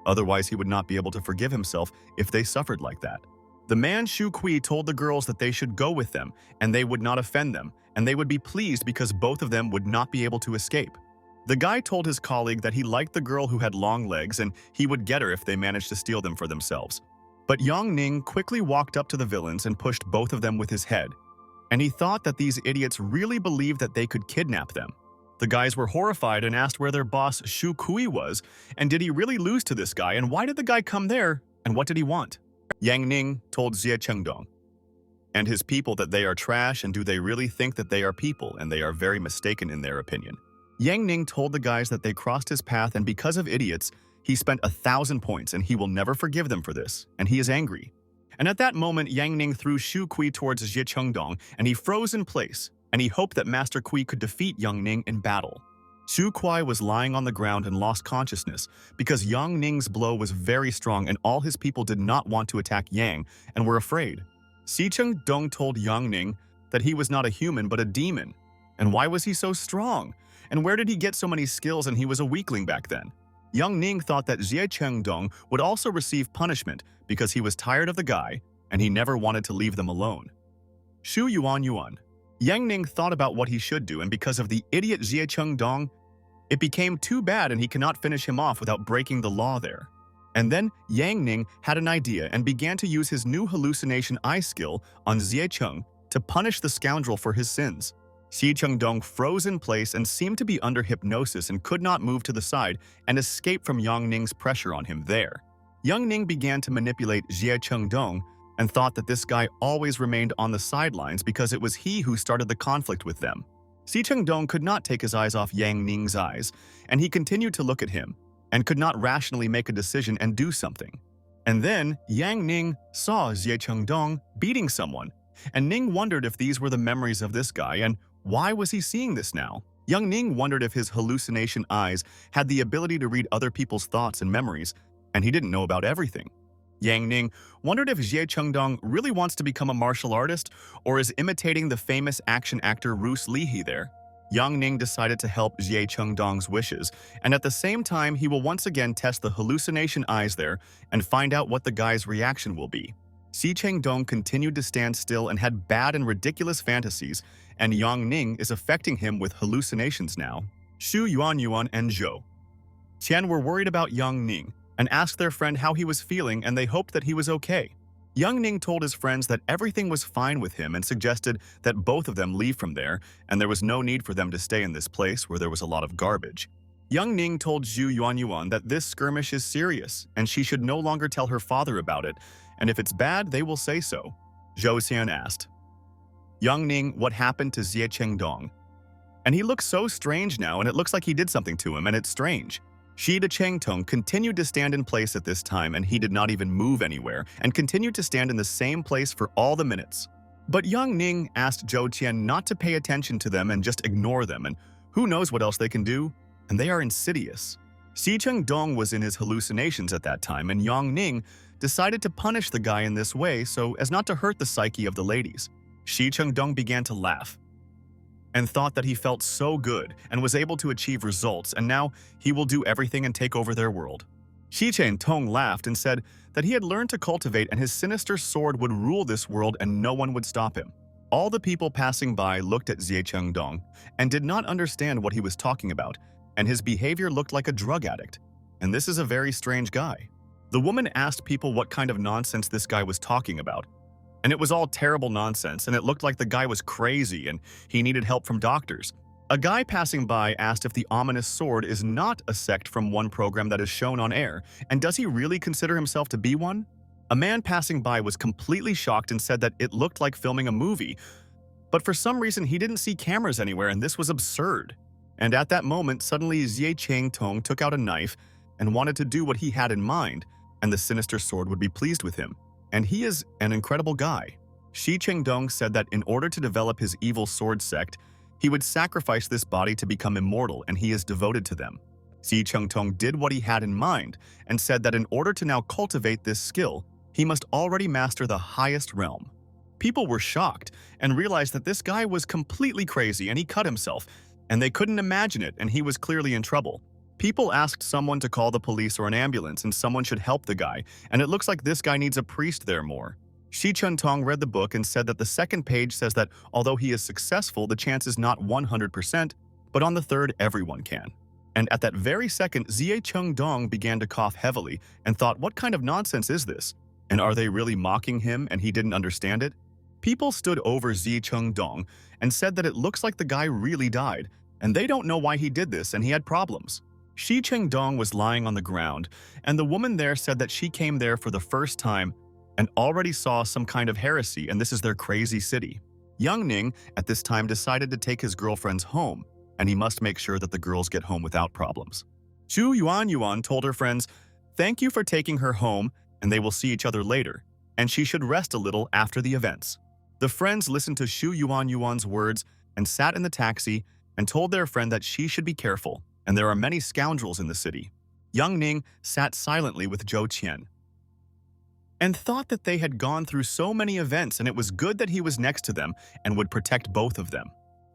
Otherwise, he would not be able to forgive himself if they suffered like that. The man Shu Kui told the girls that they should go with them and they would not offend them, and they would be pleased because both of them would not be able to escape. The guy told his colleague that he liked the girl who had long legs and he would get her if they managed to steal them for themselves. But Yang Ning quickly walked up to the villains and pushed both of them with his head, and he thought that these idiots really believed that they could kidnap them. The guys were horrified and asked where their boss Shu Kui was, and did he really lose to this guy, and why did the guy come there, and what did he want? Yang Ning told Xie Chengdong and his people that they are trash, and do they really think that they are people, and they are very mistaken in their opinion. Yang Ning told the guys that they crossed his path, and because of idiots, he spent 1,000 points, and he will never forgive them for this, and he is angry. And at that moment, Yang Ning threw Shu Kui towards Jie Chengdong, and he froze in place, and he hoped that Master Kui could defeat Yang Ning in battle. Shu Kui was lying on the ground and lost consciousness because Yang Ning's blow was very strong and all his people did not want to attack Yang and were afraid. Si Chengdong told Yang Ning that he was not a human but a demon. And why was he so strong? And where did he get so many skills and he was a weakling back then? Yang Ning thought that Jie Chengdong would also receive punishment because he was tired of the guy and he never wanted to leave them alone. Shu Yuan Yuan. Yang Ning thought about what he should do, and because of the idiot Jie Chengdong, it became too bad and he cannot finish him off without breaking the law there. And then Yang Ning had an idea and began to use his new hallucination eye skill on Jie Cheng to punish the scoundrel for his sins. Xi Chengdong froze in place and seemed to be under hypnosis and could not move to the side and escape from Yang Ning's pressure on him there. Yang Ning began to manipulate Jie Chengdong and thought that this guy always remained on the sidelines because it was he who started the conflict with them. Si Chengdong could not take his eyes off Yang Ning's eyes, and he continued to look at him, and could not rationally make a decision and do something. And then Yang Ning saw Jie Chengdong beating someone, and Ning wondered if these were the memories of this guy, and why was he seeing this now? Young Ning wondered if his hallucination eyes had the ability to read other people's thoughts and memories, and he didn't know about everything. Yang Ning wondered if Jie Chengdong really wants to become a martial artist or is imitating the famous action actor Bruce Lee there. Yang Ning decided to help Jie Chengdong's wishes, and at the same time he will once again test the hallucination eyes there and find out what the guy's reaction will be. Si Chengdong continued to stand still and had bad and ridiculous fantasies, and Yang Ning is affecting him with hallucinations now. Shu Yuan Yuan and Zhou Tian were worried about Yang Ning and asked their friend how he was feeling, and they hoped that he was okay. Yang Ning told his friends that everything was fine with him and suggested that both of them leave from there, and there was no need for them to stay in this place where there was a lot of garbage. Yang Ning told Zhu Yuanyuan that this skirmish is serious, and she should no longer tell her father about it, and if it's bad, they will say so. Zhou Xian asked Yang Ning what happened to Jie Chengdong. And he looks so strange now, and it looks like he did something to him, and it's strange. Shi Chengtong continued to stand in place at this time, and he did not even move anywhere, and continued to stand in the same place for all the minutes. But Yang Ning asked Zhou Qian not to pay attention to them and just ignore them, and who knows what else they can do, and they are insidious. Si Chengdong was in his hallucinations at that time, and Yang Ning decided to punish the guy in this way so as not to hurt the psyche of the ladies. Shi Chengdong began to laugh and thought that he felt so good and was able to achieve results, and now he will do everything and take over their world. Shi Chengtong laughed and said that he had learned to cultivate and his sinister sword would rule this world and no one would stop him. All the people passing by looked at Jie Chengdong and did not understand what he was talking about, and his behavior looked like a drug addict. And this is a very strange guy. The woman asked people what kind of nonsense this guy was talking about, and it was all terrible nonsense, and it looked like the guy was crazy and he needed help from doctors. A guy passing by asked if the ominous sword is not a sect from one program that is shown on air, and does he really consider himself to be one? A man passing by was completely shocked and said that it looked like filming a movie, but for some reason he didn't see cameras anywhere, and this was absurd. And at that moment, suddenly Jie Chengtong took out a knife and wanted to do what he had in mind, and the sinister sword would be pleased with him. And he is an incredible guy. Shi Chengdong said that in order to develop his evil sword sect, he would sacrifice this body to become immortal, and he is devoted to them. Si Chengtong did what he had in mind and said that in order to now cultivate this skill, he must already master the highest realm. People were shocked and realized that this guy was completely crazy and he cut himself, and they couldn't imagine it, and he was clearly in trouble. People asked someone to call the police or an ambulance, and someone should help the guy, and it looks like this guy needs a priest there more. Shi Chengtong read the book and said that the second page says that although he is successful, the chance is not 100%, but on the third, everyone can. And at that very second, Jie Chengdong began to cough heavily and thought, what kind of nonsense is this? And are they really mocking him and he didn't understand it? People stood over Jie Chengdong and said that it looks like the guy really died, and they don't know why he did this and he had problems. Shi Chengdong was lying on the ground, and the woman there said that she came there for the first time and already saw some kind of heresy, and this is their crazy city. Yang Ning at this time decided to take his girlfriends home, and he must make sure that the girls get home without problems. Zhu Yuanyuan told her friends, "Thank you for taking her home, and they will see each other later." and she should rest a little after the events. The friends listened to Shu Yuan's words and sat in the taxi and told their friend that she should be careful, and there are many scoundrels in the city. Young Ning sat silently with Zhou Qian and thought that they had gone through so many events and it was good that he was next to them and would protect both of them.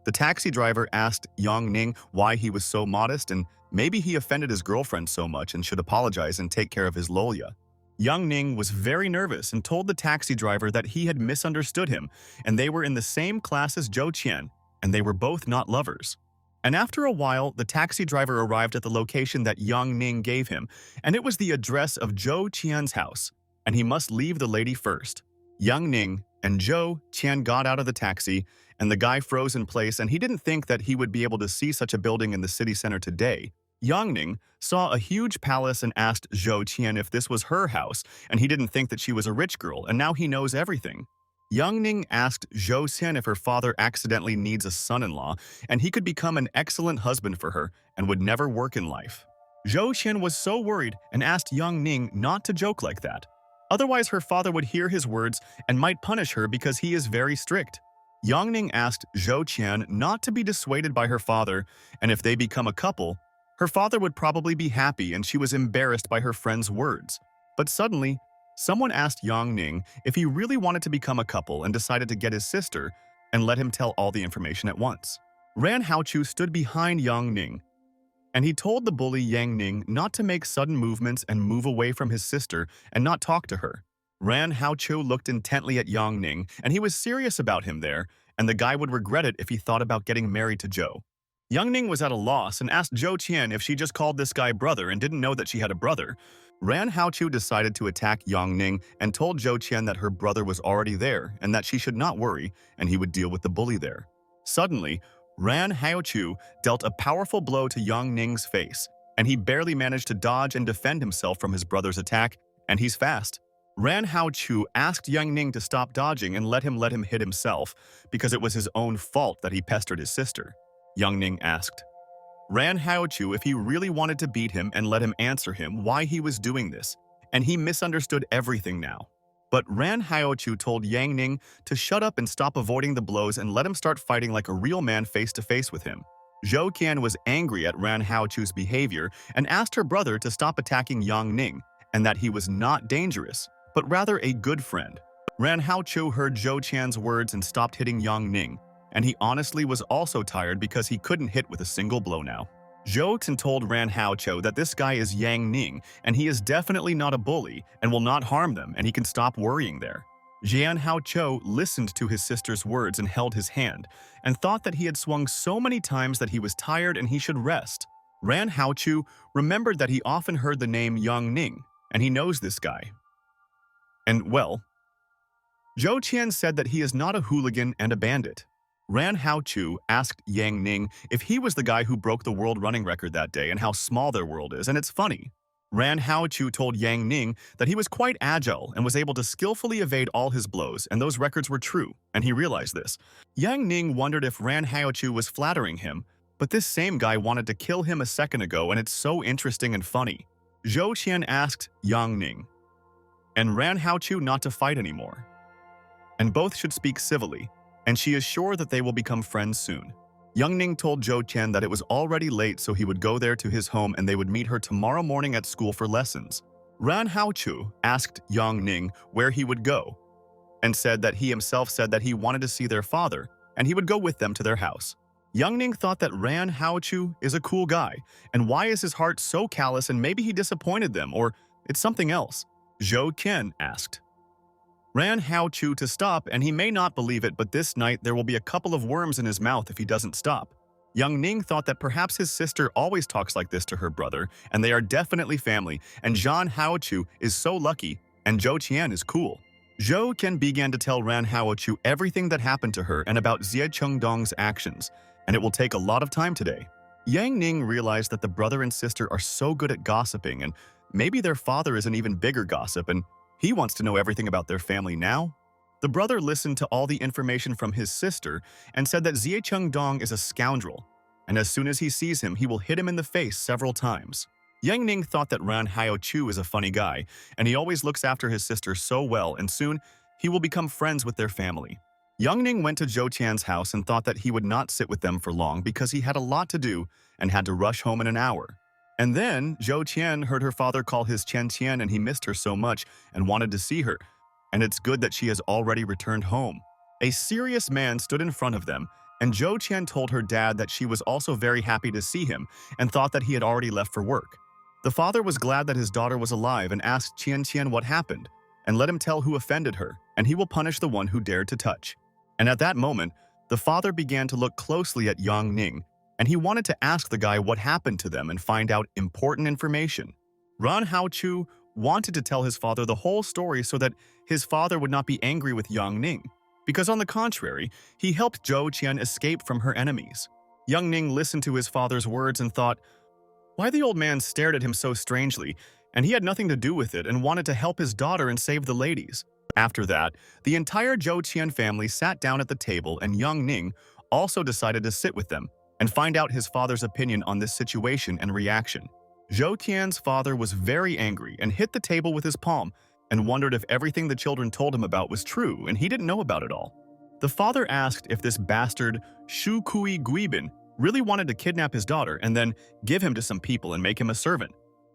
The taxi driver asked Yang Ning why he was so modest and maybe he offended his girlfriend so much and should apologize and take care of his Lolya. Yang Ning was very nervous and told the taxi driver that he had misunderstood him and they were in the same class as Zhou Qian and they were both not lovers. And after a while, the taxi driver arrived at the location that Yang Ning gave him, and it was the address of Zhou Qian's house, and he must leave the lady first. Yang Ning and Zhou Qian got out of the taxi, and the guy froze in place, and he didn't think that he would be able to see such a building in the city center today. Yang Ning saw a huge palace and asked Zhou Qian if this was her house, and he didn't think that she was a rich girl, and now he knows everything. Yang Ning asked Zhou Qian if her father accidentally needs a son-in-law, and he could become an excellent husband for her and would never work in life. Zhou Qian was so worried and asked Yang Ning not to joke like that. Otherwise, her father would hear his words and might punish her because he is very strict. Yang Ning asked Zhou Qian not to be dissuaded by her father, and if they become a couple, her father would probably be happy and she was embarrassed by her friend's words. But suddenly, someone asked Yang Ning if he really wanted to become a couple and decided to get his sister and let him tell all the information at once. Ran Haochu stood behind Yang Ning, and he told the bully Yang Ning not to make sudden movements and move away from his sister and not talk to her. Ran Haochu looked intently at Yang Ning, and he was serious about him there, and the guy would regret it if he thought about getting married to Zhou. Yang Ning was at a loss and asked Zhou Qian if she just called this guy brother and didn't know that she had a brother. Ran Haochu decided to attack Yang Ning and told Zhou Qian that her brother was already there and that she should not worry and he would deal with the bully there. Suddenly, Ran Haochu dealt a powerful blow to Yang Ning's face, and he barely managed to dodge and defend himself from his brother's attack, and he's fast. Ran Haochu asked Yang Ning to stop dodging and let him hit himself because it was his own fault that he pestered his sister. Yang Ning asked Ran Haochu if he really wanted to beat him and let him answer him why he was doing this, and he misunderstood everything now. But Ran Haochu told Yang Ning to shut up and stop avoiding the blows and let him start fighting like a real man face-to-face with him. Zhou Qian was angry at Ran Haochu's behavior and asked her brother to stop attacking Yang Ning and that he was not dangerous, but rather a good friend. Ran Haochu heard Zhou Qian's words and stopped hitting Yang Ning, and he honestly was also tired because he couldn't hit with a single blow now. Zhou Qian told Ran Haochu that this guy is Yang Ning, and he is definitely not a bully and will not harm them, and he can stop worrying there. Jian Haochu listened to his sister's words and held his hand, and thought that he had swung so many times that he was tired and he should rest. Ran Haochu remembered that he often heard the name Yang Ning, and he knows this guy. And, well, Zhou Qian said that he is not a hooligan and a bandit. Ran Haochu asked Yang Ning if he was the guy who broke the world running record that day and how small their world is, and it's funny. Ran Haochu told Yang Ning that he was quite agile and was able to skillfully evade all his blows, and those records were true, and he realized this. Yang Ning wondered if Ran Haochu was flattering him, but this same guy wanted to kill him a second ago, and it's so interesting and funny. Zhou Qian asked Yang Ning and Ran Haochu not to fight anymore, and both should speak civilly, and she is sure that they will become friends soon. Yang Ning told Zhou Qian that it was already late, so he would go there to his home and they would meet her tomorrow morning at school for lessons. Ran Haochu asked Yang Ning where he would go and said that he himself said that he wanted to see their father and he would go with them to their house. Yang Ning thought that Ran Haochu is a cool guy, and why is his heart so callous, and maybe he disappointed them, or it's something else? Zhou Qian asked Ran Haochu to stop, and he may not believe it, but this night there will be a couple of worms in his mouth if he doesn't stop. Yang Ning thought that perhaps his sister always talks like this to her brother, and they are definitely family, and Zhan Haochu is so lucky, and Zhou Qian is cool. Zhou Qian began to tell Ran Haochu everything that happened to her and about Xie Chengdong's actions, and it will take a lot of time today. Yang Ning realized that the brother and sister are so good at gossiping, and maybe their father is an even bigger gossip, and he wants to know everything about their family now. The brother listened to all the information from his sister and said that Xie Chengdong is a scoundrel, and as soon as he sees him, he will hit him in the face several times. Yang Ning thought that Ran Hao Chu is a funny guy, and he always looks after his sister so well, and soon he will become friends with their family. Yang Ning went to Zhou Qian's house and thought that he would not sit with them for long because he had a lot to do and had to rush home in an hour. And then Zhou Qian heard her father call his Qian Qian, and he missed her so much and wanted to see her. And it's good that she has already returned home. A serious man stood in front of them, and Zhou Qian told her dad that she was also very happy to see him and thought that he had already left for work. The father was glad that his daughter was alive and asked Qian Qian what happened, and let him tell who offended her, and he will punish the one who dared to touch. And at that moment, the father began to look closely at Yang Ning, and he wanted to ask the guy what happened to them and find out important information. Ran Hao Chu wanted to tell his father the whole story so that his father would not be angry with Yang Ning, because on the contrary, he helped Zhou Qian escape from her enemies. Yang Ning listened to his father's words and thought, why the old man stared at him so strangely, and he had nothing to do with it and wanted to help his daughter and save the ladies. After that, the entire Zhou Qian family sat down at the table, and Yang Ning also decided to sit with them and find out his father's opinion on this situation and reaction. Zhou Qian's father was very angry and hit the table with his palm and wondered if everything the children told him about was true and he didn't know about it all. The father asked if this bastard Shu Kui Guibin really wanted to kidnap his daughter and then give him to some people and make him a servant.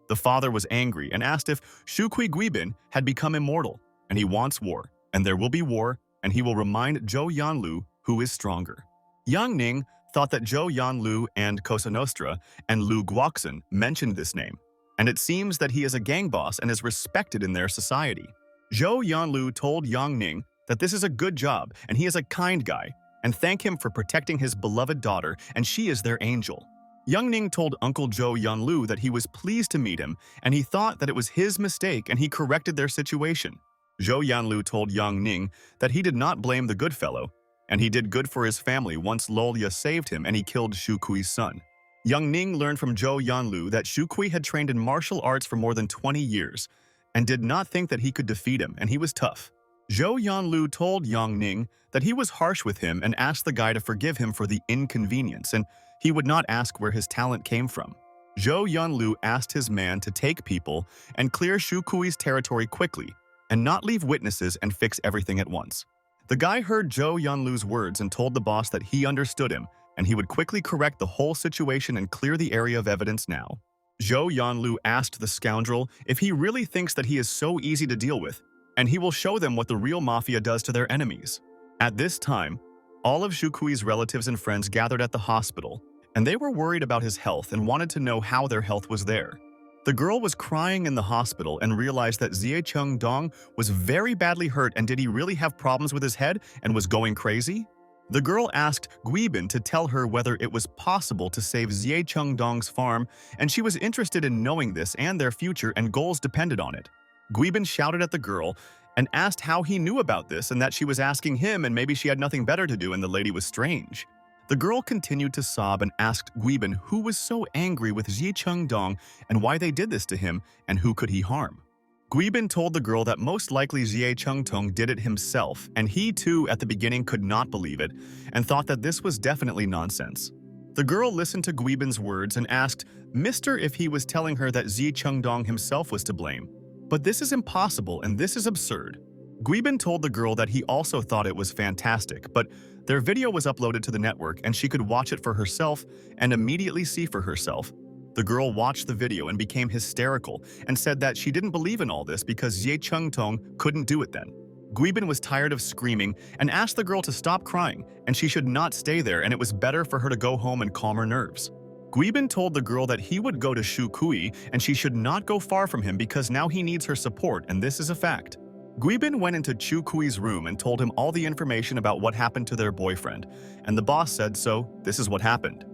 The father was angry and asked if Shu Kui Guibin had become immortal, and he wants war, and there will be war, and he will remind Zhou Yanlu who is stronger. Yang Ning thought that Zhou Yanlu and Cosa Nostra and Lu Guoxin mentioned this name, and it seems that he is a gang boss and is respected in their society. Zhou Yanlu told Yang Ning that this is a good job and he is a kind guy, and thank him for protecting his beloved daughter, and she is their angel. Yang Ning told Uncle Zhou Yanlu that he was pleased to meet him, and he thought that it was his mistake and he corrected their situation. Zhou Yanlu told Yang Ning that he did not blame the good fellow, and he did good for his family once Lolya saved him and he killed Shu Kui's son. Yang Ning learned from Zhou Yanlu that Shu Kui had trained in martial arts for more than 20 years and did not think that he could defeat him, and he was tough. Zhou Yanlu told Yang Ning that he was harsh with him and asked the guy to forgive him for the inconvenience, and he would not ask where his talent came from. Zhou Yanlu asked his man to take people and clear Shu Kui's territory quickly and not leave witnesses and fix everything at once. The guy heard Zhou Yanlu's words and told the boss that he understood him and he would quickly correct the whole situation and clear the area of evidence now. Zhou Yanlu asked the scoundrel if he really thinks that he is so easy to deal with, and he will show them what the real mafia does to their enemies. At this time, all of Shu Kui's relatives and friends gathered at the hospital, and they were worried about his health and wanted to know how their health was there. The girl was crying in the hospital and realized that Zhicheng Dong was very badly hurt, and did he really have problems with his head and was going crazy? The girl asked Guibin to tell her whether it was possible to save Zhicheng Dong's farm, and she was interested in knowing this, and their future and goals depended on it. Guibin shouted at the girl and asked how he knew about this and that she was asking him and maybe she had nothing better to do and the lady was strange. The girl continued to sob and asked Guibin who was so angry with Zhicheng Dong and why they did this to him and who could he harm. Guibin told the girl that most likely Zhicheng Dong did it himself, and he too at the beginning could not believe it and thought that this was definitely nonsense. The girl listened to Guibin's words and asked Mr. if he was telling her that Zhicheng Dong himself was to blame. But this is impossible and this is absurd. Guibin told the girl that he also thought it was fantastic, but their video was uploaded to the network and she could watch it for herself and immediately see for herself. The girl watched the video and became hysterical and said that she didn't believe in all this because Zhicheng Dong couldn't do it then. Guibin was tired of screaming and asked the girl to stop crying, and she should not stay there, and it was better for her to go home and calm her nerves. Guibin told the girl that he would go to Shu Kui and she should not go far from him because now he needs her support, and this is a fact. Guibin went into Shu Kui's room and told him all the information about what happened to their boyfriend, and the boss said so, this is what happened.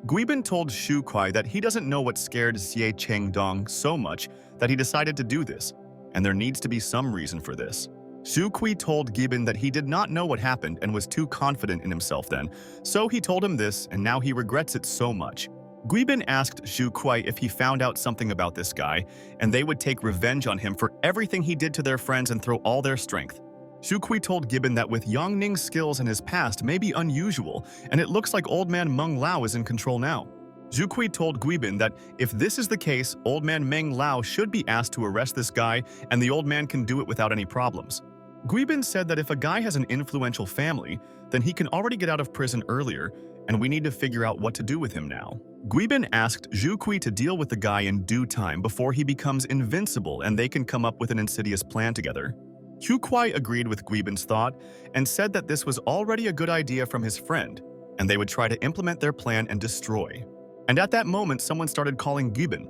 Guibin told Shu Kui that he doesn't know what scared Zhicheng Dong so much that he decided to do this, and there needs to be some reason for this. Shu Kui told Guibin that he did not know what happened and was too confident in himself then, so he told him this and now he regrets it so much. Guibin asked Shu Kui if he found out something about this guy, and they would take revenge on him for everything he did to their friends and throw all their strength. Shu Kui told Guibin that with Yang Ning's skills in his past may be unusual, and it looks like old man Meng Lao is in control now. Zhu Kui told Guibin that if this is the case, Old Man Meng Lao should be asked to arrest this guy, and the old man can do it without any problems. Guibin said that if a guy has an influential family, then he can already get out of prison earlier, and we need to figure out what to do with him now. Guibin asked Zhu Kui to deal with the guy in due time before he becomes invincible and they can come up with an insidious plan together. Zhu Kui agreed with Guibin's thought and said that this was already a good idea from his friend, and they would try to implement their plan and destroy. And at that moment, someone started calling Guibin.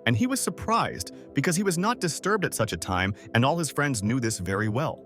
And he was surprised because he was not disturbed at such a time, and all his friends knew this very well.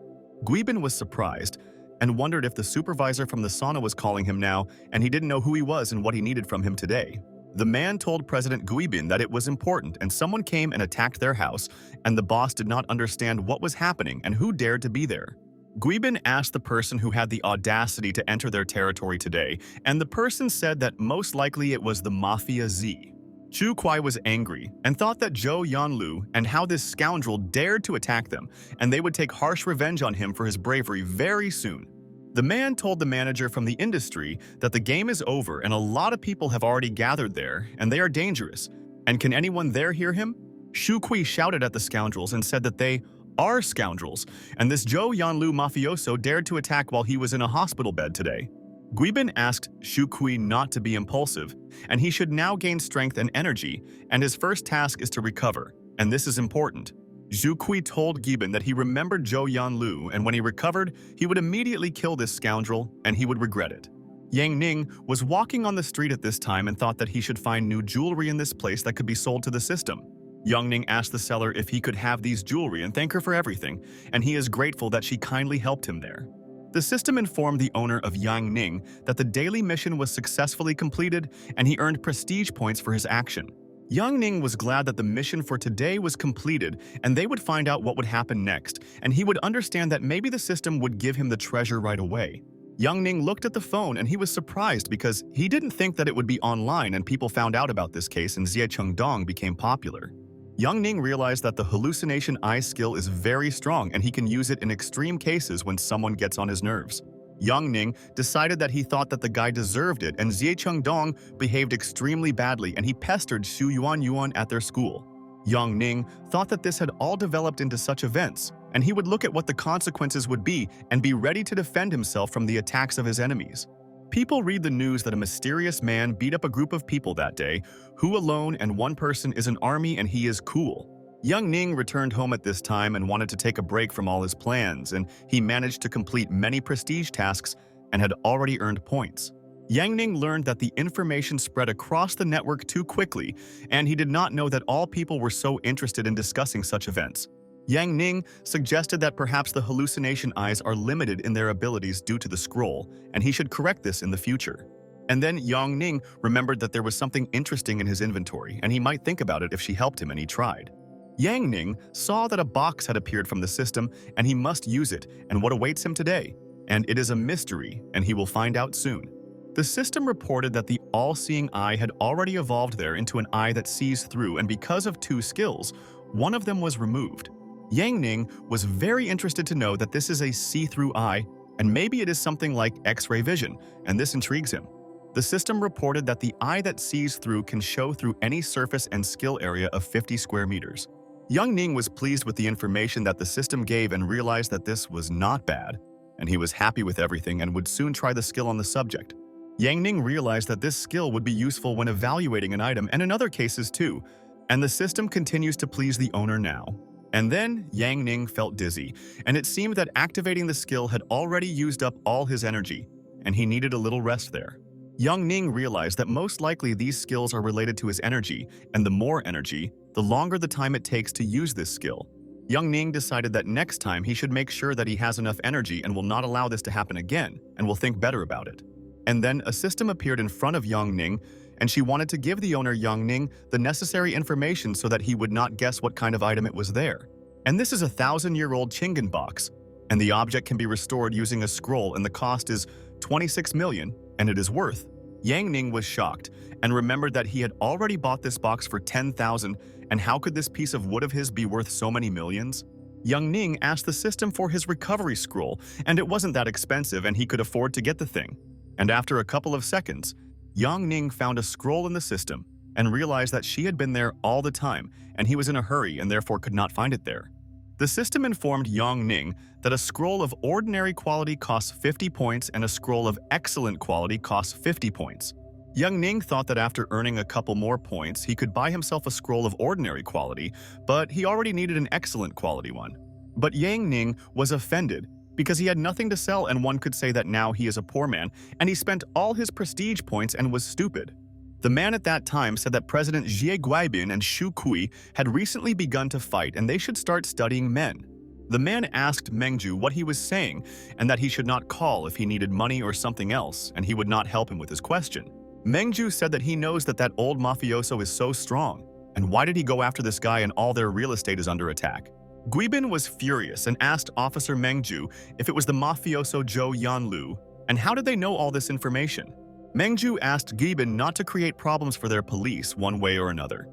Guibin was surprised and wondered if the supervisor from the sauna was calling him now, and he didn't know who he was and what he needed from him today. The man told President Guibin that it was important, and someone came and attacked their house, and the boss did not understand what was happening and who dared to be there. Guibin asked the person who had the audacity to enter their territory today, and the person said that most likely it was the Mafia Z. Zhu Kui was angry and thought that Zhou Yanlu and how this scoundrel dared to attack them, and they would take harsh revenge on him for his bravery very soon. The man told the manager from the industry that the game is over and a lot of people have already gathered there, and they are dangerous. And can anyone there hear him? Zhu Kui shouted at the scoundrels and said that they are scoundrels, and this Zhou Yanlu mafioso dared to attack while he was in a hospital bed today. Guibin asked Zhu Kui not to be impulsive, and he should now gain strength and energy, and his first task is to recover, and this is important. Zhu Kui told Guibin that he remembered Zhou Yanlu, and when he recovered, he would immediately kill this scoundrel, and he would regret it. Yang Ning was walking on the street at this time and thought that he should find new jewelry in this place that could be sold to the system. Yang Ning asked the seller if he could have these jewelry and thank her for everything, and he is grateful that she kindly helped him there. The system informed the owner of Yang Ning that the daily mission was successfully completed and he earned prestige points for his action. Yang Ning was glad that the mission for today was completed and they would find out what would happen next, and he would understand that maybe the system would give him the treasure right away. Yang Ning looked at the phone and he was surprised because he didn't think that it would be online and people found out about this case and Xie Chengdong became popular. Yang Ning realized that the hallucination eye skill is very strong and he can use it in extreme cases when someone gets on his nerves. Yang Ning decided that he thought that the guy deserved it, and Xie Chengdong behaved extremely badly and he pestered Xu Yuan at their school. Yang Ning thought that this had all developed into such events, and he would look at what the consequences would be and be ready to defend himself from the attacks of his enemies. People read the news that a mysterious man beat up a group of people that day, who alone and one person is an army and he is cool. Yang Ning returned home at this time and wanted to take a break from all his plans, and he managed to complete many prestige tasks and had already earned points. Yang Ning learned that the information spread across the network too quickly, and he did not know that all people were so interested in discussing such events. Yang Ning suggested that perhaps the hallucination eyes are limited in their abilities due to the scroll, and he should correct this in the future. And then Yang Ning remembered that there was something interesting in his inventory, and he might think about it if she helped him, and he tried. Yang Ning saw that a box had appeared from the system, and he must use it, and what awaits him today. And it is a mystery, and he will find out soon. The system reported that the all-seeing eye had already evolved there into an eye that sees through, and because of two skills, one of them was removed. Yang Ning was very interested to know that this is a see-through eye, and maybe it is something like X-ray vision, and this intrigues him. The system reported that the eye that sees through can show through any surface and skill area of 50 square meters. Yang Ning was pleased with the information that the system gave and realized that this was not bad, and he was happy with everything and would soon try the skill on the subject. Yang Ning realized that this skill would be useful when evaluating an item and in other cases too, and the system continues to please the owner now. And then Yang Ning felt dizzy, and it seemed that activating the skill had already used up all his energy, and he needed a little rest there. Yang Ning realized that most likely these skills are related to his energy, and the more energy, the longer the time it takes to use this skill. Yang Ning decided that next time he should make sure that he has enough energy and will not allow this to happen again, and will think better about it. And then a system appeared in front of Yang Ning, and she wanted to give the owner Yang Ning the necessary information so that he would not guess what kind of item it was there. And this is a 1,000-year-old Chingan box, and the object can be restored using a scroll, and the cost is 26 million, and it is worth. Yang Ning was shocked and remembered that he had already bought this box for 10,000, and how could this piece of wood of his be worth so many millions? Yang Ning asked the system for his recovery scroll, and it wasn't that expensive and he could afford to get the thing. And after a couple of seconds, Yang Ning found a scroll in the system and realized that she had been there all the time and he was in a hurry and therefore could not find it there. The system informed Yang Ning that a scroll of ordinary quality costs 50 points and a scroll of excellent quality costs 50 points. Yang Ning thought that after earning a couple more points, he could buy himself a scroll of ordinary quality, but he already needed an excellent quality one. But Yang Ning was offended because he had nothing to sell and one could say that now he is a poor man and he spent all his prestige points and was stupid. The man at that time said that President Jie Guibin and Shu Kui had recently begun to fight and they should start studying men. The man asked Mengju what he was saying and that he should not call if he needed money or something else and he would not help him with his question. Mengju said that he knows that old mafioso is so strong, and why did he go after this guy and all their real estate is under attack? Guibin was furious and asked Officer Mengju if it was the mafioso Zhou Yanlu, and how did they know all this information? Mengju asked Guibin not to create problems for their police one way or another.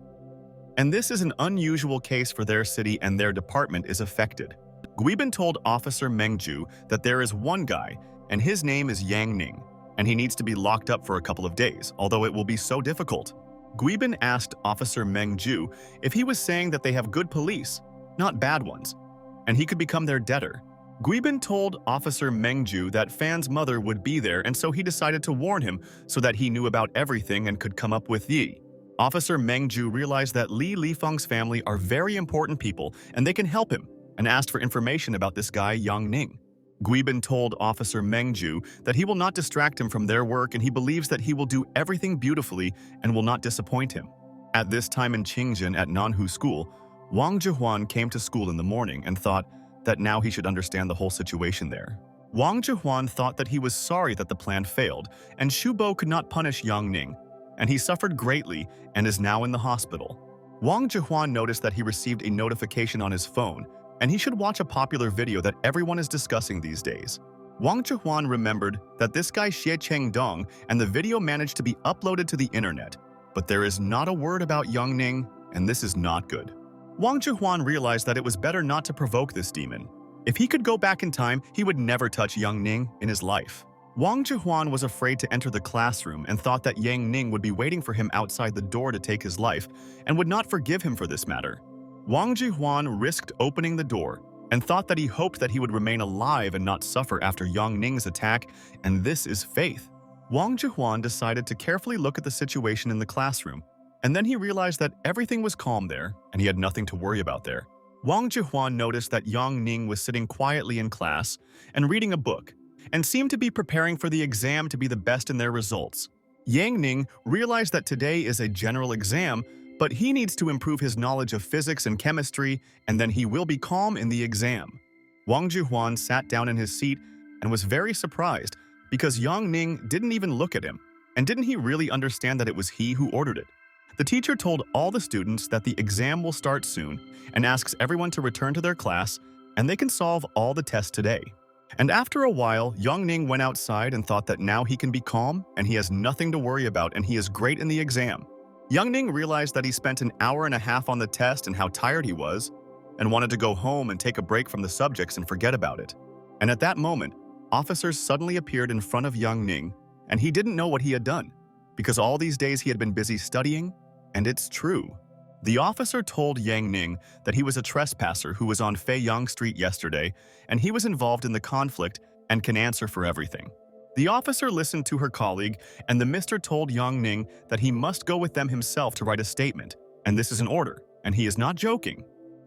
And this is an unusual case for their city and their department is affected. Guibin told Officer Mengju that there is one guy, and his name is Yang Ning, and he needs to be locked up for a couple of days, although it will be so difficult. Guibin asked Officer Mengju if he was saying that they have good police, not bad ones, and he could become their debtor. Guibin told Officer Mengju that Fan's mother would be there, and so he decided to warn him so that he knew about everything and could come up with Yi. Officer Mengju realized that Li Lifeng's family are very important people and they can help him, and asked for information about this guy Yang Ning. Guibin told Officer Mengju that he will not distract him from their work and he believes that he will do everything beautifully and will not disappoint him. At this time in Qingjin at Nanhu School, Wang Zhihuan came to school in the morning and thought that now he should understand the whole situation there. Wang Zhihuan thought that he was sorry that the plan failed and Shu Bo could not punish Yang Ning, and he suffered greatly and is now in the hospital. Wang Zhihuan noticed that he received a notification on his phone and he should watch a popular video that everyone is discussing these days. Wang Zhihuan remembered that this guy Xie Chengdong and the video managed to be uploaded to the internet, but there is not a word about Yang Ning, and this is not good. Wang Zhihuan realized that it was better not to provoke this demon. If he could go back in time, he would never touch Yang Ning in his life. Wang Zhihuan was afraid to enter the classroom and thought that Yang Ning would be waiting for him outside the door to take his life and would not forgive him for this matter. Wang Zhihuan risked opening the door and thought that he hoped that he would remain alive and not suffer after Yang Ning's attack, and this is faith. Wang Zhihuan decided to carefully look at the situation in the classroom, and then he realized that everything was calm there and he had nothing to worry about there. Wang Zhihuan noticed that Yang Ning was sitting quietly in class and reading a book and seemed to be preparing for the exam to be the best in their results. Yang Ning realized that today is a general exam, but he needs to improve his knowledge of physics and chemistry, and then he will be calm in the exam. Wang Zhihuan sat down in his seat and was very surprised because Yang Ning didn't even look at him, and didn't he really understand that it was he who ordered it? The teacher told all the students that the exam will start soon and asks everyone to return to their class and they can solve all the tests today. And after a while, Yang Ning went outside and thought that now he can be calm and he has nothing to worry about and he is great in the exam. Yang Ning realized that he spent an hour and a half on the test and how tired he was, and wanted to go home and take a break from the subjects and forget about it. And at that moment, officers suddenly appeared in front of Yang Ning, and he didn't know what he had done, because all these days he had been busy studying, and it's true. The officer told Yang Ning that he was a trespasser who was on Feiyang Street yesterday, and he was involved in the conflict and can answer for everything. The officer listened to her colleague, and the mister told Yang Ning that he must go with them himself to write a statement, and this is an order, and he is not joking.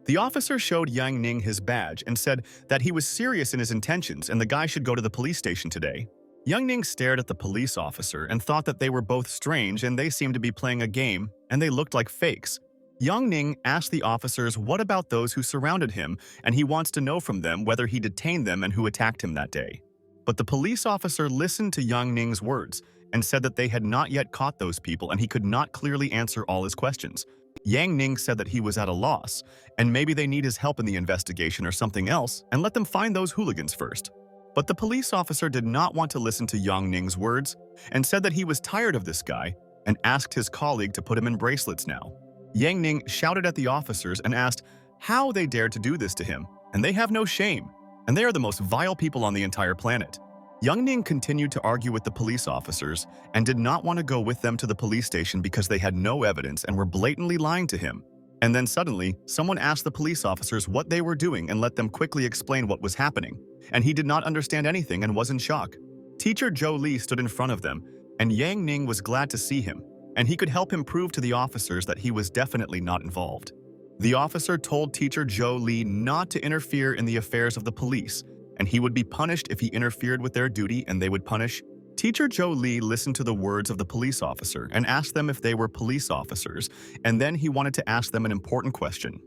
The officer showed Yang Ning his badge and said that he was serious in his intentions and the guy should go to the police station today. Yang Ning stared at the police officer and thought that they were both strange and they seemed to be playing a game, and they looked like fakes. Yang Ning asked the officers what about those who surrounded him, and he wants to know from them whether he detained them and who attacked him that day. But the police officer listened to Yang Ning's words and said that they had not yet caught those people and he could not clearly answer all his questions. Yang Ning said that he was at a loss, and maybe they need his help in the investigation or something else, and let them find those hooligans first. But the police officer did not want to listen to Yang Ning's words and said that he was tired of this guy and asked his colleague to put him in bracelets now. Yang Ning shouted at the officers and asked how they dared to do this to him, and they have no shame, and they are the most vile people on the entire planet. Young Ning continued to argue with the police officers and did not want to go with them to the police station because they had no evidence and were blatantly lying to him. And then suddenly, someone asked the police officers what they were doing and let them quickly explain what was happening. And he did not understand anything and was in shock. Teacher Zhou Li stood in front of them, and Yang Ning was glad to see him, and he could help him prove to the officers that he was definitely not involved. The officer told Teacher Zhou Li not to interfere in the affairs of the police, and he would be punished if he interfered with their duty and they would punish. Teacher Zhou Li listened to the words of the police officer and asked them if they were police officers, and then he wanted to ask them an important question.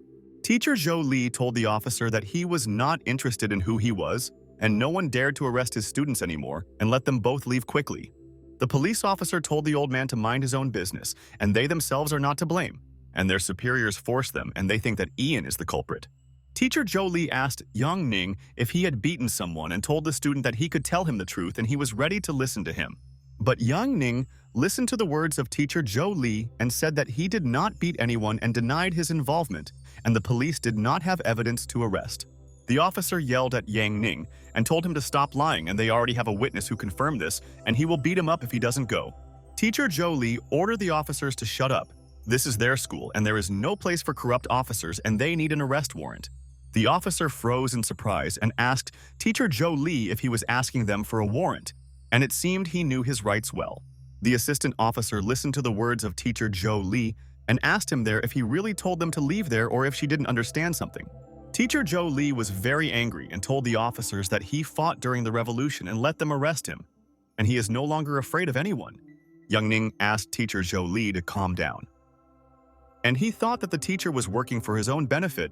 Teacher Zhou Li told the officer that he was not interested in who he was, and no one dared to arrest his students anymore and let them both leave quickly. The police officer told the old man to mind his own business, and they themselves are not to blame, and their superiors force them and they think that Ian is the culprit. Teacher Zhou Li asked Yang Ning if he had beaten someone and told the student that he could tell him the truth and he was ready to listen to him. But Yang Ning listened to the words of Teacher Zhou Li and said that he did not beat anyone and denied his involvement, and the police did not have evidence to arrest. The officer yelled at Yang Ning and told him to stop lying, and they already have a witness who confirmed this, and he will beat him up if he doesn't go. Teacher Zhou Li ordered the officers to shut up. This is their school, and there is no place for corrupt officers, and they need an arrest warrant. The officer froze in surprise and asked Teacher Zhou Li if he was asking them for a warrant, and it seemed he knew his rights well. The assistant officer listened to the words of Teacher Zhou Li and asked him there if he really told them to leave there or if she didn't understand something. Teacher Zhou Li was very angry and told the officers that he fought during the revolution and let them arrest him, and he is no longer afraid of anyone. Yang Ning asked Teacher Zhou Li to calm down. And he thought that the teacher was working for his own benefit,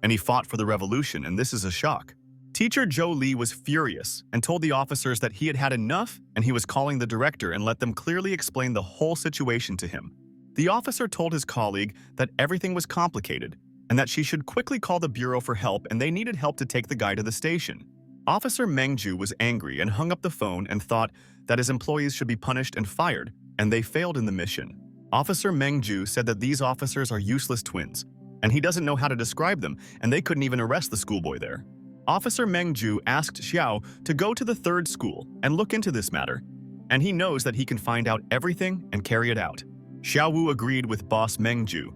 and he fought for the revolution, and this is a shock. Teacher Zhou Li was furious and told the officers that he had had enough and he was calling the director and let them clearly explain the whole situation to him. The officer told his colleague that everything was complicated and that she should quickly call the bureau for help and they needed help to take the guy to the station. Officer Mengju was angry and hung up the phone and thought that his employees should be punished and fired, and they failed in the mission. Officer Mengju said that these officers are useless twins, and he doesn't know how to describe them, and they couldn't even arrest the schoolboy there. Officer Mengju asked Xiao to go to the third school and look into this matter, and he knows that he can find out everything and carry it out. Xiao Wu agreed with boss Mengju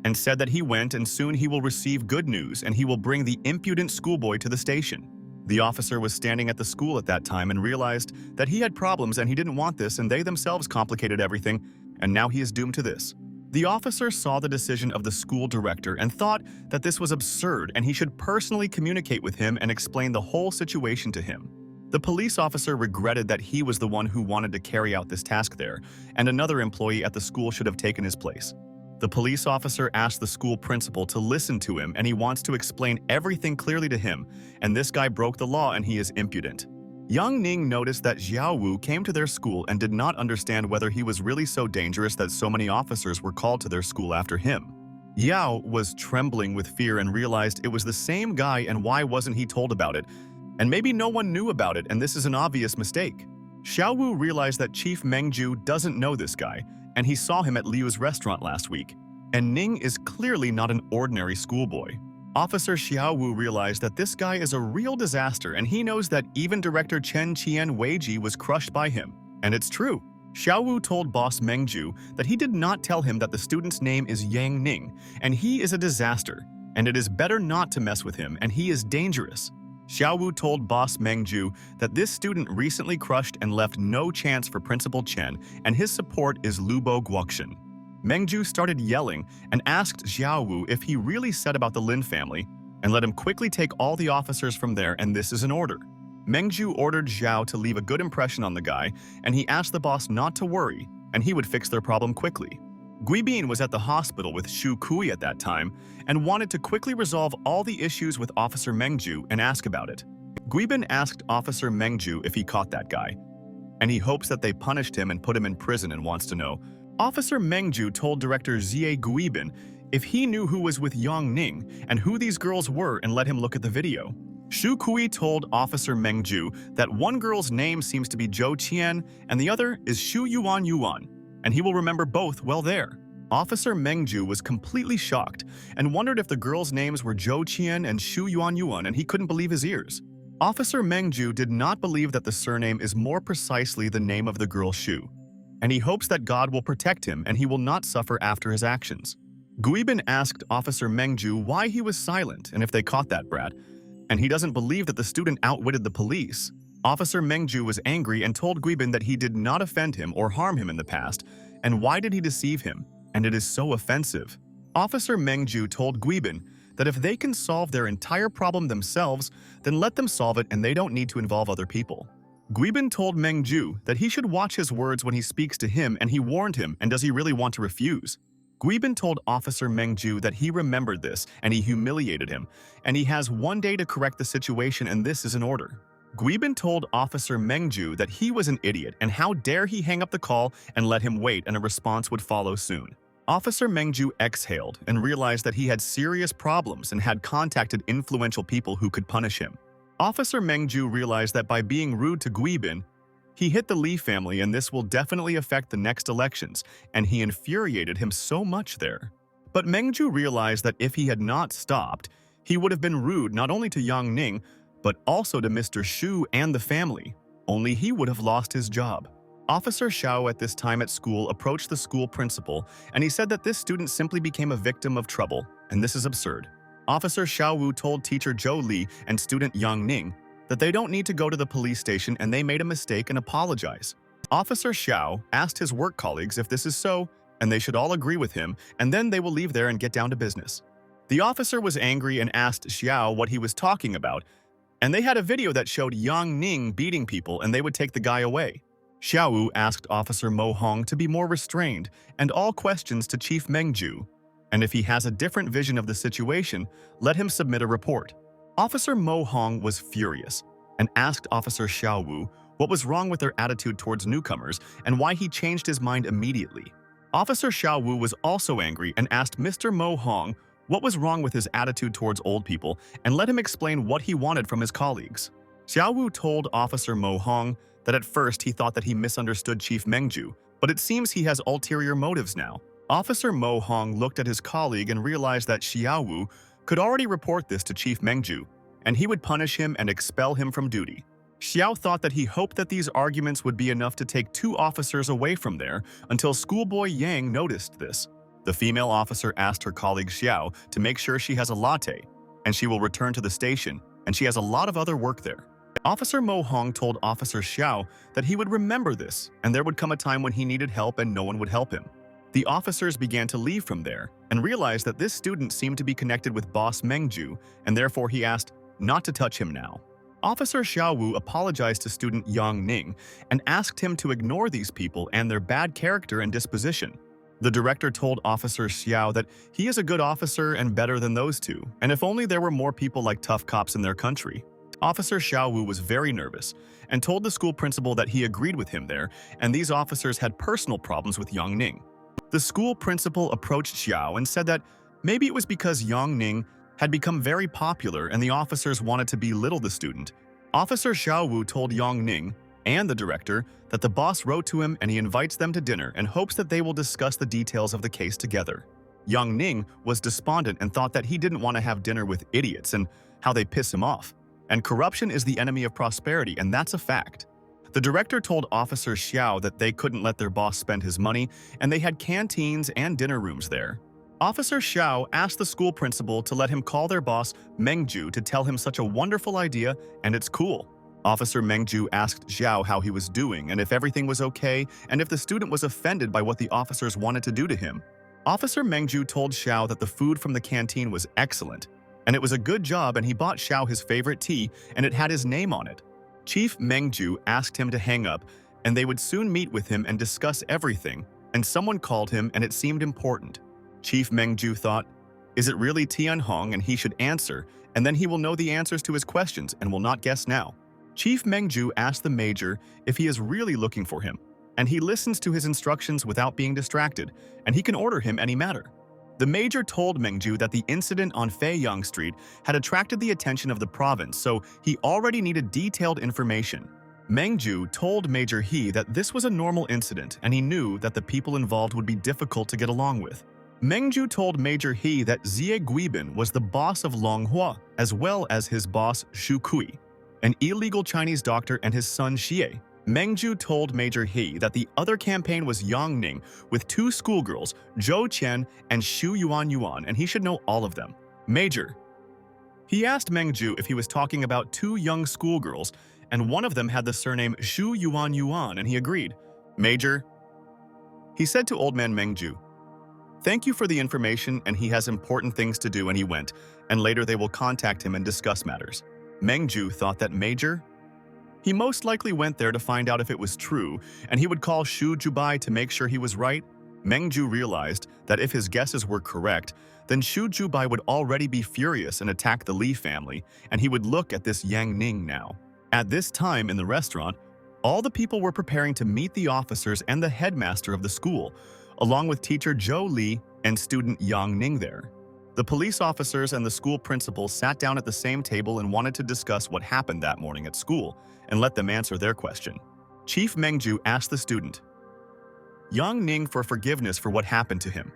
and said that he went and soon he will receive good news and he will bring the impudent schoolboy to the station. The officer was standing at the school at that time and realized that he had problems and he didn't want this, and they themselves complicated everything, and now he is doomed to this. The officer saw the decision of the school director and thought that this was absurd and he should personally communicate with him and explain the whole situation to him. The police officer regretted that he was the one who wanted to carry out this task there, and another employee at the school should have taken his place. The police officer asked the school principal to listen to him and he wants to explain everything clearly to him, and this guy broke the law and he is impudent. Yang Ning noticed that Xiao Wu came to their school and did not understand whether he was really so dangerous that so many officers were called to their school after him. Yao was trembling with fear and realized it was the same guy, and why wasn't he told about it? And maybe no one knew about it, and this is an obvious mistake. Xiao Wu realized that Chief Mengju doesn't know this guy, and he saw him at Liu's restaurant last week. And Ning is clearly not an ordinary schoolboy. Officer Xiao Wu realized that this guy is a real disaster, and he knows that even Director Chen Qian Weiji was crushed by him. And it's true. Xiao Wu told boss Mengju that he did not tell him that the student's name is Yang Ning, and he is a disaster, and it is better not to mess with him, and he is dangerous. Xiao Wu told boss Mengju that this student recently crushed and left no chance for Principal Chen, and his support is Lubo Guoxian. Mengju started yelling and asked Xiao Wu if he really said about the Lin family, and let him quickly take all the officers from there, and this is an order. Mengju ordered Xiao to leave a good impression on the guy, and he asked the boss not to worry, and he would fix their problem quickly. Guibin was at the hospital with Shu Kui at that time, and wanted to quickly resolve all the issues with Officer Mengju and ask about it. Guibin asked Officer Mengju if he caught that guy, and he hopes that they punished him and put him in prison, and wants to know. Officer Mengju told Director Zie Guibin if he knew who was with Yang Ning and who these girls were, and let him look at the video. Shu Kui told Officer Mengju that one girl's name seems to be Zhou Qian and the other is Shu Yuan, and he will remember both well there. Officer Mengju was completely shocked and wondered if the girls' names were Zhou Qian and Shu Yuan, and he couldn't believe his ears. Officer Mengju did not believe that the surname is more precisely the name of the girl Shu, and he hopes that God will protect him and he will not suffer after his actions. Guibin asked Officer Mengju why he was silent and if they caught that brat, and he doesn't believe that the student outwitted the police. Officer Mengju was angry and told Guibin that he did not offend him or harm him in the past, and why did he deceive him, and it is so offensive. Officer Mengju told Guibin that if they can solve their entire problem themselves, then let them solve it and they don't need to involve other people. Guibin told Mengju that he should watch his words when he speaks to him, and he warned him, and does he really want to refuse? Guibin told Officer Mengju that he remembered this and he humiliated him, and he has one day to correct the situation and this is in order. Guibin told Officer Mengju that he was an idiot and how dare he hang up the call and let him wait and a response would follow soon. Officer Mengju exhaled and realized that he had serious problems and had contacted influential people who could punish him. Officer Mengju realized that by being rude to Guibin, he hit the Li family and this will definitely affect the next elections, and he infuriated him so much there. But Mengju realized that if he had not stopped, he would have been rude not only to Yang Ning, but also to Mr. Shu and the family. Only he would have lost his job. Officer Xiao at this time at school approached the school principal, and he said that this student simply became a victim of trouble, and this is absurd. Officer Xiao Wu told teacher Zhou Li and student Yang Ning that they don't need to go to the police station and they made a mistake and apologize. Officer Xiao asked his work colleagues if this is so, and they should all agree with him, and then they will leave there and get down to business. The officer was angry and asked Xiao what he was talking about, and they had a video that showed Yang Ning beating people and they would take the guy away. Xiao Wu asked Officer Mo Hong to be more restrained and all questions to Chief Mengju, and if he has a different vision of the situation, let him submit a report. Officer Mo Hong was furious and asked Officer Xiao Wu what was wrong with their attitude towards newcomers and why he changed his mind immediately. Officer Xiao Wu was also angry and asked Mr. Mo Hong what was wrong with his attitude towards old people and let him explain what he wanted from his colleagues. Xiao Wu told Officer Mo Hong that at first he thought that he misunderstood Chief Mengju, but it seems he has ulterior motives now. Officer Mo Hong looked at his colleague and realized that Xiao Wu could already report this to Chief Mengju, and he would punish him and expel him from duty. Xiao thought that he hoped that these arguments would be enough to take 2 officers away from there until schoolboy Yang noticed this. The female officer asked her colleague Xiao to make sure she has a latte, and she will return to the station, and she has a lot of other work there. Officer Mo Hong told Officer Xiao that he would remember this, and there would come a time when he needed help and no one would help him. The officers began to leave from there and realized that this student seemed to be connected with Boss Mengju, and therefore he asked not to touch him now. Officer Xiao Wu apologized to student Yang Ning and asked him to ignore these people and their bad character and disposition. The director told Officer Xiao that he is a good officer and better than those 2, and if only there were more people like tough cops in their country. Officer Xiao Wu was very nervous and told the school principal that he agreed with him there, and these officers had personal problems with Yang Ning. The school principal approached Xiao and said that maybe it was because Yang Ning had become very popular and the officers wanted to belittle the student. Officer Xiao Wu told Yang Ning and the director that the boss wrote to him and he invites them to dinner and hopes that they will discuss the details of the case together. Yang Ning was despondent and thought that he didn't want to have dinner with idiots and how they piss him off. And corruption is the enemy of prosperity, and that's a fact. The director told Officer Xiao that they couldn't let their boss spend his money, and they had canteens and dinner rooms there. Officer Xiao asked the school principal to let him call their boss Mengju to tell him such a wonderful idea, and it's cool. Officer Mengju asked Xiao how he was doing and if everything was okay, and if the student was offended by what the officers wanted to do to him. Officer Mengju told Xiao that the food from the canteen was excellent, and it was a good job, and he bought Xiao his favorite tea, and it had his name on it. Chief Mengju asked him to hang up, and they would soon meet with him and discuss everything, and someone called him and it seemed important. Chief Mengju thought, is it really Tian Hong, and he should answer, and then he will know the answers to his questions and will not guess now. Chief Mengju asked the major if he is really looking for him, and he listens to his instructions without being distracted, and he can order him any matter. The major told Mengju that the incident on Feiyang Street had attracted the attention of the province, so he already needed detailed information. Mengju told Major He that this was a normal incident, and he knew that the people involved would be difficult to get along with. Mengju told Major He that Xie Guibin was the boss of Longhua, as well as his boss Shu Kui. an illegal Chinese doctor, and his son Xie. Mengju told Major He that the other campaign was Yang Ning with two schoolgirls, Zhou Qian and Xu Yuan, and he should know all of them. Major. He asked Mengju if he was talking about two young schoolgirls, and one of them had the surname Xu Yuan, and he agreed. Major. He said to Old Man Mengju, "Thank you for the information, and he has important things to do," and he went, and later they will contact him and discuss matters. Mengju thought that Major? He most likely went there to find out if it was true, and he would call Shu Jubai to make sure he was right. Mengju realized that if his guesses were correct, then Shu Jubai would already be furious and attack the Li family, and he would look at this Yang Ning now. At this time in the restaurant, all the people were preparing to meet the officers and the headmaster of the school, along with teacher Zhou Li and student Yang Ning there. The police officers and the school principal sat down at the same table and wanted to discuss what happened that morning at school and let them answer their question. Chief Mengju asked the student, Yang Ning, for forgiveness for what happened to him.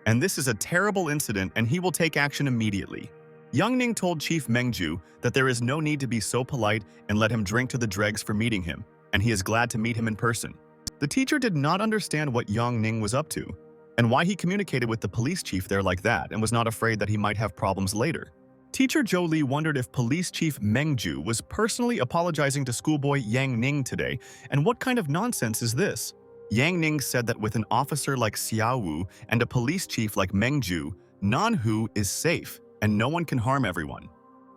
And this is a terrible incident and he will take action immediately. Yang Ning told Chief Mengju that there is no need to be so polite and let him drink to the dregs for meeting him, and he is glad to meet him in person. The teacher did not understand what Yang Ning was up to, and why he communicated with the police chief there like that and was not afraid that he might have problems later. Teacher Zhou Li wondered if Police Chief Mengju was personally apologizing to schoolboy Yang Ning today, and what kind of nonsense is this? Yang Ning said that with an officer like Xiao Wu and a police chief like Mengju, Nanhu is safe, and no one can harm everyone.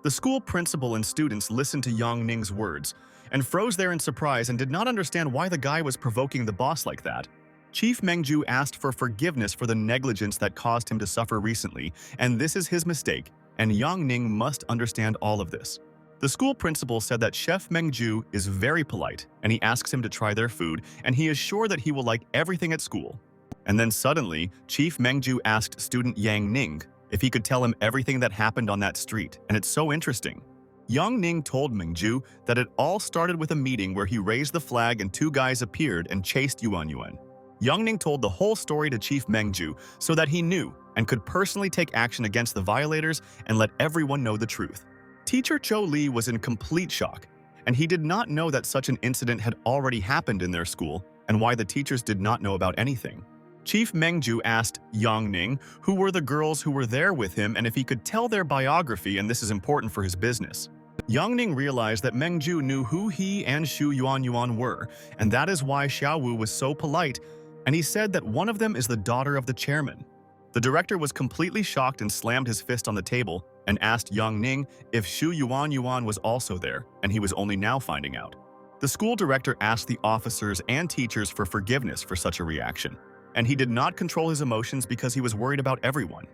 The school principal and students listened to Yang Ning's words and froze there in surprise and did not understand why the guy was provoking the boss like that. Chief Mengju asked for forgiveness for the negligence that caused him to suffer recently, and this is his mistake, and Yang Ning must understand all of this. The school principal said that Chef Mengju is very polite, and he asks him to try their food, and he is sure that he will like everything at school. And then suddenly, Chief Mengju asked student Yang Ning if he could tell him everything that happened on that street, and it's so interesting. Yang Ning told Mengju that it all started with a meeting where he raised the flag and two guys appeared and chased Yuan. Yang Ning told the whole story to Chief Mengju so that he knew and could personally take action against the violators and let everyone know the truth. Teacher Zhou Li was in complete shock, and he did not know that such an incident had already happened in their school and why the teachers did not know about anything. Chief Mengju asked Yang Ning who were the girls who were there with him and if he could tell their biography, and this is important for his business. Yang Ning realized that Mengju knew who he and Xu Yuan were, and that is why Xiao Wu was so polite, and he said that one of them is the daughter of the chairman. The director was completely shocked and slammed his fist on the table and asked Yang Ning if Xu Yuan was also there, and he was only now finding out. The school director asked the officers and teachers for forgiveness for such a reaction, and he did not control his emotions because he was worried about everyone.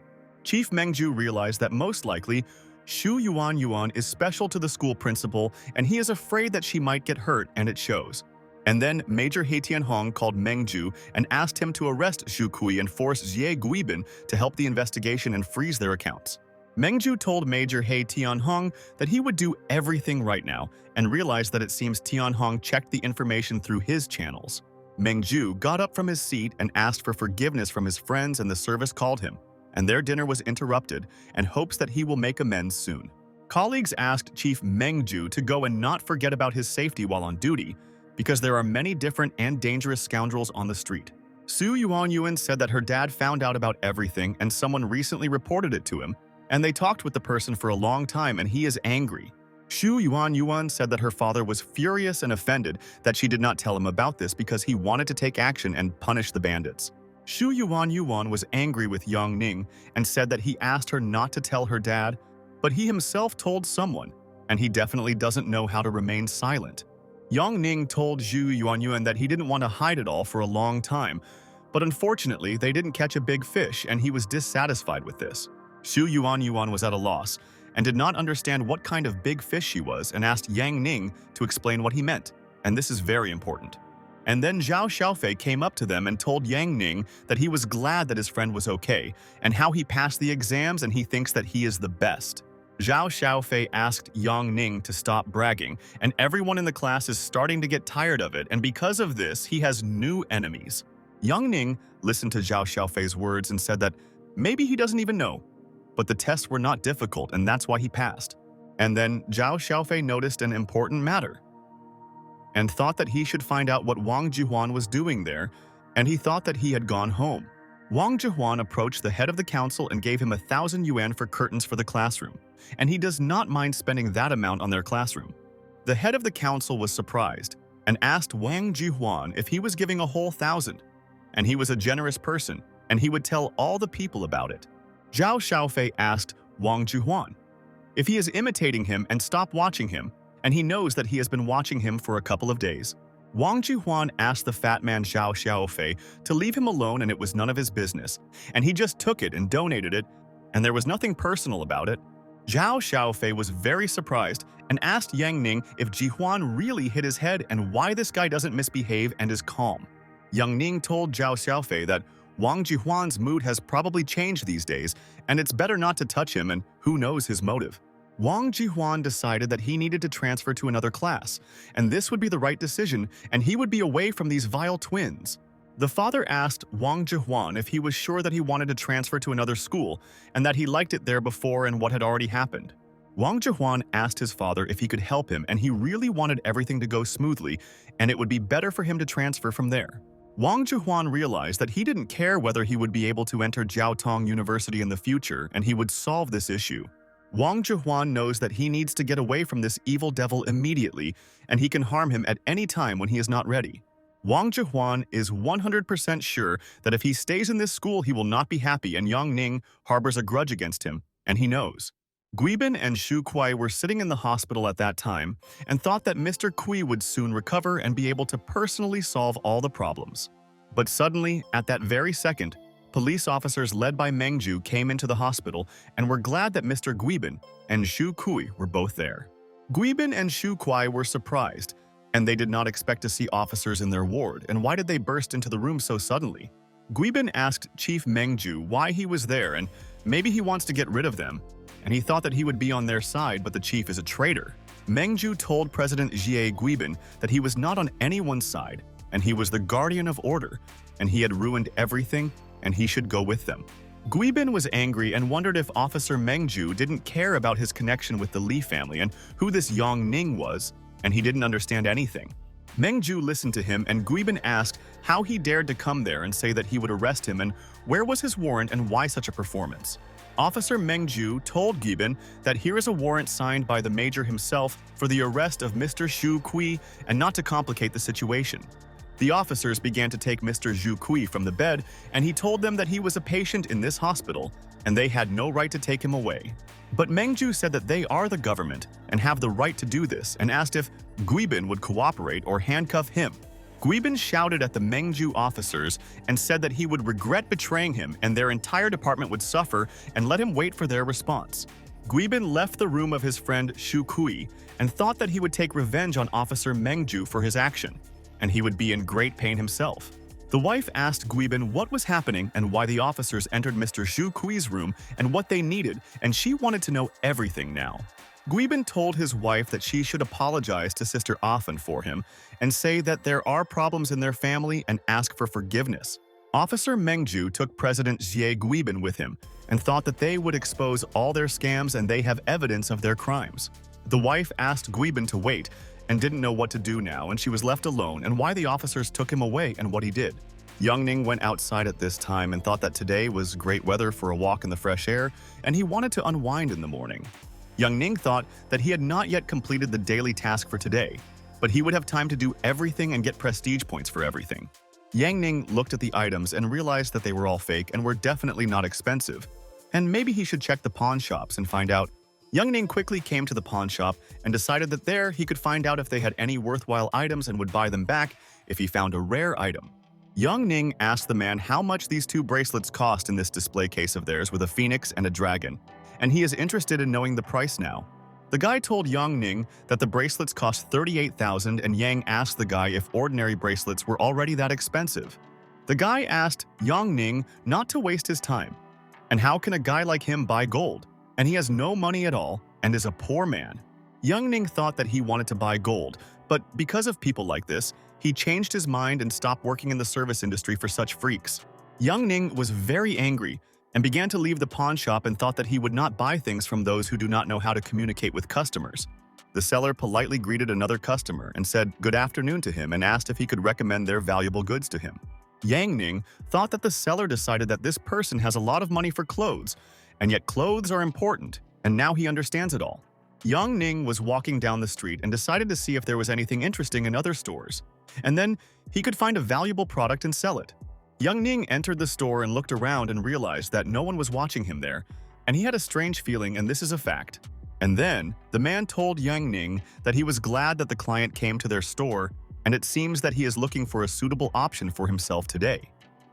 Chief Mengju realized that most likely, Xu Yuan is special to the school principal, and he is afraid that she might get hurt, and it shows. And then Major He Tianhong called Mengju and asked him to arrest Zhu Kui and force Xie Guibin to help the investigation and freeze their accounts. Mengju told Major He Tianhong that he would do everything right now and realized that it seems Tianhong checked the information through his channels. Mengju got up from his seat and asked for forgiveness from his friends, and the service called him, and their dinner was interrupted and hopes that he will make amends soon. Colleagues asked Chief Mengju to go and not forget about his safety while on duty, because there are many different and dangerous scoundrels on the street. Xu Yuan said that her dad found out about everything and someone recently reported it to him, and they talked with the person for a long time and he is angry. Xu Yuan said that her father was furious and offended that she did not tell him about this because he wanted to take action and punish the bandits. Xu Yuan was angry with Yang Ning and said that he asked her not to tell her dad, but he himself told someone, and he definitely doesn't know how to remain silent. Yang Ning told Xu Yuan that he didn't want to hide it all for a long time, but unfortunately they didn't catch a big fish and he was dissatisfied with this. Xu Yuan was at a loss and did not understand what kind of big fish she was and asked Yang Ning to explain what he meant, and this is very important. And then Zhao Xiaofei came up to them and told Yang Ning that he was glad that his friend was okay and how he passed the exams and he thinks that he is the best. Zhao Xiaofei asked Yang Ning to stop bragging, and everyone in the class is starting to get tired of it, and because of this, he has new enemies. Yang Ning listened to Zhao Xiaofei's words and said that maybe he doesn't even know, but the tests were not difficult and that's why he passed. And then Zhao Xiaofei noticed an important matter and thought that he should find out what Wang Jihuan was doing there, and he thought that he had gone home. Wang Jihuan approached the head of the council and gave him 1,000 yuan for curtains for the classroom, and he does not mind spending that amount on their classroom. The head of the council was surprised and asked Wang Jihuan if he was giving a whole 1,000, and he was a generous person, and he would tell all the people about it. Zhao Xiaofei asked Wang Jihuan if he is imitating him and stop watching him, and he knows that he has been watching him for a couple of days. Wang Jihuan asked the fat man Zhao Xiaofei to leave him alone and it was none of his business, and he just took it and donated it, and there was nothing personal about it. Zhao Xiaofei was very surprised and asked Yang Ning if Jihuan really hit his head and why this guy doesn't misbehave and is calm. Yang Ning told Zhao Xiaofei that Wang Jihuan's mood has probably changed these days, and it's better not to touch him, and who knows his motive. Wang Jihuan decided that he needed to transfer to another class, and this would be the right decision, and he would be away from these vile twins. The father asked Wang Jihuan if he was sure that he wanted to transfer to another school, and that he liked it there before and what had already happened. Wang Jihuan asked his father if he could help him, and he really wanted everything to go smoothly, and it would be better for him to transfer from there. Wang Jihuan realized that he didn't care whether he would be able to enter Jiaotong University in the future, and he would solve this issue. Wang Jihuan knows that he needs to get away from this evil devil immediately, and he can harm him at any time when he is not ready. Wang Jihuan is 100% sure that if he stays in this school, he will not be happy, and Yang Ning harbors a grudge against him, and he knows. Guibin and Xu Kuai were sitting in the hospital at that time and thought that Mr. Kui would soon recover and be able to personally solve all the problems. But suddenly, at that very second, police officers led by Mengju came into the hospital and were glad that Mr. Guibin and Xu Kui were both there. Guibin and Xu Kuai were surprised, and they did not expect to see officers in their ward, and why did they burst into the room so suddenly? Guibin asked Chief Mengju why he was there, and maybe he wants to get rid of them, and he thought that he would be on their side, but the chief is a traitor. Mengju told President Jie Guibin that he was not on anyone's side, and he was the guardian of order, and he had ruined everything, and he should go with them. Guibin was angry and wondered if Officer Mengju didn't care about his connection with the Li family and who this Yang Ning was, and he didn't understand anything. Mengju listened to him, and Guibin asked how he dared to come there and say that he would arrest him, and where was his warrant and why such a performance. Officer Mengju told Guibin that here is a warrant signed by the major himself for the arrest of Mr. Xu Kui and not to complicate the situation. The officers began to take Mr. Xu Kui from the bed, and he told them that he was a patient in this hospital, and they had no right to take him away. But Mengju said that they are the government and have the right to do this, and asked if Guibin would cooperate or handcuff him. Guibin shouted at the Mengju officers and said that he would regret betraying him and their entire department would suffer, and let him wait for their response. Guibin left the room of his friend Xu Kui and thought that he would take revenge on Officer Mengju for his action, and he would be in great pain himself. The wife asked Guibin what was happening and why the officers entered Mr. Xu Kui's room and what they needed, and she wanted to know everything now. Guibin told his wife that she should apologize to Sister Afen for him and say that there are problems in their family and ask for forgiveness. Officer Mengju took President Jie Guibin with him and thought that they would expose all their scams and they have evidence of their crimes. The wife asked Guibin to wait and didn't know what to do now, and she was left alone and why the officers took him away and what he did. Yang Ning went outside at this time and thought that today was great weather for a walk in the fresh air, and he wanted to unwind in the morning. Yang Ning thought that he had not yet completed the daily task for today, but he would have time to do everything and get prestige points for everything. Yang Ning looked at the items and realized that they were all fake and were definitely not expensive, and maybe he should check the pawn shops and find out. Yang Ning quickly came to the pawn shop and decided that there he could find out if they had any worthwhile items and would buy them back if he found a rare item. Yang Ning asked the man how much these two bracelets cost in this display case of theirs with a phoenix and a dragon, and he is interested in knowing the price now. The guy told Yang Ning that the bracelets cost 38,000, and Yang asked the guy if ordinary bracelets were already that expensive. The guy asked Yang Ning not to waste his time, and how can a guy like him buy gold? And he has no money at all and is a poor man. Yang Ning thought that he wanted to buy gold, but because of people like this, he changed his mind and stopped working in the service industry for such freaks. Yang Ning was very angry and began to leave the pawn shop and thought that he would not buy things from those who do not know how to communicate with customers. The seller politely greeted another customer and said good afternoon to him and asked if he could recommend their valuable goods to him. Yang Ning thought that the seller decided that this person has a lot of money for clothes, and yet clothes are important, and now he understands it all. Yang Ning was walking down the street and decided to see if there was anything interesting in other stores, and then he could find a valuable product and sell it. Yang Ning entered the store and looked around and realized that no one was watching him there, and he had a strange feeling, and this is a fact. And then, the man told Yang Ning that he was glad that the client came to their store, and it seems that he is looking for a suitable option for himself today.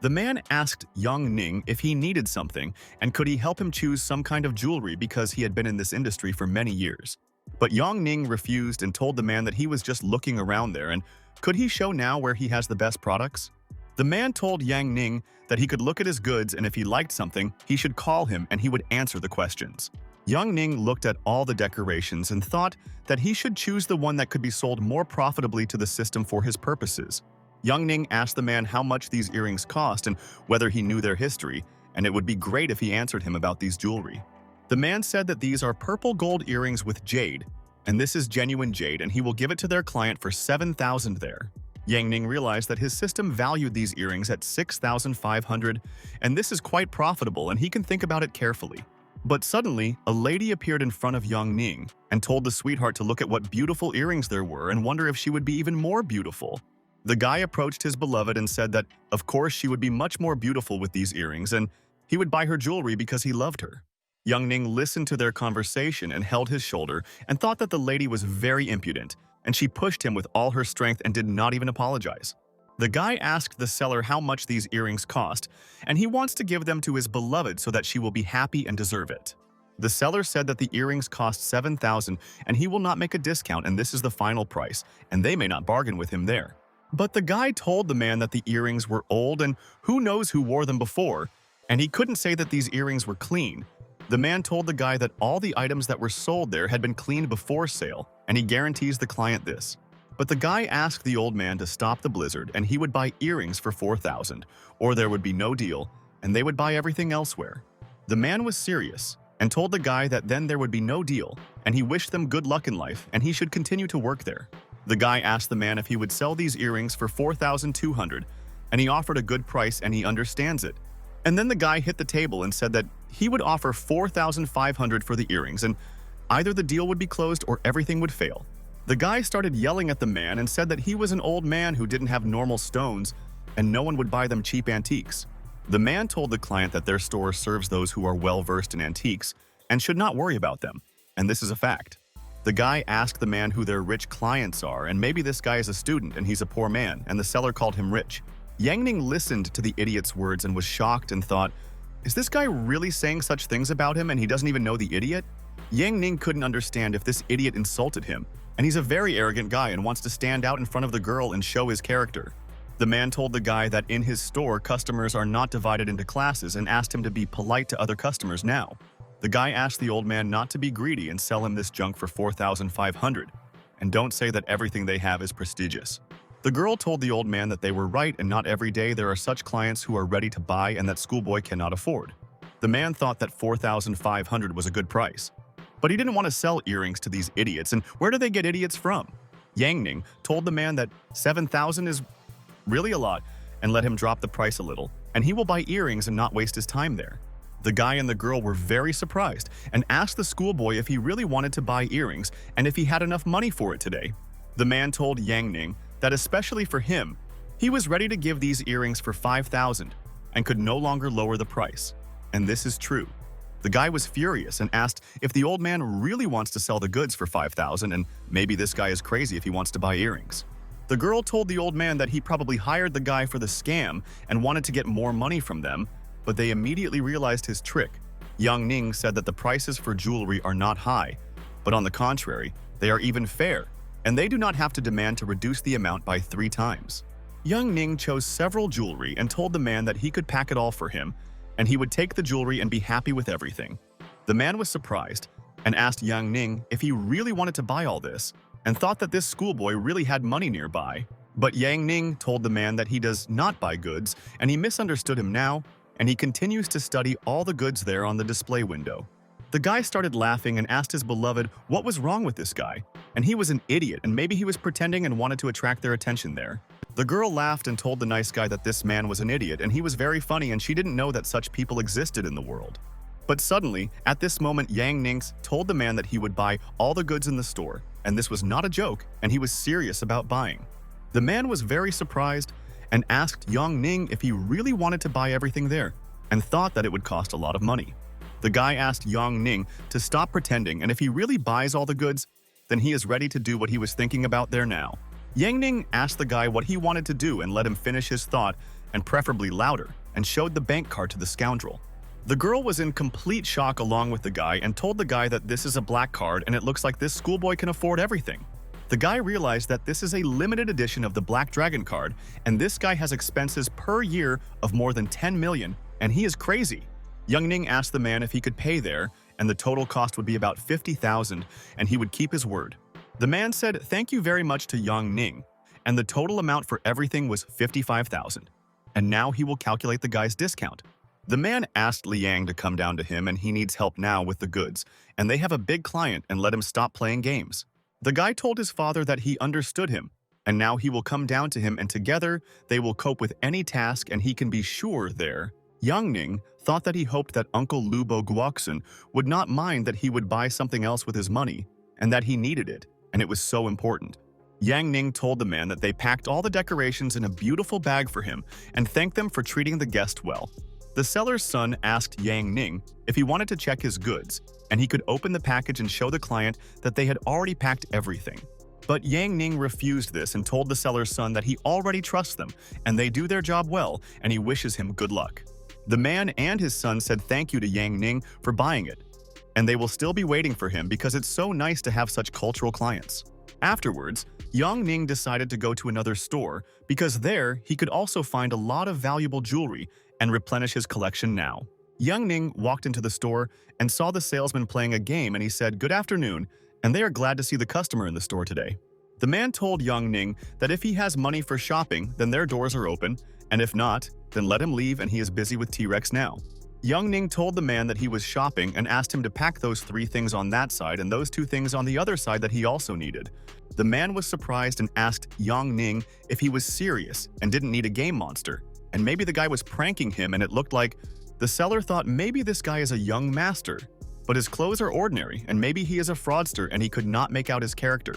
The man asked Yang Ning if he needed something, and could he help him choose some kind of jewelry because he had been in this industry for many years. But Yang Ning refused and told the man that he was just looking around there, and could he show now where he has the best products? The man told Yang Ning that he could look at his goods, and if he liked something, he should call him and he would answer the questions. Yang Ning looked at all the decorations and thought that he should choose the one that could be sold more profitably to the system for his purposes. Yang Ning asked the man how much these earrings cost and whether he knew their history, and it would be great if he answered him about these jewelry. The man said that these are purple gold earrings with jade, and this is genuine jade, and he will give it to their client for 7,000 there. Yang Ning realized that his system valued these earrings at 6,500, and this is quite profitable, and he can think about it carefully. But suddenly, a lady appeared in front of Yang Ning and told the sweetheart to look at what beautiful earrings there were and wonder if she would be even more beautiful. The guy approached his beloved and said that, of course, she would be much more beautiful with these earrings, and he would buy her jewelry because he loved her. Yang Ning listened to their conversation and held his shoulder and thought that the lady was very impudent, and she pushed him with all her strength and did not even apologize. The guy asked the seller how much these earrings cost, and he wants to give them to his beloved so that she will be happy and deserve it. The seller said that the earrings cost 7,000 and he will not make a discount, and this is the final price, and they may not bargain with him there. But the guy told the man that the earrings were old and who knows who wore them before, and he couldn't say that these earrings were clean. The man told the guy that all the items that were sold there had been cleaned before sale, and he guarantees the client this. But the guy asked the old man to stop the blizzard and he would buy earrings for 4,000, or there would be no deal, and they would buy everything elsewhere. The man was serious and told the guy that then there would be no deal, and he wished them good luck in life and he should continue to work there. The guy asked the man if he would sell these earrings for 4,200, and he offered a good price and he understands it. And then the guy hit the table and said that he would offer 4,500 for the earrings, and either the deal would be closed or everything would fail. The guy started yelling at the man and said that he was an old man who didn't have normal stones and no one would buy them cheap antiques. The man told the client that their store serves those who are well-versed in antiques and should not worry about them, and this is a fact. The guy asked the man who their rich clients are, and maybe this guy is a student and he's a poor man, and the seller called him rich. Yang Ning listened to the idiot's words and was shocked and thought, is this guy really saying such things about him and he doesn't even know the idiot? Yang Ning couldn't understand if this idiot insulted him, and he's a very arrogant guy and wants to stand out in front of the girl and show his character. The man told the guy that in his store, customers are not divided into classes and asked him to be polite to other customers now. The guy asked the old man not to be greedy and sell him this junk for 4,500, and don't say that everything they have is prestigious. The girl told the old man that they were right and not every day there are such clients who are ready to buy and that schoolboy cannot afford. The man thought that 4,500 was a good price. But he didn't want to sell earrings to these idiots, and where do they get idiots from? Yang Ning told the man that 7,000 is really a lot and let him drop the price a little, and he will buy earrings and not waste his time there. The guy and the girl were very surprised and asked the schoolboy if he really wanted to buy earrings and if he had enough money for it today. The man told Yang Ning that especially for him, he was ready to give these earrings for 5,000 and could no longer lower the price. And this is true. The guy was furious and asked if the old man really wants to sell the goods for 5,000, and maybe this guy is crazy if he wants to buy earrings. The girl told the old man that he probably hired the guy for the scam and wanted to get more money from them, but they immediately realized his trick. Yang Ning said that the prices for jewelry are not high, but on the contrary, they are even fair, and they do not have to demand to reduce the amount by 3 times. Yang Ning chose several jewelry and told the man that he could pack it all for him, and he would take the jewelry and be happy with everything. The man was surprised and asked Yang Ning if he really wanted to buy all this and thought that this schoolboy really had money nearby. But Yang Ning told the man that he does not buy goods, and he misunderstood him now, and he continues to study all the goods there on the display window. The guy started laughing and asked his beloved what was wrong with this guy, and he was an idiot and maybe he was pretending and wanted to attract their attention there. The girl laughed and told the nice guy that this man was an idiot and he was very funny and she didn't know that such people existed in the world. But suddenly, at this moment, Yang Ning told the man that he would buy all the goods in the store, and this was not a joke, and he was serious about buying. The man was very surprised and asked Yang Ning if he really wanted to buy everything there, and thought that it would cost a lot of money. The guy asked Yang Ning to stop pretending, and if he really buys all the goods, then he is ready to do what he was thinking about there now. Yang Ning asked the guy what he wanted to do and let him finish his thought, and preferably louder, and showed the bank card to the scoundrel. The girl was in complete shock along with the guy and told the guy that this is a black card and it looks like this schoolboy can afford everything. The guy realized that this is a limited edition of the Black Dragon card, and this guy has expenses per year of more than 10 million, and he is crazy. Yang Ning asked the man if he could pay there, and the total cost would be about 50,000, and he would keep his word. The man said thank you very much to Yang Ning, and the total amount for everything was 55,000. And now he will calculate the guy's discount. The man asked Liang to come down to him and he needs help now with the goods, and they have a big client and let him stop playing games. The guy told his father that he understood him, and now he will come down to him and together they will cope with any task and he can be sure there. Yang Ning thought that he hoped that Uncle Lubo Guoxin would not mind that he would buy something else with his money, and that he needed it, and it was so important. Yang Ning told the man that they packed all the decorations in a beautiful bag for him and thanked them for treating the guest well. The seller's son asked Yang Ning if he wanted to check his goods, and he could open the package and show the client that they had already packed everything. But Yang Ning refused this and told the seller's son that he already trusts them and they do their job well, and he wishes him good luck. The man and his son said thank you to Yang Ning for buying it, and they will still be waiting for him because it's so nice to have such cultural clients. Afterwards, Yang Ning decided to go to another store because there he could also find a lot of valuable jewelry and replenish his collection now. Yang Ning walked into the store and saw the salesman playing a game, and he said good afternoon, and they are glad to see the customer in the store today. The man told Yang Ning that if he has money for shopping, then their doors are open, and if not, then let him leave and he is busy with T-Rex now. Yang Ning told the man that he was shopping and asked him to pack those 3 things on that side and those 2 things on the other side that he also needed. The man was surprised and asked Yang Ning if he was serious and didn't need a game monster, and maybe the guy was pranking him, and it looked like the seller thought maybe this guy is a young master, but his clothes are ordinary and maybe he is a fraudster and he could not make out his character.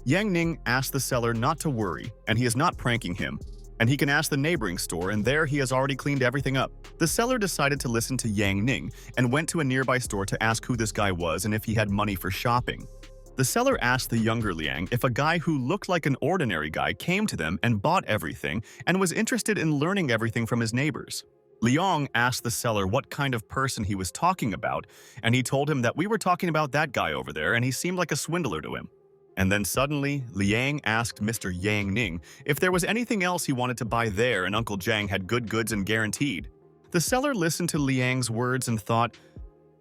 Yang Ning asked the seller not to worry and he is not pranking him, and he can ask the neighboring store and there he has already cleaned everything up. The seller decided to listen to Yang Ning and went to a nearby store to ask who this guy was and if he had money for shopping. The seller asked the younger Liang if a guy who looked like an ordinary guy came to them and bought everything and was interested in learning everything from his neighbors. Liang asked the seller what kind of person he was talking about, and he told him that we were talking about that guy over there and he seemed like a swindler to him. And then suddenly, Liang asked Mr. Yang Ning if there was anything else he wanted to buy there, and Uncle Zhang had good goods and guaranteed. The seller listened to Liang's words and thought,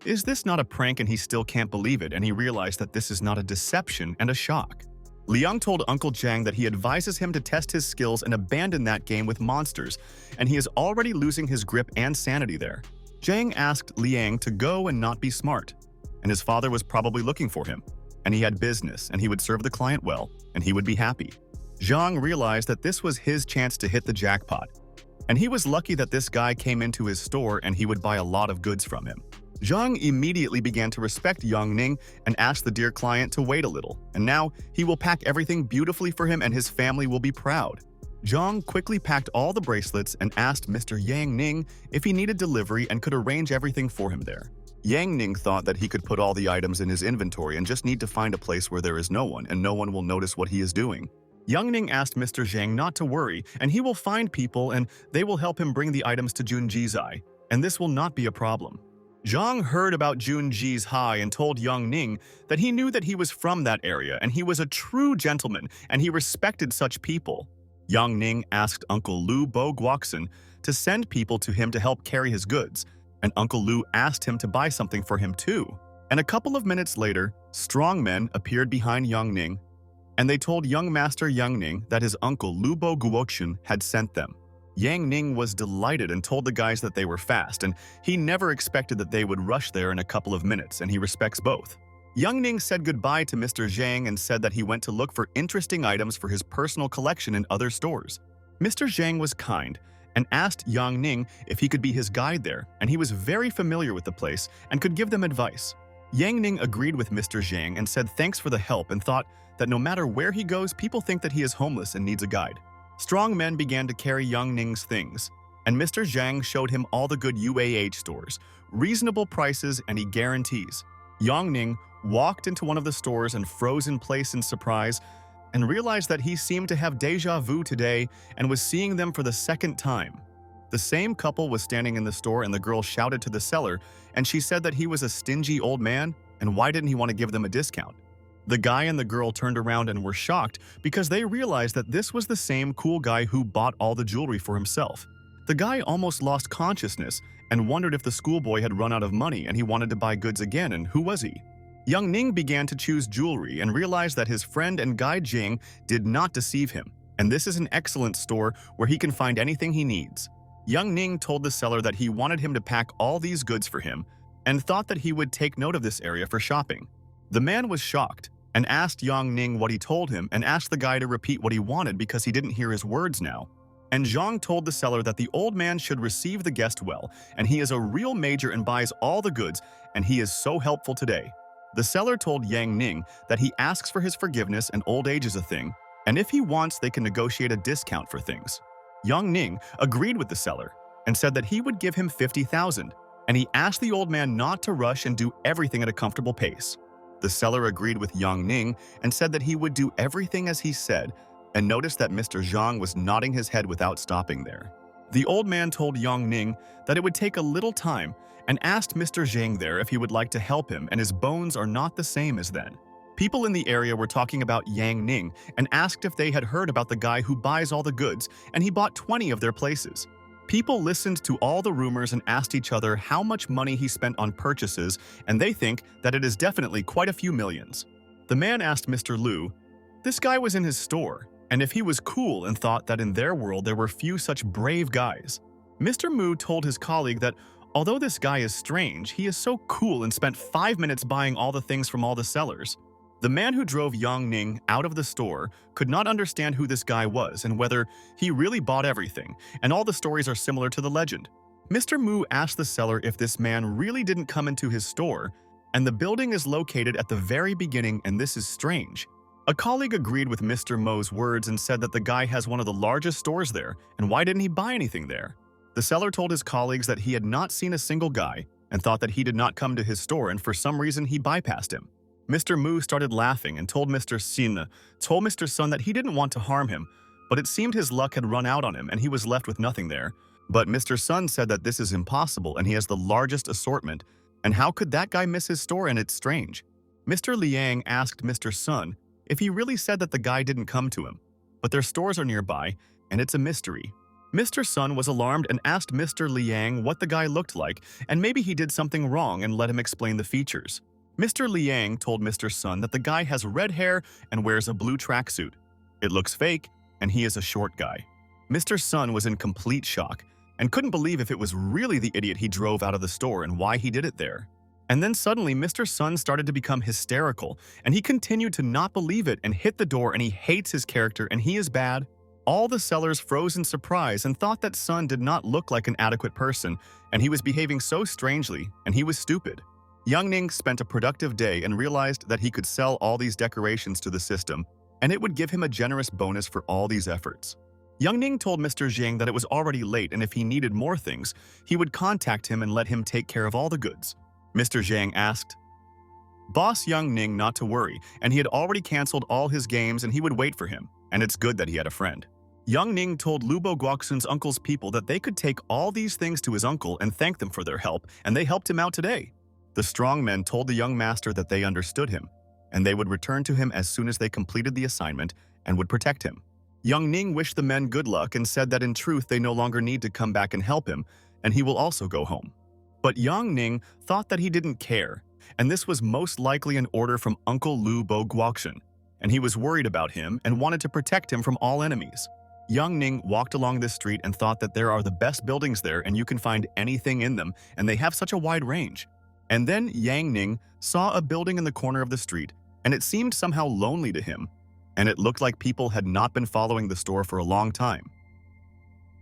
is this not a prank, and he still can't believe it, and he realized that this is not a deception and a shock. Liang told Uncle Zhang that he advises him to test his skills and abandon that game with monsters, and he is already losing his grip and sanity there. Zhang asked Liang to go and not be smart, and his father was probably looking for him, and he had business, and he would serve the client well, and he would be happy. Zhang realized that this was his chance to hit the jackpot, and he was lucky that this guy came into his store and he would buy a lot of goods from him. Zhang immediately began to respect Yang Ning and asked the dear client to wait a little, and now he will pack everything beautifully for him and his family will be proud. Zhang quickly packed all the bracelets and asked Mr. Yang Ning if he needed delivery and could arrange everything for him there. Yang Ning thought that he could put all the items in his inventory and just need to find a place where there is no one and no one will notice what he is doing. Yang Ning asked Mr. Zhang not to worry, and he will find people and they will help him bring the items to Junji's, and this will not be a problem. Zhang heard about Junji's High and told Yang Ning that he knew that he was from that area and he was a true gentleman and he respected such people. Yang Ning asked Uncle Lu Bo Guoxin to send people to him to help carry his goods, and Uncle Lu asked him to buy something for him too. And a couple of minutes later, strong men appeared behind Yang Ning, and they told young master Yang Ning that his uncle Lu Bo Guoxin had sent them. Yang Ning was delighted and told the guys that they were fast, and he never expected that they would rush there in a couple of minutes, and he respects both. Yang Ning said goodbye to Mr. Zhang and said that he went to look for interesting items for his personal collection in other stores. Mr. Zhang was kind and asked Yang Ning if he could be his guide there, and he was very familiar with the place and could give them advice. Yang Ning agreed with Mr. Zhang and said thanks for the help and thought that no matter where he goes, people think that he is homeless and needs a guide. Strong men began to carry Yang Ning's things, and Mr. Zhang showed him all the good UAH stores, reasonable prices, and he guarantees. Yang Ning walked into one of the stores and froze in place in surprise and realized that he seemed to have deja vu today and was seeing them for the second time. The same couple was standing in the store and the girl shouted to the seller, and she said that he was a stingy old man and why didn't he want to give them a discount. The guy and the girl turned around and were shocked because they realized that this was the same cool guy who bought all the jewelry for himself. The guy almost lost consciousness and wondered if the schoolboy had run out of money and he wanted to buy goods again, and who was he? Yang Ning began to choose jewelry and realized that his friend and guide Jing did not deceive him, and this is an excellent store where he can find anything he needs. Yang Ning told the seller that he wanted him to pack all these goods for him and thought that he would take note of this area for shopping. The man was shocked and asked Yang Ning what he told him and asked the guy to repeat what he wanted because he didn't hear his words now. And Zhang told the seller that the old man should receive the guest well, and he is a real major and buys all the goods, and he is so helpful today. The seller told Yang Ning that he asks for his forgiveness and old age is a thing, and if he wants, they can negotiate a discount for things. Yang Ning agreed with the seller and said that he would give him 50,000, and he asked the old man not to rush and do everything at a comfortable pace. The seller agreed with Yang Ning and said that he would do everything as he said, and noticed that Mr. Zhang was nodding his head without stopping there. The old man told Yang Ning that it would take a little time and asked Mr. Zhang there if he would like to help him, and his bones are not the same as then. People in the area were talking about Yang Ning and asked if they had heard about the guy who buys all the goods, and he bought 20 of their places. People listened to all the rumors and asked each other how much money he spent on purchases, and they think that it is definitely quite a few millions. The man asked Mr. Liu, this guy was in his store, and if he was cool and thought that in their world there were few such brave guys. Mr. Mu told his colleague that although this guy is strange, he is so cool and spent 5 minutes buying all the things from all the sellers. The man who drove Yang Ning out of the store could not understand who this guy was and whether he really bought everything, and all the stories are similar to the legend. Mr. Mu asked the seller if this man really didn't come into his store, and the building is located at the very beginning, and this is strange. A colleague agreed with Mr. Mo's words and said that the guy has one of the largest stores there, and why didn't he buy anything there? The seller told his colleagues that he had not seen a single guy and thought that he did not come to his store, and for some reason he bypassed him. Mr. Mu started laughing and told Mr. Sun that he didn't want to harm him, but it seemed his luck had run out on him and he was left with nothing there. But Mr. Sun said that this is impossible and he has the largest assortment, and how could that guy miss his store, and it's strange. Mr. Liang asked Mr. Sun if he really said that the guy didn't come to him, but their stores are nearby and it's a mystery. Mr. Sun was alarmed and asked Mr. Liang what the guy looked like, and maybe he did something wrong, and let him explain the features. Mr. Liang told Mr. Sun that the guy has red hair and wears a blue tracksuit. It looks fake, and he is a short guy. Mr. Sun was in complete shock and couldn't believe if it was really the idiot he drove out of the store and why he did it there. And then suddenly Mr. Sun started to become hysterical, and he continued to not believe it and hit the door, and he hates his character and he is bad. All the sellers froze in surprise and thought that Sun did not look like an adequate person, and he was behaving so strangely, and he was stupid. Yang Ning spent a productive day and realized that he could sell all these decorations to the system, and it would give him a generous bonus for all these efforts. Yang Ning told Mr. Zhang that it was already late, and if he needed more things, he would contact him and let him take care of all the goods. Mr. Zhang asked Boss Yang Ning not to worry, and he had already canceled all his games and he would wait for him, and it's good that he had a friend. Yang Ning told Lubo Guoxun's uncle's people that they could take all these things to his uncle and thank them for their help, and they helped him out today. The strong men told the young master that they understood him, and they would return to him as soon as they completed the assignment and would protect him. Yang Ning wished the men good luck and said that in truth they no longer need to come back and help him, and he will also go home. But Yang Ning thought that he didn't care, and this was most likely an order from Uncle Lu Bo Guoxun, and he was worried about him and wanted to protect him from all enemies. Young Ning walked along this street and thought that there are the best buildings there and you can find anything in them, and they have such a wide range. And then Yang Ning saw a building in the corner of the street, and it seemed somehow lonely to him, and it looked like people had not been following the store for a long time.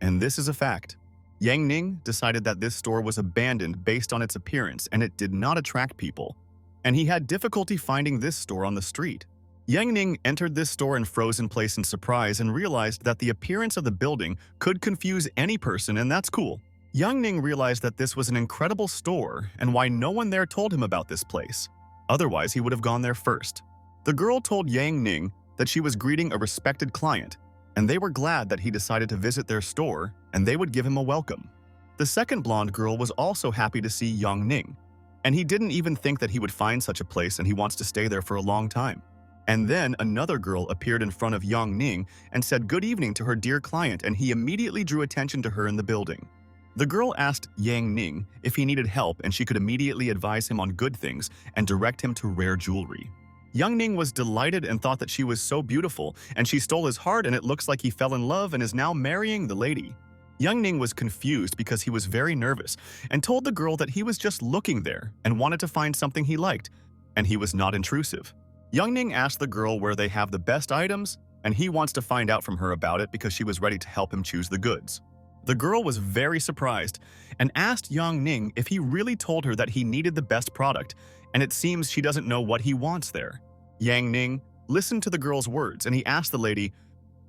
And this is a fact. Yang Ning decided that this store was abandoned based on its appearance and it did not attract people, and he had difficulty finding this store on the street. Yang Ning entered this store in frozen place in surprise and realized that the appearance of the building could confuse any person, and that's cool. Yang Ning realized that this was an incredible store and why no one there told him about this place. Otherwise, he would have gone there first. The girl told Yang Ning that she was greeting a respected client, and they were glad that he decided to visit their store and they would give him a welcome. The second blonde girl was also happy to see Yang Ning, and he didn't even think that he would find such a place and he wants to stay there for a long time. And then another girl appeared in front of Yang Ning and said good evening to her dear client, and he immediately drew attention to her in the building. The girl asked Yang Ning if he needed help, and she could immediately advise him on good things and direct him to rare jewelry. Yang Ning was delighted and thought that she was so beautiful, and she stole his heart, and it looks like he fell in love and is now marrying the lady. Yang Ning was confused because he was very nervous and told the girl that he was just looking there and wanted to find something he liked, and he was not intrusive. Yang Ning asked the girl where they have the best items, and he wants to find out from her about it because she was ready to help him choose the goods. The girl was very surprised and asked Yang Ning if he really told her that he needed the best product, and it seems she doesn't know what he wants there. Yang Ning listened to the girl's words, and he asked the lady,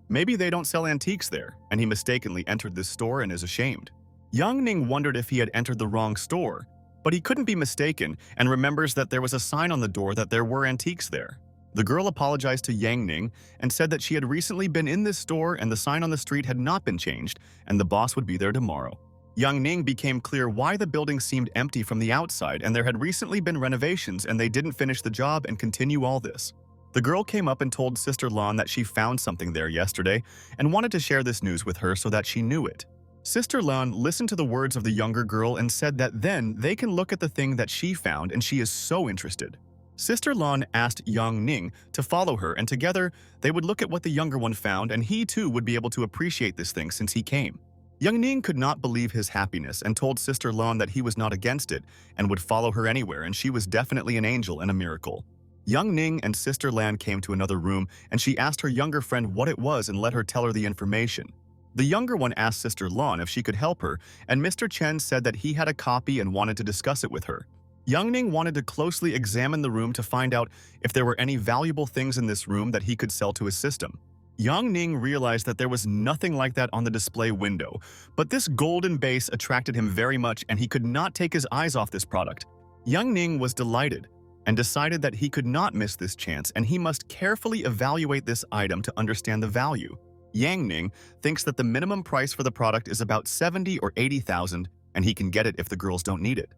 maybe they don't sell antiques there, and he mistakenly entered this store and is ashamed. Yang Ning wondered if he had entered the wrong store, but he couldn't be mistaken and remembers that there was a sign on the door that there were antiques there. The girl apologized to Yang Ning and said that she had recently been in this store and the sign on the street had not been changed and the boss would be there tomorrow. Yang Ning became clear why the building seemed empty from the outside, and there had recently been renovations and they didn't finish the job and continue all this. The girl came up and told Sister Lan that she found something there yesterday and wanted to share this news with her so that she knew it. Sister Lan listened to the words of the younger girl and said that then they can look at the thing that she found, and she is so interested. Sister Lan asked Yang Ning to follow her, and together they would look at what the younger one found, and he too would be able to appreciate this thing since he came. Yang Ning could not believe his happiness and told Sister Lan that he was not against it and would follow her anywhere, and she was definitely an angel and a miracle. Yang Ning and Sister Lan came to another room, and she asked her younger friend what it was and let her tell her the information. The younger one asked Sister Lan if she could help her, and Mr. Chen said that he had a copy and wanted to discuss it with her. Yang Ning wanted to closely examine the room to find out if there were any valuable things in this room that he could sell to his system. Yang Ning realized that there was nothing like that on the display window, but this golden base attracted him very much and he could not take his eyes off this product. Yang Ning was delighted and decided that he could not miss this chance and he must carefully evaluate this item to understand the value. Yang Ning thinks that the minimum price for the product is about 70 or 80,000 and he can get it if the girls don't need it.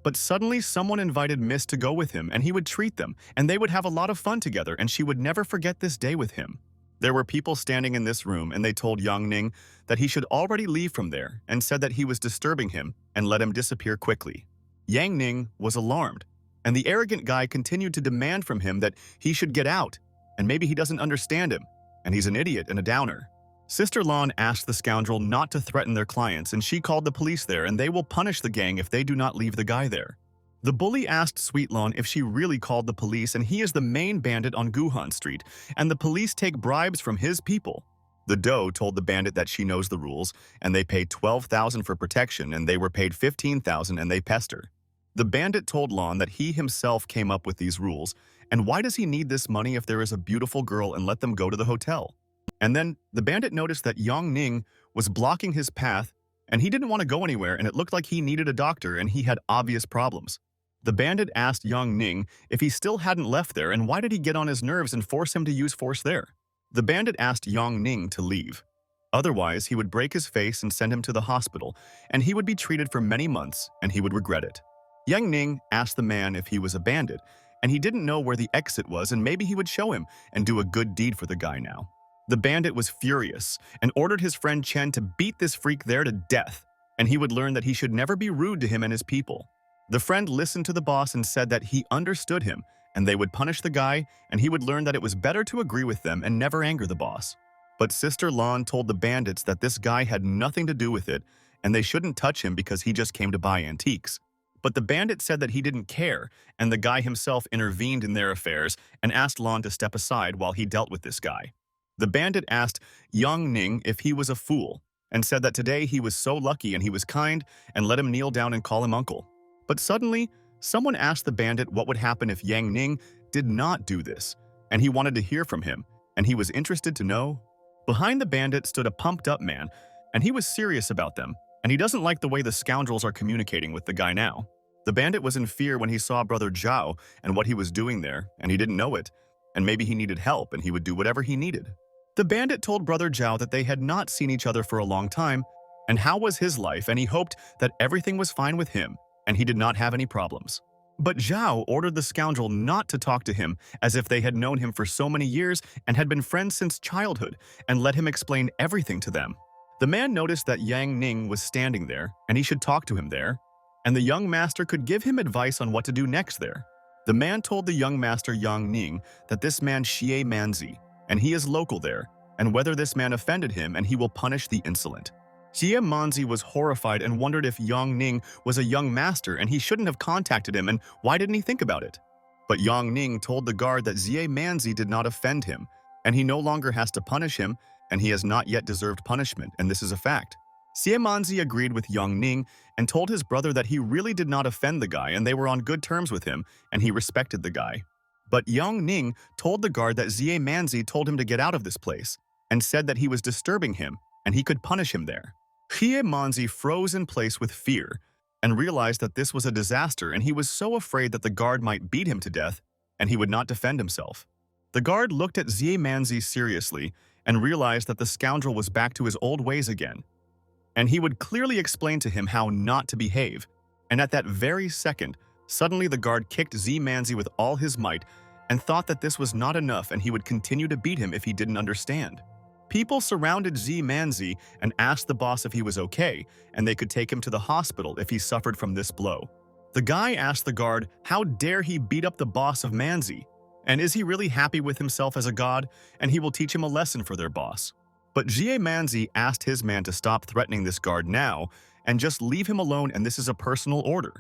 But suddenly someone invited Miss to go with him and he would treat them and they would have a lot of fun together and she would never forget this day with him. There were people standing in this room and they told Yang Ning that he should already leave from there and said that he was disturbing him and let him disappear quickly. Yang Ning was alarmed and the arrogant guy continued to demand from him that he should get out and maybe he doesn't understand him and he's an idiot and a downer. Sister Lan asked the scoundrel not to threaten their clients and she called the police there and they will punish the gang if they do not leave the guy there. The bully asked Sweet Lan if she really called the police and he is the main bandit on Guhan Street and the police take bribes from his people. The doe told the bandit that she knows the rules and they paid 12,000 for protection and they were paid 15,000 and they pester. The bandit told Lan that he himself came up with these rules and why does he need this money if there is a beautiful girl and let them go to the hotel? And then the bandit noticed that Yang Ning was blocking his path and he didn't want to go anywhere and it looked like he needed a doctor and he had obvious problems. The bandit asked Yang Ning if he still hadn't left there and why did he get on his nerves and force him to use force there. The bandit asked Yang Ning to leave. Otherwise, he would break his face and send him to the hospital and he would be treated for many months and he would regret it. Yang Ning asked the man if he was a bandit and he didn't know where the exit was and maybe he would show him and do a good deed for the guy now. The bandit was furious and ordered his friend Chen to beat this freak there to death, and he would learn that he should never be rude to him and his people. The friend listened to the boss and said that he understood him, and they would punish the guy, and he would learn that it was better to agree with them and never anger the boss. But Sister Lan told the bandits that this guy had nothing to do with it and they shouldn't touch him because he just came to buy antiques. But the bandit said that he didn't care, and the guy himself intervened in their affairs and asked Lan to step aside while he dealt with this guy. The bandit asked Yang Ning if he was a fool and said that today he was so lucky and he was kind and let him kneel down and call him uncle. But suddenly, someone asked the bandit what would happen if Yang Ning did not do this, and he wanted to hear from him, and he was interested to know. Behind the bandit stood a pumped-up man, and he was serious about them, and he doesn't like the way the scoundrels are communicating with the guy now. The bandit was in fear when he saw Brother Zhao and what he was doing there, and he didn't know it, and maybe he needed help and he would do whatever he needed. The bandit told Brother Zhao that they had not seen each other for a long time, and how was his life, and he hoped that everything was fine with him, and he did not have any problems. But Zhao ordered the scoundrel not to talk to him as if they had known him for so many years and had been friends since childhood, and let him explain everything to them. The man noticed that Yang Ning was standing there, and he should talk to him there, and the young master could give him advice on what to do next there. The man told the young master Yang Ning that this man Xie Manzi, and he is local there, and whether this man offended him and he will punish the insolent. Xie Manzi was horrified and wondered if Yang Ning was a young master and he shouldn't have contacted him and why didn't he think about it? But Yang Ning told the guard that Xie Manzi did not offend him, and he no longer has to punish him, and he has not yet deserved punishment, and this is a fact. Xie Manzi agreed with Yang Ning and told his brother that he really did not offend the guy and they were on good terms with him and he respected the guy. But Yang Ning told the guard that Xie Manzi told him to get out of this place and said that he was disturbing him and he could punish him there. Xie Manzi froze in place with fear and realized that this was a disaster, and he was so afraid that the guard might beat him to death and he would not defend himself. The guard looked at Xie Manzi seriously and realized that the scoundrel was back to his old ways again, and he would clearly explain to him how not to behave. And at that very second, suddenly the guard kicked Xie Manzi with all his might and thought that this was not enough and he would continue to beat him if he didn't understand. People surrounded Xie Manzi and asked the boss if he was okay, and they could take him to the hospital if he suffered from this blow. The guy asked the guard how dare he beat up the boss of Manzi, and is he really happy with himself as a god, and he will teach him a lesson for their boss. But Xie Manzi asked his man to stop threatening this guard now and just leave him alone, and this is a personal order.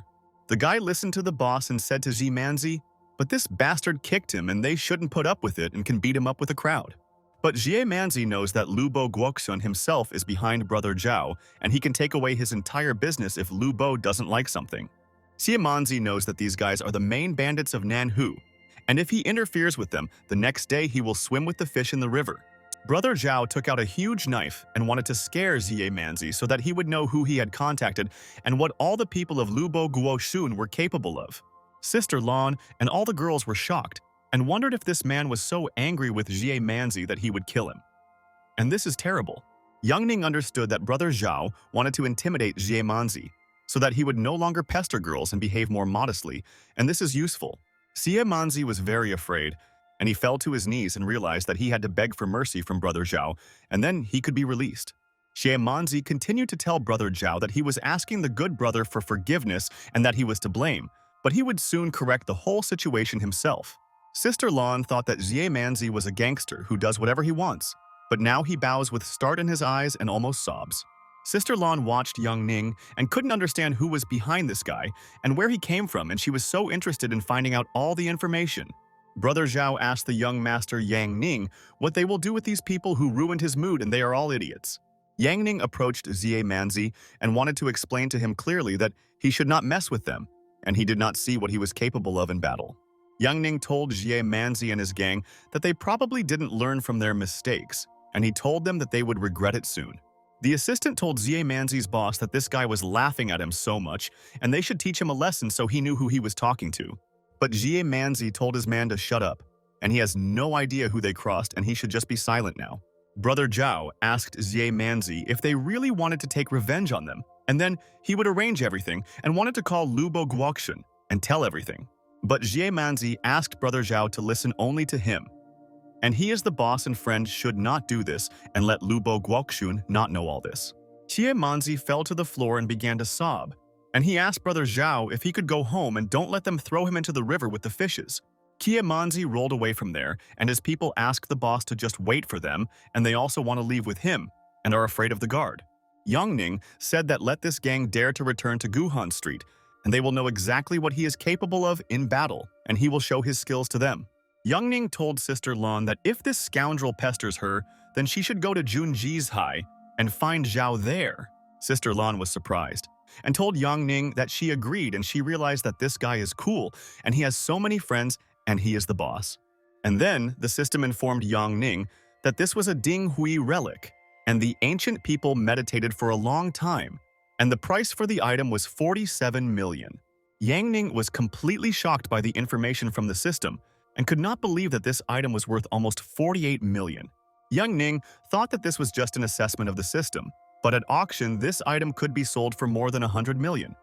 The guy listened to the boss and said to Xie Manzi, but this bastard kicked him and they shouldn't put up with it and can beat him up with a crowd. But Xie Manzi knows that Lu Bo Guoxun himself is behind Brother Zhao, and he can take away his entire business if Lu Bo doesn't like something. Xie Manzi knows that these guys are the main bandits of Nanhu, and if he interferes with them, the next day he will swim with the fish in the river. Brother Zhao took out a huge knife and wanted to scare Xie Manzi so that he would know who he had contacted and what all the people of Lu Bo Guoxun were capable of. Sister Lan and all the girls were shocked and wondered if this man was so angry with Xie Manzi that he would kill him. And this is terrible. Yang Ning understood that Brother Zhao wanted to intimidate Xie Manzi so that he would no longer pester girls and behave more modestly, and this is useful. Xie Manzi was very afraid, and he fell to his knees and realized that he had to beg for mercy from Brother Zhao, and then he could be released. Xie Manzi continued to tell Brother Zhao that he was asking the good brother for forgiveness and that he was to blame, but he would soon correct the whole situation himself. Sister Lan thought that Xie Manzi was a gangster who does whatever he wants, but now he bows with start in his eyes and almost sobs. Sister Lan watched Yang Ning and couldn't understand who was behind this guy and where he came from, and she was so interested in finding out all the information. Brother Zhao asked the young master Yang Ning what they will do with these people who ruined his mood and they are all idiots. Yang Ning approached Xie Manzi and wanted to explain to him clearly that he should not mess with them, and he did not see what he was capable of in battle. Yang Ning told Xie Manzi and his gang that they probably didn't learn from their mistakes, and he told them that they would regret it soon. The assistant told Xie Manzi's boss that this guy was laughing at him so much, and they should teach him a lesson so he knew who he was talking to. But Xie Manzi told his man to shut up, and he has no idea who they crossed, and he should just be silent now. Brother Zhao asked Xie Manzi if they really wanted to take revenge on them, and then he would arrange everything and wanted to call Lu Bo Guoxun and tell everything. But Xie Manzi asked Brother Zhao to listen only to him, and he as the boss and friend should not do this and let Lu Bo Guoxun not know all this. Xie Manzi fell to the floor and began to sob, and he asked Brother Zhao if he could go home and don't let them throw him into the river with the fishes. Kiemanzi rolled away from there, and his people asked the boss to just wait for them, and they also want to leave with him, and are afraid of the guard. Yongning said that let this gang dare to return to Guhan Street, and they will know exactly what he is capable of in battle, and he will show his skills to them. Yongning told Sister Lan that if this scoundrel pesters her, then she should go to Junji's High and find Zhao there. Sister Lan was surprised and told Yongning that she agreed, and she realized that this guy is cool and he has so many friends and he is the boss. And then the system informed Yongning that this was a Ding Hui relic, and the ancient people meditated for a long time, and the price for the item was 47 million. Yangning was completely shocked by the information from the system and could not believe that this item was worth almost 48 million. Yangning thought that this was just an assessment of the system, but at auction this item could be sold for more than 100 million.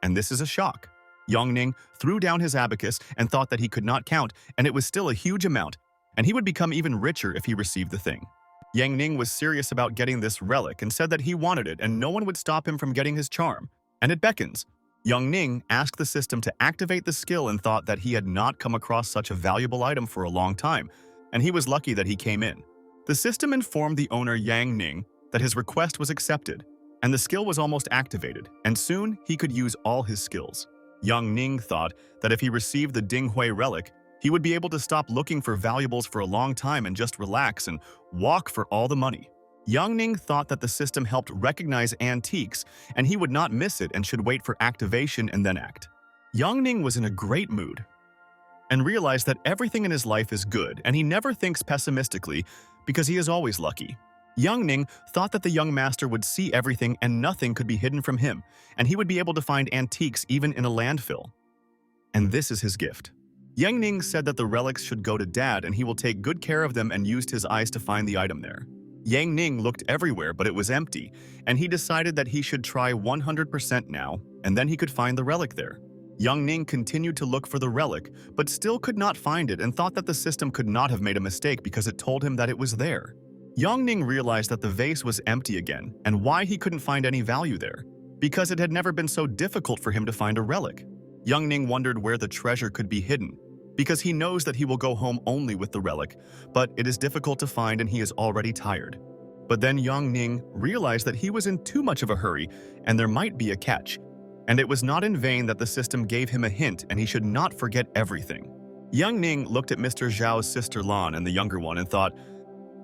And this is a shock. Yongning threw down his abacus and thought that he could not count, and it was still a huge amount, and he would become even richer if he received the thing. Yangning was serious about getting this relic and said that he wanted it and no one would stop him from getting his charm, and it beckons. Yongning asked the system to activate the skill and thought that he had not come across such a valuable item for a long time, and he was lucky that he came in. The system informed the owner Yangning that his request was accepted, and the skill was almost activated, and soon he could use all his skills. Yangning thought that if he received the Dinghui relic, he would be able to stop looking for valuables for a long time and just relax and walk for all the money. Yangning thought that the system helped recognize antiques, and he would not miss it and should wait for activation and then act. Yangning was in a great mood and realized that everything in his life is good, and he never thinks pessimistically because he is always lucky. Yangning thought that the young master would see everything and nothing could be hidden from him, and he would be able to find antiques even in a landfill. And this is his gift. Yangning said that the relics should go to Dad and he will take good care of them, and used his eyes to find the item there. Yangning looked everywhere, but it was empty, and he decided that he should try 100% now, and then he could find the relic there. Yangning continued to look for the relic, but still could not find it and thought that the system could not have made a mistake because it told him that it was there. Yangning realized that the vase was empty again, and why he couldn't find any value there. Because it had never been so difficult for him to find a relic. Yangning wondered where the treasure could be hidden, because he knows that he will go home only with the relic, but it is difficult to find and he is already tired. But then Yangning realized that he was in too much of a hurry and there might be a catch, and it was not in vain that the system gave him a hint and he should not forget everything. Yangning looked at Mr. Zhao's sister Lan and the younger one and thought,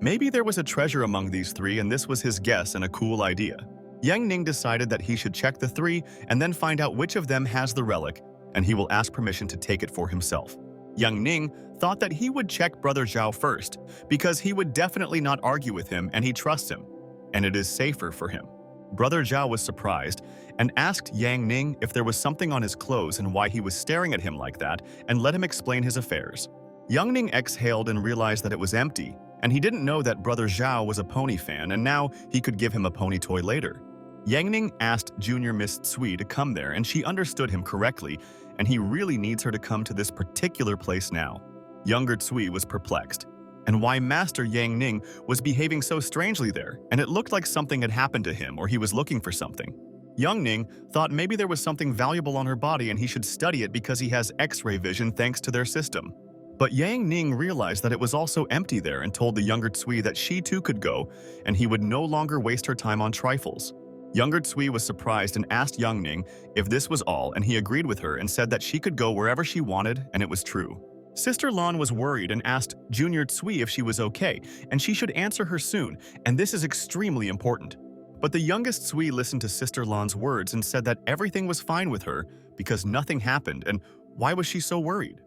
maybe there was a treasure among these three and this was his guess and a cool idea. Yangning decided that he should check the three and then find out which of them has the relic, and he will ask permission to take it for himself. Yangning thought that he would check Brother Zhao first, because he would definitely not argue with him and he trusts him, and it is safer for him. Brother Zhao was surprised and asked Yangning if there was something on his clothes and why he was staring at him like that, and let him explain his affairs. Yangning exhaled and realized that it was empty, and he didn't know that Brother Zhao was a pony fan and now he could give him a pony toy later. Yangning asked Junior Miss Tsui to come there, and she understood him correctly, and he really needs her to come to this particular place now. Younger Tsui was perplexed, and why Master Yangning was behaving so strangely there, and it looked like something had happened to him or he was looking for something. Yangning thought maybe there was something valuable on her body and he should study it because he has X-ray vision thanks to their system. But Yangning realized that it was also empty there and told the younger Tsui that she too could go, and he would no longer waste her time on trifles. Younger Tsui was surprised and asked Yangning if this was all, and he agreed with her and said that she could go wherever she wanted, and it was true. Sister Lan was worried and asked Junior Tsui if she was okay, and she should answer her soon, and this is extremely important. But the youngest Tsui listened to Sister Lan's words and said that everything was fine with her because nothing happened, and why was she so worried?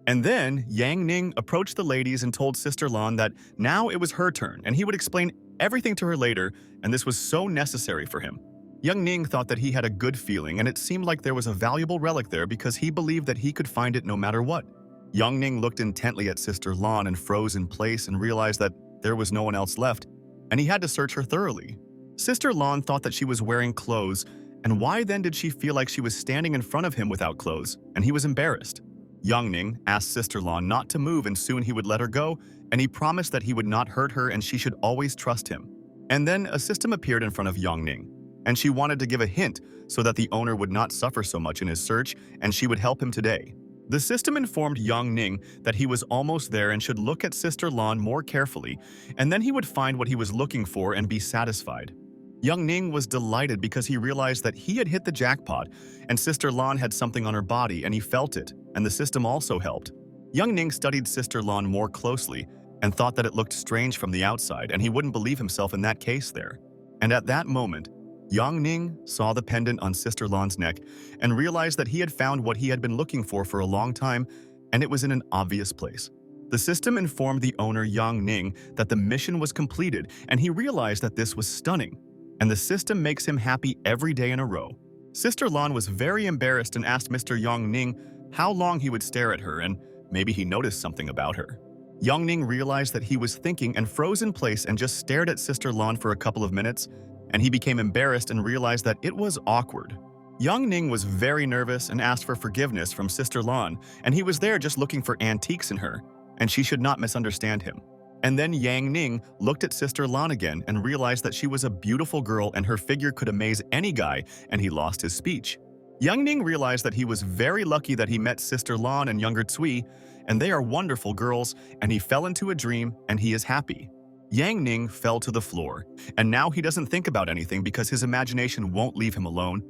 And then Yangning approached the ladies and told Sister Lan that now it was her turn and he would explain everything to her later, and this was so necessary for him. Yangning thought that he had a good feeling, and it seemed like there was a valuable relic there because he believed that he could find it no matter what. Yangning looked intently at Sister Lan and froze in place and realized that there was no one else left, and he had to search her thoroughly. Sister Lan thought that she was wearing clothes, and why then did she feel like she was standing in front of him without clothes, and he was embarrassed. Yangning asked Sister Lan not to move and soon he would let her go, and he promised that he would not hurt her and she should always trust him. And then a system appeared in front of Yangning, and she wanted to give a hint so that the owner would not suffer so much in his search and she would help him today. The system informed Yang Ning that he was almost there and should look at Sister Lan more carefully, and then he would find what he was looking for and be satisfied. Yang Ning was delighted because he realized that he had hit the jackpot, and Sister Lan had something on her body and he felt it, and the system also helped. Yang Ning studied Sister Lan more closely and thought that it looked strange from the outside, and he wouldn't believe himself in that case there. And at that moment, Yang Ning saw the pendant on Sister Lan's neck and realized that he had found what he had been looking for a long time, and it was in an obvious place. The system informed the owner Yang Ning that the mission was completed, and he realized that this was stunning, and the system makes him happy every day in a row. Sister Lan was very embarrassed and asked Mr. Yang Ning how long he would stare at her, and maybe he noticed something about her. Yang Ning realized that he was thinking and froze in place and just stared at Sister Lan for a couple of minutes, and he became embarrassed and realized that it was awkward. Yang Ning was very nervous and asked for forgiveness from Sister Lan, and he was there just looking for antiques in her, and she should not misunderstand him. And then Yang Ning looked at Sister Lan again and realized that she was a beautiful girl and her figure could amaze any guy, and he lost his speech. Yang Ning realized that he was very lucky that he met Sister Lan and younger Tsui, and they are wonderful girls, and he fell into a dream, and he is happy. Yang Ning fell to the floor, and now he doesn't think about anything because his imagination won't leave him alone.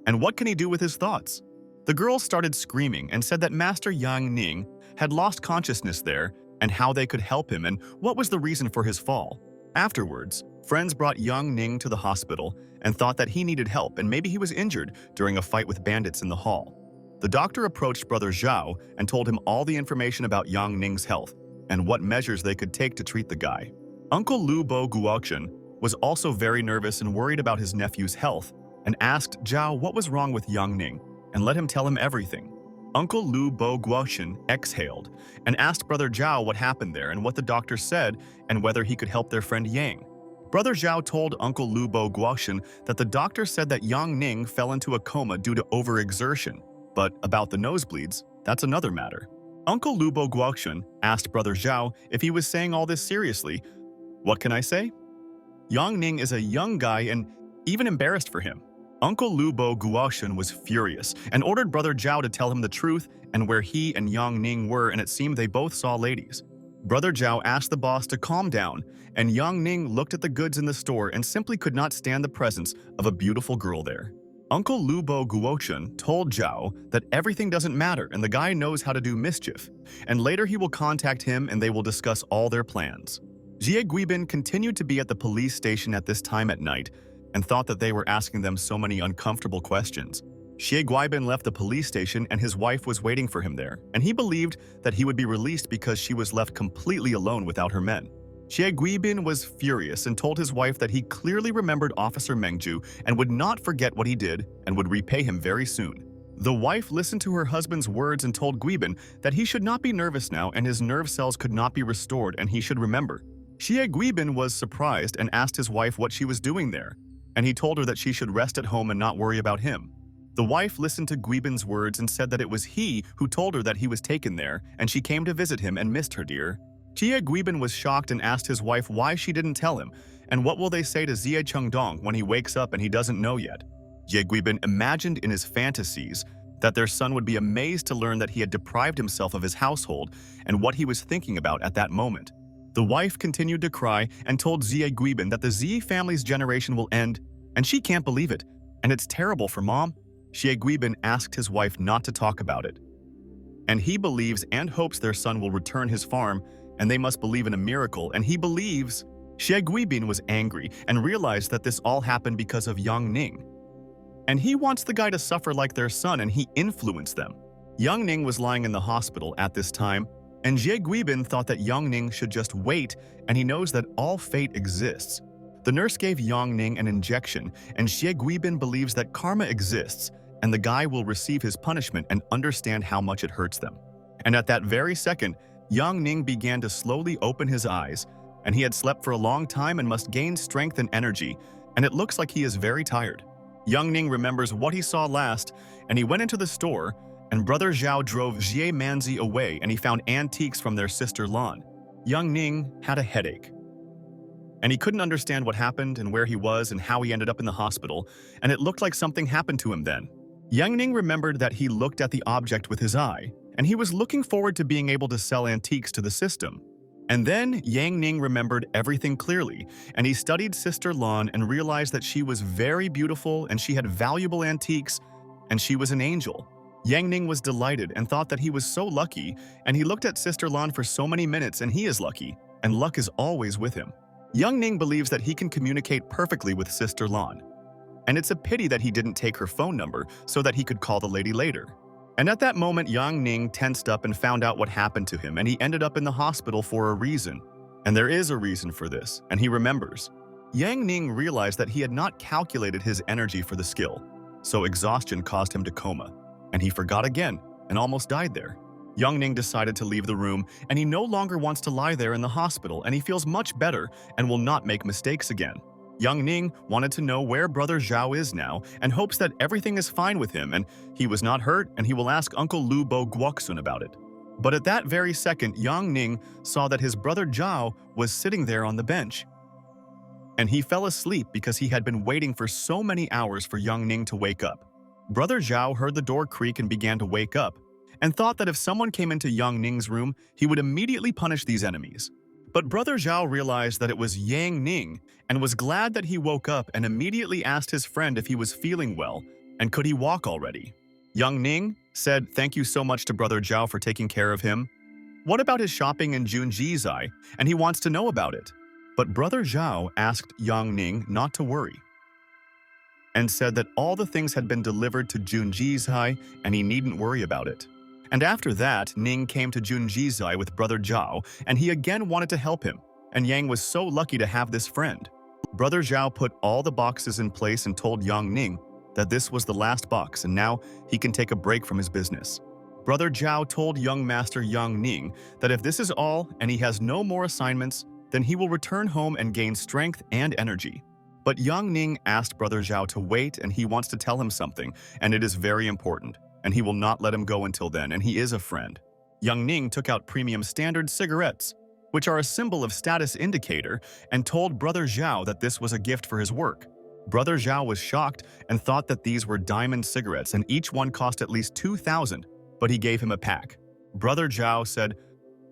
And what can he do with his thoughts? The girls started screaming and said that Master Yang Ning had lost consciousness there and how they could help him and what was the reason for his fall. Afterwards, friends brought Yang Ning to the hospital and thought that he needed help and maybe he was injured during a fight with bandits in the hall. The doctor approached Brother Zhao and told him all the information about Yang Ning's health and what measures they could take to treat the guy. Uncle Lu Bo Guoqian was also very nervous and worried about his nephew's health and asked Zhao what was wrong with Yang Ning and let him tell him everything. Uncle Lu Bo Guoqian exhaled and asked Brother Zhao what happened there and what the doctor said and whether he could help their friend Yang. Brother Zhao told Uncle Lu Bo Guoqian that the doctor said that Yang Ning fell into a coma due to overexertion, but about the nosebleeds, that's another matter. Uncle Lu Bo Guoqian asked Brother Zhao if he was saying all this seriously. What can I say? Yang Ning is a young guy and even embarrassed for him. Uncle Lu Bo Guoqian was furious and ordered Brother Zhao to tell him the truth and where he and Yang Ning were, and it seemed they both saw ladies. Brother Zhao asked the boss to calm down, and Yang Ning looked at the goods in the store and simply could not stand the presence of a beautiful girl there. Uncle Lu Bo Guoqian told Zhao that everything doesn't matter and the guy knows how to do mischief, and later he will contact him and they will discuss all their plans. Jie Guibin continued to be at the police station at this time at night and thought that they were asking them so many uncomfortable questions. Xie Guibin left the police station and his wife was waiting for him there, and he believed that he would be released because she was left completely alone without her men. Xie Guibin was furious and told his wife that he clearly remembered Officer Mengju and would not forget what he did and would repay him very soon. The wife listened to her husband's words and told Guibin that he should not be nervous now and his nerve cells could not be restored and he should remember. Xie Guibin was surprised and asked his wife what she was doing there, and he told her that she should rest at home and not worry about him. The wife listened to Guibin's words and said that it was he who told her that he was taken there, and she came to visit him and missed her dear. Xie Guibin was shocked and asked his wife why she didn't tell him, and what will they say to Xie Chengdong when he wakes up and he doesn't know yet. Xie Guibin imagined in his fantasies that their son would be amazed to learn that he had deprived himself of his household and what he was thinking about at that moment. The wife continued to cry and told Xie Guibin that the Xie family's generation will end, and she can't believe it, and it's terrible for mom. Xie Guibin asked his wife not to talk about it. And he believes and hopes their son will return his farm, and they must believe in a miracle, and he believes. Xie Guibin was angry and realized that this all happened because of Yang Ning. And he wants the guy to suffer like their son, and he influenced them. Yang Ning was lying in the hospital at this time, and Xie Guibin thought that Yang Ning should just wait, and he knows that all fate exists. The nurse gave Yang Ning an injection, and Xie Guibin believes that karma exists, and the guy will receive his punishment and understand how much it hurts them. And at that very second, Yang Ning began to slowly open his eyes, and he had slept for a long time and must gain strength and energy, and it looks like he is very tired. Yang Ning remembers what he saw last, and he went into the store, and Brother Zhao drove Xie Manzi away and he found antiques from their sister Lan. Yang Ning had a headache, and he couldn't understand what happened and where he was and how he ended up in the hospital, and it looked like something happened to him then. Yang Ning remembered that he looked at the object with his eye, and he was looking forward to being able to sell antiques to the system. And then Yang Ning remembered everything clearly, and he studied Sister Lan and realized that she was very beautiful and she had valuable antiques, and she was an angel. Yang Ning was delighted and thought that he was so lucky, and he looked at Sister Lan for so many minutes, and he is lucky, and luck is always with him. Yang Ning believes that he can communicate perfectly with Sister Lan, and it's a pity that he didn't take her phone number so that he could call the lady later. And at that moment, Yang Ning tensed up and found out what happened to him, and he ended up in the hospital for a reason. And there is a reason for this, and he remembers. Yang Ning realized that he had not calculated his energy for the skill, so exhaustion caused him to coma, and he forgot again and almost died there. Yang Ning decided to leave the room, and he no longer wants to lie there in the hospital, and he feels much better and will not make mistakes again. Yang Ning wanted to know where Brother Zhao is now and hopes that everything is fine with him and he was not hurt, and he will ask Uncle Lu Bo Guoksun about it. But at that very second, Yang Ning saw that his brother Zhao was sitting there on the bench. And he fell asleep because he had been waiting for so many hours for Yang Ning to wake up. Brother Zhao heard the door creak and began to wake up, and thought that if someone came into Yang Ning's room, he would immediately punish these enemies. But Brother Zhao realized that it was Yang Ning and was glad that he woke up and immediately asked his friend if he was feeling well and could he walk already. Yang Ning said thank you so much to Brother Zhao for taking care of him. What about his shopping in Junjizai? And he wants to know about it. But Brother Zhao asked Yang Ning not to worry and said that all the things had been delivered to Junjizai and he needn't worry about it. And after that, Ning came to Junjizai with Brother Zhao, and he again wanted to help him, and Yang was so lucky to have this friend. Brother Zhao put all the boxes in place and told Yang Ning that this was the last box and now he can take a break from his business. Brother Zhao told young master Yang Ning that if this is all and he has no more assignments, then he will return home and gain strength and energy. But Yang Ning asked Brother Zhao to wait, and he wants to tell him something, and it is very important. And he will not let him go until then, and he is a friend. Yang Ning took out premium standard cigarettes, which are a symbol of status indicator, and told Brother Zhao that this was a gift for his work. Brother Zhao was shocked and thought that these were diamond cigarettes and each one cost at least 2,000, but he gave him a pack. Brother Zhao said,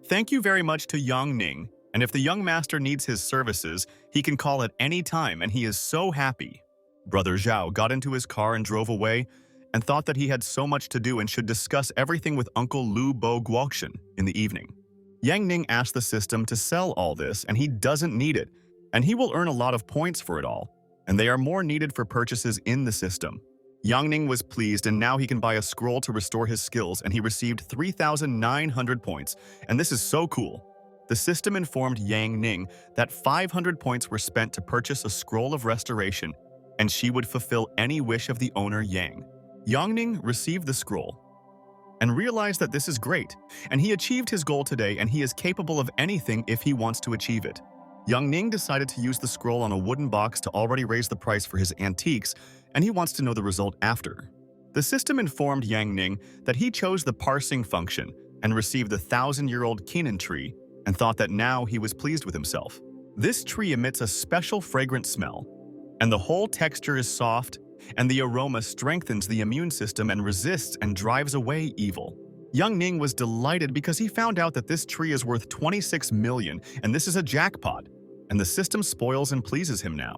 "Thank you very much to Yang Ning, and if the young master needs his services, he can call at any time, and he is so happy." Brother Zhao got into his car and drove away, and thought that he had so much to do and should discuss everything with Uncle Lu Bo Guoksun in the evening. Yang Ning asked the system to sell all this, and he doesn't need it, and he will earn a lot of points for it all, and they are more needed for purchases in the system. Yang Ning was pleased, and now he can buy a scroll to restore his skills, and he received 3,900 points, and this is so cool. The system informed Yang Ning that 500 points were spent to purchase a scroll of restoration, and she would fulfill any wish of the owner Yang. Yang Ning received the scroll and realized that this is great, and he achieved his goal today, and he is capable of anything if he wants to achieve it. Yang Ning decided to use the scroll on a wooden box to already raise the price for his antiques, and he wants to know the result after. The system informed Yang Ning that he chose the parsing function and received the 1,000-year-old Kinan tree, and thought that now he was pleased with himself. This tree emits a special fragrant smell, and the whole texture is soft, and the aroma strengthens the immune system and resists and drives away evil. Yang Ning was delighted because he found out that this tree is worth 26 million, and this is a jackpot, and the system spoils and pleases him now.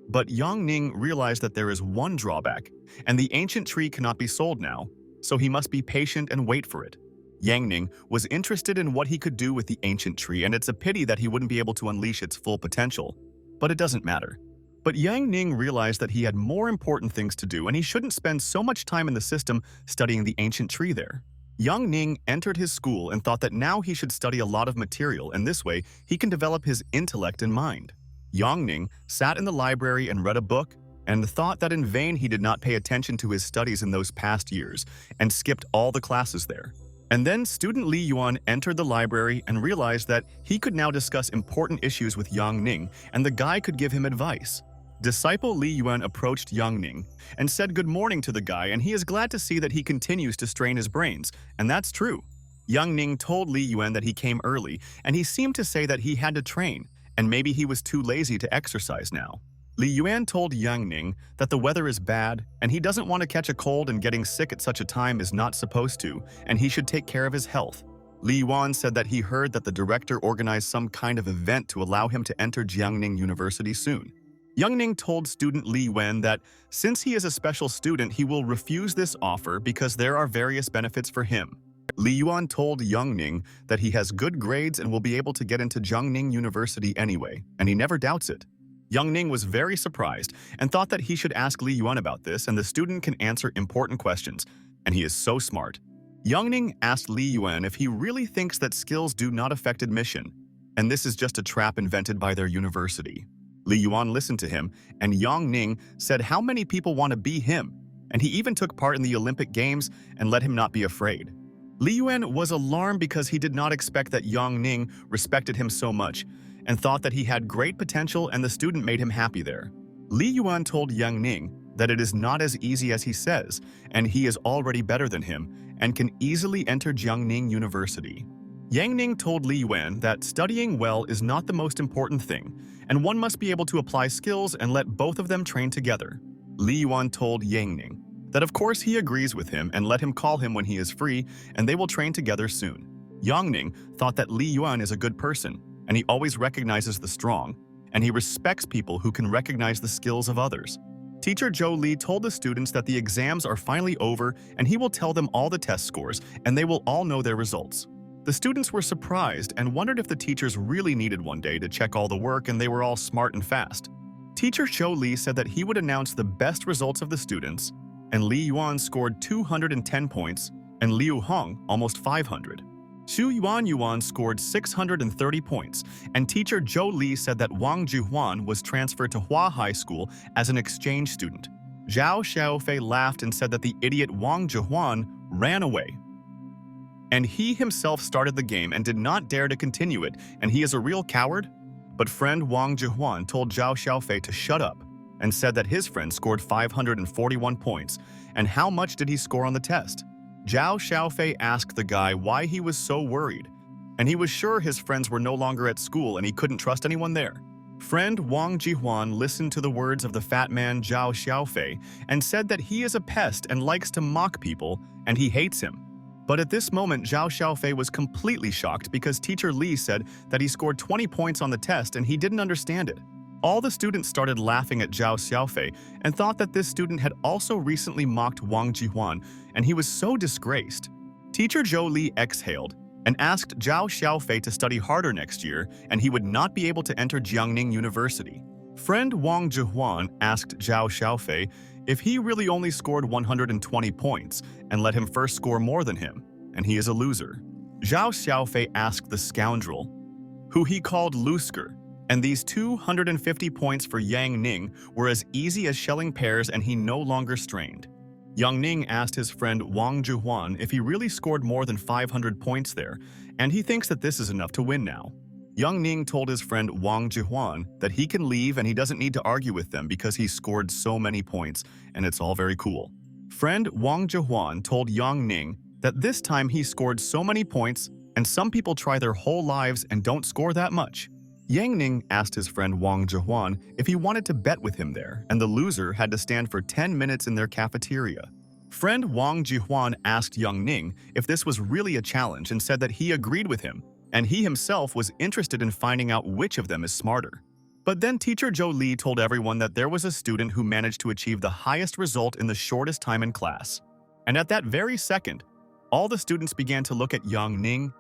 But Yang Ning realized that there is one drawback, and the ancient tree cannot be sold now, so he must be patient and wait for it. Yang Ning was interested in what he could do with the ancient tree, and it's a pity that he wouldn't be able to unleash its full potential. But it doesn't matter. But Yang Ning realized that he had more important things to do, and he shouldn't spend so much time in the system studying the ancient tree there. Yang Ning entered his school and thought that now he should study a lot of material, and this way he can develop his intellect and mind. Yang Ning sat in the library and read a book, and thought that in vain he did not pay attention to his studies in those past years, and skipped all the classes there. And then student Li Yuan entered the library and realized that he could now discuss important issues with Yang Ning, and the guy could give him advice. Disciple Li Yuan approached Yang Ning and said good morning to the guy, and he is glad to see that he continues to strain his brains, and that's true. Yang Ning told Li Yuan that he came early, and he seemed to say that he had to train, and maybe he was too lazy to exercise now. Li Yuan told Yang Ning that the weather is bad and he doesn't want to catch a cold, and getting sick at such a time is not supposed to, and he should take care of his health. Li Yuan said that he heard that the director organized some kind of event to allow him to enter Jiangning University soon. Yang Ning told student Li Yuan that since he is a special student, he will refuse this offer because there are various benefits for him. Li Yuan told Yang Ning that he has good grades and will be able to get into Jiangning University anyway, and he never doubts it. Yang Ning was very surprised and thought that he should ask Li Yuan about this, and the student can answer important questions, and he is so smart. Yang Ning asked Li Yuan if he really thinks that skills do not affect admission, and this is just a trap invented by their university. Li Yuan listened to him, and Yang Ning said how many people want to be him, and he even took part in the Olympic Games and let him not be afraid. Li Yuan was alarmed because he did not expect that Yang Ning respected him so much, and thought that he had great potential, and the student made him happy there. Li Yuan told Yang Ning that it is not as easy as he says, and he is already better than him and can easily enter Jiangning University. Yang Ning told Li Yuan that studying well is not the most important thing, and one must be able to apply skills and let both of them train together. Li Yuan told Yang Ning that of course he agrees with him and let him call him when he is free, and they will train together soon. Yang Ning thought that Li Yuan is a good person, and he always recognizes the strong, and he respects people who can recognize the skills of others. Teacher Zhou Li told the students that the exams are finally over, and he will tell them all the test scores, and they will all know their results. The students were surprised and wondered if the teachers really needed one day to check all the work, and they were all smart and fast. Teacher Zhou Li said that he would announce the best results of the students, and Li Yuan scored 210 points, and Liu Hong almost 500. Xu Yuan scored 630 points, and teacher Zhou Li said that Wang Juhuan was transferred to Hua High School as an exchange student. Zhao Xiaofei laughed and said that the idiot Wang Juhuan ran away, and he himself started the game and did not dare to continue it, and he is a real coward? But friend Wang Juhuan told Zhao Xiaofei to shut up and said that his friend scored 541 points, and how much did he score on the test? Zhao Xiaofei asked the guy why he was so worried, and he was sure his friends were no longer at school and he couldn't trust anyone there. Friend Wang Jihuan listened to the words of the fat man Zhao Xiaofei and said that he is a pest and likes to mock people, and he hates him. But at this moment, Zhao Xiaofei was completely shocked because teacher Li said that he scored 20 points on the test and he didn't understand it. All the students started laughing at Zhao Xiaofei and thought that this student had also recently mocked Wang Jihuan, and he was so disgraced. Teacher Zhou Li exhaled and asked Zhao Xiaofei to study harder next year, and he would not be able to enter Jiangning University. Friend Wang Jihuan asked Zhao Xiaofei if he really only scored 120 points and let him first score more than him, and he is a loser. Zhao Xiaofei asked the scoundrel, who he called Lusker, and these 250 points for Yang Ning were as easy as shelling pears, and he no longer strained. Yang Ning asked his friend Wang Juhuan if he really scored more than 500 points there, and he thinks that this is enough to win now. Yang Ning told his friend Wang Juhuan that he can leave and he doesn't need to argue with them because he scored so many points, and it's all very cool. Friend Wang Juhuan told Yang Ning that this time he scored so many points, and some people try their whole lives and don't score that much. Yang Ning asked his friend Wang Jihuan if he wanted to bet with him there, and the loser had to stand for 10 minutes in their cafeteria. Friend Wang Jihuan asked Yang Ning if this was really a challenge and said that he agreed with him, and he himself was interested in finding out which of them is smarter. But then teacher Zhou Li told everyone that there was a student who managed to achieve the highest result in the shortest time in class. And at that very second, all the students began to look at Yang Ning,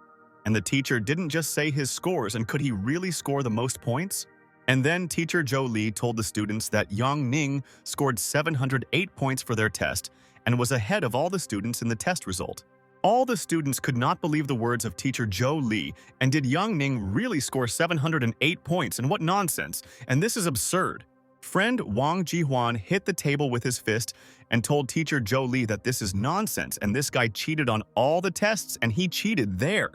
and the teacher didn't just say his scores, and could he really score the most points? And then teacher Zhou Li told the students that Yang Ning scored 708 points for their test and was ahead of all the students in the test result. All the students could not believe the words of teacher Zhou Li, and did Yang Ning really score 708 points, and what nonsense, and this is absurd. Friend Wang Jihuan hit the table with his fist and told teacher Zhou Li that this is nonsense and this guy cheated on all the tests and he cheated there.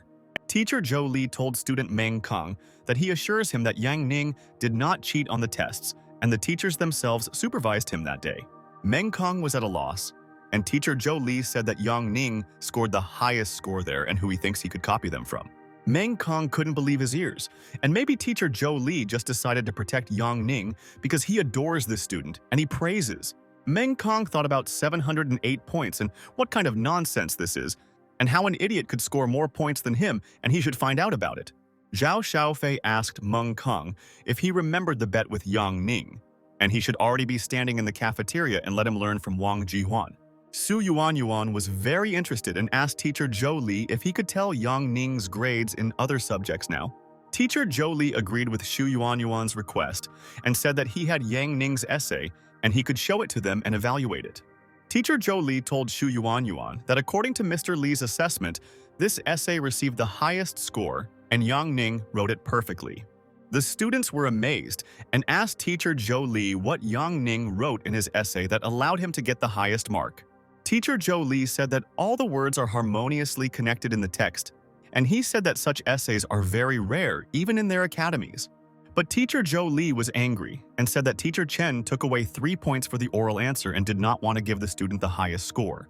Teacher Zhou Li told student Meng Kong that he assures him that Yang Ning did not cheat on the tests, and the teachers themselves supervised him that day. Meng Kong was at a loss, and teacher Zhou Li said that Yang Ning scored the highest score there and who he thinks he could copy them from. Meng Kong couldn't believe his ears, and maybe teacher Zhou Li just decided to protect Yang Ning because he adores this student and he praises. Meng Kong thought about 708 points and what kind of nonsense this is, and how an idiot could score more points than him and he should find out about it. Zhao Xiaofei asked Meng Kong if he remembered the bet with Yang Ning, and he should already be standing in the cafeteria and let him learn from Wang Jihuan. Su Yuanyuan was very interested and asked teacher Zhou Li if he could tell Yang Ning's grades in other subjects now. Teacher Zhou Li agreed with Su Yuanyuan's request and said that he had Yang Ning's essay and he could show it to them and evaluate it. Teacher Zhou Li told Su Yuanyuan that according to Mr. Li's assessment, this essay received the highest score and Yang Ning wrote it perfectly. The students were amazed and asked teacher Zhou Li what Yang Ning wrote in his essay that allowed him to get the highest mark. Teacher Zhou Li said that all the words are harmoniously connected in the text, and he said that such essays are very rare even in their academies. But teacher Zhou Li was angry and said that teacher Chen took away 3 points for the oral answer and did not want to give the student the highest score.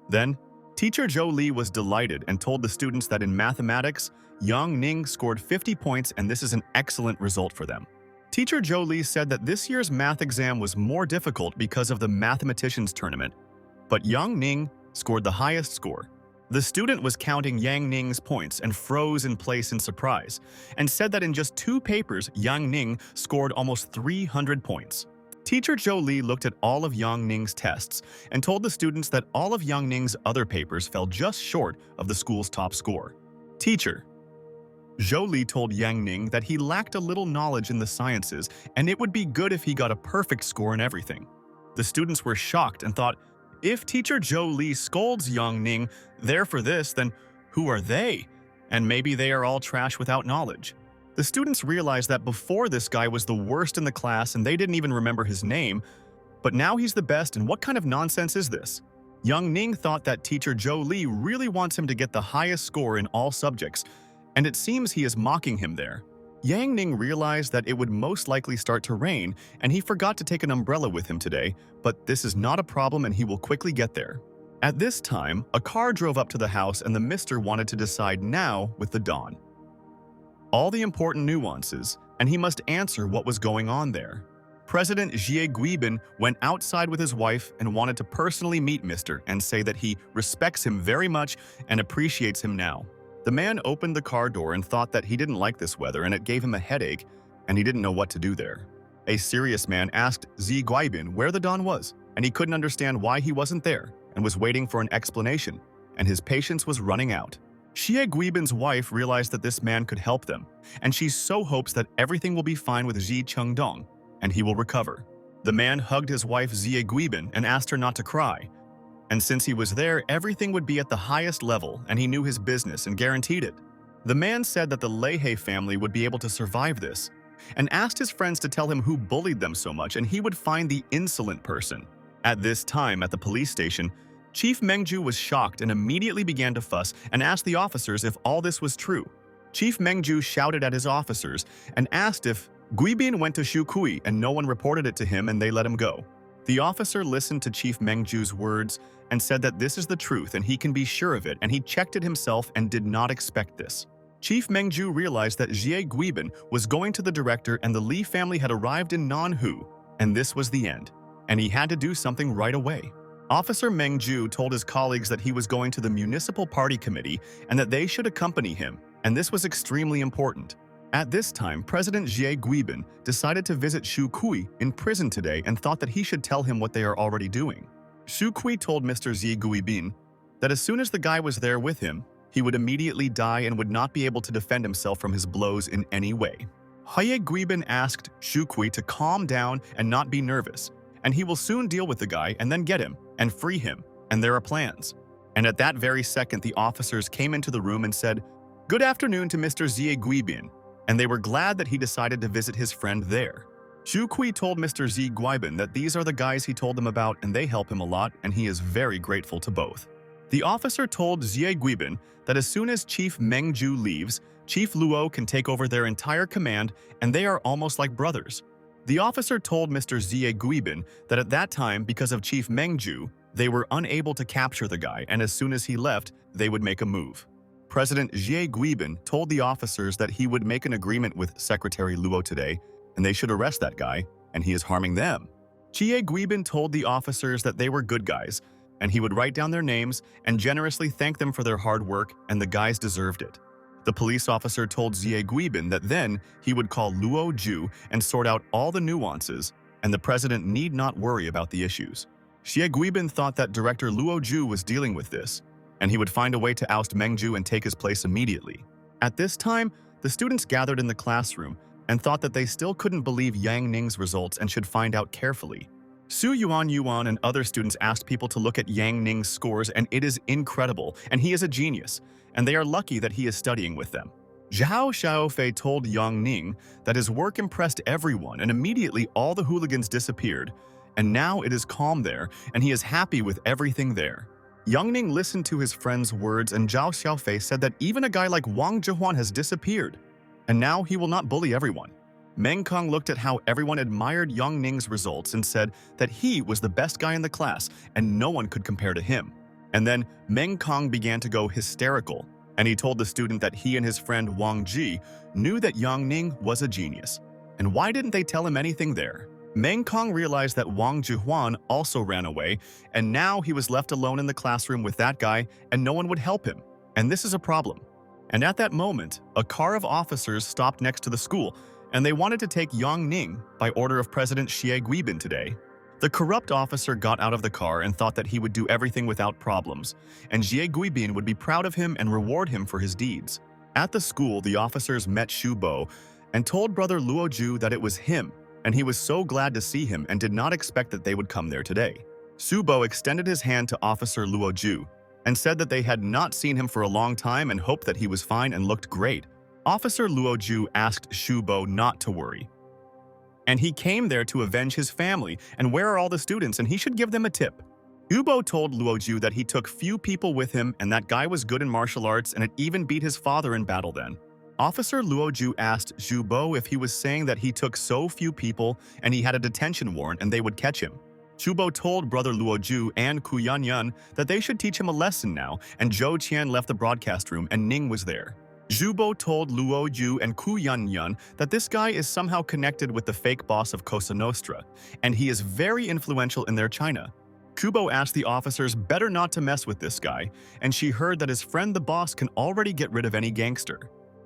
Then, teacher Zhou Li was delighted and told the students that in mathematics, Yang Ning scored 50 points and this is an excellent result for them. Teacher Zhou Li said that this year's math exam was more difficult because of the mathematicians tournament, but Yang Ning scored the highest score. The student was counting Yang Ning's points and froze in place in surprise, and said that in just 2 papers, Yang Ning scored almost 300 points. Teacher Zhou Li looked at all of Yang Ning's tests and told the students that all of Yang Ning's other papers fell just short of the school's top score. Teacher Zhou Li told Yang Ning that he lacked a little knowledge in the sciences and it would be good if he got a perfect score in everything. The students were shocked and thought, if teacher Zhou Li scolds Yang Ning there for this, then who are they? And maybe they are all trash without knowledge. The students realized that before this guy was the worst in the class and they didn't even remember his name, but now he's the best and what kind of nonsense is this? Yang Ning thought that teacher Zhou Li really wants him to get the highest score in all subjects, and it seems he is mocking him there. Yang Ning realized that it would most likely start to rain and he forgot to take an umbrella with him today, but this is not a problem and he will quickly get there. At this time, a car drove up to the house and the mister wanted to decide now with the dawn all the important nuances, and he must answer what was going on there. President Xie Guibin went outside with his wife and wanted to personally meet Mr. and say that he respects him very much and appreciates him now. The man opened the car door and thought that he didn't like this weather and it gave him a headache and he didn't know what to do there. A serious man asked Xie Guibin where the Don was, and he couldn't understand why he wasn't there and was waiting for an explanation, and his patience was running out. Xie Guibin's wife realized that this man could help them, and she so hopes that everything will be fine with Xi Chengdong, and he will recover. The man hugged his wife Xie Guibin and asked her not to cry, and since he was there, everything would be at the highest level and he knew his business and guaranteed it. The man said that the Lehe family would be able to survive this, and asked his friends to tell him who bullied them so much and he would find the insolent person. At this time, at the police station, Chief Mengju was shocked and immediately began to fuss and asked the officers if all this was true. Chief Mengju shouted at his officers and asked if Guibin went to Shukui and no one reported it to him and they let him go. The officer listened to Chief Mengju's words and said that this is the truth and he can be sure of it, and he checked it himself and did not expect this. Chief Mengju realized that Xie Guibin was going to the director and the Li family had arrived in Nanhu, and this was the end, and he had to do something right away. Officer Mengju told his colleagues that he was going to the municipal party committee and that they should accompany him, and this was extremely important. At this time, President Xie Guibin decided to visit Shu Kui in prison today and thought that he should tell him what they are already doing. Shu Kui told Mr. Xie Guibin that as soon as the guy was there with him, he would immediately die and would not be able to defend himself from his blows in any way. Xie Guibin asked Shu Kui to calm down and not be nervous, and he will soon deal with the guy and then get him and free him, and there are plans. And at that very second, the officers came into the room and said, "Good afternoon to Mr. Xie Guibin," and they were glad that he decided to visit his friend there. Shu Kui told Mr. Xie Guibin that these are the guys he told them about and they help him a lot, and he is very grateful to both. The officer told Xie Guibin that as soon as Chief Mengju leaves, Chief Luo can take over their entire command and they are almost like brothers. The officer told Mr. Xie Guibin that at that time, because of Chief Mengju, they were unable to capture the guy and as soon as he left, they would make a move. President Xie Guibin told the officers that he would make an agreement with Secretary Luo today, and they should arrest that guy, and he is harming them. Xie Guibin told the officers that they were good guys, and he would write down their names and generously thank them for their hard work, and the guys deserved it. The police officer told Xie Guibin that then he would call Luo Ju and sort out all the nuances, and the president need not worry about the issues. Xie Guibin thought that Director Luo Ju was dealing with this, and he would find a way to oust Meng Ju and take his place immediately. At this time, the students gathered in the classroom and thought that they still couldn't believe Yang Ning's results and should find out carefully. Su Yuan and other students asked people to look at Yang Ning's scores, and it is incredible, and he is a genius, and they are lucky that he is studying with them. Zhao Xiaofei told Yang Ning that his work impressed everyone, and immediately all the hooligans disappeared, and now it is calm there, and he is happy with everything there. Yang Ning listened to his friend's words, and Zhao Xiaofei said that even a guy like Wang Zhihuan has disappeared, and now he will not bully everyone. Meng Kong looked at how everyone admired Yang Ning's results and said that he was the best guy in the class and no one could compare to him. And then Meng Kong began to go hysterical, and he told the student that he and his friend Wang Ji knew that Yang Ning was a genius. And why didn't they tell him anything there? Meng Kong realized that Wang Zhihuan also ran away, and now he was left alone in the classroom with that guy and no one would help him. And this is a problem. And at that moment, a car of officers stopped next to the school, and they wanted to take Yang Ning by order of President Xie Guibin today. The corrupt officer got out of the car and thought that he would do everything without problems, and Xie Guibin would be proud of him and reward him for his deeds. At the school, the officers met Shu Bo and told brother Luo Ju that it was him, and he was so glad to see him and did not expect that they would come there today. Shu Bo extended his hand to Officer Luo Ju and said that they had not seen him for a long time and hoped that he was fine and looked great. Officer Luo Ju asked Shu Bo not to worry, and he came there to avenge his family, and where are all the students, and he should give them a tip. Shu Bo told Luo Ju that he took few people with him, and that guy was good in martial arts and had even beat his father in battle then. Officer Luo Ju asked Shu Bo if he was saying that he took so few people and he had a detention warrant and they would catch him. Shu Bo told brother Luo Ju and Ku Yanyan that they should teach him a lesson now, and Zhou Qian left the broadcast room and Ning was there. Shu Bo told Luo Ju and Ku Yanyan that this guy is somehow connected with the fake boss of Cosa Nostra, and he is very influential in their China. Shu Bo asked the officers better not to mess with this guy, and she heard that his friend the boss can already get rid of any gangster.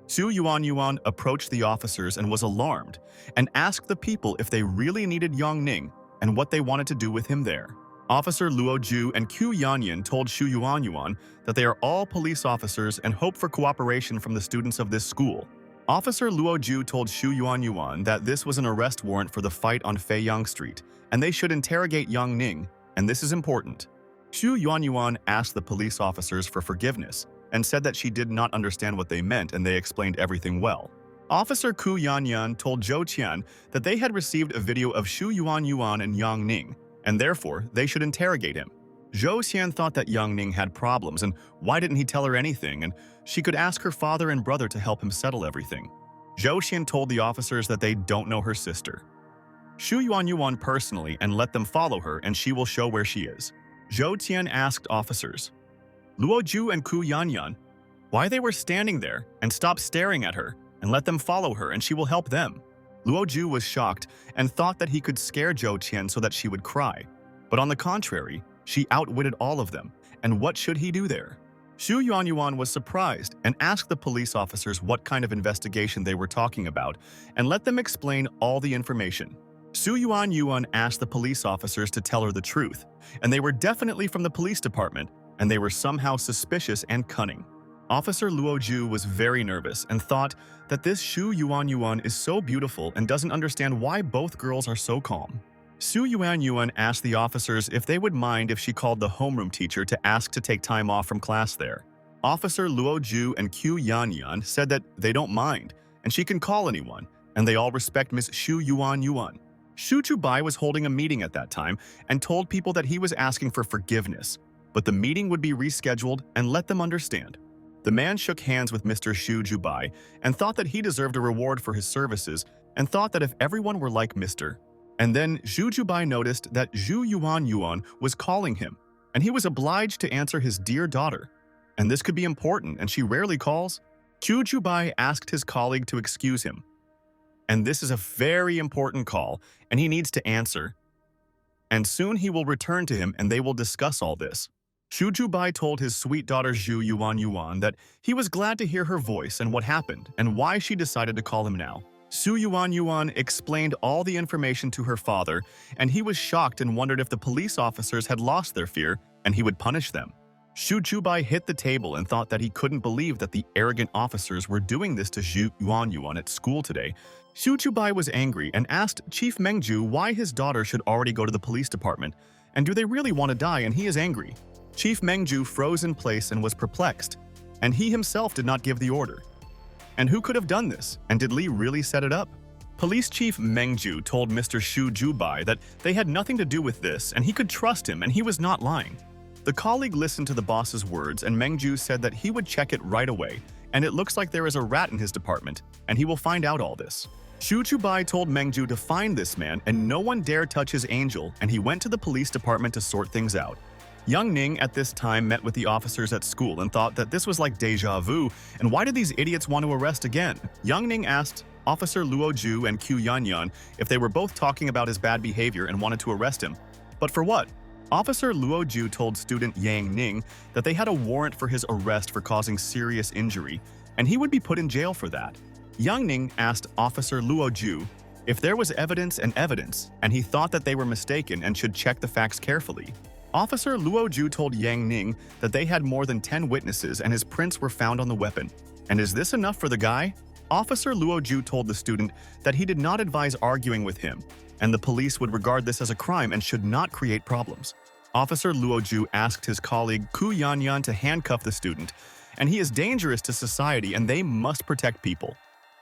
Su Yuan approached the officers and was alarmed, and asked the people if they really needed Yang Ning and what they wanted to do with him there. Officer Luo Ju and Ku Yanyan told Shu Yuan that they are all police officers and hope for cooperation from the students of this school. Officer Luo Ju told Shu Yuan that this was an arrest warrant for the fight on Feiyang Street, and they should interrogate Yang Ning, and this is important. Shu Yuan asked the police officers for forgiveness and said that she did not understand what they meant, and they explained everything well. Officer Ku Yanyan told Zhou Qian that they had received a video of Shu Yuan and Yang Ning, and therefore they should interrogate him. Zhou Xian thought that Yang Ning had problems, and why didn't he tell her anything, and she could ask her father and brother to help him settle everything. Zhou Xian told the officers that they don't know her sister. Shu Yuan personally and let them follow her, and she will show where she is. Zhou Qian asked officers, Luo Ju and Ku Yanyan, why they were standing there, and stopped staring at her, and let them follow her, and she will help them. Luo Ju was shocked and thought that he could scare Zhou Qian so that she would cry. But on the contrary, she outwitted all of them, and what should he do there? Shu Yuan was surprised and asked the police officers what kind of investigation they were talking about, and let them explain all the information. Su Yuan asked the police officers to tell her the truth, and they were definitely from the police department, and they were somehow suspicious and cunning. Officer Luo Ju was very nervous and thought that this Shu Yuan is so beautiful and doesn't understand why both girls are so calm. Su Yuan asked the officers if they would mind if she called the homeroom teacher to ask to take time off from class there. Officer Luo Ju and Ku Yanyan said that they don't mind, and she can call anyone, and they all respect Miss Shu Yuan. Shu Chubai was holding a meeting at that time and told people that he was asking for forgiveness, but the meeting would be rescheduled and let them understand. The man shook hands with Mr. Shu Jubai and thought that he deserved a reward for his services, and thought that if everyone were like Mr. And then Zhu Jubai noticed that Zhu Yuan was calling him, and he was obliged to answer his dear daughter. and this could be important, and she rarely calls. Chu Jubai asked his colleague to excuse him, and this is a very important call, and he needs to answer. And soon he will return to him, and they will discuss all this. Shu Jubai told his sweet daughter Zhu Yuan that he was glad to hear her voice and what happened, and why she decided to call him now. Su Yuan explained all the information to her father, and he was shocked and wondered if the police officers had lost their fear and he would punish them. Shu Jubai hit the table and thought that he couldn't believe that the arrogant officers were doing this to Zhu Yuan at school today. Shu Jubai was angry and asked Chief Mengju why his daughter should already go to the police department, and do they really want to die, and he is angry. Chief Mengju froze in place and was perplexed, and he himself did not give the order. And who could have done this, and did Li really set it up? Police Chief Mengju told Mr. Shu Jubai that they had nothing to do with this and he could trust him and he was not lying. The colleague listened to the boss's words, and Mengju said that he would check it right away, and it looks like there is a rat in his department, and he will find out all this. Shu Jubai told Mengju to find this man, and no one dare touch his angel, and he went to the police department to sort things out. Young Ning at this time met with the officers at school and thought that this was like deja vu, and why did these idiots want to arrest again? Young Ning asked Officer Luo Ju and Q Yanyan if they were both talking about his bad behavior and wanted to arrest him. But for what? Officer Luo Ju told student Yang Ning that they had a warrant for his arrest for causing serious injury, and he would be put in jail for that. Yang Ning asked Officer Luo Ju if there was evidence, and he thought that they were mistaken and should check the facts carefully. Officer Luo Ju told Yang Ning that they had more than 10 witnesses and his prints were found on the weapon. And is this enough for the guy? Officer Luo Ju told the student that he did not advise arguing with him, and the police would regard this as a crime and should not create problems. Officer Luo Ju asked his colleague Ku Yanyan to handcuff the student, and he is dangerous to society and they must protect people.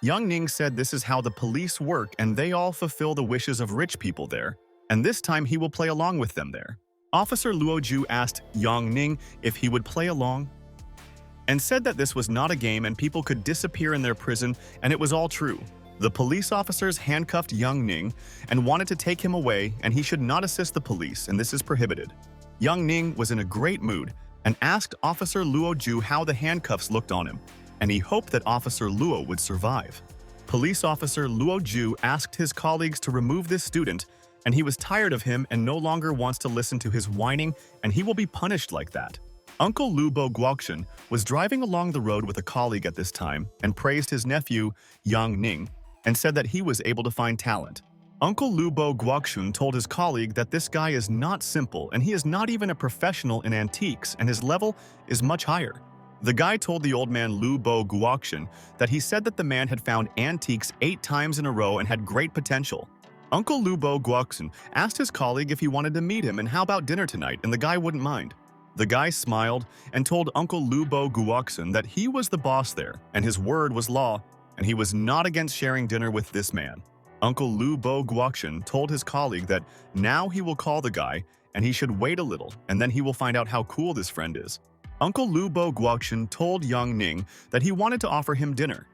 Yang Ning said this is how the police work and they all fulfill the wishes of rich people there, and this time he will play along with them there. Officer Luo Ju asked Yang Ning if he would play along, and said that this was not a game and people could disappear in their prison, and it was all true. The police officers handcuffed Yang Ning and wanted to take him away, and he should not assist the police, and this is prohibited. Yang Ning was in a great mood and asked Officer Luo Ju how the handcuffs looked on him, and he hoped that Officer Luo would survive. Police officer Luo Ju asked his colleagues to remove this student, and he was tired of him and no longer wants to listen to his whining, and he will be punished like that. Uncle Lu Bo Guoxun was driving along the road with a colleague at this time and praised his nephew, Yang Ning, and said that he was able to find talent. Uncle Lu Bo Guoxun told his colleague that this guy is not simple and he is not even a professional in antiques and his level is much higher. The guy told the old man Lu Bo Guoxun that he said that the man had found antiques 8 times in a row and had great potential. Uncle Lu Bo Guoxun asked his colleague if he wanted to meet him and how about dinner tonight, and the guy wouldn't mind. The guy smiled and told Uncle Lu Bo Guoxun that he was the boss there and his word was law, and he was not against sharing dinner with this man. Uncle Lu Bo Guoxun told his colleague that now he will call the guy and he should wait a little and then he will find out how cool this friend is. Uncle Lu Bo Guoxun told Yang Ning that he wanted to offer him dinner,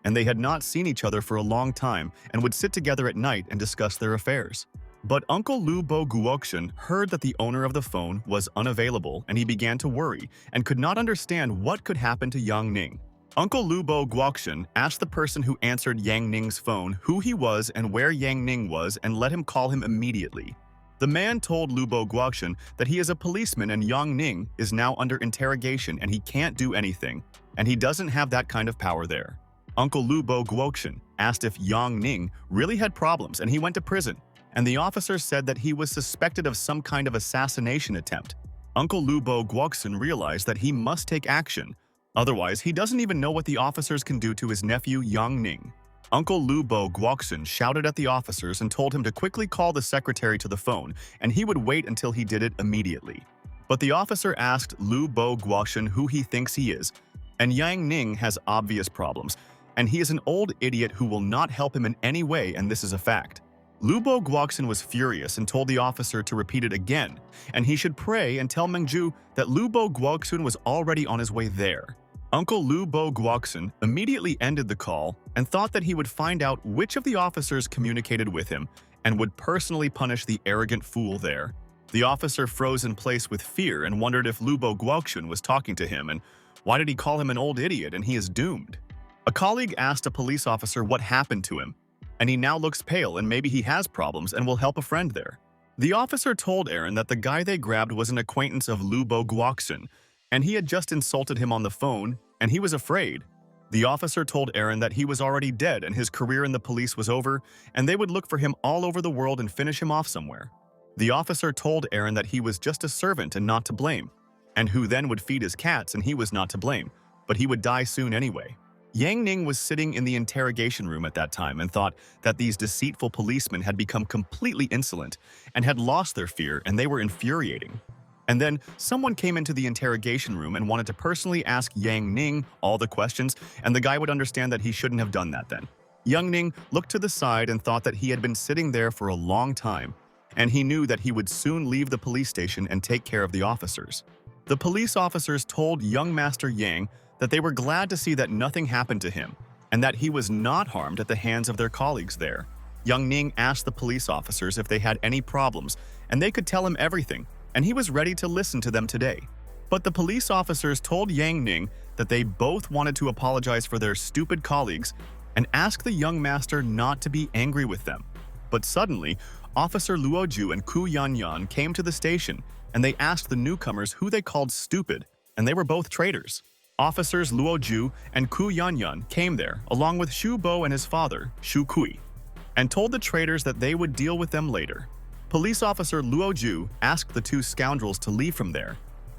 and they had not seen each other for a long time and would sit together at night and discuss their affairs. But Uncle Lu Bo Guoxun heard that the owner of the phone was unavailable and he began to worry and could not understand what could happen to Yang Ning. Uncle Lu Bo Guoxun asked the person who answered Yang Ning's phone who he was and where Yang Ning was and let him call him immediately. The man told Lu Bo Guoxun that he is a policeman and Yang Ning is now under interrogation and he can't do anything, and he doesn't have that kind of power there. Uncle Lu Bo Guoxun asked if Yang Ning really had problems and he went to prison, and the officer said that he was suspected of some kind of assassination attempt. Uncle Lu Bo Guoxun realized that he must take action, otherwise he doesn't even know what the officers can do to his nephew Yang Ning. Uncle Lu Bo Guoxun shouted at the officers and told him to quickly call the secretary to the phone, and he would wait until he did it immediately. But the officer asked Lu Bo Guoxun who he thinks he is, and Yang Ning has obvious problems, and he is an old idiot who will not help him in any way, and this is a fact. Lu Bo Guoxun was furious and told the officer to repeat it again, and he should pray and tell Mengju that Lu Bo Guoxun was already on his way there. Uncle Lu Bo Guoxun immediately ended the call and thought that he would find out which of the officers communicated with him and would personally punish the arrogant fool there. The officer froze in place with fear and wondered if Lubo Guoxun was talking to him and why did he call him an old idiot and he is doomed. A colleague asked a police officer what happened to him, and he now looks pale and maybe he has problems and will help a friend there. The officer told Aaron that the guy they grabbed was an acquaintance of Lubo Guoxun, and he had just insulted him on the phone, and he was afraid. The officer told Aaron that he was already dead and his career in the police was over, and they would look for him all over the world and finish him off somewhere. The officer told Aaron that he was just a servant and not to blame, and who then would feed his cats and he was not to blame, but he would die soon anyway. Yang Ning was sitting in the interrogation room at that time and thought that these deceitful policemen had become completely insolent and had lost their fear and they were infuriating. And then someone came into the interrogation room and wanted to personally ask Yang Ning all the questions, and the guy would understand that he shouldn't have done that then. Yang Ning looked to the side and thought that he had been sitting there for a long time, and he knew that he would soon leave the police station and take care of the officers. The police officers told young Master Yang that they were glad to see that nothing happened to him, and that he was not harmed at the hands of their colleagues there. Yang Ning asked the police officers if they had any problems, and they could tell him everything, and he was ready to listen to them today. But the police officers told Yang Ning that they both wanted to apologize for their stupid colleagues and ask the young master not to be angry with them. But suddenly, Officer Luo Ju and Ku Yanyan came to the station, and they asked the newcomers who they called stupid, and they were both traitors. Officers Luo Ju and Ku Yanyan came there, along with Shu Bo and his father, Shu Kui, and told the traitors that they would deal with them later. Police officer Luo Ju asked the two scoundrels to leave from there,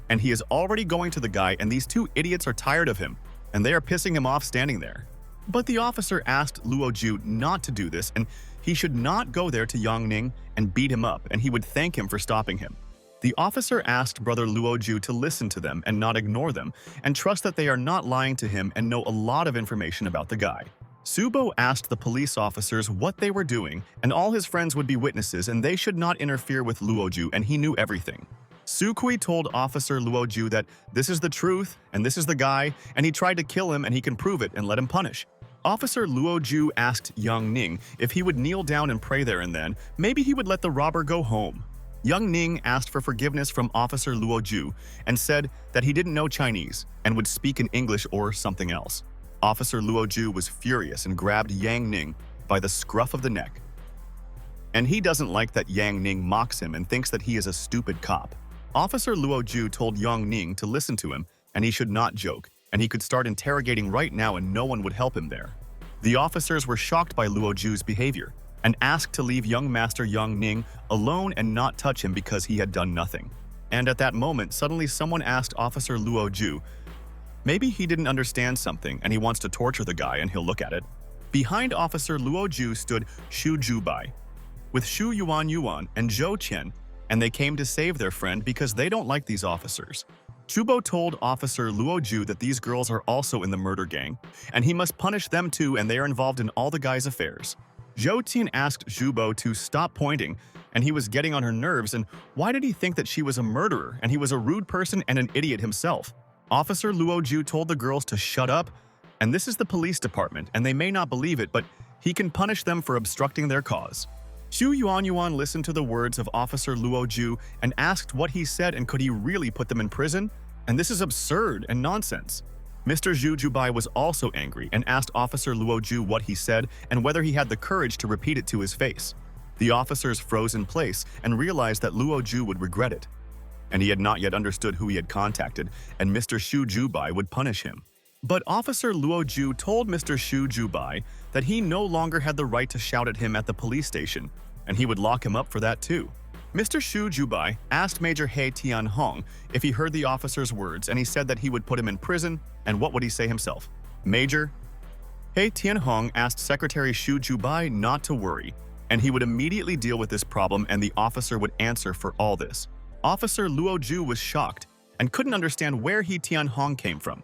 and he is already going to the guy, and these two idiots are tired of him, and they are pissing him off standing there. But the officer asked Luo Ju not to do this, and he should not go there to Yang Ning and beat him up, and he would thank him for stopping him. The officer asked brother Luo Ju to listen to them and not ignore them, and trust that they are not lying to him and know a lot of information about the guy. Subo asked the police officers what they were doing, and all his friends would be witnesses and they should not interfere with Luo Ju, and he knew everything. Su Kui told Officer Luo Ju that this is the truth and this is the guy, and he tried to kill him and he can prove it and let him punish. Officer Luo Ju asked Yang Ning if he would kneel down and pray there and then, maybe he would let the robber go home. Yang Ning asked for forgiveness from Officer Luo Ju and said that he didn't know Chinese and would speak in English or something else. Officer Luo Ju was furious and grabbed Yang Ning by the scruff of the neck. And he doesn't like that Yang Ning mocks him and thinks that he is a stupid cop. Officer Luo Ju told Yang Ning to listen to him and he should not joke, and he could start interrogating right now and no one would help him there. The officers were shocked by Luo Ju's behavior and asked to leave young Master Yang Ning alone and not touch him because he had done nothing. And at that moment, suddenly someone asked Officer Luo Ju, maybe he didn't understand something and he wants to torture the guy and he'll look at it. Behind Officer Luo Ju stood Shu Jubai, with Shu Yuan and Zhou Qian, and they came to save their friend because they don't like these officers. Chubo told Officer Luo Ju that these girls are also in the murder gang, and he must punish them too, and they are involved in all the guy's affairs. Zhou Qian asked Zhubo to stop pointing, and he was getting on her nerves, and why did he think that she was a murderer and he was a rude person and an idiot himself? Officer Luo Ju told the girls to shut up, and this is the police department, and they may not believe it, but he can punish them for obstructing their cause. Shu Yuan listened to the words of Officer Luo Ju and asked what he said and could he really put them in prison? And this is absurd and nonsense. Mr. Zhu Jubai was also angry and asked Officer Luo Ju what he said and whether he had the courage to repeat it to his face. The officers froze in place and realized that Luo Ju would regret it. And he had not yet understood who he had contacted, and Mr. Shu Jubai would punish him. But Officer Luo Ju told Mr. Shu Jubai that he no longer had the right to shout at him at the police station, and he would lock him up for that too. Mr. Shu Jubai asked Major He Tianhong if he heard the officer's words, and he said that he would put him in prison, and what would he say himself? Major He Tianhong asked Secretary Shu Jubai not to worry, and he would immediately deal with this problem and the officer would answer for all this. Officer Luo Ju was shocked and couldn't understand where He Tianhong came from.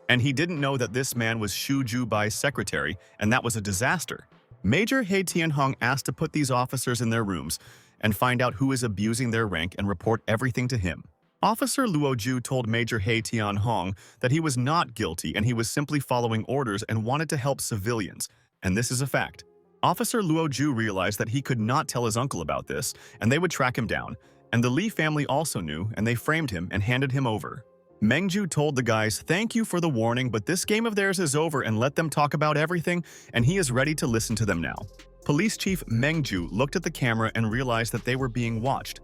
And he didn't know that this man was Shu Jubai's secretary, and that was a disaster. Major He Tianhong asked to put these officers in their rooms and find out who is abusing their rank and report everything to him. Officer Luo Ju told Major He Tianhong that he was not guilty and he was simply following orders and wanted to help civilians, and this is a fact. Officer Luo Ju realized that he could not tell his uncle about this, and they would track him down, And the Li family also knew, and they framed him and handed him over. Mengju told the guys, "Thank you for the warning, but this game of theirs is over, and let them talk about everything," and he is ready to listen to them now. Police Chief Mengju looked at the camera and realized that they were being watched.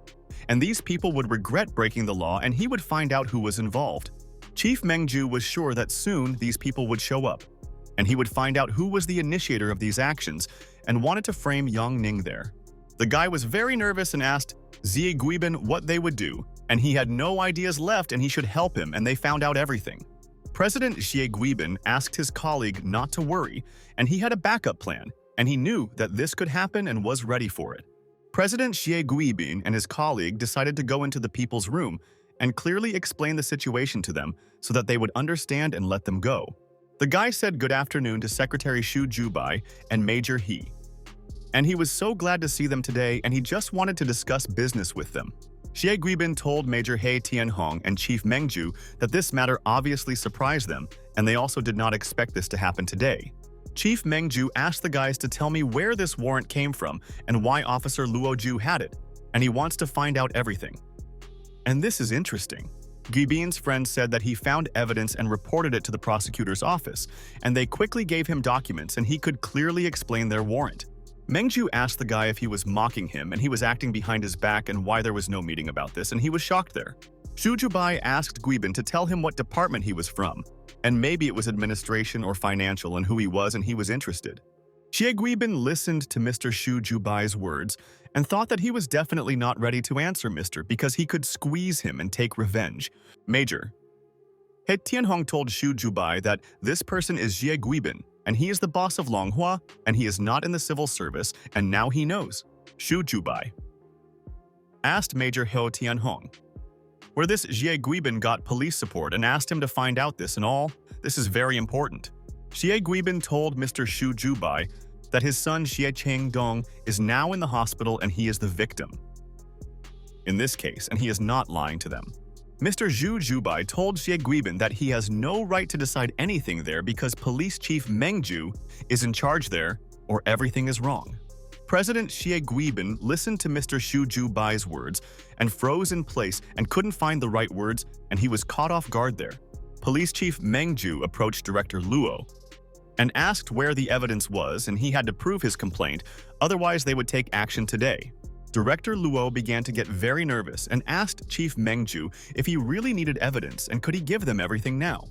And these people would regret breaking the law, and he would find out who was involved. Chief Mengju was sure that soon these people would show up, and he would find out who was the initiator of these actions, and wanted to frame Yang Ning there. The guy was very nervous and asked Xie Guibin what they would do, and he had no ideas left and he should help him, and they found out everything. President Xie Guibin asked his colleague not to worry, and he had a backup plan, and he knew that this could happen and was ready for it. President Xie Guibin and his colleague decided to go into the people's room and clearly explain the situation to them so that they would understand and let them go. The guy said good afternoon to Secretary Xu Jubai and Major He. And he was so glad to see them today, and he just wanted to discuss business with them. Xie Guibin told Major He Tianhong and Chief Mengju that this matter obviously surprised them, and they also did not expect this to happen today. Chief Mengju asked the guys to tell me where this warrant came from and why Officer Luoju had it, and he wants to find out everything. And this is interesting. Guibin's friend said that he found evidence and reported it to the prosecutor's office, and they quickly gave him documents and he could clearly explain their warrant. Mengju asked the guy if he was mocking him and he was acting behind his back and why there was no meeting about this, and he was shocked there. Xu Jubai asked Guibin to tell him what department he was from, and maybe it was administration or financial and who he was, and he was interested. Xie Guibin listened to Mr. Xu Jubai's words and thought that he was definitely not ready to answer Mr. because he could squeeze him and take revenge. Major He Tianhong told Xu Jubai that this person is Xie Guibin, and he is the boss of Longhua, and he is not in the civil service, and now he knows. Xu Jubai asked Major He Tianhong where this Xie Guibin got police support and asked him to find out this and all. This is very important. Xie Guibin told Mr. Xu Jubai that his son Xie Chengdong is now in the hospital and he is the victim in this case, and he is not lying to them. Mr. Xu Jubai told Xie Guibin that he has no right to decide anything there because Police Chief Mengju is in charge there, or everything is wrong. President Xie Guibin listened to Mr. Xu Jubai's words and froze in place and couldn't find the right words, and he was caught off guard there. Police Chief Mengju approached Director Luo and asked where the evidence was, and he had to prove his complaint, otherwise they would take action today. Director Luo began to get very nervous and asked Chief Mengju if he really needed evidence and could he give them everything now.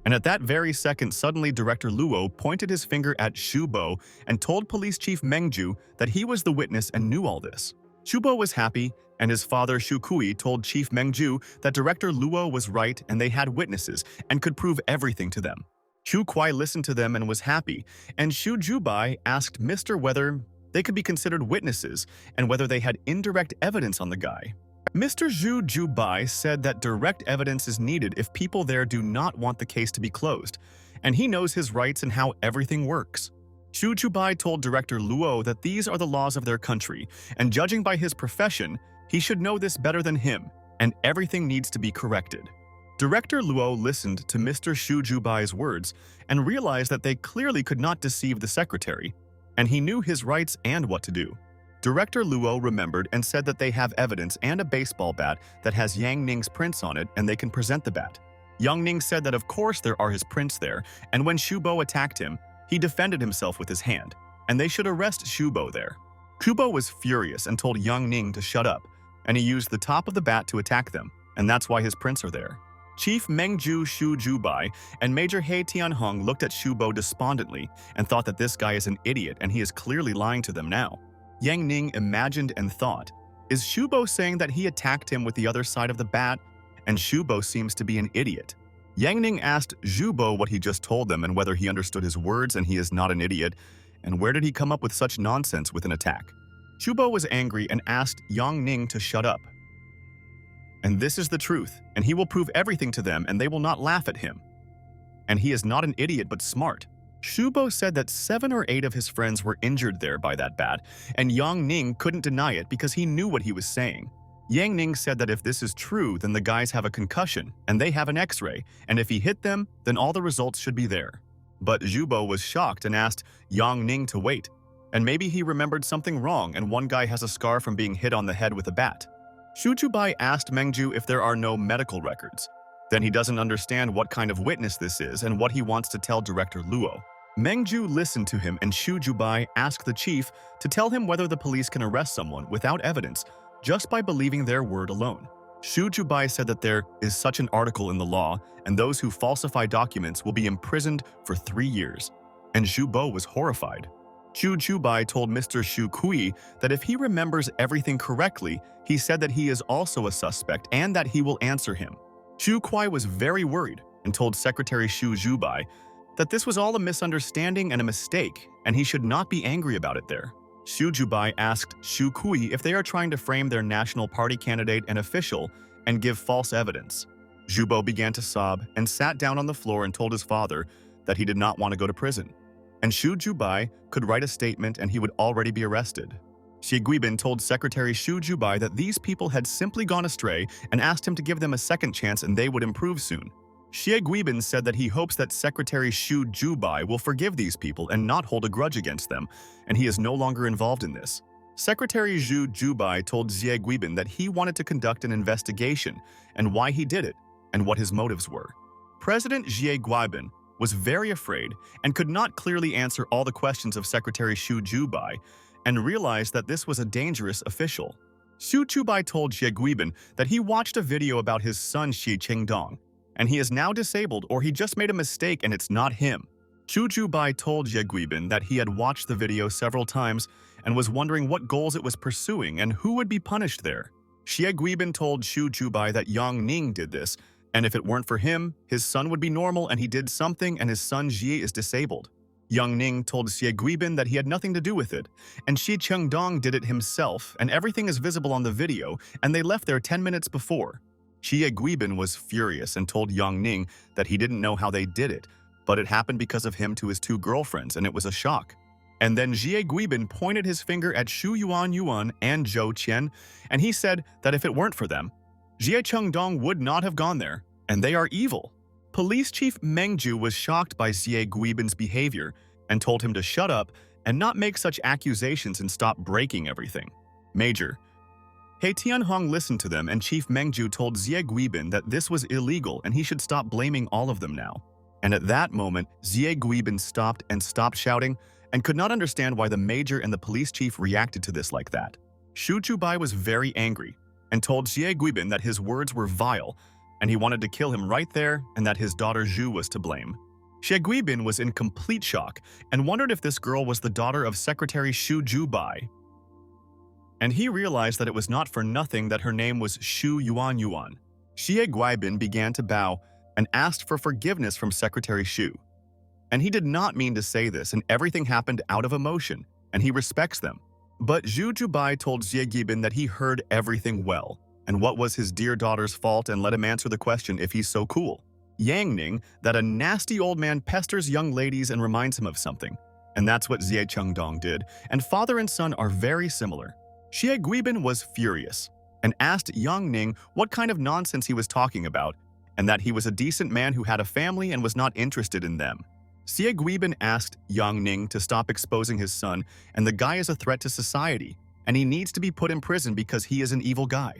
And at that very second, suddenly Director Luo pointed his finger at Shubo and told Police Chief Mengju that he was the witness and knew all this. Shubo was happy, and his father Shu Kui told Chief Mengju that Director Luo was right and they had witnesses and could prove everything to them. Shu Kui listened to them and was happy, and Xu Jubai asked Mr. whether they could be considered witnesses and whether they had indirect evidence on the guy. Mr. Xu Jubai said that direct evidence is needed if people there do not want the case to be closed, and he knows his rights and how everything works. Xu Jubai told Director Luo that these are the laws of their country, and judging by his profession, he should know this better than him, and everything needs to be corrected. Director Luo listened to Mr. Xu Jubai's words and realized that they clearly could not deceive the secretary, and he knew his rights and what to do. Director Luo remembered and said that they have evidence and a baseball bat that has Yang Ning's prints on it and they can present the bat. Yang Ning said that of course there are his prints there, and when Shubo attacked him, he defended himself with his hand, and they should arrest Shubo there. Shubo was furious and told Yang Ning to shut up, and he used the top of the bat to attack them, and that's why his prints are there. Chief Mengju Xu Jubai and Major He Tianhong looked at Shubo despondently and thought that this guy is an idiot and he is clearly lying to them now. Yang Ning imagined and thought, is Shubo saying that he attacked him with the other side of the bat? And Shubo seems to be an idiot. Yang Ning asked Shubo what he just told them and whether he understood his words and he is not an idiot, and where did he come up with such nonsense with an attack. Shubo was angry and asked Yang Ning to shut up. And this is the truth, and he will prove everything to them and they will not laugh at him. And he is not an idiot but smart. Shubo said that 7 or 8 of his friends were injured there by that bat, and Yang Ning couldn't deny it because he knew what he was saying. Yang Ning said that if this is true, then the guys have a concussion, and they have an X-ray, and if he hit them, then all the results should be there. But Shubo was shocked and asked Yang Ning to wait, and maybe he remembered something wrong and one guy has a scar from being hit on the head with a bat. Xu Jubai asked Mengju if there are no medical records. Then he doesn't understand what kind of witness this is and what he wants to tell Director Luo. Mengju listened to him and Xu Jubai asked the chief to tell him whether the police can arrest someone without evidence just by believing their word alone. Xu Jubai said that there is such an article in the law and those who falsify documents will be imprisoned for 3 years. And Xu Bo was horrified. Xu Jubai told Mr. Xu Kui that if he remembers everything correctly, he said that he is also a suspect and that he will answer him. Xu Kui was very worried and told Secretary Xu Jubai that this was all a misunderstanding and a mistake, and he should not be angry about it there. Xu Jubai asked Xu Kui if they are trying to frame their national party candidate and official and give false evidence. Xu Bo began to sob and sat down on the floor and told his father that he did not want to go to prison. And Xu Jubai could write a statement and he would already be arrested. Xie Guibin told Secretary Xu Jubai that these people had simply gone astray and asked him to give them a second chance and they would improve soon. Xie Guibin said that he hopes that Secretary Xu Jubai will forgive these people and not hold a grudge against them, and he is no longer involved in this. Secretary Xu Jubai told Xie Guibin that he wanted to conduct an investigation and why he did it and what his motives were. President Xie Guibin was very afraid and could not clearly answer all the questions of Secretary Xu Jubai and realized that this was a dangerous official. Xu Jubai told Xie Guibin that he watched a video about his son Xi Qingdong, and he is now disabled or he just made a mistake and it's not him. Xu Jubai told Xie Guibin that he had watched the video several times and was wondering what goals it was pursuing and who would be punished there. Xie Guibin told Xu Jubai that Yang Ning did this, and if it weren't for him, his son would be normal and he did something and his son Xi is disabled. Yang Ning told Xie Guibin that he had nothing to do with it, and Xi Qingdong did it himself, and everything is visible on the video, and they left there 10 minutes before. Xie Guibin was furious and told Yang Ning that he didn't know how they did it, but it happened because of him to his 2 girlfriends, and it was a shock. And then Xie Guibin pointed his finger at Xu Yuan and Zhou Qian, and he said that if it weren't for them, Xie Qingdong would not have gone there, and they are evil. Police Chief Mengju was shocked by Xie Guibin's behavior and told him to shut up and not make such accusations and stop breaking everything. Major He Tianhong listened to them and Chief Mengju told Xie Guibin that this was illegal and he should stop blaming all of them now. And at that moment, Xie Guibin stopped shouting and could not understand why the major and the police chief reacted to this like that. Xu Jubai was very angry and told Xie Guibin that his words were vile and he wanted to kill him right there and that his daughter Zhu was to blame. Xie Guibin was in complete shock and wondered if this girl was the daughter of Secretary Xu Jubai. And he realized that it was not for nothing that her name was Xu Yuan. Xie Guibin began to bow and asked for forgiveness from Secretary Xu. And he did not mean to say this, and everything happened out of emotion, and he respects them. But Xu Jubai told Xie Guibin that he heard everything well, and what was his dear daughter's fault, and let him answer the question if he's so cool. Yang Ning, that a nasty old man pesters young ladies and reminds him of something. And that's what Xie Qingdong did, and father and son are very similar. Xie Guibin was furious, and asked Yang Ning what kind of nonsense he was talking about, and that he was a decent man who had a family and was not interested in them. Xie Guibin asked Yang Ning to stop exposing his son, and the guy is a threat to society, and he needs to be put in prison because he is an evil guy.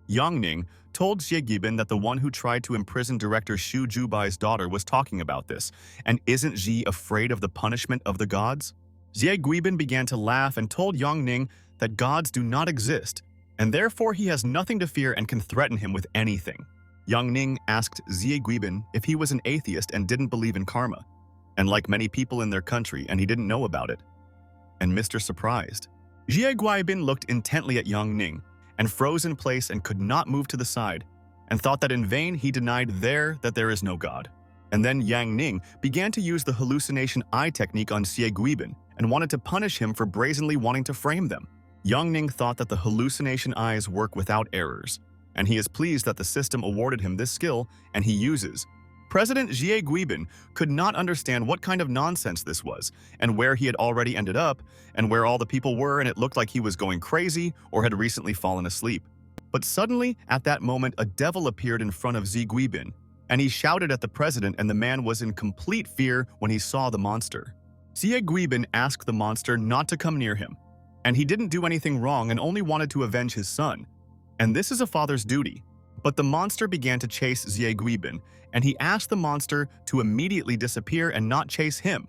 Yang Ning told Xie Guibin that the one who tried to imprison Director Xu Jubai's daughter was talking about this, and isn't Xi afraid of the punishment of the gods? Xie Guibin began to laugh and told Yang Ning that gods do not exist, and therefore he has nothing to fear and can threaten him with anything. Yang Ning asked Xie Guibin if he was an atheist and didn't believe in karma, and like many people in their country, and he didn't know about it. And Mr. Surprised. Xie Guibin looked intently at Yang Ning and froze in place and could not move to the side, and thought that in vain he denied that there is no God. And then Yang Ning began to use the hallucination eye technique on Xie Guibin and wanted to punish him for brazenly wanting to frame them. Yang Ning thought that the hallucination eyes work without errors, and he is pleased that the system awarded him this skill and he uses. President Xie Guibin could not understand what kind of nonsense this was, and where he had already ended up, and where all the people were, and it looked like he was going crazy or had recently fallen asleep. But suddenly, at that moment, a devil appeared in front of Xie Guibin, and he shouted at the president, and the man was in complete fear when he saw the monster. Xie Guibin asked the monster not to come near him, and he didn't do anything wrong and only wanted to avenge his son. And this is a father's duty. But the monster began to chase Xie Guibin, and he asked the monster to immediately disappear and not chase him.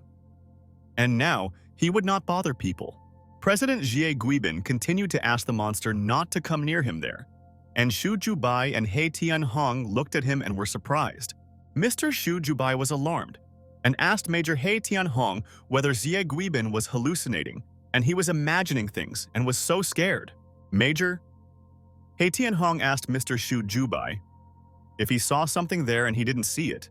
And now, he would not bother people. President Xie Guibin continued to ask the monster not to come near him there. And Xu Jubai and He Tianhong looked at him and were surprised. Mr. Xu Jubai was alarmed and asked Major He Tianhong whether Xie Guibin was hallucinating, and he was imagining things and was so scared. Major He Tianhong asked Mr. Xu Jubai if he saw something there and he didn't see it.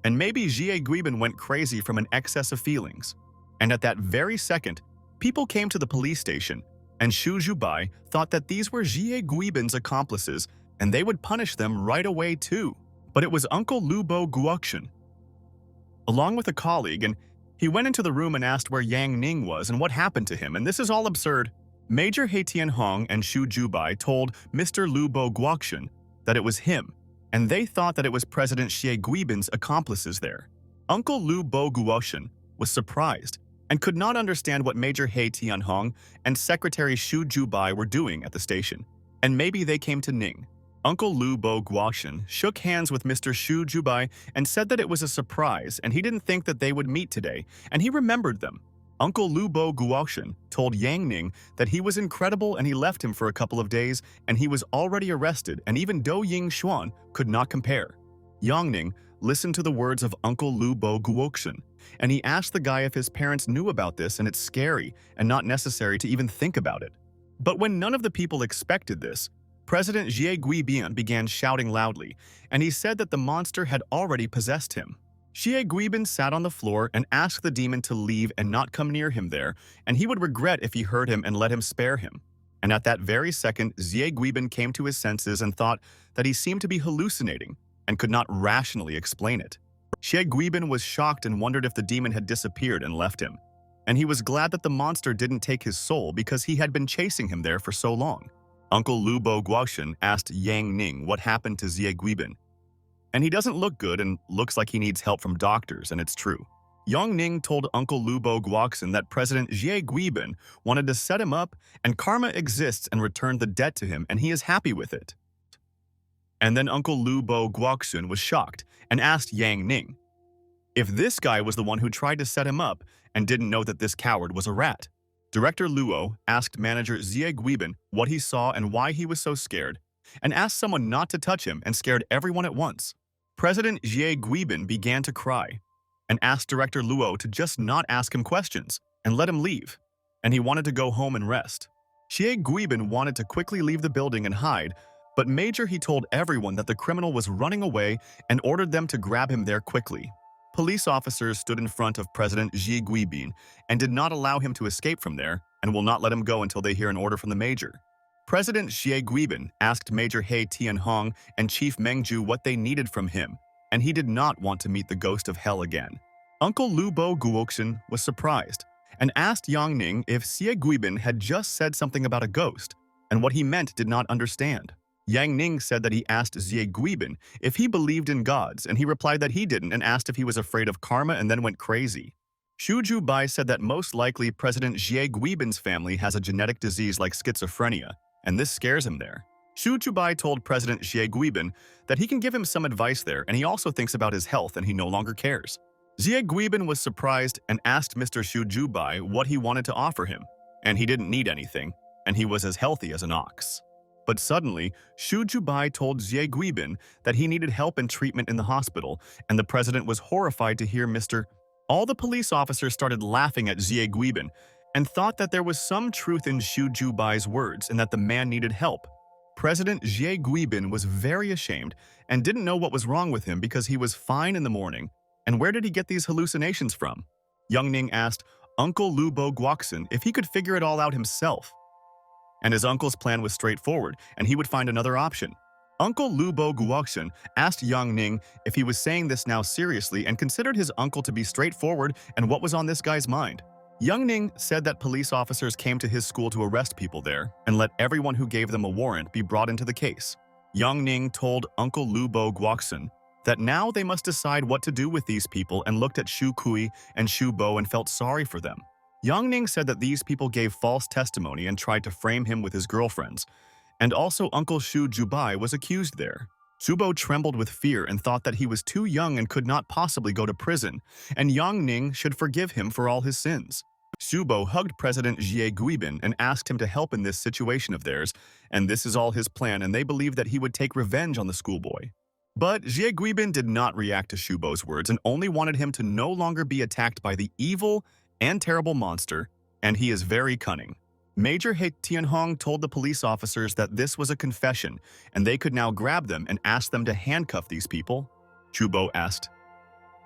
And maybe Xie Guibin went crazy from an excess of feelings. And at that very second, people came to the police station, and Xu Jubai thought that these were Xie Guibin's accomplices and they would punish them right away too. But it was Uncle Lubo Guoxian, along with a colleague, and he went into the room and asked where Yang Ning was and what happened to him, and this is all absurd. Major He Tianhong and Xu Jubai told Mr. Lubo Guoxian that it was him, and they thought that it was President Xie Guibin's accomplices there. Uncle Lubo Guoxian was surprised and could not understand what Major He Tianhong and Secretary Xu Jubai were doing at the station, and maybe they came to Ning. Uncle Lubo Guoxian shook hands with Mr. Xu Jubai and said that it was a surprise and he didn't think that they would meet today, and he remembered them. Uncle Lubo Guoxian told Yang Ning that he was incredible and he left him for a couple of days and he was already arrested, and even Do Ying Xuan could not compare. Yang Ning listened to the words of Uncle Lubo Guoxian, and he asked the guy if his parents knew about this, and it's scary and not necessary to even think about it. But when none of the people expected this, President Xie Guibin began shouting loudly, and he said that the monster had already possessed him. Xie Guibin sat on the floor and asked the demon to leave and not come near him there, and he would regret if he hurt him and let him spare him. And at that very second, Xie Guibin came to his senses and thought that he seemed to be hallucinating and could not rationally explain it. Xie Guibin was shocked and wondered if the demon had disappeared and left him. And he was glad that the monster didn't take his soul because he had been chasing him there for so long. Uncle Lubo Guoxian asked Yang Ning what happened to Xie Guibin. And he doesn't look good and looks like he needs help from doctors, and it's true. Yang Ning told Uncle Lubo Guoxian that President Xie Guibin wanted to set him up, and karma exists and returned the debt to him, and he is happy with it. And then Uncle Lubo Guoxian was shocked and asked Yang Ning if this guy was the one who tried to set him up and didn't know that this coward was a rat. Director Luo asked manager Xie Guibin what he saw and why he was so scared, and asked someone not to touch him and scared everyone at once. President Xie Guibin began to cry and asked Director Luo to just not ask him questions and let him leave, and he wanted to go home and rest. Xie Guibin wanted to quickly leave the building and hide, but Major he told everyone that the criminal was running away and ordered them to grab him there quickly. Police officers stood in front of President Xie Guibin and did not allow him to escape from there and will not let him go until they hear an order from the major. President Xie Guibin asked Major He Tianhong and Chief Mengju what they needed from him, and he did not want to meet the ghost of hell again. Uncle Lubo Guoxian was surprised and asked Yang Ning if Xie Guibin had just said something about a ghost, and what he meant did not understand. Yang Ning said that he asked Xie Guibin if he believed in gods, and he replied that he didn't and asked if he was afraid of karma and then went crazy. Xu Jubai said that most likely President Xie Guibin's family has a genetic disease like schizophrenia, and this scares him there. Xu Jubai told President Xie Guibin that he can give him some advice there, and he also thinks about his health and he no longer cares. Xie Guibin was surprised and asked Mr. Xu Jubai what he wanted to offer him, and he didn't need anything, and he was as healthy as an ox. But suddenly, Xu Jubai told Xie Guibin that he needed help and treatment in the hospital, and the president was horrified to hear Mr. All the police officers started laughing at Xie Guibin and thought that there was some truth in Xu Jubai's words and that the man needed help. President Xie Guibin was very ashamed and didn't know what was wrong with him because he was fine in the morning. And where did he get these hallucinations from? Yang Ning asked Uncle Lubo Guoxian if he could figure it all out himself. And his uncle's plan was straightforward, and he would find another option. Uncle Lubo Guoxian asked Yang Ning if he was saying this now seriously and considered his uncle to be straightforward and what was on this guy's mind. Yang Ning said that police officers came to his school to arrest people there and let everyone who gave them a warrant be brought into the case. Yang Ning told Uncle Lubo Guoxian that now they must decide what to do with these people and looked at Shu Kui and Shu Bo and felt sorry for them. Yang Ning said that these people gave false testimony and tried to frame him with his girlfriends, And also Uncle Shu Jubai was accused there. Shubo trembled with fear and thought that he was too young and could not possibly go to prison, and Yang Ning should forgive him for all his sins. Shubo hugged President Jie Guibin and asked him to help in this situation of theirs, and this is all his plan, and they believed that he would take revenge on the schoolboy. But Jie Guibin did not react to Shubo's words and only wanted him to no longer be attacked by the evil and terrible monster, and he is very cunning. Major He Tianhong told the police officers that this was a confession, and they could now grab them and ask them to handcuff these people. Shubo asked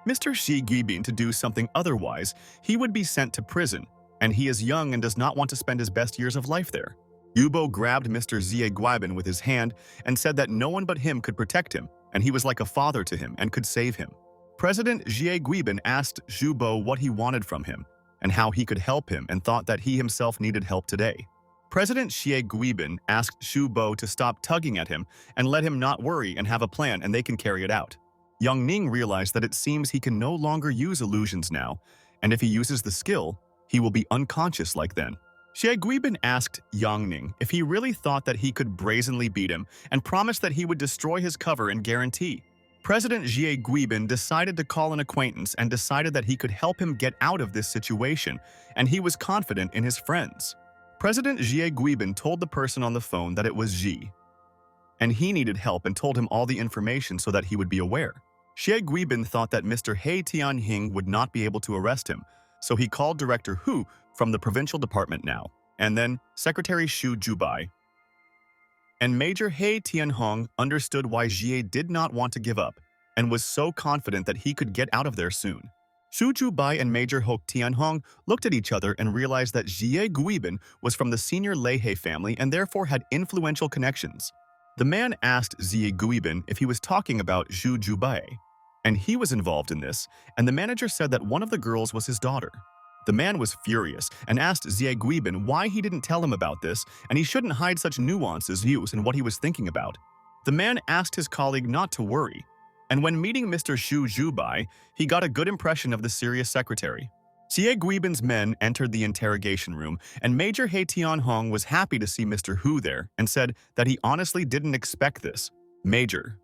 Mr. Shi Guibin to do something otherwise, he would be sent to prison, and he is young and does not want to spend his best years of life there. Yubo grabbed Mr. Jie Guibin with his hand and said that no one but him could protect him, and he was like a father to him and could save him. President Jie Guibin asked Shubo what he wanted from him and how he could help him, and thought that he himself needed help today. President Jie Guibin asked Shubo to stop tugging at him and let him not worry and have a plan, and they can carry it out. Yang Ning realized that it seems he can no longer use illusions now, and if he uses the skill, he will be unconscious like then. Jie Guibin asked Yang Ning if he really thought that he could brazenly beat him and promised that he would destroy his cover and guarantee. President Jie Guibin decided to call an acquaintance and decided that he could help him get out of this situation, and he was confident in his friends. President Jie Guibin told the person on the phone that it was Ji, and he needed help and told him all the information so that he would be aware. Jie Guibin thought that Mr. He Tianhing would not be able to arrest him, so he called Director Hu from the provincial department now, and then Secretary Shu Jubai. And Major He Tianhong understood why Jie did not want to give up and was so confident that he could get out of there soon. Shu Jubai and Major He Tianhong looked at each other and realized that Jie Guibin was from the senior Leihe family and therefore had influential connections. The man asked Jie Guibin if he was talking about Shu Jubai, and he was involved in this, and the manager said that one of the girls was his daughter. The man was furious and asked Jie Guibin why he didn't tell him about this, and he shouldn't hide such nuances, views, and what he was thinking about. The man asked his colleague not to worry, and when meeting Mr. Shu Jubai, he got a good impression of the serious secretary. Jie Guibin's men entered the interrogation room, and Major He Tianhong was happy to see Mr. Hu there and said that he honestly didn't expect this. Major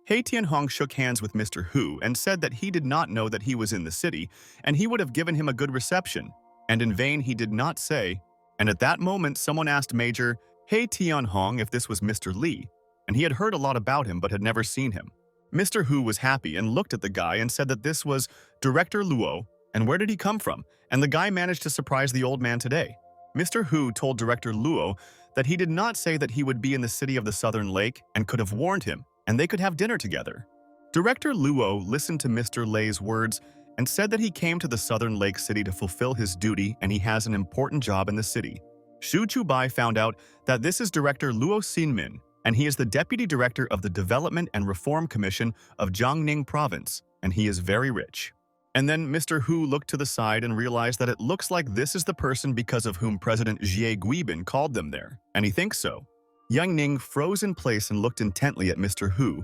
He Tianhong shook hands with Mr. Hu and said that he did not know that he was in the city, and he would have given him a good reception, and in vain he did not say. And at that moment, someone asked Major He Tianhong if this was Mr. Li, and he had heard a lot about him but had never seen him. Mr. Hu was happy and looked at the guy and said that this was Director Luo, and where did he come from? And the guy managed to surprise the old man today. Mr. Hu told Director Luo that he did not say that he would be in the city of the Southern Lake and could have warned him, and they could have dinner together. Director Luo listened to Mr. Lei's words and said that he came to the Southern Lake City to fulfill his duty and he has an important job in the city. Shu Chubai found out that this is Director Luo Xinmin, and he is the Deputy Director of the Development and Reform Commission of Jiangning Province, and he is very rich. And then Mr. Hu looked to the side and realized that it looks like this is the person because of whom President Jie Guibin called them there, and he thinks so. Yang Ning froze in place and looked intently at Mr. Hu,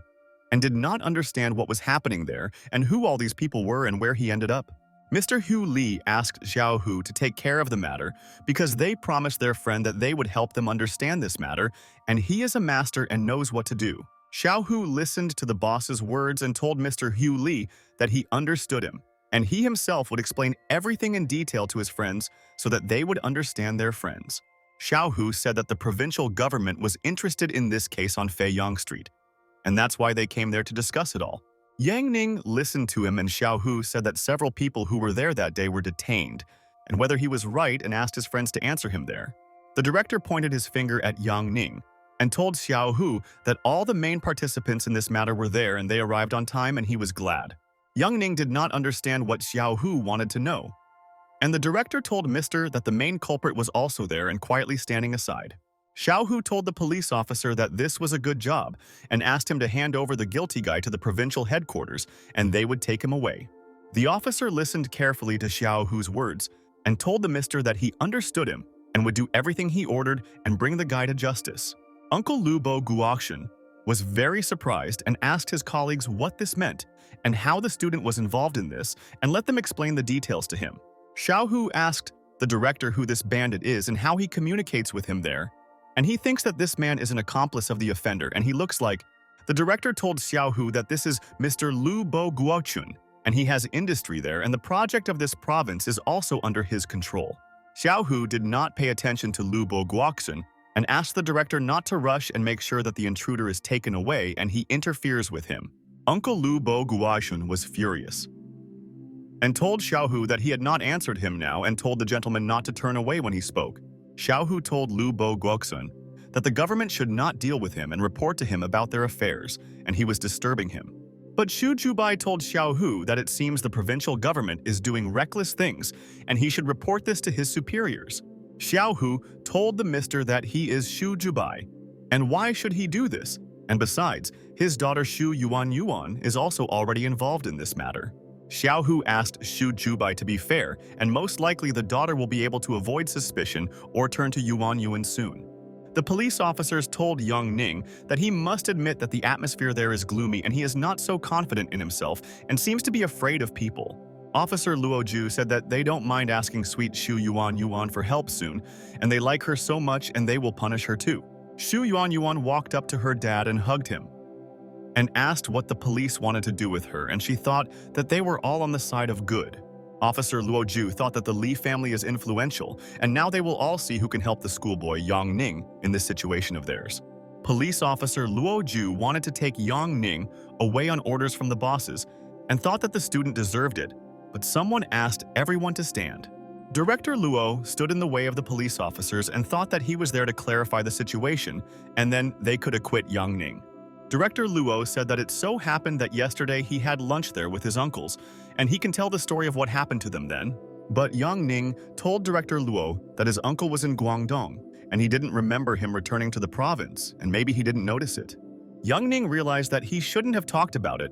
and did not understand what was happening there and who all these people were and where he ended up. Mr. Hu Li asked Xiao Hu to take care of the matter because they promised their friend that they would help them understand this matter, and he is a master and knows what to do. Xiao Hu listened to the boss's words and told Mr. Hu Li that he understood him, and he himself would explain everything in detail to his friends so that they would understand their friends. Xiao Hu said that the provincial government was interested in this case on Feiyang Street, and that's why they came there to discuss it all. Yang Ning listened to him, and Xiao Hu said that several people who were there that day were detained, and whether he was right, and asked his friends to answer him there. The director pointed his finger at Yang Ning and told Xiao Hu that all the main participants in this matter were there and they arrived on time, and he was glad. Yang Ning did not understand what Xiao Hu wanted to know, and the director told Mr. that the main culprit was also there and quietly standing aside. Xiao Hu told the police officer that this was a good job and asked him to hand over the guilty guy to the provincial headquarters and they would take him away. The officer listened carefully to Xiao Hu's words and told the mister that he understood him and would do everything he ordered and bring the guy to justice. Uncle Lubo Guoxian was very surprised and asked his colleagues what this meant and how the student was involved in this and let them explain the details to him. Xiao Hu asked the director who this bandit is and how he communicates with him there, and he thinks that this man is an accomplice of the offender, and he looks like. The director told Xiao Hu that this is Mr. Lu Bo Guochun, and he has industry there, and the project of this province is also under his control. Xiao Hu did not pay attention to Lu Bo Guochun and asked the director not to rush and make sure that the intruder is taken away, and he interferes with him. Uncle Lu Bo Guochun was furious and told Xiao Hu that he had not answered him now and told the gentleman not to turn away when he spoke. Xiao Hu told Lu Bo Guochun that the government should not deal with him and report to him about their affairs, and he was disturbing him. But Xu Jubai told Xiao Hu that it seems the provincial government is doing reckless things and he should report this to his superiors. Xiao Hu told the mister that he is Xu Jubai, and why should he do this? And besides, his daughter Xu Yuan is also already involved in this matter. Xiao Hu asked Xu Jubai to be fair, and most likely the daughter will be able to avoid suspicion or turn to Yuan soon. The police officers told Yang Ning that he must admit that the atmosphere there is gloomy and he is not so confident in himself and seems to be afraid of people. Officer Luo Ju said that they don't mind asking sweet Xu Yuan for help soon, and they like her so much and they will punish her too. Xu Yuan walked up to her dad and hugged him and asked what the police wanted to do with her, and she thought that they were all on the side of good. Officer Luo Ju thought that the Li family is influential, and now they will all see who can help the schoolboy Yang Ning in this situation of theirs. Police officer Luo Ju wanted to take Yang Ning away on orders from the bosses and thought that the student deserved it, but someone asked everyone to stand. Director Luo stood in the way of the police officers and thought that he was there to clarify the situation, and then they could acquit Yang Ning. Director Luo said that it so happened that yesterday he had lunch there with his uncles, and he can tell the story of what happened to them then. But Yang Ning told Director Luo that his uncle was in Guangdong, and he didn't remember him returning to the province, and maybe he didn't notice it. Yang Ning realized that he shouldn't have talked about it,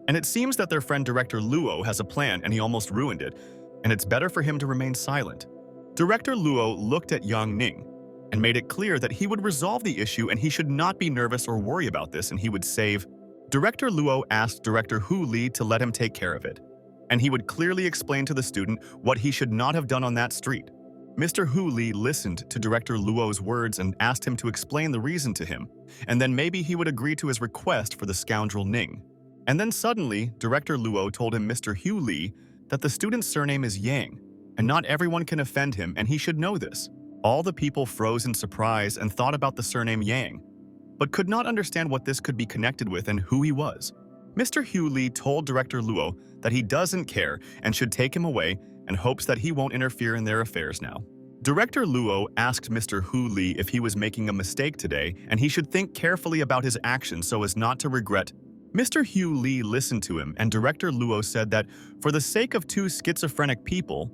and it seems that their friend Director Luo has a plan and he almost ruined it, and it's better for him to remain silent. Director Luo looked at Yang Ning and made it clear that he would resolve the issue and he should not be nervous or worry about this, and he would save. Director Luo asked Director Hu Li to let him take care of it, and he would clearly explain to the student what he should not have done on that street. Mr. Hu Li listened to Director Luo's words and asked him to explain the reason to him, and then maybe he would agree to his request for the scoundrel Ning. And then suddenly, Director Luo told him Mr. Hu Li that the student's surname is Yang, and not everyone can offend him, and he should know this. All the people froze in surprise and thought about the surname Yang, but could not understand what this could be connected with and who he was. Mr. Hu Li told Director Luo that he doesn't care and should take him away and hopes that he won't interfere in their affairs now. Director Luo asked Mr. Hu Li if he was making a mistake today and he should think carefully about his actions so as not to regret. Mr. Hu Li listened to him, and Director Luo said that for the sake of two schizophrenic people,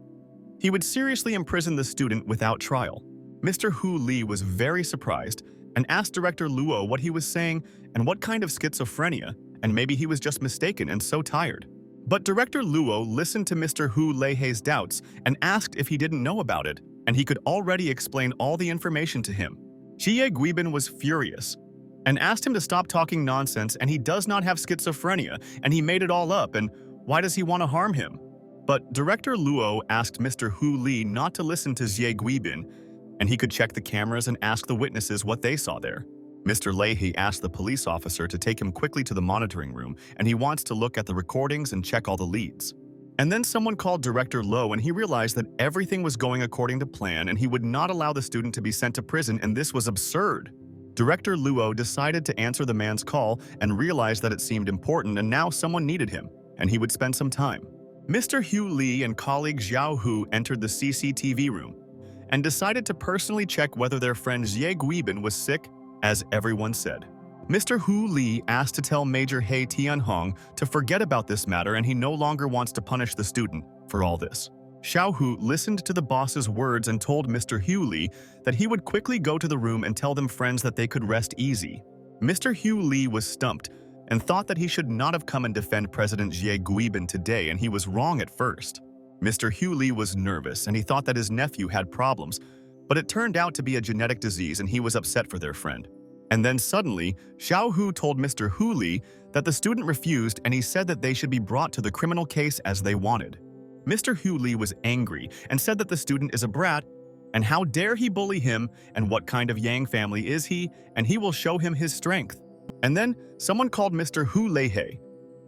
he would seriously imprison the student without trial. Mr. Hu Li was very surprised and asked Director Luo what he was saying and what kind of schizophrenia, and maybe he was just mistaken and so tired. But Director Luo listened to Mr. Hu Leihei's doubts and asked if he didn't know about it, and he could already explain all the information to him. Jie Guibin was furious and asked him to stop talking nonsense, and he does not have schizophrenia, and he made it all up, and why does he want to harm him? But Director Luo asked Mr. Hu Li not to listen to Jie Guibin, and he could check the cameras and ask the witnesses what they saw there. Mr. Leahy asked the police officer to take him quickly to the monitoring room, and he wants to look at the recordings and check all the leads. And then someone called Director Low, and he realized that everything was going according to plan and he would not allow the student to be sent to prison, and this was absurd. Director Luo decided to answer the man's call and realized that it seemed important, and now someone needed him, and he would spend some time. Mr. Hu Li and colleague Xiao Hu entered the CCTV room and decided to personally check whether their friend Jie Guibin was sick, as everyone said. Mr. Hu Li asked to tell Major He Tianhong to forget about this matter, and he no longer wants to punish the student for all this. Xiao Hu listened to the boss's words and told Mr. Hu Li that he would quickly go to the room and tell them friends that they could rest easy. Mr. Hu Li was stumped and thought that he should not have come and defend President Jie Guibin today, and he was wrong at first. Mr. Hu Li was nervous and he thought that his nephew had problems, but it turned out to be a genetic disease and he was upset for their friend. And then suddenly, Xiao Hu told Mr. Hu Li that the student refused, and he said that they should be brought to the criminal case as they wanted. Mr. Hu Li was angry and said that the student is a brat And how dare he bully him, and what kind of Yang family is he, and he will show him his strength. And then someone called Mr. Hu Leihe,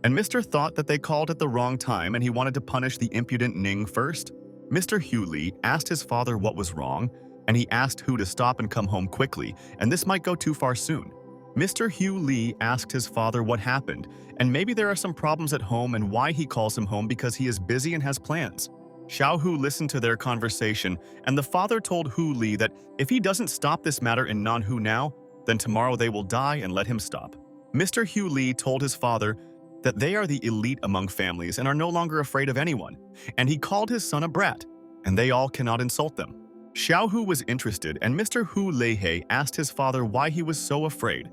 and Mr. thought that they called at the wrong time and he wanted to punish the impudent Ning first. Mr. Hu Li asked his father what was wrong, and he asked Hu to stop and come home quickly, and this might go too far soon. Mr. Hu Li asked his father what happened, and maybe there are some problems at home and why he calls him home because he is busy and has plans. Xiao Hu listened to their conversation, and the father told Hu Li that if he doesn't stop this matter in Nanhu now, then tomorrow they will die and let him stop. Mr. Hu Li told his father that they are the elite among families and are no longer afraid of anyone, and he called his son a brat, and they all cannot insult them. Xiao Hu was interested, and Mr. Hu Leihe asked his father why he was so afraid.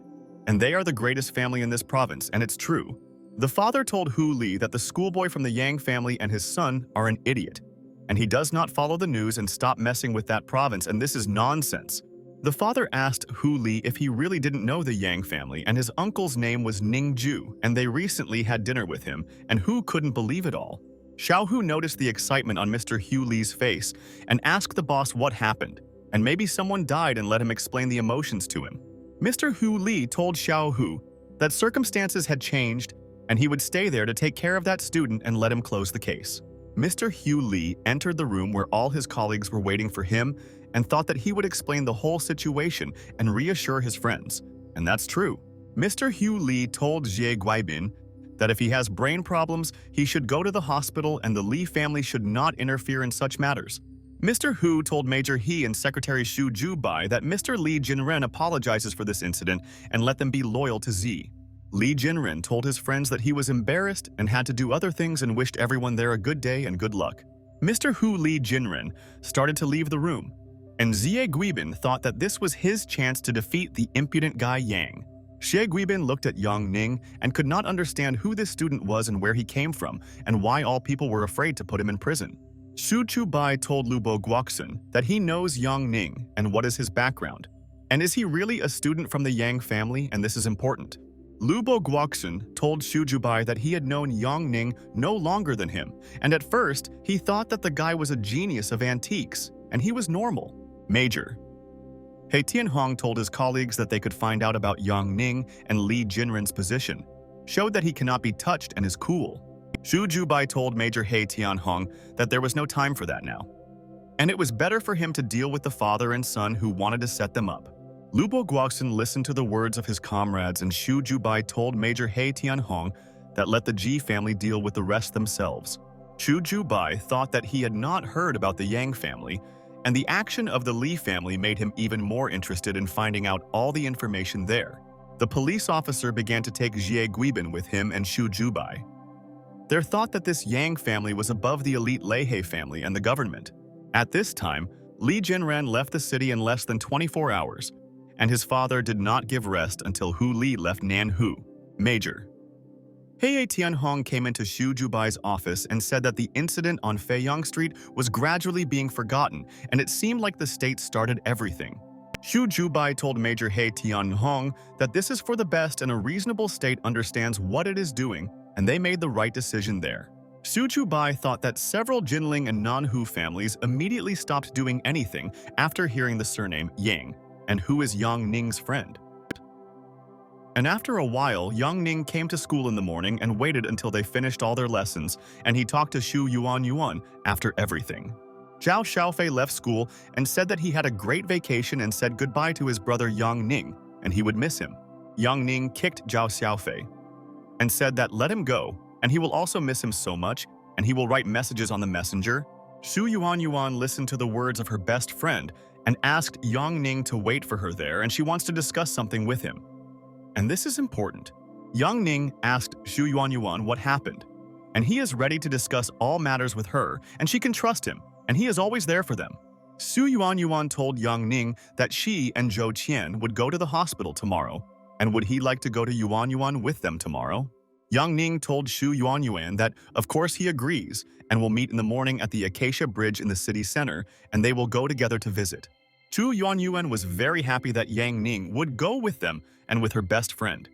And they are the greatest family in this province, and it's true. The father told Hu Li that the schoolboy from the Yang family and his son are an idiot, and he does not follow the news and stop messing with that province, and this is nonsense. The father asked Hu Li if he really didn't know the Yang family, and his uncle's name was Ning Ju, and they recently had dinner with him, and Hu couldn't believe it all. Xiao Hu noticed the excitement on Mr. Hu Li's face and asked the boss what happened, and maybe someone died and let him explain the emotions to him. Mr. Hu Li told Xiao Hu that circumstances had changed and he would stay there to take care of that student and let him close the case. Mr. Hu Li entered the room where all his colleagues were waiting for him and thought that he would explain the whole situation and reassure his friends. And that's true. Mr. Hu Li told Jie Guibin that if he has brain problems, he should go to the hospital and the Li family should not interfere in such matters. Mr. Hu told Major He and Secretary Xu Jubai that Mr. Li Jinren apologizes for this incident and let them be loyal to Z. Li Jinren told his friends that he was embarrassed and had to do other things and wished everyone there a good day and good luck. Mr. Hu Li Jinren started to leave the room, and Xie Guibin thought that this was his chance to defeat the impudent guy Yang. Xie Guibin looked at Yang Ning and could not understand who this student was and where he came from and why all people were afraid to put him in prison. Xu Chubai told Lubo Guoxun that he knows Yang Ning and what is his background. And is he really a student from the Yang family, and this is important. Lubo Guoxun told Xu Jubai that he had known Yang Ning no longer than him, and at first he thought that the guy was a genius of antiques, and he was normal. Major He Tianhong told his colleagues that they could find out about Yang Ning and Li Jinren's position, showed that he cannot be touched and is cool. Xu Jubai told Major He Tianhong that there was no time for that now, and it was better for him to deal with the father and son who wanted to set them up. Lubo Guoxun listened to the words of his comrades, and Xu Jubai told Major He Tianhong that let the Ji family deal with the rest themselves. Xu Jubai thought that he had not heard about the Yang family, and the action of the Li family made him even more interested in finding out all the information there. The police officer began to take Jie Guibin with him and Xu Jubai. There thought that this Yang family was above the elite Leihe family and the government. At this time, Li Jinren left the city in less than 24 hours, and his father did not give rest until Hu Li left Nanhu. Major He Tianhong came into Xu Jubai's office and said that the incident on Feiyang Street was gradually being forgotten, and it seemed like the state started everything. Xu Jubai told Major He Tianhong that this is for the best and a reasonable state understands what it is doing, and they made the right decision there. Xu Jubai thought that several Jinling and Nanhu families immediately stopped doing anything after hearing the surname Yang, and who is Yang Ning's friend. And after a while, Yang Ning came to school in the morning and waited until they finished all their lessons, and he talked to Xu Yuan after everything. Zhao Xiaofei left school and said that he had a great vacation and said goodbye to his brother Yang Ning, and he would miss him. Yang Ning kicked Zhao Xiaofei and said that let him go, and he will also miss him so much, and he will write messages on the messenger. Xu Yuan listened to the words of her best friend and asked Yang Ning to wait for her there, and she wants to discuss something with him. And this is important. Yang Ning asked Xu Yuan what happened, and he is ready to discuss all matters with her, and she can trust him, and he is always there for them. Xu Yuan told Yang Ning that she and Zhou Qian would go to the hospital tomorrow, and would he like to go to Yuan with them tomorrow? Yang Ning told Xu Yuan that of course he agrees, and will meet in the morning at the Acacia Bridge in the city center, and they will go together to visit. Xu Yuan was very happy that Yang Ning would go with them and with her best friend.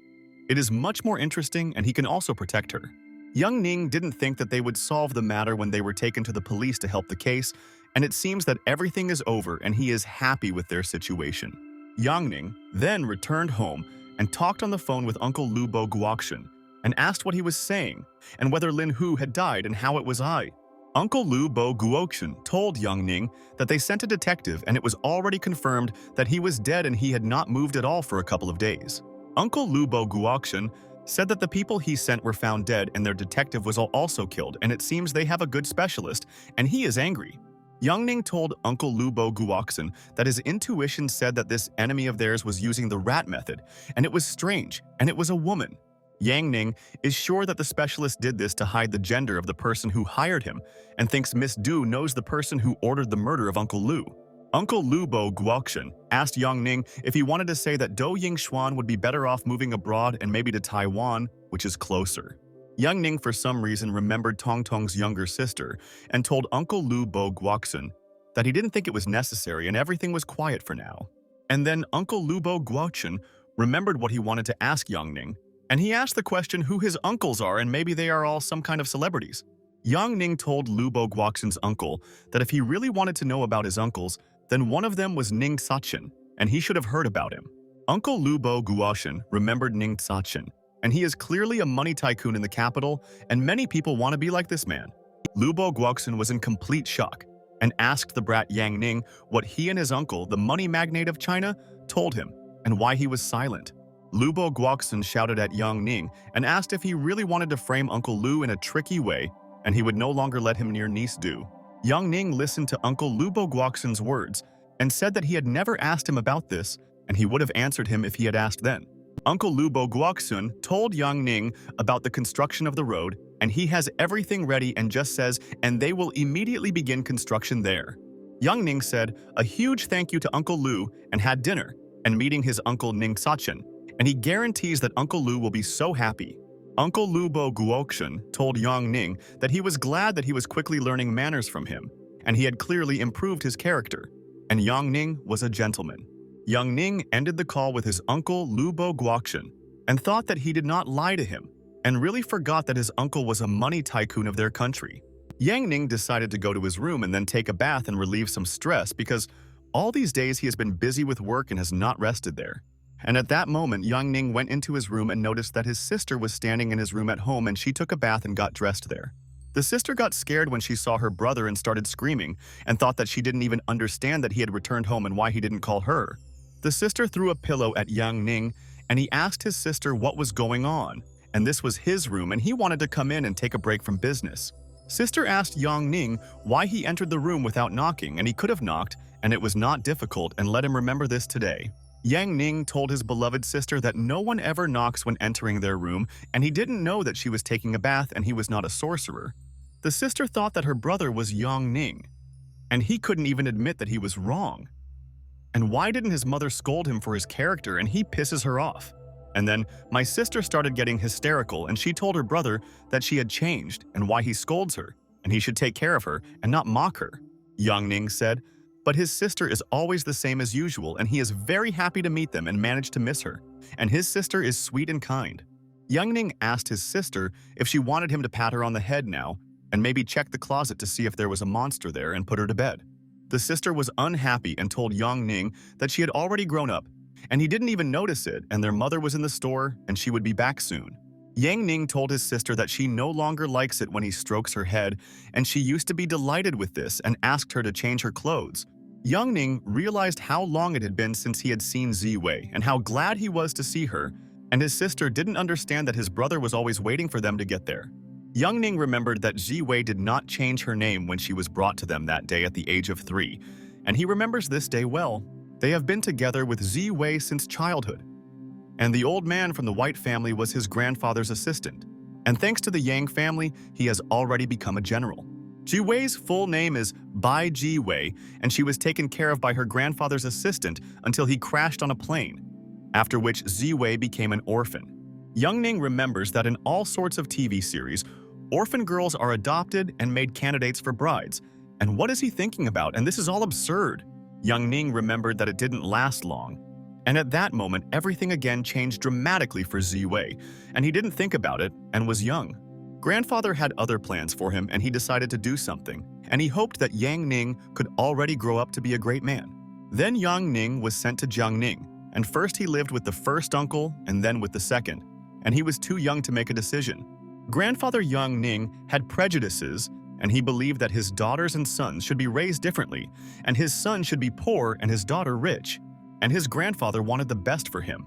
It is much more interesting, and he can also protect her. Yang Ning didn't think that they would solve the matter when they were taken to the police to help the case, and it seems that everything is over and he is happy with their situation. Yang Ning then returned home and talked on the phone with Uncle Lu Bo Guoxian and asked what he was saying and whether Lin Hu had died and how it was I. Uncle Lu Bo Guoxian told Yang Ning that they sent a detective and it was already confirmed that he was dead and he had not moved at all for a couple of days. Uncle Lu Bo Guoxian said that the people he sent were found dead and their detective was also killed, and it seems they have a good specialist and he is angry. Yang Ning told Uncle Lu Bo Guoxian that his intuition said that this enemy of theirs was using the rat method, and it was strange, and it was a woman. Yang Ning is sure that the specialist did this to hide the gender of the person who hired him and thinks Miss Du knows the person who ordered the murder of Uncle Lu. Uncle Lu Bo Guoxian asked Yang Ning if he wanted to say that Do Yingxuan would be better off moving abroad and maybe to Taiwan, which is closer. Yang Ning for some reason remembered Tong Tong's younger sister and told Uncle Lu Bo Guoxian that he didn't think it was necessary and everything was quiet for now. And then Uncle Lu Bo Guoxian remembered what he wanted to ask Yang Ning, and he asked the question who his uncles are and maybe they are all some kind of celebrities. Yang Ning told Lu Bo Guoxian's uncle that if he really wanted to know about his uncles, then one of them was Ning Sachin, and he should have heard about him. Uncle Lu Bo Guoxian remembered Ning Sachin, and he is clearly a money tycoon in the capital, and many people want to be like this man. Lu Bo Guoxian was in complete shock and asked the brat Yang Ning what he and his uncle, the money magnate of China, told him and why he was silent. Lu Bo Guoxian shouted at Yang Ning and asked if he really wanted to frame Uncle Lu in a tricky way and he would no longer let him near niece Du. Yang Ning listened to Uncle Lu Bo Guoxian's words and said that he had never asked him about this and he would have answered him if he had asked then. Uncle Lu Bo Guoxian told Yang Ning about the construction of the road, and he has everything ready and just says, and they will immediately begin construction there. Yang Ning said a huge thank you to Uncle Lu and had dinner and meeting his uncle Ning Sachin, and he guarantees that Uncle Lu will be so happy. Uncle Lu Bo Guoxian told Yang Ning that he was glad that he was quickly learning manners from him, and he had clearly improved his character, and Yang Ning was a gentleman. Yang Ning ended the call with his uncle Lu Bo Guoxian and thought that he did not lie to him and really forgot that his uncle was a money tycoon of their country. Yang Ning decided to go to his room and then take a bath and relieve some stress because all these days he has been busy with work and has not rested there. And at that moment, Yang Ning went into his room and noticed that his sister was standing in his room at home and she took a bath and got dressed there. The sister got scared when she saw her brother and started screaming and thought that she didn't even understand that he had returned home and why he didn't call her. The sister threw a pillow at Yang Ning and he asked his sister what was going on, and this was his room and he wanted to come in and take a break from business. Sister asked Yang Ning why he entered the room without knocking, and he could have knocked and it was not difficult, and let him remember this today. Yang Ning told his beloved sister that no one ever knocks when entering their room, and he didn't know that she was taking a bath and he was not a sorcerer. The sister thought that her brother was Yang Ning, and he couldn't even admit that he was wrong. And why didn't his mother scold him for his character, and he pisses her off? And then my sister started getting hysterical and she told her brother that she had changed and why he scolds her, and he should take care of her and not mock her. Yang Ning said, but his sister is always the same as usual and he is very happy to meet them and managed to miss her, and his sister is sweet and kind. Yang Ning asked his sister if she wanted him to pat her on the head now and maybe check the closet to see if there was a monster there and put her to bed. The sister was unhappy and told Yang Ning that she had already grown up, and he didn't even notice it, and their mother was in the store and she would be back soon. Yang Ning told his sister that she no longer likes it when he strokes her head, and she used to be delighted with this and asked her to change her clothes. Yang Ning realized how long it had been since he had seen Ziwei and how glad he was to see her, and his sister didn't understand that his brother was always waiting for them to get there. Yang Ning remembered that Ziwei did not change her name when she was brought to them that day at the age of 3, and he remembers this day well. They have been together with Ziwei since childhood, and the old man from the White family was his grandfather's assistant, and thanks to the Yang family, he has already become a general. Ziwei's full name is Bai Jiwei, and she was taken care of by her grandfather's assistant until he crashed on a plane, after which Ziwei became an orphan. Yang Ning remembers that in all sorts of TV series, orphan girls are adopted and made candidates for brides. And what is he thinking about? And this is all absurd. Yang Ning remembered that it didn't last long. And at that moment, everything again changed dramatically for Ziwei, and he didn't think about it and was young. Grandfather had other plans for him and he decided to do something, and he hoped that Yang Ning could already grow up to be a great man. Then Yang Ning was sent to Jiangning, and first he lived with the first uncle and then with the second, and he was too young to make a decision. Grandfather Yang Ning had prejudices, and he believed that his daughters and sons should be raised differently, and his son should be poor and his daughter rich, and his grandfather wanted the best for him.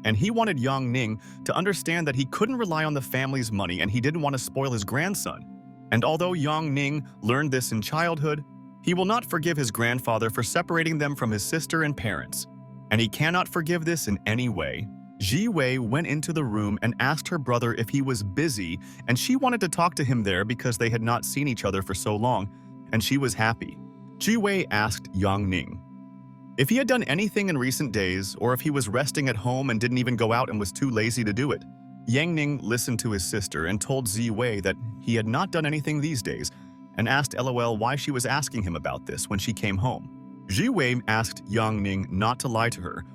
And he wanted Yang Ning to understand that he couldn't rely on the family's money and he didn't want to spoil his grandson. And although Yang Ning learned this in childhood, he will not forgive his grandfather for separating them from his sister and parents. And he cannot forgive this in any way. Ji Wei went into the room and asked her brother if he was busy, and she wanted to talk to him there because they had not seen each other for so long, and she was happy. Ji Wei asked Yang Ning if he had done anything in recent days, or if he was resting at home and didn't even go out and was too lazy to do it. Yang Ning listened to his sister and told Ji Wei that he had not done anything these days, and asked LOL why she was asking him about this when she came home. Ji Wei asked Yang Ning not to lie to her,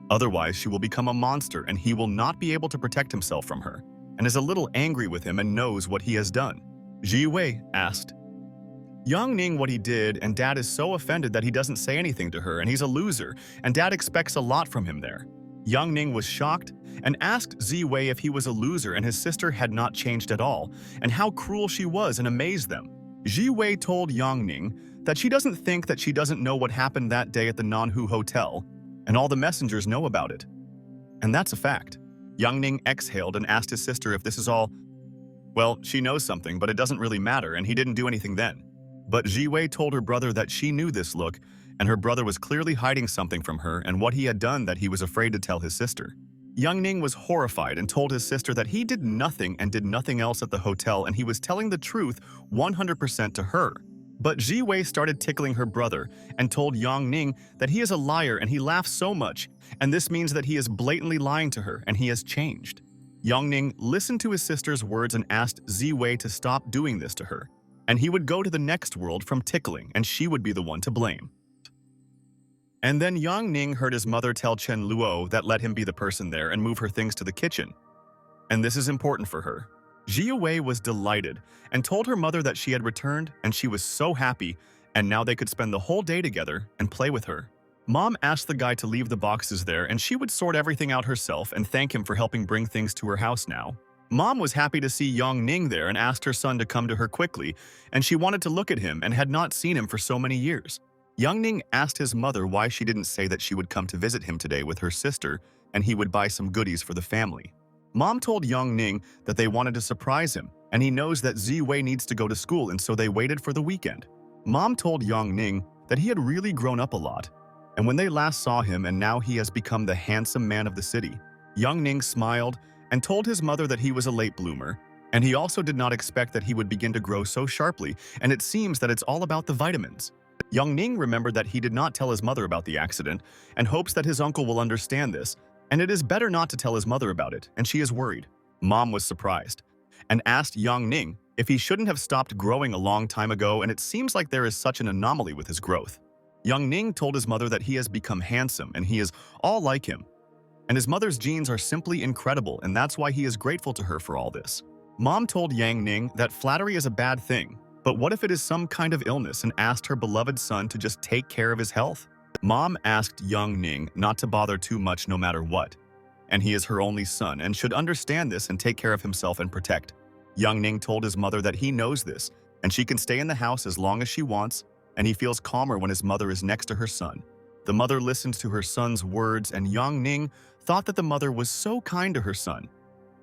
otherwise she will become a monster and he will not be able to protect himself from her, and is a little angry with him and knows what he has done. Ji Wei asked Yang Ning what he did, and Dad is so offended that he doesn't say anything to her, and he's a loser, and Dad expects a lot from him there. Yang Ning was shocked and asked Ji Wei if he was a loser and his sister had not changed at all, and how cruel she was, and amazed them. Ji Wei told Yang Ning that she doesn't think that she doesn't know what happened that day at the Nanhu Hotel, and all the messengers know about it. And that's a fact. Yang Ning exhaled and asked his sister if this is all. Well, she knows something, but it doesn't really matter, and he didn't do anything then. But Ji Wei told her brother that she knew this look, and her brother was clearly hiding something from her and what he had done that he was afraid to tell his sister. Yang Ning was horrified and told his sister that he did nothing and did nothing else at the hotel, and he was telling the truth 100% to her. But Ji Wei started tickling her brother and told Yang Ning that he is a liar and he laughs so much, and this means that he is blatantly lying to her and he has changed. Yang Ning listened to his sister's words and asked Ji Wei to stop doing this to her, and he would go to the next world from tickling and she would be the one to blame. And then Yang Ning heard his mother tell Chen Luo that let him be the person there and move her things to the kitchen. And this is important for her. Ji Wei was delighted and told her mother that she had returned, and she was so happy, and now they could spend the whole day together and play with her. Mom asked the guy to leave the boxes there and she would sort everything out herself and thank him for helping bring things to her house now. Mom was happy to see Yang Ning there and asked her son to come to her quickly, and she wanted to look at him and had not seen him for so many years. Yang Ning asked his mother why she didn't say that she would come to visit him today with her sister and he would buy some goodies for the family. Mom told Yang Ning that they wanted to surprise him, and he knows that Ji Wei needs to go to school, and so they waited for the weekend. Mom told Yang Ning that he had really grown up a lot, and when they last saw him and now he has become the handsome man of the city. Yang Ning smiled and told his mother that he was a late bloomer, and he also did not expect that he would begin to grow so sharply, and it seems that it's all about the vitamins. Yang Ning remembered that he did not tell his mother about the accident and hopes that his uncle will understand this, and it is better not to tell his mother about it, and she is worried. Mom was surprised and asked Yang Ning if he shouldn't have stopped growing a long time ago, and it seems like there is such an anomaly with his growth. Yang Ning told his mother that he has become handsome and he is all like him, and his mother's genes are simply incredible, and that's why he is grateful to her for all this. Mom told Yang Ning that flattery is a bad thing, but what if it is some kind of illness, and asked her beloved son to just take care of his health? Mom asked Yang Ning not to bother too much no matter what, and he is her only son and should understand this and take care of himself and protect. Yang Ning told his mother that he knows this, and she can stay in the house as long as she wants, and he feels calmer when his mother is next to her son. The mother listened to her son's words, and Yang Ning thought that the mother was so kind to her son,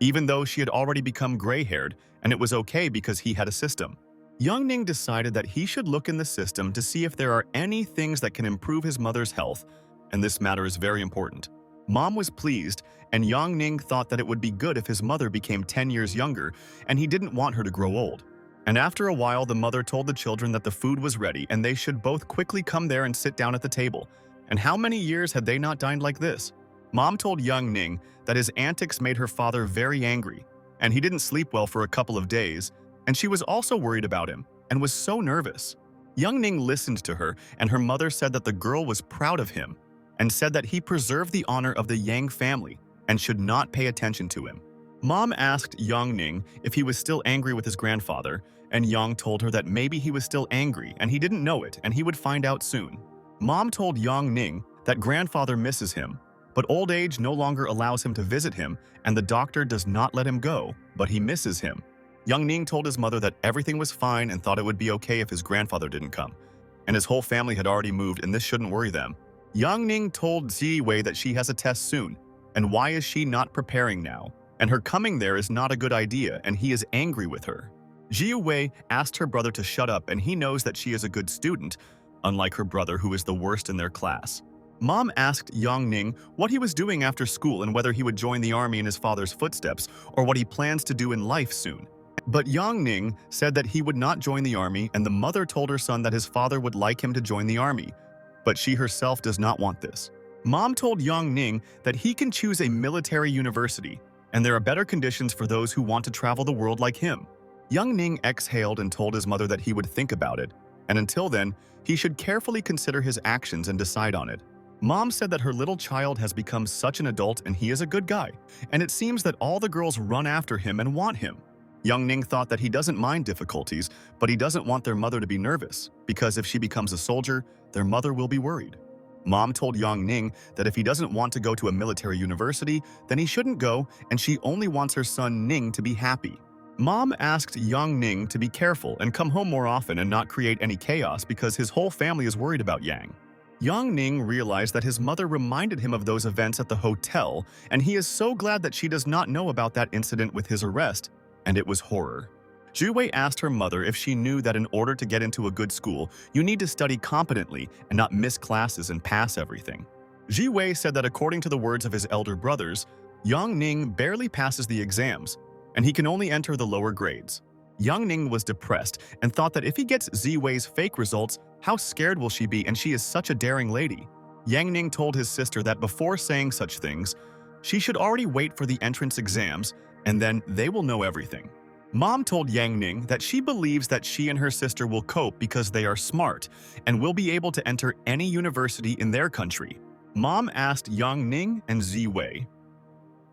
even though she had already become gray-haired, and it was okay because he had a system. Yang Ning decided that he should look in the system to see if there are any things that can improve his mother's health, and this matter is very important. Mom was pleased, and Yang Ning thought that it would be good if his mother became 10 years younger, and he didn't want her to grow old. And after a while, the mother told the children that the food was ready and they should both quickly come there and sit down at the table. And how many years had they not dined like this? Mom told Yang Ning that his antics made her father very angry, and he didn't sleep well for a couple of days, and she was also worried about him and was so nervous. Yang Ning listened to her, and her mother said that the girl was proud of him and said that he preserved the honor of the Yang family and should not pay attention to him. Mom asked Yang Ning if he was still angry with his grandfather, and Yang told her that maybe he was still angry and he didn't know it and he would find out soon. Mom told Yang Ning that grandfather misses him, but old age no longer allows him to visit him and the doctor does not let him go, but he misses him. Yang Ning told his mother that everything was fine and thought it would be okay if his grandfather didn't come, and his whole family had already moved and this shouldn't worry them. Yang Ning told Ziwei that she has a test soon, and why is she not preparing now? And her coming there is not a good idea, and he is angry with her. Ziwei asked her brother to shut up, and he knows that she is a good student, unlike her brother who is the worst in their class. Mom asked Yang Ning what he was doing after school and whether he would join the army in his father's footsteps or what he plans to do in life soon. But Yang Ning said that he would not join the army, and the mother told her son that his father would like him to join the army, but she herself does not want this. Mom told Yang Ning that he can choose a military university, and there are better conditions for those who want to travel the world like him. Yang Ning exhaled and told his mother that he would think about it, and until then, he should carefully consider his actions and decide on it. Mom said that her little child has become such an adult and he is a good guy, and it seems that all the girls run after him and want him. Yang Ning thought that he doesn't mind difficulties, but he doesn't want their mother to be nervous, because if she becomes a soldier, their mother will be worried. Mom told Yang Ning that if he doesn't want to go to a military university, then he shouldn't go, and she only wants her son Ning to be happy. Mom asked Yang Ning to be careful and come home more often and not create any chaos because his whole family is worried about Yang. Yang Ning realized that his mother reminded him of those events at the hotel, and he is so glad that she does not know about that incident with his arrest, and it was horror. Zhiwei asked her mother if she knew that in order to get into a good school, you need to study competently and not miss classes and pass everything. Zhiwei said that according to the words of his elder brothers, Yang Ning barely passes the exams, and he can only enter the lower grades. Yang Ning was depressed and thought that if he gets Ziwei's fake results, how scared will she be, and she is such a daring lady. Yang Ning told his sister that before saying such things, she should already wait for the entrance exams, and then they will know everything. Mom told Yang Ning that she believes that she and her sister will cope because they are smart and will be able to enter any university in their country. Mom asked Yang Ning and Ziwei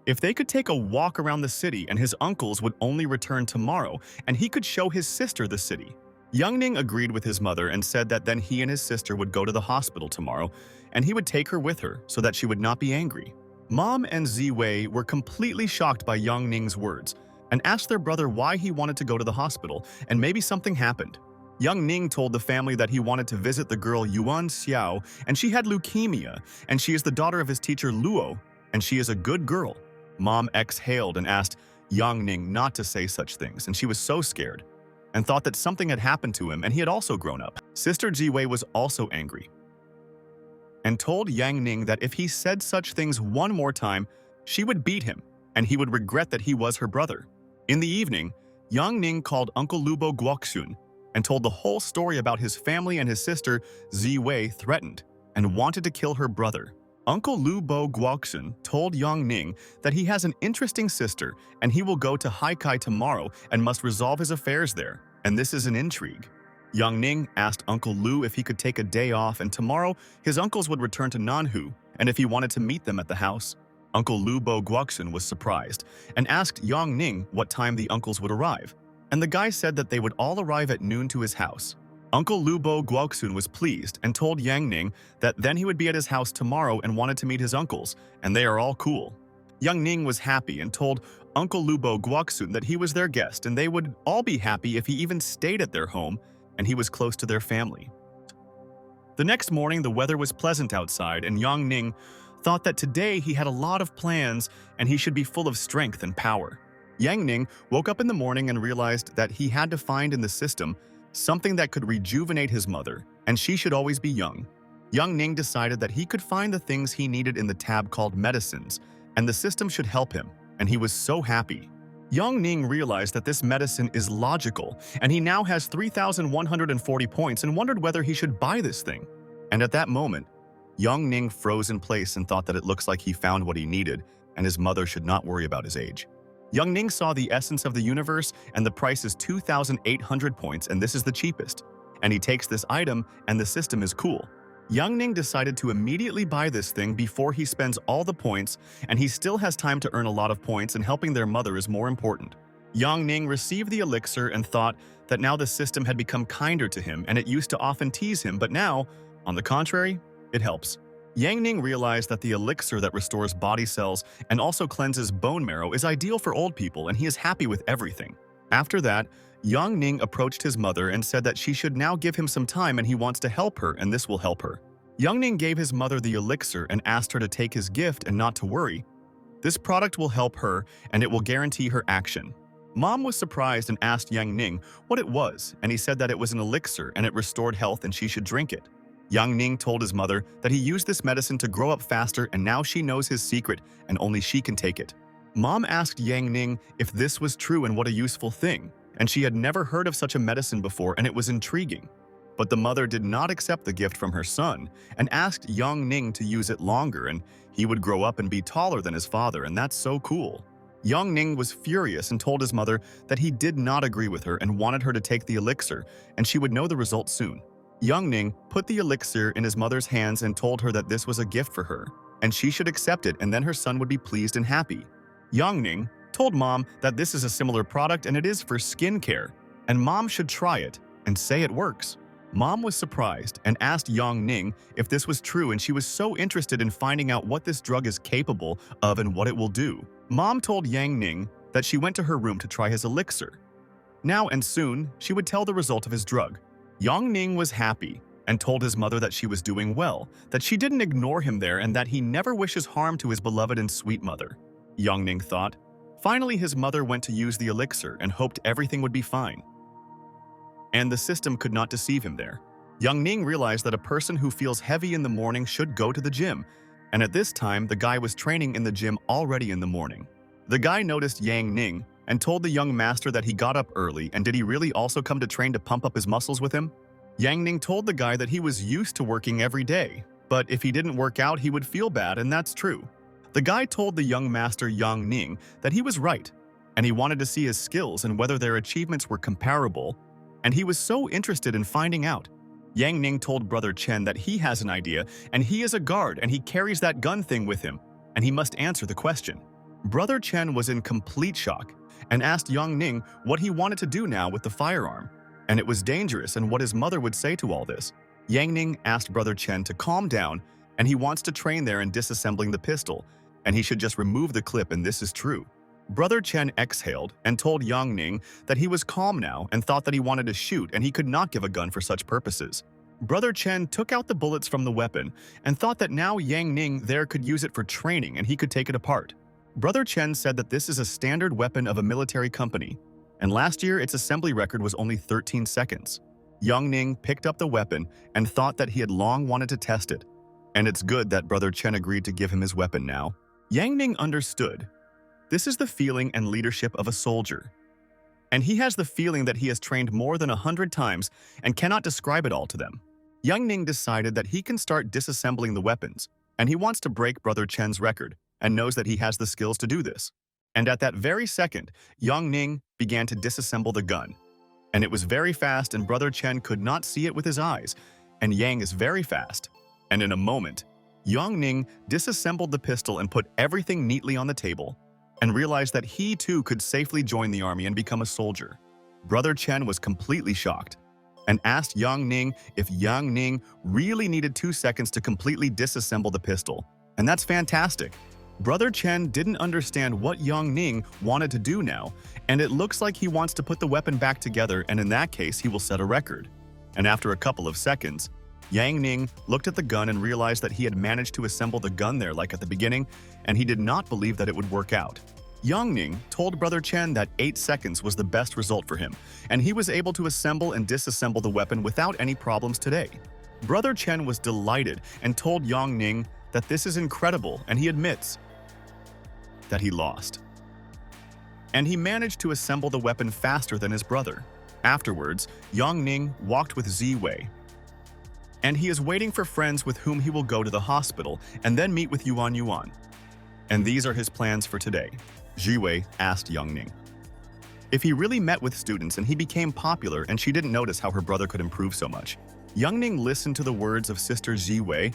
if they could take a walk around the city and his uncles would only return tomorrow and he could show his sister the city. Yang Ning agreed with his mother and said that then he and his sister would go to the hospital tomorrow and he would take her with her so that she would not be angry. Mom and Ziwei were completely shocked by Yang Ning's words and asked their brother why he wanted to go to the hospital, and maybe something happened. Yang Ning told the family that he wanted to visit the girl Yuan Xiao, and she had leukemia, and she is the daughter of his teacher Luo, and she is a good girl. Mom exhaled and asked Yang Ning not to say such things, and she was so scared, and thought that something had happened to him and he had also grown up. Sister Ziwei was also angry, and told Yang Ning that if he said such things one more time, she would beat him, and he would regret that he was her brother. In the evening, Yang Ning called Uncle Lubo Guoxun and told the whole story about his family and his sister Ziwei threatened and wanted to kill her brother. Uncle Lubo Guoxun told Yang Ning that he has an interesting sister and he will go to Haikai tomorrow and must resolve his affairs there, and this is an intrigue. Yang Ning asked Uncle Lu if he could take a day off and tomorrow his uncles would return to Nanhu and if he wanted to meet them at the house. Uncle Lubo Guoxun was surprised and asked Yang Ning what time the uncles would arrive, and the guy said that they would all arrive at noon to his house. Uncle Lubo Guoxun was pleased and told Yang Ning that then he would be at his house tomorrow and wanted to meet his uncles, and they are all cool. Yang Ning was happy and told Uncle Lubo Guoxun that he was their guest and they would all be happy if he even stayed at their home and he was close to their family. The next morning, the weather was pleasant outside, and Yang Ning thought that today he had a lot of plans and he should be full of strength and power. Yang Ning woke up in the morning and realized that he had to find in the system something that could rejuvenate his mother, and she should always be young. Yang Ning decided that he could find the things he needed in the tab called medicines, and the system should help him, and he was so happy. Yang Ning realized that this medicine is logical, and he now has 3,140 points and wondered whether he should buy this thing. And at that moment, Yang Ning froze in place and thought that it looks like he found what he needed, and his mother should not worry about his age. Yang Ning saw the essence of the universe, and the price is 2,800 points, and this is the cheapest. And he takes this item, and the system is cool. Yang Ning decided to immediately buy this thing before he spends all the points, and he still has time to earn a lot of points, and helping their mother is more important. Yang Ning received the elixir and thought that now the system had become kinder to him, and it used to often tease him, but now, on the contrary, it helps. Yang Ning realized that the elixir that restores body cells and also cleanses bone marrow is ideal for old people, and he is happy with everything. After that, Yang Ning approached his mother and said that she should now give him some time and he wants to help her and this will help her. Yang Ning gave his mother the elixir and asked her to take his gift and not to worry. This product will help her and it will guarantee her action. Mom was surprised and asked Yang Ning what it was, and he said that it was an elixir and it restored health and she should drink it. Yang Ning told his mother that he used this medicine to grow up faster and now she knows his secret and only she can take it. Mom asked Yang Ning if this was true and what a useful thing, and she had never heard of such a medicine before and it was intriguing. But the mother did not accept the gift from her son and asked Yang Ning to use it longer and he would grow up and be taller than his father, and that's so cool. Yang Ning was furious and told his mother that he did not agree with her and wanted her to take the elixir and she would know the result soon. Yang Ning put the elixir in his mother's hands and told her that this was a gift for her and she should accept it and then her son would be pleased and happy. Yang Ning told Mom that this is a similar product and it is for skincare, and Mom should try it and say it works. Mom was surprised and asked Yang Ning if this was true, and she was so interested in finding out what this drug is capable of and what it will do. Mom told Yang Ning that she went to her room to try his elixir. Now and soon, she would tell the result of his drug. Yang Ning was happy and told his mother that she was doing well, that she didn't ignore him there, and that he never wishes harm to his beloved and sweet mother. Yang Ning thought. Finally, his mother went to use the elixir and hoped everything would be fine. And the system could not deceive him there. Yang Ning realized that a person who feels heavy in the morning should go to the gym, and at this time, the guy was training in the gym already in the morning. The guy noticed Yang Ning and told the young master that he got up early, and did he really also come to train to pump up his muscles with him? Yang Ning told the guy that he was used to working every day, but if he didn't work out, he would feel bad, and that's true. The guy told the young master Yang Ning that he was right, and he wanted to see his skills and whether their achievements were comparable, and he was so interested in finding out. Yang Ning told Brother Chen that he has an idea, and he is a guard, and he carries that gun thing with him, and he must answer the question. Brother Chen was in complete shock and asked Yang Ning what he wanted to do now with the firearm, and it was dangerous and what his mother would say to all this. Yang Ning asked Brother Chen to calm down, and he wants to train there in disassembling the pistol, and he should just remove the clip, and this is true. Brother Chen exhaled and told Yang Ning that he was calm now and thought that he wanted to shoot and he could not give a gun for such purposes. Brother Chen took out the bullets from the weapon and thought that now Yang Ning there could use it for training and he could take it apart. Brother Chen said that this is a standard weapon of a military company, and last year its assembly record was only 13 seconds. Yang Ning picked up the weapon and thought that he had long wanted to test it, and it's good that Brother Chen agreed to give him his weapon now. Yang Ning understood. This is the feeling and leadership of a soldier. And he has the feeling that he has trained more than 100 times and cannot describe it all to them. Yang Ning decided that he can start disassembling the weapons, and he wants to break Brother Chen's record and knows that he has the skills to do this. And at that very second, Yang Ning began to disassemble the gun. And it was very fast, and Brother Chen could not see it with his eyes, and Yang is very fast. And in a moment, Yang Ning disassembled the pistol and put everything neatly on the table, and realized that he too could safely join the army and become a soldier. Brother Chen was completely shocked and asked Yang Ning if Yang Ning really needed 2 seconds to completely disassemble the pistol. And that's fantastic. Brother Chen didn't understand what Yang Ning wanted to do now, and it looks like he wants to put the weapon back together, and in that case, he will set a record. And after a couple of seconds, Yang Ning looked at the gun and realized that he had managed to assemble the gun there like at the beginning, and he did not believe that it would work out. Yang Ning told Brother Chen that 8 seconds was the best result for him, and he was able to assemble and disassemble the weapon without any problems today. Brother Chen was delighted and told Yang Ning that this is incredible, and he admits that he lost. And he managed to assemble the weapon faster than his brother. Afterwards, Yang Ning walked with Ziwei, and he is waiting for friends with whom he will go to the hospital and then meet with Yuan Yuan. And these are his plans for today. Ziwei asked Yang Ning if he really met with students and he became popular and she didn't notice how her brother could improve so much. Yang Ning listened to the words of Sister Ji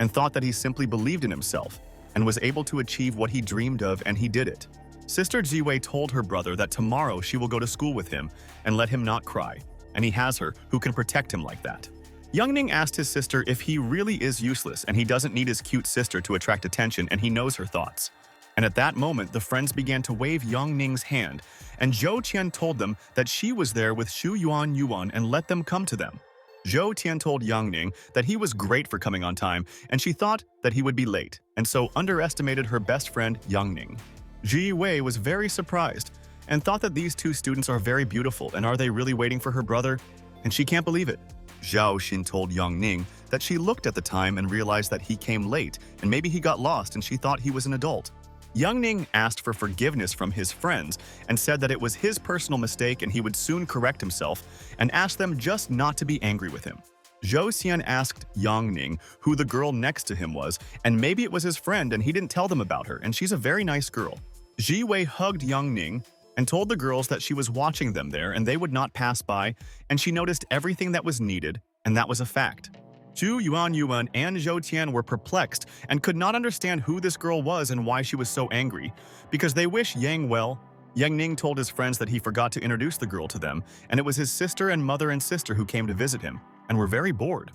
and thought that he simply believed in himself and was able to achieve what he dreamed of, and he did it. Sister Ji told her brother that tomorrow she will go to school with him and let him not cry, and he has her who can protect him like that. Yang Ning asked his sister if he really is useless and he doesn't need his cute sister to attract attention and he knows her thoughts. And at that moment, the friends began to wave Yang Ning's hand, and Zhou Qian told them that she was there with Xu Yuan and let them come to them. Zhou Qian told Yang Ning that he was great for coming on time, and she thought that he would be late, and so underestimated her best friend Yang Ning. Ji Wei was very surprised and thought that these two students are very beautiful, and are they really waiting for her brother? And she can't believe it. Zhao Xin told Yang Ning that she looked at the time and realized that he came late, and maybe he got lost and she thought he was an adult. Yang Ning asked for forgiveness from his friends and said that it was his personal mistake and he would soon correct himself, and asked them just not to be angry with him. Zhou Xian asked Yang Ning who the girl next to him was, and maybe it was his friend and he didn't tell them about her, and she's a very nice girl. Ji Wei hugged Yang Ning and told the girls that she was watching them there and they would not pass by, and she noticed everything that was needed, and that was a fact. Xu Yuan and Zhou Tian were perplexed and could not understand who this girl was and why she was so angry, because they wish Yang well. Yang Ning told his friends that he forgot to introduce the girl to them, and it was his sister and mother and sister who came to visit him, and were very bored.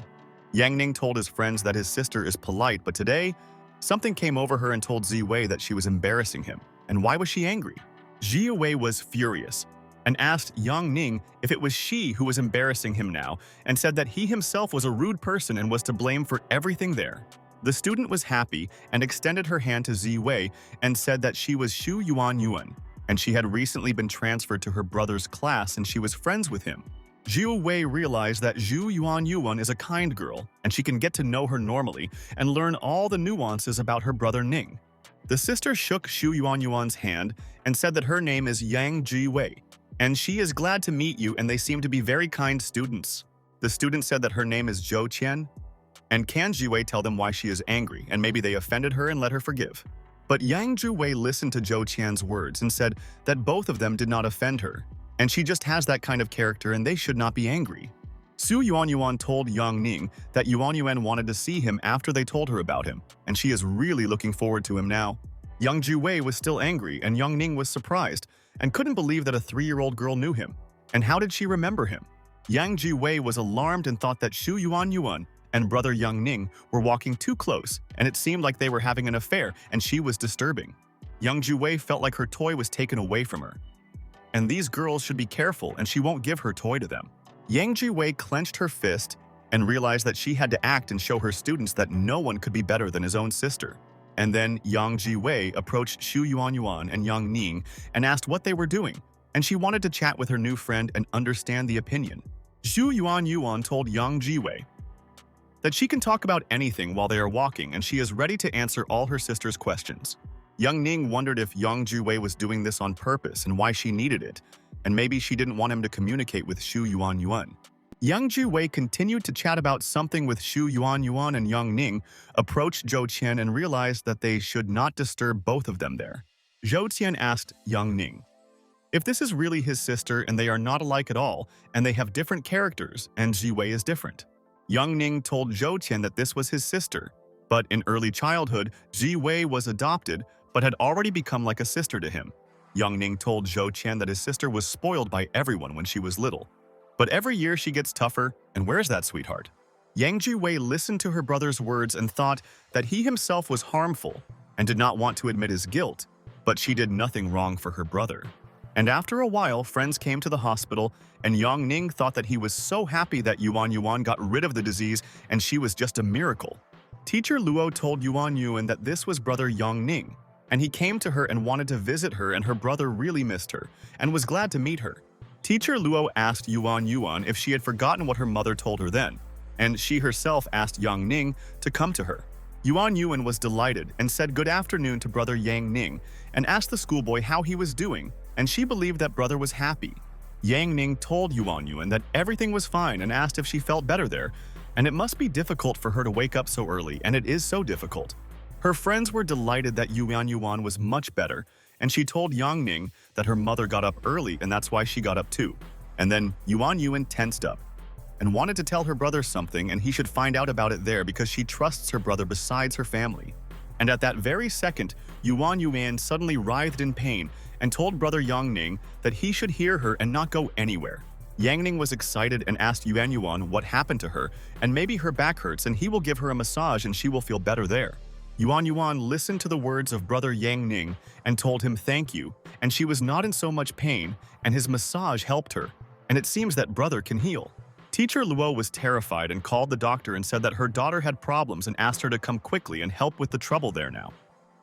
Yang Ning told his friends that his sister is polite, but today, something came over her and told Ziwei that she was embarrassing him. And why was she angry? Ziwei was furious and asked Yang Ning if it was she who was embarrassing him now, and said that he himself was a rude person and was to blame for everything there. The student was happy and extended her hand to Ziwei and said that she was Xu Yuan, and she had recently been transferred to her brother's class and she was friends with him. Zhu Wei realized that Xu Yuan is a kind girl, and she can get to know her normally and learn all the nuances about her brother Ning. The sister shook Xu Yuan's hand and said that her name is Yang Ji Wei, and she is glad to meet you, and they seem to be very kind students. The student said that her name is Zhou Qian, and can Ji Wei tell them why she is angry, and maybe they offended her and let her forgive. But Yang Ji Wei listened to Zhou Qian's words and said that both of them did not offend her, and she just has that kind of character and they should not be angry. Xu Yuan told Yang Ning that Yuan wanted to see him after they told her about him, and she is really looking forward to him now. Yang Ji Wei was still angry, and Yang Ning was surprised and couldn't believe that a 3-year-old girl knew him. And how did she remember him? Yang Ji Wei was alarmed and thought that Xu Yuan and brother Yang Ning were walking too close, and it seemed like they were having an affair, and she was disturbing. Yang Ji Wei felt like her toy was taken away from her, and these girls should be careful and she won't give her toy to them. Yang Ji Wei clenched her fist and realized that she had to act and show her students that no one could be better than his own sister. And then Yang Ji Wei approached Xu Yuan and Yang Ning and asked what they were doing, and she wanted to chat with her new friend and understand the opinion. Xu Yuan told Yang Ji Wei that she can talk about anything while they are walking, and she is ready to answer all her sister's questions. Yang Ning wondered if Yang Ji Wei was doing this on purpose and why she needed it, and maybe she didn't want him to communicate with Xu Yuan. Yang Ji Wei continued to chat about something with Xu Yuan, and Yang Ning approached Zhou Qian and realized that they should not disturb both of them there. Zhou Qian asked Yang Ning if this is really his sister and they are not alike at all, and they have different characters, and Ji Wei is different. Yang Ning told Zhou Qian that this was his sister, but in early childhood, Ji Wei was adopted but had already become like a sister to him. Yang Ning told Zhou Qian that his sister was spoiled by everyone when she was little. But every year she gets tougher, and where's that sweetheart? Yang Ji Wei listened to her brother's words and thought that he himself was harmful and did not want to admit his guilt, but she did nothing wrong for her brother. And after a while, friends came to the hospital, and Yang Ning thought that he was so happy that Yuan got rid of the disease and she was just a miracle. Teacher Luo told Yuan that this was brother Yang Ning, and he came to her and wanted to visit her, and her brother really missed her and was glad to meet her. Teacher Luo asked Yuan if she had forgotten what her mother told her then, and she herself asked Yang Ning to come to her. Yuan was delighted and said good afternoon to brother Yang Ning and asked the schoolboy how he was doing, and she believed that brother was happy. Yang Ning told Yuan that everything was fine and asked if she felt better there, and it must be difficult for her to wake up so early, and it is so difficult. Her friends were delighted that Yuan was much better, and she told Yang Ning that her mother got up early and that's why she got up too. And then Yuan tensed up and wanted to tell her brother something and he should find out about it there because she trusts her brother besides her family. And at that very second, Yuan Yuan suddenly writhed in pain and told brother Yang Ning that he should hear her and not go anywhere. Yang Ning was excited and asked Yuan Yuan what happened to her, and maybe her back hurts and he will give her a massage and she will feel better there. Yuan Yuan listened to the words of brother Yang Ning and told him thank you, and she was not in so much pain, and his massage helped her, and it seems that brother can heal. Teacher Luo was terrified and called the doctor and said that her daughter had problems and asked her to come quickly and help with the trouble there now.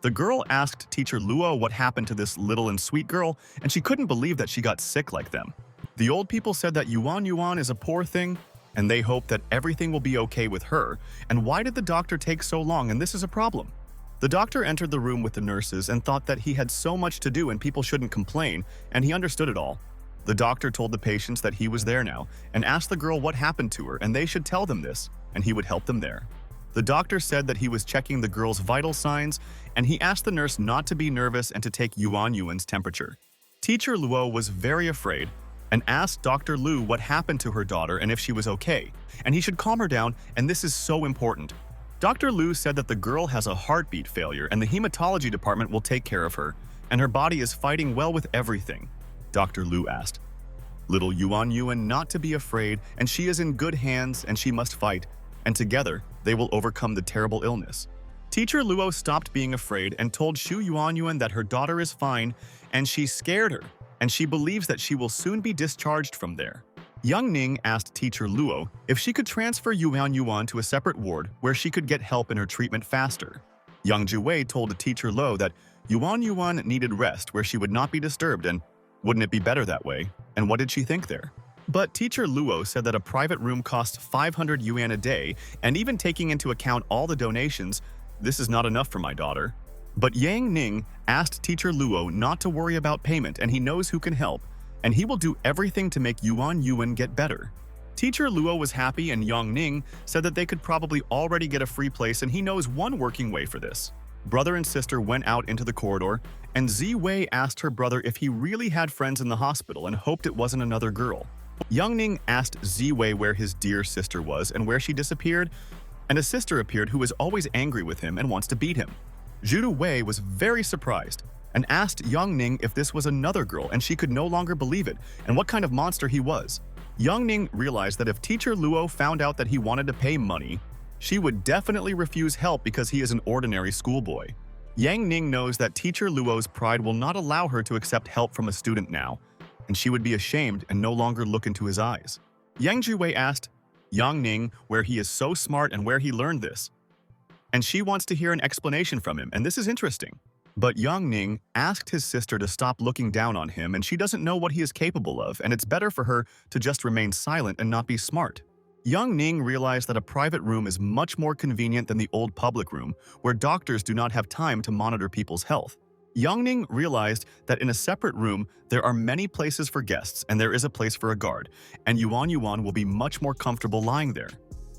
The girl asked Teacher Luo what happened to this little and sweet girl, and she couldn't believe that she got sick like them. The old people said that Yuan Yuan is a poor thing, and they hope that everything will be okay with her, and why did the doctor take so long, and this is a problem? The doctor entered the room with the nurses and thought that he had so much to do and people shouldn't complain, and he understood it all. The doctor told the patients that he was there now and asked the girl what happened to her and they should tell them this, and he would help them there. The doctor said that he was checking the girl's vital signs, and he asked the nurse not to be nervous and to take Yuan Yuan's temperature. Teacher Luo was very afraid and asked Dr. Lu what happened to her daughter and if she was okay, and he should calm her down, and this is so important. Dr. Lu said that the girl has a heartbeat failure and the hematology department will take care of her, and her body is fighting well with everything. Dr. Lu asked little Yuan Yuan not to be afraid, and she is in good hands and she must fight, and together they will overcome the terrible illness. Teacher Luo stopped being afraid and told Shu Yuan Yuan that her daughter is fine and she scared her, and she believes that she will soon be discharged from there. Yang Ning asked Teacher Luo if she could transfer Yuan Yuan to a separate ward where she could get help in her treatment faster. Yang Jiwei told Teacher Luo that Yuan Yuan needed rest where she would not be disturbed, and wouldn't it be better that way? And what did she think there? But Teacher Luo said that a private room costs 500 yuan a day, and even taking into account all the donations, this is not enough for my daughter. But Yang Ning asked Teacher Luo not to worry about payment, and he knows who can help, and he will do everything to make Yuan Yuan get better. Teacher Luo was happy, and Yang Ning said that they could probably already get a free place, and he knows one working way for this. Brother and sister went out into the corridor, and Ziwei asked her brother if he really had friends in the hospital and hoped it wasn't another girl. Yang Ning asked Ziwei where his dear sister was and where she disappeared, and a sister appeared who is always angry with him and wants to beat him. Zhudu Wei was very surprised and asked Yang Ning if this was another girl, and she could no longer believe it and what kind of monster he was. Yang Ning realized that if Teacher Luo found out that he wanted to pay money, she would definitely refuse help because he is an ordinary schoolboy. Yang Ning knows that Teacher Luo's pride will not allow her to accept help from a student now, and she would be ashamed and no longer look into his eyes. Yang Jiwei asked Yang Ning where he is so smart and where he learned this, and she wants to hear an explanation from him, and this is interesting. But Yang Ning asked his sister to stop looking down on him, and she doesn't know what he is capable of, and it's better for her to just remain silent and not be smart. Yang Ning realized that a private room is much more convenient than the old public room, where doctors do not have time to monitor people's health. Yang Ning realized that in a separate room, there are many places for guests and there is a place for a guard, and Yuan Yuan will be much more comfortable lying there.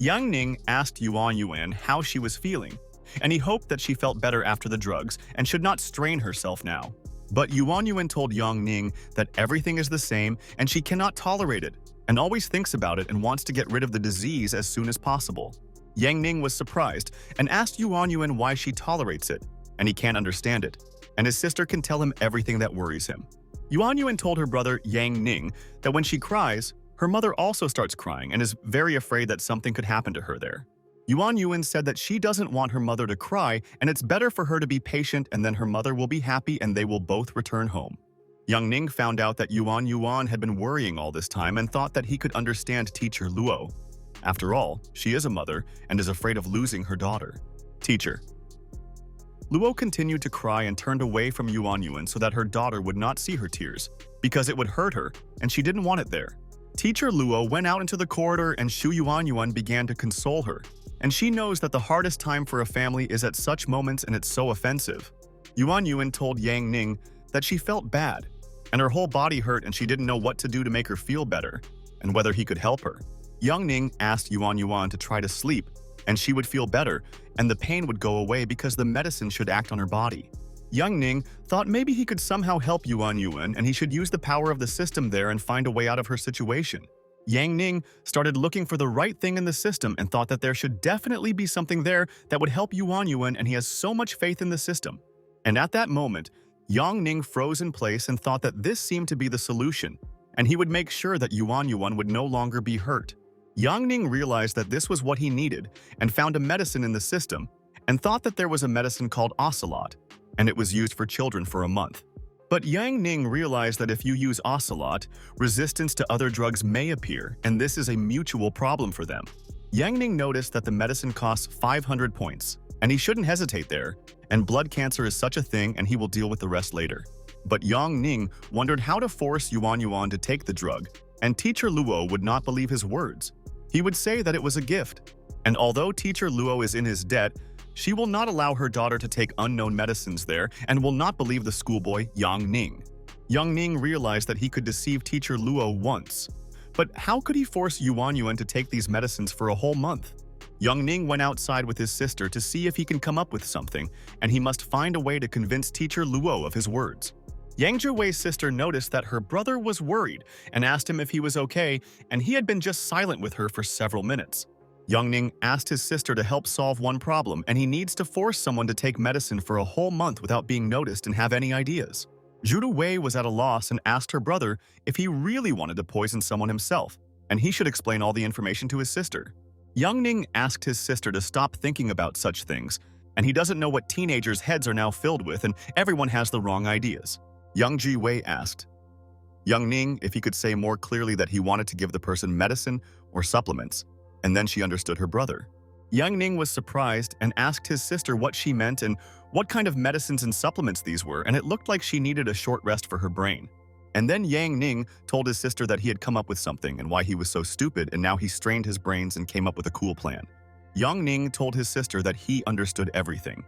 Yang Ning asked Yuan Yuan how she was feeling, and he hoped that she felt better after the drugs and should not strain herself now. But Yuan Yuan told Yang Ning that everything is the same and she cannot tolerate it, and always thinks about it and wants to get rid of the disease as soon as possible. Yang Ning was surprised and asked Yuan Yuan why she tolerates it, and he can't understand it, and his sister can tell him everything that worries him. Yuan Yuan told her brother Yang Ning that when she cries, her mother also starts crying and is very afraid that something could happen to her there. Yuan Yuan said that she doesn't want her mother to cry and it's better for her to be patient, and then her mother will be happy and they will both return home. Yang Ning found out that Yuan Yuan had been worrying all this time and thought that he could understand Teacher Luo. After all, she is a mother and is afraid of losing her daughter. Teacher. Luo continued to cry and turned away from Yuan Yuan so that her daughter would not see her tears, because it would hurt her and she didn't want it there. Teacher Luo went out into the corridor and Shu Yuan Yuan began to console her, and she knows that the hardest time for a family is at such moments and it's so offensive. Yuan Yuan told Yang Ning that she felt bad, and her whole body hurt and she didn't know what to do to make her feel better, and whether he could help her. Yang Ning asked Yuan Yuan to try to sleep, and she would feel better, and the pain would go away because the medicine should act on her body. Yang Ning thought maybe he could somehow help Yuan Yuan and he should use the power of the system there and find a way out of her situation. Yang Ning started looking for the right thing in the system and thought that there should definitely be something there that would help Yuan Yuan, and he has so much faith in the system. And at that moment, Yang Ning froze in place and thought that this seemed to be the solution, and he would make sure that Yuan Yuan would no longer be hurt. Yang Ning realized that this was what he needed and found a medicine in the system and thought that there was a medicine called Ocelot, and it was used for children for a month. But Yang Ning realized that if you use Ocelot, resistance to other drugs may appear, and this is a mutual problem for them. Yang Ning noticed that the medicine costs 500 points, and he shouldn't hesitate there, and blood cancer is such a thing and he will deal with the rest later. But Yang Ning wondered how to force Yuan Yuan to take the drug, and Teacher Luo would not believe his words. He would say that it was a gift, and although Teacher Luo is in his debt, she will not allow her daughter to take unknown medicines there and will not believe the schoolboy Yang Ning. Yang Ning realized that he could deceive Teacher Luo once. But how could he force Yuan Yuan to take these medicines for a whole month? Yang Ning went outside with his sister to see if he can come up with something, and he must find a way to convince Teacher Luo of his words. Yang Zhiwei's sister noticed that her brother was worried and asked him if he was okay, and he had been just silent with her for several minutes. Yang Ning asked his sister to help solve one problem, and he needs to force someone to take medicine for a whole month without being noticed and have any ideas. Zhu Wei was at a loss and asked her brother if he really wanted to poison someone himself, and he should explain all the information to his sister. Yang Ning asked his sister to stop thinking about such things, and he doesn't know what teenagers' heads are now filled with, and everyone has the wrong ideas. Yang Zhiwei asked Yang Ning if he could say more clearly that he wanted to give the person medicine or supplements, and then she understood her brother. Yang Ning was surprised and asked his sister what she meant and what kind of medicines and supplements these were, and it looked like she needed a short rest for her brain. And then Yang Ning told his sister that he had come up with something and why he was so stupid, and now he strained his brains and came up with a cool plan. Yang Ning told his sister that he understood everything.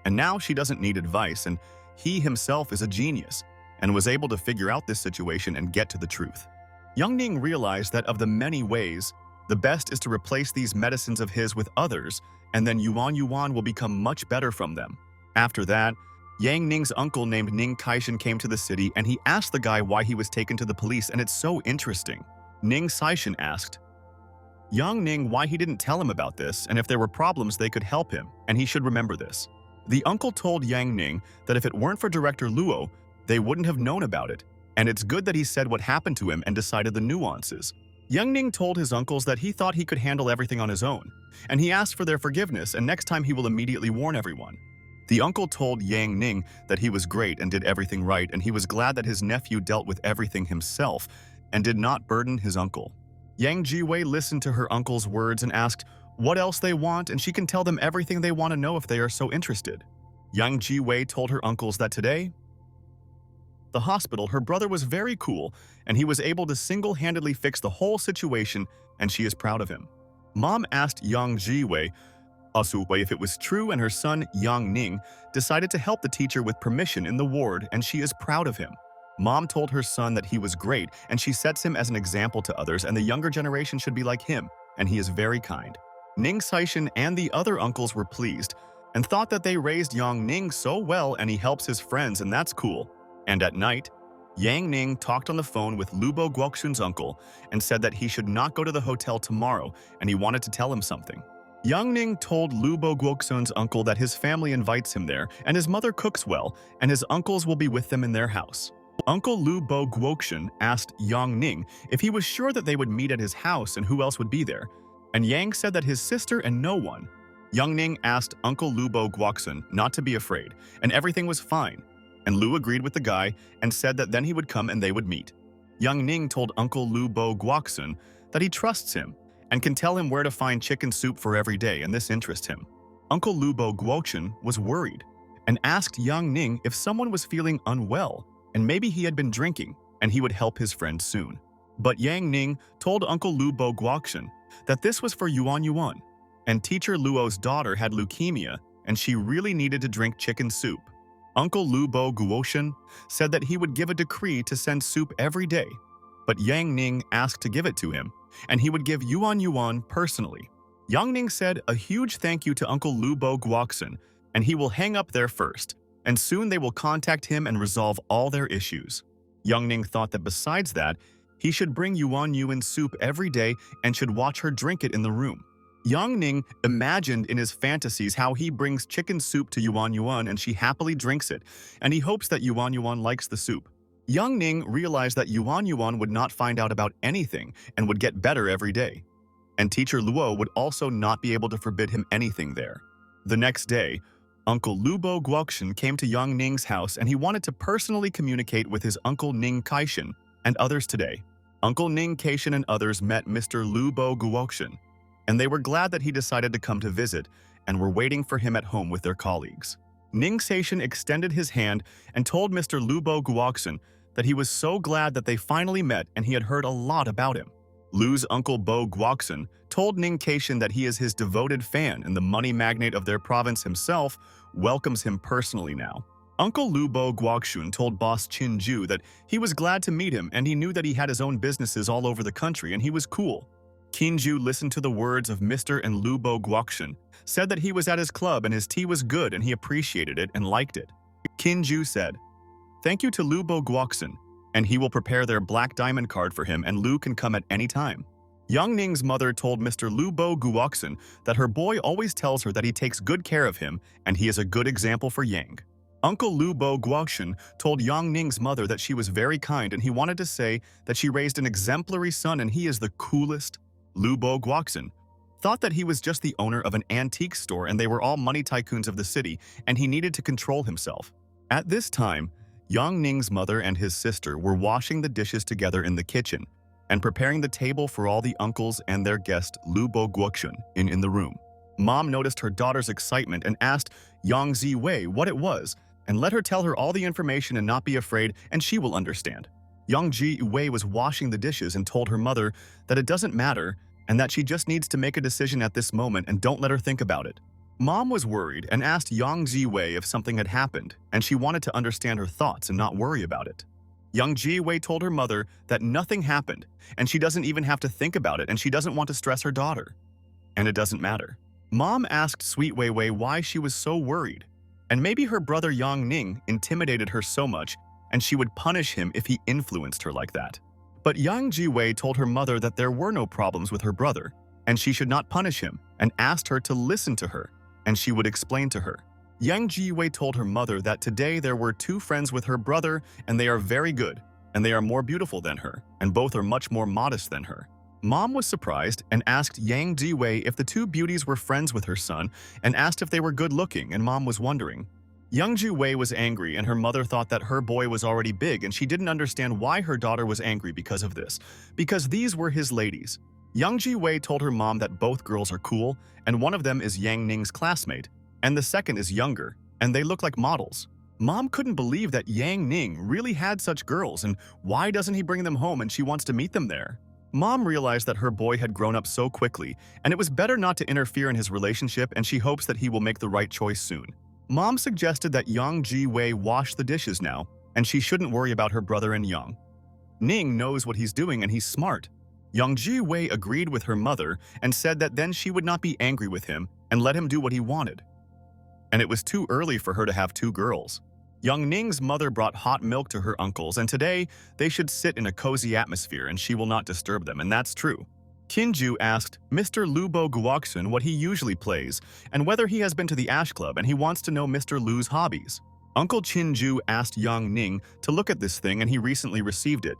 And now she doesn't need advice, and he himself is a genius and was able to figure out this situation and get to the truth. Yang Ning realized that of the many ways, the best is to replace these medicines of his with others, and then Yuan Yuan will become much better from them. After that, Yang Ning's uncle named Ning Kaishan came to the city, and he asked the guy why he was taken to the police, and it's so interesting. Ning Kaishan asked Yang Ning why he didn't tell him about this, and if there were problems they could help him, and he should remember this. The uncle told Yang Ning that if it weren't for Director Luo, they wouldn't have known about it, and it's good that he said what happened to him and decided the nuances. Yang Ning told his uncles that he thought he could handle everything on his own, and he asked for their forgiveness, and next time he will immediately warn everyone. The uncle told Yang Ning that he was great and did everything right, and he was glad that his nephew dealt with everything himself and did not burden his uncle. Yang Zhiwei listened to her uncle's words and asked what else they want, and she can tell them everything they want to know if they are so interested. Yang Zhiwei told her uncles that today, the hospital, her brother was very cool, and he was able to single-handedly fix the whole situation, and she is proud of him. Mom asked Yang Zhiwei if it was true, and her son, Yang Ning, decided to help the teacher with permission in the ward, and she is proud of him. Mom told her son that he was great, and she sets him as an example to others, and the younger generation should be like him, and he is very kind. Ning Kaishan and the other uncles were pleased, and thought that they raised Yang Ning so well, and he helps his friends, and that's cool. And at night, Yang Ning talked on the phone with Lubo Guoxun's uncle and said that he should not go to the hotel tomorrow, and he wanted to tell him something. Yang Ning told Lubo Guoxun's uncle that his family invites him there, and his mother cooks well, and his uncles will be with them in their house. Uncle Lubo Guoxun asked Yang Ning if he was sure that they would meet at his house and who else would be there, and Yang said that his sister and no one. Yang Ning asked Uncle Lubo Guoxun not to be afraid, and everything was fine. And Lu agreed with the guy and said that then he would come and they would meet. Yang Ning told Uncle Lubo Guoxun that he trusts him and can tell him where to find chicken soup for every day, and this interests him. Uncle Lubo Guoxun was worried and asked Yang Ning if someone was feeling unwell and maybe he had been drinking and he would help his friend soon. But Yang Ning told Uncle Lubo Guoxun that this was for Yuan Yuan, and Teacher Luo's daughter had leukemia and she really needed to drink chicken soup. Uncle Lubo Guoxun said that he would give a decree to send soup every day, but Yang Ning asked to give it to him, and he would give Yuan Yuan personally. Yang Ning said a huge thank you to Uncle Lubo Guoxun, and he will hang up there first, and soon they will contact him and resolve all their issues. Yang Ning thought that besides that, He should bring Yuan soup every day and should watch her drink it in the room. Yang Ning imagined in his fantasies how he brings chicken soup to Yuan and she happily drinks it, and he hopes that Yuan likes the soup. Yang Ning realized that Yuan would not find out about anything and would get better every day. And teacher Luo would also not be able to forbid him anything there. The next day, Uncle Lubo Guoxian came to Yang Ning's house and he wanted to personally communicate with his Uncle Ning Kaishan and others today. Uncle Ning Kaishan and others met Mr. Lubo Guoxian, and they were glad that he decided to come to visit and were waiting for him at home with their colleagues. Ning Kaishan extended his hand and told Mr. Lubo Guoxian that he was so glad that they finally met and he had heard a lot about him. Lu's Uncle Bo Guoxian told Ning Kaishan that he is his devoted fan and the money magnate of their province himself welcomes him personally now. Uncle Lu Bo Guoxian told boss Qin Ju that he was glad to meet him and he knew that he had his own businesses all over the country and he was cool. Qin Ju listened to the words of Mr. and Lu Bo Guoxian, said that he was at his club and his tea was good and he appreciated it and liked it. Qin Ju said, "Thank you to Lu Bo Guoxian, and he will prepare their black diamond card for him and Lu can come at any time." Yang Ning's mother told Mr. Lu Bo Guoxian that her boy always tells her that he takes good care of him and he is a good example for Yang. Uncle Lu Bo Guoxian told Yang Ning's mother that she was very kind and he wanted to say that she raised an exemplary son and he is the coolest. Lu Bo Guoxian thought that he was just the owner of an antique store and they were all money tycoons of the city and he needed to control himself. At this time, Yang Ning's mother and his sister were washing the dishes together in the kitchen and preparing the table for all the uncles and their guest Lu Bo Guoxian in the room. Mom noticed her daughter's excitement and asked Yang Ziwei what it was and let her tell her all the information and not be afraid and she will understand. Yang Ziwei was washing the dishes and told her mother that it doesn't matter and that she just needs to make a decision at this moment and don't let her think about it. Mom was worried and asked Yang Ziwei if something had happened and she wanted to understand her thoughts and not worry about it. Yang Ziwei told her mother that nothing happened and she doesn't even have to think about it and she doesn't want to stress her daughter. And it doesn't matter. Mom asked Sweet Wei Wei why she was so worried. And maybe her brother Yang Ning intimidated her so much and she would punish him if he influenced her like that. But Yang Ziwei told her mother that there were no problems with her brother and she should not punish him and asked her to listen to her and she would explain to her. Yang Ziwei told her mother that today there were two friends with her brother and they are very good and they are more beautiful than her and both are much more modest than her. Mom was surprised and asked Yang Ziwei if the two beauties were friends with her son and asked if they were good looking and Mom was wondering. Yang Ziwei was angry and her mother thought that her boy was already big and she didn't understand why her daughter was angry because of this, because these were his ladies. Yang Ziwei told her mom that both girls are cool and one of them is Yang Ning's classmate and the second is younger and they look like models. Mom couldn't believe that Yang Ning really had such girls and why doesn't he bring them home and she wants to meet them there. Mom realized that her boy had grown up so quickly and it was better not to interfere in his relationship and she hopes that he will make the right choice soon. Mom suggested that Yang Ziwei wash the dishes now and she shouldn't worry about her brother and Yang Ning knows what he's doing and he's smart. Yang Ziwei agreed with her mother and said that then she would not be angry with him and let him do what he wanted. And it was too early for her to have two girls. Yang Ning's mother brought hot milk to her uncles and today they should sit in a cozy atmosphere and she will not disturb them and that's true. Qin Ju asked Mr. Lu Bo Guoxian what he usually plays and whether he has been to the Ash Club and he wants to know Mr. Lu's hobbies. Uncle Qin Ju asked Yang Ning to look at this thing and he recently received it,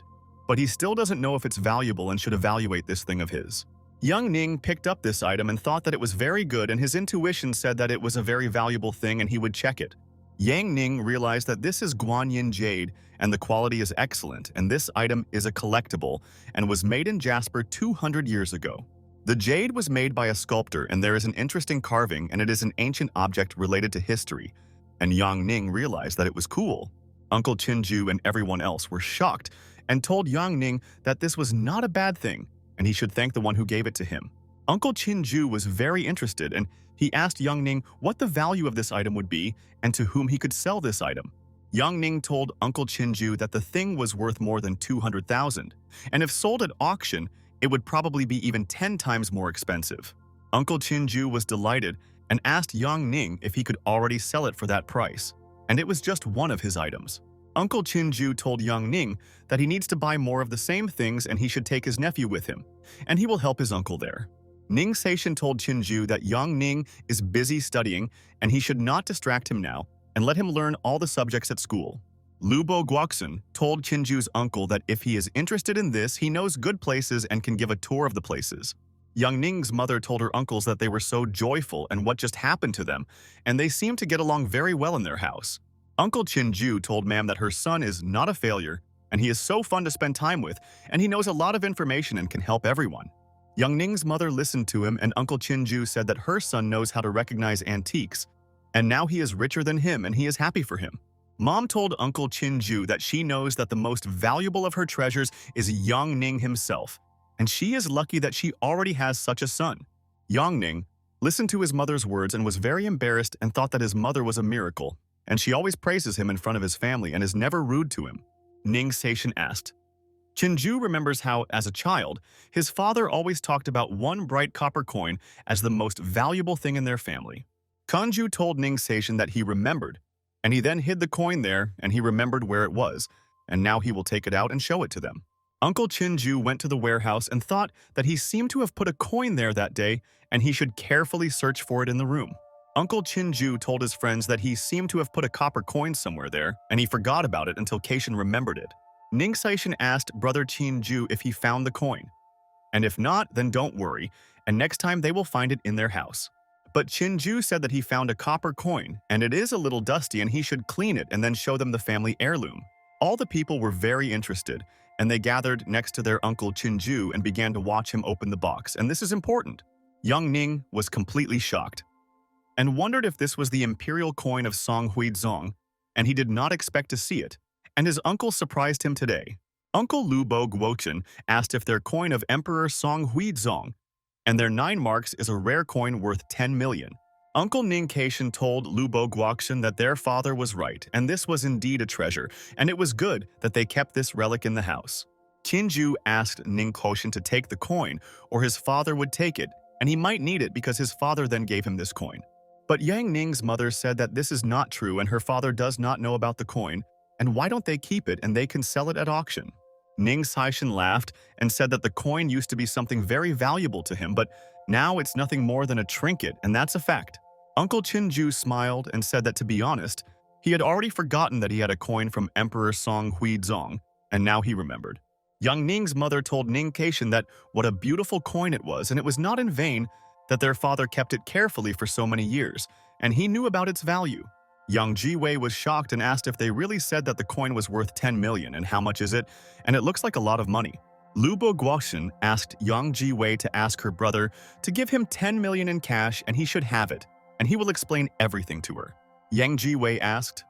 but he still doesn't know if it's valuable and should evaluate this thing of his. Yang Ning picked up this item and thought that it was very good and his intuition said that it was a very valuable thing and he would check it. Yang Ning realized that this is Guanyin jade and the quality is excellent and this item is a collectible and was made in Jasper 200 years ago. The jade was made by a sculptor and there is an interesting carving and it is an ancient object related to history. And Yang Ning realized that it was cool. Uncle Qin Ju and everyone else were shocked and told Yang Ning that this was not a bad thing and he should thank the one who gave it to him. Uncle Qin Ju was very interested and he asked Yang Ning what the value of this item would be and to whom he could sell this item. Yang Ning told Uncle Qin Ju that the thing was worth more than 200,000, and if sold at auction, it would probably be even 10 times more expensive. Uncle Qin Ju was delighted and asked Yang Ning if he could already sell it for that price, and it was just one of his items. Uncle Chinju told young Ning that he needs to buy more of the same things and he should take his nephew with him, and he will help his uncle there. Ning Seishin told Chinju that young Ning is busy studying and he should not distract him now and let him learn all the subjects at school. Lubo Guoksun told Chinju's uncle that if he is interested in this, he knows good places and can give a tour of the places. Young Ning's mother told her uncles that they were so joyful and what just happened to them, and they seemed to get along very well in their house. Uncle Chinju told Mam that her son is not a failure, and he is so fun to spend time with, and he knows a lot of information and can help everyone. Young Ning's mother listened to him, and Uncle Chinju said that her son knows how to recognize antiques, and now he is richer than him and he is happy for him. Mom told Uncle Chinju that she knows that the most valuable of her treasures is young Ning himself, and she is lucky that she already has such a son. Young Ning listened to his mother's words and was very embarrassed and thought that his mother was a miracle, and she always praises him in front of his family and is never rude to him. Ning Seishin asked. Chinju remembers how, as a child, his father always talked about one bright copper coin as the most valuable thing in their family. Kanju told Ning Seishin that he remembered, and he then hid the coin there and he remembered where it was, and now he will take it out and show it to them. Uncle Chinju went to the warehouse and thought that he seemed to have put a coin there that day and he should carefully search for it in the room. Uncle Chinju told his friends that he seemed to have put a copper coin somewhere there and he forgot about it until Keishin remembered it. Ning Seishin asked Brother Chinju if he found the coin, and if not, then don't worry, and next time they will find it in their house. But Chinju said that he found a copper coin, and it is a little dusty and he should clean it and then show them the family heirloom. All the people were very interested, and they gathered next to their Uncle Chinju and began to watch him open the box, and this is important. Young Ning was completely shocked and wondered if this was the imperial coin of Song Huizong, and he did not expect to see it, and his uncle surprised him today. Uncle Lubo Guochen asked if their coin of Emperor Song Huizong and their 9 marks is a rare coin worth 10 million. Uncle Ning Keishin told Lubo Guochen that their father was right, and this was indeed a treasure, and it was good that they kept this relic in the house. Chinju asked Ning Keishin to take the coin, or his father would take it, and he might need it because his father then gave him this coin. But Yang Ning's mother said that this is not true and her father does not know about the coin, and why don't they keep it and they can sell it at auction? Ning Seishin laughed and said that the coin used to be something very valuable to him, but now it's nothing more than a trinket, and that's a fact. Uncle Chinju smiled and said that, to be honest, he had already forgotten that he had a coin from Emperor Song Huizong, and now he remembered. Young Ning's mother told Ning Keishin that what a beautiful coin it was, and it was not in vain that their father kept it carefully for so many years, and he knew about its value. Young Jiwei was shocked and asked if they really said that the coin was worth 10 million and how much is it, and it looks like a lot of money. Lubo Guochen asked Yang Jiwei to ask her brother to give him 10 million in cash and he should have it, and he will explain everything to her. Yang Jiwei asked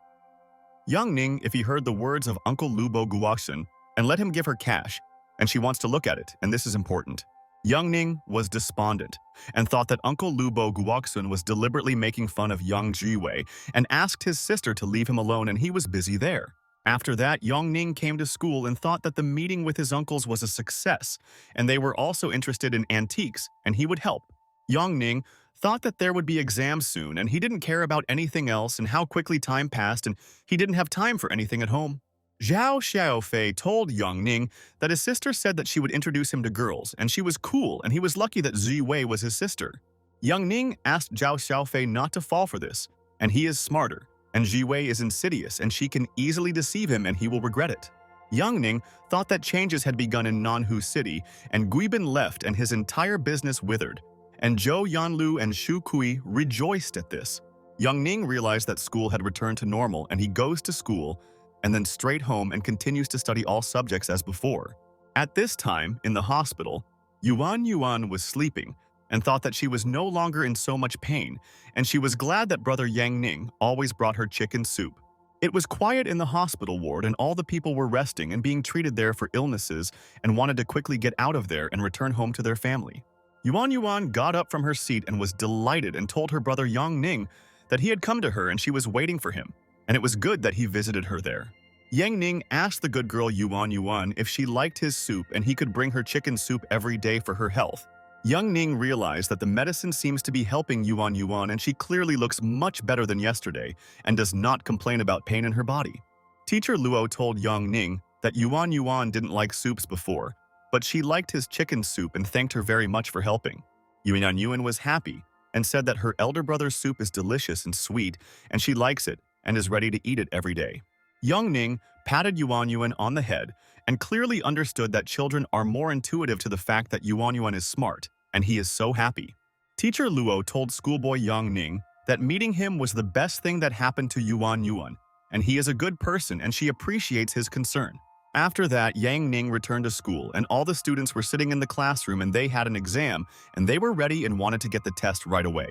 Young Ning if he heard the words of Uncle Lubo Guochen and let him give her cash, and she wants to look at it, and this is important. Young Ning was despondent and thought that Uncle Lubo Guochen was deliberately making fun of Yang Jiwei and asked his sister to leave him alone, and he was busy there. After that, Young Ning came to school and thought that the meeting with his uncles was a success, and they were also interested in antiques, and he would help. Young Ning thought that there would be exams soon, and he didn't care about anything else and how quickly time passed, and he didn't have time for anything at home. Zhao Xiaofei told Young Ning that his sister said that she would introduce him to girls, and she was cool, and he was lucky that Zhi Wei was his sister. Young Ning asked Zhao Xiaofei not to fall for this, and he is smarter, and Zhi Wei is insidious, and she can easily deceive him, and he will regret it. Young Ning thought that changes had begun in Nanhu City, and Guibin left, and his entire business withered, and Zhou Yanlu and Shu Kui rejoiced at this. Young Ning realized that school had returned to normal, and he goes to school, and then straight home and continues to study all subjects as before. At this time, in the hospital, Yuan was sleeping and thought that she was no longer in so much pain, and she was glad that Brother Yang Ning always brought her chicken soup. It was quiet in the hospital ward, and all the people were resting and being treated there for illnesses and wanted to quickly get out of there and return home to their family. Yuan got up from her seat and was delighted and told her brother Yang Ning that he had come to her and she was waiting for him, and it was good that he visited her there. Yang Ning asked the good girl Yuan if she liked his soup and he could bring her chicken soup every day for her health. Young Ning realized that the medicine seems to be helping Yuan and she clearly looks much better than yesterday and does not complain about pain in her body. Teacher Luo told Yang Ning that Yuan Yuan didn't like soups before, but she liked his chicken soup and thanked her very much for helping. Yuan Yuan was happy and said that her elder brother's soup is delicious and sweet, and she likes it and is ready to eat it every day. Yang Ning patted Yuan Yuan on the head and clearly understood that children are more intuitive to the fact that Yuan Yuan is smart, and he is so happy. Teacher Luo told schoolboy Yang Ning that meeting him was the best thing that happened to Yuan Yuan, and he is a good person and she appreciates his concern. After that, Yang Ning returned to school and all the students were sitting in the classroom and they had an exam and they were ready and wanted to get the test right away.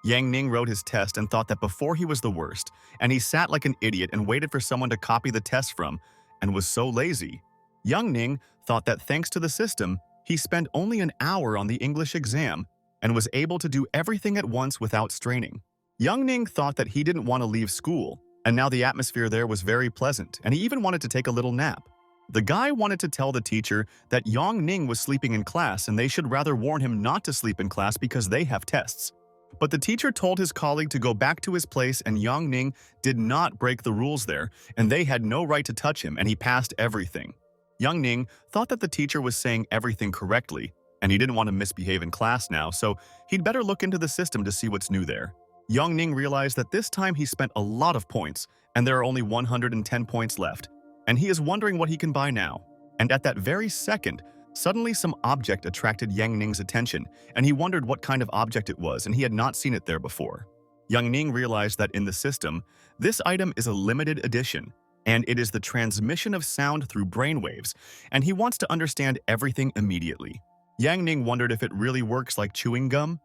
Yang Ning wrote his test and thought that before he was the worst, and he sat like an idiot and waited for someone to copy the test from, and was so lazy. Yang Ning thought that thanks to the system, he spent only an hour on the English exam and was able to do everything at once without straining. Yang Ning thought that he didn't want to leave school, and now the atmosphere there was very pleasant, and he even wanted to take a little nap. The guy wanted to tell the teacher that Yang Ning was sleeping in class and they should rather warn him not to sleep in class because they have tests. But the teacher told his colleague to go back to his place and Yang Ning did not break the rules there, and they had no right to touch him and he passed everything. Yang Ning thought that the teacher was saying everything correctly, and he didn't want to misbehave in class now, so he'd better look into the system to see what's new there. Yang Ning realized that this time he spent a lot of points, and there are only 110 points left, and he is wondering what he can buy now. And at that very second, suddenly some object attracted Yang Ning's attention, and he wondered what kind of object it was, and he had not seen it there before. Yang Ning realized that in the system, this item is a limited edition, and it is the transmission of sound through brainwaves, and he wants to understand everything immediately. Yang Ning wondered if it really works like chewing gum,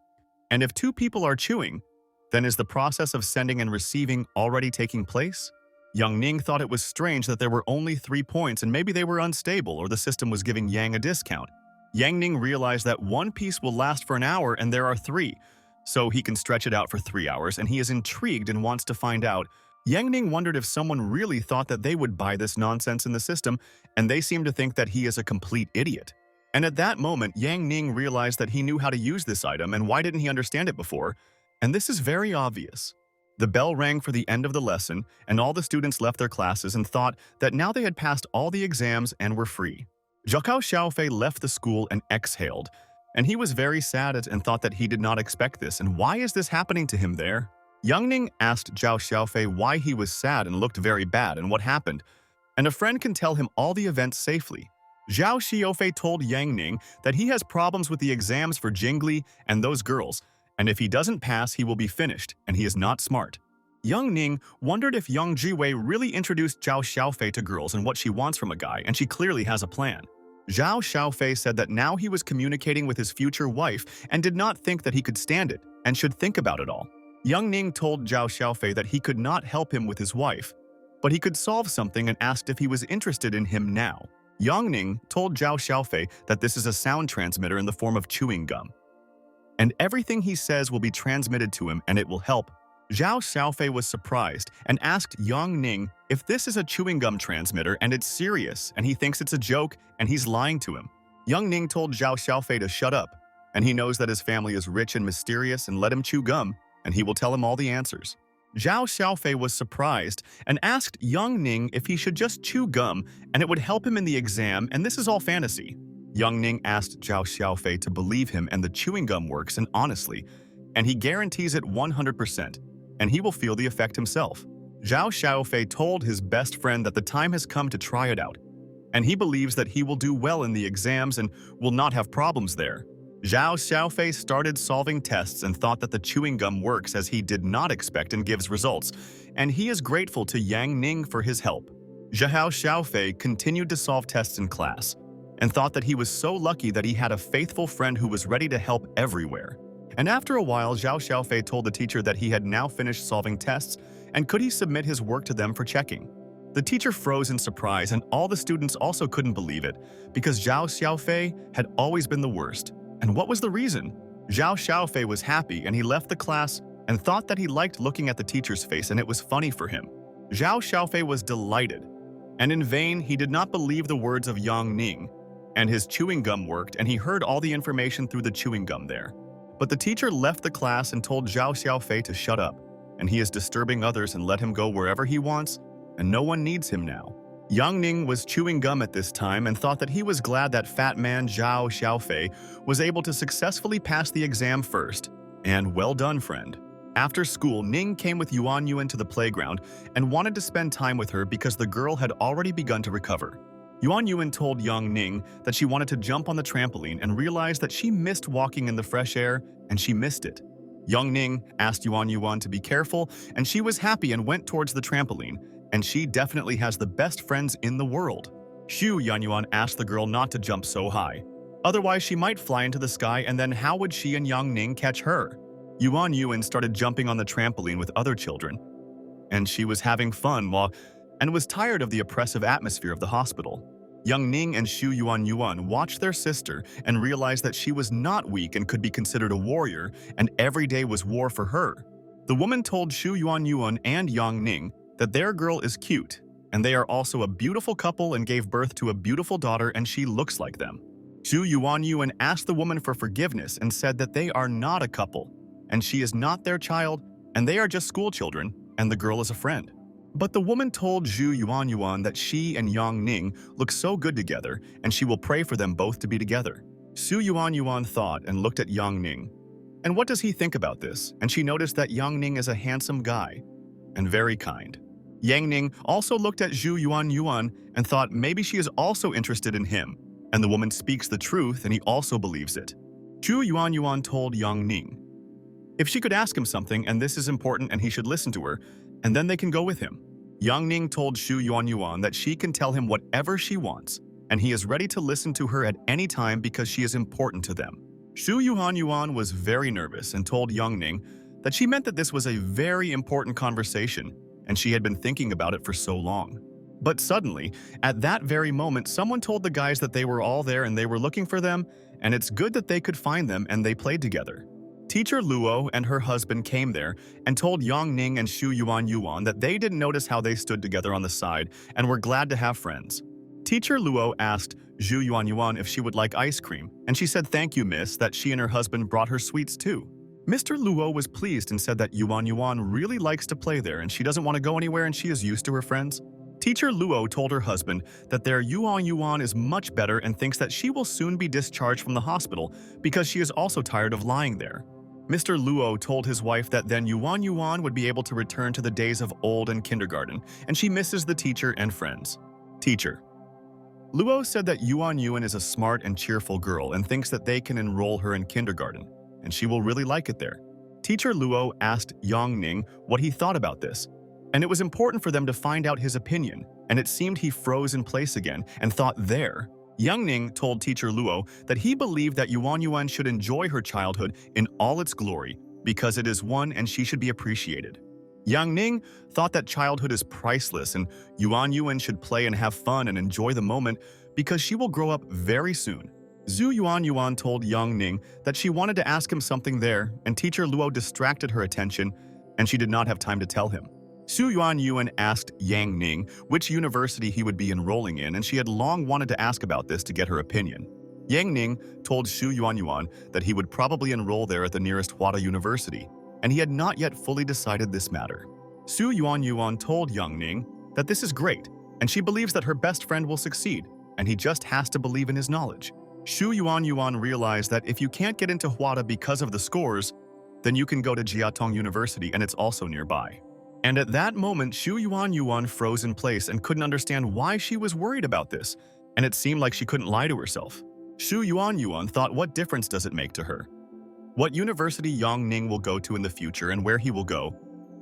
and if two people are chewing, then is the process of sending and receiving already taking place? Yang Ning thought it was strange that there were only 3 points and maybe they were unstable or the system was giving Yang a discount. Yang Ning realized that one piece will last for an hour and there are 3, so he can stretch it out for 3 hours, and he is intrigued and wants to find out. Yang Ning wondered if someone really thought that they would buy this nonsense in the system, and they seem to think that he is a complete idiot. And at that moment, Yang Ning realized that he knew how to use this item, and why didn't he understand it before? And this is very obvious. The bell rang for the end of the lesson, and all the students left their classes and thought that now they had passed all the exams and were free. Zhao Xiaofei left the school and exhaled, and he was very sad and thought that he did not expect this, and why is this happening to him there? Yang Ning asked Zhao Xiaofei why he was sad and looked very bad and what happened, and a friend can tell him all the events safely. Zhao Xiaofei told Yang Ning that he has problems with the exams for Jingli and those girls, and if he doesn't pass, he will be finished, and he is not smart. Yang Ning wondered if Yang Jiwei really introduced Zhao Xiaofei to girls and what she wants from a guy, and she clearly has a plan. Zhao Xiaofei said that now he was communicating with his future wife and did not think that he could stand it and should think about it all. Yang Ning told Zhao Xiaofei that he could not help him with his wife, but he could solve something and asked if he was interested in him now. Yang Ning told Zhao Xiaofei that this is a sound transmitter in the form of chewing gum, and everything he says will be transmitted to him and it will help. Zhao Xiaofei was surprised and asked Yang Ning if this is a chewing gum transmitter and it's serious and he thinks it's a joke and he's lying to him. Yang Ning told Zhao Xiaofei to shut up, and he knows that his family is rich and mysterious, and let him chew gum and he will tell him all the answers. Zhao Xiaofei was surprised and asked Yang Ning if he should just chew gum and it would help him in the exam, and this is all fantasy. Yang Ning asked Zhao Xiaofei to believe him and the chewing gum works and honestly, and he guarantees it 100%, and he will feel the effect himself. Zhao Xiaofei told his best friend that the time has come to try it out, and he believes that he will do well in the exams and will not have problems there. Zhao Xiaofei started solving tests and thought that the chewing gum works as he did not expect and gives results, and he is grateful to Yang Ning for his help. Zhao Xiaofei continued to solve tests in class, and thought that he was so lucky that he had a faithful friend who was ready to help everywhere. And after a while, Zhao Xiaofei told the teacher that he had now finished solving tests, and could he submit his work to them for checking. The teacher froze in surprise, and all the students also couldn't believe it, because Zhao Xiaofei had always been the worst. And what was the reason? Zhao Xiaofei was happy, and he left the class and thought that he liked looking at the teacher's face and it was funny for him. Zhao Xiaofei was delighted, and in vain he did not believe the words of Yang Ning, and his chewing gum worked, and he heard all the information through the chewing gum there. But the teacher left the class and told Zhao Xiaofei to shut up, and he is disturbing others and let him go wherever he wants. and no one needs him now. Yang Ning was chewing gum at this time and thought that he was glad that fat man Zhao Xiaofei was able to successfully pass the exam first. And well done, friend. After school, Ning came with Yuan Yuan to the playground and wanted to spend time with her because the girl had already begun to recover. Yuan Yuan told young Ning that she wanted to jump on the trampoline and realized that she missed walking in the fresh air, and she missed it. Young Ning asked Yuan Yuan to be careful, and she was happy and went towards the trampoline, and she definitely has the best friends in the world. Xu Yuanyuan asked the girl not to jump so high. Otherwise, she might fly into the sky, and then how would she and Yang Ning catch her? Yuan Yuan started jumping on the trampoline with other children, and she was having fun and was tired of the oppressive atmosphere of the hospital. Young Ning and Xu Yuanyuan watched their sister and realized that she was not weak and could be considered a warrior, and every day was war for her. The woman told Xu Yuanyuan and Yang Ning that their girl is cute, and they are also a beautiful couple and gave birth to a beautiful daughter, and she looks like them. Xu Yuanyuan asked the woman for forgiveness and said that they are not a couple, and she is not their child, and they are just school children, and the girl is a friend. But the woman told Xu Yuanyuan that she and Yang Ning look so good together, and she will pray for them both to be together. Xu Yuanyuan thought and looked at Yang Ning. And what does he think about this? And she noticed that Yang Ning is a handsome guy and very kind. Yang Ning also looked at Xu Yuanyuan and thought maybe she is also interested in him, and the woman speaks the truth and he also believes it. Xu Yuanyuan told Yang Ning if she could ask him something and this is important and he should listen to her, and then they can go with him. Yang Ning told Xu Yuanyuan that she can tell him whatever she wants, and he is ready to listen to her at any time because she is important to them. Xu Yuanyuan was very nervous and told Yang Ning that she meant that this was a very important conversation, and she had been thinking about it for so long. But suddenly, at that very moment, someone told the guys that they were all there and they were looking for them, and it's good that they could find them, and they played together. Teacher Luo and her husband came there and told Yang Ning and Xu Yuanyuan that they didn't notice how they stood together on the side and were glad to have friends. Teacher Luo asked Xu Yuanyuan if she would like ice cream, and she said thank you, miss, that she and her husband brought her sweets too. Mr. Luo was pleased and said that Yuanyuan really likes to play there and she doesn't want to go anywhere and she is used to her friends. Teacher Luo told her husband that their Yuanyuan is much better and thinks that she will soon be discharged from the hospital because she is also tired of lying there. Mr. Luo told his wife that then Yuanyuan would be able to return to the days of old and kindergarten, and she misses the teacher and friends. Teacher Luo said that Yuanyuan is a smart and cheerful girl and thinks that they can enroll her in kindergarten, and she will really like it there. Teacher Luo asked Yang Ning what he thought about this, and it was important for them to find out his opinion, and it seemed he froze in place again and thought there. Yang Ning told Teacher Luo that he believed that Yuanyuan should enjoy her childhood in all its glory because it is one and she should be appreciated. Yang Ning thought that childhood is priceless and Yuanyuan should play and have fun and enjoy the moment because she will grow up very soon. Xu Yuanyuan told Yang Ning that she wanted to ask him something there, and Teacher Luo distracted her attention and she did not have time to tell him. Xu Yuanyuan asked Yang Ning which university he would be enrolling in, and she had long wanted to ask about this to get her opinion. Yang Ning told Xu Yuanyuan that he would probably enroll there at the nearest Huada University, and he had not yet fully decided this matter. Xu Yuanyuan told Yang Ning that this is great, and she believes that her best friend will succeed, and he just has to believe in his knowledge. Xu Yuanyuan realized that if you can't get into Huada because of the scores, then you can go to Jiatong University and it's also nearby. And at that moment, Xu Yuanyuan froze in place and couldn't understand why she was worried about this, and it seemed like she couldn't lie to herself. Xu Yuanyuan thought, what difference does it make to her? What university Yang Ning will go to in the future and where he will go,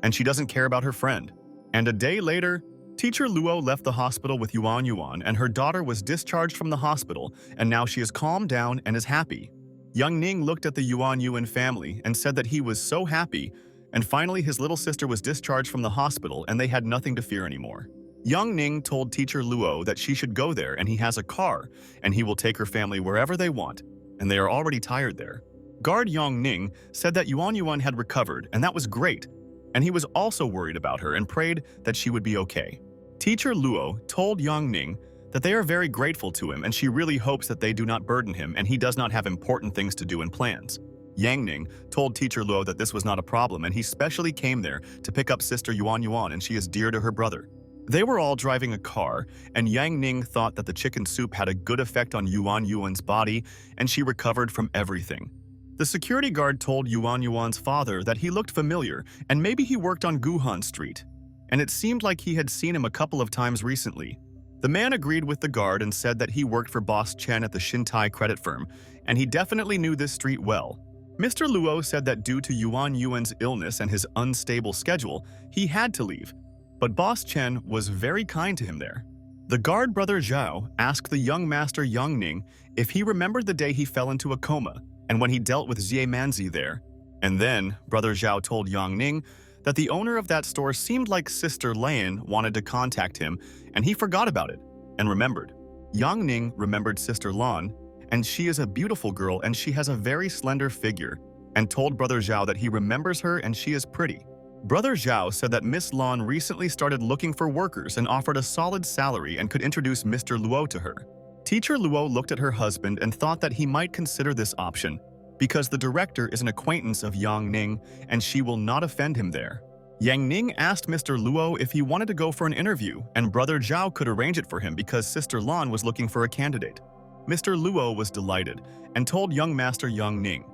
and she doesn't care about her friend. And a day later, Teacher Luo left the hospital with Yuanyuan, and her daughter was discharged from the hospital, and now she is calmed down and is happy. Yang Ning looked at the Yuanyuan family and said that he was so happy, and finally his little sister was discharged from the hospital and they had nothing to fear anymore. Yang Ning told Teacher Luo that she should go there and he has a car and he will take her family wherever they want, and they are already tired there. Guard Yang Ning said that Yuanyuan had recovered and that was great, and he was also worried about her and prayed that she would be okay. Teacher Luo told Yang Ning that they are very grateful to him and she really hopes that they do not burden him and he does not have important things to do and plans. Yang Ning told Teacher Luo that this was not a problem and he specially came there to pick up Sister Yuanyuan and she is dear to her brother. They were all driving a car, and Yang Ning thought that the chicken soup had a good effect on Yuan Yuan's body, and she recovered from everything. The security guard told Yuan Yuan's father that he looked familiar, and maybe he worked on Guhan Street, and it seemed like he had seen him a couple of times recently. The man agreed with the guard and said that he worked for Boss Chen at the Shintai credit firm, and he definitely knew this street well. Mr. Luo said that due to Yuan Yuan's illness and his unstable schedule, he had to leave, but Boss Chen was very kind to him there. The guard brother Zhao asked the young master Yang Ning if he remembered the day he fell into a coma and when he dealt with Xie Manzi there. And then brother Zhao told Yang Ning that the owner of that store seemed like Sister Lan wanted to contact him, and he forgot about it and remembered. Yang Ning remembered Sister Lan, and she is a beautiful girl and she has a very slender figure, and told brother Zhao that he remembers her and she is pretty. Brother Zhao said that Miss Lan recently started looking for workers and offered a solid salary and could introduce Mr. Luo to her. Teacher Luo looked at her husband and thought that he might consider this option, because the director is an acquaintance of Yang Ning and she will not offend him there. Yang Ning asked Mr. Luo if he wanted to go for an interview, and brother Zhao could arrange it for him because Sister Lan was looking for a candidate. Mr. Luo was delighted and told young master Yang Ning.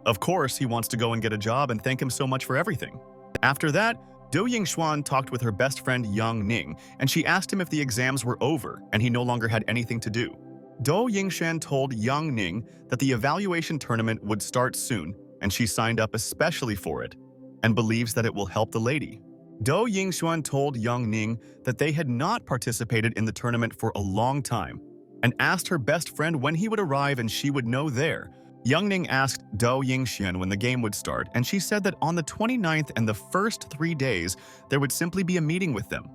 Of course, he wants to go and get a job and thank him so much for everything. After that, Do Yingxuan talked with her best friend Yang Ning, and she asked him if the exams were over and he no longer had anything to do. Do Yingshan told Yang Ning that the evaluation tournament would start soon, and she signed up especially for it, and believes that it will help the lady. Do Yingxuan told Yang Ning that they had not participated in the tournament for a long time, and asked her best friend when he would arrive and she would know there. Yang Ning asked Do Yingxian when the game would start, and she said that on the 29th and the first 3 days, there would simply be a meeting with them.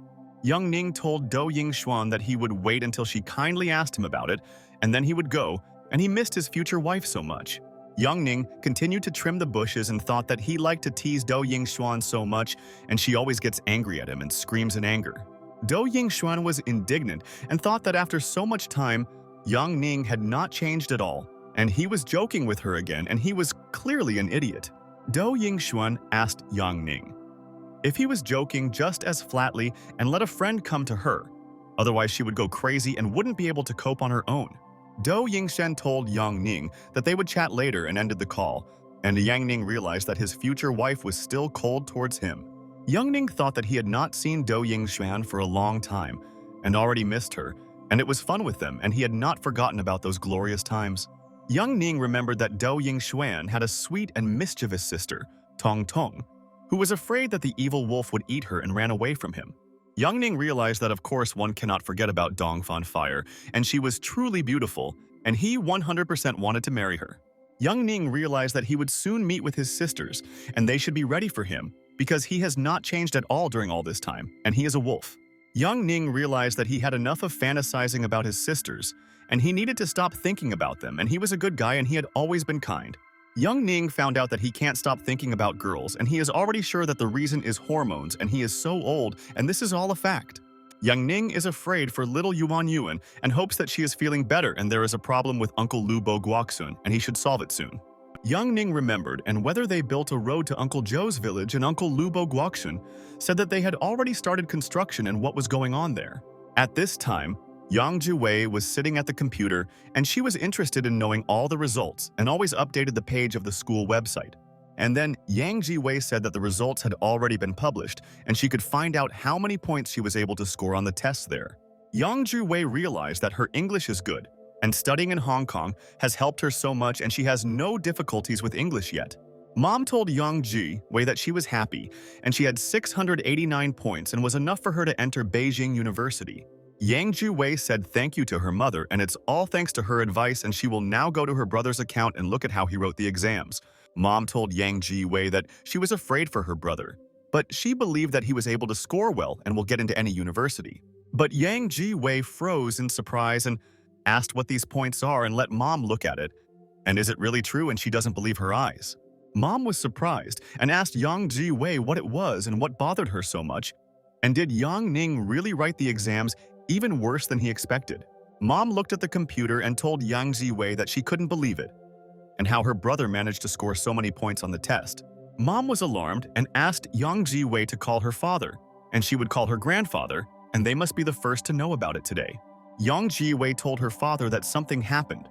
Yang Ning told Do Yingxuan that he would wait until she kindly asked him about it, and then he would go, and he missed his future wife so much. Yang Ning continued to trim the bushes and thought that he liked to tease Do Yingxuan so much, and she always gets angry at him and screams in anger. Do Yingxuan was indignant and thought that after so much time, Yang Ning had not changed at all, and he was joking with her again, and he was clearly an idiot. Do Yingxuan asked Yang Ning if he was joking just as flatly and let a friend come to her. Otherwise, she would go crazy and wouldn't be able to cope on her own. Do Yingshan told Yang Ning that they would chat later and ended the call, and Yang Ning realized that his future wife was still cold towards him. Yang Ning thought that he had not seen Do Yingshan for a long time and already missed her, and it was fun with them, and he had not forgotten about those glorious times. Yang Ning remembered that Do Yingxuan had a sweet and mischievous sister, Tong Tong, who was afraid that the evil wolf would eat her and ran away from him. Yang Ning realized that of course one cannot forget about Dongfan Fire, and she was truly beautiful, and he 100% wanted to marry her. Yang Ning realized that he would soon meet with his sisters, and they should be ready for him, because he has not changed at all during all this time, and he is a wolf. Yang Ning realized that he had enough of fantasizing about his sisters, and he needed to stop thinking about them, and he was a good guy and he had always been kind. Yang Ning found out that he can't stop thinking about girls, and he is already sure that the reason is hormones, and he is so old, and this is all a fact. Yang Ning is afraid for little Yuan Yuan and hopes that she is feeling better and there is a problem with Uncle Lu Bo Guoxun, and he should solve it soon. Yang Ning remembered, and whether they built a road to Uncle Joe's village and Uncle Lu Bo Guoxun said that they had already started construction and what was going on there. At this time, Yang Jiwei was sitting at the computer, and she was interested in knowing all the results and always updated the page of the school website. And then Yang Jiwei said that the results had already been published, and she could find out how many points she was able to score on the tests there. Yang Jiwei realized that her English is good, and studying in Hong Kong has helped her so much, and she has no difficulties with English yet. Mom told Yang Jiwei that she was happy, and she had 689 points and was enough for her to enter Beijing University. Yang Jiwei said thank you to her mother, and it's all thanks to her advice, and she will now go to her brother's account and look at how he wrote the exams. Mom told Yang Jiwei that she was afraid for her brother, but she believed that he was able to score well and will get into any university. But Yang Jiwei froze in surprise and asked what these points are and let Mom look at it. And is it really true? And she doesn't believe her eyes. Mom was surprised and asked Yang Jiwei what it was and what bothered her so much. And did Yang Ning really write the exams even worse than he expected? Mom looked at the computer and told Yang Jiwei that she couldn't believe it, and how her brother managed to score so many points on the test. Mom was alarmed and asked Yang Jiwei to call her father, and she would call her grandfather, and they must be the first to know about it today. Yang Ji-wei told her father that something happened,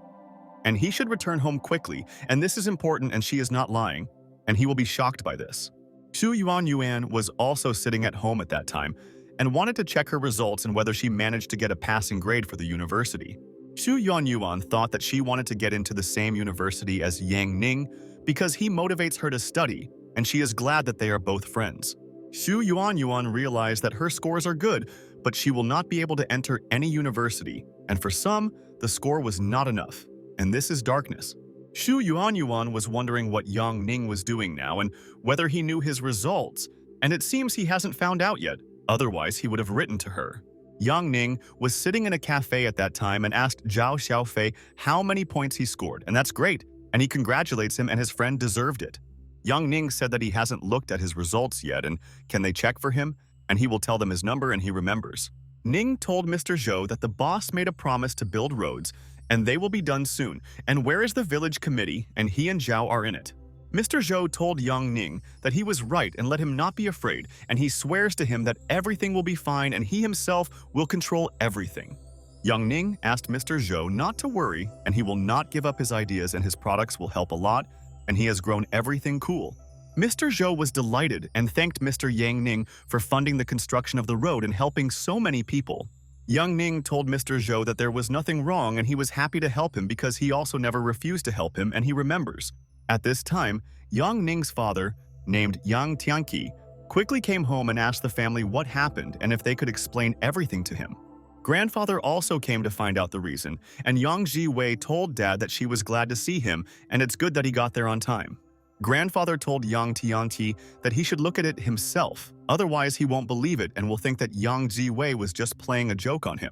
and he should return home quickly, and this is important and she is not lying, and he will be shocked by this. Xu Yuan was also sitting at home at that time and wanted to check her results and whether she managed to get a passing grade for the university. Xu Yuan thought that she wanted to get into the same university as Yang Ning because he motivates her to study, and she is glad that they are both friends. Xu Yuan realized that her scores are good, but she will not be able to enter any university, and for some, the score was not enough, and this is darkness. Xu Yuan was wondering what Yang Ning was doing now and whether he knew his results, and it seems he hasn't found out yet, otherwise he would have written to her. Yang Ning was sitting in a cafe at that time and asked Zhao Xiaofei how many points he scored, and that's great, and he congratulates him and his friend deserved it. Yang Ning said that he hasn't looked at his results yet and can they check for him, and he will tell them his number and he remembers. Ning told Mr. Zhou that the boss made a promise to build roads and they will be done soon, and where is the village committee, and he and Zhao are in it. Mr. Zhou told Yang Ning that he was right and let him not be afraid, and he swears to him that everything will be fine and he himself will control everything. Yang Ning asked Mr. Zhou not to worry and he will not give up his ideas and his products will help a lot, and he has grown everything cool. Mr. Zhou was delighted and thanked Mr. Yang Ning for funding the construction of the road and helping so many people. Yang Ning told Mr. Zhou that there was nothing wrong and he was happy to help him because he also never refused to help him and he remembers. At this time, Yang Ning's father, named Yang Tianqi, quickly came home and asked the family what happened and if they could explain everything to him. Grandfather also came to find out the reason, and Yang Ji-wei told Dad that she was glad to see him and it's good that he got there on time. Grandfather told Yang Tianqi that he should look at it himself, otherwise he won't believe it and will think that Yang Ji-wei was just playing a joke on him.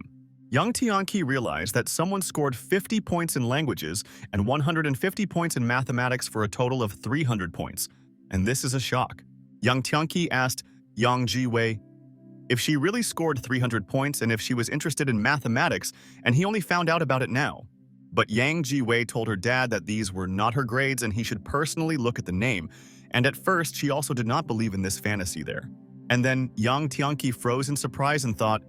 Yang Tianqi realized that someone scored 50 points in languages and 150 points in mathematics for a total of 300 points, and this is a shock. Yang Tianqi asked Yang Ji-wei if she really scored 300 points and if she was interested in mathematics, and he only found out about it now. But Yang Ji-wei told her dad that these were not her grades and he should personally look at the name, and at first she also did not believe in this fantasy there. And then Yang Tianqi froze in surprise and thought,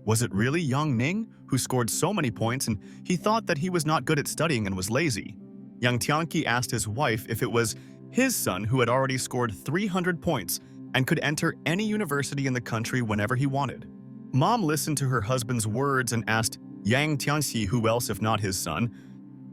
was it really Yang Ning who scored so many points, and he thought that he was not good at studying and was lazy? Yang Tianqi asked his wife if it was his son who had already scored 300 points and could enter any university in the country whenever he wanted. Mom listened to her husband's words and asked Yang Tianqi who else if not his son,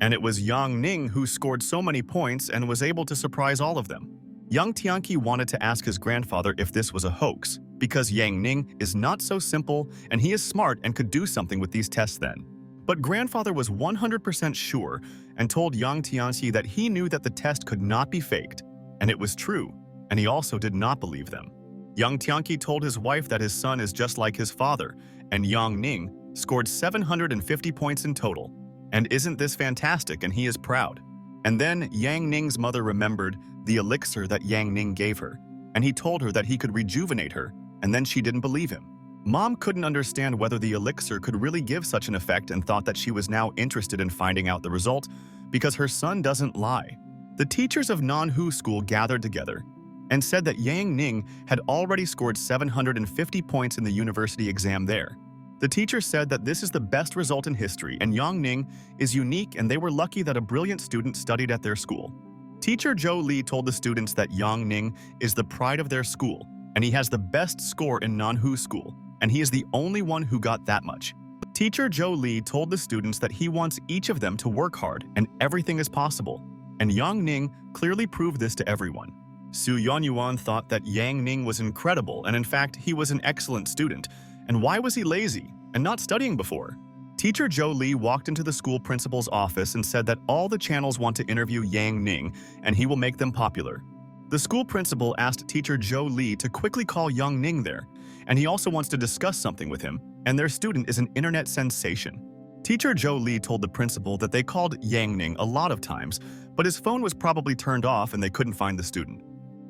and it was Yang Ning who scored so many points and was able to surprise all of them. Yang Tianqi wanted to ask his grandfather if this was a hoax, because Yang Ning is not so simple and he is smart and could do something with these tests then. But grandfather was 100% sure and told Yang Tianqi that he knew that the test could not be faked, and it was true, and he also did not believe them. Yang Tianqi told his wife that his son is just like his father, and Yang Ning scored 750 points in total. And isn't this fantastic, and he is proud. And then Yang Ning's mother remembered the elixir that Yang Ning gave her, and he told her that he could rejuvenate her, and then she didn't believe him. Mom couldn't understand whether the elixir could really give such an effect and thought that she was now interested in finding out the result because her son doesn't lie. The teachers of Manhwa school gathered together and said that Yang Ning had already scored 750 points in the university exam there. The teacher said that this is the best result in history and Yang Ning is unique and they were lucky that a brilliant student studied at their school. Teacher Zhou Li told the students that Yang Ning is the pride of their school and he has the best score in Manhwa school, and he is the only one who got that much. Teacher Zhou Li told the students that he wants each of them to work hard and everything is possible, and Yang Ning clearly proved this to everyone. Xu Yuan thought that Yang Ning was incredible and in fact he was an excellent student, and why was he lazy and not studying before? Teacher Zhou Li walked into the school principal's office and said that all the channels want to interview Yang Ning and he will make them popular. The school principal asked Teacher Zhou Li to quickly call Yang Ning there, and he also wants to discuss something with him, and their student is an internet sensation. Teacher Zhou Li told the principal that they called Yang Ning a lot of times, but his phone was probably turned off and they couldn't find the student.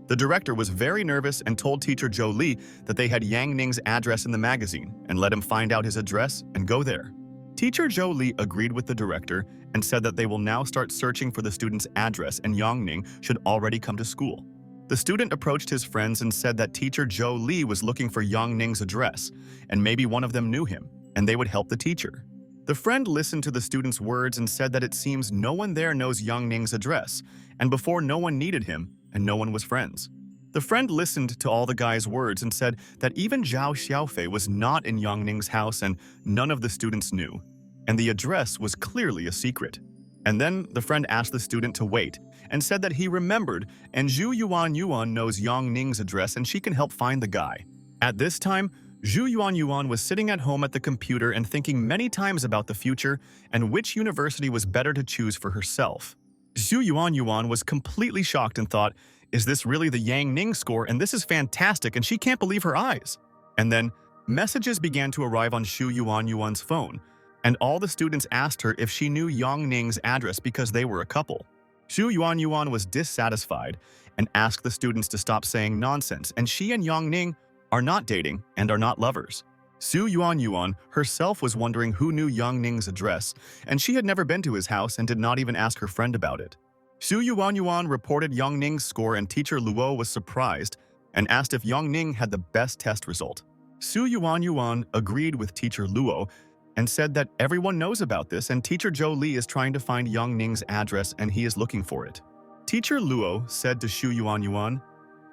The director was very nervous and told Teacher Zhou Li that they had Yang Ning's address in the magazine and let him find out his address and go there. Teacher Zhou Li agreed with the director and said that they will now start searching for the student's address and Yang Ning should already come to school. The student approached his friends and said that teacher Zhou Li was looking for Yang Ning's address, and maybe one of them knew him, and they would help the teacher. The friend listened to the student's words and said that it seems no one there knows Yang Ning's address, and before no one needed him, and no one was friends. The friend listened to all the guy's words and said that even Zhao Xiaofei was not in Yang Ning's house and none of the students knew, and the address was clearly a secret. And then the friend asked the student to wait and said that he remembered and Zhu Yuan knows Yang Ning's address and she can help find the guy. At this time, Zhu Yuan was sitting at home at the computer and thinking many times about the future and which university was better to choose for herself. Zhu Yuan was completely shocked and thought, is this really the Yang Ning score? And this is fantastic, and she can't believe her eyes. And then messages began to arrive on Zhu Yuan's phone, and all the students asked her if she knew Yang Ning's address because they were a couple. Zhu Yuan was dissatisfied and asked the students to stop saying nonsense, and she and Yang Ning are not dating and are not lovers. Zhu Yuan herself was wondering who knew Yang Ning's address, and she had never been to his house and did not even ask her friend about it. Zhu Yuan reported Yang Ning's score, and teacher Luo was surprised and asked if Yang Ning had the best test result. Zhu Yuan agreed with teacher Luo and said that everyone knows about this and teacher Zhou Li is trying to find Yang Ning's address and he is looking for it. Teacher Luo said to Zhu Yuan,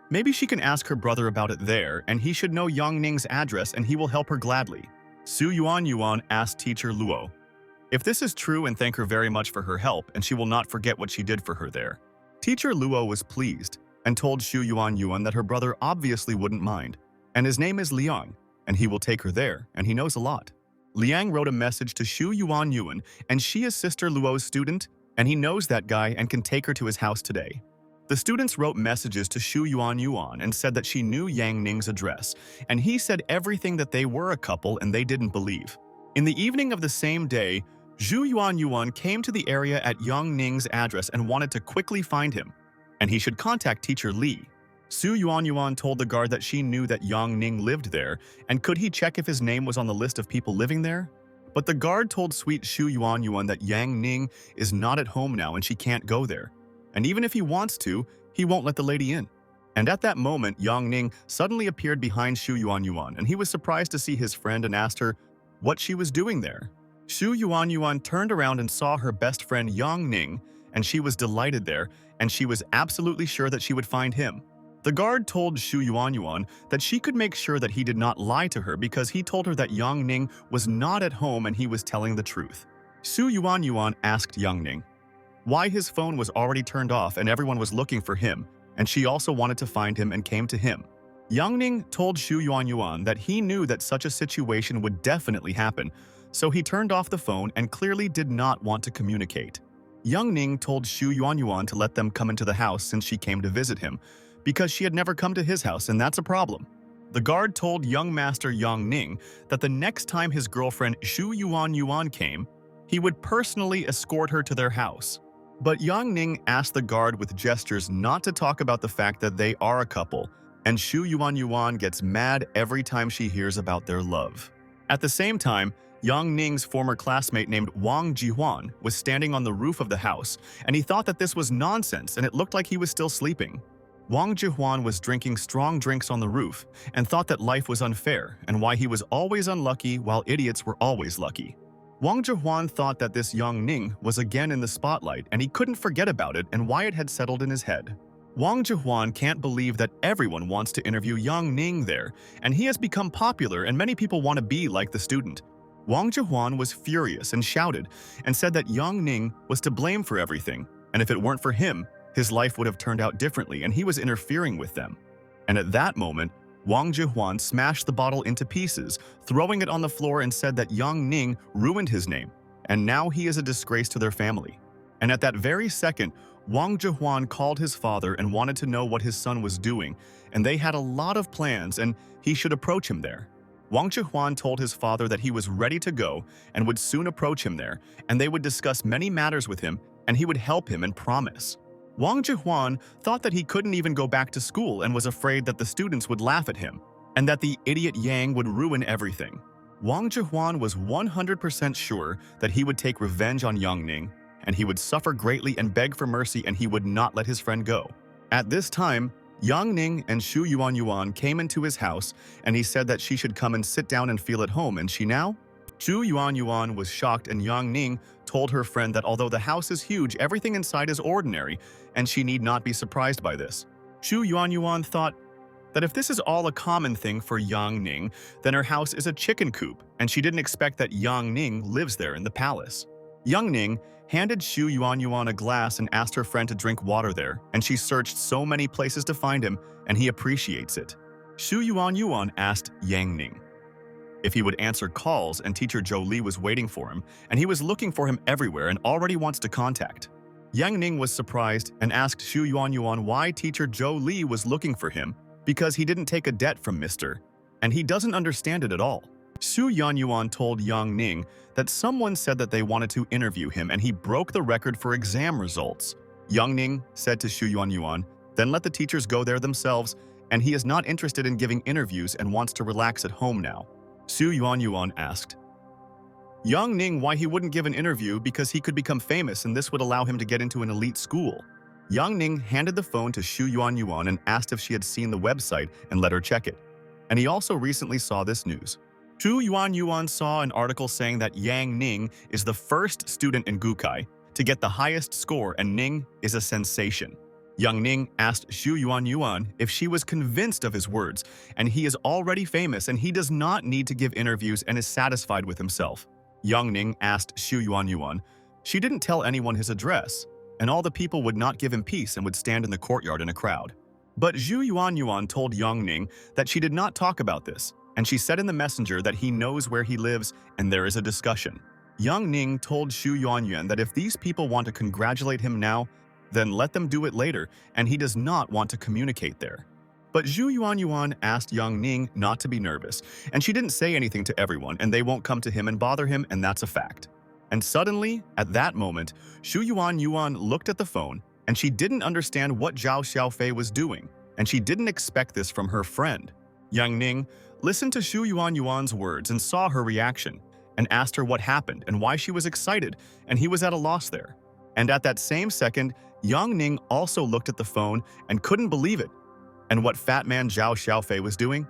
maybe she can ask her brother about it there and he should know Yang Ning's address and he will help her gladly. Zhu Yuan asked teacher Luo if this is true and thank her very much for her help and she will not forget what she did for her there. Teacher Luo was pleased and told Zhu Yuan that her brother obviously wouldn't mind, and his name is Liang, and he will take her there, and he knows a lot. Liang wrote a message to Zhu Yuan, and she is Sister Luo's student, and he knows that guy and can take her to his house today. The students wrote messages to Zhu Yuan and said that she knew Yang Ning's address, and he said everything that they were a couple and they didn't believe. In the evening of the same day, Zhu Yuan came to the area at Yang Ning's address and wanted to quickly find him, and he should contact teacher Li. Zhu Yuan told the guard that she knew that Yang Ning lived there, and could he check if his name was on the list of people living there? But the guard told sweet Zhu Yuan that Yang Ning is not at home now and she can't go there. And even if he wants to, he won't let the lady in. And at that moment, Yang Ning suddenly appeared behind Zhu Yuan, and he was surprised to see his friend and asked her what she was doing there. Zhu Yuan turned around and saw her best friend Yang Ning, and she was delighted there, and she was absolutely sure that she would find him. The guard told Zhu Yuan that she could make sure that he did not lie to her because he told her that Yang Ning was not at home and he was telling the truth. Zhu Yuan asked Yang Ning why his phone was already turned off and everyone was looking for him, and she also wanted to find him and came to him. Yang Ning told Zhu Yuan that he knew that such a situation would definitely happen, so he turned off the phone and clearly did not want to communicate. Yang Ning told Zhu Yuan to let them come into the house since she came to visit him, because she had never come to his house and that's a problem. The guard told young master Yang Ning that the next time his girlfriend Zhu Yuan came, he would personally escort her to their house. But Yang Ning asked the guard with gestures not to talk about the fact that they are a couple, and Zhu Yuan gets mad every time she hears about their love. At the same time, Yang Ning's former classmate named Wang Jihuan was standing on the roof of the house, and he thought that this was nonsense and it looked like he was still sleeping. Wang Jihuan was drinking strong drinks on the roof and thought that life was unfair and why he was always unlucky while idiots were always lucky. Wang Jihuan thought that this Yang Ning was again in the spotlight and he couldn't forget about it and why it had settled in his head. Wang Jihuan can't believe that everyone wants to interview Yang Ning there, and he has become popular and many people want to be like the student. Wang Jihuan was furious and shouted and said that Yang Ning was to blame for everything, and if it weren't for him, his life would have turned out differently and he was interfering with them. And at that moment, Wang Jihuan smashed the bottle into pieces, throwing it on the floor and said that Yang Ning ruined his name, and now he is a disgrace to their family. And at that very second, Wang Jihuan called his father and wanted to know what his son was doing, and they had a lot of plans and he should approach him there. Wang Jihuan told his father that he was ready to go and would soon approach him there, and they would discuss many matters with him and he would help him and promise. Wang Jihuan thought that he couldn't even go back to school and was afraid that the students would laugh at him and that the idiot Yang would ruin everything. Wang Jihuan was 100% sure that he would take revenge on Yang Ning, and he would suffer greatly and beg for mercy and he would not let his friend go. At this time, Yang Ning and Xu Yuan came into his house, and he said that she should come and sit down and feel at home, and she now? Xu Yuan was shocked, and Yang Ning told her friend that although the house is huge, everything inside is ordinary, and she need not be surprised by this. Xu Yuan thought that if this is all a common thing for Yang Ning, then her house is a chicken coop, and she didn't expect that Yang Ning lives there in the palace. Yang Ning handed Xu Yuan a glass and asked her friend to drink water there, and she searched so many places to find him, and he appreciates it. Xu Yuan asked Yang Ning if he would answer calls, and teacher Zhou Li was waiting for him, and he was looking for him everywhere and already wants to contact. Yang Ning was surprised and asked Xu Yuan why teacher Zhou Li was looking for him, because he didn't take a debt from Mr. and he doesn't understand it at all. Xu Yuan told Yang Ning that someone said that they wanted to interview him, and he broke the record for exam results. Yang Ning said to Xu Yuan, then let the teachers go there themselves, and he is not interested in giving interviews and wants to relax at home now. Xu Yuan asked Yang Ning why he wouldn't give an interview, because he could become famous and this would allow him to get into an elite school. Yang Ning handed the phone to Xu Yuan and asked if she had seen the website and let her check it. And he also recently saw this news. Xu Yuan saw an article saying that Yang Ning is the first student in Gukai to get the highest score, and Ning is a sensation. Yang Ning asked Xu Yuan if she was convinced of his words, and he is already famous and he does not need to give interviews and is satisfied with himself. Yang Ning asked Xu Yuan. She didn't tell anyone his address, and all the people would not give him peace and would stand in the courtyard in a crowd. But Xu Yuan told Yang Ning that she did not talk about this, and she said in the messenger that he knows where he lives and there is a discussion. Yang Ning told Xu Yuan that if these people want to congratulate him now, then let them do it later, and he does not want to communicate there. But Xu Yuan asked Yang Ning not to be nervous, and she didn't say anything to everyone, and they won't come to him and bother him, and that's a fact. And suddenly, at that moment, Xu Yuan looked at the phone, and she didn't understand what Zhao Xiaofei was doing, and she didn't expect this from her friend. Yang Ning listened to Xu Yuan's words and saw her reaction, and asked her what happened and why she was excited, and he was at a loss there. And at that same second, Yang Ning also looked at the phone and couldn't believe it, and what fat man Zhao Xiaofei was doing.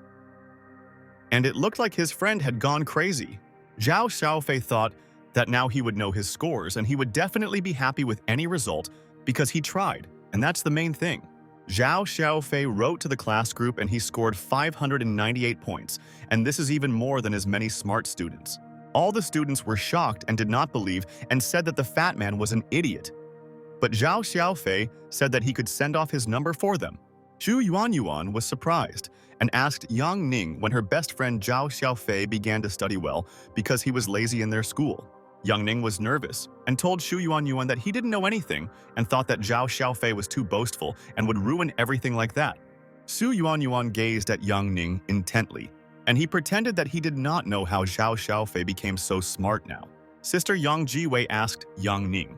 And it looked like his friend had gone crazy. Zhao Xiaofei thought that now he would know his scores and he would definitely be happy with any result because he tried, and that's the main thing. Zhao Xiaofei wrote to the class group and he scored 598 points, and this is even more than as many smart students. All the students were shocked and did not believe and said that the fat man was an idiot. But Zhao Xiaofei said that he could send off his number for them. Xu Yuan was surprised and asked Yang Ning when her best friend Zhao Xiaofei began to study well because he was lazy in their school. Yang Ning was nervous and told Xu Yuan that he didn't know anything and thought that Zhao Xiaofei was too boastful and would ruin everything like that. Xu Yuan gazed at Yang Ning intently, and he pretended that he did not know how Zhao Xiaofei became so smart now. Sister Yang Jiwei asked Yang Ning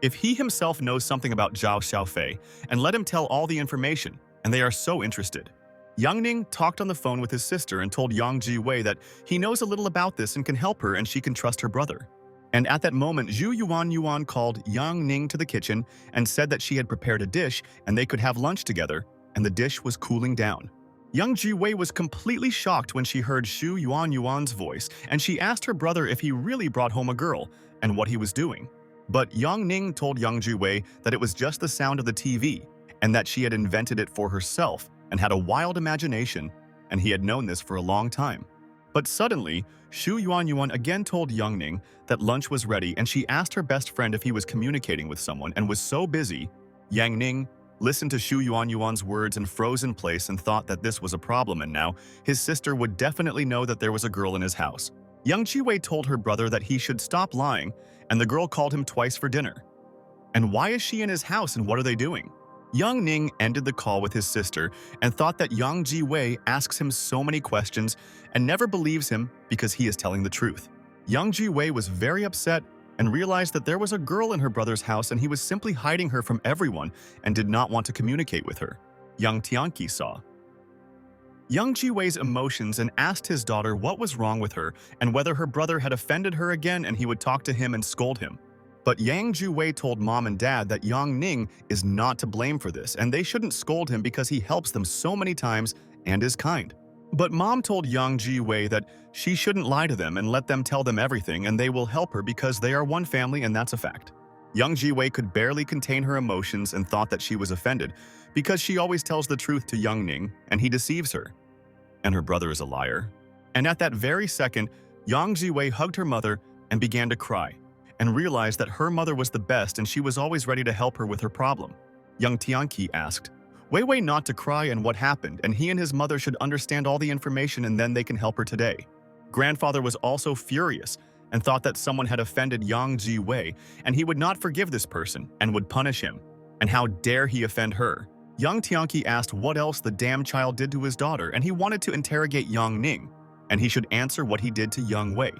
if he himself knows something about Zhao Xiaofei and let him tell all the information, and they are so interested. Yang Ning talked on the phone with his sister and told Yang Jiwei that he knows a little about this and can help her and she can trust her brother. And at that moment, Xu Yuan called Yang Ning to the kitchen and said that she had prepared a dish and they could have lunch together, and the dish was cooling down. Yang Jiwei was completely shocked when she heard Xu Yuan's voice, and she asked her brother if he really brought home a girl and what he was doing. But Yang Ning told Yang Jiwei that it was just the sound of the TV and that she had invented it for herself and had a wild imagination, and he had known this for a long time. But suddenly, Xu Yuan again told Yang Ning that lunch was ready, and she asked her best friend if he was communicating with someone and was so busy. Yang Ning listened to Xu Yuan's words and froze in place and thought that this was a problem, and now his sister would definitely know that there was a girl in his house. Yang Jiwei told her brother that he should stop lying, and the girl called him twice for dinner. And why is she in his house and what are they doing? Yang Ning ended the call with his sister and thought that Yang Jiwei asks him so many questions and never believes him because he is telling the truth. Yang Jiwei was very upset and realized that there was a girl in her brother's house and he was simply hiding her from everyone and did not want to communicate with her. Yang Tianqi saw Yang Jiwei's emotions and asked his daughter what was wrong with her and whether her brother had offended her again, and he would talk to him and scold him. But Yang Ju-wei told mom and dad that Yang Ning is not to blame for this, and they shouldn't scold him because he helps them so many times and is kind. But mom told Yang Ji-wei that she shouldn't lie to them and let them tell them everything, and they will help her because they are one family, and that's a fact. Yang Ji-wei could barely contain her emotions and thought that she was offended because she always tells the truth to Yang Ning and he deceives her. And her brother is a liar. And at that very second, Yang Ji-wei hugged her mother and began to cry, and realized that her mother was the best and she was always ready to help her with her problem. Young Tianqi asked Wei Wei not to cry and what happened, and he and his mother should understand all the information and then they can help her today. Grandfather was also furious and thought that someone had offended Yang Ji-wei and he would not forgive this person and would punish him. And how dare he offend her? Young Tianqi asked what else the damn child did to his daughter, and he wanted to interrogate Yang Ning, and he should answer what he did to Yang Wei.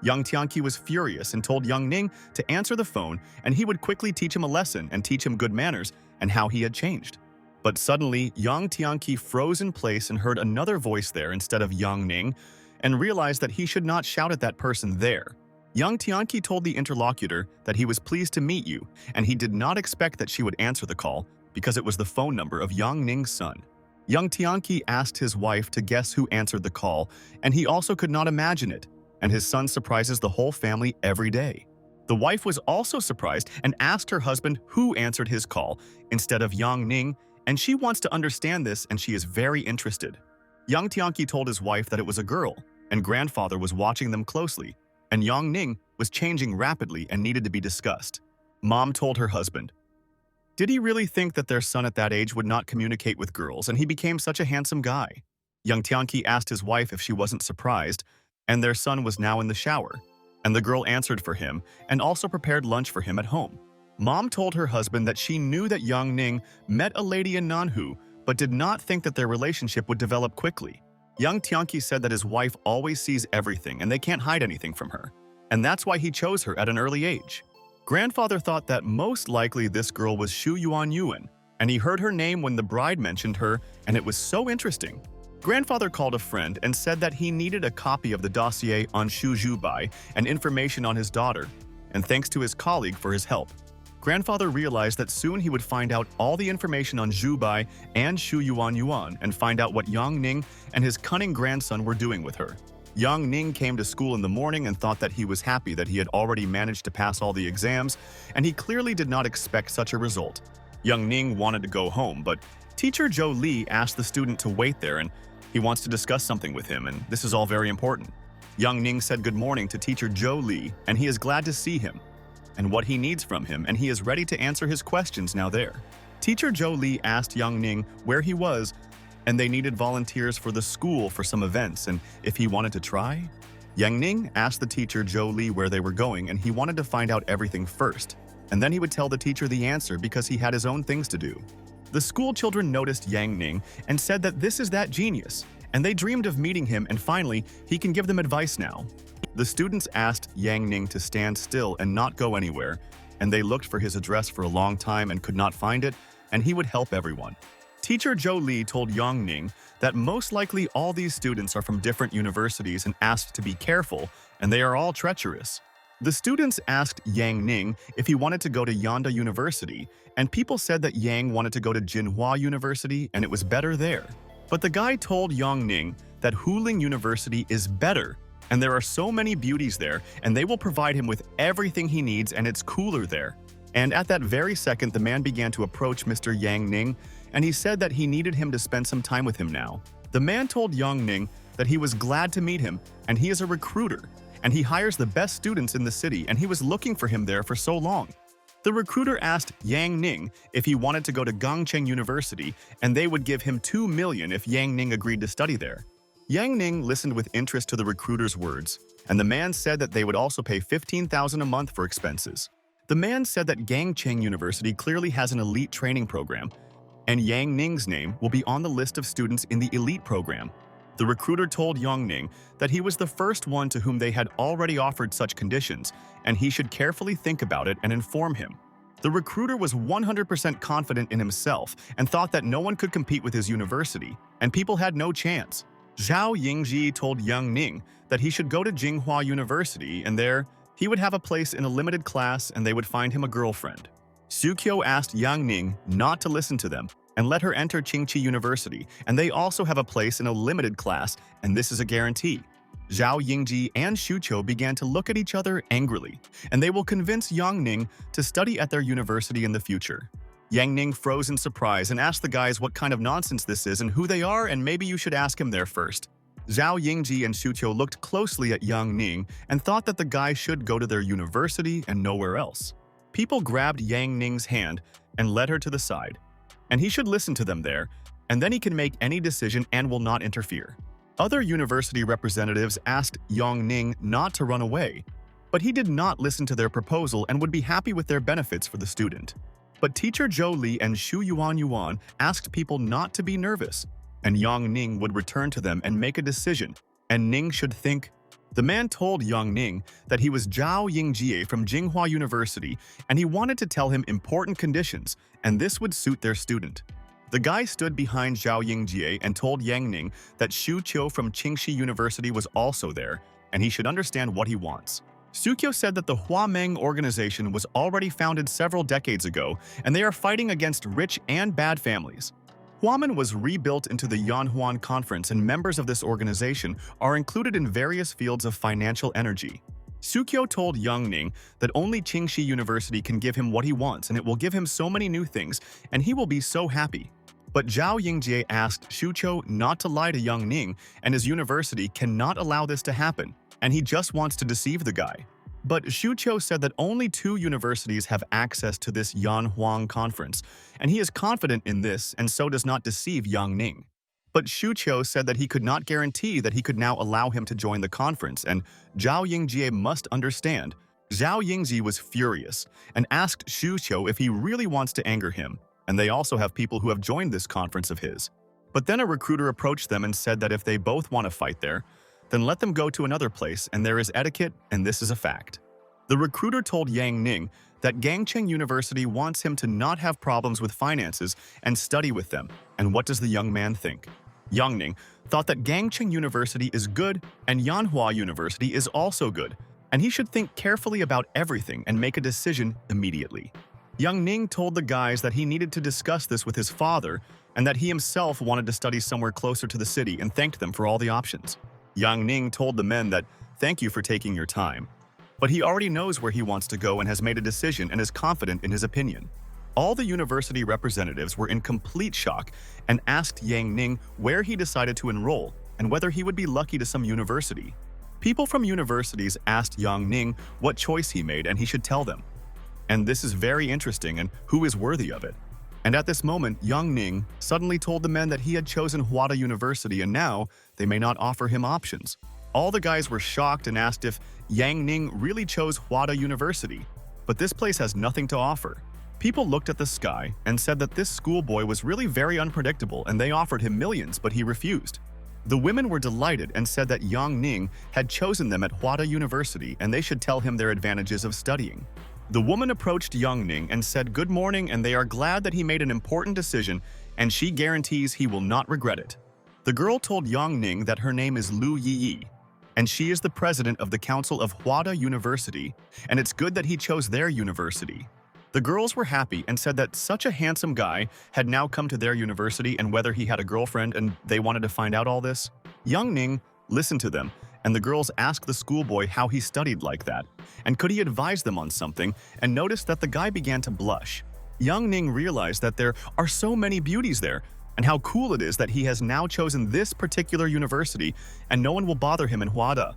Young Tianqi was furious and told Yang Ning to answer the phone, and he would quickly teach him a lesson and teach him good manners and how he had changed. But suddenly, Young Tianqi froze in place and heard another voice there instead of Yang Ning, and realized that he should not shout at that person there. Young Tianqi told the interlocutor that he was pleased to meet you, and he did not expect that she would answer the call because it was the phone number of Yang Ning's son. Young Tianqi asked his wife to guess who answered the call, and he also could not imagine it, and his son surprises the whole family every day. The wife was also surprised and asked her husband who answered his call instead of Yang Ning, and she wants to understand this and she is very interested. Young Tianqi told his wife that it was a girl, and grandfather was watching them closely, and Yang Ning was changing rapidly and needed to be discussed. Mom told her husband, did he really think that their son at that age would not communicate with girls, and he became such a handsome guy? Young Tianqi asked his wife if she wasn't surprised, and their son was now in the shower, and the girl answered for him and also prepared lunch for him at home. Mom told her husband that she knew that Yang Ning met a lady in Nanhu, but did not think that their relationship would develop quickly. Young Tianqi said that his wife always sees everything and they can't hide anything from her, and that's why he chose her at an early age. Grandfather thought that most likely this girl was Xu Yuan Yuan, and he heard her name when the bride mentioned her, and it was so interesting. Grandfather called a friend and said that he needed a copy of the dossier on Xu Zhubai and information on his daughter, and thanks to his colleague for his help. Grandfather realized that soon he would find out all the information on Zhubai and Xu Yuan Yuan and find out what Yang Ning and his cunning grandson were doing with her. Yang Ning came to school in the morning and thought that he was happy that he had already managed to pass all the exams, and he clearly did not expect such a result. Yang Ning wanted to go home, but teacher Zhou Li asked the student to wait there and he wants to discuss something with him, and this is all very important. Yang Ning said good morning to teacher Zhou Li, and he is glad to see him and what he needs from him, and he is ready to answer his questions now there. Teacher Zhou Li asked Yang Ning where he was, and they needed volunteers for the school for some events, and if he wanted to try. Yang Ning asked the teacher Zhou Li where they were going, and he wanted to find out everything first, and then he would tell the teacher the answer because he had his own things to do. The school children noticed Yang Ning and said that this is that genius, and they dreamed of meeting him, and finally, he can give them advice now. The students asked Yang Ning to stand still and not go anywhere, and they looked for his address for a long time and could not find it, and he would help everyone. Teacher Zhou Li told Yang Ning that most likely all these students are from different universities and asked to be careful, and they are all treacherous. The students asked Yang Ning if he wanted to go to Yanda University, and people said that Yang wanted to go to Jinhua University and it was better there. But the guy told Yang Ning that Huling University is better, and there are so many beauties there, and they will provide him with everything he needs, and it's cooler there. And at that very second, the man began to approach Mr. Yang Ning, and he said that he needed him to spend some time with him now. The man told Yang Ning that he was glad to meet him, and he is a recruiter, and he hires the best students in the city, and he was looking for him there for so long. The recruiter asked Yang Ning if he wanted to go to Gangcheng University, and they would give him 2 million if Yang Ning agreed to study there. Yang Ning listened with interest to the recruiter's words, and the man said that they would also pay 15,000 a month for expenses. The man said that Gangcheng University clearly has an elite training program, and Yang Ning's name will be on the list of students in the elite program. The recruiter told Yang Ning that he was the first one to whom they had already offered such conditions, and he should carefully think about it and inform him. The recruiter was 100% confident in himself and thought that no one could compete with his university, and people had no chance. Zhao Yingji told Yang Ning that he should go to Jinhua University, and there He would have a place in a limited class and they would find him a girlfriend. Sukyo asked Yang Ning not to listen to them and let her enter Qingqi University, and they also have a place in a limited class, and this is a guarantee. Zhao Yingji and Shuqiu began to look at each other angrily, and they will convince Yang Ning to study at their university in the future. Yang Ning froze in surprise and asked the guys what kind of nonsense this is and who they are, and maybe you should ask him there first. Zhao Yingji and Shuqiu looked closely at Yang Ning and thought that the guy should go to their university and nowhere else. People grabbed Yang Ning's hand and led her to the side, and he should listen to them there, and then he can make any decision and will not interfere. Other university representatives asked Yang Ning not to run away, but he did not listen to their proposal and would be happy with their benefits for the student. But teacher Zhou Li and Shu Yuan asked people not to be nervous, and Yang Ning would return to them and make a decision, and Ning should think. The man told Yang Ning that he was Zhao Yingjie from Jinghua University, and he wanted to tell him important conditions, and this would suit their student. The guy stood behind Zhao Yingjie and told Yang Ning that Shu Qiu from Qingxi University was also there, and he should understand what he wants. Sukyo said that the Huameng organization was already founded several decades ago, and they are fighting against rich and bad families. Huamen was rebuilt into the Yanhuan Conference, and members of this organization are included in various fields of financial energy. Sukyo told Yang Ning that only Qingxi University can give him what he wants, and it will give him so many new things, and he will be so happy. But Zhao Yingjie asked Shuqiu not to lie to Yang Ning, and his university cannot allow this to happen, and he just wants to deceive the guy. But Shuqiu said that only 2 universities have access to this Yanhuang conference, and he is confident in this and so does not deceive Yang Ning. But Shuqiu said that he could not guarantee that he could now allow him to join the conference, and Zhao Yingjie must understand. Zhao Yingji was furious and asked Shuqiu if he really wants to anger him, and they also have people who have joined this conference of his. But then a recruiter approached them and said that if they both want to fight there, then let them go to another place, and there is etiquette, and this is a fact. The recruiter told Yang Ning that Gangcheng University wants him to not have problems with finances and study with them, and what does the young man think? Yang Ning thought that Gangcheng University is good and Yanhua University is also good, and he should think carefully about everything and make a decision immediately. Yang Ning told the guys that he needed to discuss this with his father and that he himself wanted to study somewhere closer to the city and thanked them for all the options. Yang Ning told the men that, "Thank you for taking your time." But he already knows where he wants to go and has made a decision and is confident in his opinion. All the university representatives were in complete shock and asked Yang Ning where he decided to enroll and whether he would be lucky to some university. People from universities asked Yang Ning what choice he made and he should tell them. And this is very interesting and who is worthy of it. And at this moment, Yang Ning suddenly told the men that he had chosen Huada University and now they may not offer him options. All the guys were shocked and asked if Yang Ning really chose Huada University, but this place has nothing to offer. People looked at the sky and said that this schoolboy was really very unpredictable and they offered him millions, but he refused. The women were delighted and said that Yang Ning had chosen them at Huada University and they should tell him their advantages of studying. The woman approached Yang Ning and said good morning and they are glad that he made an important decision and she guarantees he will not regret it. The girl told Yang Ning that her name is Lu Yi, and she is the president of the council of Huada University, and it's good that he chose their university. The girls were happy and said that such a handsome guy had now come to their university and whether he had a girlfriend and they wanted to find out all this. Yang Ning listened to them, and the girls asked the schoolboy how he studied like that, and could he advise them on something, and noticed that the guy began to blush. Yang Ning realized that there are so many beauties there, and how cool it is that he has now chosen this particular university and no one will bother him in Huada.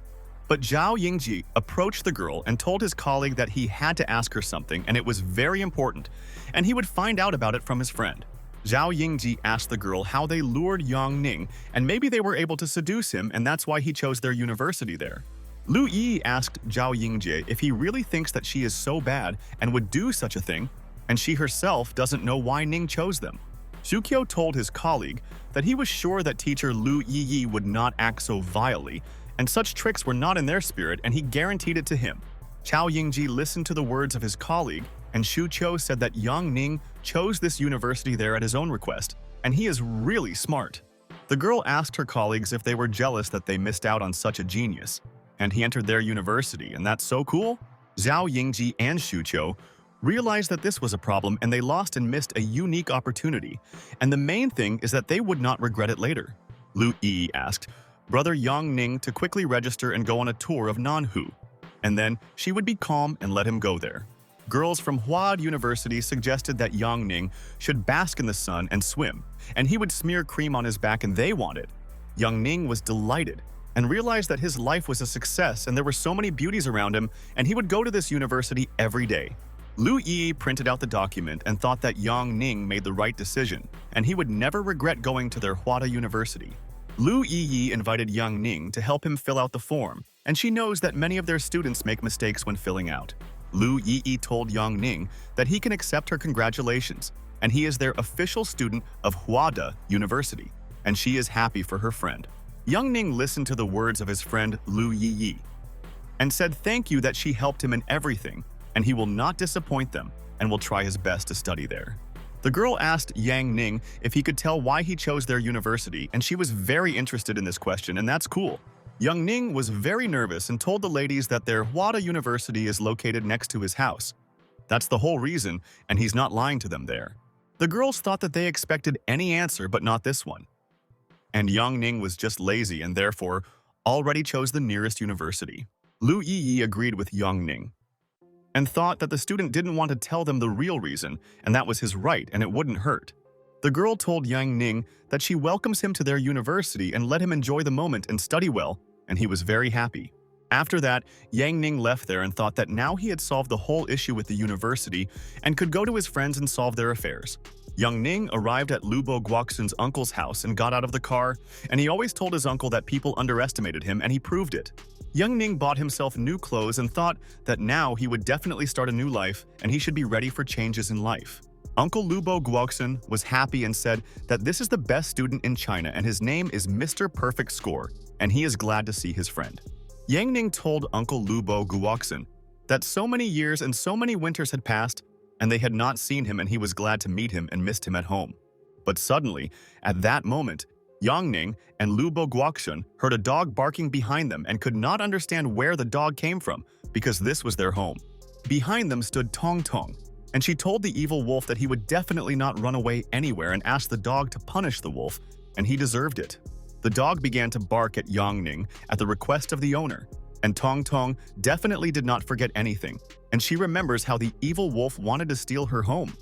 But Zhao Yingji approached the girl and told his colleague that he had to ask her something and it was very important, and he would find out about it from his friend. Zhao Yingji asked the girl how they lured Yang Ning and maybe they were able to seduce him and that's why he chose their university there. Lu Yi asked Zhao Yingji if he really thinks that she is so bad and would do such a thing, and she herself doesn't know why Ning chose them. Sukyo told his colleague that he was sure that teacher Lu Yi would not act so vilely, and such tricks were not in their spirit, and he guaranteed it to him. Zhao Yingji listened to the words of his colleague, and Shu Qiu said that Yang Ning chose this university there at his own request, and he is really smart. The girl asked her colleagues if they were jealous that they missed out on such a genius. and he entered their university, and that's so cool. Zhao Yingji and Xu Qiu realized that this was a problem and they lost and missed a unique opportunity. And the main thing is that they would not regret it later. Lu Yi asked brother Yang Ning to quickly register and go on a tour of Nanhu, and then she would be calm and let him go there. Girls from Huad University suggested that Yang Ning should bask in the sun and swim, and he would smear cream on his back, and they wanted. Yang Ning was delighted and realized that his life was a success and there were so many beauties around him, and he would go to this university every day. Lu Yi printed out the document and thought that Yang Ning made the right decision, and he would never regret going to their Huada University. Lu Yi invited Yang Ning to help him fill out the form, and she knows that many of their students make mistakes when filling out. Lu Yi told Yang Ning that he can accept her congratulations, and he is their official student of Huada University, and she is happy for her friend. Yang Ning listened to the words of his friend Lu Yi and said thank you that she helped him in everything, and he will not disappoint them and will try his best to study there. The girl asked Yang Ning if he could tell why he chose their university, and she was very interested in this question, and that's cool. Yang Ning was very nervous and told the ladies that their Huada University is located next to his house. That's the whole reason, and he's not lying to them there. The girls thought that they expected any answer, but not this one. And Yang Ning was just lazy and therefore already chose the nearest university. Lu Yi agreed with Yang Ning and thought that the student didn't want to tell them the real reason, and that was his right and it wouldn't hurt. The girl told Yang Ning that she welcomes him to their university and let him enjoy the moment and study well, and he was very happy. After that, Yang Ning left there and thought that now he had solved the whole issue with the university and could go to his friends and solve their affairs. Yang Ning arrived at Lubo Guoxun's uncle's house and got out of the car, and he always told his uncle that people underestimated him, and he proved it. Yang Ning bought himself new clothes and thought that now he would definitely start a new life and he should be ready for changes in life. Uncle Lubo Guoxun was happy and said that this is the best student in China and his name is Mr. Perfect Score, and he is glad to see his friend. Yang Ning told Uncle Lubo Guoxun that so many years and so many winters had passed and they had not seen him, and he was glad to meet him and missed him at home. But suddenly, at that moment, Yang Ning and Lubo Guoxun heard a dog barking behind them and could not understand where the dog came from because this was their home. Behind them stood Tong Tong, and she told the evil wolf that he would definitely not run away anywhere and asked the dog to punish the wolf, and he deserved it. The dog began to bark at Yang Ning at the request of the owner, and Tong Tong definitely did not forget anything, and she remembers how the evil wolf wanted to steal her home.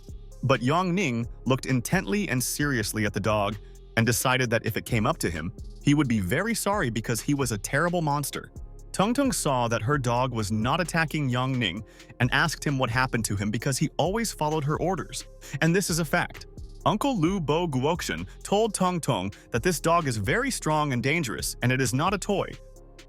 But Yang Ning looked intently and seriously at the dog and decided that if it came up to him, he would be very sorry because he was a terrible monster. Tong Tong saw that her dog was not attacking Yang Ning and asked him what happened to him because he always followed her orders. And this is a fact. Uncle Lu Bo Guoxun told Tong Tong that this dog is very strong and dangerous and it is not a toy.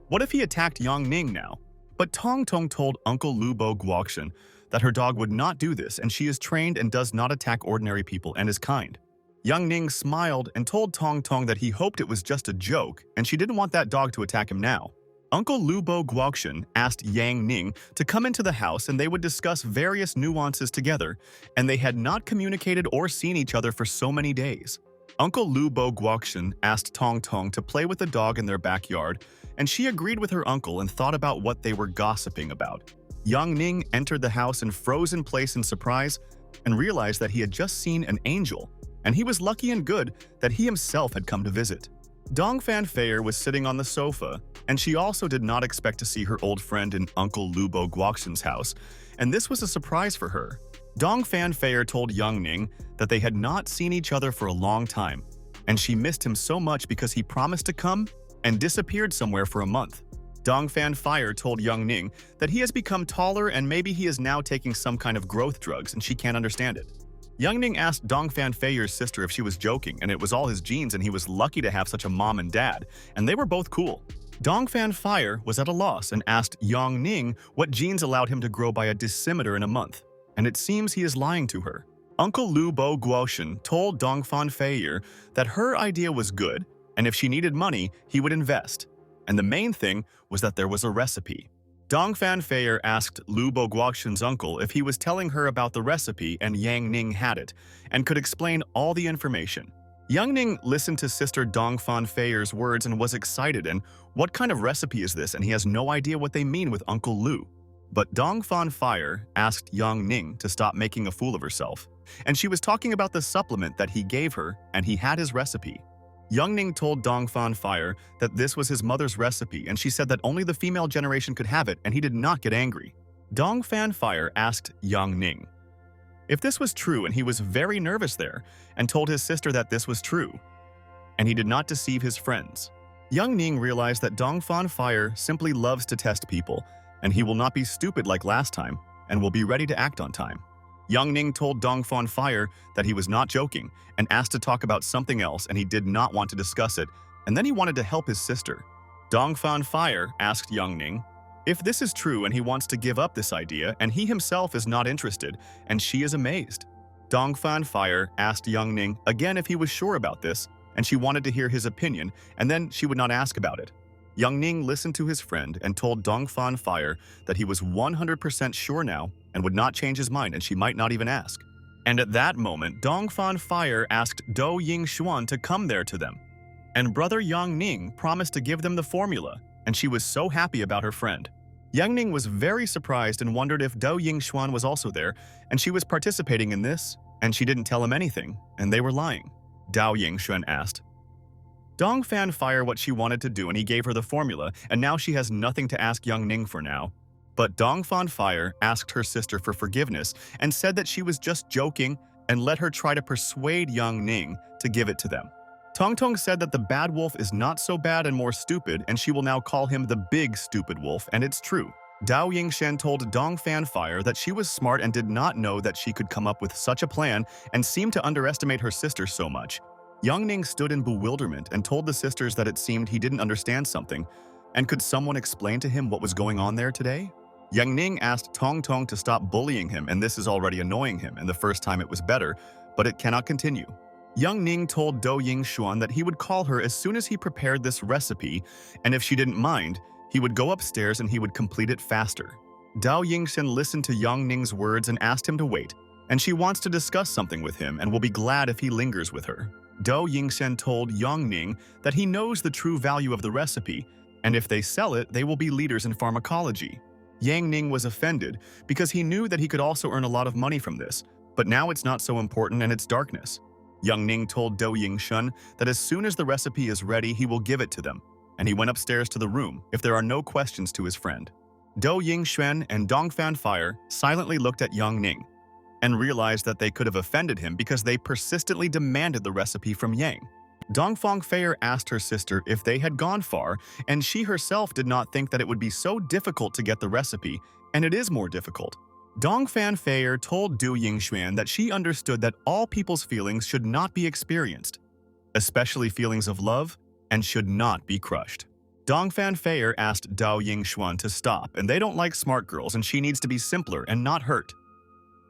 What if he attacked Yang Ning now? But Tong Tong told Uncle Lu Bo Guoxun that her dog would not do this and she is trained and does not attack ordinary people and is kind. Yang Ning smiled and told Tong Tong that he hoped it was just a joke and she didn't want that dog to attack him now. Uncle Lubo Guoxun asked Yang Ning to come into the house and they would discuss various nuances together, and they had not communicated or seen each other for so many days. Uncle Lubo Guoxun asked Tong Tong to play with the dog in their backyard, and she agreed with her uncle and thought about what they were gossiping about. Yang Ning entered the house and froze in place in surprise and realized that he had just seen an angel, and he was lucky and good that he himself had come to visit. Dong Fan Feier was sitting on the sofa, and she also did not expect to see her old friend in Uncle Lubo Guoxun's house, and this was a surprise for her. Dong Fan Feier told Yang Ning that they had not seen each other for a long time, and she missed him so much because he promised to come and disappeared somewhere for a month. Dong Fan Feier told Yang Ning that he has become taller and maybe he is now taking some kind of growth drugs and she can't understand it. Yang Ning asked Dong Fan Feier's sister if she was joking, and it was all his genes and he was lucky to have such a mom and dad, and they were both cool. Dong Fan Feier was at a loss and asked Yang Ning what genes allowed him to grow by a decimeter in a month, and it seems he is lying to her. Uncle Lu Bo Guoxun told Dong Fan Feier that her idea was good, and if she needed money, he would invest. And the main thing was that there was a recipe. Dong Fan Feier asked Lu Bo Guoxun's uncle if he was telling her about the recipe, and Yang Ning had it and could explain all the information. Yang Ning listened to Sister Dongfan Feier's words and was excited, and what kind of recipe is this? And he has no idea what they mean with Uncle Lu. But Dongfan Feier asked Yang Ning to stop making a fool of herself, and she was talking about the supplement that he gave her, and he had his recipe. Yang Ning told Dongfan Feier that this was his mother's recipe, and she said that only the female generation could have it, and he did not get angry. Dongfan Feier asked Yang Ning if this was true, and he was very nervous there, and told his sister that this was true, and he did not deceive his friends. Yang Ning realized that Dongfan Feier simply loves to test people, and he will not be stupid like last time, and will be ready to act on time. Yang Ning told Dongfan Feier that he was not joking, and asked to talk about something else, and he did not want to discuss it, and then he wanted to help his sister. Dongfan Feier asked Yang Ning if this is true, and he wants to give up this idea, and he himself is not interested, and she is amazed. Dongfan Feier asked Yang Ning again if he was sure about this, and she wanted to hear his opinion, and then she would not ask about it. Yang Ning listened to his friend and told Dongfan Feier that he was 100% sure now and would not change his mind, and she might not even ask. And at that moment, Dongfan Feier asked Do Ying Xuan to come there to them. And brother Yang Ning promised to give them the formula, and she was so happy about her friend. Yang Ning was very surprised and wondered if Do Ying Xuan was also there, and she was participating in this, and she didn't tell him anything, and they were lying. Dao Yingxuan asked Dongfan Feier what she wanted to do, and he gave her the formula, and now she has nothing to ask Yang Ning for now. But Dongfan Feier asked her sister for forgiveness and said that she was just joking, and let her try to persuade Yang Ning to give it to them. Tong Tong said that the bad wolf is not so bad and more stupid, and she will now call him the big stupid wolf, and it's true. Dao Yingshen told Dongfan Feier that she was smart and did not know that she could come up with such a plan, and seemed to underestimate her sister so much. Yang Ning stood in bewilderment and told the sisters that it seemed he didn't understand something, and could someone explain to him what was going on there today? Yang Ning asked Tong Tong to stop bullying him, and this is already annoying him, and the first time it was better, but it cannot continue. Yang Ning told Do Ying Xuan that he would call her as soon as he prepared this recipe, and if she didn't mind, he would go upstairs and he would complete it faster. Dao Yingshen listened to Yang Ning's words and asked him to wait, and she wants to discuss something with him and will be glad if he lingers with her. Do Yingshen told Yang Ning that he knows the true value of the recipe, and if they sell it, they will be leaders in pharmacology. Yang Ning was offended because he knew that he could also earn a lot of money from this, but now it's not so important and it's darkness. Yang Ning told Do Yingxuan that as soon as the recipe is ready, he will give it to them, and he went upstairs to the room if there are no questions to his friend. Do Yingxuan and Dongfan Feier silently looked at Yang Ning and realized that they could have offended him because they persistently demanded the recipe from Yang. Dongfang Feier asked her sister if they had gone far, and she herself did not think that it would be so difficult to get the recipe, and it is more difficult. Dongfan Feier told Du Yingxuan that she understood that all people's feelings should not be experienced, especially feelings of love, and should not be crushed. Dongfan Feier asked Dao Yingxuan to stop, and they don't like smart girls, and she needs to be simpler and not hurt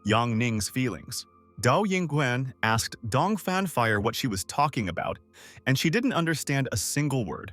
Yang Ning's feelings. Dao Yingguan asked Dongfan Feier what she was talking about, and she didn't understand a single word,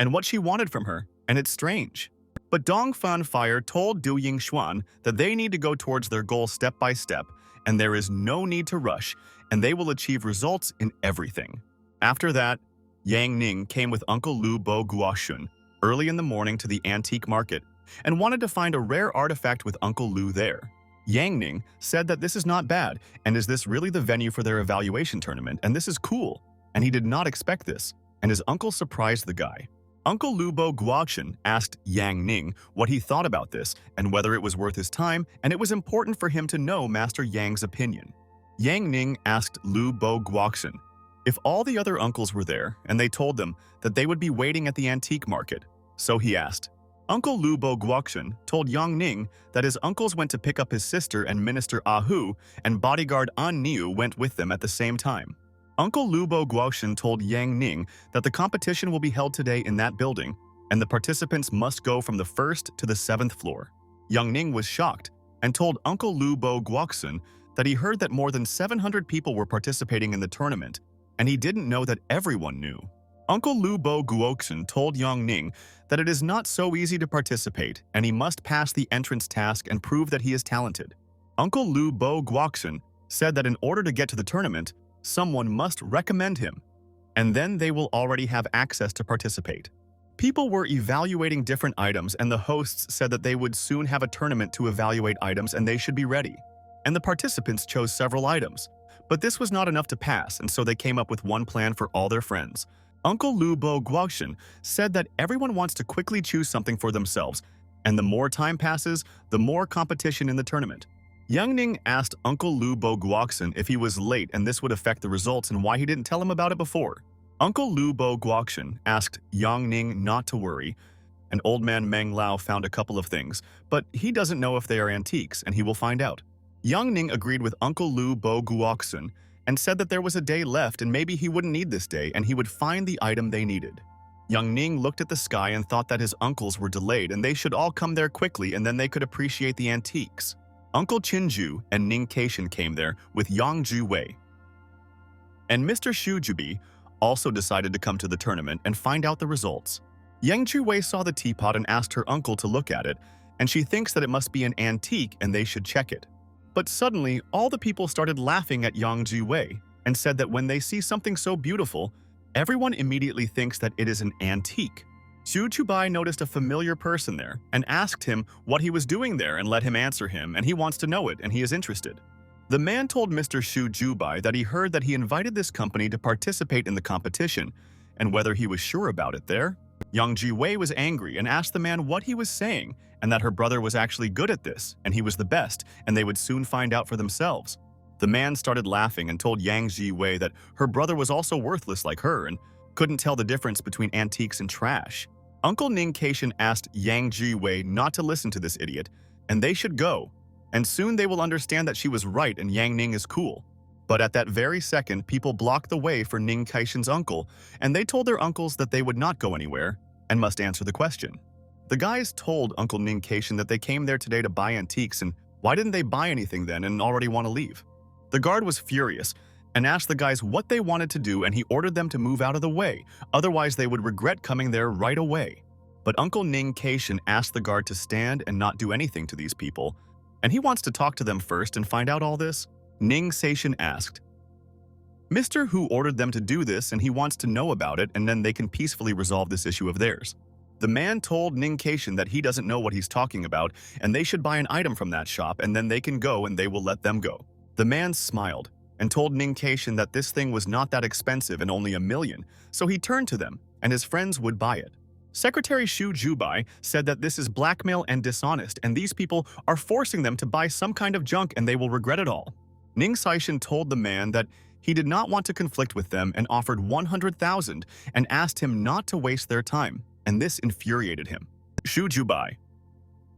and what she wanted from her, and it's strange. But Dongfan Feier told Du Yingxuan that they need to go towards their goal step by step, and there is no need to rush, and they will achieve results in everything. After that, Yang Ning came with Uncle Lu Bo Guoshun early in the morning to the antique market, and wanted to find a rare artifact with Uncle Lu there. Yang Ning said that this is not bad, and is this really the venue for their evaluation tournament, and this is cool, and he did not expect this, and his uncle surprised the guy. Uncle Lubo Guochen asked Yang Ning what he thought about this and whether it was worth his time, and it was important for him to know Master Yang's opinion. Yang Ning asked Lu Bo Guochen if all the other uncles were there, and they told them that they would be waiting at the antique market. So he asked. Uncle Lu Bo Guochen told Yang Ning that his uncles went to pick up his sister, and Minister Ahu and bodyguard An Niu went with them at the same time. Uncle Lubo Guochen told Yang Ning that the competition will be held today in that building, and the participants must go from the 1st to the 7th floor. Yang Ning was shocked and told Uncle Lubo Guochen that he heard that more than 700 people were participating in the tournament, and he didn't know that everyone knew. Uncle Lubo Guochen told Yang Ning that it is not so easy to participate, and he must pass the entrance task and prove that he is talented. Uncle Lubo Guochen said that in order to get to the tournament, Someone must recommend him, and then they will already have access to participate. People were evaluating different items, and the hosts said that they would soon have a tournament to evaluate items and they should be ready. And the participants chose several items. But this was not enough to pass, and so they came up with one plan for all their friends. Uncle Lu Bo Guoxian said that everyone wants to quickly choose something for themselves, and the more time passes, the more competition in the tournament. Yang Ning asked Uncle Lu Bo Guoxian if he was late and this would affect the results and why he didn't tell him about it before. Uncle Lu Bo Guoxian asked Yang Ning not to worry, and old man Meng Lao found a couple of things, but he doesn't know if they are antiques, and he will find out. Yang Ning agreed with Uncle Lu Bo Guoxian and said that there was a day left and maybe he wouldn't need this day and he would find the item they needed. Yang Ning looked at the sky and thought that his uncles were delayed and they should all come there quickly and then they could appreciate the antiques. Uncle Qinju and Ning Kaishan came there with Yang Juwei. And Mr. Xu Jubi also decided to come to the tournament and find out the results. Yang Juwei saw the teapot and asked her uncle to look at it, and she thinks that it must be an antique and they should check it. But suddenly, all the people started laughing at Yang Juwei and said that when they see something so beautiful, everyone immediately thinks that it is an antique. Xu Chubai noticed a familiar person there and asked him what he was doing there and let him answer him, and he wants to know it and he is interested. The man told Mr. Xu Jubai that he heard that he invited this company to participate in the competition, and whether he was sure about it there. Yang Jiwei was angry and asked the man what he was saying, and that her brother was actually good at this, and he was the best, and they would soon find out for themselves. The man started laughing and told Yang Jiwei that her brother was also worthless like her and couldn't tell the difference between antiques and trash. Uncle Ning Kaishan asked Yang Jiwei not to listen to this idiot, and they should go. And soon they will understand that she was right and Yang Ning is cool. But at that very second, people blocked the way for Ning Kaishan's uncle, and they told their uncles that they would not go anywhere and must answer the question. The guys told Uncle Ning Kaishan that they came there today to buy antiques, and why didn't they buy anything then and already want to leave? The guard was furious and asked the guys what they wanted to do, and he ordered them to move out of the way, otherwise they would regret coming there right away. But Uncle Ning Kaishan asked the guard to stand and not do anything to these people, and he wants to talk to them first and find out all this. Ning Kaishan asked, Mr. Who ordered them to do this, and he wants to know about it, and then they can peacefully resolve this issue of theirs. The man told Ning Kaishan that he doesn't know what he's talking about, and they should buy an item from that shop, and then they can go and they will let them go. The man smiled and told Ning Kaishan that this thing was not that expensive and only $1 million, so he turned to them, and his friends would buy it. Secretary Xu Jubai said that this is blackmail and dishonest, and these people are forcing them to buy some kind of junk and they will regret it all. Ning Kaishan told the man that he did not want to conflict with them and offered 100,000 and asked him not to waste their time, and this infuriated him. Xu Jubai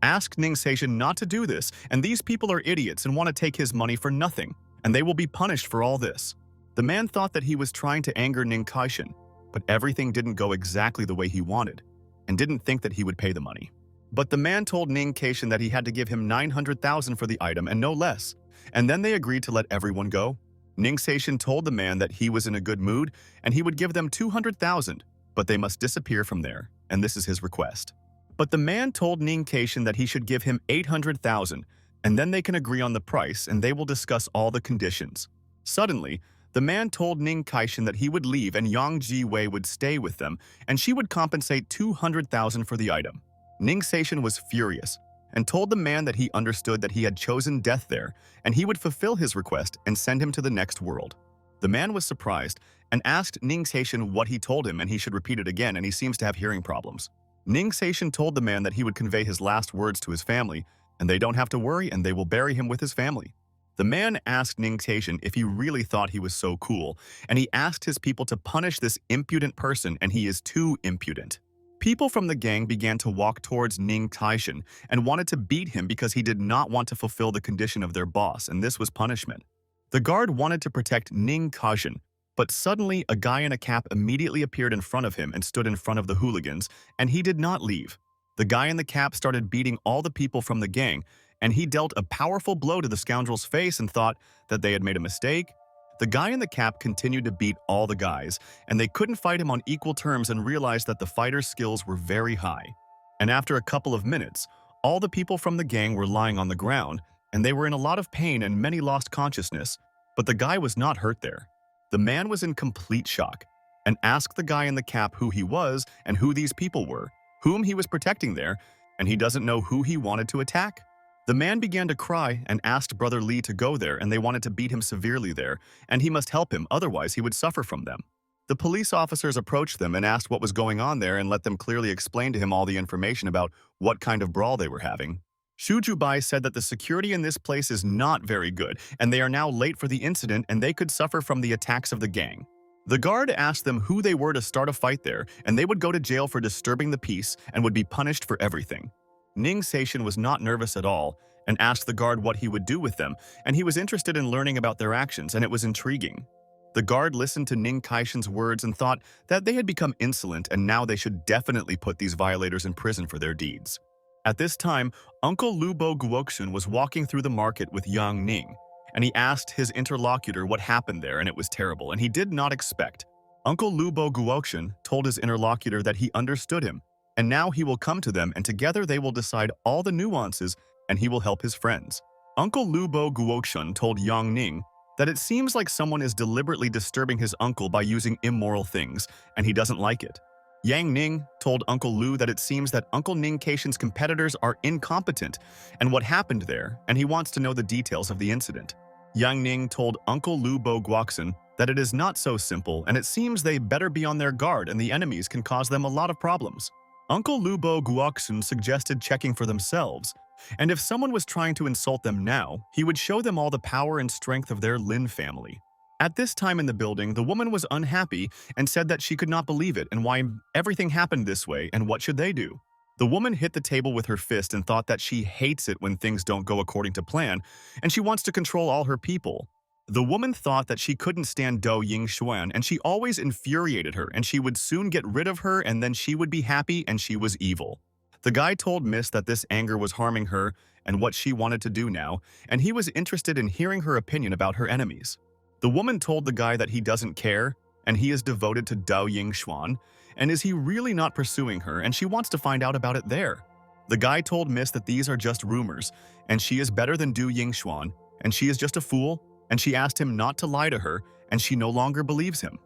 asked Ning Kaishan not to do this, and these people are idiots and want to take his money for nothing, and they will be punished for all this. The man thought that he was trying to anger Ning Kaishan, but everything didn't go exactly the way he wanted, and didn't think that he would pay the money. But the man told Ning Kaishan that he had to give him 900,000 for the item and no less, and then they agreed to let everyone go. Ning Kaishan told the man that he was in a good mood and he would give them 200,000, but they must disappear from there, and this is his request. But the man told Ning Kaishan that he should give him 800,000, and then they can agree on the price and they will discuss all the conditions. Suddenly, the man told Ning Kaishan that he would leave and Yang Jiwei would stay with them, and she would compensate 200,000 for the item. Ning Kaishan was furious and told the man that he understood that he had chosen death there, and he would fulfill his request and send him to the next world. The man was surprised and asked Ning Kaishan what he told him, and he should repeat it again, and he seems to have hearing problems. Ning Kaishan told the man that he would convey his last words to his family, and they don't have to worry, and they will bury him with his family. The man asked Ning Kaishan if he really thought he was so cool, and he asked his people to punish this impudent person, and he is too impudent. People from the gang began to walk towards Ning Kaishan and wanted to beat him because he did not want to fulfill the condition of their boss, and this was punishment. The guard wanted to protect Ning Kaishan, but suddenly a guy in a cap immediately appeared in front of him and stood in front of the hooligans, and he did not leave. The guy in the cap started beating all the people from the gang, and he dealt a powerful blow to the scoundrel's face and thought that they had made a mistake. The guy in the cap continued to beat all the guys, and they couldn't fight him on equal terms and realized that the fighter's skills were very high. And after a couple of minutes, all the people from the gang were lying on the ground, and they were in a lot of pain and many lost consciousness, but the guy was not hurt there. The man was in complete shock and asked the guy in the cap who he was and who these people were, whom he was protecting there, and he doesn't know who he wanted to attack. The man began to cry and asked Brother Lee to go there, and they wanted to beat him severely there, and he must help him, otherwise he would suffer from them. The police officers approached them and asked what was going on there and let them clearly explain to him all the information about what kind of brawl they were having. Shujubai said that the security in this place is not very good, and they are now late for the incident and they could suffer from the attacks of the gang. The guard asked them who they were to start a fight there, and they would go to jail for disturbing the peace and would be punished for everything. Ning Seishin was not nervous at all and asked the guard what he would do with them, and he was interested in learning about their actions, and it was intriguing. The guard listened to Ning Kaishin's words and thought that they had become insolent and now they should definitely put these violators in prison for their deeds. At this time, Uncle Lubo Guokshun was walking through the market with Yang Ning, and he asked his interlocutor what happened there, and it was terrible, and he did not expect. Uncle Lubo Guokshun told his interlocutor that he understood him, and now he will come to them and together they will decide all the nuances and he will help his friends. Uncle Lubo Guokshun told Yang Ning that it seems like someone is deliberately disturbing his uncle by using immoral things, and he doesn't like it. Yang Ning told Uncle Lu that it seems that Uncle Ning Kaishin's competitors are incompetent and what happened there, and he wants to know the details of the incident. Yang Ning told Uncle Lu Bo Guoksun that it is not so simple and it seems they better be on their guard and the enemies can cause them a lot of problems. Uncle Lu Bo Guoksun suggested checking for themselves, and if someone was trying to insult them now, he would show them all the power and strength of their Lin family. At this time in the building, the woman was unhappy and said that she could not believe it and why everything happened this way and what should they do. The woman hit the table with her fist and thought that she hates it when things don't go according to plan and she wants to control all her people. The woman thought that she couldn't stand Do Ying Xuan and she always infuriated her and she would soon get rid of her and then she would be happy and she was evil. The guy told Miss that this anger was harming her and what she wanted to do now, and he was interested in hearing her opinion about her enemies. The woman told the guy that he doesn't care, and he is devoted to Dao Ying Xuan, and is he really not pursuing her, and she wants to find out about it there. The guy told Miss that these are just rumors, and she is better than Du Ying Xuan, and she is just a fool, and she asked him not to lie to her, and she no longer believes him.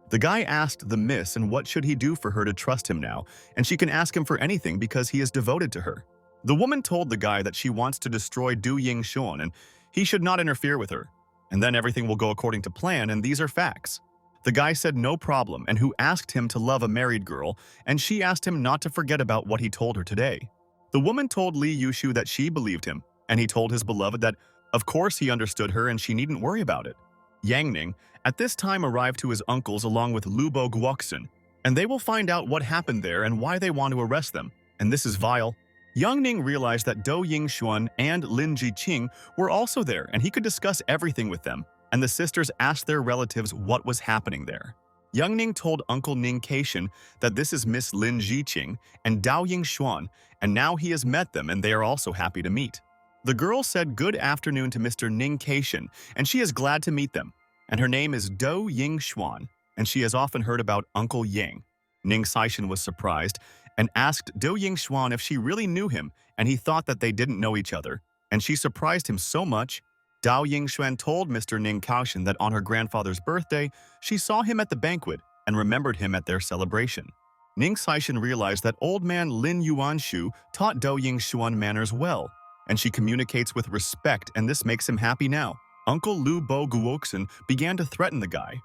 The guy asked the Miss and what should he do for her to trust him now, and she can ask him for anything because he is devoted to her. The woman told the guy that she wants to destroy Du Ying Xuan, and he should not interfere with her. And then everything will go according to plan, and these are facts. The guy said no problem, and who asked him to love a married girl, and she asked him not to forget about what he told her today. The woman told Li Yushu that she believed him, and he told his beloved that, of course, he understood her and she needn't worry about it. Yang Ning, at this time, arrived to his uncles along with Lubo Guoksun, and they will find out what happened there and why they want to arrest them, and this is vile. Yang Ning realized that Do Ying Xuan and Lin Jiqing were also there and he could discuss everything with them, and the sisters asked their relatives what was happening there. Yang Ning told Uncle Ning Kaishin that this is Miss Lin Jiqing and Dao Ying Xuan, and now he has met them and they are also happy to meet. The girl said good afternoon to Mr. Ning Kaishin, and she is glad to meet them, and her name is Do Ying Xuan, and she has often heard about Uncle Yang. Ning Seishin was surprised and asked Do Ying Xuan if she really knew him, and he thought that they didn't know each other, and she surprised him so much. Dao Ying Xuan told Mr. Ning Kaishin that on her grandfather's birthday, she saw him at the banquet and remembered him at their celebration. Ning Seishin realized that old man Lin Yuanshu taught Do Ying Xuan manners well, and she communicates with respect, and this makes him happy now. Uncle Lu Bo Guoksun began to threaten the guy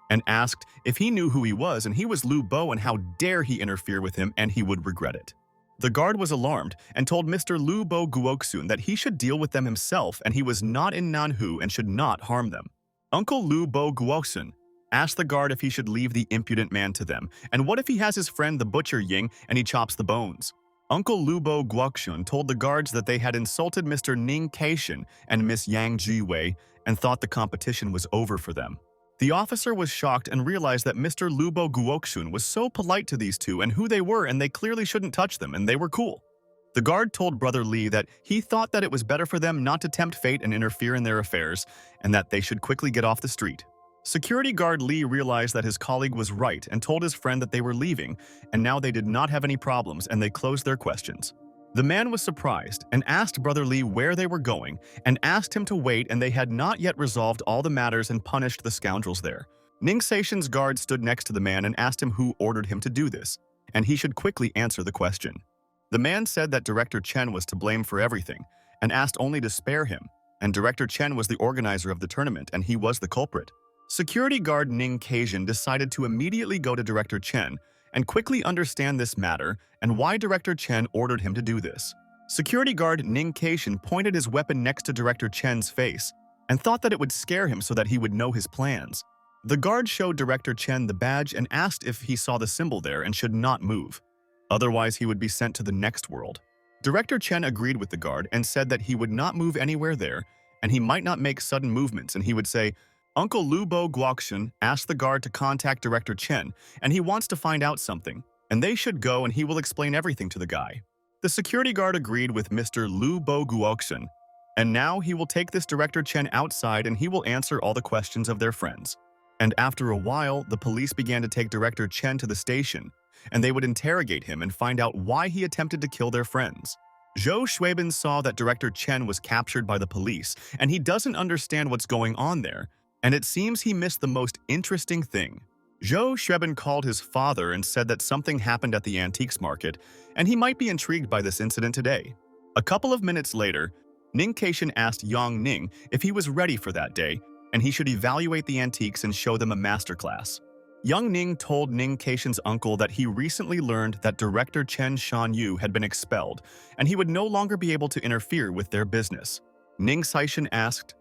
and asked if he knew who he was, and he was Lu Bo, and how dare he interfere with him, and he would regret it. The guard was alarmed and told Mr. Lu Bo Guoksun that he should deal with them himself and he was not in Nanhu and should not harm them. Uncle Lu Bo Guoksun asked the guard if he should leave the impudent man to them, and what if he has his friend the butcher Ying and he chops the bones. Uncle Lu Bo Guoksun told the guards that they had insulted Mr. Ning Kaishin and Miss Yang Jiwei and thought the competition was over for them. The officer was shocked and realized that Mr. Lubo Guoksun was so polite to these two and who they were, and they clearly shouldn't touch them, and they were cool. The guard told Brother Lee that he thought that it was better for them not to tempt fate and interfere in their affairs, and that they should quickly get off the street. Security guard Lee realized that his colleague was right and told his friend that they were leaving, and now they did not have any problems and they closed their questions. The man was surprised and asked Brother Lee where they were going and asked him to wait, and they had not yet resolved all the matters and punished the scoundrels there. Ning Seishin's guard stood next to the man and asked him who ordered him to do this, and he should quickly answer the question. The man said that Director Chen was to blame for everything and asked only to spare him, and Director Chen was the organizer of the tournament and he was the culprit. Security guard Ning Keishin decided to immediately go to Director Chen and quickly understand this matter and why Director Chen ordered him to do this. Security guard Ning Keishin pointed his weapon next to Director Chen's face and thought that it would scare him so that he would know his plans. The guard showed Director Chen the badge and asked if he saw the symbol there and should not move. Otherwise, he would be sent to the next world. Director Chen agreed with the guard and said that he would not move anywhere there and he might not make sudden movements, and he would say, "Uncle Lu Bo Guoxian asked the guard to contact Director Chen and he wants to find out something, and they should go and he will explain everything to the guy." The security guard agreed with Mr. Lu Bo Guoxian, and now he will take this Director Chen outside and he will answer all the questions of their friends. And after a while, the police began to take Director Chen to the station, and they would interrogate him and find out why he attempted to kill their friends. Zhou Shuibin saw that Director Chen was captured by the police, and he doesn't understand what's going on there, and it seems he missed the most interesting thing. Zhou Shuibin called his father and said that something happened at the antiques market, and he might be intrigued by this incident today. A couple of minutes later, Ning Keishin asked Yang Ning if he was ready for that day, and he should evaluate the antiques and show them a masterclass. Yang Ning told Ning Keishin's uncle that he recently learned that Director Chen Shanyu had been expelled, and he would no longer be able to interfere with their business. Ning Seishin asked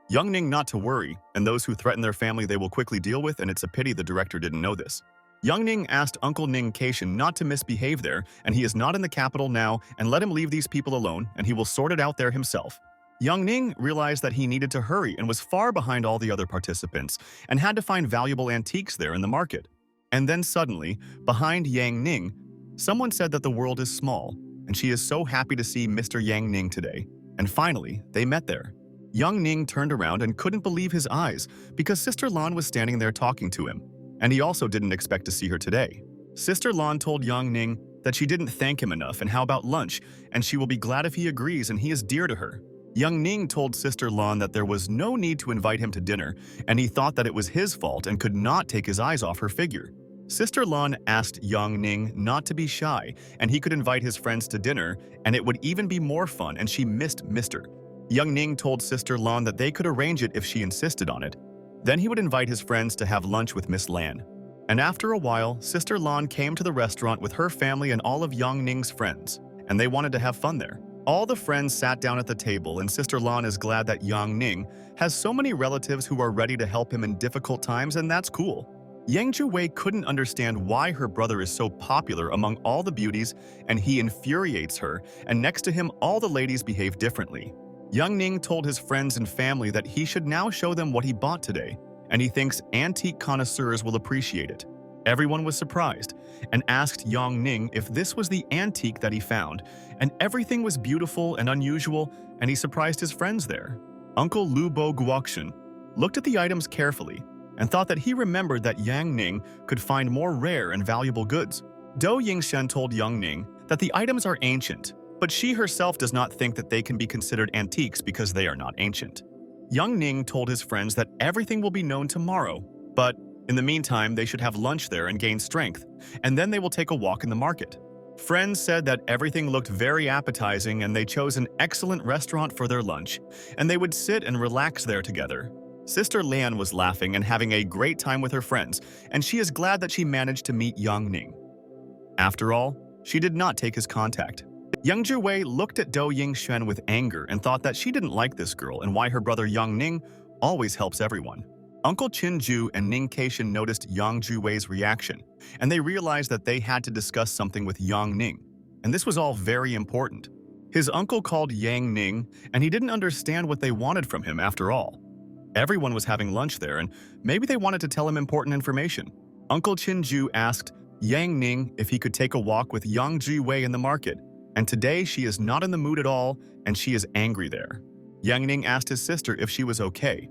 Young Ning not to worry, and those who threaten their family they will quickly deal with, and it's a pity the director didn't know this. Young Ning asked Uncle Ning Keishin not to misbehave there, and he is not in the capital now, and let him leave these people alone, and he will sort it out there himself. Young Ning realized that he needed to hurry and was far behind all the other participants and had to find valuable antiques there in the market. And then suddenly, behind Yang Ning, someone said that the world is small, and she is so happy to see Mr. Yang Ning today. And finally, they met there. Young Ning turned around and couldn't believe his eyes because Sister Lan was standing there talking to him, and he also didn't expect to see her today. Sister Lan told Young Ning that she didn't thank him enough and how about lunch, and she will be glad if he agrees and he is dear to her. Young Ning told Sister Lan that there was no need to invite him to dinner, and he thought that it was his fault and could not take his eyes off her figure. Sister Lan asked Young Ning not to be shy, and he could invite his friends to dinner, and it would even be more fun, and she missed Mr. Young Ning told Sister Lan that they could arrange it if she insisted on it. Then he would invite his friends to have lunch with Miss Lan. And after a while, Sister Lan came to the restaurant with her family and all of Young Ning's friends, and they wanted to have fun there. All the friends sat down at the table, and Sister Lan is glad that Yang Ning has so many relatives who are ready to help him in difficult times, and that's cool. Yang Zhiwei couldn't understand why her brother is so popular among all the beauties, and he infuriates her, and next to him all the ladies behave differently. Young Ning told his friends and family that he should now show them what he bought today, and he thinks antique connoisseurs will appreciate it. Everyone was surprised and asked Yang Ning if this was the antique that he found, and everything was beautiful and unusual, and he surprised his friends there. Uncle Lu Bo Guoxian looked at the items carefully and thought that he remembered that Yang Ning could find more rare and valuable goods. Do Yingshen told Young Ning that the items are ancient, but she herself does not think that they can be considered antiques because they are not ancient. Young Ning told his friends that everything will be known tomorrow, but in the meantime, they should have lunch there and gain strength, and then they will take a walk in the market. Friends said that everything looked very appetizing and they chose an excellent restaurant for their lunch, and they would sit and relax there together. Sister Lian was laughing and having a great time with her friends, and she is glad that she managed to meet Young Ning. After all, she did not take his contact. Yang Zhiwei looked at Do Yingshen with anger and thought that she didn't like this girl and why her brother Young Ning always helps everyone. Uncle Qin Ju and Ning Keishin noticed Yang Zhiwei's reaction, and they realized that they had to discuss something with Yang Ning, and this was all very important. His uncle called Yang Ning, and he didn't understand what they wanted from him after all. Everyone was having lunch there, and maybe they wanted to tell him important information. Uncle Qin Ju asked Yang Ning if he could take a walk with Yang Zhiwei in the market, and today she is not in the mood at all, and she is angry there. Yang Ning asked his sister if she was okay,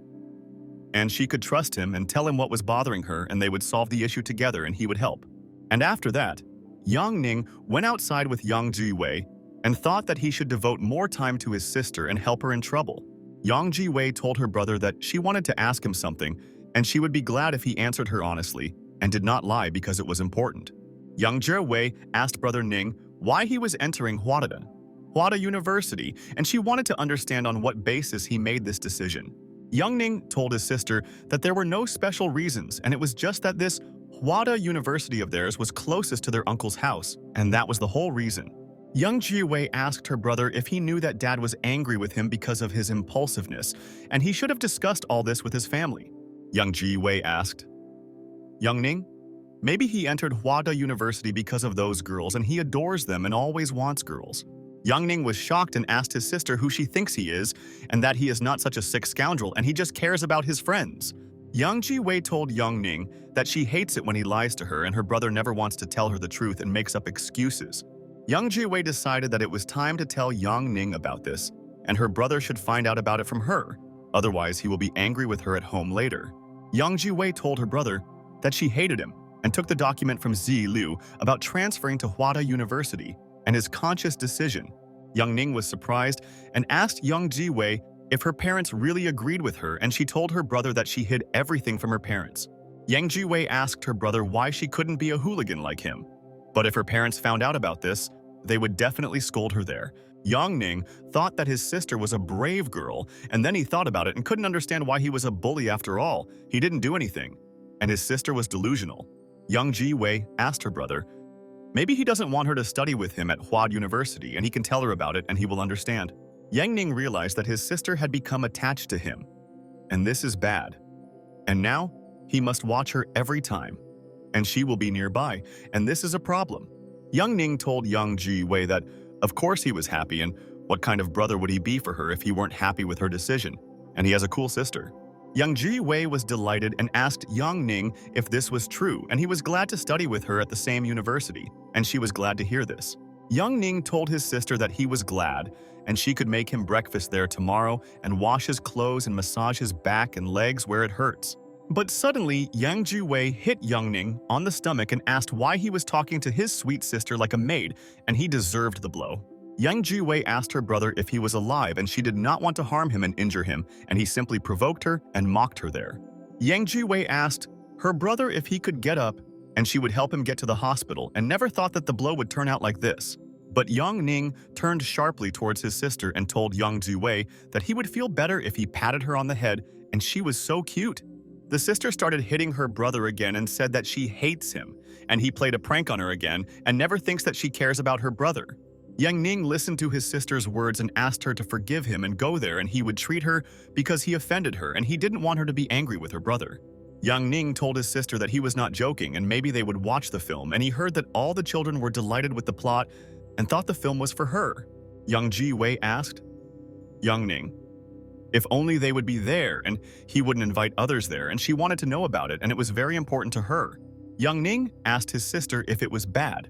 and she could trust him and tell him what was bothering her, and they would solve the issue together and he would help. And after that, Yang Ning went outside with Yang Zhiwei, and thought that he should devote more time to his sister and help her in trouble. Yang Ji-wei told her brother that she wanted to ask him something, and she would be glad if he answered her honestly and did not lie because it was important. Yang Ji-wei asked brother Ning why he was entering Hwada University, and she wanted to understand on what basis he made this decision. Young Ning told his sister that there were no special reasons, and it was just that this Hwada University of theirs was closest to their uncle's house, and that was the whole reason. Young Ji-wei asked her brother if he knew that dad was angry with him because of his impulsiveness, and he should have discussed all this with his family. Young Ji-wei asked, "Young Ning, maybe he entered Hwada University because of those girls and he adores them and always wants girls." Young Ning was shocked and asked his sister who she thinks he is and that he is not such a sick scoundrel and he just cares about his friends. Young Ji-wei told Young Ning that she hates it when he lies to her and her brother never wants to tell her the truth and makes up excuses. Young Ji-wei decided that it was time to tell Young Ning about this, and her brother should find out about it from her, otherwise he will be angry with her at home later. Young Ji-wei told her brother that she hated him and took the document from Zi Liu about transferring to Hwada University and his conscious decision. Young Ning was surprised and asked Young Ji-wei if her parents really agreed with her, and she told her brother that she hid everything from her parents. Yang Ji-wei asked her brother why she couldn't be a hooligan like him. But if her parents found out about this, they would definitely scold her there. Young Ning thought that his sister was a brave girl, and then he thought about it and couldn't understand why he was a bully after all. He didn't do anything, and his sister was delusional. Young Ji-wei asked her brother, maybe he doesn't want her to study with him at Hwada University and he can tell her about it and he will understand. Yang Ning realized that his sister had become attached to him, and this is bad. And now, he must watch her every time, and she will be nearby, and this is a problem. Young Ning told Young Ji-wei that, of course he was happy, and what kind of brother would he be for her if he weren't happy with her decision? And he has a cool sister. Young Ji-wei was delighted and asked Young Ning if this was true, and he was glad to study with her at the same university, and she was glad to hear this. Young Ning told his sister that he was glad, and she could make him breakfast there tomorrow and wash his clothes and massage his back and legs where it hurts. But suddenly, Yang Ji-wei hit Young Ning on the stomach and asked why he was talking to his sweet sister like a maid, and he deserved the blow. Yang Ji-wei asked her brother if he was alive, and she did not want to harm him and injure him, and he simply provoked her and mocked her there. Yang Ji-wei asked her brother if he could get up, and she would help him get to the hospital, and never thought that the blow would turn out like this. But Young Ning turned sharply towards his sister and told Yang Ji-wei that he would feel better if he patted her on the head, and she was so cute. The sister started hitting her brother again and said that she hates him, and he played a prank on her again and never thinks that she cares about her brother. Yang Ning listened to his sister's words and asked her to forgive him and go there and he would treat her because he offended her and he didn't want her to be angry with her brother. Yang Ning told his sister that he was not joking and maybe they would watch the film, and he heard that all the children were delighted with the plot and thought the film was for her. Young Ji-wei asked Young Ning if only they would be there and he wouldn't invite others there, and she wanted to know about it and it was very important to her. Young Ning asked his sister if it was bad,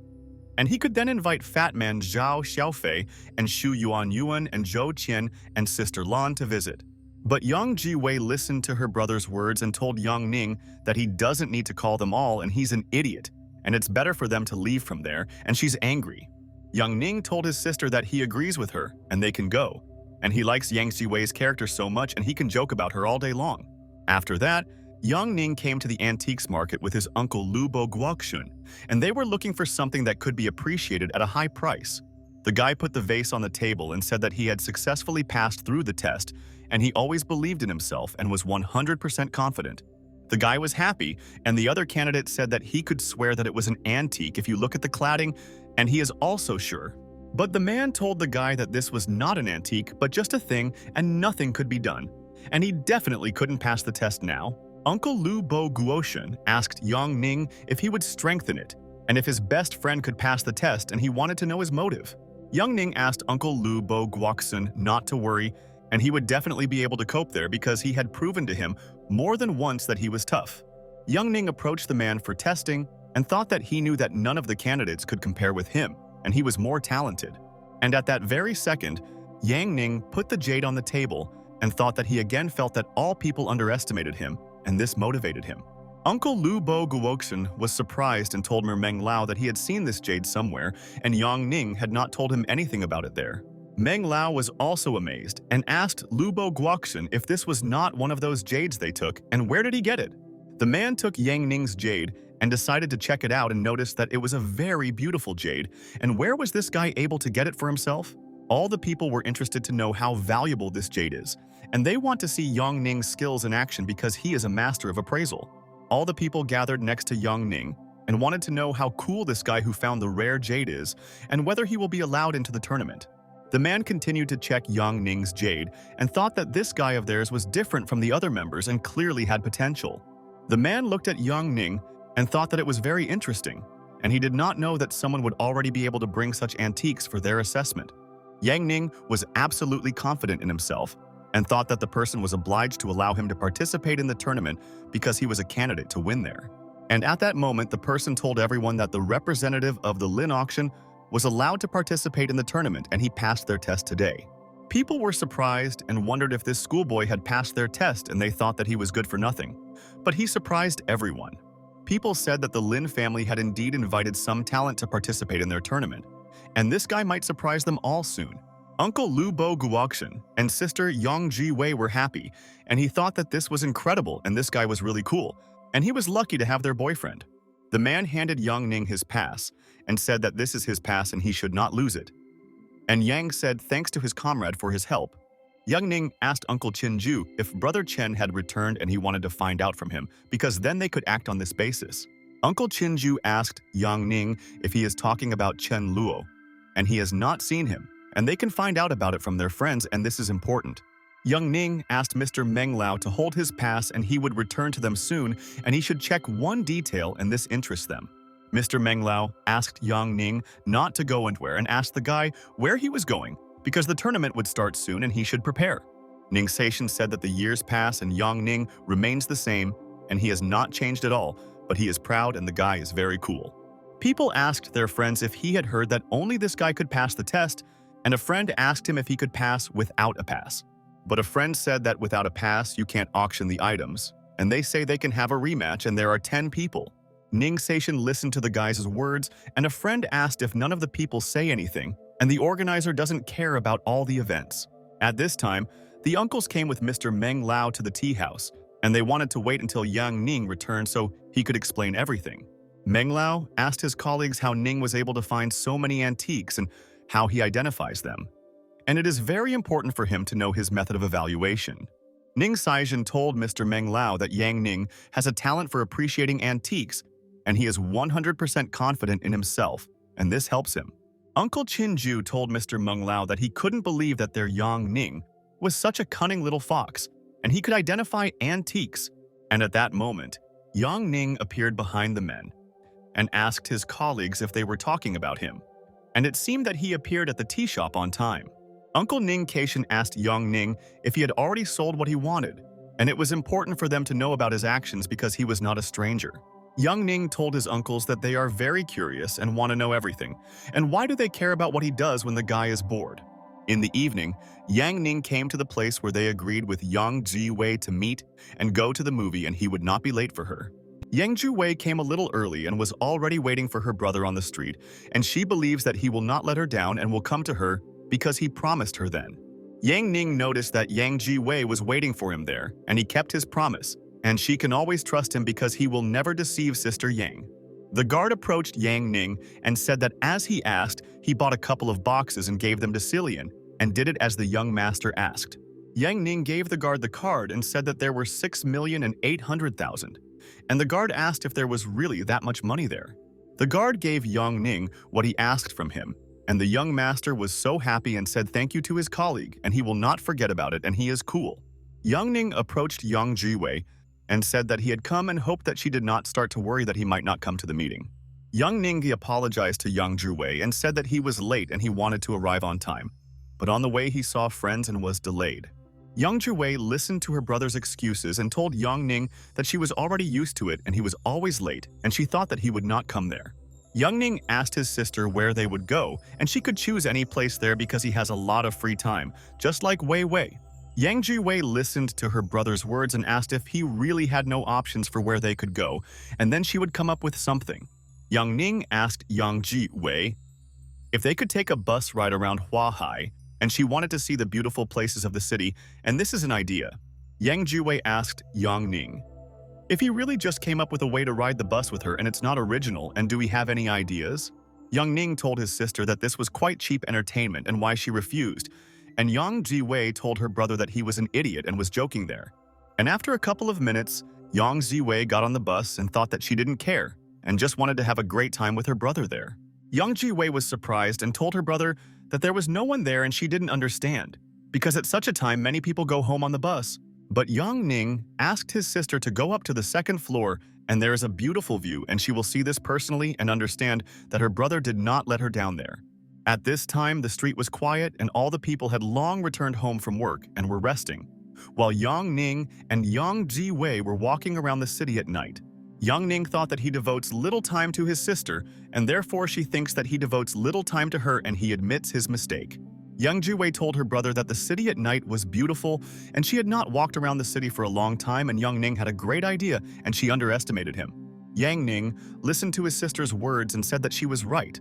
and he could then invite Fat Man Zhao Xiaofei and Xu Yuan Yuan and Zhou Qian and Sister Lan to visit. But Young Ji-wei listened to her brother's words and told Young Ning that he doesn't need to call them all and he's an idiot, and it's better for them to leave from there, and she's angry. Young Ning told his sister that he agrees with her and they can go, and he likes Yang Ji-wei's character so much and he can joke about her all day long. After that, Young Ning came to the antiques market with his uncle Lu Bo Guokshun, and they were looking for something that could be appreciated at a high price. The guy put the vase on the table and said that he had successfully passed through the test, and he always believed in himself and was 100% confident. The guy was happy, and the other candidate said that he could swear that it was an antique if you look at the cladding, and he is also sure. But the man told the guy that this was not an antique, but just a thing, and nothing could be done, and he definitely couldn't pass the test now. Uncle Lu Bo Guoshan asked Young Ning if he would strengthen it, and if his best friend could pass the test, and he wanted to know his motive. Young Ning asked Uncle Lu Bo Guokshun not to worry, and he would definitely be able to cope there because he had proven to him more than once that he was tough. Young Ning approached the man for testing and thought that he knew that none of the candidates could compare with him, and he was more talented. And at that very second, Yang Ning put the jade on the table and thought that he again felt that all people underestimated him, and this motivated him. Uncle Lu Bo Guoxian was surprised and told Meng Lao that he had seen this jade somewhere, and Yang Ning had not told him anything about it there. Meng Lao was also amazed and asked Lu Bo Guoxian if this was not one of those jades they took, and where did he get it? The man took Yang Ning's jade and decided to check it out and noticed that it was a very beautiful jade, and where was this guy able to get it for himself? All the people were interested to know how valuable this jade is, and they want to see Yang Ning's skills in action because he is a master of appraisal. All the people gathered next to Yang Ning and wanted to know how cool this guy who found the rare jade is and whether he will be allowed into the tournament. The man continued to check Yang Ning's jade and thought that this guy of theirs was different from the other members and clearly had potential. The man looked at Yang Ning and thought that it was very interesting, and he did not know that someone would already be able to bring such antiques for their assessment. Yang Ning was absolutely confident in himself and thought that the person was obliged to allow him to participate in the tournament because he was a candidate to win there. And at that moment, the person told everyone that the representative of the Lin auction was allowed to participate in the tournament, and he passed their test today. People were surprised and wondered if this schoolboy had passed their test, and they thought that he was good for nothing. But he surprised everyone. People said that the Lin family had indeed invited some talent to participate in their tournament, and this guy might surprise them all soon. Uncle Lu Bo Guoxian and sister Yang Ji Wei were happy, and he thought that this was incredible and this guy was really cool, and he was lucky to have their boyfriend. The man handed Yang Ning his pass and said that this is his pass and he should not lose it. And Yang said thanks to his comrade for his help. Yang Ning asked Uncle Chen Ju if Brother Chen had returned and he wanted to find out from him, because then they could act on this basis. Uncle Chen Ju asked Yang Ning if he is talking about Chen Luo, and he has not seen him, and they can find out about it from their friends, and this is important. Yang Ning asked Mr. Meng Lao to hold his pass and he would return to them soon, and he should check one detail and this interests them. Mr. Meng Lao asked Yang Ning not to go anywhere and asked the guy where he was going, because the tournament would start soon and he should prepare. Ning Seishan said that the years pass and Yang Ning remains the same, and he has not changed at all, but he is proud and the guy is very cool. People asked their friends if he had heard that only this guy could pass the test, and a friend asked him if he could pass without a pass. But a friend said that without a pass, you can't auction the items, and they say they can have a rematch and there are 10 people. Ning Seishan listened to the guy's words, and a friend asked if none of the people say anything, and the organizer doesn't care about all the events. At this time, the uncles came with Mr. Meng Lao to the tea house, and they wanted to wait until Yang Ning returned so he could explain everything. Meng Lao asked his colleagues how Ning was able to find so many antiques and how he identifies them. And it is very important for him to know his method of evaluation. Ning Seishan told Mr. Meng Lao that Yang Ning has a talent for appreciating antiques, and he is 100% confident in himself, and this helps him. Uncle Chin Ju told Mr. Meng Lao that he couldn't believe that their Yang Ning was such a cunning little fox, and he could identify antiques. And at that moment, Yang Ning appeared behind the men and asked his colleagues if they were talking about him. And it seemed that he appeared at the tea shop on time. Uncle Ning Keishan asked Yang Ning if he had already sold what he wanted, and it was important for them to know about his actions because he was not a stranger. Yang Ning told his uncles that they are very curious and want to know everything, and why do they care about what he does when the guy is bored? In the evening, Yang Ning came to the place where they agreed with Yang Ji Wei to meet and go to the movie, and he would not be late for her. Yang Ji Wei came a little early and was already waiting for her brother on the street, and she believes that he will not let her down and will come to her because he promised her then. Yang Ning noticed that Yang Ji Wei was waiting for him there, and he kept his promise, and she can always trust him because he will never deceive Sister Yang. The guard approached Yang Ning and said that as he asked, he bought a couple of boxes and gave them to Cillian, and did it as the young master asked. Yang Ning gave the guard the card and said that there were 6,800,000, and the guard asked if there was really that much money there. The guard gave Yang Ning what he asked from him, and the young master was so happy and said thank you to his colleague, and he will not forget about it, and he is cool. Yang Ning approached Yang Ji Wei and said that he had come and hoped that she did not start to worry that he might not come to the meeting. Yang Ning apologized to Yang Ji Wei and said that he was late and he wanted to arrive on time, but on the way he saw friends and was delayed. Yang Ji Wei listened to her brother's excuses and told Yang Ning that she was already used to it and he was always late, and she thought that he would not come there. Yang Ning asked his sister where they would go, and she could choose any place there because he has a lot of free time, just like Wei Wei. Yang Jiwei listened to her brother's words and asked if he really had no options for where they could go, and then she would come up with something. Yang Ning asked Yang Jiwei if they could take a bus ride around Huahai, and she wanted to see the beautiful places of the city, and this is an idea. Yang Jiwei asked Yang Ning if he really just came up with a way to ride the bus with her and it's not original, and do we have any ideas? Yang Ning told his sister that this was quite cheap entertainment and why she refused, and Yang Jiwei told her brother that he was an idiot and was joking there. And after a couple of minutes, Yang Jiwei got on the bus and thought that she didn't care and just wanted to have a great time with her brother there. Yang Jiwei was surprised and told her brother that there was no one there and she didn't understand, because at such a time many people go home on the bus. But Yang Ning asked his sister to go up to the second floor, and there is a beautiful view, and she will see this personally and understand that her brother did not let her down there. At this time, the street was quiet and all the people had long returned home from work and were resting, while Yang Ning and Yang Jiwei were walking around the city at night. Yang Ning thought that he devotes little time to his sister, and therefore she thinks that he devotes little time to her, and he admits his mistake. Yang Jiwei told her brother that the city at night was beautiful, and she had not walked around the city for a long time, and Yang Ning had a great idea, and she underestimated him. Yang Ning listened to his sister's words and said that she was right,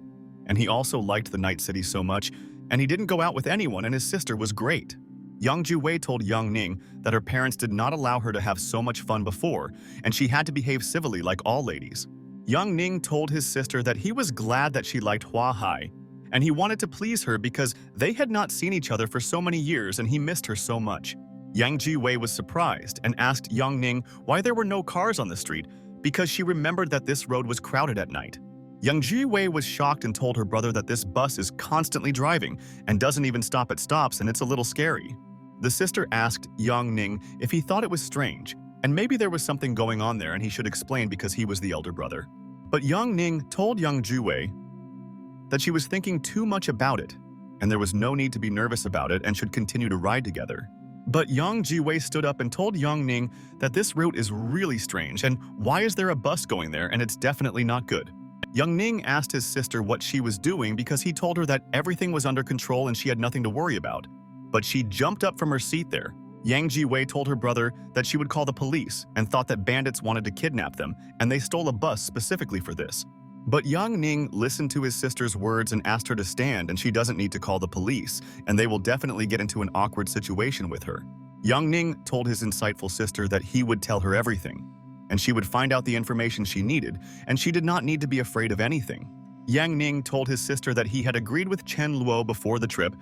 and he also liked the night city so much, and he didn't go out with anyone, and his sister was great. Yang Jiwei told Yang Ning that her parents did not allow her to have so much fun before, and she had to behave civilly like all ladies. Yang Ning told his sister that he was glad that she liked Huahai, and he wanted to please her because they had not seen each other for so many years and he missed her so much. Yang Jiwei was surprised and asked Yang Ning why there were no cars on the street, because she remembered that this road was crowded at night. Yang Jiwei was shocked and told her brother that this bus is constantly driving and doesn't even stop at stops, and it's a little scary. The sister asked Yang Ning if he thought it was strange, and maybe there was something going on there and he should explain because he was the elder brother. But Yang Ning told Yang Jiwei that she was thinking too much about it, and there was no need to be nervous about it and should continue to ride together. But Yang Jiwei stood up and told Yang Ning that this route is really strange, and why is there a bus going there, and it's definitely not good. Yang Ning asked his sister what she was doing because he told her that everything was under control and she had nothing to worry about. But she jumped up from her seat there. Yang Jiwei told her brother that she would call the police and thought that bandits wanted to kidnap them, and they stole a bus specifically for this. But Yang Ning listened to his sister's words and asked her to stand, and she doesn't need to call the police, and they will definitely get into an awkward situation with her. Yang Ning told his insightful sister that he would tell her everything, and she would find out the information she needed, and she did not need to be afraid of anything. Yang Ning told his sister that he had agreed with Chen Luo before the trip,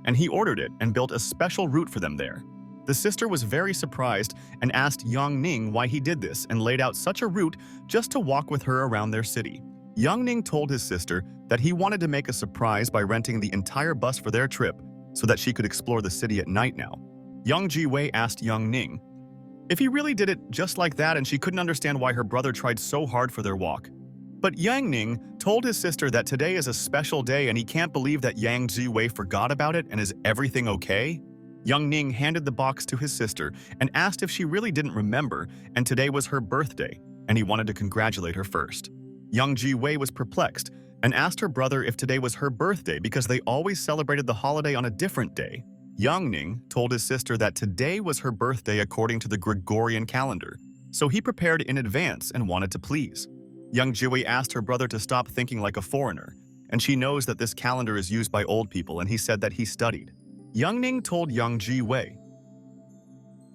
and he ordered it and built a special route for them there. The sister was very surprised and asked Yang Ning why he did this and laid out such a route just to walk with her around their city. Yang Ning told his sister that he wanted to make a surprise by renting the entire bus for their trip so that she could explore the city at night now. Yang Jiwei asked Yang Ning if he really did it just like that, and she couldn't understand why her brother tried so hard for their walk. But Yang Ning told his sister that today is a special day and he can't believe that Yang Jiwei forgot about it, and is everything okay? Yang Ning handed the box to his sister and asked if she really didn't remember, and today was her birthday, and he wanted to congratulate her first. Yang Jiwei was perplexed and asked her brother if today was her birthday because they always celebrated the holiday on a different day. Yang Ning told his sister that today was her birthday according to the Gregorian calendar, so he prepared in advance and wanted to please. Yang Jiwei asked her brother to stop thinking like a foreigner, and she knows that this calendar is used by old people, and he said that he studied. Yang Ning told Yang Jiwei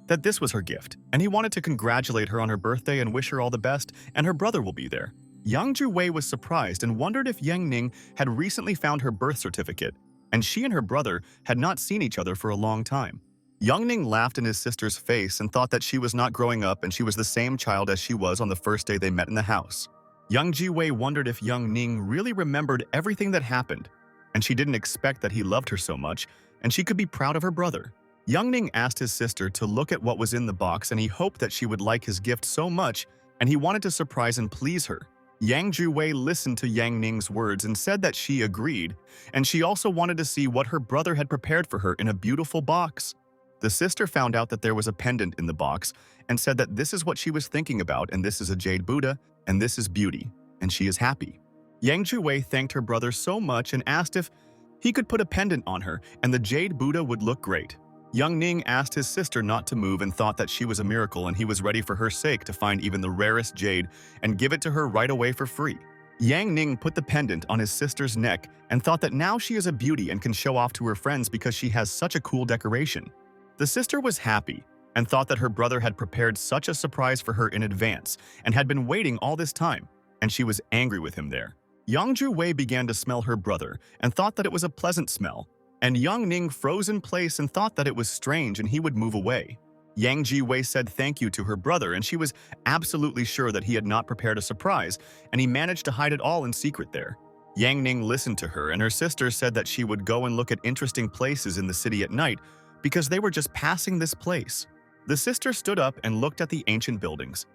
that this was her gift, and he wanted to congratulate her on her birthday and wish her all the best, and her brother will be there. Yang Jiwei was surprised and wondered if Yang Ning had recently found her birth certificate, and she and her brother had not seen each other for a long time. Yang Ning laughed in his sister's face and thought that she was not growing up and she was the same child as she was on the first day they met in the house. Yang Jiwei wondered if Yang Ning really remembered everything that happened, and she didn't expect that he loved her so much, and she could be proud of her brother. Yang Ning asked his sister to look at what was in the box, and he hoped that she would like his gift so much, and he wanted to surprise and please her. Yang Jiwei listened to Yang Ning's words and said that she agreed, and she also wanted to see what her brother had prepared for her in a beautiful box. The sister found out that there was a pendant in the box and said that this is what she was thinking about, and this is a jade Buddha, and this is beauty, and she is happy. Yang Jiwei thanked her brother so much and asked if he could put a pendant on her and the jade Buddha would look great. Young Ning asked his sister not to move and thought that she was a miracle and he was ready for her sake to find even the rarest jade and give it to her right away for free. Yang Ning put the pendant on his sister's neck and thought that now she is a beauty and can show off to her friends because she has such a cool decoration. The sister was happy and thought that her brother had prepared such a surprise for her in advance and had been waiting all this time, and she was angry with him there. Yang Ju-wei began to smell her brother and thought that it was a pleasant smell, and Yang Ning froze in place and thought that it was strange and he would move away. Yang Ji-wei said thank you to her brother, and she was absolutely sure that he had not prepared a surprise, and he managed to hide it all in secret there. Yang Ning listened to her, and her sister said that she would go and look at interesting places in the city at night because they were just passing this place. The sister stood up and looked at the ancient buildings.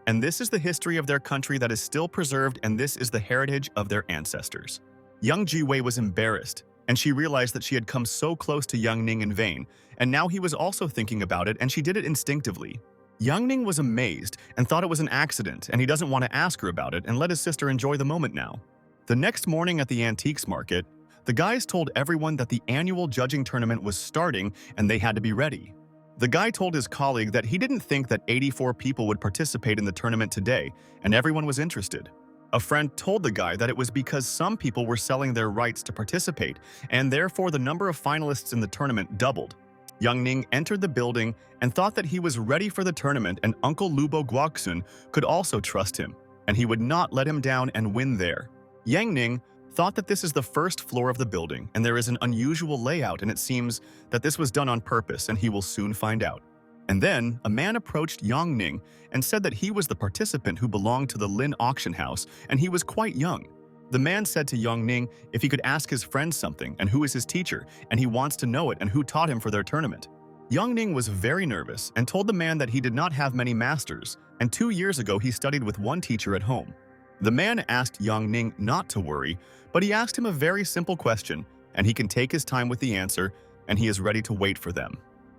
And this is the history of their country that is still preserved, and this is the heritage of their ancestors. Yang Ji-wei was embarrassed, and she realized that she had come so close to Yang Ning in vain, and now he was also thinking about it, and she did it instinctively. Yang Ning was amazed and thought it was an accident, and he doesn't want to ask her about it and let his sister enjoy the moment now. The next morning at the antiques market, the guys told everyone that the annual judging tournament was starting and they had to be ready. The guy told his colleague that he didn't think that 84 people would participate in the tournament today, and everyone was interested. A friend told the guy that it was because some people were selling their rights to participate, and therefore the number of finalists in the tournament doubled. Yang Ning entered the building and thought that he was ready for the tournament, and Uncle Lubo Guoksun could also trust him, and he would not let him down and win there. Yang Ning thought that this is the first floor of the building, and there is an unusual layout, and it seems that this was done on purpose, and he will soon find out. And then, a man approached Yang Ning and said that he was the participant who belonged to the Lin auction house, and he was quite young. The man said to Yang Ning if he could ask his friend something and who is his teacher, and he wants to know it and who taught him for their tournament. Yang Ning was very nervous and told the man that he did not have many masters, and 2 years ago he studied with one teacher at home. The man asked Yang Ning not to worry, but he asked him a very simple question, and he can take his time with the answer, and he is ready to wait for them.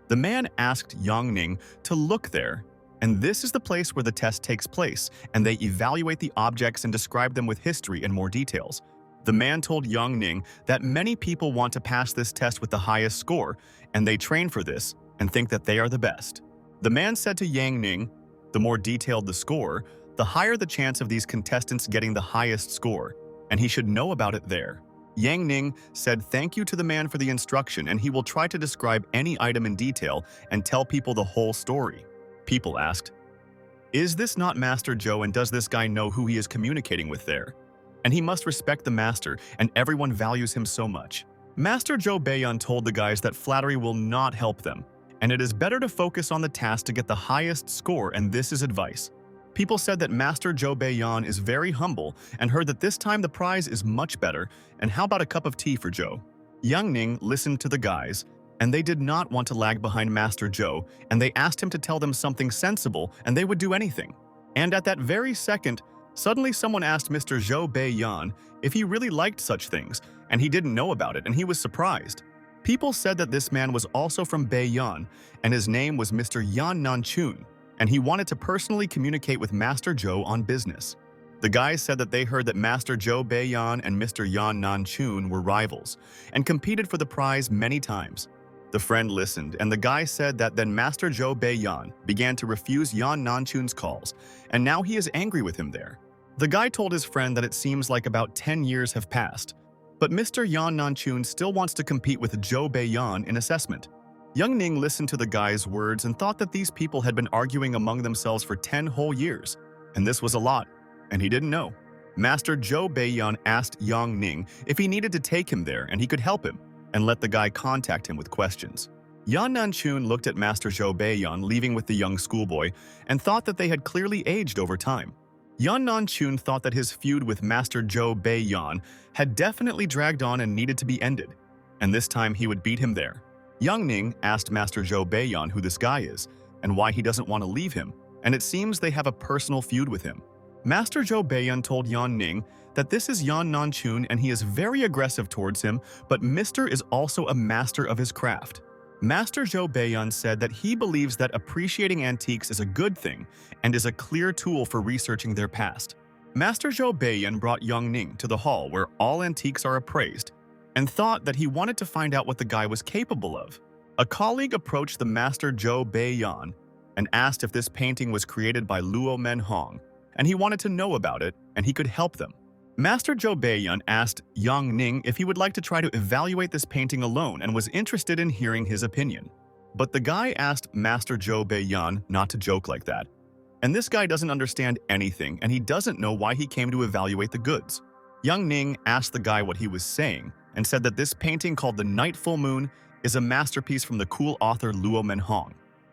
The man asked Yang Ning to look there, and this is the place where the test takes place, and they evaluate the objects and describe them with history and more details. The man told Yang Ning that many people want to pass this test with the highest score, and they train for this and think that they are the best. The man said to Yang Ning, the more detailed the score, the higher the chance of these contestants getting the highest score, and he should know about it there. Yang Ning said thank you to the man for the instruction, and he will try to describe any item in detail and tell people the whole story. People asked, "Is this not Master Zhou, and does this guy know who he is communicating with there? And he must respect the master, and everyone values him so much." Master Zhou Beiyan told the guys that flattery will not help them, and it is better to focus on the task to get the highest score, and this is advice. People said that Master Zhou Beiyan is very humble and heard that this time the prize is much better, and how about a cup of tea for Zhou? Yang Ning listened to the guys, and they did not want to lag behind Master Zhou, and they asked him to tell them something sensible, and they would do anything. And at that very second, suddenly someone asked Mr. Zhou Beiyan if he really liked such things, and he didn't know about it, and he was surprised. People said that this man was also from Beiyan, and his name was Mr. Yan Nanchun, and he wanted to personally communicate with Master Zhou on business. The guys said that they heard that Master Zhou Beiyan and Mr. Yan Nanchun were rivals, and competed for the prize many times. The friend listened, and the guy said that then Master Zhou Beiyan began to refuse Yan Nanchun's calls, and now he is angry with him there. The guy told his friend that it seems like about 10 years have passed, but Mr. Yan Nanchun still wants to compete with Zhou Beiyan in assessment. Yang Ning listened to the guy's words and thought that these people had been arguing among themselves for 10 whole years, and this was a lot, and he didn't know. Master Zhou Beiyan asked Yang Ning if he needed to take him there and he could help him, and let the guy contact him with questions. Yan Nanchun looked at Master Zhou Beiyan leaving with the young schoolboy and thought that they had clearly aged over time. Yan Nanchun thought that his feud with Master Zhou Beiyan had definitely dragged on and needed to be ended, and this time he would beat him there. Yang Ning asked Master Zhou Beiyan who this guy is and why he doesn't want to leave him, and it seems they have a personal feud with him. Master Zhou Beiyan told Yan Ning that this is Yan Nanchun and he is very aggressive towards him, but Mr. is also a master of his craft. Master Zhou Beiyan said that he believes that appreciating antiques is a good thing and is a clear tool for researching their past. Master Zhou Beiyan brought Yang Ning to the hall where all antiques are appraised, and thought that he wanted to find out what the guy was capable of. A colleague approached the master Zhou Beiyan and asked if this painting was created by Luo Menhong, and he wanted to know about it, and he could help them. Master Zhou Beiyan asked Yang Ning if he would like to try to evaluate this painting alone and was interested in hearing his opinion. But the guy asked Master Zhou Beiyan not to joke like that. And this guy doesn't understand anything, and he doesn't know why he came to evaluate the goods. Yang Ning asked the guy what he was saying and said that this painting called The Night Full Moon is a masterpiece from the cool author Luo Menhong.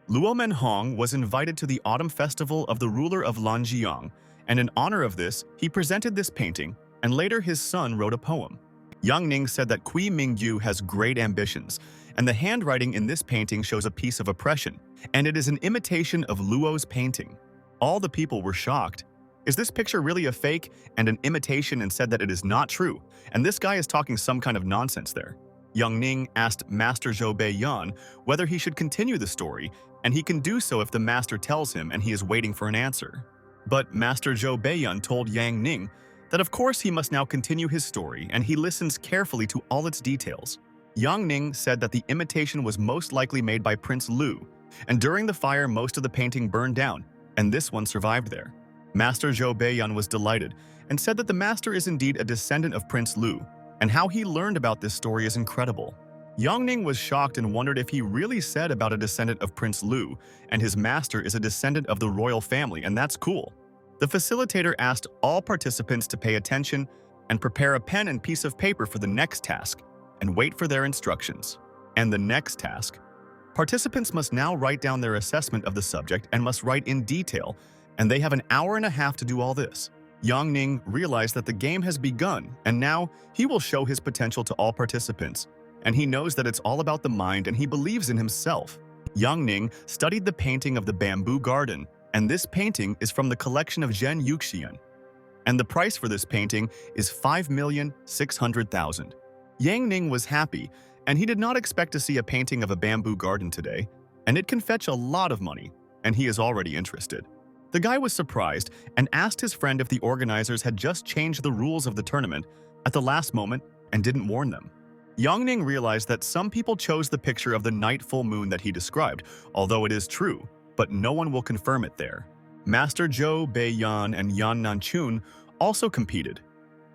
Luo Menhong was invited to the autumn festival of the ruler of Lanjiang, and in honor of this, he presented this painting, and later his son wrote a poem. Yang Ning said that Kui Mingyu has great ambitions, and the handwriting in this painting shows a piece of oppression, and it is an imitation of Luo's painting. All the people were shocked. Is this picture really a fake and an imitation, and said that it is not true, and this guy is talking some kind of nonsense there? Yang Ning asked Master Zhou Beiyan whether he should continue the story, and he can do so if the master tells him, and he is waiting for an answer. But Master Zhou Beiyan told Yang Ning that of course he must now continue his story, and he listens carefully to all its details. Yang Ning said that the imitation was most likely made by Prince Lu, and during the fire most of the painting burned down, and this one survived there. Master Zhou Beiyan was delighted and said that the master is indeed a descendant of Prince Lu, and how he learned about this story is incredible. Yang Ning was shocked and wondered if he really said about a descendant of Prince Lu, and his master is a descendant of the royal family, and that's cool. The facilitator asked all participants to pay attention and prepare a pen and piece of paper for the next task, and wait for their instructions. And the next task. Participants must now write down their assessment of the subject and must write in detail, and they have an hour and a half to do all this. Yang Ning realized that the game has begun, and now he will show his potential to all participants. And he knows that it's all about the mind, and he believes in himself. Yang Ning studied the painting of the bamboo garden, and this painting is from the collection of Zhen Yuxian. And the price for this painting is 5,600,000. Yang Ning was happy, and he did not expect to see a painting of a bamboo garden today, and it can fetch a lot of money, and he is already interested. The guy was surprised and asked his friend if the organizers had just changed the rules of the tournament at the last moment and didn't warn them. Yang Ning realized that some people chose the picture of the night full moon that he described, although it is true, but no one will confirm it there. Master Zhou Beiyan and Yan Nanchun also competed,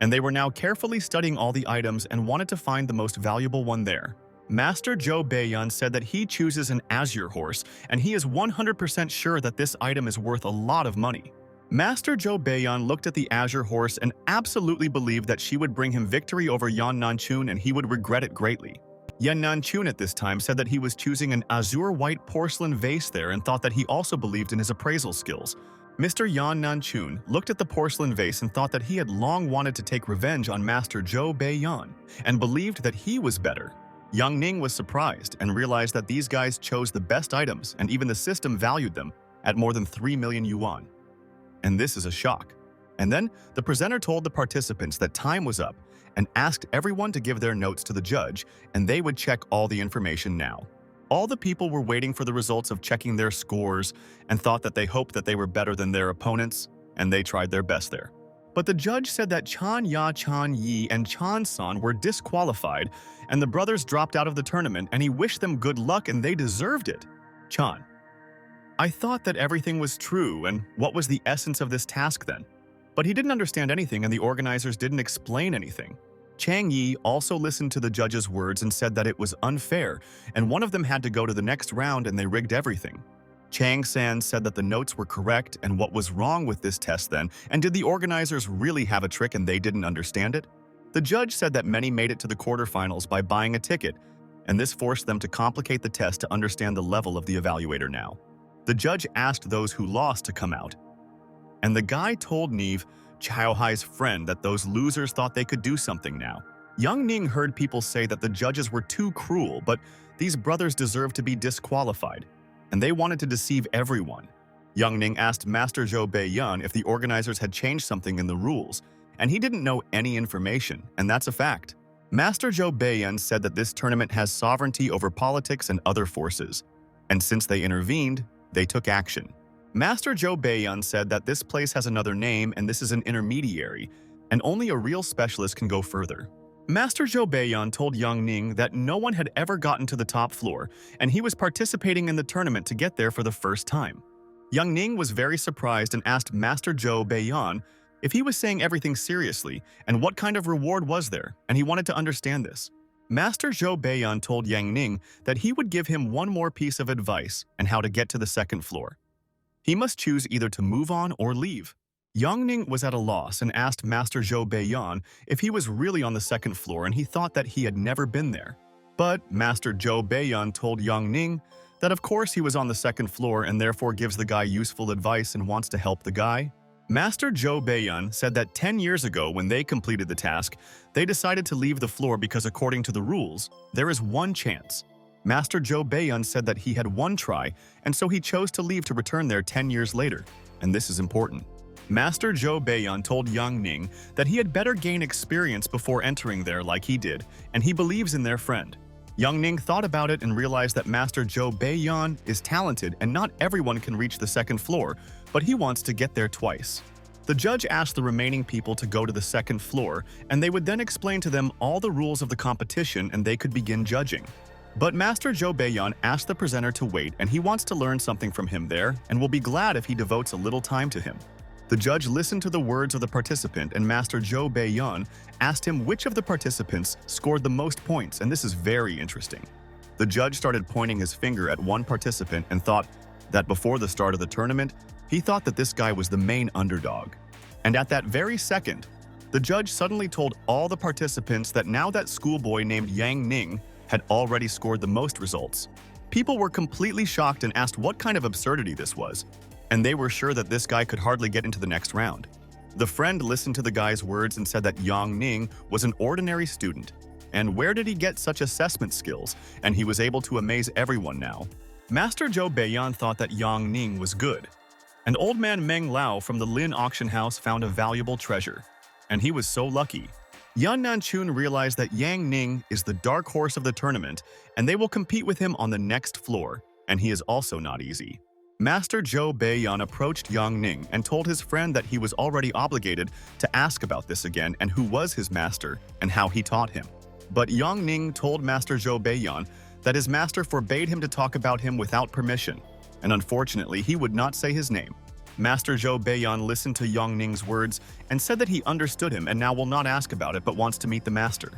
and they were now carefully studying all the items and wanted to find the most valuable one there. Master Zhou Beiyan said that he chooses an azure horse, and he is 100% sure that this item is worth a lot of money. Master Zhou Beiyan looked at the azure horse and absolutely believed that she would bring him victory over Yan Nanchun, and he would regret it greatly. Yan Nanchun at this time said that he was choosing an azure white porcelain vase there and thought that he also believed in his appraisal skills. Mr. Yan Nanchun looked at the porcelain vase and thought that he had long wanted to take revenge on Master Zhou Beiyan and believed that he was better. Yang Ning was surprised and realized that these guys chose the best items, and even the system valued them at more than 3 million yuan. And this is a shock. And then the presenter told the participants that time was up and asked everyone to give their notes to the judge, and they would check all the information now. All the people were waiting for the results of checking their scores and thought that they hoped that they were better than their opponents, and they tried their best there. But the judge said that Chan Ya, Chan Yi, and Chan San were disqualified, and the brothers dropped out of the tournament, and he wished them good luck, and they deserved it. Chan: I thought that everything was true, and what was the essence of this task then? But he didn't understand anything, and the organizers didn't explain anything. Chang Yi also listened to the judge's words and said that it was unfair, and one of them had to go to the next round, and they rigged everything. Chang San said that the notes were correct, and what was wrong with this test then, and did the organizers really have a trick and they didn't understand it? The judge said that many made it to the quarterfinals by buying a ticket, and this forced them to complicate the test to understand the level of the evaluator now. The judge asked those who lost to come out. And the guy told Neve, Chao Hai's friend, that those losers thought they could do something now. Yang Ning heard people say that the judges were too cruel, but these brothers deserved to be disqualified, and they wanted to deceive everyone. Yang Ning asked Master Zhou Beiyan if the organizers had changed something in the rules, and he didn't know any information, and that's a fact. Master Zhou Beiyan said that this tournament has sovereignty over politics and other forces, and since they intervened, they took action. Master Zhou Beiyan said that this place has another name and this is an intermediary, and only a real specialist can go further. Master Zhou Beiyan told Yang Ning that no one had ever gotten to the top floor, and he was participating in the tournament to get there for the first time. Yang Ning was very surprised and asked Master Zhou Beiyan if he was saying everything seriously and what kind of reward was there, and he wanted to understand this. Master Zhou Beiyan told Yang Ning that he would give him one more piece of advice on how to get to the second floor. He must choose either to move on or leave. Yang Ning was at a loss and asked Master Zhou Beiyan if he was really on the second floor, and he thought that he had never been there. But Master Zhou Beiyan told Yang Ning that of course he was on the second floor and therefore gives the guy useful advice and wants to help the guy. Master Zhou Beiyan said that 10 years ago when they completed the task, they decided to leave the floor because according to the rules, there is one chance. Master Zhou Beiyan said that he had one try, and so he chose to leave to return there 10 years later. And this is important. Master Zhou Beiyan told Yang Ning that he had better gain experience before entering there like he did, and he believes in their friend. Yang Ning thought about it and realized that Master Zhou Beiyan is talented and not everyone can reach the second floor, but he wants to get there twice. The judge asked the remaining people to go to the second floor, and they would then explain to them all the rules of the competition and they could begin judging. But Master Zhou Beiyan asked the presenter to wait, and he wants to learn something from him there and will be glad if he devotes a little time to him. The judge listened to the words of the participant, and Master Zhou Beiyan asked him which of the participants scored the most points, and this is very interesting. The judge started pointing his finger at one participant and thought that before the start of the tournament, he thought that this guy was the main underdog. And at that very second, the judge suddenly told all the participants that now that schoolboy named Yang Ning had already scored the most results. People were completely shocked and asked what kind of absurdity this was, and they were sure that this guy could hardly get into the next round. The friend listened to the guy's words and said that Yang Ning was an ordinary student. And where did he get such assessment skills? And he was able to amaze everyone now. Master Zhou Beiyan thought that Yang Ning was good. An old man Meng Lao from the Lin auction house found a valuable treasure. And he was so lucky. Yan Nanchun realized that Yang Ning is the dark horse of the tournament, and they will compete with him on the next floor, and he is also not easy. Master Zhou Beiyan approached Yang Ning and told his friend that he was already obligated to ask about this again and who was his master and how he taught him. But Yang Ning told Master Zhou Beiyan that his master forbade him to talk about him without permission, and unfortunately he would not say his name. Master Zhou Beiyan listened to Yang Ning's words and said that he understood him and now will not ask about it but wants to meet the master.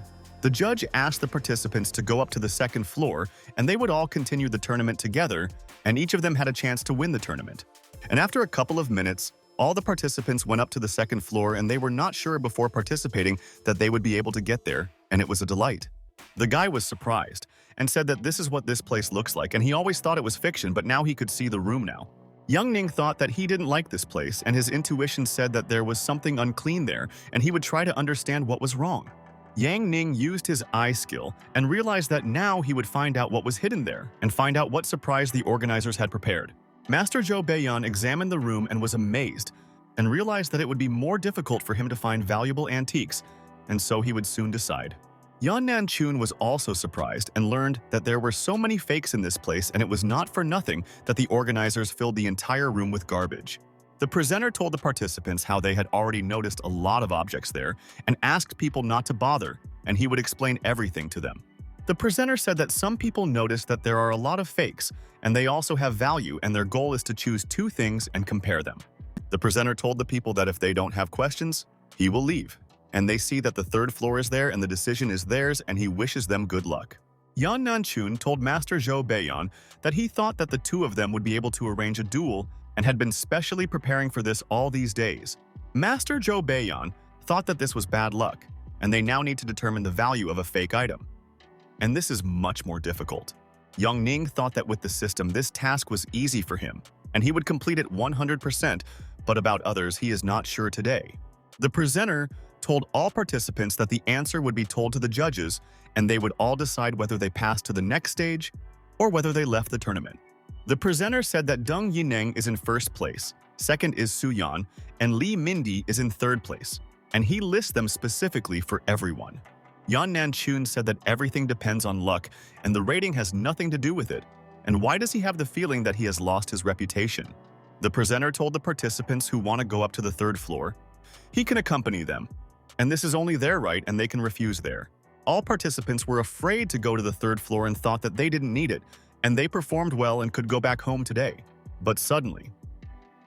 The judge asked the participants to go up to the second floor, and they would all continue the tournament together, and each of them had a chance to win the tournament. And after a couple of minutes, all the participants went up to the second floor, and they were not sure before participating that they would be able to get there, and it was a delight. The guy was surprised and said that this is what this place looks like, and he always thought it was fiction, but now he could see the room now. Yang Ning thought that he didn't like this place, and his intuition said that there was something unclean there, and he would try to understand what was wrong. Yang Ning used his eye skill and realized that now he would find out what was hidden there and find out what surprise the organizers had prepared. Master Zhou Beiyan examined the room and was amazed and realized that it would be more difficult for him to find valuable antiques, and so he would soon decide. Yan Nanchun was also surprised and learned that there were so many fakes in this place, and it was not for nothing that the organizers filled the entire room with garbage. The presenter told the participants how they had already noticed a lot of objects there and asked people not to bother, and he would explain everything to them. The presenter said that some people noticed that there are a lot of fakes, and they also have value, and their goal is to choose two things and compare them. The presenter told the people that if they don't have questions, he will leave, and they see that the third floor is there and the decision is theirs, and he wishes them good luck. Yan Nanchun told Master Zhou Beiyan that he thought that the two of them would be able to arrange a duel and had been specially preparing for this all these days. Master Zhou Beiyan thought that this was bad luck, and they now need to determine the value of a fake item. And this is much more difficult. Yang Ning thought that with the system, this task was easy for him, and he would complete it 100%, but about others, he is not sure today. The presenter told all participants that the answer would be told to the judges, and they would all decide whether they passed to the next stage or whether they left the tournament. The presenter said that Deng Yineng is in first place, second is Su Yan, and Li Mindi is in third place, and he lists them specifically for everyone. Yan Nanchun said that everything depends on luck, and the rating has nothing to do with it. And why does he have the feeling that he has lost his reputation? The presenter told the participants who want to go up to the third floor, he can accompany them, and this is only their right and they can refuse there. All participants were afraid to go to the third floor and thought that they didn't need it, and they performed well and could go back home today. But suddenly,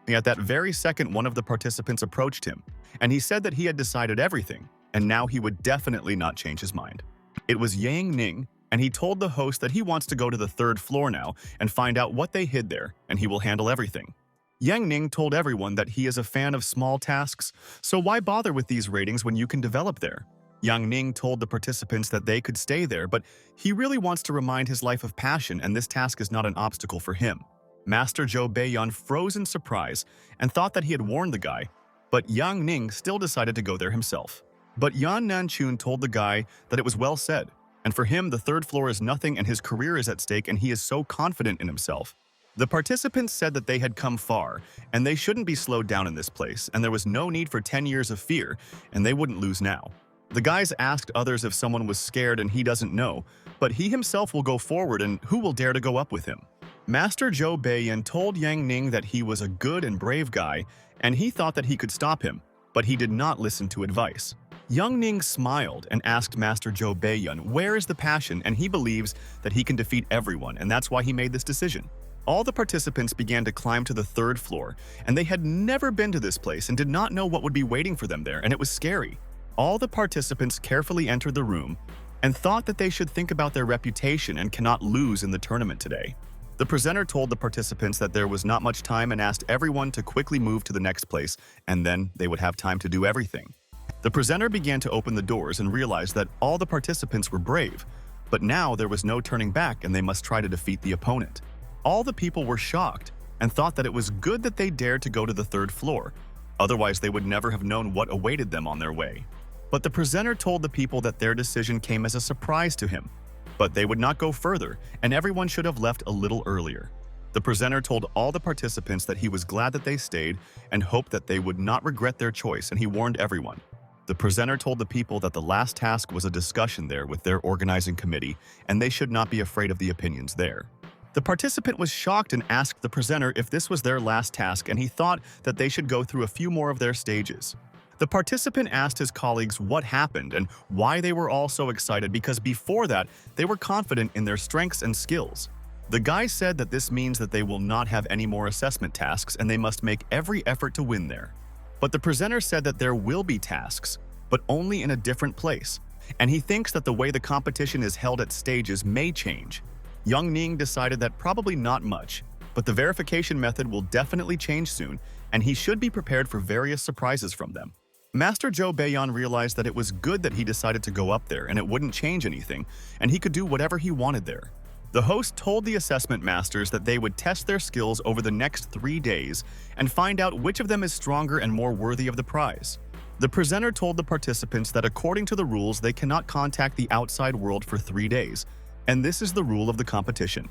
at that very second, one of the participants approached him, and he said that he had decided everything, and now he would definitely not change his mind. It was Yang Ning, and he told the host that he wants to go to the third floor now and find out what they hid there, and he will handle everything. Yang Ning told everyone that he is a fan of small tasks, so why bother with these ratings when you can develop there? Yang Ning told the participants that they could stay there, but he really wants to remind his life of passion, and this task is not an obstacle for him. Master Zhou Beiyan froze in surprise and thought that he had warned the guy, but Yang Ning still decided to go there himself. But Yan Nanchun told the guy that it was well said, and for him the third floor is nothing and his career is at stake, and he is so confident in himself. The participants said that they had come far, and they shouldn't be slowed down in this place, and there was no need for 10 years of fear, and they wouldn't lose now. The guys asked others if someone was scared, and he doesn't know, but he himself will go forward, and who will dare to go up with him? Master Zhou Beiyan told Yang Ning that he was a good and brave guy, and he thought that he could stop him, but he did not listen to advice. Yang Ning smiled and asked Master Zhou Beiyan where is the passion, and he believes that he can defeat everyone, and that's why he made this decision. All the participants began to climb to the third floor, and they had never been to this place and did not know what would be waiting for them there, and it was scary. All the participants carefully entered the room and thought that they should think about their reputation and cannot lose in the tournament today. The presenter told the participants that there was not much time and asked everyone to quickly move to the next place, and then they would have time to do everything. The presenter began to open the doors and realized that all the participants were brave, but now there was no turning back and they must try to defeat the opponent. All the people were shocked and thought that it was good that they dared to go to the third floor, otherwise they would never have known what awaited them on their way. But the presenter told the people that their decision came as a surprise to him, but they would not go further, and everyone should have left a little earlier. The presenter told all the participants that he was glad that they stayed and hoped that they would not regret their choice, and he warned everyone. The presenter told the people that the last task was a discussion there with their organizing committee, and they should not be afraid of the opinions there. The participant was shocked and asked the presenter if this was their last task, and he thought that they should go through a few more of their stages. The participant asked his colleagues what happened and why they were all so excited, because before that, they were confident in their strengths and skills. The guy said that this means that they will not have any more assessment tasks and they must make every effort to win there. But the presenter said that there will be tasks, but only in a different place, and he thinks that the way the competition is held at stages may change. Yang Ning decided that probably not much, but the verification method will definitely change soon, and he should be prepared for various surprises from them. Master Zhou Beiyan realized that it was good that he decided to go up there and it wouldn't change anything, and he could do whatever he wanted there. The host told the assessment masters that they would test their skills over the next 3 days and find out which of them is stronger and more worthy of the prize. The presenter told the participants that according to the rules, they cannot contact the outside world for 3 days, and this is the rule of the competition.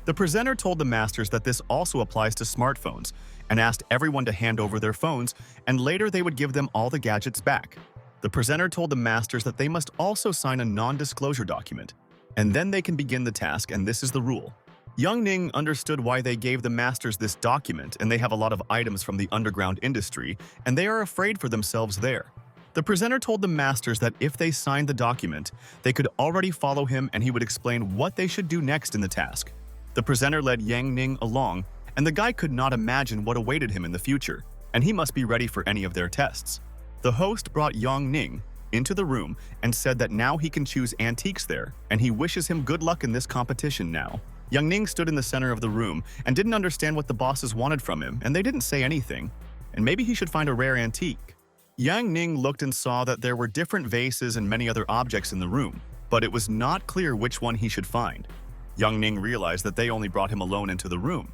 The presenter told the masters that this also applies to smartphones and asked everyone to hand over their phones, and later they would give them all the gadgets back. The presenter told the masters that they must also sign a non-disclosure document, and then they can begin the task, and this is the rule. Yang Ning understood why they gave the masters this document, and they have a lot of items from the underground industry, and they are afraid for themselves there. The presenter told the masters that if they signed the document, they could already follow him and he would explain what they should do next in the task. The presenter led Yang Ning along, and the guy could not imagine what awaited him in the future, and he must be ready for any of their tests. The host brought Yang Ning into the room and said that now he can choose antiques there, and he wishes him good luck in this competition now. Yang Ning stood in the center of the room and didn't understand what the bosses wanted from him, and they didn't say anything, and maybe he should find a rare antique. Yang Ning looked and saw that there were different vases and many other objects in the room, but it was not clear which one he should find. Yang Ning realized that they only brought him alone into the room,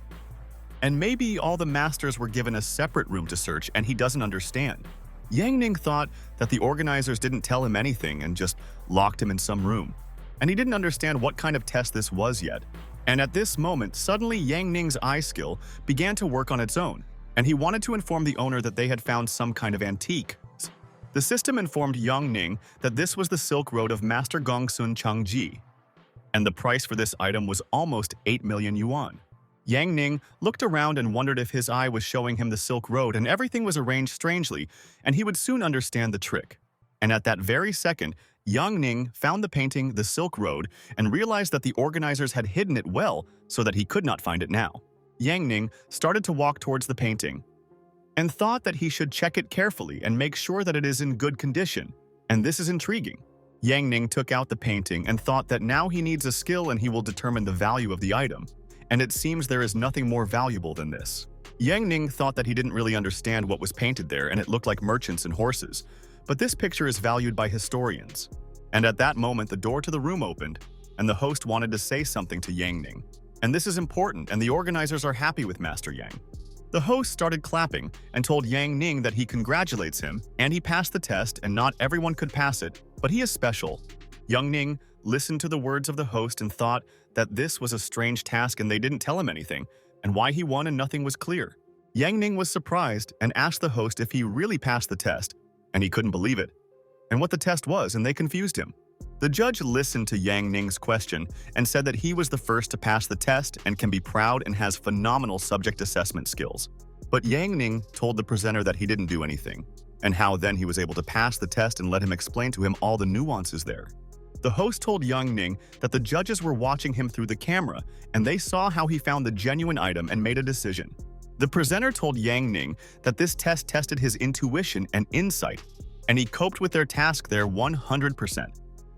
and maybe all the masters were given a separate room to search and he doesn't understand. Yang Ning thought that the organizers didn't tell him anything and just locked him in some room, and he didn't understand what kind of test this was yet. And at this moment, suddenly Yang Ning's eye skill began to work on its own, and he wanted to inform the owner that they had found some kind of antique. The system informed Yang Ning that this was the Silk Road of Master Gongsun Changji, and the price for this item was almost 8 million yuan. Yang Ning looked around and wondered if his eye was showing him the Silk Road, and everything was arranged strangely, and he would soon understand the trick. And at that very second, Yang Ning found the painting The Silk Road and realized that the organizers had hidden it well so that he could not find it now. Yang Ning started to walk towards the painting and thought that he should check it carefully and make sure that it is in good condition. And this is intriguing. Yang Ning took out the painting and thought that now he needs a skill and he will determine the value of the item. And it seems there is nothing more valuable than this. Yang Ning thought that he didn't really understand what was painted there and it looked like merchants and horses. But this picture is valued by historians. And at that moment, the door to the room opened, and the host wanted to say something to Yang Ning. And this is important, and the organizers are happy with Master Yang. The host started clapping and told Yang Ning that he congratulates him, and he passed the test, and not everyone could pass it, but he is special. Yang Ning listened to the words of the host and thought that this was a strange task and they didn't tell him anything, and why he won and nothing was clear. Yang Ning was surprised and asked the host if he really passed the test, and he couldn't believe it, and what the test was, and they confused him. The judge listened to Yang Ning's question and said that he was the first to pass the test and can be proud and has phenomenal subject assessment skills. But Yang Ning told the presenter that he didn't do anything, and how then he was able to pass the test and let him explain to him all the nuances there. The host told Yang Ning that the judges were watching him through the camera and they saw how he found the genuine item and made a decision. The presenter told Yang Ning that this test tested his intuition and insight, and he coped with their task there 100%.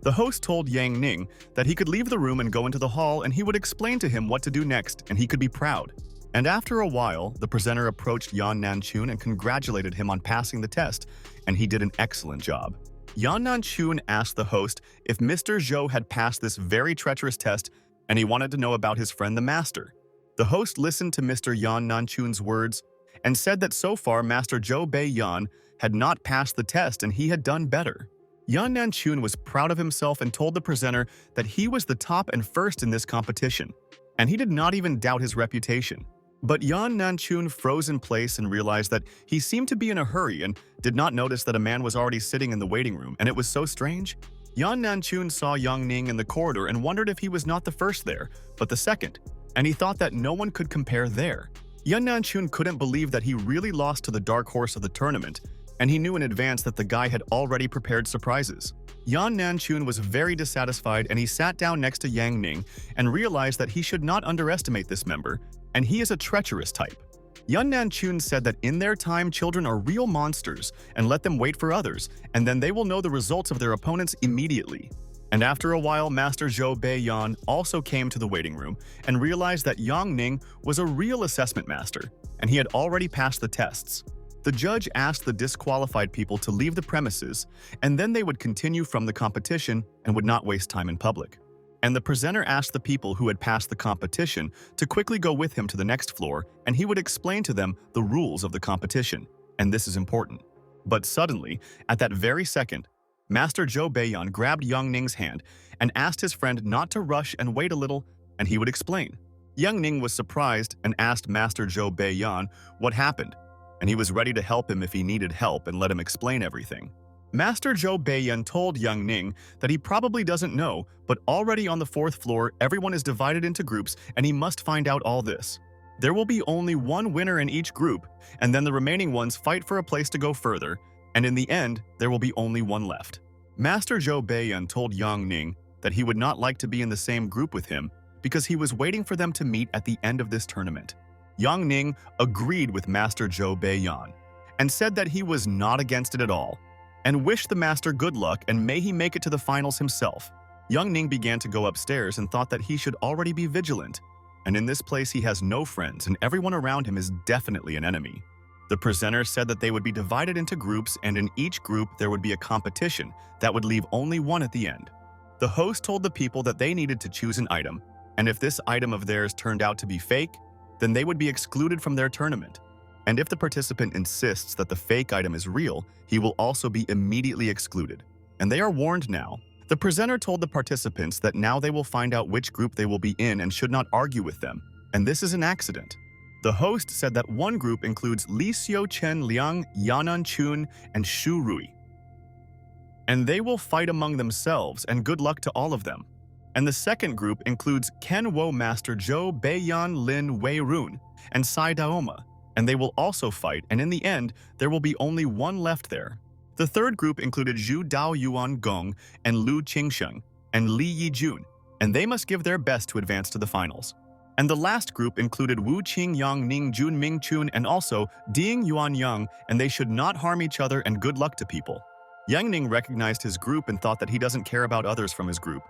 The host told Yang Ning that he could leave the room and go into the hall and he would explain to him what to do next and he could be proud. And after a while, the presenter approached Yan Nanchun and congratulated him on passing the test, and he did an excellent job. Yan Nanchun asked the host if Mr. Zhou had passed this very treacherous test, and he wanted to know about his friend the master. The host listened to Mr. Yan Nanchun's words and said that so far Master Zhou Bei Yan had not passed the test and he had done better. Yan Nanchun was proud of himself and told the presenter that he was the top and first in this competition, and he did not even doubt his reputation. But Yan Nanchun froze in place and realized that he seemed to be in a hurry and did not notice that a man was already sitting in the waiting room, and it was so strange. Yan Nanchun saw Yang Ning in the corridor and wondered if he was not the first there, but the second, and he thought that no one could compare there. Yan Nanchun couldn't believe that he really lost to the dark horse of the tournament, and he knew in advance that the guy had already prepared surprises. Yan Nanchun was very dissatisfied and he sat down next to Yang Ning and realized that he should not underestimate this member, and he is a treacherous type. Yan Nanchun said that in their time, children are real monsters and let them wait for others, and then they will know the results of their opponents immediately. And after a while, Master Zhou Bei Yan also came to the waiting room and realized that Yang Ning was a real assessment master, and he had already passed the tests. The judge asked the disqualified people to leave the premises, and then they would continue from the competition and would not waste time in public. And the presenter asked the people who had passed the competition to quickly go with him to the next floor, and he would explain to them the rules of the competition, and this is important. But suddenly, at that very second, Master Zhou Beiyan grabbed Yang Ning's hand and asked his friend not to rush and wait a little, and he would explain. Yang Ning was surprised and asked Master Zhou Beiyan what happened, and he was ready to help him if he needed help and let him explain everything. Master Zhou Beiyan told Yang Ning that he probably doesn't know, but already on the 4th floor, everyone is divided into groups and he must find out all this. There will be only one winner in each group, and then the remaining ones fight for a place to go further, and in the end, there will be only one left. Master Zhou Beiyan told Yang Ning that he would not like to be in the same group with him because he was waiting for them to meet at the end of this tournament. Yang Ning agreed with Master Zhou Beiyan and said that he was not against it at all, and wished the master good luck and may he make it to the finals himself. Yang Ning began to go upstairs and thought that he should already be vigilant, and in this place he has no friends and everyone around him is definitely an enemy. The presenter said that they would be divided into groups, and in each group there would be a competition that would leave only one at the end. The host told the people that they needed to choose an item, and if this item of theirs turned out to be fake, then they would be excluded from their tournament. And if the participant insists that the fake item is real, he will also be immediately excluded. And they are warned now. The presenter told the participants that now they will find out which group they will be in and should not argue with them, and this is an accident. The host said that one group includes Li Xiu Chen Liang, Yanan Chun, and Shu Rui. And they will fight among themselves, and good luck to all of them. And the second group includes Ken Wo Master Zhou Beiyan Lin Wei Run and Sai Daoma, and they will also fight, and in the end, there will be only one left there. The third group included Zhu Dao Yuan Gong and Lu Qingsheng and Li Yijun, and they must give their best to advance to the finals. And the last group included Wu Qing Yang Ning Jun Ming Chun and also Ding Yuan Yang, and they should not harm each other and good luck to people. Yang Ning recognized his group and thought that he doesn't care about others from his group.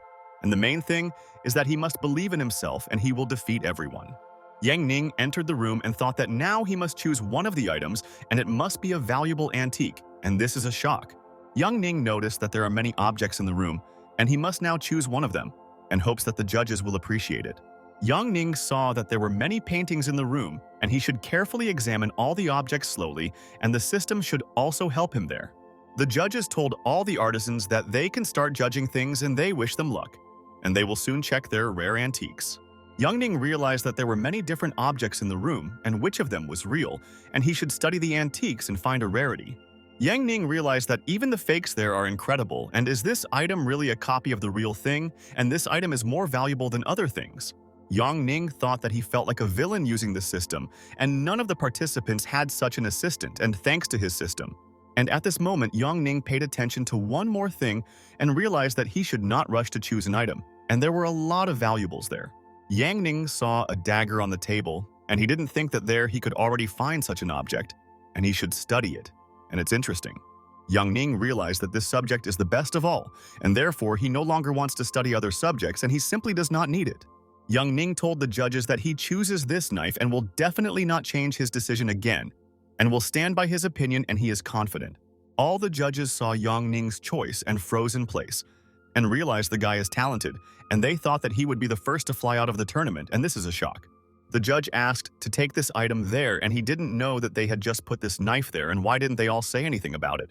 And the main thing is that he must believe in himself and he will defeat everyone. Yang Ning entered the room and thought that now he must choose one of the items and it must be a valuable antique, and this is a shock. Yang Ning noticed that there are many objects in the room, and he must now choose one of them, and hopes that the judges will appreciate it. Yang Ning saw that there were many paintings in the room, and he should carefully examine all the objects slowly, and the system should also help him there. The judges told all the artisans that they can start judging things and they wish them luck, and they will soon check their rare antiques. Yang Ning realized that there were many different objects in the room and which of them was real, and he should study the antiques and find a rarity. Yang Ning realized that even the fakes there are incredible, and is this item really a copy of the real thing, and this item is more valuable than other things? Yang Ning thought that he felt like a villain using the system, and none of the participants had such an assistant, and thanks to his system. And at this moment, Yang Ning paid attention to one more thing and realized that he should not rush to choose an item, and there were a lot of valuables there. Yang Ning saw a dagger on the table, and he didn't think that there he could already find such an object, and he should study it. And it's interesting. Yang Ning realized that this subject is the best of all, and therefore he no longer wants to study other subjects and he simply does not need it. Yang Ning told the judges that he chooses this knife and will definitely not change his decision again, and will stand by his opinion, and he is confident. All the judges saw Yang Ning's choice and froze in place, and realized the guy is talented, and they thought that he would be the first to fly out of the tournament, and this is a shock. The judge asked to take this item there, and he didn't know that they had just put this knife there, and why didn't they all say anything about it?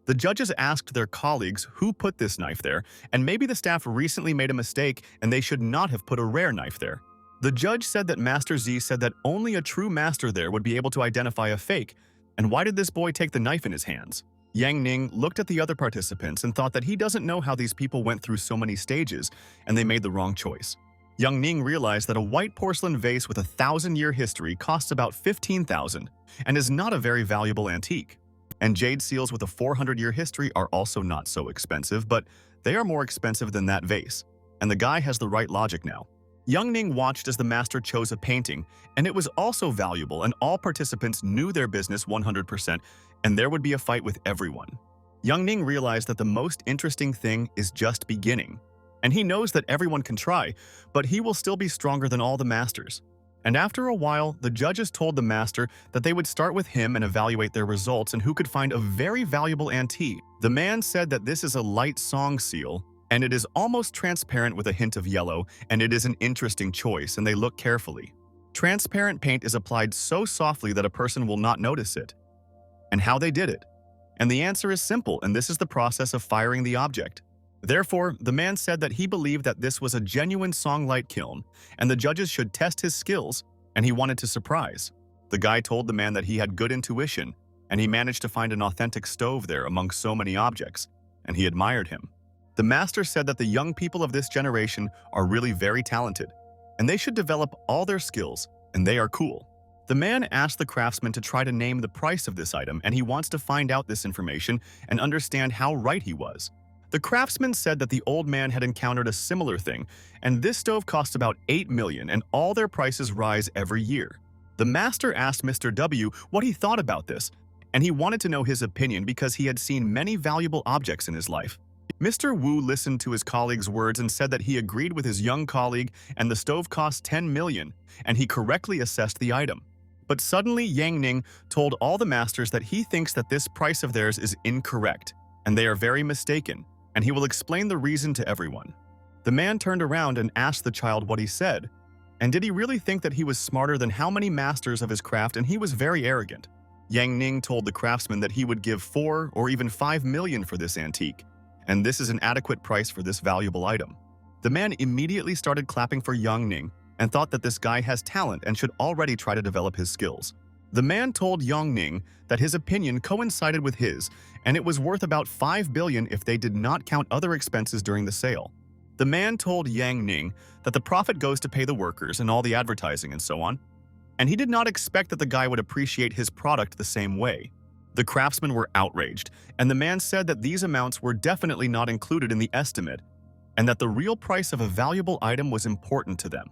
The judges asked their colleagues who put this knife there, and maybe the staff recently made a mistake and they should not have put a rare knife there. The judge said that Master Z said that only a true master there would be able to identify a fake, and why did this boy take the knife in his hands? Yang Ning looked at the other participants and thought that he doesn't know how these people went through so many stages, and they made the wrong choice. Yang Ning realized that a white porcelain vase with a 1,000-year history costs about 15,000 and is not a very valuable antique. And jade seals with a 400-year history are also not so expensive, but they are more expensive than that vase. And the guy has the right logic now. Yang Ning watched as the master chose a painting, and it was also valuable, and all participants knew their business 100%, and there would be a fight with everyone. Yang Ning realized that the most interesting thing is just beginning. And he knows that everyone can try, but he will still be stronger than all the masters. And after a while, the judges told the master that they would start with him and evaluate their results and who could find a very valuable antique. The man said that this is a light song seal, and it is almost transparent with a hint of yellow, and it is an interesting choice, and they look carefully. Transparent paint is applied so softly that a person will not notice it. And how they did it? And the answer is simple, and this is the process of firing the object. Therefore, the man said that he believed that this was a genuine songlight kiln, and the judges should test his skills, and he wanted to surprise. The guy told the man that he had good intuition, and he managed to find an authentic stove there among so many objects, and he admired him. The master said that the young people of this generation are really very talented, and they should develop all their skills, and they are cool. The man asked the craftsman to try to name the price of this item, and he wants to find out this information and understand how right he was. The craftsman said that the old man had encountered a similar thing, and this stove costs about 8 million, and all their prices rise every year. The master asked Mr. W what he thought about this, and he wanted to know his opinion because he had seen many valuable objects in his life. Mr. Wu listened to his colleague's words and said that he agreed with his young colleague and the stove cost 10 million, and he correctly assessed the item. But suddenly Yang Ning told all the masters that he thinks that this price of theirs is incorrect, and they are very mistaken, and he will explain the reason to everyone. The man turned around and asked the child what he said, and did he really think that he was smarter than how many masters of his craft, and he was very arrogant. Yang Ning told the craftsman that he would give 4 or even 5 million for this antique, and this is an adequate price for this valuable item. The man immediately started clapping for Yang Ning and thought that this guy has talent and should already try to develop his skills. The man told Yang Ning that his opinion coincided with his, and it was worth about 5 billion if they did not count other expenses during the sale. The man told Yang Ning that the profit goes to pay the workers and all the advertising and so on, and he did not expect that the guy would appreciate his product the same way. The craftsmen were outraged, and the man said that these amounts were definitely not included in the estimate, and that the real price of a valuable item was important to them.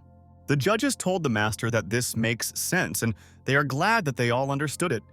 The judges told the master that this makes sense, and they are glad that they all understood it,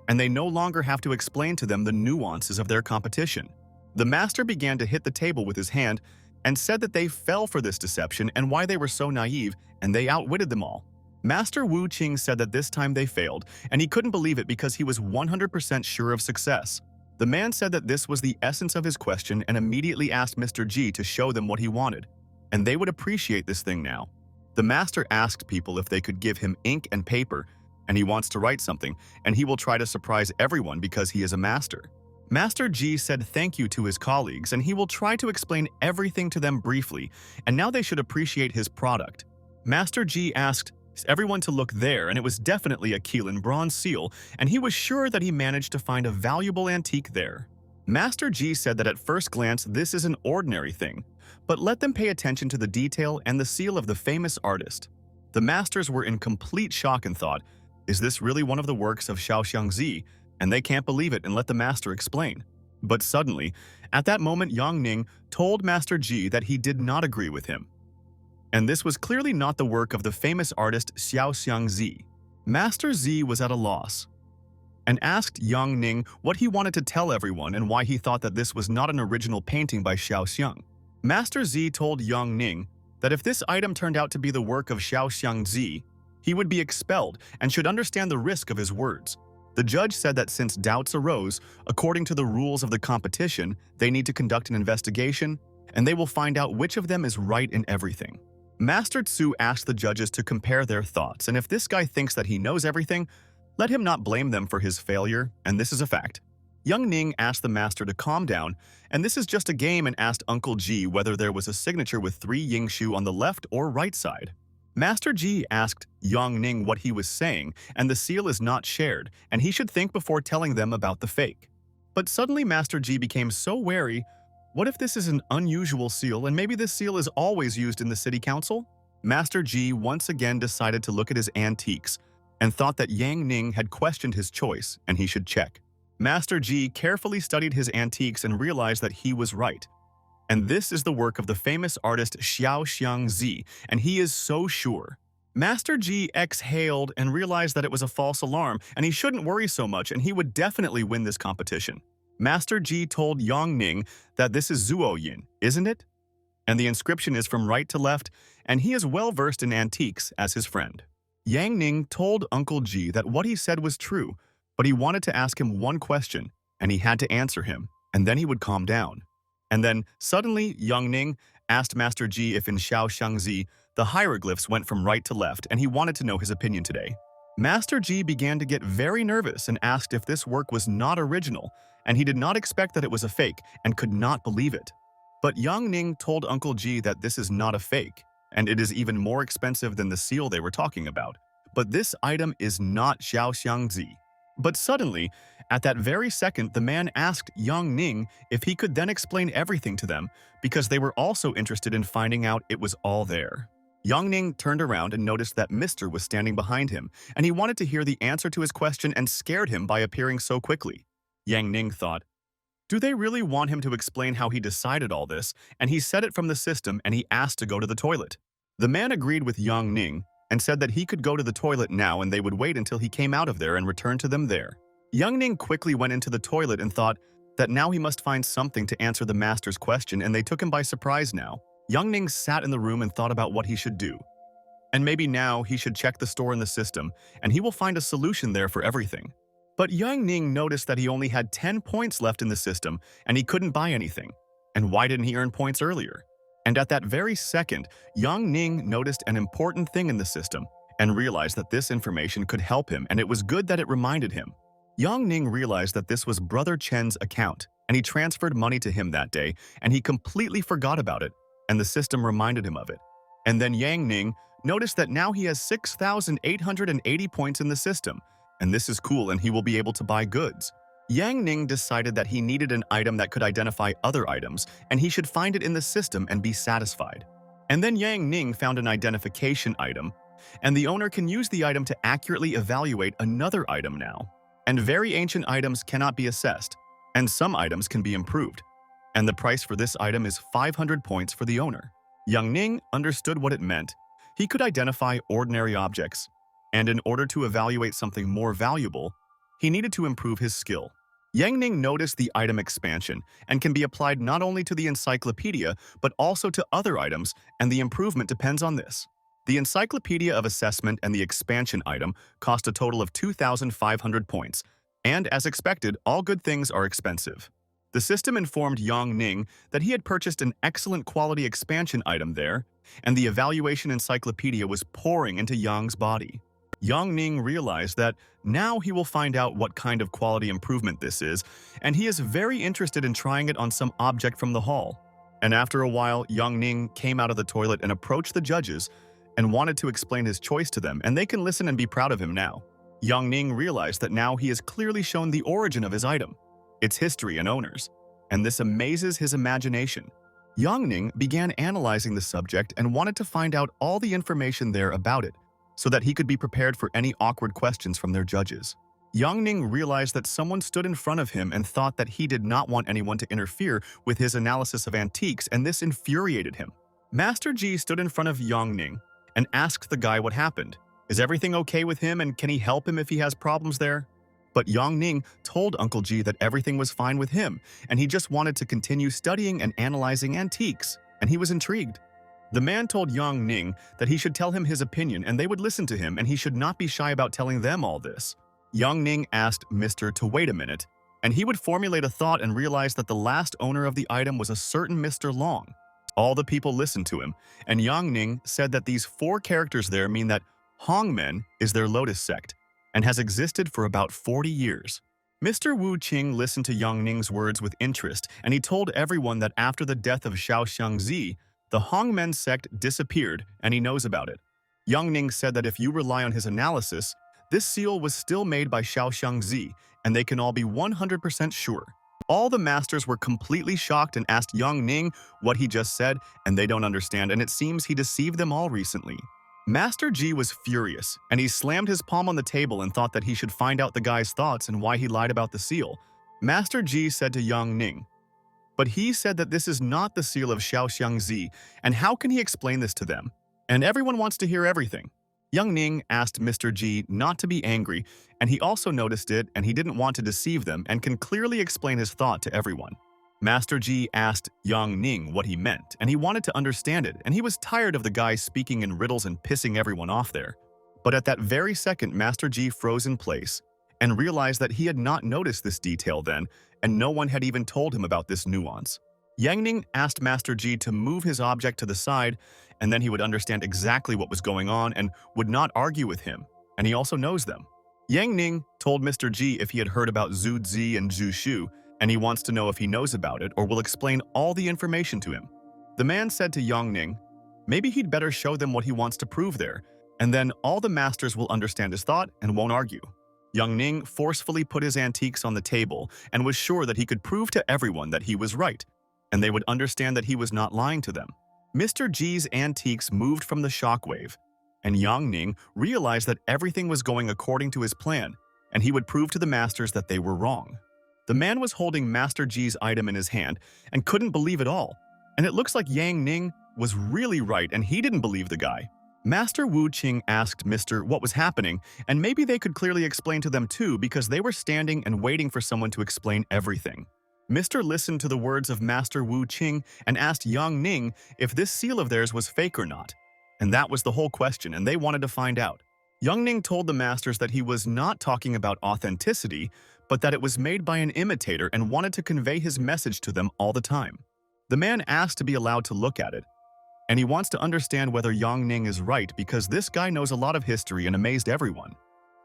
and they no longer have to explain to them the nuances of their competition. The master began to hit the table with his hand and said that they fell for this deception and why they were so naive, and they outwitted them all. Master Wu Qing said that this time they failed, and he couldn't believe it because he was 100% sure of success. The man said that this was the essence of his question and immediately asked Mr. G to show them what he wanted, and they would appreciate this thing now. The master asked people if they could give him ink and paper, and he wants to write something, and he will try to surprise everyone because he is a master. Master G said thank you to his colleagues, and he will try to explain everything to them briefly, and now they should appreciate his product. Master G asked everyone to look there, and it was definitely a Keelan bronze seal, and he was sure that he managed to find a valuable antique there. Master G said that at first glance this is an ordinary thing, but let them pay attention to the detail and the seal of the famous artist. The masters were in complete shock and thought, is this really one of the works of Xiaoxiangzi? And they can't believe it and let the master explain. But suddenly, at that moment, Yang Ning told Master Ji that he did not agree with him. And this was clearly not the work of the famous artist Xiaoxiangzi. Master Zi was at a loss and asked Yang Ning what he wanted to tell everyone and why he thought that this was not an original painting by Xiaoxiang. Master Zi told Yang Ning that if this item turned out to be the work of Xiaoxiangzi, he would be expelled and should understand the risk of his words. The judge said that since doubts arose, according to the rules of the competition, they need to conduct an investigation, and they will find out which of them is right in everything. Master Tsu asked the judges to compare their thoughts, and if this guy thinks that he knows everything, let him not blame them for his failure, and this is a fact. Young Ning asked the master to calm down, and this is just a game, and asked Uncle Ji whether there was a signature with 3 Yingshu on the left or right side. Master Ji asked Yang Ning what he was saying, and the seal is not shared, and he should think before telling them about the fake. But suddenly Master Ji became so wary. What if this is an unusual seal, and maybe this seal is always used in the city council? Master Ji once again decided to look at his antiques, and thought that Yang Ning had questioned his choice, and he should check. Master Ji carefully studied his antiques and realized that he was right. And this is the work of the famous artist Xiaoxiangzi, and he is so sure. Master Ji exhaled and realized that it was a false alarm, and he shouldn't worry so much, and he would definitely win this competition. Master Ji told Yang Ning that this is Zuoyin, isn't it? And the inscription is from right to left, and he is well versed in antiques as his friend. Yang Ning told Uncle Ji that what he said was true, but he wanted to ask him one question, and he had to answer him, and then he would calm down. And then, suddenly, Yang Ning asked Master Ji if in Xiaoxiangzi the hieroglyphs went from right to left, and he wanted to know his opinion today. Master Ji began to get very nervous and asked if this work was not original, and he did not expect that it was a fake and could not believe it. But Yang Ning told Uncle Ji that this is not a fake, and it is even more expensive than the seal they were talking about. But this item is not Xiaoxiangzi. But suddenly, at that very second, the man asked Yang Ning if he could then explain everything to them, because they were also interested in finding out it was all there. Yang Ning turned around and noticed that Mr. was standing behind him, and he wanted to hear the answer to his question and scared him by appearing so quickly. Yang Ning thought, do they really want him to explain how he decided all this? And he said it from the system, and he asked to go to the toilet. The man agreed with Yang Ning and said that he could go to the toilet now and they would wait until he came out of there and return to them there. Yang Ning quickly went into the toilet and thought that now he must find something to answer the master's question, and they took him by surprise now. Yang Ning sat in the room and thought about what he should do. And maybe now he should check the store in the system, and he will find a solution there for everything. But Yang Ning noticed that he only had 10 points left in the system, and he couldn't buy anything. And why didn't he earn points earlier? And at that very second, Yang Ning noticed an important thing in the system and realized that this information could help him, and it was good that it reminded him. Yang Ning realized that this was Brother Chen's account, and he transferred money to him that day, and he completely forgot about it, and the system reminded him of it. And then Yang Ning noticed that now he has 6,880 points in the system, and this is cool, and he will be able to buy goods. Yang Ning decided that he needed an item that could identify other items, and he should find it in the system and be satisfied. And then Yang Ning found an identification item, and the owner can use the item to accurately evaluate another item now. and very ancient items cannot be assessed, and some items can be improved. And the price for this item is 500 points for the owner. Young Ning understood what it meant. He could identify ordinary objects, and in order to evaluate something more valuable, he needed to improve his skill. Yang Ning noticed the item expansion and can be applied not only to the encyclopedia but also to other items, and the improvement depends on this. The Encyclopedia of Assessment and the expansion item cost a total of 2,500 points, and as expected, all good things are expensive. The system informed Yang Ning that he had purchased an excellent quality expansion item there, and the evaluation encyclopedia was pouring into Yang's body. Yang Ning realized that now he will find out what kind of quality improvement this is, and he is very interested in trying it on some object from the hall. And after a while, Yang Ning came out of the toilet and approached the judges and wanted to explain his choice to them, and they can listen and be proud of him now. Yang Ning realized that now he has clearly shown the origin of his item, its history and owners, and this amazes his imagination. Yang Ning began analyzing the subject and wanted to find out all the information there about it, so that he could be prepared for any awkward questions from their judges. Yang Ning realized that someone stood in front of him and thought that he did not want anyone to interfere with his analysis of antiques, and this infuriated him. Master Ji stood in front of Yang Ning and asked the guy what happened. Is everything okay with him, and can he help him if he has problems there? But Yang Ning told Uncle Ji that everything was fine with him, and he just wanted to continue studying and analyzing antiques, and he was intrigued. The man told Yang Ning that he should tell him his opinion and they would listen to him, and he should not be shy about telling them all this. Yang Ning asked Mr. to wait a minute, and he would formulate a thought and realize that the last owner of the item was a certain Mr. Long. All the people listened to him, and Yang Ning said that these 4 characters there mean that Hongmen is their lotus sect and has existed for about 40 years. Mr. Wu Qing listened to Yang Ning's words with interest, and he told everyone that after the death of Xiao Xiangzi, the Hongmen sect disappeared, and he knows about it. Yang Ning said that if you rely on his analysis, this seal was still made by Xiao Xiangzi, and they can all be 100% sure. All the masters were completely shocked and asked Yang Ning what he just said, and they don't understand, and it seems he deceived them all recently. Master Ji was furious, and he slammed his palm on the table and thought that he should find out the guy's thoughts and why he lied about the seal. Master Ji said to Yang Ning, but he said that this is not the seal of Xiao Xiangzi, and how can he explain this to them? And everyone wants to hear everything. Yang Ning asked Mr. Ji not to be angry, and he also noticed it, and he didn't want to deceive them and can clearly explain his thought to everyone. Master Ji asked Yang Ning what he meant, and he wanted to understand it, and he was tired of the guy speaking in riddles and pissing everyone off there. But at that very second, Master Ji froze in place and realized that he had not noticed this detail then, and no one had even told him about this nuance. Yang Ning asked Master Ji to move his object to the side, and then he would understand exactly what was going on and would not argue with him, and he also knows them. Yang Ning told Mr. Ji if he had heard about Zhu Zi and Zhu Shu, and he wants to know if he knows about it or will explain all the information to him. The man said to Yang Ning, maybe he'd better show them what he wants to prove there, and then all the masters will understand his thought and won't argue. Yang Ning forcefully put his antiques on the table and was sure that he could prove to everyone that he was right, and they would understand that he was not lying to them. Mr. Ji's antiques moved from the shockwave, and Yang Ning realized that everything was going according to his plan, and he would prove to the masters that they were wrong. The man was holding Master Ji's item in his hand and couldn't believe it all, and it looks like Yang Ning was really right and he didn't believe the guy. Master Wu Qing asked Mr. what was happening, and maybe they could clearly explain to them too because they were standing and waiting for someone to explain everything. Mr. listened to the words of Master Wu Qing and asked Yang Ning if this seal of theirs was fake or not. And that was the whole question, and they wanted to find out. Yang Ning told the masters that he was not talking about authenticity, but that it was made by an imitator and wanted to convey his message to them all the time. The man asked to be allowed to look at it, and he wants to understand whether Yang Ning is right because this guy knows a lot of history and amazed everyone.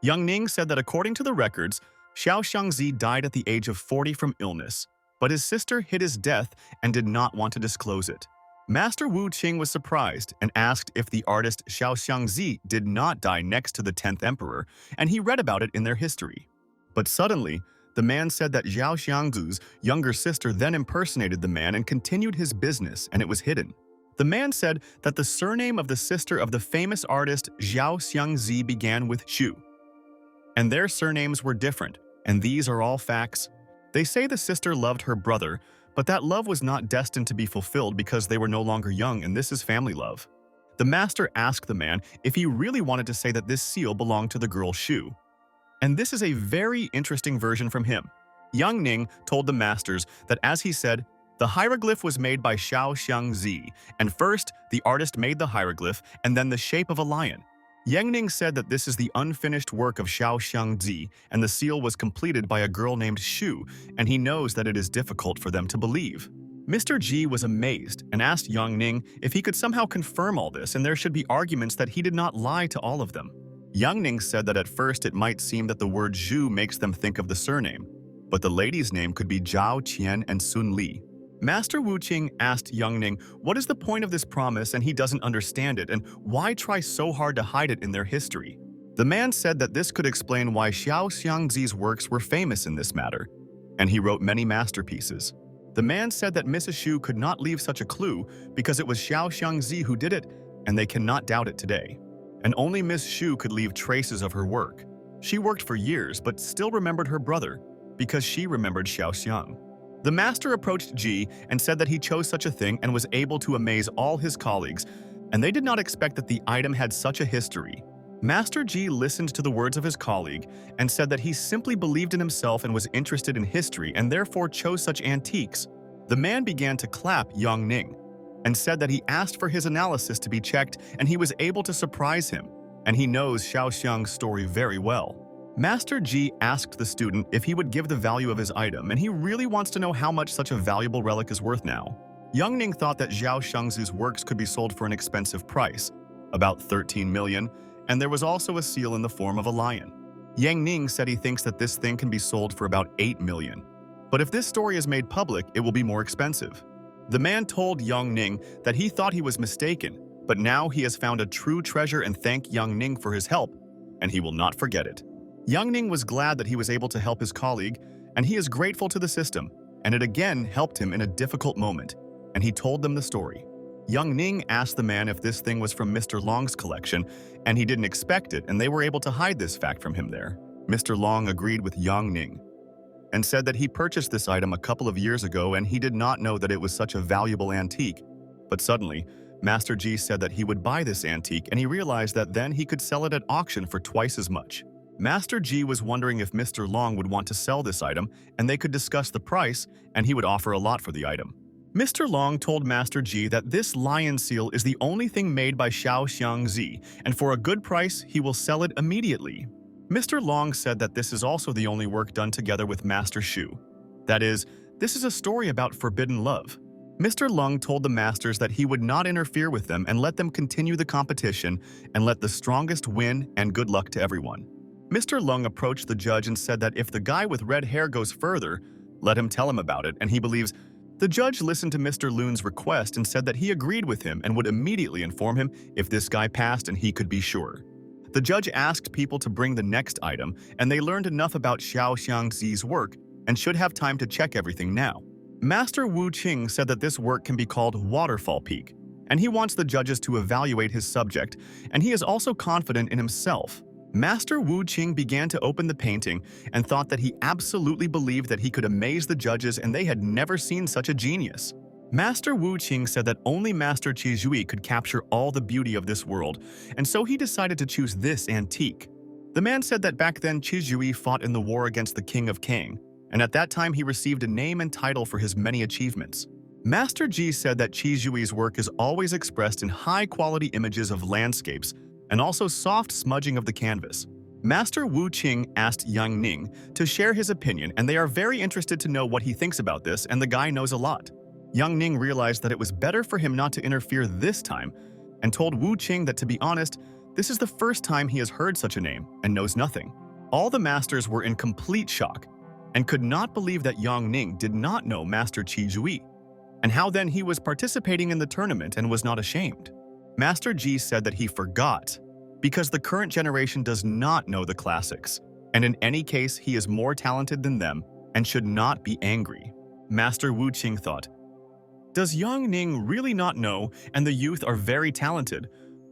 Yang Ning said that according to the records, Xiao Xiangzi died at the age of 40 from illness, but his sister hid his death and did not want to disclose it. Master Wu Qing was surprised and asked if the artist Xiao Xiangzi did not die next to the 10th emperor, and he read about it in their history. But suddenly, the man said that Xiao Xiangzi's younger sister then impersonated the man and continued his business, and it was hidden. The man said that the surname of the sister of the famous artist Xiao Xiangzi began with Xu, and their surnames were different. And these are all facts. They say the sister loved her brother, but that love was not destined to be fulfilled because they were no longer young, and this is family love. The master asked the man if he really wanted to say that this seal belonged to the girl Shu. And this is a very interesting version from him. Young Ning told the masters that, as he said, the hieroglyph was made by Xiao Xiangzi, and first the artist made the hieroglyph and then the shape of a lion. Yang Ning said that this is the unfinished work of Xiao Xiangzi, and the seal was completed by a girl named Shu, and he knows that it is difficult for them to believe. Mr. Ji was amazed and asked Yang Ning if he could somehow confirm all this, and there should be arguments that he did not lie to all of them. Yang Ning said that at first it might seem that the word Zhu makes them think of the surname, but the lady's name could be Zhao Qian and Sun Li. Master Wu Qing asked Yang Ning what is the point of this promise, and he doesn't understand it, and why try so hard to hide it in their history. The man said that this could explain why Xiao Xiangzi's works were famous in this matter, and he wrote many masterpieces. The man said that Mrs. Shu could not leave such a clue because it was Xiao Xiangzi who did it, and they cannot doubt it today. And only Miss Shu could leave traces of her work. She worked for years but still remembered her brother because she remembered Xiao Xiang. The master approached Ji and said that he chose such a thing and was able to amaze all his colleagues, and they did not expect that the item had such a history. Master Ji listened to the words of his colleague and said that he simply believed in himself and was interested in history and therefore chose such antiques. The man began to clap Yang Ning and said that he asked for his analysis to be checked and he was able to surprise him, and he knows Xiao Xiang's story very well. Master Ji asked the student if he would give the value of his item, and he really wants to know how much such a valuable relic is worth now. Yang Ning thought that Xiao Xiangzi's works could be sold for an expensive price, about 13 million, and there was also a seal in the form of a lion. Yang Ning said he thinks that this thing can be sold for about 8 million. But if this story is made public, it will be more expensive. The man told Yang Ning that he thought he was mistaken, but now he has found a true treasure and thanked Yang Ning for his help, and he will not forget it. Yang Ning was glad that he was able to help his colleague, and he is grateful to the system, and it again helped him in a difficult moment, and he told them the story. Yang Ning asked the man if this thing was from Mr. Long's collection, and he didn't expect it, and they were able to hide this fact from him there. Mr. Long agreed with Yang Ning and said that he purchased this item a couple of years ago and he did not know that it was such a valuable antique. But suddenly, Master Ji said that he would buy this antique, and he realized that then he could sell it at auction for twice as much. Master Ji was wondering if Mr. Long would want to sell this item, and they could discuss the price, and he would offer a lot for the item. Mr. Long told Master Ji that this lion seal is the only thing made by Xiao Xiangzi, and for a good price, he will sell it immediately. Mr. Long said that this is also the only work done together with Master Shu. That is, this is a story about forbidden love. Mr. Long told the masters that he would not interfere with them and let them continue the competition and let the strongest win, and good luck to everyone. Mr. Long approached the judge and said that if the guy with red hair goes further, let him tell him about it, and he believes. The judge listened to Mr. Loon's request and said that he agreed with him and would immediately inform him if this guy passed, and he could be sure. The judge asked people to bring the next item, and they learned enough about Xiao Xiangzi's work and should have time to check everything now. Master Wu Qing said that this work can be called Waterfall Peak, and he wants the judges to evaluate his subject, and he is also confident in himself. Master Wu Qing began to open the painting and thought that he absolutely believed that he could amaze the judges, and they had never seen such a genius. Master Wu Qing said that only Master Qi Zhui could capture all the beauty of this world, and so he decided to choose this antique. The man said that back then Qi Zhui fought in the war against the King of Kang, and at that time he received a name and title for his many achievements. Master Ji said that Qi Zhui's work is always expressed in high-quality images of landscapes and also soft smudging of the canvas. Master Wu Qing asked Yang Ning to share his opinion, and they are very interested to know what he thinks about this, and the guy knows a lot. Yang Ning realized that it was better for him not to interfere this time and told Wu Qing that, to be honest, this is the first time he has heard such a name and knows nothing. All the masters were in complete shock and could not believe that Yang Ning did not know Master Qi Zhui, and how then he was participating in the tournament and was not ashamed. Master Ji said that he forgot because the current generation does not know the classics, and in any case he is more talented than them and should not be angry. Master Wu Qing thought, does Yang Ning really not know, and the youth are very talented,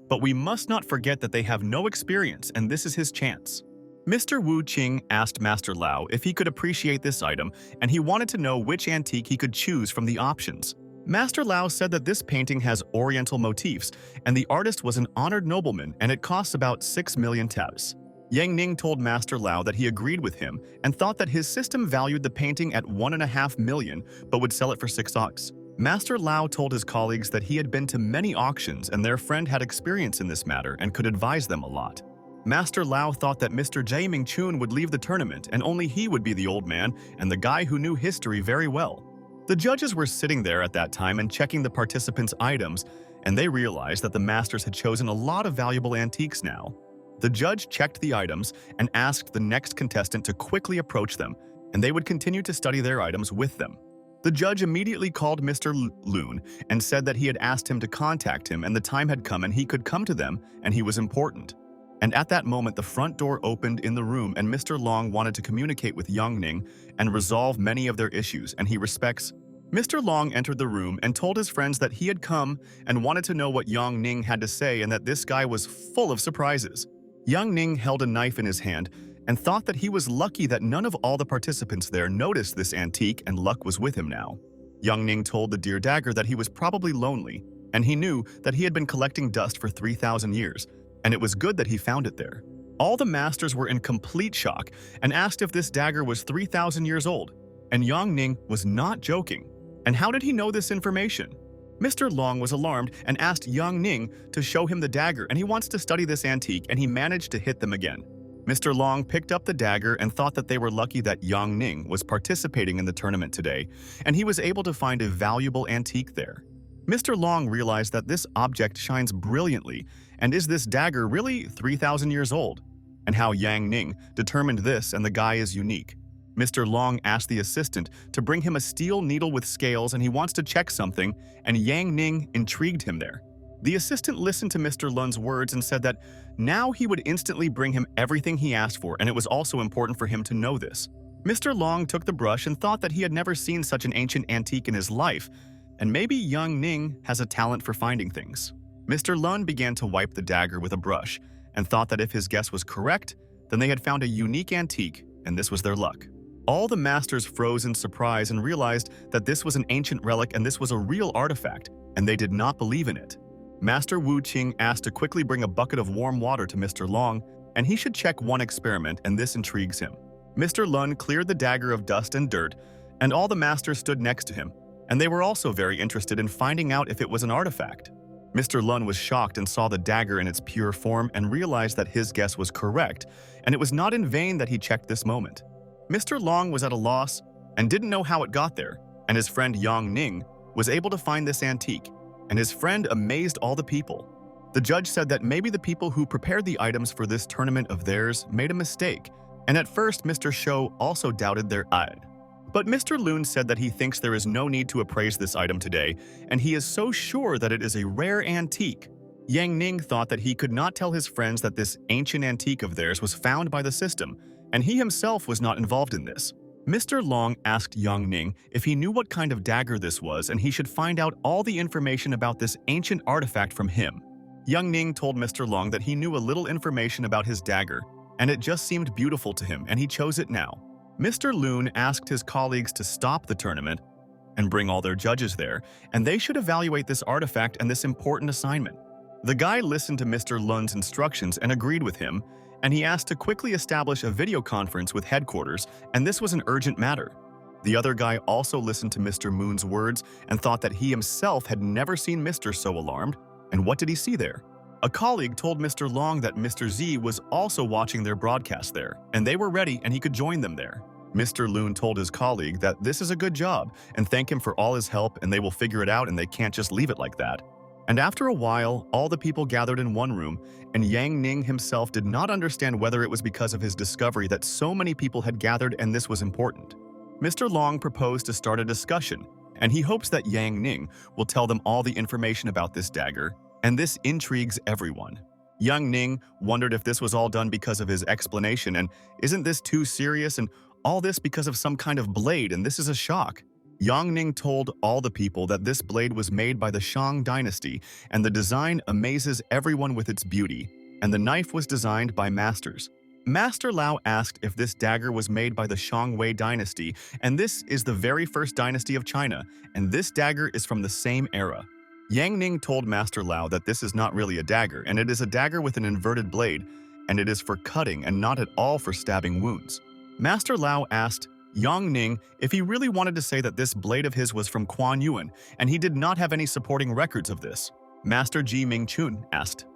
but we must not forget that they have no experience, and this is his chance. Mr. Wu Qing asked Master Lao if he could appreciate this item, and he wanted to know which antique he could choose from the options. Master Lao said that this painting has oriental motifs, and the artist was an honored nobleman, and it costs about 6 million taels. Yang Ning told Master Lao that he agreed with him and thought that his system valued the painting at 1.5 million but would sell it for 6 ox. Master Lao told his colleagues that he had been to many auctions and their friend had experience in this matter and could advise them a lot. Master Lao thought that Mr. Jae Ming-chun would leave the tournament and only he would be the old man and the guy who knew history very well. The judges were sitting there at that time and checking the participants' items, and they realized that the masters had chosen a lot of valuable antiques now. The judge checked the items and asked the next contestant to quickly approach them, and they would continue to study their items with them. The judge immediately called Mr. Loon and said that he had asked him to contact him and the time had come and he could come to them and he was important. And at that moment, the front door opened in the room and Mr. Long wanted to communicate with Yang Ning and resolve many of their issues, and he respects. Mr. Long entered the room and told his friends that he had come and wanted to know what Yang Ning had to say and that this guy was full of surprises. Yang Ning held a knife in his hand and thought that he was lucky that none of all the participants there noticed this antique and luck was with him now. Yang Ning told the deer dagger that he was probably lonely, and he knew that he had been collecting dust for 3,000 years, and it was good that he found it there. All the masters were in complete shock and asked if this dagger was 3,000 years old, and Yang Ning was not joking. And how did he know this information? Mr. Long was alarmed and asked Yang Ning to show him the dagger, and he wants to study this antique, and he managed to hit them again. Mr. Long picked up the dagger and thought that they were lucky that Yang Ning was participating in the tournament today, and he was able to find a valuable antique there. Mr. Long realized that this object shines brilliantly, and is this dagger really 3,000 years old? And how Yang Ning determined this and the guy is unique. Mr. Long asked the assistant to bring him a steel needle with scales and he wants to check something, and Yang Ning intrigued him there. The assistant listened to Mr. Lun's words and said that now he would instantly bring him everything he asked for, and it was also important for him to know this. Mr. Long took the brush and thought that he had never seen such an ancient antique in his life, and maybe Yang Ning has a talent for finding things. Mr. Lun began to wipe the dagger with a brush and thought that if his guess was correct, then they had found a unique antique, and this was their luck. All the masters froze in surprise and realized that this was an ancient relic and this was a real artifact, and they did not believe in it. Master Wu Qing asked to quickly bring a bucket of warm water to Mr. Long, and he should check one experiment, and this intrigues him. Mr. Lun cleared the dagger of dust and dirt, and all the masters stood next to him, and they were also very interested in finding out if it was an artifact. Mr. Lun was shocked and saw the dagger in its pure form and realized that his guess was correct, and it was not in vain that he checked this moment. Mr. Long was at a loss and didn't know how it got there, and his friend Yang Ning was able to find this antique, and his friend amazed all the people. The judge said that maybe the people who prepared the items for this tournament of theirs made a mistake, and at first Mr. Shou also doubted their eye. But Mr. Loon said that he thinks there is no need to appraise this item today, and he is so sure that it is a rare antique. Yang Ning thought that he could not tell his friends that this ancient antique of theirs was found by the system, and he himself was not involved in this. Mr. Long asked Yang Ning if he knew what kind of dagger this was and he should find out all the information about this ancient artifact from him. Yang Ning told Mr. Long that he knew a little information about his dagger, and it just seemed beautiful to him and he chose it now. Mr. Loon asked his colleagues to stop the tournament and bring all their judges there, and they should evaluate this artifact and this important assignment. The guy listened to Mr. Lun's instructions and agreed with him, and he asked to quickly establish a video conference with headquarters, and this was an urgent matter. The other guy also listened to Mr. Moon's words and thought that he himself had never seen Mr. so alarmed, and what did he see there? A colleague told Mr. Long that Mr. Z was also watching their broadcast there, and they were ready and he could join them there. Mr. Loon told his colleague that this is a good job and thank him for all his help, and they will figure it out and they can't just leave it like that. And after a while, all the people gathered in one room, and Yang Ning himself did not understand whether it was because of his discovery that so many people had gathered and this was important. Mr. Long proposed to start a discussion, and he hopes that Yang Ning will tell them all the information about this dagger, and this intrigues everyone. Yang Ning wondered if this was all done because of his explanation, and isn't this too serious, and all this because of some kind of blade, and this is a shock. Yang Ning told all the people that this blade was made by the Shang dynasty, and the design amazes everyone with its beauty, and the knife was designed by masters. Master Lao asked if this dagger was made by the Shang dynasty, and this is the very first dynasty of China, and this dagger is from the same era. Yang Ning told Master Lao that this is not really a dagger, and it is a dagger with an inverted blade, and it is for cutting and not at all for stabbing wounds. Master Lao asked Yang Ning if he really wanted to say that this blade of his was from Quan Yuan, and he did not have any supporting records of this. Master Ji Mingchun asked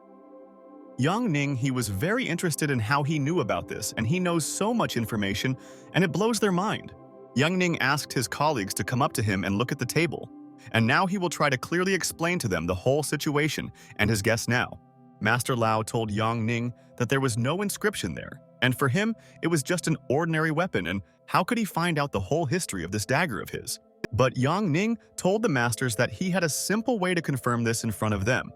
Yang Ning he was very interested in how he knew about this, and he knows so much information, and it blows their mind. Yang Ning asked his colleagues to come up to him and look at the table, and now he will try to clearly explain to them the whole situation and his guess now. Master Lao told Yang Ning that there was no inscription there, and for him, it was just an ordinary weapon, and how could he find out the whole history of this dagger of his? But Yang Ning told the masters that he had a simple way to confirm this in front of them,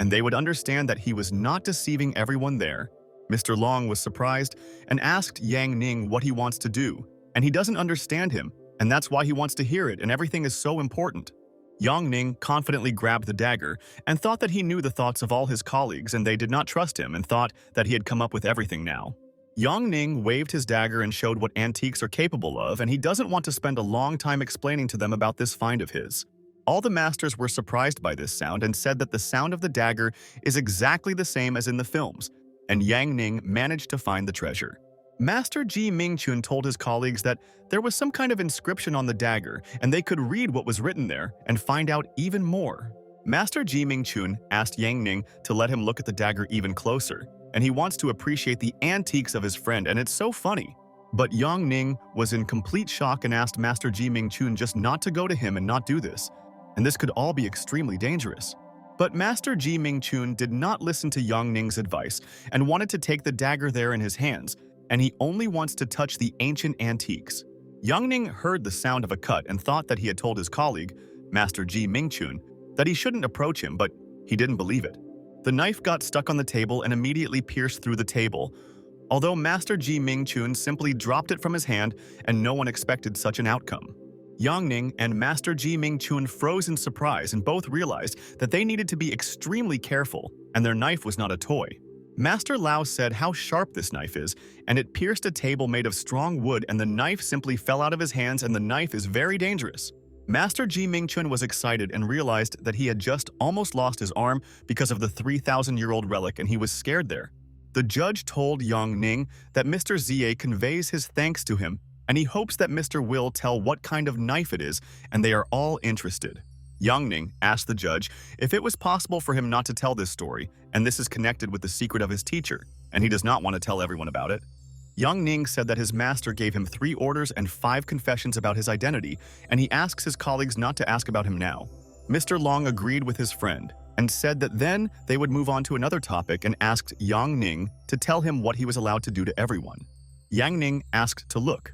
and they would understand that he was not deceiving everyone there. Mr. Long was surprised and asked Yang Ning what he wants to do, and he doesn't understand him, and that's why he wants to hear it, and everything is so important. Yang Ning confidently grabbed the dagger and thought that he knew the thoughts of all his colleagues, and they did not trust him and thought that he had come up with everything now. Yang Ning waved his dagger and showed what antiques are capable of, and he doesn't want to spend a long time explaining to them about this find of his. All the masters were surprised by this sound and said that the sound of the dagger is exactly the same as in the films, and Yang Ning managed to find the treasure. Master Ji Mingchun told his colleagues that there was some kind of inscription on the dagger, and they could read what was written there and find out even more. Master Ji Mingchun asked Yang Ning to let him look at the dagger even closer, and he wants to appreciate the antiques of his friend, and it's so funny. But Yang Ning was in complete shock and asked Master Ji Mingchun just not to go to him and not do this, and this could all be extremely dangerous. But Master Ji Mingchun did not listen to Yang Ning's advice and wanted to take the dagger there in his hands, and he only wants to touch the ancient antiques. Yang Ning heard the sound of a cut and thought that he had told his colleague, Master Ji Mingchun, that he shouldn't approach him, but he didn't believe it. The knife got stuck on the table and immediately pierced through the table, although Master Ji Mingchun simply dropped it from his hand and no one expected such an outcome. Yang Ning and Master Ji Mingchun froze in surprise and both realized that they needed to be extremely careful, and their knife was not a toy. Master Lao said how sharp this knife is, and it pierced a table made of strong wood, and the knife simply fell out of his hands, and the knife is very dangerous. Master Ji Mingchun was excited and realized that he had just almost lost his arm because of the 3,000-year-old relic, and he was scared there. The judge told Yang Ning that Mr. Zia conveys his thanks to him, and he hopes that Mr. will tell what kind of knife it is, and they are all interested. Yang Ning asked the judge if it was possible for him not to tell this story, and this is connected with the secret of his teacher, and he does not want to tell everyone about it. Yang Ning said that his master gave him 3 orders and 5 confessions about his identity, and he asks his colleagues not to ask about him now. Mr. Long agreed with his friend and said that then they would move on to another topic and asked Yang Ning to tell him what he was allowed to do to everyone. Yang Ning asked to look.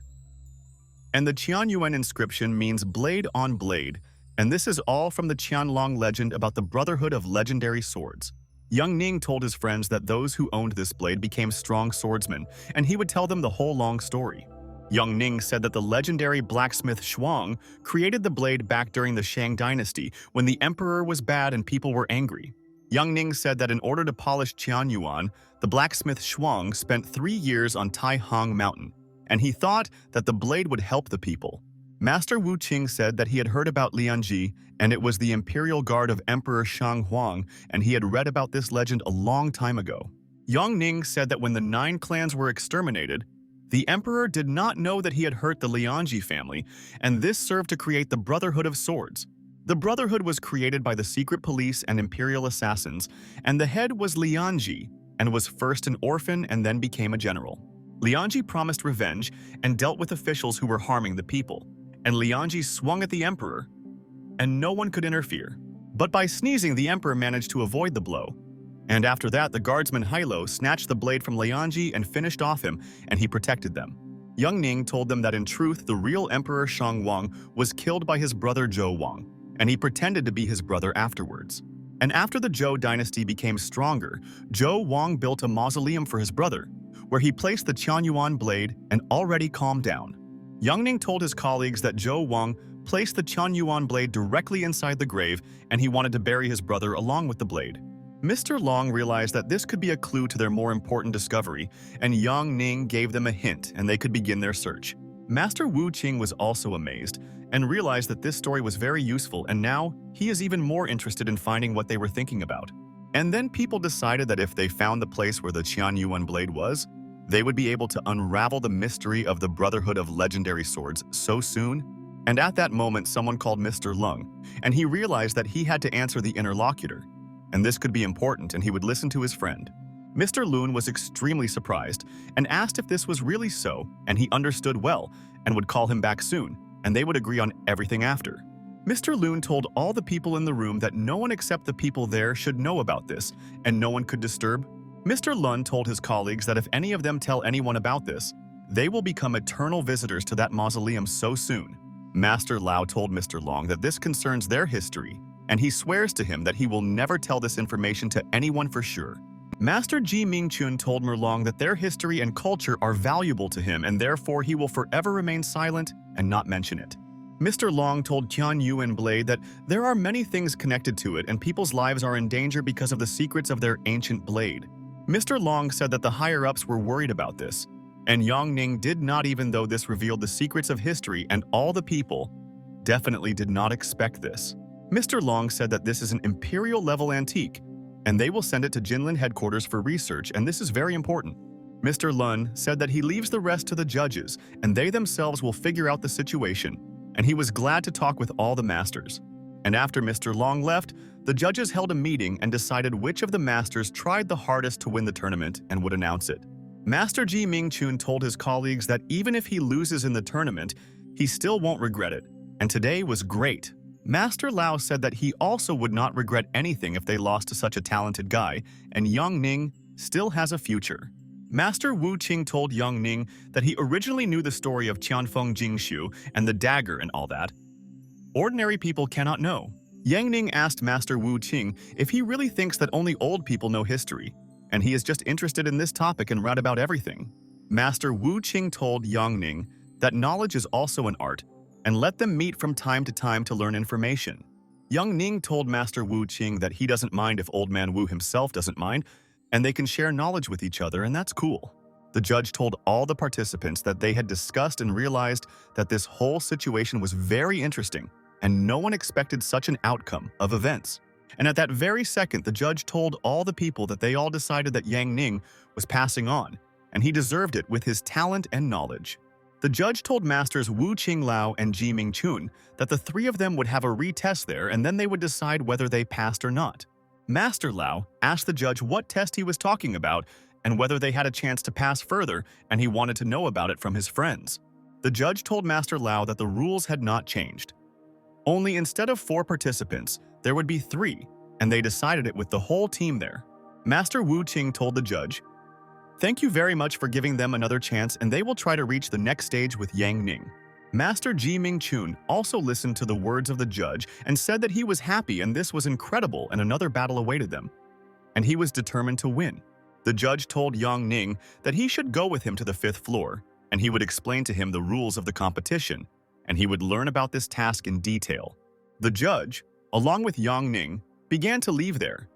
And the Qianyuan inscription means blade on blade, and this is all from the Qianlong legend about the Brotherhood of Legendary Swords. Yang Ning told his friends that those who owned this blade became strong swordsmen, and he would tell them the whole long story. Yang Ning said that the legendary blacksmith Shuang created the blade back during the Shang dynasty when the emperor was bad and people were angry. Yang Ning said that in order to polish Qianyuan, the blacksmith Shuang spent 3 years on Taihang Mountain, and he thought that the blade would help the people. Master Wu Qing said that he had heard about Lianji, and it was the imperial guard of Emperor Shang Huang, and he had read about this legend a long time ago. Yang Ning said that when the 9 clans were exterminated, the emperor did not know that he had hurt the Lianji family, and this served to create the Brotherhood of Swords. The Brotherhood was created by the secret police and imperial assassins, and the head was Lianji, and was first an orphan and then became a general. Lianji promised revenge and dealt with officials who were harming the people, and Lianji swung at the emperor, and no one could interfere. But by sneezing, the emperor managed to avoid the blow. And after that, the guardsman Hailo snatched the blade from Lianji and finished off him, and he protected them. Yang Ning told them that in truth, the real Emperor Shang Wang was killed by his brother Zhou Wang, and he pretended to be his brother afterwards. And after the Zhou dynasty became stronger, Zhou Wang built a mausoleum for his brother, where he placed the Qianyuan blade and already calmed down. Yang Ning told his colleagues that Zhou Wang placed the Qianyuan blade directly inside the grave, and he wanted to bury his brother along with the blade. Mr. Long realized that this could be a clue to their more important discovery, and Yang Ning gave them a hint and they could begin their search. Master Wu Qing was also amazed and realized that this story was very useful, and now he is even more interested in finding what they were thinking about. And then people decided that if they found the place where the Qian Yuan blade was, they would be able to unravel the mystery of the Brotherhood of Legendary Swords so soon. And at that moment, someone called Mr. Lung, and he realized that he had to answer the interlocutor. And this could be important, and he would listen to his friend. Mr. Loon was extremely surprised and asked if this was really so, and he understood well and would call him back soon, and they would agree on everything after. Mr. Loon told all the people in the room that no one except the people there should know about this, and no one could disturb. Mr. Lun told his colleagues that if any of them tell anyone about this, they will become eternal visitors to that mausoleum so soon. Master Lao told Mr. Long that this concerns their history, and he swears to him that he will never tell this information to anyone for sure. Master Ji Mingchun told Merlong that their history and culture are valuable to him, and therefore he will forever remain silent and not mention it. Mr. Long told Qian Yuan Blade that there are many things connected to it and people's lives are in danger because of the secrets of their ancient blade. Mr. Long said that the higher-ups were worried about this, and Yang Ning did not, even though this revealed the secrets of history, and all the people definitely did not expect this. Mr. Long said that this is an imperial-level antique, and they will send it to Jinlin headquarters for research, and this is very important. Mr. Lun said that he leaves the rest to the judges, and they themselves will figure out the situation, and he was glad to talk with all the masters. And after Mr. Long left, the judges held a meeting and decided which of the masters tried the hardest to win the tournament and would announce it. Master Ji Mingchun told his colleagues that even if he loses in the tournament, he still won't regret it, and today was great. Master Lao said that he also would not regret anything if they lost to such a talented guy, and Yang Ning still has a future. Master Wu Qing told Yang Ning that he originally knew the story of Tianfeng Jingshu and the dagger and all that. Ordinary people cannot know. Yang Ning asked Master Wu Qing if he really thinks that only old people know history, and he is just interested in this topic and read about everything. Master Wu Qing told Yang Ning that knowledge is also an art, and let them meet from time to time to learn information. Yang Ning told Master Wu Qing that he doesn't mind if Old Man Wu himself doesn't mind, and they can share knowledge with each other, and that's cool. The judge told all the participants that they had discussed and realized that this whole situation was very interesting, and no one expected such an outcome of events. And at that very second, the judge told all the people that they all decided that Yang Ning was passing on, and he deserved it with his talent and knowledge. The judge told Masters Wu Qinglao and Ji Mingchun that the three of them would have a retest there, and then they would decide whether they passed or not. Master Lao asked the judge what test he was talking about and whether they had a chance to pass further, and he wanted to know about it from his friends. The judge told Master Lao that the rules had not changed. Only instead of 4 participants, there would be 3, and they decided it with the whole team there. Master Wu Qing told the judge, "Thank you very much for giving them another chance, and they will try to reach the next stage with Yang Ning." Master Ji Mingchun also listened to the words of the judge and said that he was happy and this was incredible and another battle awaited them. And he was determined to win. The judge told Yang Ning that he should go with him to the 5th floor, and he would explain to him the rules of the competition, and he would learn about this task in detail. The judge, along with Yang Ning, began to leave there,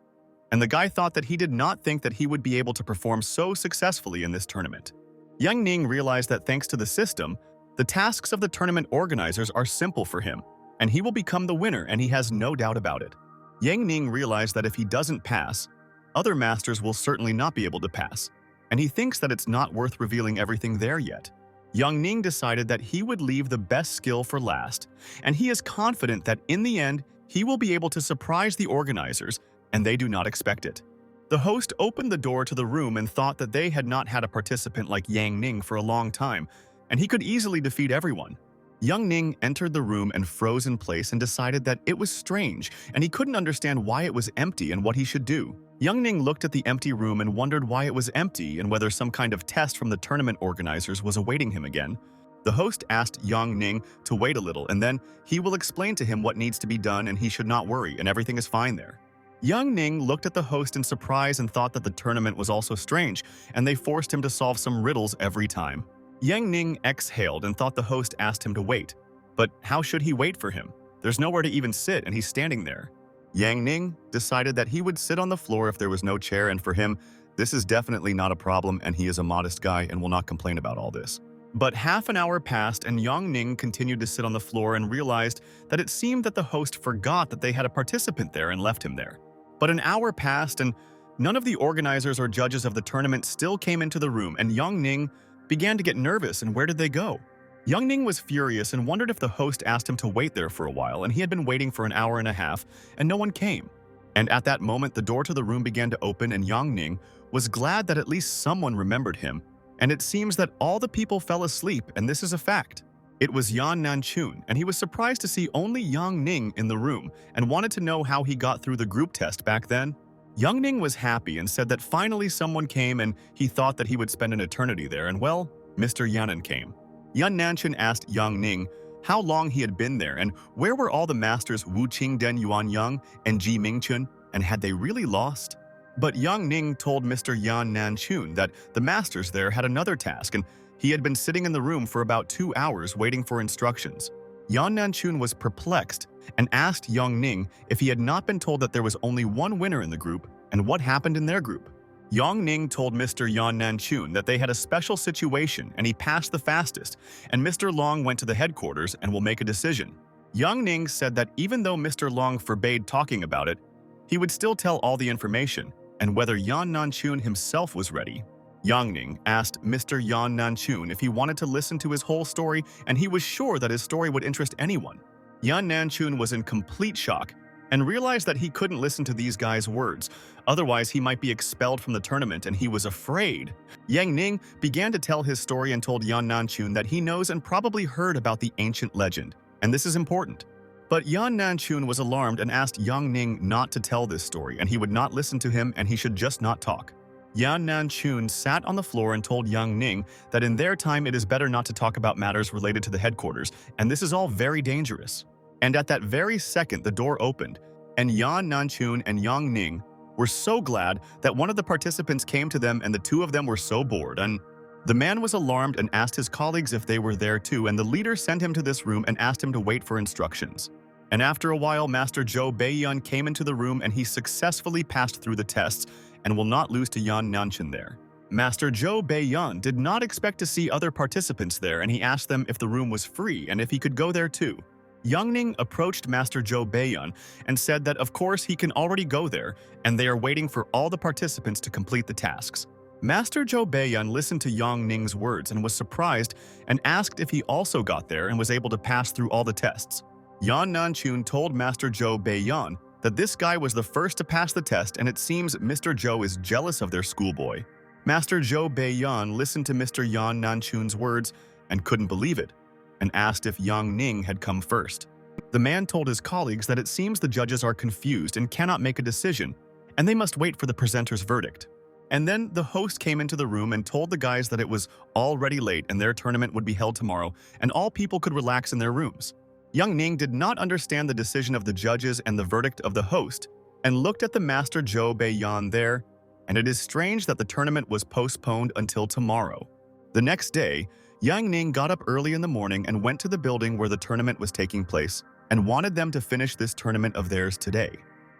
and the guy thought that he did not think that he would be able to perform so successfully in this tournament. Yang Ning realized that thanks to the system, the tasks of the tournament organizers are simple for him, and he will become the winner, and he has no doubt about it. Yang Ning realized that if he doesn't pass, other masters will certainly not be able to pass, and he thinks that it's not worth revealing everything there yet. Yang Ning decided that he would leave the best skill for last, and he is confident that in the end, he will be able to surprise the organizers, and they do not expect it. The host opened the door to the room and thought that they had not had a participant like Yang Ning for a long time, and he could easily defeat everyone. Yang Ning entered the room and froze in place and decided that it was strange, and he couldn't understand why it was empty and what he should do. Yang Ning looked at the empty room and wondered why it was empty and whether some kind of test from the tournament organizers was awaiting him again. The host asked Yang Ning to wait a little, and then he will explain to him what needs to be done, and he should not worry, and everything is fine there. Yang Ning looked at the host in surprise and thought that the tournament was also strange, and they forced him to solve some riddles every time. Yang Ning exhaled and thought the host asked him to wait. But how should he wait for him? There's nowhere to even sit, and he's standing there. Yang Ning decided that he would sit on the floor if there was no chair, and for him, this is definitely not a problem, and he is a modest guy and will not complain about all this. But half an hour passed and Yang Ning continued to sit on the floor and realized that it seemed that the host forgot that they had a participant there and left him there. But an hour passed and none of the organizers or judges of the tournament still came into the room, and Yang Ning began to get nervous. And where did they go? Yang Ning was furious and wondered if the host asked him to wait there for a while, and he had been waiting for an hour and a half and no one came. And at that moment, the door to the room began to open, and Yang Ning was glad that at least someone remembered him. And it seems that all the people fell asleep, and this is a fact. It was Yan Nanchun, and he was surprised to see only Yang Ning in the room and wanted to know how he got through the group test back then. Yang Ning was happy and said that finally someone came, and he thought that he would spend an eternity there, and well, Mr. Yanan came. Yan Nanchun asked Yang Ning how long he had been there and where were all the masters Wu Qingden Yuan Yang and Ji Mingchun, and had they really lost? But Yang Ning told Mr. Yan Nanchun that the masters there had another task, and he had been sitting in the room for about 2 hours waiting for instructions. Yan Nanchun was perplexed and asked Yang Ning if he had not been told that there was only one winner in the group and what happened in their group. Yang Ning told Mr. Yan Nanchun that they had a special situation and he passed the fastest, and Mr. Long went to the headquarters and will make a decision. Yang Ning said that even though Mr. Long forbade talking about it, he would still tell all the information, and whether Yan Nanchun himself was ready. Yang Ning asked Mr. Yan Nanchun if he wanted to listen to his whole story, and he was sure that his story would interest anyone. Yan Nanchun was in complete shock and realized that he couldn't listen to these guys' words, otherwise he might be expelled from the tournament, and he was afraid. Yang Ning began to tell his story and told Yan Nanchun that he knows and probably heard about the ancient legend, and this is important. But Yan Nanchun was alarmed and asked Yang Ning not to tell this story, and he would not listen to him and he should just not talk. Yan Nanchun sat on the floor and told Yang Ning that in their time it is better not to talk about matters related to the headquarters, and this is all very dangerous. And at that very second, the door opened, and Yan Nanchun and Yang Ning were so glad that one of the participants came to them, and the two of them were so bored. And the man was alarmed and asked his colleagues if they were there too, and the leader sent him to this room and asked him to wait for instructions. And after a while, Master Zhou Beiyun came into the room and he successfully passed through the tests and will not lose to Yan Nanchun there. Master Zhou Beiyun did not expect to see other participants there, and he asked them if the room was free and if he could go there too. Yang Ning approached Master Zhou Beiyun and said that of course he can already go there, and they are waiting for all the participants to complete the tasks. Master Zhou Beiyun listened to Yang Ning's words and was surprised and asked if he also got there and was able to pass through all the tests. Yan Nanchun told Master Zhou Beiyun that this guy was the first to pass the test, and it seems Mr. Zhou is jealous of their schoolboy. Master Zhou Beiyun listened to Mr. Yan Nanchun's words and couldn't believe it, and asked if Yang Ning had come first. The man told his colleagues that it seems the judges are confused and cannot make a decision, and they must wait for the presenter's verdict. And then the host came into the room and told the guys that it was already late and their tournament would be held tomorrow, and all people could relax in their rooms. Yang Ning did not understand the decision of the judges and the verdict of the host, and looked at the Master Zhou Beiyun there, and it is strange that the tournament was postponed until tomorrow. The next day, Yang Ning got up early in the morning and went to the building where the tournament was taking place, and wanted them to finish this tournament of theirs today.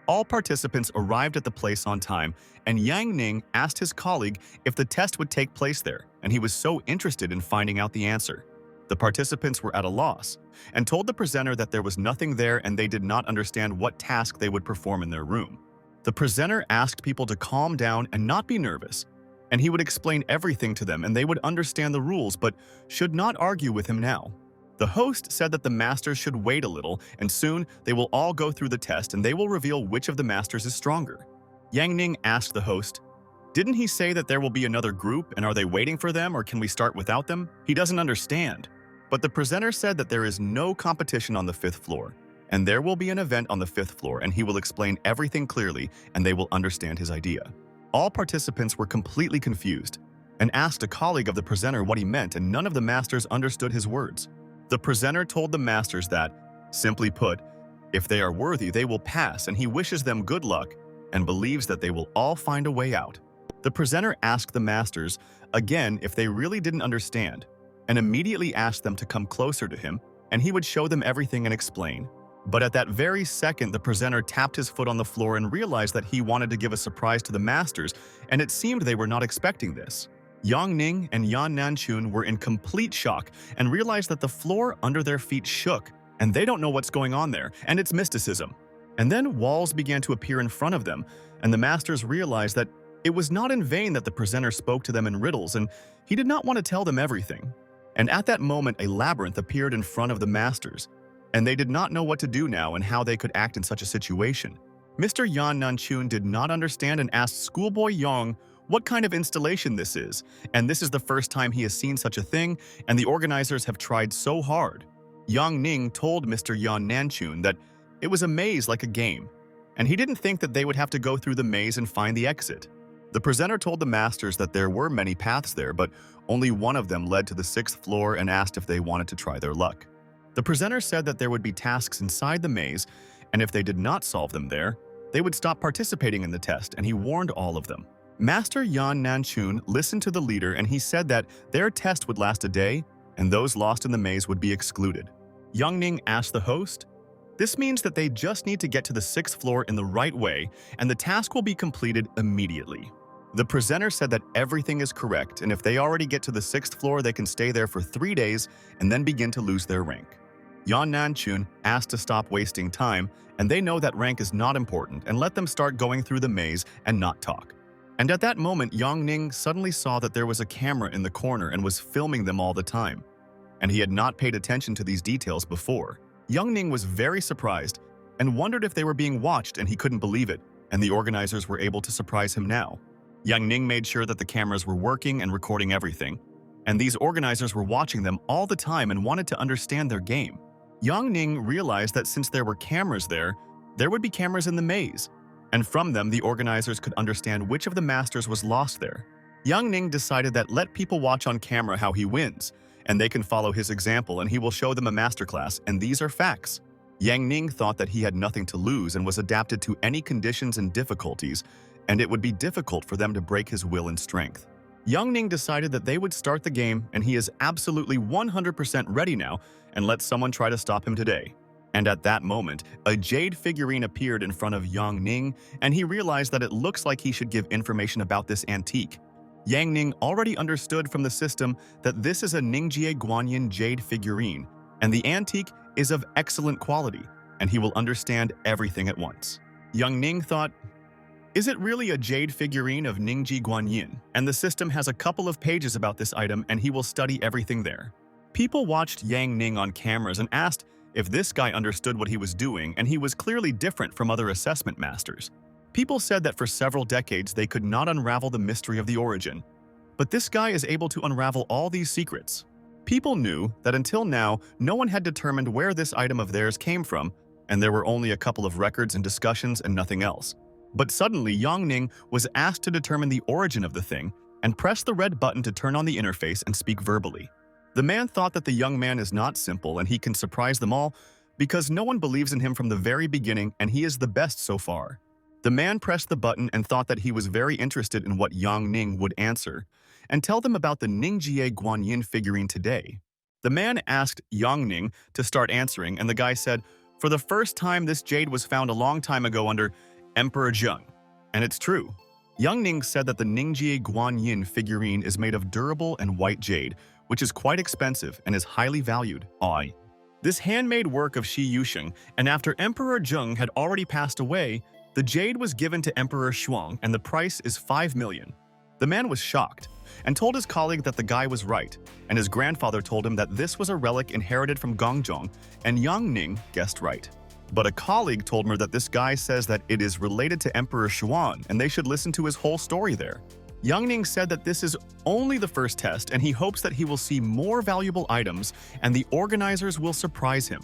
All participants arrived at the place on time, and Yang Ning asked his colleague if the test would take place there, and he was so interested in finding out the answer. The participants were at a loss, and told the presenter that there was nothing there and they did not understand what task they would perform in their room. The presenter asked people to calm down and not be nervous, and he would explain everything to them and they would understand the rules but should not argue with him now. The host said that the masters should wait a little, and soon they will all go through the test and they will reveal which of the masters is stronger. Yang Ning asked the host, "Didn't he say that there will be another group, and are they waiting for them, or can we start without them?" He doesn't understand. But the presenter said that there is no competition on the 5th floor, and there will be an event on the 5th floor, and he will explain everything clearly and they will understand his idea. All participants were completely confused and asked a colleague of the presenter what he meant, and none of the masters understood his words. The presenter told the masters that, simply put, if they are worthy, they will pass, and he wishes them good luck and believes that they will all find a way out. The presenter asked the masters again if they really didn't understand, and immediately asked them to come closer to him, and he would show them everything and explain. But at that very second, the presenter tapped his foot on the floor and realized that he wanted to give a surprise to the masters, and it seemed they were not expecting this. Yang Ning and Yan Nanchun were in complete shock and realized that the floor under their feet shook, and they don't know what's going on there, and it's mysticism. And then walls began to appear in front of them, and the masters realized that it was not in vain that the presenter spoke to them in riddles, and he did not want to tell them everything. And at that moment, a labyrinth appeared in front of the masters, and they did not know what to do now and how they could act in such a situation. Mr. Yan Nanchun did not understand and asked Schoolboy Yang what kind of installation this is, and this is the first time he has seen such a thing, and the organizers have tried so hard. Yang Ning told Mr. Yan Nanchun that it was a maze like a game, and he didn't think that they would have to go through the maze and find the exit. The presenter told the masters that there were many paths there, but only one of them led to the 6th floor and asked if they wanted to try their luck. The presenter said that there would be tasks inside the maze, and if they did not solve them there, they would stop participating in the test, and he warned all of them. Master Yan Nanchun listened to the leader, and he said that their test would last a day, and those lost in the maze would be excluded. Yang Ning asked the host, "This means that they just need to get to the 6th floor in the right way, and the task will be completed immediately." The presenter said that everything is correct, and if they already get to the 6th floor, they can stay there for 3 days and then begin to lose their rank. Yan Nanchun asked to stop wasting time, and they know that rank is not important, and let them start going through the maze and not talk. And at that moment, Yang Ning suddenly saw that there was a camera in the corner and was filming them all the time. And he had not paid attention to these details before. Yang Ning was very surprised and wondered if they were being watched, and he couldn't believe it, and the organizers were able to surprise him now. Yang Ning made sure that the cameras were working and recording everything, and these organizers were watching them all the time and wanted to understand their game. Yang Ning realized that since there were cameras there would be cameras in the maze, and from them the organizers could understand which of the masters was lost there. Yang Ning decided that let people watch on camera how he wins, and they can follow his example, and he will show them a masterclass, and these are facts. Yang Ning thought that he had nothing to lose and was adapted to any conditions and difficulties, and it would be difficult for them to break his will and strength. Yang Ning decided that they would start the game, and he is absolutely 100% ready now, and let someone try to stop him today. And at that moment, a jade figurine appeared in front of Yang Ning, and he realized that it looks like he should give information about this antique. Yang Ning already understood from the system that this is a Ningjie Guanyin jade figurine, and the antique is of excellent quality, and he will understand everything at once. Yang Ning thought, "Is it really a jade figurine of Ningjie Guanyin?" And the system has a couple of pages about this item, and he will study everything there. People watched Yang Ning on cameras and asked if this guy understood what he was doing, and he was clearly different from other assessment masters. People said that for several decades they could not unravel the mystery of the origin. But this guy is able to unravel all these secrets. People knew that until now, no one had determined where this item of theirs came from, and there were only a couple of records and discussions and nothing else. But suddenly, Yang Ning was asked to determine the origin of the thing and press the red button to turn on the interface and speak verbally. The man thought that the young man is not simple and he can surprise them all because no one believes in him from the very beginning, and he is the best so far. The man pressed the button and thought that he was very interested in what Yang Ning would answer and tell them about the Ningjie Guanyin figurine today. The man asked Yang Ning to start answering, and the guy said, "For the first time, this jade was found a long time ago under Emperor Zheng." And it's true. Yang Ning said that the Ningjie Guanyin figurine is made of durable and white jade, which is quite expensive and is highly valued. This handmade work of Shi Yusheng, and after Emperor Zheng had already passed away, the jade was given to Emperor Shuang, and the price is 5 million. The man was shocked and told his colleague that the guy was right, and his grandfather told him that this was a relic inherited from Gongzhong, and Yang Ning guessed right. But a colleague told her that this guy says that it is related to Emperor Shuan, and they should listen to his whole story there. Yang Ning said that this is only the first test, and he hopes that he will see more valuable items, and the organizers will surprise him.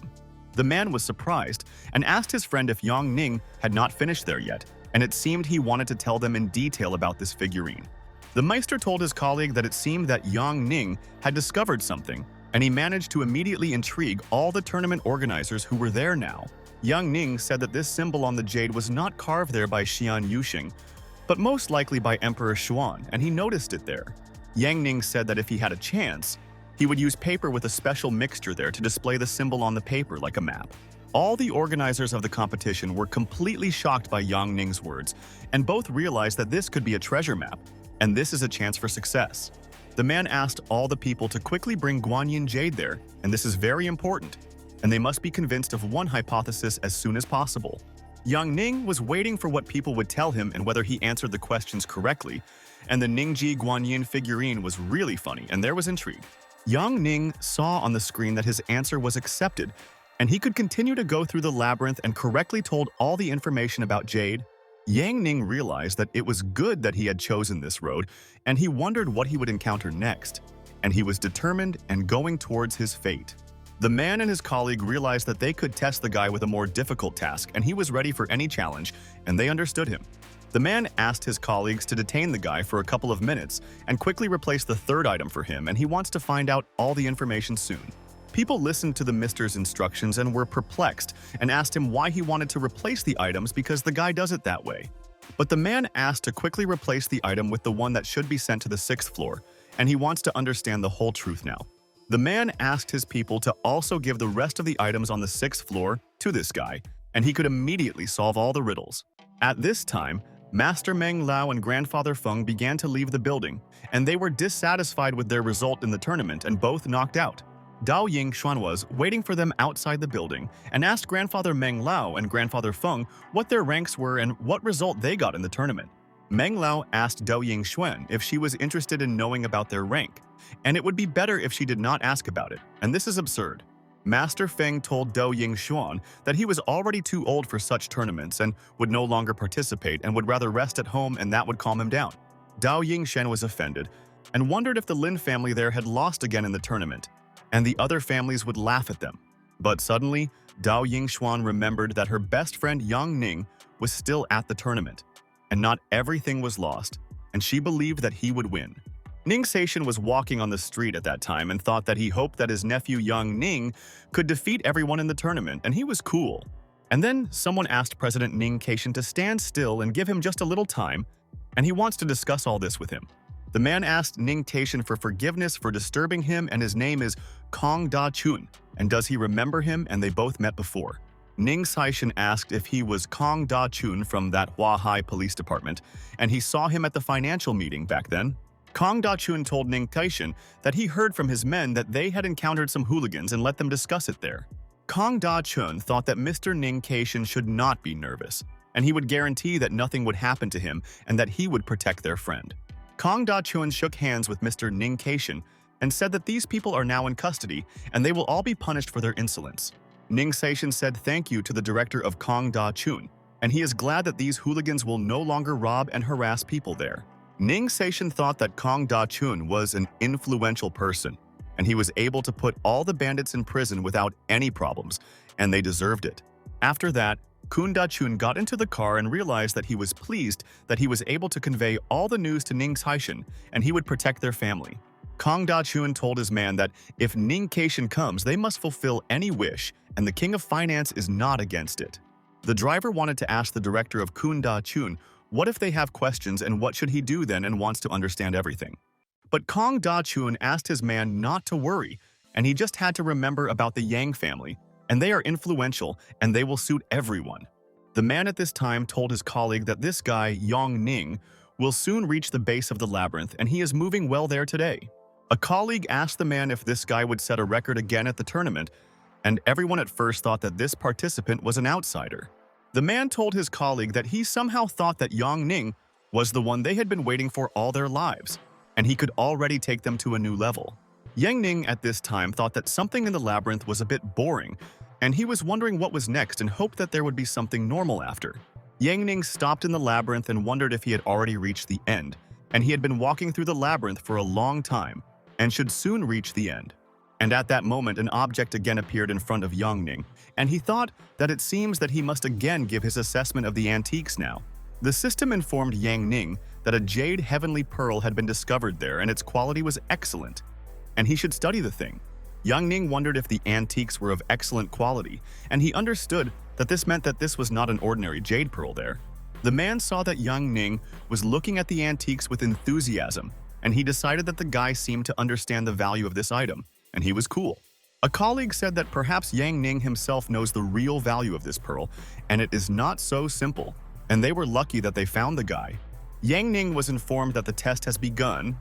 The man was surprised and asked his friend if Yang Ning had not finished there yet, and it seemed he wanted to tell them in detail about this figurine. The Meister told his colleague that it seemed that Yang Ning had discovered something, and he managed to immediately intrigue all the tournament organizers who were there now. Yang Ning said that this symbol on the jade was not carved there by Xian Yusheng, but most likely by Emperor Xuan, and he noticed it there. Yang Ning said that if he had a chance, he would use paper with a special mixture there to display the symbol on the paper like a map. All the organizers of the competition were completely shocked by Yang Ning's words, and both realized that this could be a treasure map, and this is a chance for success. The man asked all the people to quickly bring Guanyin Jade there, and this is very important, and they must be convinced of one hypothesis as soon as possible. Yang Ning was waiting for what people would tell him and whether he answered the questions correctly, and the Ningji Guanyin figurine was really funny, and there was intrigue. Yang Ning saw on the screen that his answer was accepted, and he could continue to go through the labyrinth and correctly told all the information about Jade. Yang Ning realized that it was good that he had chosen this road, and he wondered what he would encounter next, and he was determined and going towards his fate. The man and his colleague realized that they could test the guy with a more difficult task, and he was ready for any challenge, and they understood him. The man asked his colleagues to detain the guy for a couple of minutes and quickly replace the third item for him, and he wants to find out all the information soon. People listened to the Mister's instructions and were perplexed and asked him why he wanted to replace the items because the guy does it that way. But the man asked to quickly replace the item with the one that should be sent to the 6th floor, and he wants to understand the whole truth now. The man asked his people to also give the rest of the items on the 6th floor to this guy, and he could immediately solve all the riddles. At this time, Master Meng Lao and Grandfather Feng began to leave the building, and they were dissatisfied with their result in the tournament and both knocked out. Dao Ying Xuan was waiting for them outside the building and asked Grandfather Meng Lao and Grandfather Feng what their ranks were and what result they got in the tournament. Meng Lao asked Dao Ying Xuan if she was interested in knowing about their rank, and it would be better if she did not ask about it, and this is absurd. Master Feng told Dao Ying Xuan that he was already too old for such tournaments and would no longer participate and would rather rest at home, and that would calm him down. Dao Ying Shen was offended and wondered if the Lin family there had lost again in the tournament, and the other families would laugh at them. But suddenly, Dao Ying Xuan remembered that her best friend Yang Ning was still at the tournament, and not everything was lost, and she believed that he would win. Ning Seishan was walking on the street at that time and thought that he hoped that his nephew Yang Ning could defeat everyone in the tournament, and he was cool. And then someone asked President Ning Seishan to stand still and give him just a little time, and he wants to discuss all this with him. The man asked Ning Seishan for forgiveness for disturbing him, and his name is Kong Da Chun, and does he remember him, and they both met before. Ning Seishan asked if he was Kong Da Chun from that Huahai police department, and he saw him at the financial meeting back then. Kong Da Chun told Ning Seishan that he heard from his men that they had encountered some hooligans and let them discuss it there. Kong Da Chun thought that Mr. Ning Seishan should not be nervous, and he would guarantee that nothing would happen to him and that he would protect their friend. Kong Da Chun shook hands with Mr. Ning Seishan and said that these people are now in custody and they will all be punished for their insolence. Ning Seishan said thank you to the director of Kong Da Chun, and he is glad that these hooligans will no longer rob and harass people there. Ning Seishan thought that Kong Da Chun was an influential person, and he was able to put all the bandits in prison without any problems, and they deserved it. After that, Kun Da Chun got into the car and realized that he was pleased that he was able to convey all the news to Ning Seishan, and he would protect their family. Kong Da Chun told his man that if Ning Seishan comes, they must fulfill any wish, and the King of Finance is not against it. The driver wanted to ask the director of Kun Da Chun what if they have questions and what should he do then, and wants to understand everything. But Kong Da Chun asked his man not to worry, and he just had to remember about the Yang family, and they are influential and they will suit everyone. The man at this time told his colleague that this guy, Yang Ning, will soon reach the base of the labyrinth, and he is moving well there today. A colleague asked the man if this guy would set a record again at the tournament, and everyone at first thought that this participant was an outsider. The man told his colleague that he somehow thought that Yang Ning was the one they had been waiting for all their lives, and he could already take them to a new level. Yang Ning at this time thought that something in the labyrinth was a bit boring, and he was wondering what was next and hoped that there would be something normal after. Yang Ning stopped in the labyrinth and wondered if he had already reached the end, and he had been walking through the labyrinth for a long time and should soon reach the end. And at that moment, an object again appeared in front of Yang Ning, and he thought that it seems that he must again give his assessment of the antiques now. The system informed Yang Ning that a jade heavenly pearl had been discovered there and its quality was excellent, and he should study the thing. Yang Ning wondered if the antiques were of excellent quality, and he understood that this meant that this was not an ordinary jade pearl there. The man saw that Yang Ning was looking at the antiques with enthusiasm, and he decided that the guy seemed to understand the value of this item, and he was cool. A colleague said that perhaps Yang Ning himself knows the real value of this pearl, and it is not so simple, and they were lucky that they found the guy. Yang Ning was informed that the test has begun,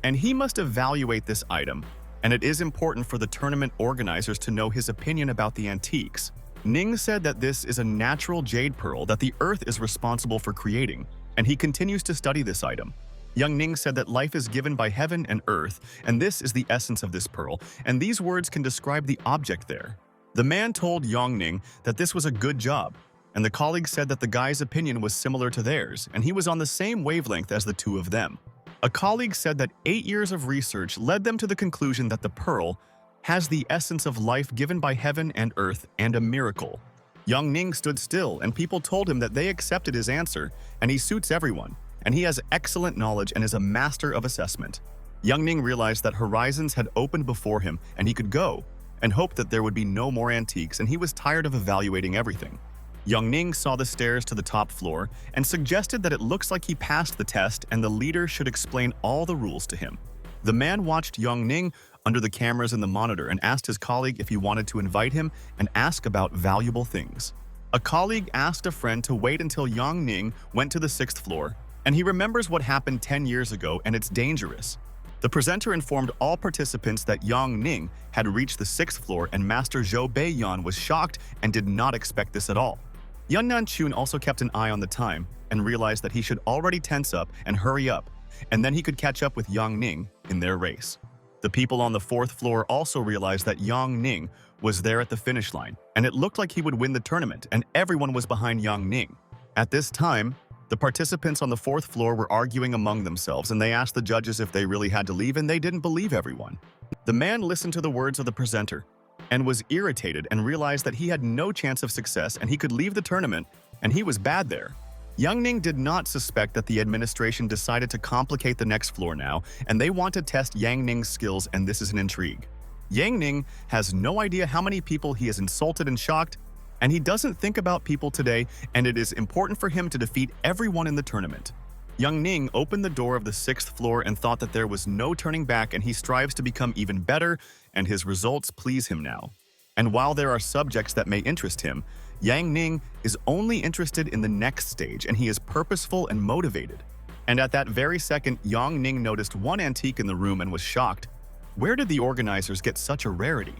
and he must evaluate this item, and it is important for the tournament organizers to know his opinion about the antiques. Ning said that this is a natural jade pearl that the earth is responsible for creating, and he continues to study this item. Young Ning said that life is given by heaven and earth, and this is the essence of this pearl, and these words can describe the object there. The man told Yang Ning that this was a good job, and the colleague said that the guy's opinion was similar to theirs, and he was on the same wavelength as the two of them. A colleague said that 8 years of research led them to the conclusion that the pearl has the essence of life given by heaven and earth and a miracle. Yang Ning stood still, and people told him that they accepted his answer, and he suits everyone, and he has excellent knowledge and is a master of assessment. Yang Ning realized that horizons had opened before him, and he could go, and hoped that there would be no more antiques, and he was tired of evaluating everything. Yang Ning saw the stairs to the top floor and suggested that it looks like he passed the test and the leader should explain all the rules to him. The man watched Yang Ning under the cameras in the monitor and asked his colleague if he wanted to invite him and ask about valuable things. A colleague asked a friend to wait until Yang Ning went to the 6th floor, and he remembers what happened 10 years ago and it's dangerous. The presenter informed all participants that Yang Ning had reached the 6th floor, and Master Zhou Beiyan was shocked and did not expect this at all. Yun Nanchun also kept an eye on the time and realized that he should already tense up and hurry up, and then he could catch up with Yang Ning in their race. The people on the 4th floor also realized that Yang Ning was there at the finish line, and it looked like he would win the tournament, and everyone was behind Yang Ning. At this time, the participants on the 4th floor were arguing among themselves, and they asked the judges if they really had to leave, and they didn't believe everyone. The man listened to the words of the presenter and was irritated and realized that he had no chance of success and he could leave the tournament, and he was bad there. Yang Ning did not suspect that the administration decided to complicate the next floor now, and they want to test Yang Ning's skills, and this is an intrigue. Yang Ning has no idea how many people he has insulted and shocked, and he doesn't think about people today, and it is important for him to defeat everyone in the tournament. Yang Ning opened the door of the 6th floor and thought that there was no turning back, and he strives to become even better, and his results please him now. And while there are subjects that may interest him, Yang Ning is only interested in the next stage, and he is purposeful and motivated. And at that very second, Yang Ning noticed one antique in the room and was shocked. Where did the organizers get such a rarity?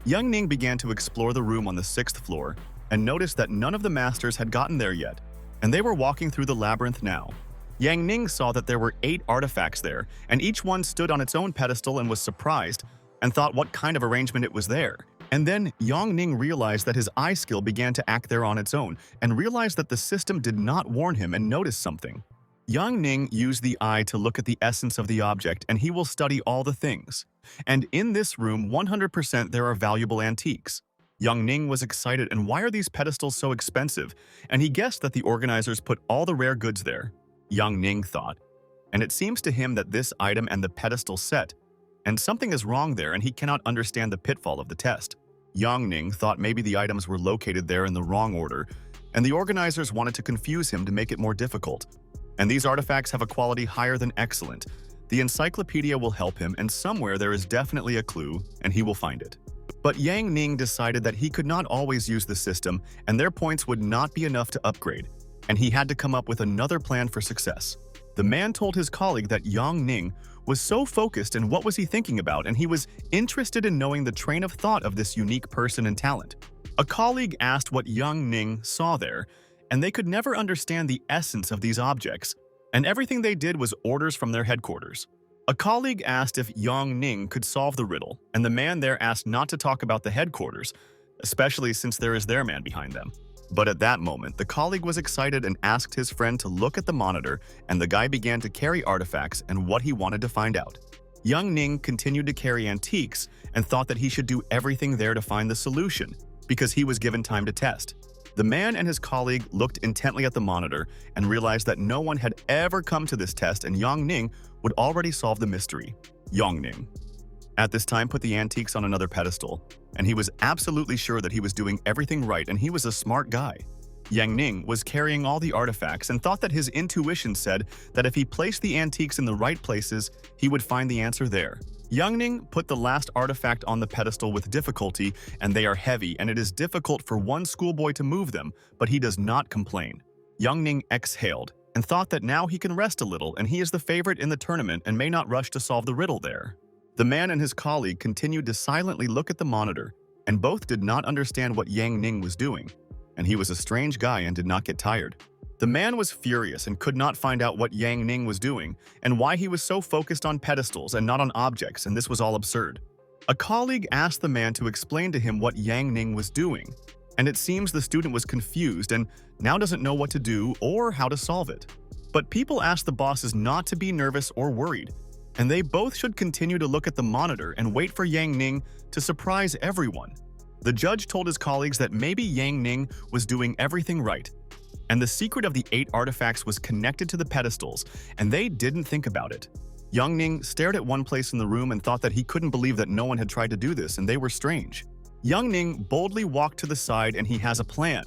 Yang Ning began to explore the room on the 6th floor and noticed that none of the masters had gotten there yet, and they were walking through the labyrinth now. Yang Ning saw that there were 8 artifacts there, and each one stood on its own pedestal and was surprised and thought what kind of arrangement it was there. And then Yang Ning realized that his eye skill began to act there on its own and realized that the system did not warn him and noticed something. Yang Ning used the eye to look at the essence of the object, and he will study all the things. And in this room, 100% there are valuable antiques. Yang Ning was excited, and why are these pedestals so expensive? And he guessed that the organizers put all the rare goods there. Yang Ning thought, and it seems to him that this item and the pedestal set, and something is wrong there, and he cannot understand the pitfall of the test. Yang Ning thought maybe the items were located there in the wrong order, and the organizers wanted to confuse him to make it more difficult. And these artifacts have a quality higher than excellent. The encyclopedia will help him, and somewhere there is definitely a clue, and he will find it. But Yang Ning decided that he could not always use the system, and their points would not be enough to upgrade, and he had to come up with another plan for success. The man told his colleague that Yang Ning was so focused in what was he thinking about, and he was interested in knowing the train of thought of this unique person and talent. A colleague asked what Yang Ning saw there, and they could never understand the essence of these objects, and everything they did was orders from their headquarters. A colleague asked if Yang Ning could solve the riddle, and the man there asked not to talk about the headquarters, especially since there is their man behind them. But at that moment, the colleague was excited and asked his friend to look at the monitor, and the guy began to carry artifacts and what he wanted to find out. Yang Ning continued to carry antiques and thought that he should do everything there to find the solution, because he was given time to test. The man and his colleague looked intently at the monitor and realized that no one had ever come to this test, and Yang Ning would already solve the mystery. Yang Ning, at this time, put the antiques on another pedestal, and he was absolutely sure that he was doing everything right, and he was a smart guy. Yang Ning was carrying all the artifacts and thought that his intuition said that if he placed the antiques in the right places, he would find the answer there. Yang Ning put the last artifact on the pedestal with difficulty, and they are heavy, and it is difficult for one schoolboy to move them, but he does not complain. Yang Ning exhaled and thought that now he can rest a little, and he is the favorite in the tournament and may not rush to solve the riddle there. The man and his colleague continued to silently look at the monitor, and both did not understand what Yang Ning was doing, and he was a strange guy and did not get tired. The man was furious and could not find out what Yang Ning was doing and why he was so focused on pedestals and not on objects, and this was all absurd. A colleague asked the man to explain to him what Yang Ning was doing, and it seems the student was confused and now doesn't know what to do or how to solve it. But people asked the bosses not to be nervous or worried, and they both should continue to look at the monitor and wait for Yang Ning to surprise everyone. The judge told his colleagues that maybe Yang Ning was doing everything right, and the secret of the 8 artifacts was connected to the pedestals, and they didn't think about it. Yang Ning stared at one place in the room and thought that he couldn't believe that no one had tried to do this, and they were strange. Yang Ning boldly walked to the side, and he has a plan.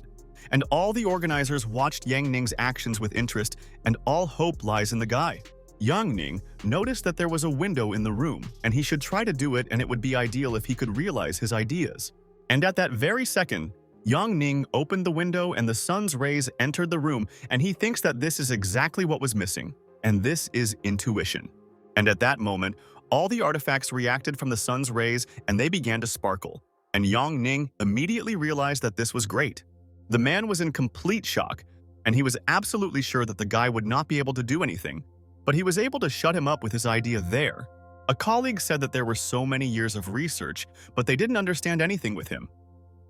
And all the organizers watched Yang Ning's actions with interest, and all hope lies in the guy. Yang Ning noticed that there was a window in the room, and he should try to do it, and it would be ideal if he could realize his ideas. And at that very second, Yang Ning opened the window and the sun's rays entered the room, and he thinks that this is exactly what was missing, and this is intuition. And at that moment, all the artifacts reacted from the sun's rays and they began to sparkle, and Yang Ning immediately realized that this was great. The man was in complete shock, and he was absolutely sure that the guy would not be able to do anything, but he was able to shut him up with his idea there. A colleague said that there were so many years of research, but they didn't understand anything with him.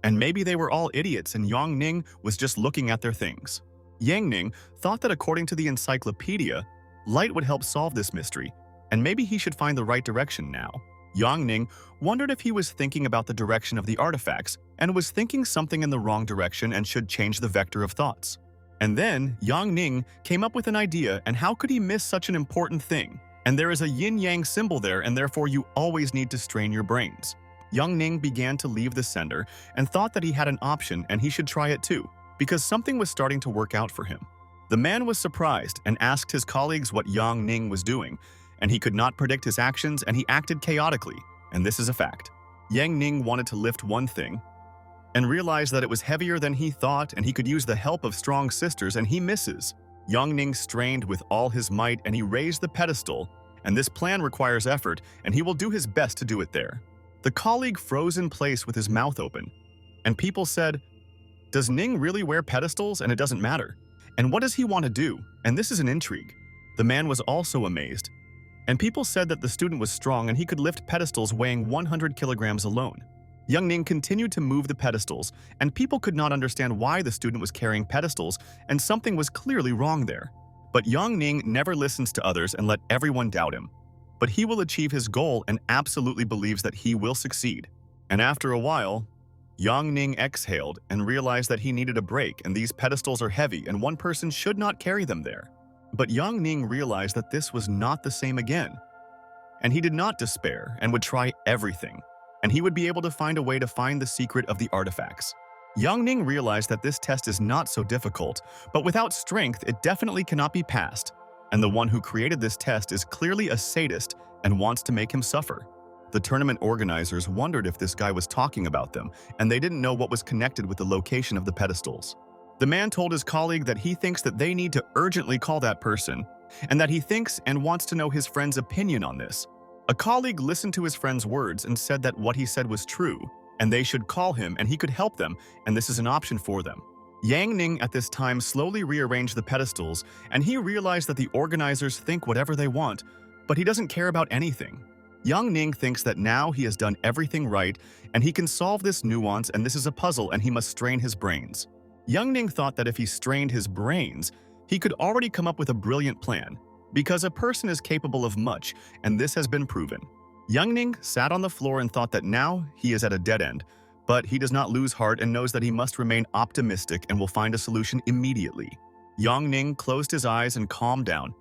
And maybe they were all idiots and Yang Ning was just looking at their things. Yang Ning thought that according to the encyclopedia, light would help solve this mystery, and maybe he should find the right direction now. Yang Ning wondered if he was thinking about the direction of the artifacts and was thinking something in the wrong direction and should change the vector of thoughts. And then Yang Ning came up with an idea, and how could he miss such an important thing? And there is a yin-yang symbol there, and therefore you always need to strain your brains. Yang Ning began to leave the center and thought that he had an option and he should try it too, because something was starting to work out for him. The man was surprised and asked his colleagues what Yang Ning was doing, and he could not predict his actions and he acted chaotically, and this is a fact. Yang Ning wanted to lift one thing and realized that it was heavier than he thought, and he could use the help of strong sisters, and he misses. Yang Ning strained with all his might and he raised the pedestal, and this plan requires effort, and he will do his best to do it there. The colleague froze in place with his mouth open, and people said, "Does Ning really wear pedestals and it doesn't matter? And what does he want to do? And this is an intrigue." The man was also amazed, and people said that the student was strong and he could lift pedestals weighing 100 kilograms alone. Yang Ning continued to move the pedestals, and people could not understand why the student was carrying pedestals, and something was clearly wrong there. But Yang Ning never listens to others and let everyone doubt him. But he will achieve his goal and absolutely believes that he will succeed. And after a while, Yang Ning exhaled and realized that he needed a break, and these pedestals are heavy and one person should not carry them there. But Yang Ning realized that this was not the same again. And he did not despair and would try everything, and he would be able to find a way to find the secret of the artifacts. Yang Ning realized that this test is not so difficult, but without strength it definitely cannot be passed. And the one who created this test is clearly a sadist and wants to make him suffer. The tournament organizers wondered if this guy was talking about them, and they didn't know what was connected with the location of the pedestals. The man told his colleague that he thinks that they need to urgently call that person, and that he thinks and wants to know his friend's opinion on this. A colleague listened to his friend's words and said that what he said was true, and they should call him and he could help them, and this is an option for them. Yang Ning at this time slowly rearranged the pedestals, and he realized that the organizers think whatever they want, but he doesn't care about anything. Yang Ning thinks that now he has done everything right, and he can solve this nuance, and this is a puzzle, and he must strain his brains. Yang Ning thought that if he strained his brains, he could already come up with a brilliant plan, because a person is capable of much, and this has been proven. Yang Ning sat on the floor and thought that now he is at a dead end, but he does not lose heart and knows that he must remain optimistic and will find a solution immediately. Yang Ning closed his eyes and calmed down,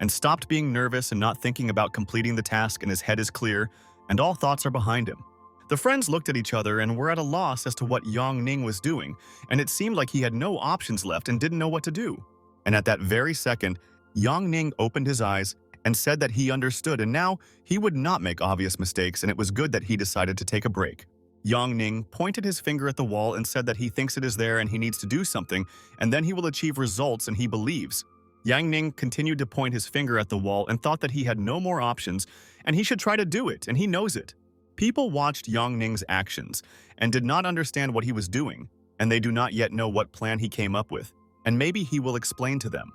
and stopped being nervous and not thinking about completing the task, and his head is clear, and all thoughts are behind him. The friends looked at each other and were at a loss as to what Yang Ning was doing, and it seemed like he had no options left and didn't know what to do. And at that very second, Yang Ning opened his eyes and said that he understood and now he would not make obvious mistakes and it was good that he decided to take a break. Yang Ning pointed his finger at the wall and said that he thinks it is there and he needs to do something and then he will achieve results and he believes. Yang Ning continued to point his finger at the wall and thought that he had no more options and he should try to do it and he knows it. People watched Yang Ning's actions and did not understand what he was doing, and they do not yet know what plan he came up with, and maybe he will explain to them.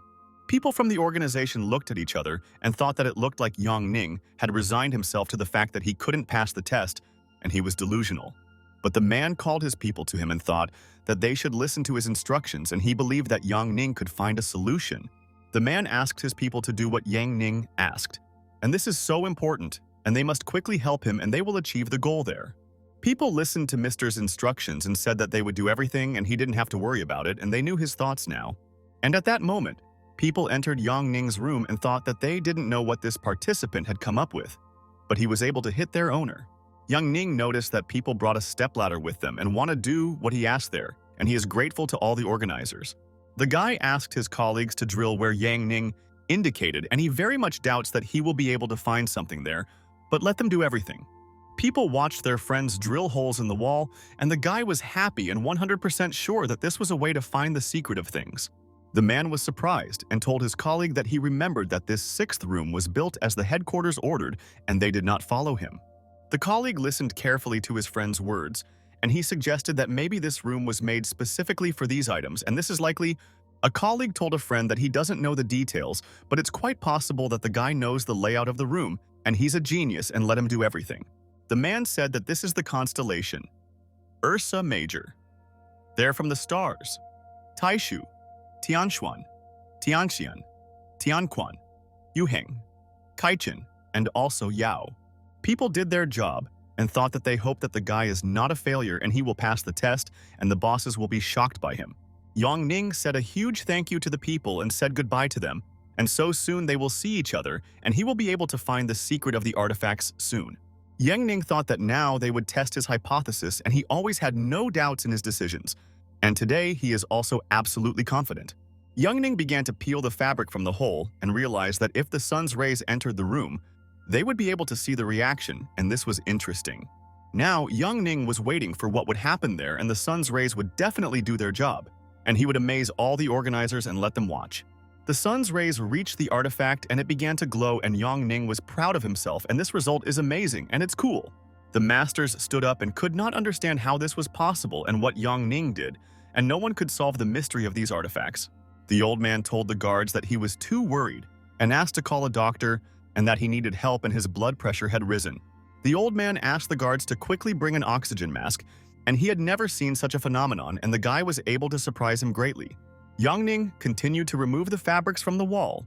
People from the organization looked at each other and thought that it looked like Yang Ning had resigned himself to the fact that he couldn't pass the test and he was delusional. But the man called his people to him and thought that they should listen to his instructions and he believed that Yang Ning could find a solution. The man asked his people to do what Yang Ning asked, and this is so important, and they must quickly help him and they will achieve the goal there. People listened to Mr.'s instructions and said that they would do everything and he didn't have to worry about it and they knew his thoughts now. And at that moment, people entered Yang Ning's room and thought that they didn't know what this participant had come up with, but he was able to hit their owner. Yang Ning noticed that people brought a stepladder with them and want to do what he asked there, and he is grateful to all the organizers. The guy asked his colleagues to drill where Yang Ning indicated, and he very much doubts that he will be able to find something there, but let them do everything. People watched their friends drill holes in the wall, and the guy was happy and 100% sure that this was a way to find the secret of things. The man was surprised and told his colleague that he remembered that this sixth room was built as the headquarters ordered and they did not follow him. The colleague listened carefully to his friend's words, and he suggested that maybe this room was made specifically for these items, and this is likely. A colleague told a friend that he doesn't know the details, but it's quite possible that the guy knows the layout of the room, and he's a genius and let him do everything. The man said that this is the constellation Ursa Major. They're from the stars: Taishu, Tianxuan, Tianxian, Tianquan, Yuheng, Kaichen, and also Yao. People did their job and thought that they hope that the guy is not a failure and he will pass the test and the bosses will be shocked by him. Yang Ning said a huge thank you to the people and said goodbye to them, and so soon they will see each other and he will be able to find the secret of the artifacts soon. Yang Ning thought that now they would test his hypothesis and he always had no doubts in his decisions. And today he is also absolutely confident. Yang Ning began to peel the fabric from the hole and realized that if the sun's rays entered the room, they would be able to see the reaction, and this was interesting. Now, Yang Ning was waiting for what would happen there and the sun's rays would definitely do their job, and he would amaze all the organizers and let them watch. The sun's rays reached the artifact and it began to glow and Yang Ning was proud of himself and this result is amazing and it's cool. The masters stood up and could not understand how this was possible and what Yang Ning did, and no one could solve the mystery of these artifacts. The old man told the guards that he was too worried and asked to call a doctor and that he needed help and his blood pressure had risen. The old man asked the guards to quickly bring an oxygen mask, and he had never seen such a phenomenon and the guy was able to surprise him greatly. Yang Ning continued to remove the fabrics from the wall,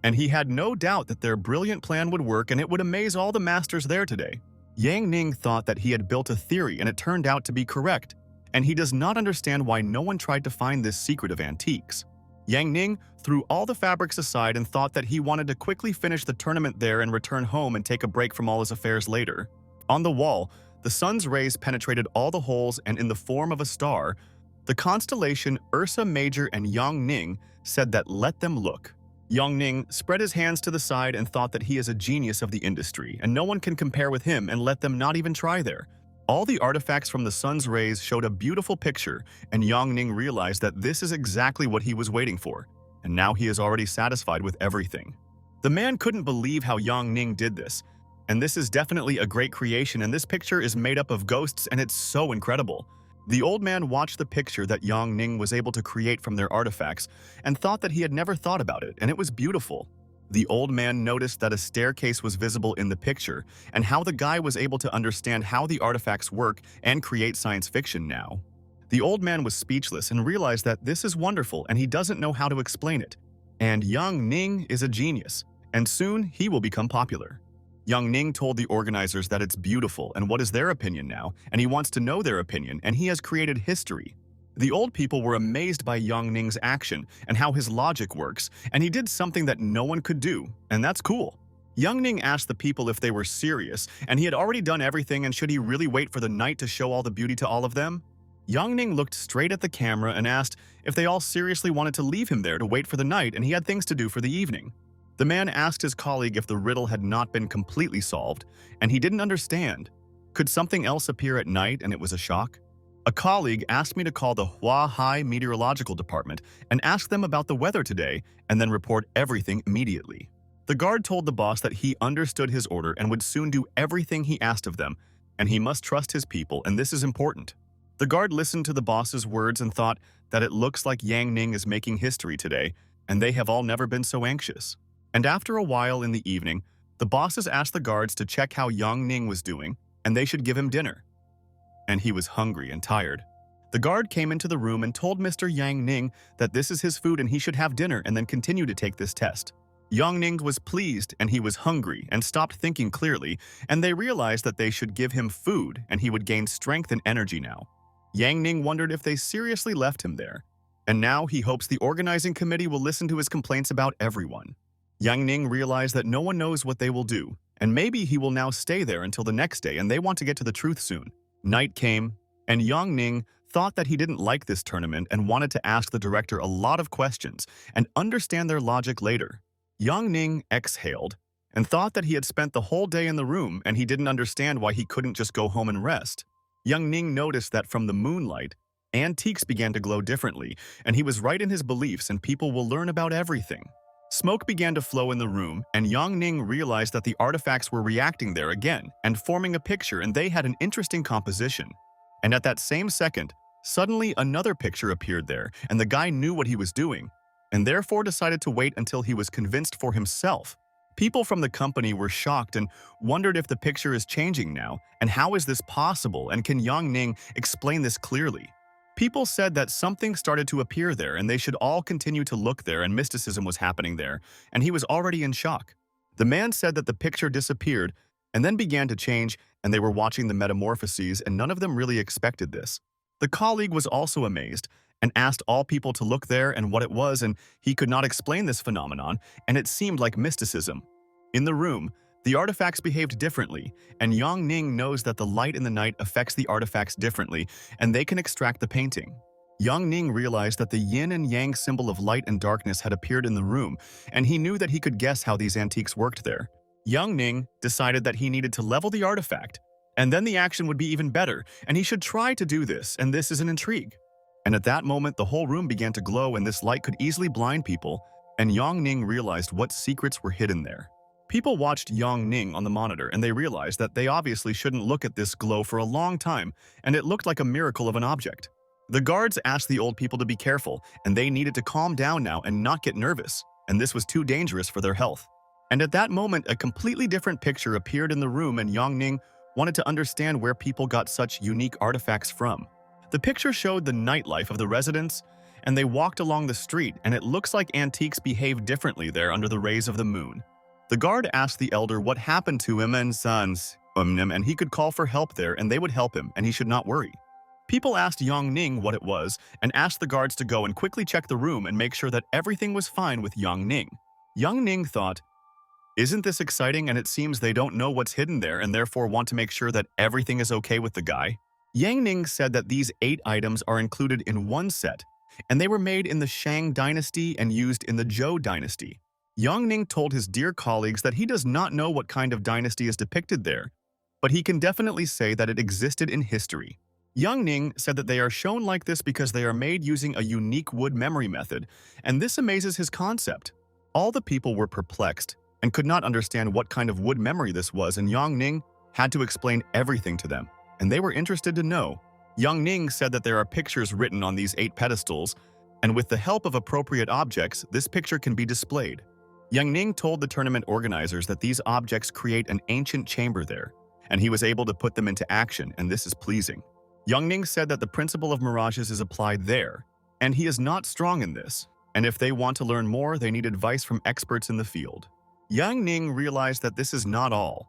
and he had no doubt that their brilliant plan would work and it would amaze all the masters there today. Yang Ning thought that he had built a theory and it turned out to be correct, and he does not understand why no one tried to find this secret of antiques. Yang Ning threw all the fabrics aside and thought that he wanted to quickly finish the tournament there and return home and take a break from all his affairs later. On the wall, the sun's rays penetrated all the holes and in the form of a star, the constellation Ursa Major and Yang Ning said that let them look. Yang Ning spread his hands to the side and thought that he is a genius of the industry and no one can compare with him and let them not even try there. All the artifacts from the sun's rays showed a beautiful picture, and Yang Ning realized that this is exactly what he was waiting for, and now he is already satisfied with everything. The man couldn't believe how Yang Ning did this, and this is definitely a great creation and this picture is made up of ghosts and it's so incredible. The old man watched the picture that Yang Ning was able to create from their artifacts and thought that he had never thought about it, and it was beautiful. The old man noticed that a staircase was visible in the picture and how the guy was able to understand how the artifacts work and create science fiction now. The old man was speechless and realized that this is wonderful and he doesn't know how to explain it. And Yang Ning is a genius, and soon he will become popular. Yang Ning told the organizers that it's beautiful and what is their opinion now, and he wants to know their opinion and he has created history. The old people were amazed by Yang Ning's action and how his logic works, and he did something that no one could do, and that's cool. Yang Ning asked the people if they were serious, and he had already done everything and should he really wait for the night to show all the beauty to all of them? Yang Ning looked straight at the camera and asked if they all seriously wanted to leave him there to wait for the night and he had things to do for the evening. The man asked his colleague if the riddle had not been completely solved, and he didn't understand. Could something else appear at night and it was a shock? A colleague asked me to call the Hua Hai Meteorological Department and ask them about the weather today and then report everything immediately. The guard told the boss that he understood his order and would soon do everything he asked of them, and he must trust his people, and this is important. The guard listened to the boss's words and thought that it looks like Yang Ning is making history today, and they have all never been so anxious. And after a while in the evening, the bosses asked the guards to check how Yang Ning was doing, and they should give him dinner. And he was hungry and tired. The guard came into the room and told Mr. Yang Ning that this is his food and he should have dinner and then continue to take this test. Yang Ning was pleased and he was hungry and stopped thinking clearly, and they realized that they should give him food and he would gain strength and energy now. Yang Ning wondered if they seriously left him there, and now he hopes the organizing committee will listen to his complaints about everyone. Yang Ning realized that no one knows what they will do, and maybe he will now stay there until the next day and they want to get to the truth soon. Night came, and Yang Ning thought that he didn't like this tournament and wanted to ask the director a lot of questions and understand their logic later. Yang Ning exhaled and thought that he had spent the whole day in the room and he didn't understand why he couldn't just go home and rest. Yang Ning noticed that from the moonlight, antiques began to glow differently, and he was right in his beliefs and people will learn about everything. Smoke began to flow in the room, and Yang Ning realized that the artifacts were reacting there again and forming a picture, and they had an interesting composition. And at that same second, suddenly another picture appeared there, and the guy knew what he was doing, and therefore decided to wait until he was convinced for himself. People from the company were shocked and wondered if the picture is changing now, and how is this possible, and can Yang Ning explain this clearly? People said that something started to appear there and they should all continue to look there and mysticism was happening there, and he was already in shock. The man said that the picture disappeared and then began to change, and they were watching the metamorphoses and none of them really expected this. The colleague was also amazed and asked all people to look there and what it was, and he could not explain this phenomenon, and it seemed like mysticism. In the room, the artifacts behaved differently, and Yang Ning knows that the light in the night affects the artifacts differently, and they can extract the painting. Yang Ning realized that the yin and yang symbol of light and darkness had appeared in the room, and he knew that he could guess how these antiques worked there. Yang Ning decided that he needed to level the artifact, and then the action would be even better, and he should try to do this, and this is an intrigue. And at that moment, the whole room began to glow, and this light could easily blind people, and Yang Ning realized what secrets were hidden there. People watched Yang Ning on the monitor, and they realized that they obviously shouldn't look at this glow for a long time, and it looked like a miracle of an object. The guards asked the old people to be careful, and they needed to calm down now and not get nervous, and this was too dangerous for their health. And at that moment, a completely different picture appeared in the room, and Yang Ning wanted to understand where people got such unique artifacts from. The picture showed the nightlife of the residents, and they walked along the street, and it looks like antiques behave differently there under the rays of the moon. The guard asked the elder what happened to him and sons, and he could call for help there and they would help him and he should not worry. People asked Yang Ning what it was and asked the guards to go and quickly check the room and make sure that everything was fine with Yang Ning. Yang Ning thought, "Isn't this exciting, and it seems they don't know what's hidden there and therefore want to make sure that everything is okay with the guy?" Yang Ning said that these 8 items are included in one set, and they were made in the Shang dynasty and used in the Zhou dynasty. Yang Ning told his dear colleagues that he does not know what kind of dynasty is depicted there, but he can definitely say that it existed in history. Yang Ning said that they are shown like this because they are made using a unique wood memory method, and this amazes his concept. All the people were perplexed and could not understand what kind of wood memory this was, and Yang Ning had to explain everything to them, and they were interested to know. Yang Ning said that there are pictures written on these 8 pedestals, and with the help of appropriate objects, this picture can be displayed. Yang Ning told the tournament organizers that these objects create an ancient chamber there, and he was able to put them into action, and this is pleasing. Yang Ning said that the principle of mirages is applied there, and he is not strong in this, and if they want to learn more, they need advice from experts in the field. Yang Ning realized that this is not all,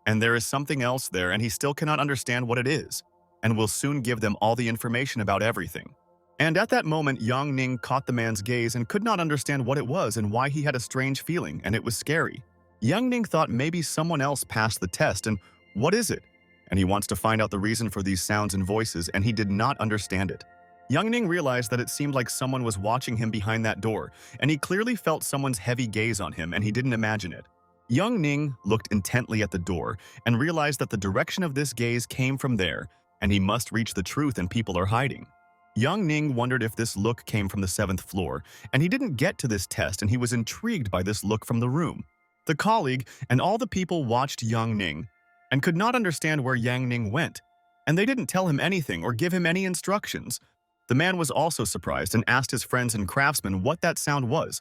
and there is something else there, and he still cannot understand what it is, and will soon give them all the information about everything. And at that moment, Yang Ning caught the man's gaze and could not understand what it was and why he had a strange feeling, and it was scary. Yang Ning thought maybe someone else passed the test, and what is it? And he wants to find out the reason for these sounds and voices, and he did not understand it. Young Ning realized that it seemed like someone was watching him behind that door, and he clearly felt someone's heavy gaze on him, and he didn't imagine it. Young Ning looked intently at the door and realized that the direction of this gaze came from there, and he must reach the truth and people are hiding. Young Ning wondered if this look came from the 7th floor, and he didn't get to this test and he was intrigued by this look from the room. The colleague and all the people watched Young Ning and could not understand where Yang Ning went, and they didn't tell him anything or give him any instructions. The man was also surprised and asked his friends and craftsmen what that sound was,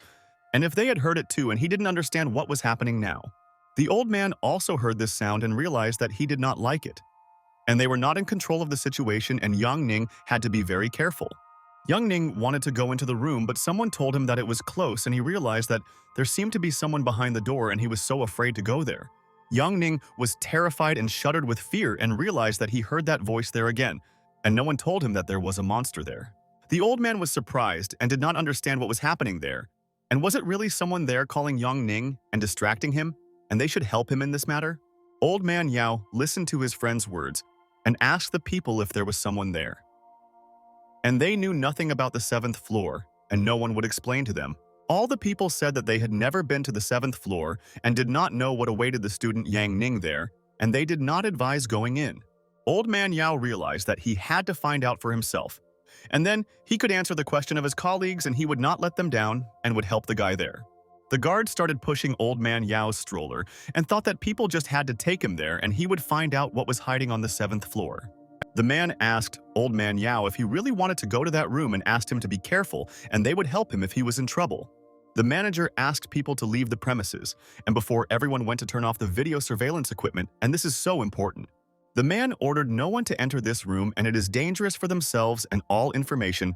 and if they had heard it too, and he didn't understand what was happening now. The old man also heard this sound and realized that he did not like it. And they were not in control of the situation, and Young Ning had to be very careful. Young Ning wanted to go into the room, but someone told him that it was close, and he realized that there seemed to be someone behind the door, and he was so afraid to go there. Young Ning was terrified and shuddered with fear and realized that he heard that voice there again, and no one told him that there was a monster there. The old man was surprised and did not understand what was happening there. And was it really someone there calling Young Ning and distracting him, and they should help him in this matter? Old man Yao listened to his friend's words and asked the people if there was someone there. And they knew nothing about the 7th floor, and no one would explain to them. All the people said that they had never been to the 7th floor and did not know what awaited the student Yang Ning there, and they did not advise going in. Old man Yao realized that he had to find out for himself, and then he could answer the question of his colleagues and he would not let them down and would help the guy there. The guard started pushing old man Yao's stroller and thought that people just had to take him there and he would find out what was hiding on the 7th floor. The man asked old man Yao if he really wanted to go to that room and asked him to be careful and they would help him if he was in trouble. The manager asked people to leave the premises, and before everyone went to turn off the video surveillance equipment, and this is so important. The man ordered no one to enter this room, and it is dangerous for themselves, and all information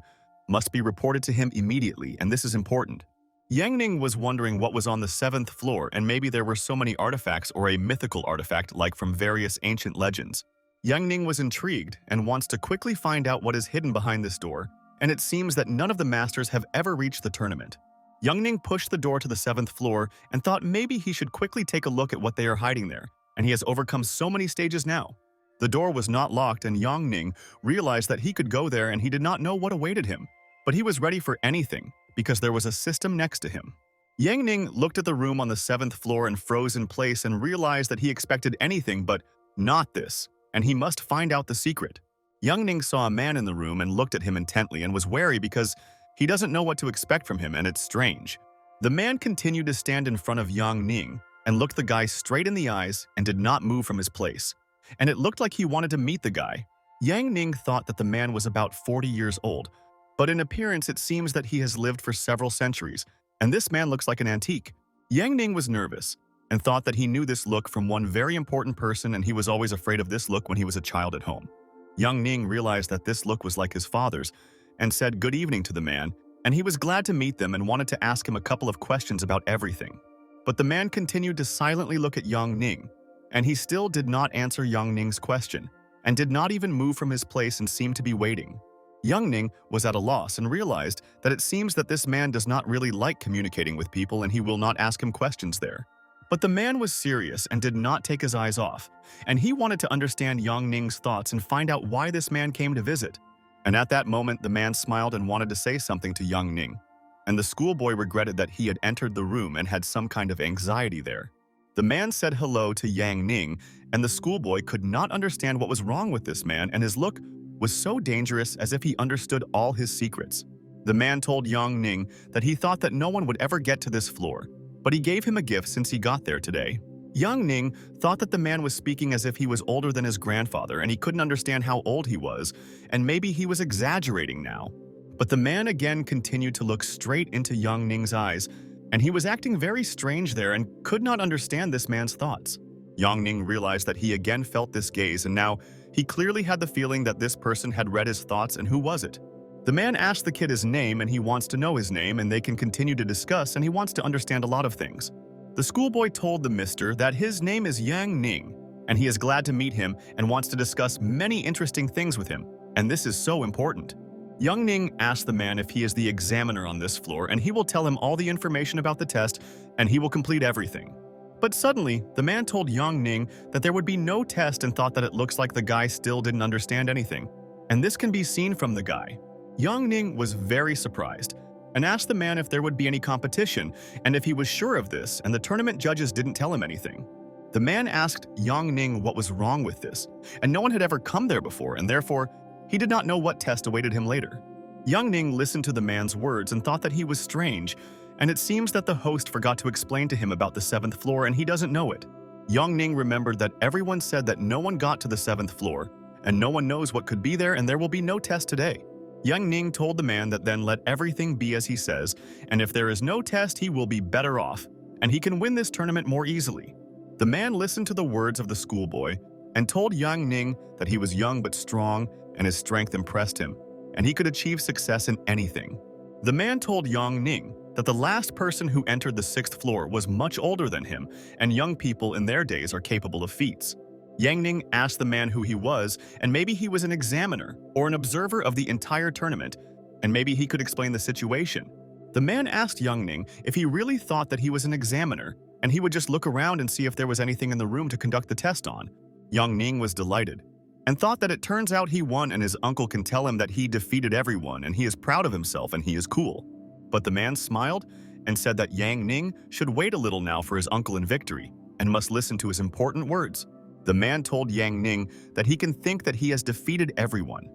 must be reported to him immediately, and this is important. Yang Ning was wondering what was on the 7th floor, and maybe there were so many artifacts or a mythical artifact like from various ancient legends. Yang Ning was intrigued and wants to quickly find out what is hidden behind this door, and it seems that none of the masters have ever reached the tournament. Young Ning pushed the door to the 7th floor and thought maybe he should quickly take a look at what they are hiding there, and he has overcome so many stages now. The door was not locked, and Young Ning realized that he could go there and he did not know what awaited him. But he was ready for anything, because there was a system next to him. Yang Ning looked at the room on the 7th floor and froze in place and realized that he expected anything but not this, and he must find out the secret. Young Ning saw a man in the room and looked at him intently and was wary because he doesn't know what to expect from him, and it's strange. The man continued to stand in front of Young Ning and looked the guy straight in the eyes and did not move from his place. And it looked like he wanted to meet the guy. Yang Ning thought that the man was about 40 years old, but in appearance it seems that he has lived for several centuries, and this man looks like an antique. Yang Ning was nervous and thought that he knew this look from one very important person, and he was always afraid of this look when he was a child at home. Young Ning realized that this look was like his father's, and said good evening to the man, and he was glad to meet them and wanted to ask him a couple of questions about everything. But the man continued to silently look at Young Ning, and he still did not answer Young Ning's question, and did not even move from his place and seemed to be waiting. Young Ning was at a loss and realized that it seems that this man does not really like communicating with people and he will not ask him questions there. But the man was serious and did not take his eyes off, and he wanted to understand Young Ning's thoughts and find out why this man came to visit. And at that moment, the man smiled and wanted to say something to Young Ning, and the schoolboy regretted that he had entered the room and had some kind of anxiety there. The man said hello to Yang Ning, and the schoolboy could not understand what was wrong with this man, and his look was so dangerous as if he understood all his secrets. The man told Young Ning that he thought that no one would ever get to this floor, but he gave him a gift since he got there today. Young Ning thought that the man was speaking as if he was older than his grandfather, and he couldn't understand how old he was, and maybe he was exaggerating now. But the man again continued to look straight into Young Ning's eyes, and he was acting very strange there and could not understand this man's thoughts. Young Ning realized that he again felt this gaze, and now he clearly had the feeling that this person had read his thoughts, and who was it? The man asked the kid his name, and he wants to know his name, and they can continue to discuss, and he wants to understand a lot of things. The schoolboy told the mister that his name is Yang Ning, and he is glad to meet him and wants to discuss many interesting things with him, and this is so important. Young Ning asked the man if he is the examiner on this floor, and he will tell him all the information about the test, and he will complete everything. But suddenly, the man told Young Ning that there would be no test and thought that it looks like the guy still didn't understand anything, and this can be seen from the guy. Yang Ning was very surprised and asked the man if there would be any competition and if he was sure of this, and the tournament judges didn't tell him anything. The man asked Yang Ning what was wrong with this, and no one had ever come there before, and therefore he did not know what test awaited him later. Yang Ning listened to the man's words and thought that he was strange, and it seems that the host forgot to explain to him about the 7th floor and he doesn't know it. Yang Ning remembered that everyone said that no one got to the 7th floor, and no one knows what could be there, and there will be no test today. Yang Ning told the man that then let everything be as he says, and if there is no test, he will be better off, and he can win this tournament more easily. The man listened to the words of the schoolboy and told Yang Ning that he was young but strong, and his strength impressed him, and he could achieve success in anything. The man told Yang Ning that the last person who entered the 6th floor was much older than him, and young people in their days are capable of feats. Yang Ning asked the man who he was, and maybe he was an examiner or an observer of the entire tournament, and maybe he could explain the situation. The man asked Yang Ning if he really thought that he was an examiner, and he would just look around and see if there was anything in the room to conduct the test on. Yang Ning was delighted and thought that it turns out he won, and his uncle can tell him that he defeated everyone and he is proud of himself and he is cool. But the man smiled and said that Yang Ning should wait a little now for his uncle in victory and must listen to his important words. The man told Yang Ning that he can think that he has defeated everyone.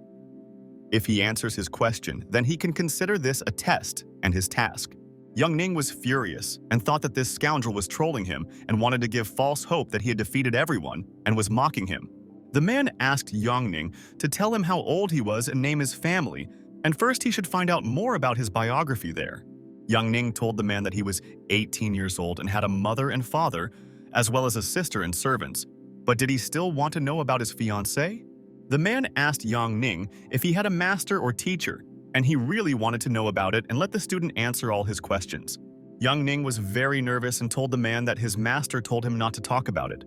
If he answers his question, then he can consider this a test and his task. Yang Ning was furious and thought that this scoundrel was trolling him and wanted to give false hope that he had defeated everyone and was mocking him. The man asked Yang Ning to tell him how old he was and name his family, and first he should find out more about his biography there. Yang Ning told the man that he was 18 years old and had a mother and father, as well as a sister and servants. But did he still want to know about his fiancée? The man asked Yang Ning if he had a master or teacher, and he really wanted to know about it and let the student answer all his questions. Yang Ning was very nervous and told the man that his master told him not to talk about it.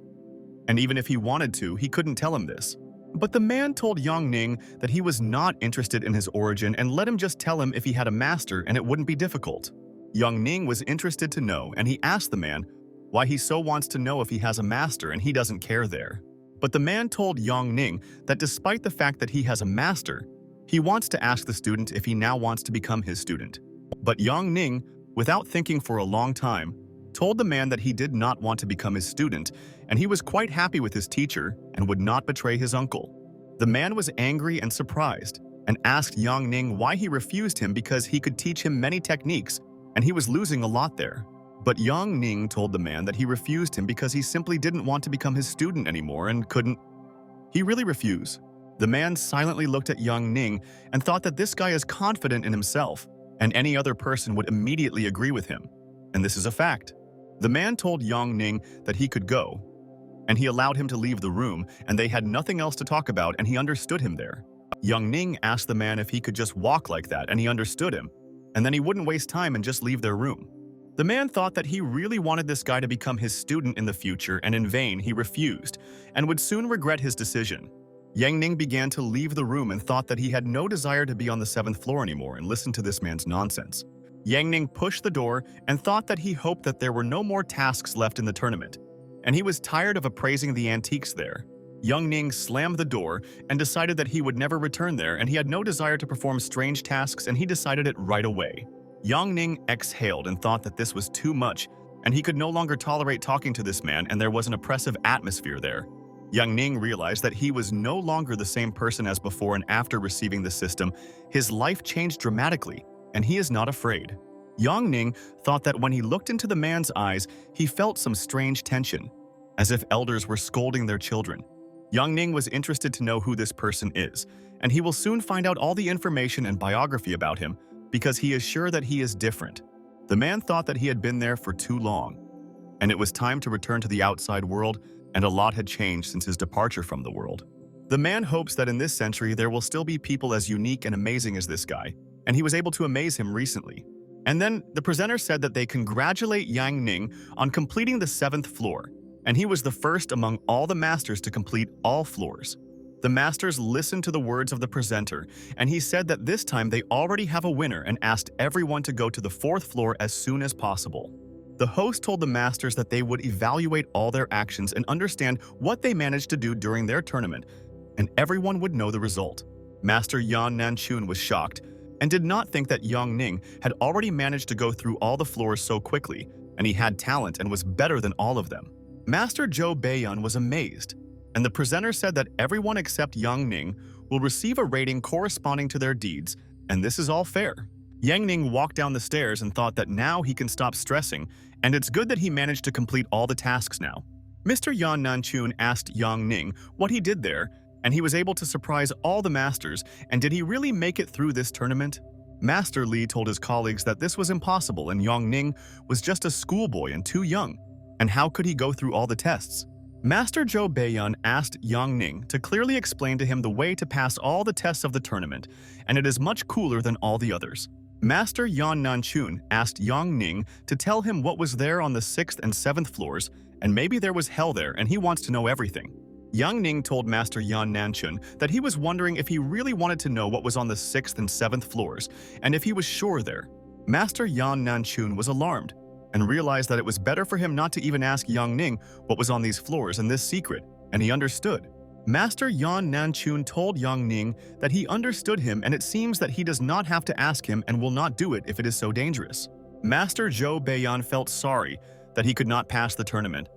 And even if he wanted to, he couldn't tell him this. But the man told Yang Ning that he was not interested in his origin and let him just tell him if he had a master and it wouldn't be difficult. Yang Ning was interested to know, and he asked the man why he so wants to know if he has a master and he doesn't care there. But the man told Yang Ning that despite the fact that he has a master, he wants to ask the student if he now wants to become his student. But Yang Ning, without thinking for a long time, told the man that he did not want to become his student, and he was quite happy with his teacher and would not betray his uncle. The man was angry and surprised and asked Yang Ning why he refused him because he could teach him many techniques and he was losing a lot there. But Yang Ning told the man that he refused him because he simply didn't want to become his student anymore and couldn't. He really refused. The man silently looked at Yang Ning and thought that this guy is confident in himself, and any other person would immediately agree with him. And this is a fact. The man told Yang Ning that he could go, and he allowed him to leave the room, and they had nothing else to talk about, and he understood him there. Yang Ning asked the man if he could just walk like that, and he understood him, and then he wouldn't waste time and just leave their room. The man thought that he really wanted this guy to become his student in the future, and in vain he refused, and would soon regret his decision. Yang Ning began to leave the room and thought that he had no desire to be on the 7th floor anymore and listen to this man's nonsense. Yang Ning pushed the door and thought that he hoped that there were no more tasks left in the tournament, and he was tired of appraising the antiques there. Yang Ning slammed the door and decided that he would never return there, and he had no desire to perform strange tasks, and he decided it right away. Yang Ning exhaled and thought that this was too much, and he could no longer tolerate talking to this man, and there was an oppressive atmosphere there. Yang Ning realized that he was no longer the same person as before, and after receiving the system, his life changed dramatically, and he is not afraid. Yang Ning thought that when he looked into the man's eyes, he felt some strange tension, as if elders were scolding their children. Yang Ning was interested to know who this person is, and he will soon find out all the information and biography about him, because he is sure that he is different. The man thought that he had been there for too long, and it was time to return to the outside world, and a lot had changed since his departure from the world. The man hopes that in this century there will still be people as unique and amazing as this guy, and he was able to amaze him recently. And then the presenter said that they congratulate Yang Ning on completing the 7th floor, and he was the first among all the masters to complete all floors. The masters listened to the words of the presenter, and he said that this time they already have a winner and asked everyone to go to the 4th floor as soon as possible. The host told the masters that they would evaluate all their actions and understand what they managed to do during their tournament, and everyone would know the result. Master Yan Nanchun was shocked and did not think that Yang Ning had already managed to go through all the floors so quickly, and he had talent and was better than all of them. Master Zhou Beiyun was amazed, and the presenter said that everyone except Yang Ning will receive a rating corresponding to their deeds, and this is all fair. Yang Ning walked down the stairs and thought that now he can stop stressing, and it's good that he managed to complete all the tasks now. Mr. Yan Nanchun asked Yang Ning what he did there, and he was able to surprise all the masters, and did he really make it through this tournament? Master Li told his colleagues that this was impossible and Yang Ning was just a schoolboy and too young, and how could he go through all the tests? Master Zhou Beiyun asked Yang Ning to clearly explain to him the way to pass all the tests of the tournament, and it is much cooler than all the others. Master Yan Nanchun asked Yang Ning to tell him what was there on the 6th and 7th floors, and maybe there was hell there and he wants to know everything. Yang Ning told Master Yan Nanchun that he was wondering if he really wanted to know what was on the 6th and 7th floors, and if he was sure there. Master Yan Nanchun was alarmed, and realized that it was better for him not to even ask Yang Ning what was on these floors and this secret, and he understood. Master Yan Nanchun told Yang Ning that he understood him, and it seems that he does not have to ask him and will not do it if it is so dangerous. Master Zhou Beiyun felt sorry that he could not pass the tournament,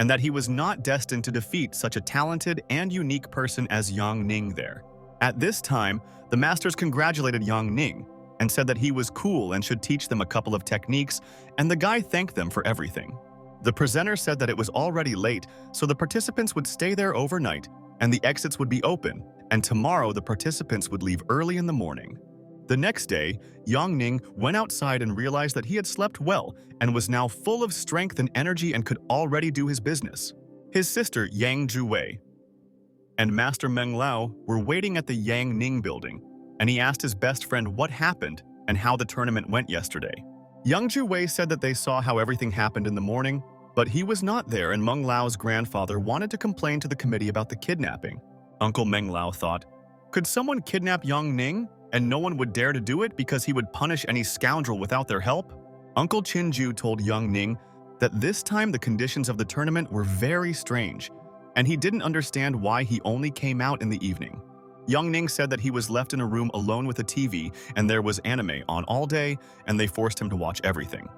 and that he was not destined to defeat such a talented and unique person as Yang Ning there. At this time, the masters congratulated Yang Ning and said that he was cool and should teach them a couple of techniques, and the guy thanked them for everything. The presenter said that it was already late, so the participants would stay there overnight, and the exits would be open, and tomorrow the participants would leave early in the morning. The next day, Yang Ning went outside and realized that he had slept well and was now full of strength and energy and could already do his business. His sister Yang Zhuwei and Master Meng Lao were waiting at the Yang Ning building, and he asked his best friend what happened and how the tournament went yesterday. Yang Zhuwei said that they saw how everything happened in the morning, but he was not there, and Meng Lao's grandfather wanted to complain to the committee about the kidnapping. Uncle Meng Lao thought, could someone kidnap Yang Ning and no one would dare to do it because he would punish any scoundrel without their help? Uncle Chinju told Yang Ning that this time the conditions of the tournament were very strange, and he didn't understand why he only came out in the evening. Yang Ning said that he was left in a room alone with a TV and there was anime on all day, and they forced him to watch everything.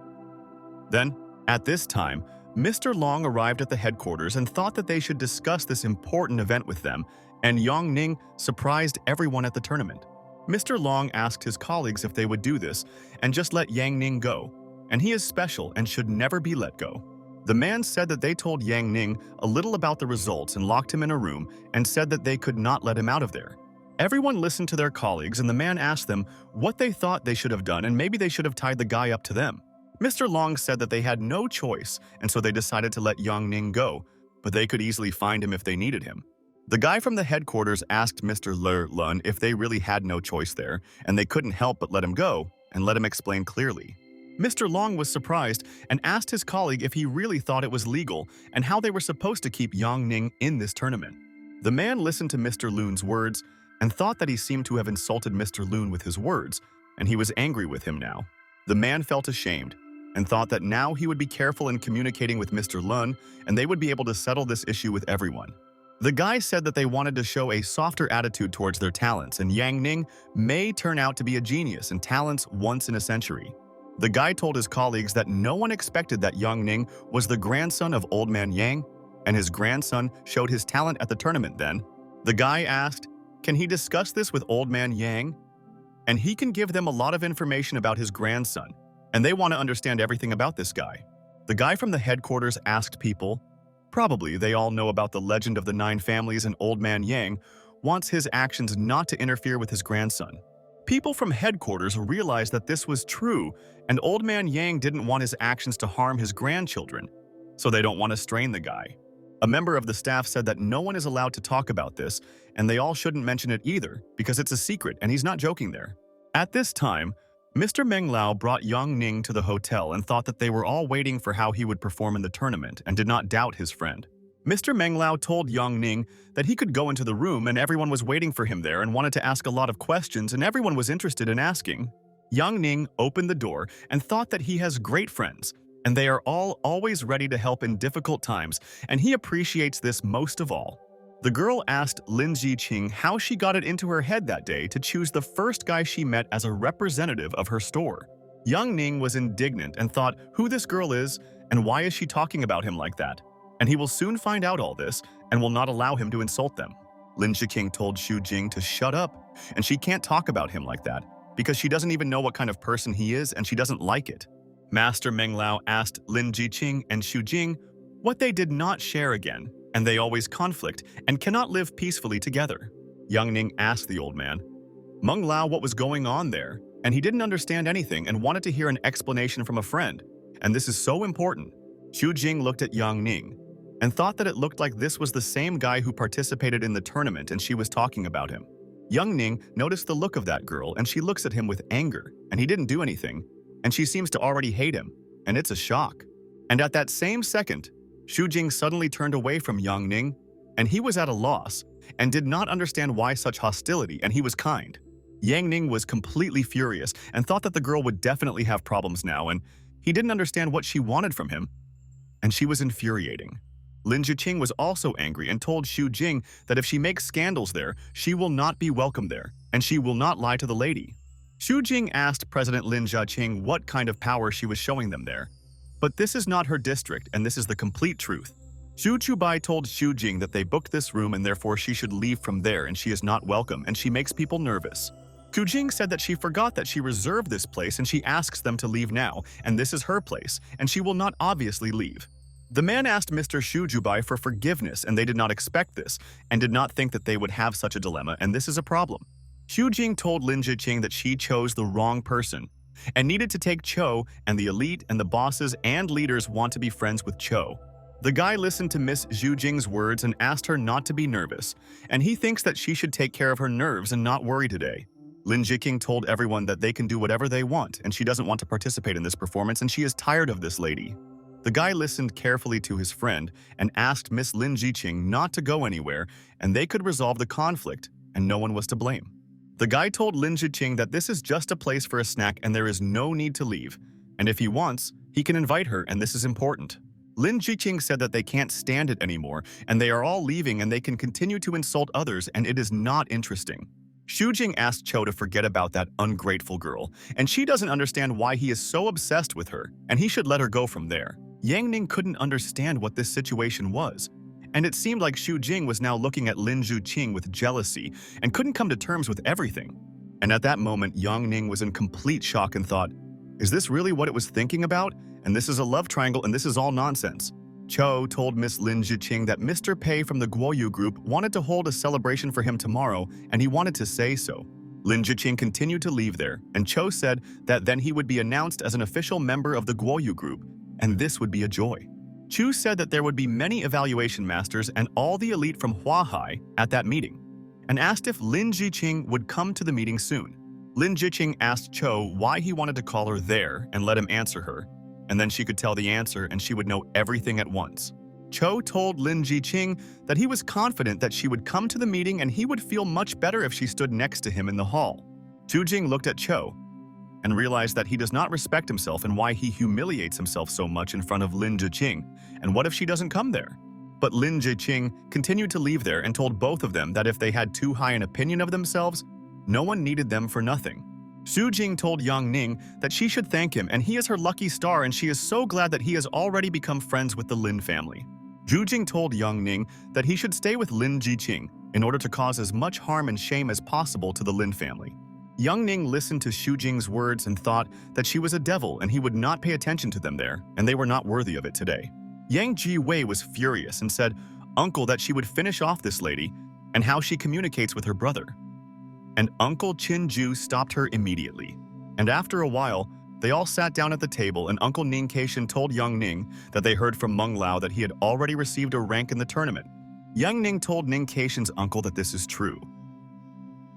Then, at this time, Mr. Long arrived at the headquarters and thought that they should discuss this important event with them, and Yang Ning surprised everyone at the tournament. Mr. Long asked his colleagues if they would do this and just let Yang Ning go, and he is special and should never be let go. The man said that they told Yang Ning a little about the results and locked him in a room and said that they could not let him out of there. Everyone listened to their colleagues, and the man asked them what they thought they should have done, and maybe they should have tied the guy up to them. Mr. Long said that they had no choice, and so they decided to let Yang Ning go, but they could easily find him if they needed him. The guy from the headquarters asked Mr. Lun if they really had no choice there, and they couldn't help but let him go and let him explain clearly. Mr. Long was surprised and asked his colleague if he really thought it was legal and how they were supposed to keep Yang Ning in this tournament. The man listened to Mr. Lun's words and thought that he seemed to have insulted Mr. Lun with his words, and he was angry with him now. The man felt ashamed and thought that now he would be careful in communicating with Mr. Lun, and they would be able to settle this issue with everyone. The guy said that they wanted to show a softer attitude towards their talents, and Yang Ning may turn out to be a genius and talents once in a century. The guy told his colleagues that no one expected that Yang Ning was the grandson of Old Man Yang, and his grandson showed his talent at the tournament then. The guy asked, can he discuss this with Old Man Yang? And he can give them a lot of information about his grandson, and they want to understand everything about this guy. The guy from the headquarters asked people, probably they all know about the legend of the 9 families, and Old Man Yang wants his actions not to interfere with his grandson. People from headquarters realized that this was true, and Old Man Yang didn't want his actions to harm his grandchildren, so they don't want to strain the guy. A member of the staff said that no one is allowed to talk about this, and they all shouldn't mention it either, because it's a secret, and he's not joking there. At this time, Mr. Meng Lao brought Yang Ning to the hotel and thought that they were all waiting for how he would perform in the tournament and did not doubt his friend. Mr. Meng Lao told Yang Ning that he could go into the room, and everyone was waiting for him there and wanted to ask a lot of questions, and everyone was interested in asking. Yang Ning opened the door and thought that he has great friends, and they are all always ready to help in difficult times, and he appreciates this most of all. The girl asked Lin Jiqing how she got it into her head that day to choose the first guy she met as a representative of her store. Young Ning was indignant and thought who this girl is and why is she talking about him like that. And he will soon find out all this and will not allow him to insult them. Lin Jiqing told Xu Jing to shut up, and she can't talk about him like that because she doesn't even know what kind of person he is and she doesn't like it. Master Meng Lao asked Lin Jiqing and Xu Jing what they did not share again, and they always conflict and cannot live peacefully together. Young Ning asked the old man, Meng Lao, what was going on there, and he didn't understand anything and wanted to hear an explanation from a friend, and this is so important. Xu Jing looked at Yang Ning and thought that it looked like this was the same guy who participated in the tournament and she was talking about him. Young Ning noticed the look of that girl and she looks at him with anger, and he didn't do anything, and she seems to already hate him, and it's a shock. And at that same second, Xu Jing suddenly turned away from Yang Ning, and he was at a loss and did not understand why such hostility, and he was kind. Yang Ning was completely furious and thought that the girl would definitely have problems now, and he didn't understand what she wanted from him, and she was infuriating. Lin Jiqing was also angry and told Xu Jing that if she makes scandals there, she will not be welcome there, and she will not lie to the lady. Xu Jing asked President Lin Jiqing what kind of power she was showing them there. But this is not her district, and this is the complete truth. Xu Chubai told Xu Jing that they booked this room and therefore she should leave from there and she is not welcome and she makes people nervous. Xu Jing said that she forgot that she reserved this place and she asks them to leave now, and this is her place, and she will not obviously leave. The man asked Mr. Xu Jubai for forgiveness, and they did not expect this and did not think that they would have such a dilemma, and this is a problem. Xu Jing told Lin Jiqing that she chose the wrong person and needed to take Cho, and the elite and the bosses and leaders want to be friends with Cho. The guy listened to Miss Xu Jing's words and asked her not to be nervous, and he thinks that she should take care of her nerves and not worry today. Lin Jiqing told everyone that they can do whatever they want, and she doesn't want to participate in this performance, and she is tired of this lady. The guy listened carefully to his friend and asked Miss Lin Jiqing not to go anywhere, and they could resolve the conflict, and no one was to blame. The guy told Lin Jiqing that this is just a place for a snack and there is no need to leave, and if he wants, he can invite her, and this is important. Lin Jiqing said that they can't stand it anymore, and they are all leaving and they can continue to insult others, and it is not interesting. Xu Jing asked Cho to forget about that ungrateful girl, and she doesn't understand why he is so obsessed with her, and he should let her go from there. Yang Ning couldn't understand what this situation was, and it seemed like Xu Jing was now looking at Lin Jiqing with jealousy and couldn't come to terms with everything. And at that moment, Yang Ning was in complete shock and thought, is this really what it was thinking about? And this is a love triangle and this is all nonsense. Cho told Miss Lin Jiqing that Mr. Pei from the Guoyu group wanted to hold a celebration for him tomorrow, and he wanted to say so. Lin Jiqing continued to leave there, and Cho said that then he would be announced as an official member of the Guoyu group, and this would be a joy. Chu said that there would be many evaluation masters and all the elite from Huahai at that meeting, and asked if Lin Jiqing would come to the meeting soon. Lin Jiqing asked Cho why he wanted to call her there and let him answer her, and then she could tell the answer and she would know everything at once. Cho told Lin Jiqing that he was confident that she would come to the meeting and he would feel much better if she stood next to him in the hall. Xu Jing looked at Cho and realized that he does not respect himself and why he humiliates himself so much in front of Lin Jiqing, and what if she doesn't come there? But Lin Jiqing continued to leave there and told both of them that if they had too high an opinion of themselves, no one needed them for nothing. Xu Jing told Yang Ning that she should thank him and he is her lucky star, and she is so glad that he has already become friends with the Lin family. Xu Jing told Yang Ning that he should stay with Lin Jiqing in order to cause as much harm and shame as possible to the Lin family. Yang Ning listened to Xu Jing's words and thought that she was a devil and he would not pay attention to them there, and they were not worthy of it today. Yang Ji Wei was furious and said, "Uncle, that she would finish off this lady and how she communicates with her brother." And Uncle Qin Ju stopped her immediately. And after a while, they all sat down at the table, and Uncle Ning Keishan told Yang Ning that they heard from Meng Lao that he had already received a rank in the tournament. Yang Ning told Ning Keishan's uncle that this is true,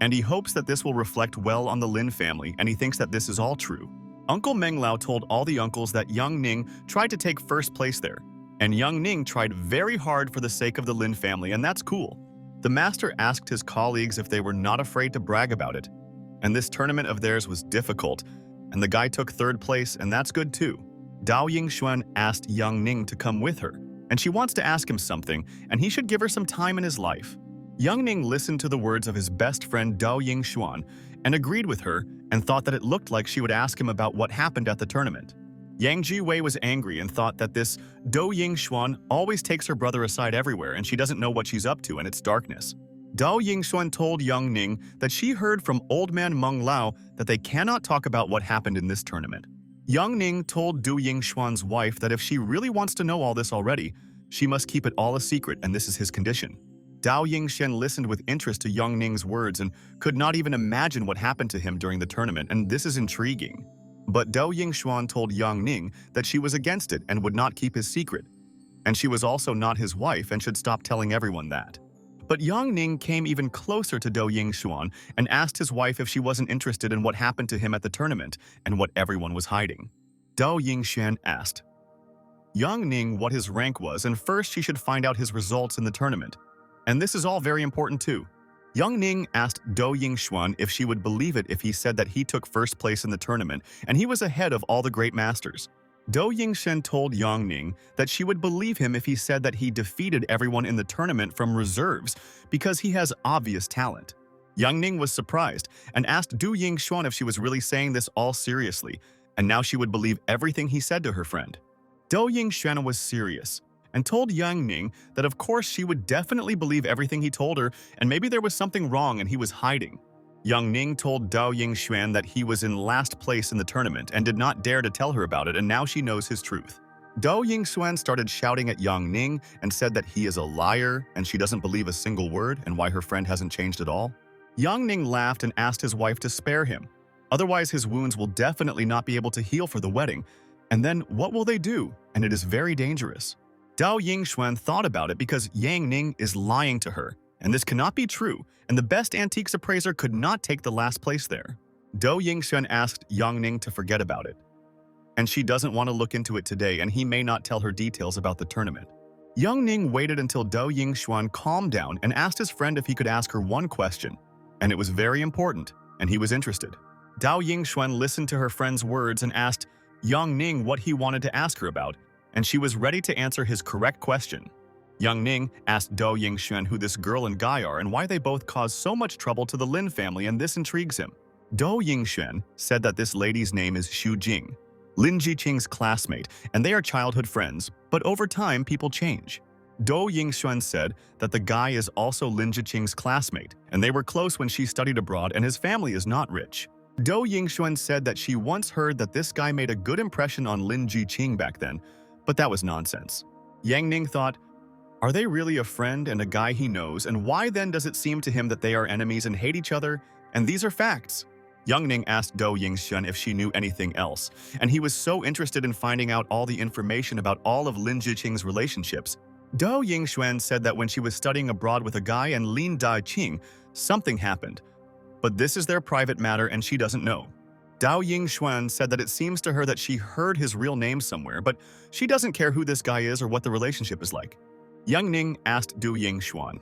and he hopes that this will reflect well on the Lin family, and he thinks that this is all true. Uncle Meng Lao told all the uncles that Yang Ning tried to take first place there, and Yang Ning tried very hard for the sake of the Lin family, and that's cool. The master asked his colleagues if they were not afraid to brag about it, and this tournament of theirs was difficult, and the guy took third place, and that's good too. Dao Yingxuan asked Yang Ning to come with her, and she wants to ask him something, and he should give her some time in his life. Yang Ning listened to the words of his best friend Dao Yingxuan and agreed with her and thought that it looked like she would ask him about what happened at the tournament. Yang Jiwei was angry and thought that this Dao Yingxuan always takes her brother aside everywhere and she doesn't know what she's up to in its darkness. Dao Yingxuan told Yang Ning that she heard from old man Meng Lao that they cannot talk about what happened in this tournament. Yang Ning told Du Yingxuan's wife that if she really wants to know all this already, she must keep it all a secret, and this is his condition. Dao Yingxian listened with interest to Yang Ning's words and could not even imagine what happened to him during the tournament, and this is intriguing. But Dao Yingxuan told Yang Ning that she was against it and would not keep his secret, and she was also not his wife and should stop telling everyone that. But Yang Ning came even closer to Dao Yingxuan and asked his wife if she wasn't interested in what happened to him at the tournament and what everyone was hiding. Dao Yingxian asked Yang Ning what his rank was, and first she should find out his results in the tournament. And this is all very important too. Yang Ning asked Dao Yingxuan if she would believe it if he said that he took first place in the tournament and he was ahead of all the great masters. Dao Yingxian told Yang Ning that she would believe him if he said that he defeated everyone in the tournament from reserves because he has obvious talent. Yang Ning was surprised and asked Du Yingxuan if she was really saying this all seriously, and now she would believe everything he said to her friend. Dao Yingxuan was serious and told Yang Ning that of course she would definitely believe everything he told her and maybe there was something wrong and he was hiding. Yang Ning told Dao Yingxuan that he was in last place in the tournament and did not dare to tell her about it, and now she knows his truth. Dao Yingxuan started shouting at Yang Ning and said that he is a liar and she doesn't believe a single word and why her friend hasn't changed at all. Yang Ning laughed and asked his wife to spare him. Otherwise his wounds will definitely not be able to heal for the wedding. And then what will they do? And it is very dangerous. Dao Yingxuan thought about it because Yang Ning is lying to her. And this cannot be true, and the best antiques appraiser could not take the last place there. Dao Yingxuan asked Yang Ning to forget about it, and she doesn't want to look into it today, and he may not tell her details about the tournament. Yang Ning waited until Dao Yingxuan calmed down and asked his friend if he could ask her one question, and it was very important, and he was interested. Dao Yingxuan listened to her friend's words and asked Yang Ning what he wanted to ask her about, and she was ready to answer his correct question. Yang Ning asked Dao Yingxuan who this girl and guy are and why they both cause so much trouble to the Lin family, and this intrigues him. Dao Yingxuan said that this lady's name is Xu Jing, Lin Jiqing's classmate, and they are childhood friends, but over time people change. Dao Yingxuan said that the guy is also Lin Jiqing's classmate, and they were close when she studied abroad and his family is not rich. Dao Yingxuan said that she once heard that this guy made a good impression on Lin Jiqing back then, but that was nonsense. Yang Ning thought, are they really a friend and a guy he knows, and why then does it seem to him that they are enemies and hate each other? And these are facts. Yang Ning asked Dao Yingxuan if she knew anything else, and he was so interested in finding out all the information about all of Lin Jiqing's relationships. Dao Yingxuan said that when she was studying abroad with a guy and Lin Daiqing, something happened. But this is their private matter and she doesn't know. Dao Yingxuan said that it seems to her that she heard his real name somewhere, but she doesn't care who this guy is or what the relationship is like. Yang Ning asked Du Yingxuan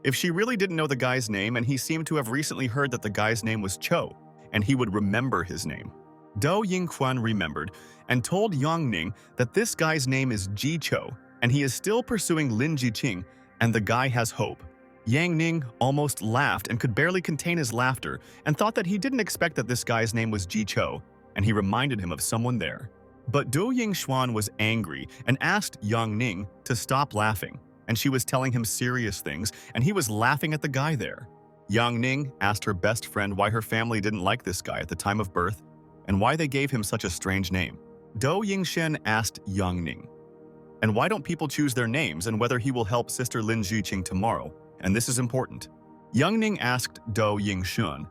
if she really didn't know the guy's name, and he seemed to have recently heard that the guy's name was Cho, and he would remember his name. Dao Yingxuan remembered and told Yang Ning that this guy's name is Ji Cho, and he is still pursuing Lin Jiqing, and the guy has hope. Yang Ning almost laughed and could barely contain his laughter and thought that he didn't expect that this guy's name was Ji Cho, and he reminded him of someone there. But Dao Yingxuan was angry and asked Yang Ning to stop laughing, and she was telling him serious things, and he was laughing at the guy there. Yang Ning asked her best friend why her family didn't like this guy at the time of birth, and why they gave him such a strange name. Dao Yingxian asked Yang Ning, and why don't people choose their names, and whether he will help sister Lin Jiqing tomorrow, and this is important. Yang Ning asked Dao Yingxian.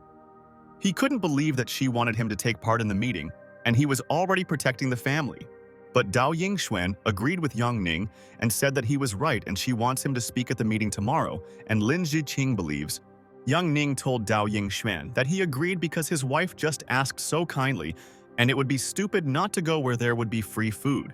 He couldn't believe that she wanted him to take part in the meeting, and he was already protecting the family. But Dao Yingxuan agreed with Yang Ning and said that he was right and she wants him to speak at the meeting tomorrow, and Lin Jiqing believes. Yang Ning told Dao Yingxuan that he agreed because his wife just asked so kindly, and it would be stupid not to go where there would be free food.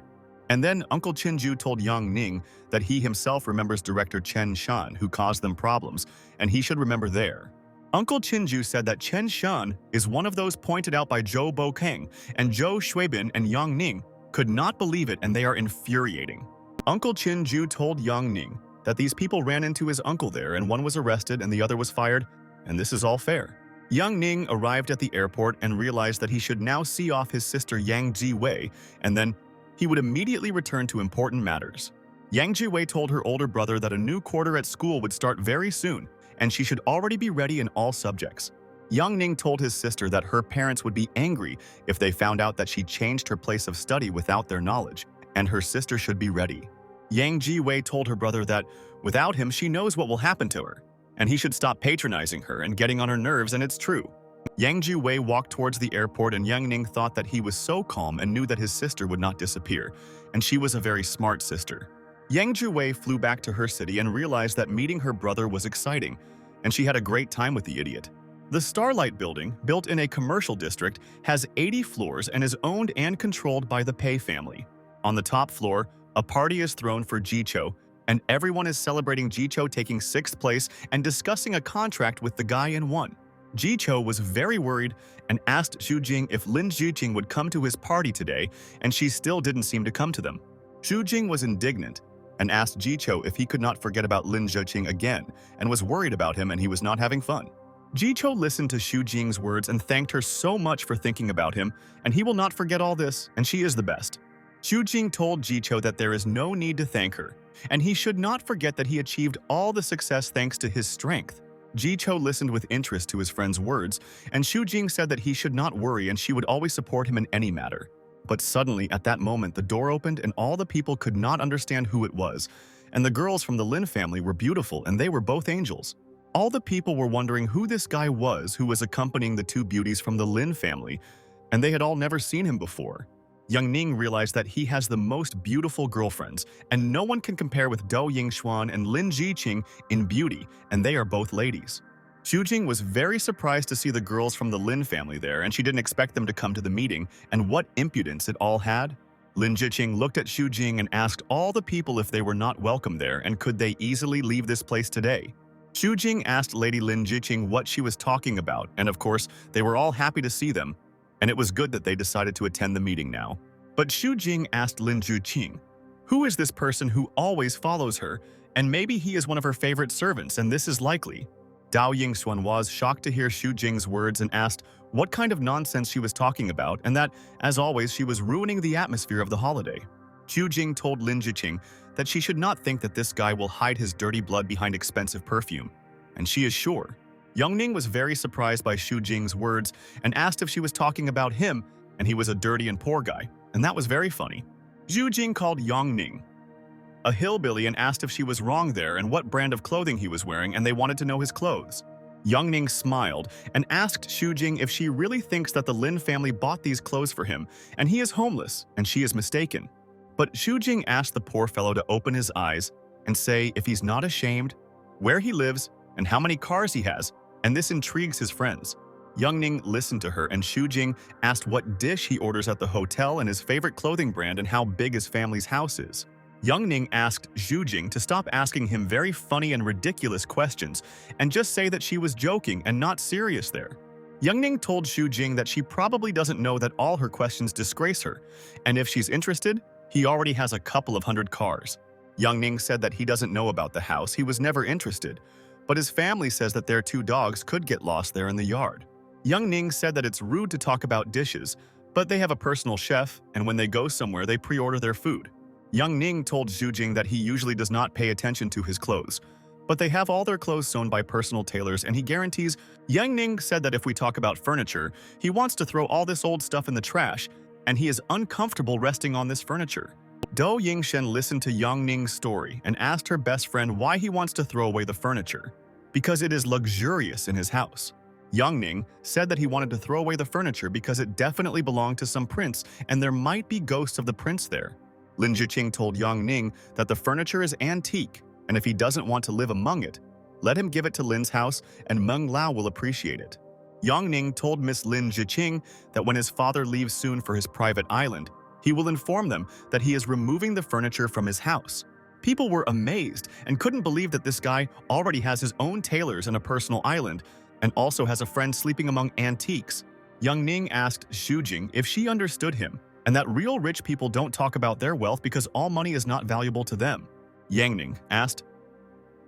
And then Uncle Chinju told Yang Ning that he himself remembers Director Chen Shan, who caused them problems, and he should remember there. Uncle Chinju said that Chen Shan is one of those pointed out by Zhou Bokeng, and Zhou Shuibin and Yang Ning could not believe it, and they are infuriating. Uncle Chin Ju told Yang Ning that these people ran into his uncle there and one was arrested and the other was fired, and this is all fair. Yang Ning arrived at the airport and realized that he should now see off his sister Yang Ji-wei, and then he would immediately return to important matters. Yang Ji-wei told her older brother that a new quarter at school would start very soon, and she should already be ready in all subjects. Yang Ning told his sister that her parents would be angry if they found out that she changed her place of study without their knowledge, and her sister should be ready. Yang Ji-wei told her brother that without him she knows what will happen to her, and he should stop patronizing her and getting on her nerves, and it's true. Yang Ji-wei walked towards the airport and Yang Ning thought that he was so calm and knew that his sister would not disappear, and she was a very smart sister. Yang Ji-wei flew back to her city and realized that meeting her brother was exciting, and she had a great time with the idiot. The Starlight Building, built in a commercial district, has 80 floors and is owned and controlled by the Pei family. On the top floor, a party is thrown for Jicho, and everyone is celebrating Jicho taking 6th place and discussing a contract with the guy in 1. Jicho was very worried and asked Xu Jing if Lin Zhiqing would come to his party today, and she still didn't seem to come to them. Xu Jing was indignant and asked Jicho if he could not forget about Lin Zhiqing again and was worried about him and he was not having fun. Jicho listened to Xu Jing's words and thanked her so much for thinking about him, and he will not forget all this, and she is the best. Xu Jing told Jicho that there is no need to thank her, and he should not forget that he achieved all the success thanks to his strength. Jicho listened with interest to his friend's words, and Xu Jing said that he should not worry and she would always support him in any matter. But suddenly, at that moment, the door opened and all the people could not understand who it was, and the girls from the Lin family were beautiful and they were both angels. All the people were wondering who this guy was who was accompanying the 2 beauties from the Lin family, and they had all never seen him before. Yang Ning realized that he has the most beautiful girlfriends, and no one can compare with Dou Yingxuan and Lin Zhiqing in beauty, and they are both ladies. Xu Jing was very surprised to see the girls from the Lin family there, and she didn't expect them to come to the meeting, and what impudence it all had. Lin Zhiqing looked at Xu Jing and asked all the people if they were not welcome there and could they easily leave this place today. Xu Jing asked Lady Lin Zhiqing what she was talking about, and of course, they were all happy to see them, and it was good that they decided to attend the meeting now. But Xu Jing asked Lin Zhiqing, who is this person who always follows her, and maybe he is one of her favorite servants, and this is likely. Dou Yingxuan was shocked to hear Xu Jing's words and asked what kind of nonsense she was talking about, and that, as always, she was ruining the atmosphere of the holiday. Xu Jing told Lin Zhiqing that she should not think that this guy will hide his dirty blood behind expensive perfume, and she is sure. Yang Ning was very surprised by Xu Jing's words and asked if she was talking about him, and he was a dirty and poor guy, and that was very funny. Xu Jing called Yang Ning a hillbilly and asked if she was wrong there and what brand of clothing he was wearing, and they wanted to know his clothes. Yang Ning smiled and asked Xu Jing if she really thinks that the Lin family bought these clothes for him, and he is homeless, and she is mistaken. But Xu Jing asked the poor fellow to open his eyes and say if he's not ashamed, where he lives, and how many cars he has, and this intrigues his friends. Yang Ning listened to her, and Xu Jing asked what dish he orders at the hotel and his favorite clothing brand and how big his family's house is. Yang Ning asked Xu Jing to stop asking him very funny and ridiculous questions and just say that she was joking and not serious there. Yang Ning told Xu Jing that she probably doesn't know that all her questions disgrace her, and if she's interested, he already has a couple of 100 cars. Yang Ning said that he doesn't know about the house, he was never interested, but his family says that their 2 dogs could get lost there in the yard. Yang Ning said that it's rude to talk about dishes, but they have a personal chef, and when they go somewhere, they pre-order their food. Yang Ning told Xu Jing that he usually does not pay attention to his clothes, but they have all their clothes sewn by personal tailors, and he guarantees. Yang Ning said that if we talk about furniture, he wants to throw all this old stuff in the trash, and he is uncomfortable resting on this furniture. Dou Yingshen listened to Yang Ning's story and asked her best friend why he wants to throw away the furniture, because it is luxurious in his house. Yang Ning said that he wanted to throw away the furniture because it definitely belonged to some prince, and there might be ghosts of the prince there. Lin Zhiqing told Yang Ning that the furniture is antique, and if he doesn't want to live among it, let him give it to Lin's house and Meng Lao will appreciate it. Yang Ning told Miss Lin Zhiqing that when his father leaves soon for his private island, he will inform them that he is removing the furniture from his house. People were amazed and couldn't believe that this guy already has his own tailors and a personal island, and also has a friend sleeping among antiques. Yang Ning asked Xu Jing if she understood him, and that real rich people don't talk about their wealth because all money is not valuable to them. Yang Ning asked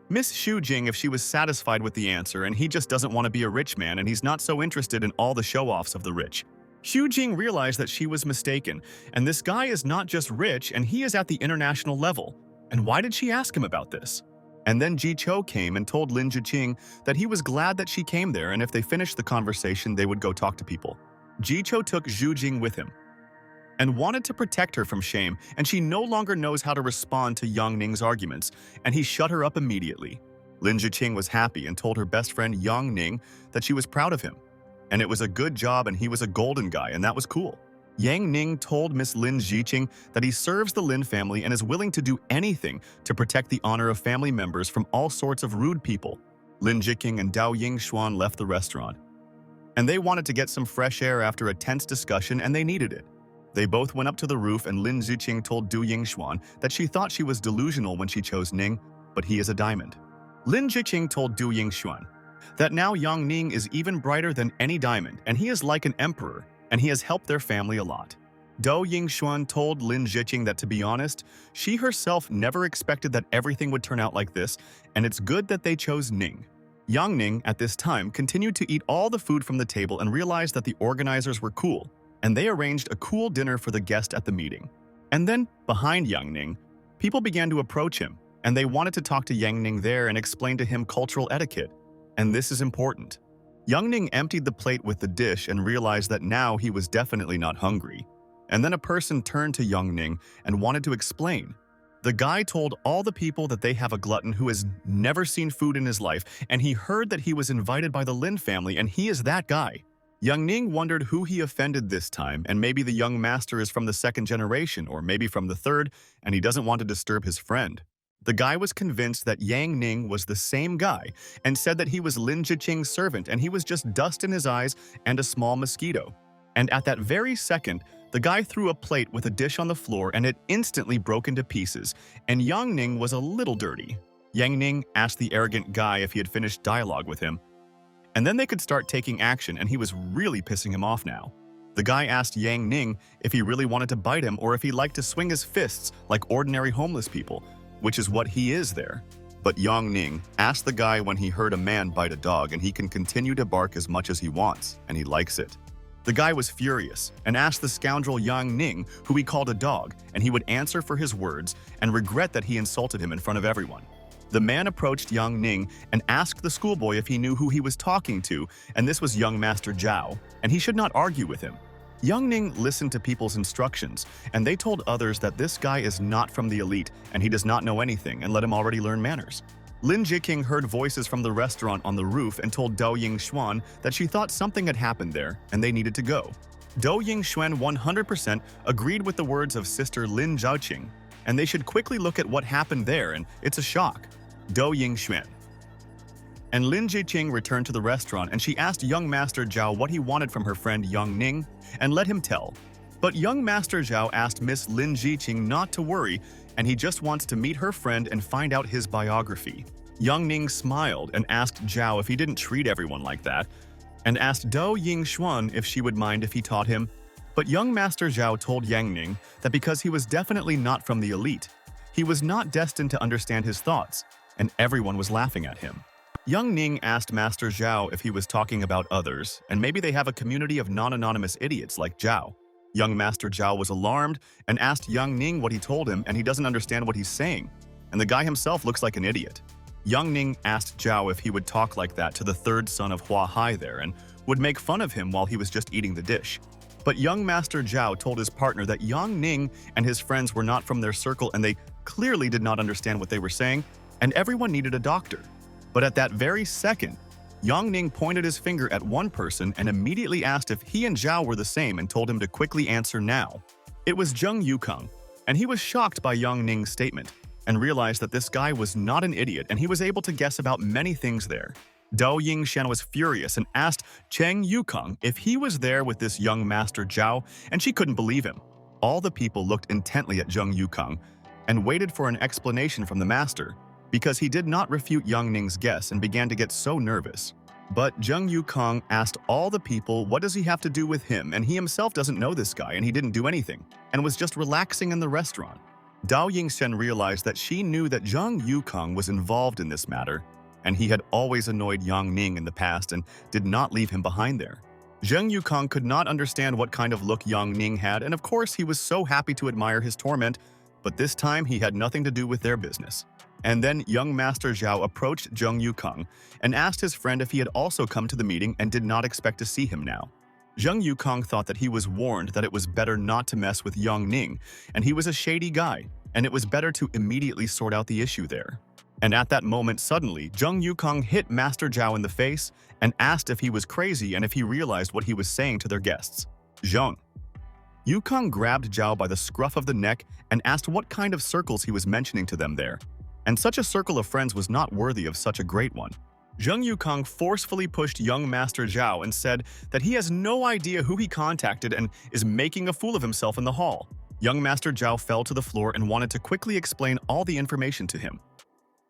Miss Xu Jing if she was satisfied with the answer, and he just doesn't want to be a rich man and he's not so interested in all the show-offs of the rich. Xu Jing realized that she was mistaken, and this guy is not just rich and he is at the international level. And why did she ask him about this? And then Ji Cho came and told Lin Jiqing that he was glad that she came there, and if they finished the conversation, they would go talk to people. Ji Cho took Xu Jing with him and wanted to protect her from shame, and she no longer knows how to respond to Yang Ning's arguments, and he shut her up immediately. Lin Jiqing was happy and told her best friend Yang Ning that she was proud of him, and it was a good job and he was a golden guy, and that was cool. Yang Ning told Miss Lin Jiqing that he serves the Lin family and is willing to do anything to protect the honor of family members from all sorts of rude people. Lin Jiqing and Dao Yingxuan left the restaurant, and they wanted to get some fresh air after a tense discussion, and they needed it. They both went up to the roof, and Lin Ziqing told Du Yingxuan that she thought she was delusional when she chose Ning, but he is a diamond. Lin Ziqing told Du Yingxuan that now Yang Ning is even brighter than any diamond, and he is like an emperor, and he has helped their family a lot. Du Yingxuan told Lin Ziqing that, to be honest, she herself never expected that everything would turn out like this, and it's good that they chose Ning. Yang Ning, at this time, continued to eat all the food from the table and realized that the organizers were cool, and they arranged a cool dinner for the guest at the meeting. And then, behind Yang Ning, people began to approach him, and they wanted to talk to Yang Ning there and explain to him cultural etiquette. And this is important. Yang Ning emptied the plate with the dish and realized that now he was definitely not hungry. And then a person turned to Yang Ning and wanted to explain. The guy told all the people that they have a glutton who has never seen food in his life, and he heard that he was invited by the Lin family, and he is that guy. Yang Ning wondered who he offended this time, and maybe the young master is from the second generation, or maybe from the third, and he doesn't want to disturb his friend. The guy was convinced that Yang Ning was the same guy, and said that he was Lin Jiqing's servant, and he was just dust in his eyes and a small mosquito. And at that very second, the guy threw a plate with a dish on the floor, and it instantly broke into pieces, and Yang Ning was a little dirty. Yang Ning asked the arrogant guy if he had finished dialogue with him, and then they could start taking action, and he was really pissing him off now. The guy asked Yang Ning if he really wanted to bite him or if he liked to swing his fists like ordinary homeless people, which is what he is there. But Yang Ning asked the guy when he heard a man bite a dog, and he can continue to bark as much as he wants, and he likes it. The guy was furious and asked the scoundrel Yang Ning who he called a dog, and he would answer for his words and regret that he insulted him in front of everyone. The man approached Yang Ning and asked the schoolboy if he knew who he was talking to, and this was young Master Zhao, and he should not argue with him. Yang Ning listened to people's instructions, and they told others that this guy is not from the elite and he does not know anything, and let him already learn manners. Lin Jiqing heard voices from the restaurant on the roof and told Dou Yingxuan that she thought something had happened there and they needed to go. Dou Yingxuan 100% agreed with the words of Sister Lin Zhaoqing, and they should quickly look at what happened there, and it's a shock. Dou Yingxuan and Lin Jiqing returned to the restaurant, and she asked young Master Zhao what he wanted from her friend Yang Ning and let him tell. But young Master Zhao asked Miss Lin Jiqing not to worry, and he just wants to meet her friend and find out his biography. Yang Ning smiled and asked Zhao if he didn't treat everyone like that, and asked Dou Yingxuan if she would mind if he taught him. But young Master Zhao told Yang Ning that because he was definitely not from the elite, he was not destined to understand his thoughts, and everyone was laughing at him. Yang Ning asked Master Zhao if he was talking about others, and maybe they have a community of non-anonymous idiots like Zhao. Young Master Zhao was alarmed and asked Yang Ning what he told him, and he doesn't understand what he's saying, and the guy himself looks like an idiot. Yang Ning asked Zhao if he would talk like that to the third son of Hua Hai there and would make fun of him while he was just eating the dish. But young Master Zhao told his partner that Yang Ning and his friends were not from their circle, and they clearly did not understand what they were saying, and everyone needed a doctor. But at that very second, Yang Ning pointed his finger at one person and immediately asked if he and Zhao were the same and told him to quickly answer now. It was Zheng Yukong, and he was shocked by Yang Ning's statement and realized that this guy was not an idiot, and he was able to guess about many things there. Dou Yingshan was furious and asked Cheng Yukong if he was there with this young Master Zhao, and she couldn't believe him. All the people looked intently at Zheng Yukong and waited for an explanation from the master, because he did not refute Yang Ning's guess and began to get so nervous. But Jung Yukong asked all the people what does he have to do with him, and he himself doesn't know this guy and he didn't do anything, and was just relaxing in the restaurant. Dao Yingshen realized that she knew that Jung Yukong was involved in this matter, and he had always annoyed Yang Ning in the past and did not leave him behind there. Jung Yukong could not understand what kind of look Yang Ning had, and of course he was so happy to admire his torment, but this time he had nothing to do with their business. And then young Master Zhao approached Jung Yukong and asked his friend if he had also come to the meeting and did not expect to see him now. Jung Yukong thought that he was warned that it was better not to mess with Yang Ning, and he was a shady guy, and it was better to immediately sort out the issue there. And at that moment, suddenly, Jung Yukong hit Master Zhao in the face and asked if he was crazy and if he realized what he was saying to their guests. Jung Yukong grabbed Zhao by the scruff of the neck and asked what kind of circles he was mentioning to them there. And such a circle of friends was not worthy of such a great one. Jung Yukong forcefully pushed young Master Zhao and said that he has no idea who he contacted and is making a fool of himself in the hall. Young Master Zhao fell to the floor and wanted to quickly explain all the information to him.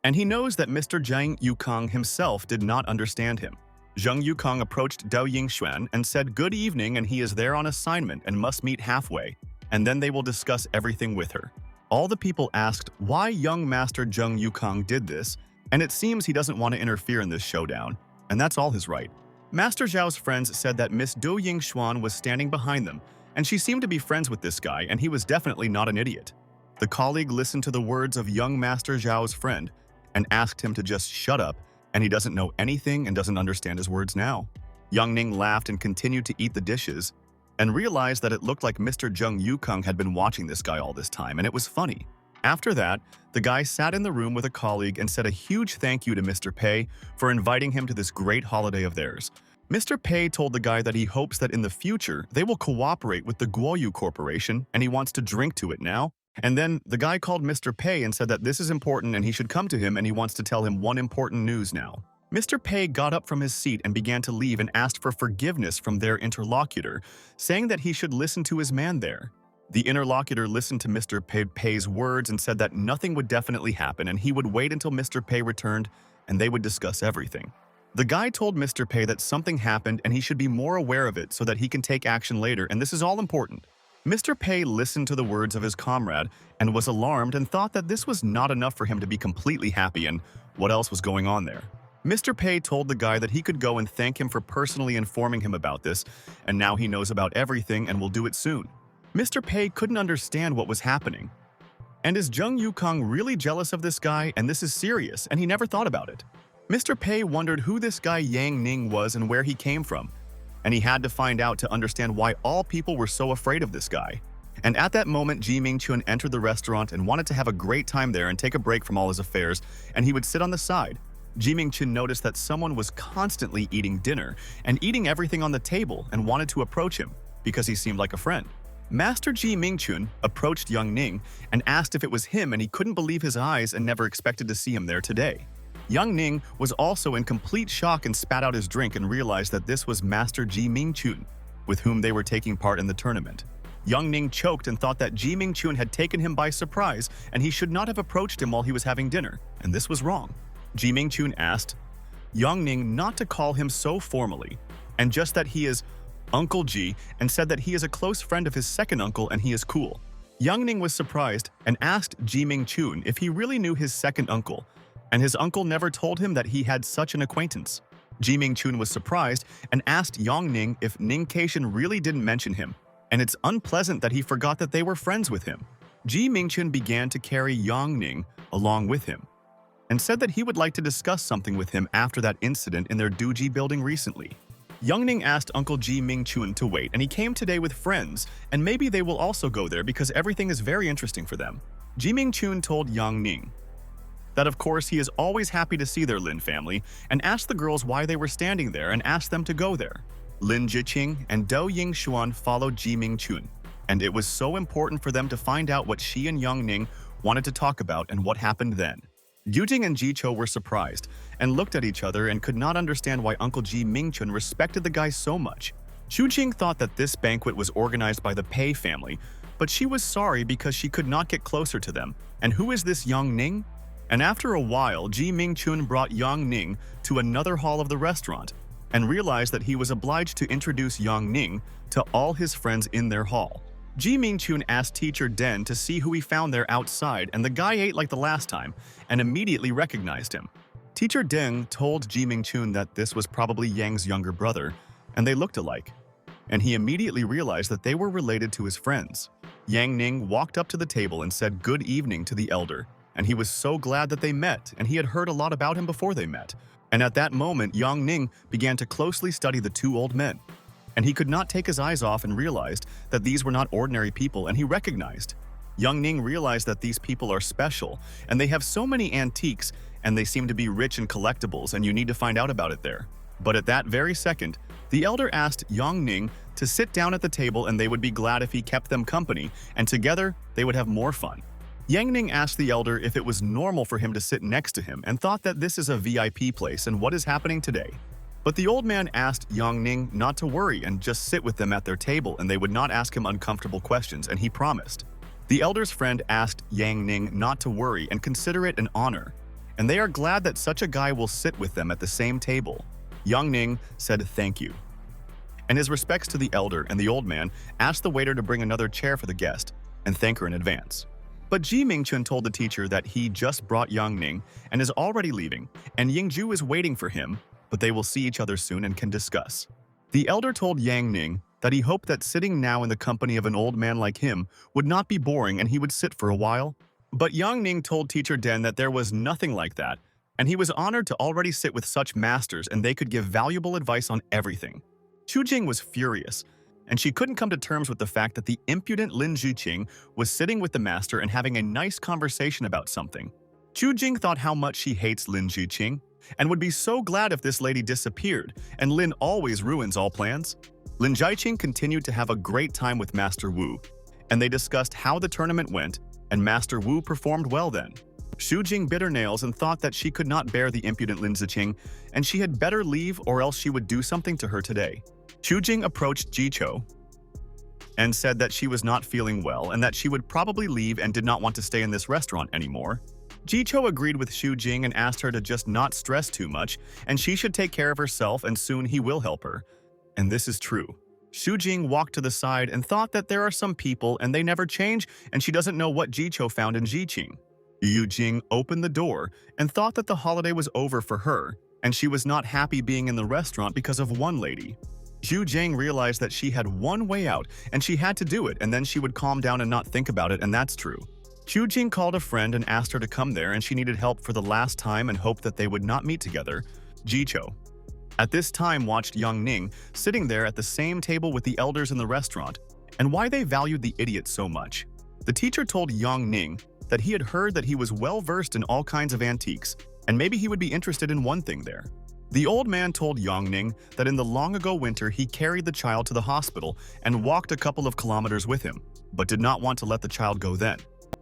And he knows that Mr. Jung Yukong himself did not understand him. Jung Yukong approached Dao Yingshuan and said good evening, and he is there on assignment and must meet halfway, and then they will discuss everything with her. All the people asked why young Master Jung Yukong did this, and it seems he doesn't want to interfere in this showdown, and that's all his right. Master Zhao's friends said that Miss Do Yingshuan was standing behind them, and she seemed to be friends with this guy, and he was definitely not an idiot. The colleague listened to the words of young Master Zhao's friend and asked him to just shut up, and he doesn't know anything and doesn't understand his words now. Yang Ning laughed and continued to eat the dishes, and realized that it looked like Mr. Jung Yukong had been watching this guy all this time, and it was funny. After that, the guy sat in the room with a colleague and said a huge thank you to Mr. Pei for inviting him to this great holiday of theirs. Mr. Pei told the guy that he hopes that in the future they will cooperate with the Guoyu Corporation, and he wants to drink to it now. And then the guy called Mr. Pei and said that this is important and he should come to him, and he wants to tell him one important news now. Mr. Pei got up from his seat and began to leave and asked for forgiveness from their interlocutor, saying that he should listen to his man there. The interlocutor listened to Mr. Pei's words and said that nothing would definitely happen and he would wait until Mr. Pei returned and they would discuss everything. The guy told Mr. Pei that something happened and he should be more aware of it so that he can take action later, and this is all important. Mr. Pei listened to the words of his comrade and was alarmed and thought that this was not enough for him to be completely happy, and what else was going on there. Mr. Pei told the guy that he could go and thank him for personally informing him about this, and now he knows about everything and will do it soon. Mr. Pei couldn't understand what was happening. And is Jung Yukong really jealous of this guy, and this is serious, and he never thought about it? Mr. Pei wondered who this guy Yang Ning was and where he came from, and he had to find out to understand why all people were so afraid of this guy. And at that moment, Ji Mingchun entered the restaurant and wanted to have a great time there and take a break from all his affairs, and he would sit on the side. Ji Mingchun noticed that someone was constantly eating dinner and eating everything on the table and wanted to approach him because he seemed like a friend. Master Ji Mingchun approached Yang Ning and asked if it was him, and he couldn't believe his eyes and never expected to see him there today. Yang Ning was also in complete shock and spat out his drink and realized that this was Master Ji Mingchun, with whom they were taking part in the tournament. Yang Ning choked and thought that Ji Mingchun had taken him by surprise and he should not have approached him while he was having dinner, and this was wrong. Ji Mingchun asked Yang Ning not to call him so formally, and just that he is Uncle Ji, and said that he is a close friend of his second uncle and he is cool. Yang Ning was surprised and asked Ji Mingchun if he really knew his second uncle, and his uncle never told him that he had such an acquaintance. Ji Mingchun was surprised and asked Yang Ning if Ning Keishan really didn't mention him, and it's unpleasant that he forgot that they were friends with him. Ji Mingchun began to carry Yang Ning along with him, and said that he would like to discuss something with him after that incident in their Duji building recently. Yang Ning asked Uncle Ji Mingchun to wait, and he came today with friends, and maybe they will also go there because everything is very interesting for them. Ji Mingchun told Yang Ning that of course he is always happy to see their Lin family, and asked the girls why they were standing there and asked them to go there. Lin Jiqing and Dou Yingshuan followed Ji Mingchun, and it was so important for them to find out what she and Yang Ning wanted to talk about and what happened then. Yujing and Jicho were surprised and looked at each other and could not understand why Uncle Ji Mingchun respected the guy so much. Chuqing thought that this banquet was organized by the Pei family, but she was sorry because she could not get closer to them. And who is this Yang Ning? And after a while, Ji Mingchun brought Yang Ning to another hall of the restaurant, and realized that he was obliged to introduce Yang Ning to all his friends in their hall. Ji Ming-chun asked teacher Den to see who he found there outside, and the guy ate like the last time and immediately recognized him. Teacher Den told Ji Ming-chun that this was probably Yang's younger brother, and they looked alike. And he immediately realized that they were related to his friends. Yang Ning walked up to the table and said good evening to the elder, and he was so glad that they met, and he had heard a lot about him before they met. And at that moment, Yang Ning began to closely study the two old men. And he could not take his eyes off and realized that these were not ordinary people, and he recognized. Yang Ning realized that these people are special, and they have so many antiques, and they seem to be rich in collectibles, and you need to find out about it there. But at that very second, the elder asked Yang Ning to sit down at the table, and they would be glad if he kept them company, and together they would have more fun. Yang Ning asked the elder if it was normal for him to sit next to him and thought that this is a VIP place and what is happening today. But the old man asked Yang Ning not to worry and just sit with them at their table, and they would not ask him uncomfortable questions, and he promised. The elder's friend asked Yang Ning not to worry and consider it an honor, and they are glad that such a guy will sit with them at the same table. Yang Ning said thank you. And his respects to the elder, and the old man asked the waiter to bring another chair for the guest and thank her in advance. But Ji Ming-chun told the teacher that he just brought Yang Ning and is already leaving, and Yingju is waiting for him, but they will see each other soon and can discuss. The elder told Yang Ning that he hoped that sitting now in the company of an old man like him would not be boring and he would sit for a while. But Yang Ning told teacher Den that there was nothing like that, and he was honored to already sit with such masters and they could give valuable advice on everything. Chu Jing was furious, and she couldn't come to terms with the fact that the impudent Lin Zhiqing was sitting with the master and having a nice conversation about something. Chu Jing thought how much she hates Lin Zhiqing and would be so glad if this lady disappeared, and Lin always ruins all plans. Lin Zhiqing continued to have a great time with Master Wu, and they discussed how the tournament went, and Master Wu performed well then. Xu Jing bit her nails and thought that she could not bear the impudent Lin Zhiqing, and she had better leave or else she would do something to her today. Xu Jing approached Ji Cho and said that she was not feeling well and that she would probably leave and did not want to stay in this restaurant anymore. Ji Cho agreed with Xu Jing and asked her to just not stress too much, and she should take care of herself and soon he will help her. And this is true. Xu Jing walked to the side and thought that there are some people and they never change, and she doesn't know what Ji Cho found in Ji Qing. Yu Jing opened the door and thought that the holiday was over for her, and she was not happy being in the restaurant because of one lady. Xu Jing realized that she had one way out and she had to do it, and then she would calm down and not think about it, and that's true. Xu Jing called a friend and asked her to come there, and she needed help for the last time and hoped that they would not meet together. Ji Cho at this time watched Yang Ning sitting there at the same table with the elders in the restaurant, and why they valued the idiot so much. The teacher told Yang Ning that he had heard that he was well versed in all kinds of antiques, and maybe he would be interested in one thing there. The old man told Yang Ning that in the long-ago winter he carried the child to the hospital and walked a couple of kilometers with him, but did not want to let the child go then.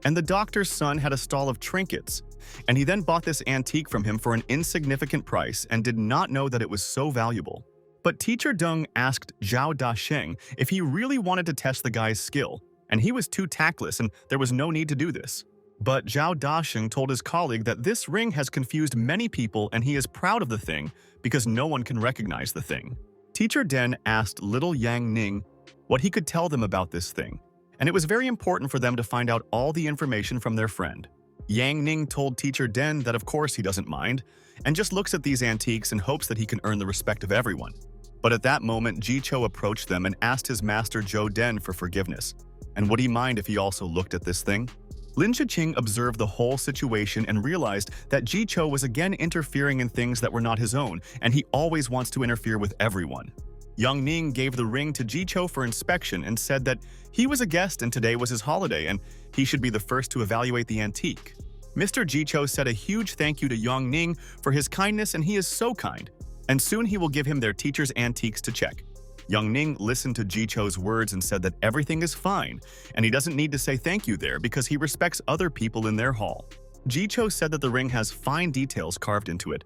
And the doctor's son had a stall of trinkets, and he then bought this antique from him for an insignificant price and did not know that it was so valuable. But teacher Deng asked Zhao Dasheng if he really wanted to test the guy's skill, and he was too tactless and there was no need to do this. But Zhao Dasheng told his colleague that this ring has confused many people and he is proud of the thing because no one can recognize the thing. Teacher Den asked little Yang Ning what he could tell them about this thing, and it was very important for them to find out all the information from their friend. Yang Ning told teacher Den that of course he doesn't mind, and just looks at these antiques and hopes that he can earn the respect of everyone. But at that moment, Ji Cho approached them and asked his master Zhou Den for forgiveness, and would he mind if he also looked at this thing? Lin Zhiqing observed the whole situation and realized that Ji Cho was again interfering in things that were not his own, and he always wants to interfere with everyone. Yang Ning gave the ring to Ji Cho for inspection and said that he was a guest and today was his holiday and he should be the first to evaluate the antique. Mr. Ji Cho said a huge thank you to Yang Ning for his kindness, and he is so kind, and soon he will give him their teacher's antiques to check. Yang Ning listened to Ji Cho's words and said that everything is fine, and he doesn't need to say thank you there because he respects other people in their hall. Ji Cho said that the ring has fine details carved into it.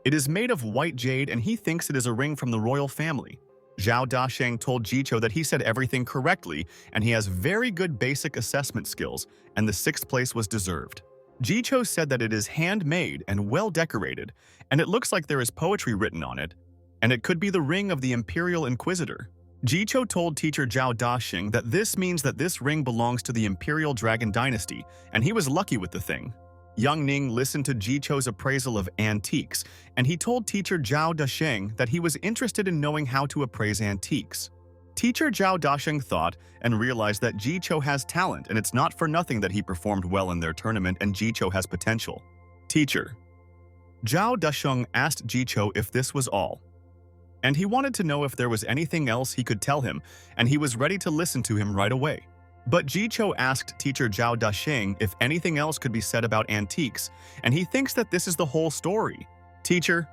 It is made of white jade and he thinks it is a ring from the royal family. Zhao Dasheng told Ji Cho that he said everything correctly and he has very good basic assessment skills, and the 6th place was deserved. Ji Cho said that it is handmade and well decorated, and it looks like there is poetry written on it. and it could be the ring of the Imperial Inquisitor. Jicho told teacher Zhao Daxing that this means that this ring belongs to the Imperial Dragon Dynasty, and he was lucky with the thing. Young Ning listened to Jicho's appraisal of antiques, and he told teacher Zhao Daxing that he was interested in knowing how to appraise antiques. Teacher Zhao Daxing thought and realized that Jicho has talent, and it's not for nothing that he performed well in their tournament and Jicho has potential. Teacher Zhao Daxing asked Jicho if this was all, and he wanted to know if there was anything else he could tell him, and he was ready to listen to him right away. But Jicho asked teacher Zhao Daxing if anything else could be said about antiques, and he thinks that this is the whole story. Teacher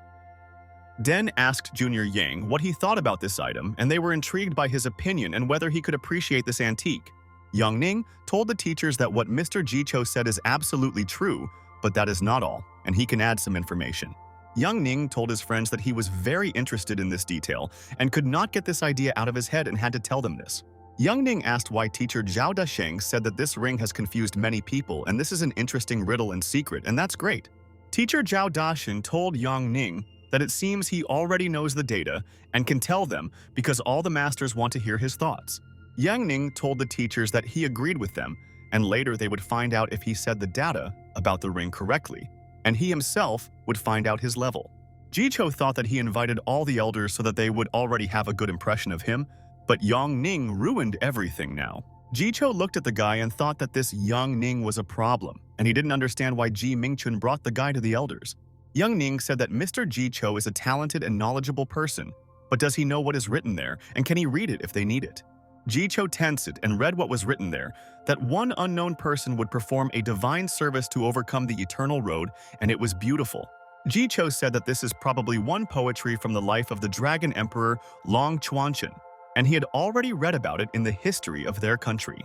Den asked Junior Yang what he thought about this item, and they were intrigued by his opinion and whether he could appreciate this antique. Young Ning told the teachers that what Mr. Jicho said is absolutely true, but that is not all, and he can add some information. Young Ning told his friends that he was very interested in this detail and could not get this idea out of his head and had to tell them this. Young Ning asked why teacher Zhao Daxing said that this ring has confused many people and this is an interesting riddle and secret, and that's great. Teacher Zhao Daxing told Young Ning that it seems he already knows the data and can tell them because all the masters want to hear his thoughts. Young Ning told the teachers that he agreed with them, and later they would find out if he said the data about the ring correctly, and he himself would find out his level. Jicho thought that he invited all the elders so that they would already have a good impression of him, but Young Ning ruined everything now. Jicho looked at the guy and thought that this Young Ning was a problem, and he didn't understand why Ji Mingchun brought the guy to the elders. Young Ning said that Mr. Jicho is a talented and knowledgeable person, but does he know what is written there, and can he read it if they need it? Jicho tensed and read what was written there, that one unknown person would perform a divine service to overcome the eternal road, and it was beautiful. Jicho said that this is probably one poetry from the life of the Dragon Emperor Long Chuanchen, and he had already read about it in the history of their country.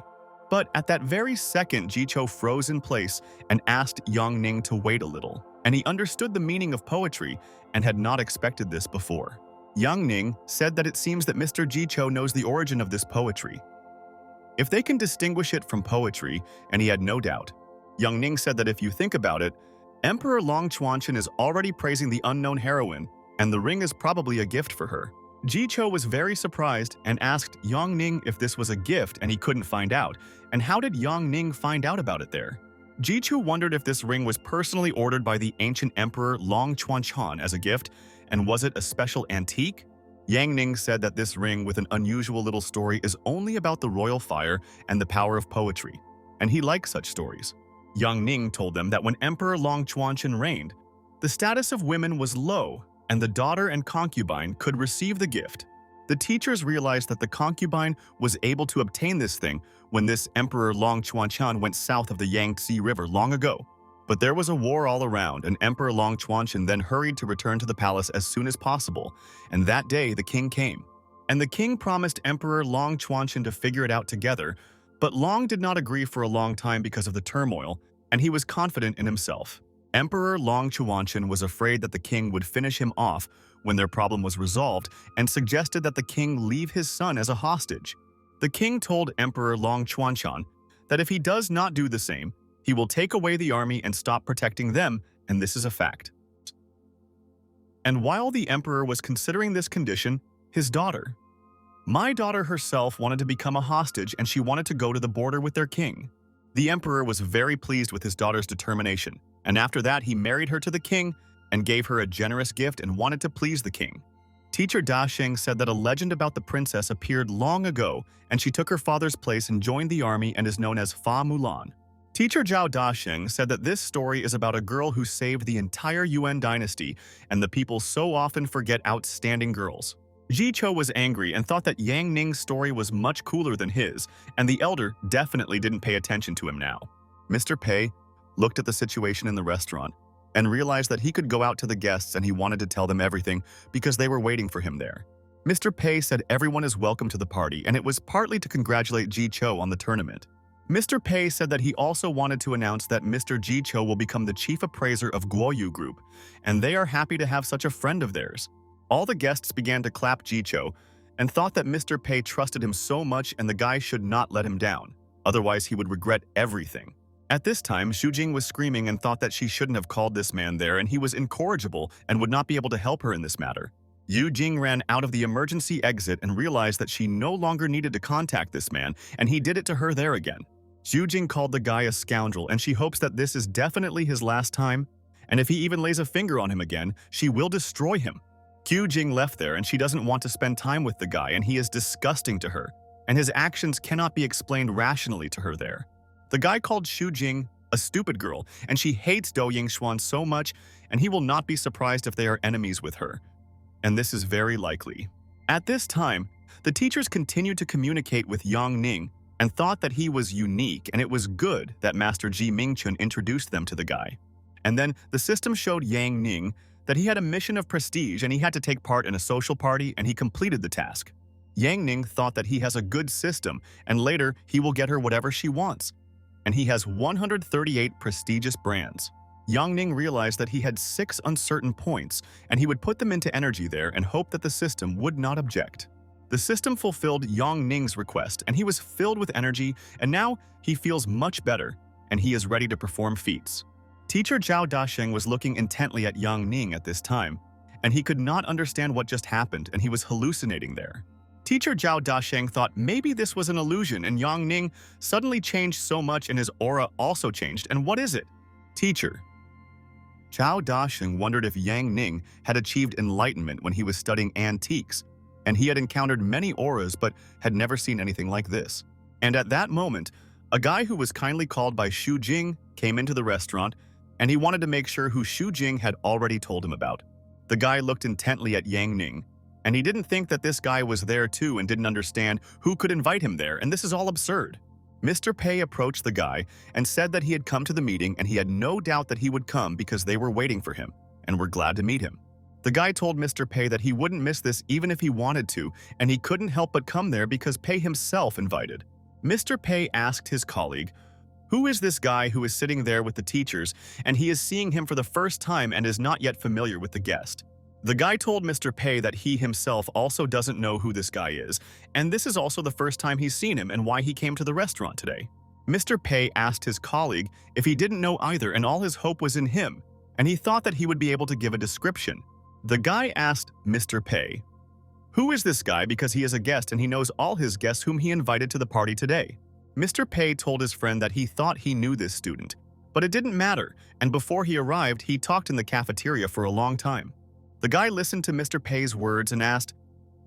But at that very second, Jicho froze in place and asked Young Ning to wait a little, and he understood the meaning of poetry and had not expected this before. Young Ning said that it seems that Mr. Jicho knows the origin of this poetry, if they can distinguish it from poetry, and he had no doubt. Young Ning said that if you think about it, Emperor Long Chuanchen is already praising the unknown heroine, and the ring is probably a gift for her. Jicho was very surprised and asked Young Ning if this was a gift and he couldn't find out, and how did Young Ning find out about it there? Jicho wondered if this ring was personally ordered by the ancient Emperor Long Chuanchen as a gift, and was it a special antique? Yang Ning said that this ring with an unusual little story is only about the royal fire and the power of poetry, and he likes such stories. Young Ning told them that when Emperor Long Chuanchen reigned, the status of women was low, and the daughter and concubine could receive the gift. The teachers realized that the concubine was able to obtain this thing when this Emperor Long Chuanchen went south of the Yangtze River long ago. But there was a war all around, and Emperor Long Chuanchen then hurried to return to the palace as soon as possible, and that day the king came. And the king promised Emperor Long Chuanchen to figure it out together, but Long did not agree for a long time because of the turmoil, and he was confident in himself. Emperor Long Chuanchen was afraid that the king would finish him off when their problem was resolved and suggested that the king leave his son as a hostage. The king told Emperor Long Chuanchen that if he does not do the same, he will take away the army and stop protecting them, and this is a fact. And while the emperor was considering this condition, his daughter, my daughter herself wanted to become a hostage and she wanted to go to the border with their king. The emperor was very pleased with his daughter's determination, and after that he married her to the king and gave her a generous gift and wanted to please the king. Teacher Daxing said that a legend about the princess appeared long ago and she took her father's place and joined the army and is known as Fa Mulan. Teacher Zhao Daxing said that this story is about a girl who saved the entire Yuan dynasty, and the people so often forget outstanding girls. Jicho was angry and thought that Yang Ning's story was much cooler than his, and the elder definitely didn't pay attention to him now. Mr. Pei looked at the situation in the restaurant and realized that he could go out to the guests and he wanted to tell them everything because they were waiting for him there. Mr. Pei said everyone is welcome to the party, and it was partly to congratulate Jicho on the tournament. Mr. Pei said that he also wanted to announce that Mr. Jicho will become the chief appraiser of Guoyu Group, and they are happy to have such a friend of theirs. All the guests began to clap Jicho and thought that Mr. Pei trusted him so much and the guy should not let him down, otherwise he would regret everything. At this time, Xujing was screaming and thought that she shouldn't have called this man there and he was incorrigible and would not be able to help her in this matter. Yu Jing ran out of the emergency exit and realized that she no longer needed to contact this man, and he did it to her there again. Yu Jing called the guy a scoundrel, and she hopes that this is definitely his last time, and if he even lays a finger on him again, she will destroy him. Yu Jing left there, and she doesn't want to spend time with the guy, and he is disgusting to her, and his actions cannot be explained rationally to her there. The guy called Xu Jing a stupid girl, and she hates Do Yingxuan so much, and he will not be surprised if they are enemies with her. And this is very likely. At this time, the teachers continued to communicate with Yang Ning and thought that he was unique, and it was good that Master Ji Mingchun introduced them to the guy. And then the system showed Yang Ning that he had a mission of prestige and he had to take part in a social party, and he completed the task. Yang Ning thought that he has a good system, and later he will get her whatever she wants. And he has 138 prestigious brands. Yang Ning realized that he had 6 uncertain points, and he would put them into energy there and hope that the system would not object. The system fulfilled Yang Ning's request, and he was filled with energy, and now he feels much better, and he is ready to perform feats. Teacher Zhao Dasheng was looking intently at Yang Ning at this time, and he could not understand what just happened, and he was hallucinating there. Teacher Zhao Dasheng thought maybe this was an illusion, and Yang Ning suddenly changed so much and his aura also changed, and what is it? Teacher. Zhao Dasheng wondered if Yang Ning had achieved enlightenment when he was studying antiques, and he had encountered many auras but had never seen anything like this. And at that moment, a guy who was kindly called by Xu Jing came into the restaurant, and he wanted to make sure who Xu Jing had already told him about. The guy looked intently at Yang Ning, and he didn't think that this guy was there too and didn't understand who could invite him there, and this is all absurd. Mr. Pei approached the guy and said that he had come to the meeting and he had no doubt that he would come because they were waiting for him and were glad to meet him. The guy told Mr. Pei that he wouldn't miss this even if he wanted to, and he couldn't help but come there because Pei himself invited. Mr. Pei asked his colleague, "Who is this guy who is sitting there with the teachers, and he is seeing him for the first time and is not yet familiar with the guest?" The guy told Mr. Pei that he himself also doesn't know who this guy is, and this is also the first time he's seen him and why he came to the restaurant today. Mr. Pei asked his colleague if he didn't know either, and all his hope was in him, and he thought that he would be able to give a description. The guy asked Mr. Pei, "Who is this guy?" because he is a guest and he knows all his guests whom he invited to the party today. Mr. Pei told his friend that he thought he knew this student, but it didn't matter, and before he arrived, he talked in the cafeteria for a long time. The guy listened to Mr. Pei's words and asked,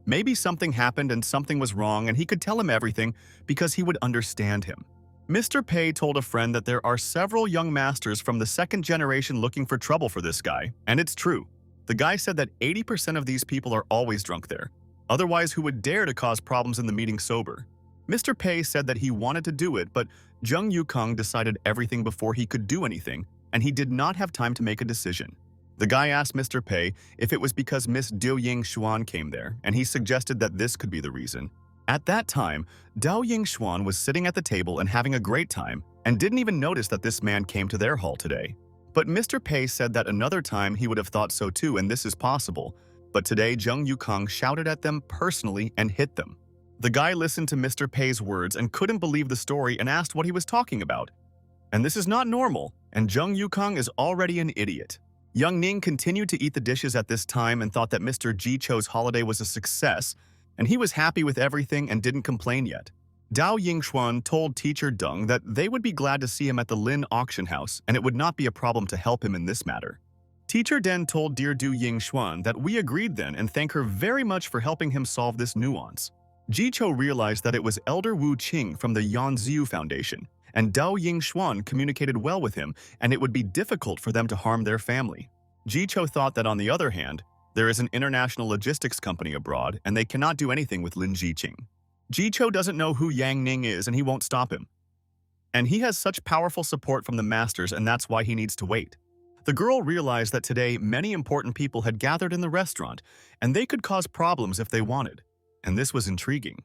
maybe something happened and something was wrong and he could tell him everything because he would understand him. Mr. Pei told a friend that there are several young masters from the second generation looking for trouble for this guy, and it's true. The guy said that 80% of these people are always drunk there. Otherwise, who would dare to cause problems in the meeting sober? Mr. Pei said that he wanted to do it, but Zheng Yukong decided everything before he could do anything, and he did not have time to make a decision. The guy asked Mr. Pei if it was because Miss Do Yingxuan came there, and he suggested that this could be the reason. At that time, Dao Yingxuan was sitting at the table and having a great time, and didn't even notice that this man came to their hall today. But Mr. Pei said that another time he would have thought so too, and this is possible. But today, Zheng Yukong shouted at them personally and hit them. The guy listened to Mr. Pei's words and couldn't believe the story and asked what he was talking about. And this is not normal, and Zheng Yukong is already an idiot. Yang Ning continued to eat the dishes at this time and thought that Mr. Ji Cho's holiday was a success, and he was happy with everything and didn't complain yet. Dao Yingxuan told teacher Deng that they would be glad to see him at the Lin auction house, and it would not be a problem to help him in this matter. Teacher Den told dear Du Yingxuan that we agreed then and thank her very much for helping him solve this nuance. Ji Cho realized that it was Elder Wu Qing from the Yanziu Foundation, and Dao Yingxuan communicated well with him, and it would be difficult for them to harm their family. Ji Cho thought that on the other hand, there is an international logistics company abroad, and they cannot do anything with Lin Jiqing. Ji Cho doesn't know who Yang Ning is, and he won't stop him. And he has such powerful support from the masters, and that's why he needs to wait. The girl realized that today many important people had gathered in the restaurant, and they could cause problems if they wanted. And this was intriguing.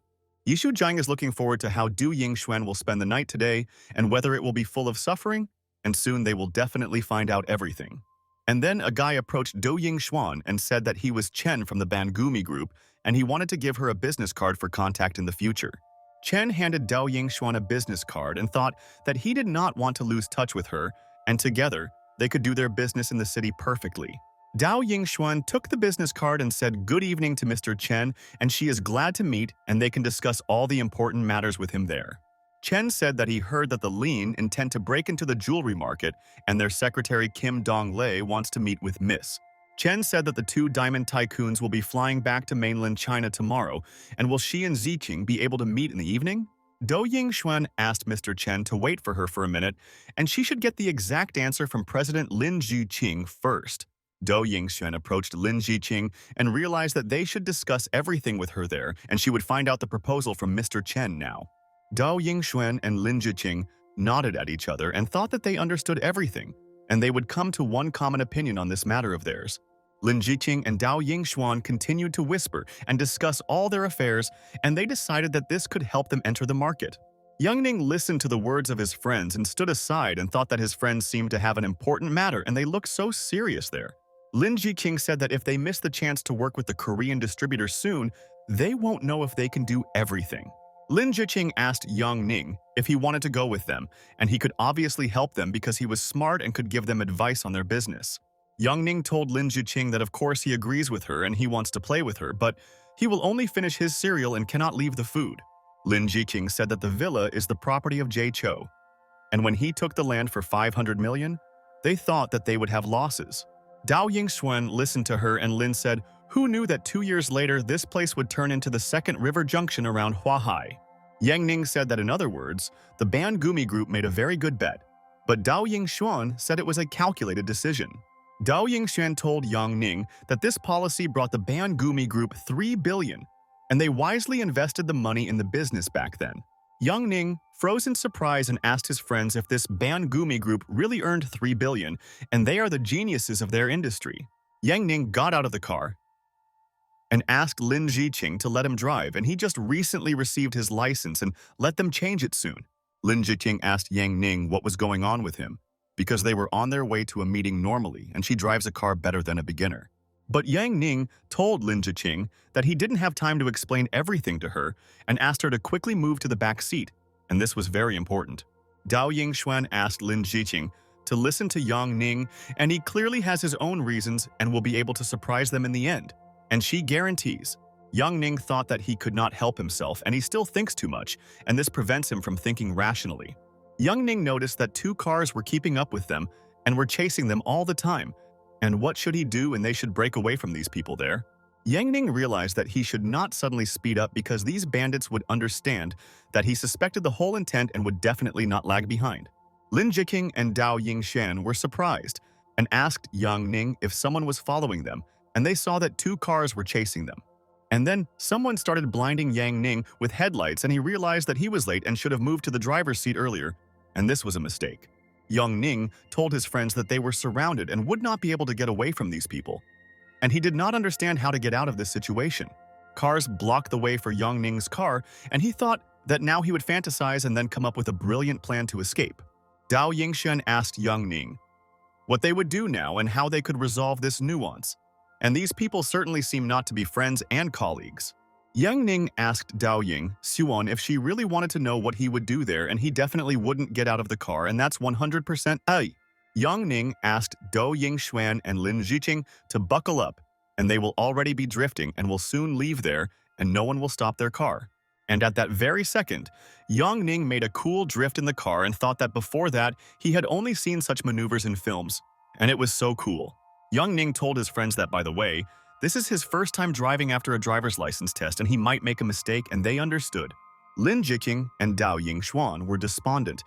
Yishu Jiang is looking forward to how Du Yingxuan will spend the night today and whether it will be full of suffering, and soon they will definitely find out everything. And then a guy approached Du Yingxuan and said that he was Chen from the Bangumi group and he wanted to give her a business card for contact in the future. Chen handed Dao Yingxuan a business card and thought that he did not want to lose touch with her, and together they could do their business in the city perfectly. Dao Yingxuan took the business card and said good evening to Mr. Chen, and she is glad to meet and they can discuss all the important matters with him there. Chen said that he heard that the Lin intend to break into the jewelry market and their secretary Kim Dong-lei wants to meet with Miss. Chen said that the two diamond tycoons will be flying back to mainland China tomorrow, and will she and Ziqing be able to meet in the evening? Do Yingxuan asked Mr. Chen to wait for her for a minute, and she should get the exact answer from President Lin Ziqing first. Do Yingxuan approached Lin Ziqing and realized that they should discuss everything with her there, and she would find out the proposal from Mr. Chen now. Do Yingxuan and Lin Ziqing nodded at each other and thought that they understood everything, and they would come to one common opinion on this matter of theirs. Lin Ziqing and Dao Yingxuan continued to whisper and discuss all their affairs, and they decided that this could help them enter the market. Yang Ning listened to the words of his friends and stood aside and thought that his friends seemed to have an important matter and they looked so serious there. Lin Ziqing said that if they miss the chance to work with the Korean distributor soon, they won't know if they can do everything. Lin Ziqing asked Yang Ning if he wanted to go with them, and he could obviously help them because he was smart and could give them advice on their business. Yang Ning told Lin Ziqing that of course he agrees with her and he wants to play with her, but he will only finish his cereal and cannot leave the food. Lin Ziqing said that the villa is the property of Jay Cho, and when he took the land for 500 million, they thought that they would have losses. Dao Yingxuan listened to her and Lin said, who knew that 2 years later this place would turn into the second river junction around Huahai? Yang Ning said that in other words, the Bangumi group made a very good bet, but Dao Yingxuan said it was a calculated decision. Dao Yingxuan told Yang Ning that this policy brought the Bangumi group 3 billion, and they wisely invested the money in the business back then. Yang Ning froze in surprise and asked his friends if this Bangumi group really earned 3 billion, and they are the geniuses of their industry. Yang Ning got out of the car and asked Lin Ziqing to let him drive, and he just recently received his license and let them change it soon. Lin Ziqing asked Yang Ning what was going on with him, because they were on their way to a meeting normally, and she drives a car better than a beginner. But Yang Ning told Lin Ziqing that he didn't have time to explain everything to her and asked her to quickly move to the back seat, and this was very important. Dao Yingxuan asked Lin Ziqing to listen to Yang Ning, and he clearly has his own reasons and will be able to surprise them in the end. And she guarantees. Yang Ning thought that he could not help himself, and he still thinks too much, and this prevents him from thinking rationally. Yang Ning noticed that 2 cars were keeping up with them and were chasing them all the time. And what should he do when they should break away from these people there? Yang Ning realized that he should not suddenly speed up because these bandits would understand that he suspected the whole intent and would definitely not lag behind. Lin Ziqing and Dao Yingxuan were surprised and asked Yang Ning if someone was following them, and they saw that 2 cars were chasing them. And then someone started blinding Yang Ning with headlights, and he realized that he was late and should have moved to the driver's seat earlier, and this was a mistake. Yang Ning told his friends that they were surrounded and would not be able to get away from these people, and he did not understand how to get out of this situation. Cars blocked the way for Yang Ning's car, and he thought that now he would fantasize and then come up with a brilliant plan to escape. Dao Yingxuan asked Yang Ning what they would do now and how they could resolve this nuance, and these people certainly seem not to be friends and colleagues. Yang Ning asked Dao Yingxuan if she really wanted to know what he would do there, and he definitely wouldn't get out of the car, and that's 100% A. Yang Ning asked Do Yingxuan and Lin Ziqing to buckle up, and they will already be drifting and will soon leave there, and no one will stop their car. And at that very second, Yang Ning made a cool drift in the car and thought that before that, he had only seen such maneuvers in films, and it was so cool. Yang Ning told his friends that, by the way, this is his first time driving after a driver's license test and he might make a mistake, and they understood. Lin Ziqing and Dao Yingxuan were despondent,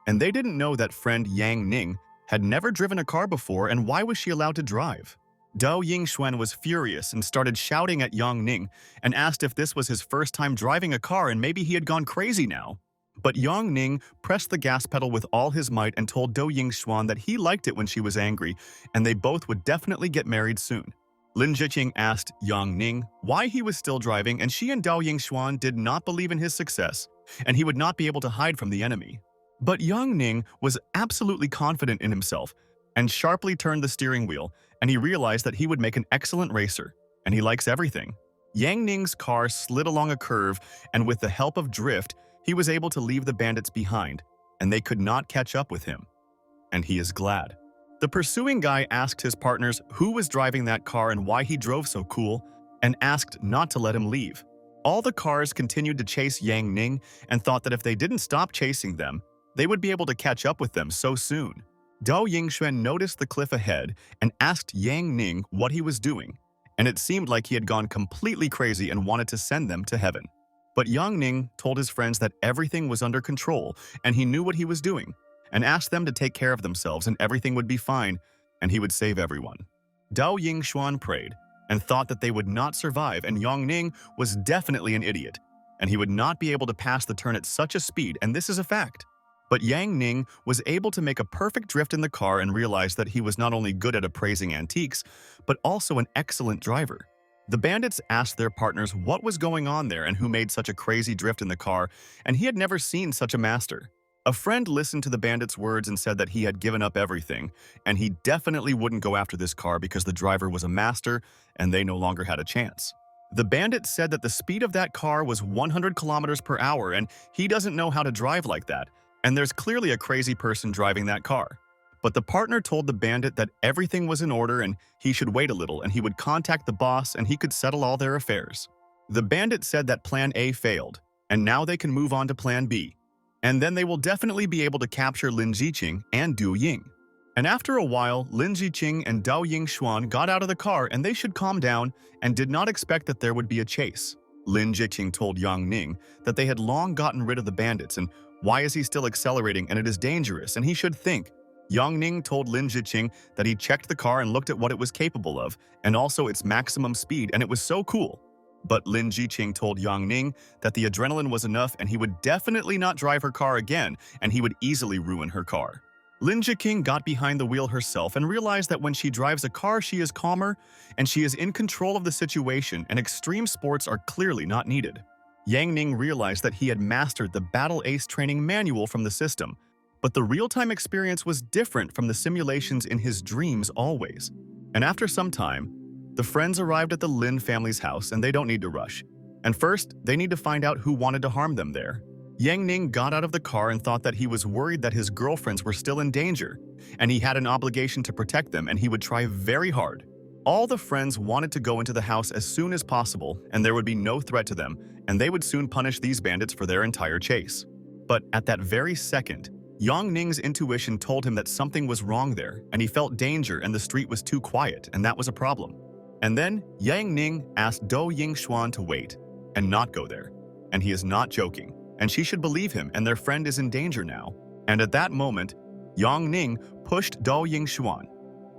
and they didn't know that friend Yang Ning had never driven a car before, and why was she allowed to drive? Dao Yingxuan was furious and started shouting at Yang Ning and asked if this was his first time driving a car and maybe he had gone crazy now. But Yang Ning pressed the gas pedal with all his might and told Do Yingxuan that he liked it when she was angry, and they both would definitely get married soon. Lin Ziqing asked Yang Ning why he was still driving, and she and Dao Yingxuan did not believe in his success, and he would not be able to hide from the enemy. But Yang Ning was absolutely confident in himself and sharply turned the steering wheel, and he realized that he would make an excellent racer, and he likes everything. Yang Ning's car slid along a curve, and with the help of drift, he was able to leave the bandits behind, and they could not catch up with him. And he is glad. The pursuing guy asked his partners who was driving that car and why he drove so cool, and asked not to let him leave. All the cars continued to chase Yang Ning and thought that if they didn't stop chasing them, they would be able to catch up with them so soon. Dao Yingxuan noticed the cliff ahead and asked Yang Ning what he was doing, and it seemed like he had gone completely crazy and wanted to send them to heaven. But Yang Ning told his friends that everything was under control and he knew what he was doing, and asked them to take care of themselves and everything would be fine and he would save everyone. Dao Yingxuan prayed and thought that they would not survive, and Yang Ning was definitely an idiot, and he would not be able to pass the turn at such a speed, and this is a fact. But Yang Ning was able to make a perfect drift in the car and realized that he was not only good at appraising antiques, but also an excellent driver. The bandits asked their partners what was going on there and who made such a crazy drift in the car, and he had never seen such a master. A friend listened to the bandits' words and said that he had given up everything, and he definitely wouldn't go after this car because the driver was a master and they no longer had a chance. The bandit said that the speed of that car was 100 kilometers per hour and he doesn't know how to drive like that, and there's clearly a crazy person driving that car. But the partner told the bandit that everything was in order and he should wait a little and he would contact the boss and he could settle all their affairs. The bandit said that Plan A failed, and now they can move on to Plan B. And then they will definitely be able to capture Lin Jiqing and Du Ying. And after a while, Lin Jiqing and Dao Yingxuan got out of the car and they should calm down and did not expect that there would be a chase. Lin Jiqing told Yang Ning that they had long gotten rid of the bandits and why is he still accelerating and it is dangerous and he should think. Yang Ning told Lin Jiqing that he checked the car and looked at what it was capable of and also its maximum speed and it was so cool. But Lin Jiqing told Yang Ning that the adrenaline was enough and he would definitely not drive her car again and he would easily ruin her car. Lin Jiqing got behind the wheel herself and realized that when she drives a car she is calmer and she is in control of the situation and extreme sports are clearly not needed. Yang Ning realized that he had mastered the Battle Ace training manual from the system, but the real-time experience was different from the simulations in his dreams always. And after some time, the friends arrived at the Lin family's house and they don't need to rush. And first, they need to find out who wanted to harm them there. Yang Ning got out of the car and thought that he was worried that his girlfriends were still in danger, and he had an obligation to protect them and he would try very hard. All the friends wanted to go into the house as soon as possible and there would be no threat to them, and they would soon punish these bandits for their entire chase. But at that very second, Yang Ning's intuition told him that something was wrong there, and he felt danger and the street was too quiet, and that was a problem. And then Yang Ning asked Dao Yingxuan to wait and not go there. And he is not joking, and she should believe him and their friend is in danger now. And at that moment, Yang Ning pushed Dao Yingxuan,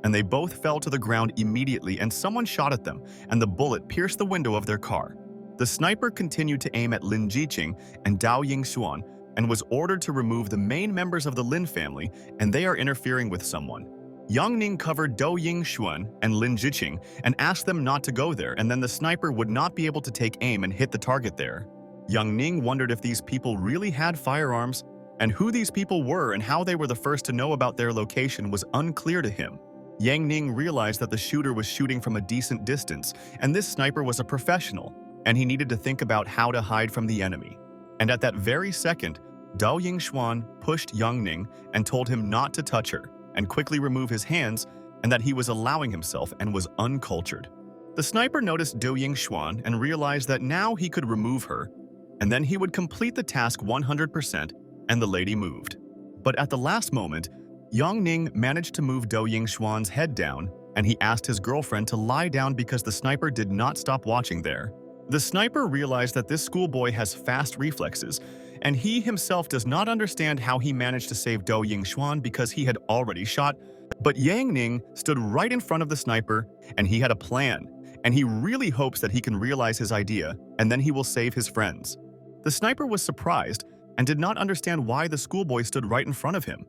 and they both fell to the ground immediately and someone shot at them and the bullet pierced the window of their car. The sniper continued to aim at Lin Jiqing and Dao Yingxuan and was ordered to remove the main members of the Lin family and they are interfering with someone. Yang Ning covered Dao Yingxuan and Lin Jiqing and asked them not to go there, and then the sniper would not be able to take aim and hit the target there. Yang Ning wondered if these people really had firearms, and who these people were and how they were the first to know about their location was unclear to him. Yang Ning realized that the shooter was shooting from a decent distance, and this sniper was a professional, and he needed to think about how to hide from the enemy. And at that very second, Dao Yingxuan pushed Yang Ning and told him not to touch her, and quickly remove his hands, and that he was allowing himself and was uncultured. The sniper noticed Dao Yingxuan and realized that now he could remove her, and then he would complete the task 100%, and the lady moved. But at the last moment, Yang Ning managed to move Dao Yingxuan's head down, and he asked his girlfriend to lie down because the sniper did not stop watching there. The sniper realized that this schoolboy has fast reflexes, and he himself does not understand how he managed to save Dao Yingxuan because he had already shot. But Yang Ning stood right in front of the sniper, and he had a plan, and he really hopes that he can realize his idea, and then he will save his friends. The sniper was surprised and did not understand why the schoolboy stood right in front of him.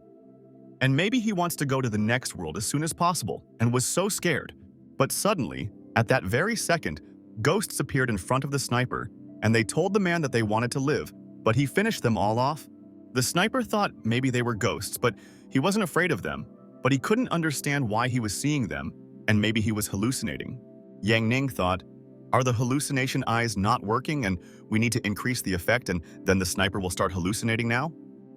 And maybe he wants to go to the next world as soon as possible, and was so scared. But suddenly, at that very second, ghosts appeared in front of the sniper, and they told the man that they wanted to live, but he finished them all off. The sniper thought maybe they were ghosts, but he wasn't afraid of them, but he couldn't understand why he was seeing them, and maybe he was hallucinating. Yang Ning thought, are the hallucination eyes not working and we need to increase the effect and then the sniper will start hallucinating now?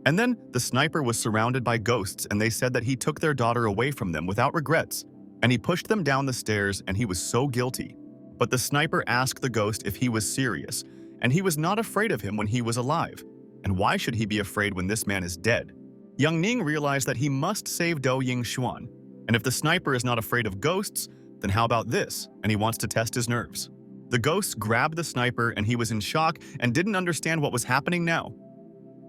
And then the sniper was surrounded by ghosts and they said that he took their daughter away from them without regrets. And he pushed them down the stairs and he was so guilty. But the sniper asked the ghost if he was serious, and he was not afraid of him when he was alive. And why should he be afraid when this man is dead? Young Ning realized that he must save Do Ying-xuan. And if the sniper is not afraid of ghosts, then how about this? And he wants to test his nerves. The ghosts grabbed the sniper and he was in shock and didn't understand what was happening now.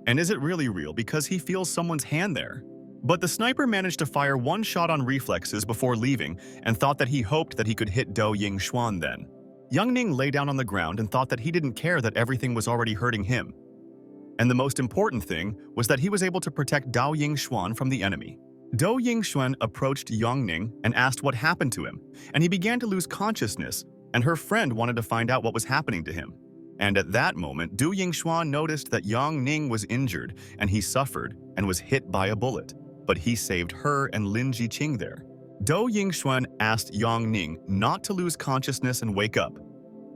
And is it really real because he feels someone's hand there? But the sniper managed to fire one shot on reflexes before leaving and thought that he hoped that he could hit Do Ying-xuan then. Young Ning lay down on the ground and thought that he didn't care that everything was already hurting him. And the most important thing was that he was able to protect Do Ying-xuan from the enemy. Do Ying-xuan approached Young Ning and asked what happened to him, and he began to lose consciousness, and her friend wanted to find out what was happening to him. And at that moment, Do Ying-xuan noticed that Young Ning was injured, and he suffered and was hit by a bullet. But he saved her and Lin Jiqing there. Do Ying-xuan asked Young Ning not to lose consciousness and wake up.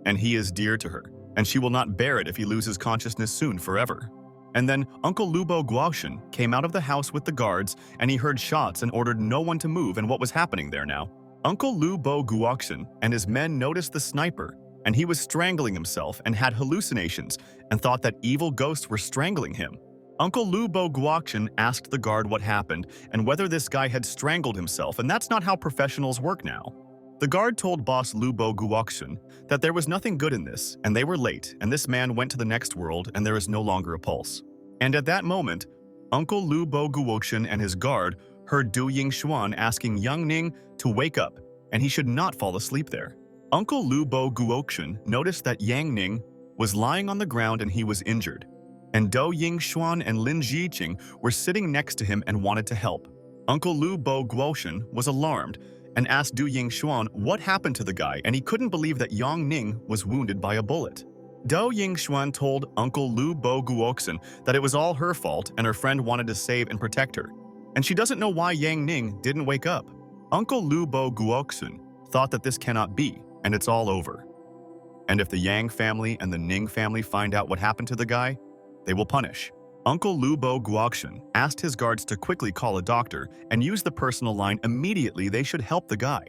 And he is dear to her, and she will not bear it if he loses consciousness soon forever. And then Uncle Lubo Guoxian came out of the house with the guards, and he heard shots and ordered no one to move and what was happening there now. Uncle Lubo Guoxian and his men noticed the sniper, and he was strangling himself and had hallucinations and thought that evil ghosts were strangling him. Uncle Lubo Guoxian asked the guard what happened and whether this guy had strangled himself, and that's not how professionals work now. The guard told boss Lubo Guoxian that there was nothing good in this, and they were late, and this man went to the next world, and there is no longer a pulse. And at that moment, Uncle Lubo Guoxian and his guard heard Do Ying-xuan asking Young Ning to wake up, and he should not fall asleep there. Uncle Lubo Guoxian noticed that Yang Ning was lying on the ground and he was injured, and Do Ying-xuan and Lin Jiqing were sitting next to him and wanted to help. Uncle Lubo Guoxian was alarmed and asked Do Ying-xuan what happened to the guy, and he couldn't believe that Yang Ning was wounded by a bullet. Do Ying-xuan told Uncle Lubo Guoxian that it was all her fault and her friend wanted to save and protect her, and she doesn't know why Yang Ning didn't wake up. Uncle Lubo Guoxian thought that this cannot be, and it's all over. And if the Yang family and the Ning family find out what happened to the guy, they will punish. Uncle Lubo Guoxian asked his guards to quickly call a doctor and use the personal line immediately they should help the guy.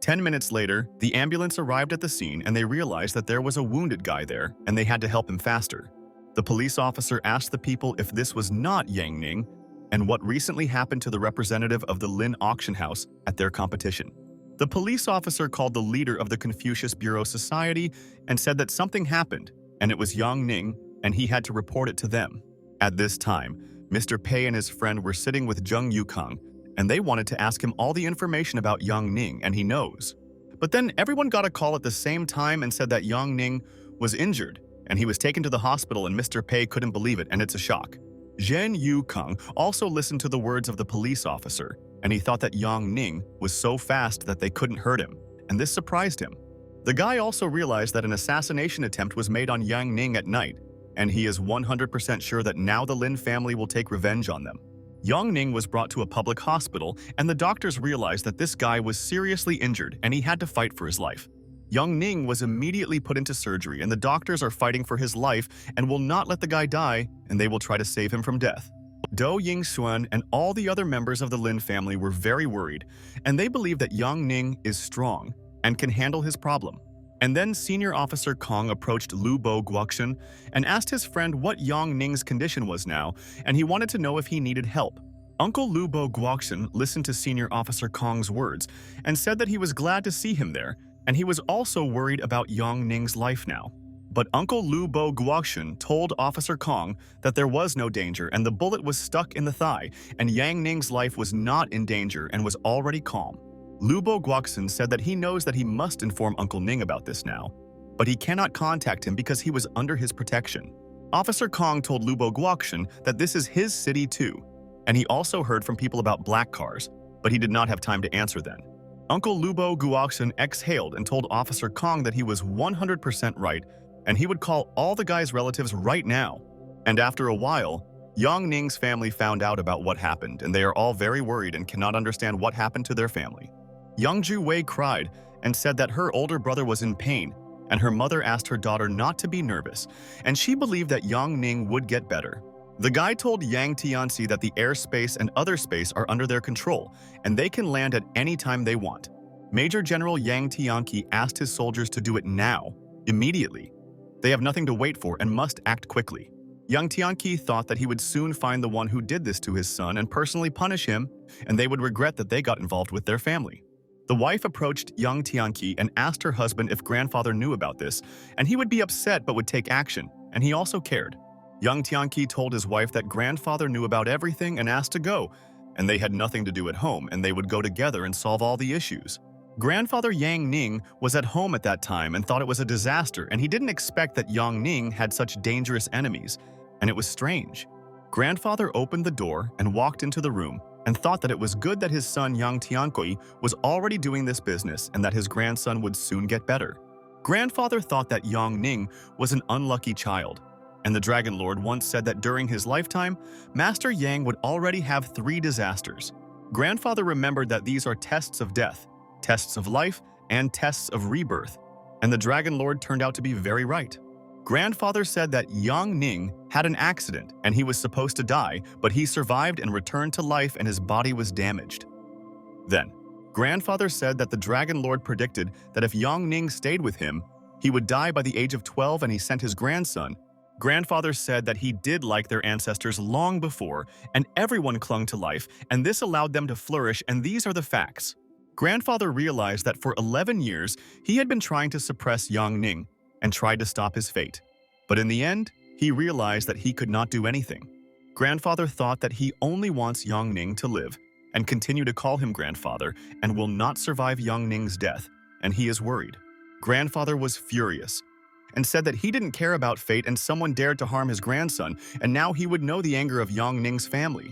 10 minutes later, the ambulance arrived at the scene and they realized that there was a wounded guy there and they had to help him faster. The police officer asked the people if this was not Yang Ning and what recently happened to the representative of the Lin auction house at their competition. The police officer called the leader of the Confucius Bureau Society and said that something happened and it was Yang Ning and he had to report it to them. At this time, Mr. Pei and his friend were sitting with Zheng Yukong, and they wanted to ask him all the information about Yang Ning, and he knows. But then everyone got a call at the same time and said that Yang Ning was injured, and he was taken to the hospital, and Mr. Pei couldn't believe it, and it's a shock. Zheng Yukong also listened to the words of the police officer, and he thought that Yang Ning was so fast that they couldn't hurt him, and this surprised him. The guy also realized that an assassination attempt was made on Yang Ning at night, and he is 100% sure that now the Lin family will take revenge on them. Yang Ning was brought to a public hospital, and the doctors realized that this guy was seriously injured and he had to fight for his life. Yang Ning was immediately put into surgery, and the doctors are fighting for his life and will not let the guy die, and they will try to save him from death. Do Ying-xuan and all the other members of the Lin family were very worried, and they believe that Yang Ning is strong and can handle his problem. And then Senior Officer Kong approached Lubo Guoxian and asked his friend what Yang Ning's condition was now, and he wanted to know if he needed help. Uncle Lubo Guoxian listened to Senior Officer Kong's words and said that he was glad to see him there, and he was also worried about Yang Ning's life now. But Uncle Lubo Guoxian told Officer Kong that there was no danger and the bullet was stuck in the thigh, and Yang Ning's life was not in danger and was already calm. Lubo Guoxian said that he knows that he must inform Uncle Ning about this now, but he cannot contact him because he was under his protection. Officer Kong told Lubo Guoxian that this is his city too, and he also heard from people about black cars, but he did not have time to answer then. Uncle Lubo Guoxian exhaled and told Officer Kong that he was 100% right, and he would call all the guy's relatives right now. And after a while, Yang Ning's family found out about what happened, and they are all very worried and cannot understand what happened to their family. Yang Ju-wei cried and said that her older brother was in pain, and her mother asked her daughter not to be nervous, and she believed that Yang Ning would get better. The guy told Yang Tianxi that the airspace and other space are under their control, and they can land at any time they want. Major General Yang Tianqi asked his soldiers to do it now, immediately. They have nothing to wait for and must act quickly. Yang Tianqi thought that he would soon find the one who did this to his son and personally punish him, and they would regret that they got involved with their family. The wife approached Yang Tianqi and asked her husband if grandfather knew about this, and he would be upset but would take action, and he also cared. Yang Tianqi told his wife that grandfather knew about everything and asked to go, and they had nothing to do at home, and they would go together and solve all the issues. Grandfather Yang Ning was at home at that time and thought it was a disaster, and he didn't expect that Yang Ning had such dangerous enemies, and it was strange. Grandfather opened the door and walked into the room and thought that it was good that his son Yang Tianqi was already doing this business and that his grandson would soon get better. Grandfather thought that Yang Ning was an unlucky child, and the Dragon Lord once said that during his lifetime, Master Yang would already have 3 disasters. Grandfather remembered that these are tests of death, tests of life, and tests of rebirth, and the Dragon Lord turned out to be very right. Grandfather said that Yang Ning had an accident and he was supposed to die, but he survived and returned to life and his body was damaged. Then, Grandfather said that the Dragon Lord predicted that if Yang Ning stayed with him, he would die by the age of 12 and he sent his grandson. Grandfather said that he did like their ancestors long before, and everyone clung to life, and this allowed them to flourish, and these are the facts. Grandfather realized that for 11 years, he had been trying to suppress Yang Ning and tried to stop his fate. But in the end, he realized that he could not do anything. Grandfather thought that he only wants Yang Ning to live and continue to call him grandfather and will not survive Yang Ning's death, and he is worried. Grandfather was furious and said that he didn't care about fate and someone dared to harm his grandson, and now he would know the anger of Yang Ning's family.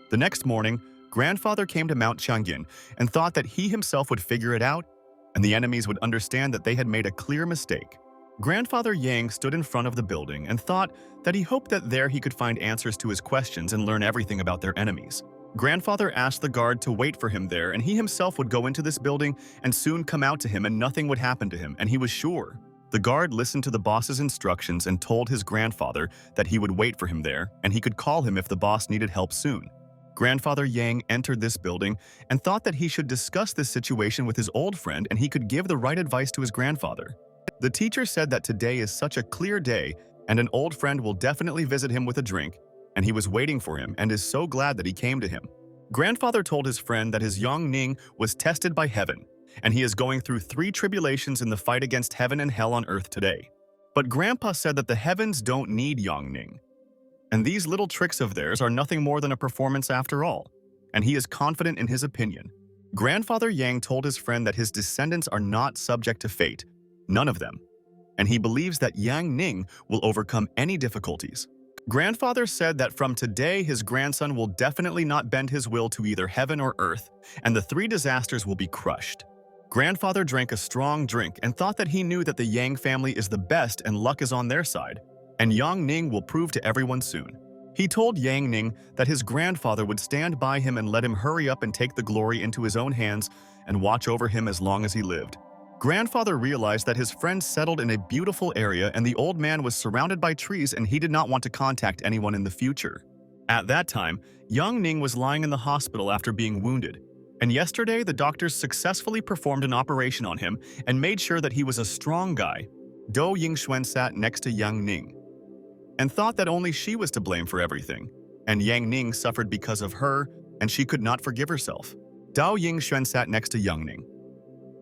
The next morning, Grandfather came to Mount Changyin and thought that he himself would figure it out, and the enemies would understand that they had made a clear mistake. Grandfather Yang stood in front of the building and thought that he hoped that there he could find answers to his questions and learn everything about their enemies. Grandfather asked the guard to wait for him there, and he himself would go into this building and soon come out to him and nothing would happen to him, and he was sure. The guard listened to the boss's instructions and told his grandfather that he would wait for him there and he could call him if the boss needed help soon. Grandfather Yang entered this building and thought that he should discuss this situation with his old friend and he could give the right advice to his grandfather. The teacher said that today is such a clear day and an old friend will definitely visit him with a drink, and he was waiting for him and is so glad that he came to him. Grandfather told his friend that his Yang Ning was tested by heaven, and he is going through 3 tribulations in the fight against heaven and hell on earth today. But Grandpa said that the heavens don't need Yang Ning, and these little tricks of theirs are nothing more than a performance after all, and he is confident in his opinion. Grandfather Yang told his friend that his descendants are not subject to fate, none of them, and he believes that Yang Ning will overcome any difficulties. Grandfather said that from today his grandson will definitely not bend his will to either heaven or earth, and the 3 disasters will be crushed. Grandfather drank a strong drink and thought that he knew that the Yang family is the best and luck is on their side, and Yang Ning will prove to everyone soon. He told Yang Ning that his grandfather would stand by him and let him hurry up and take the glory into his own hands and watch over him as long as he lived. Grandfather realized that his friend settled in a beautiful area and the old man was surrounded by trees and he did not want to contact anyone in the future. At that time, Yang Ning was lying in the hospital after being wounded, and yesterday the doctors successfully performed an operation on him and made sure that he was a strong guy. Dou Yingxuan sat next to Yang Ning and thought that only she was to blame for everything, and Yang Ning suffered because of her and she could not forgive herself. Dou Yingxuan sat next to Yang Ning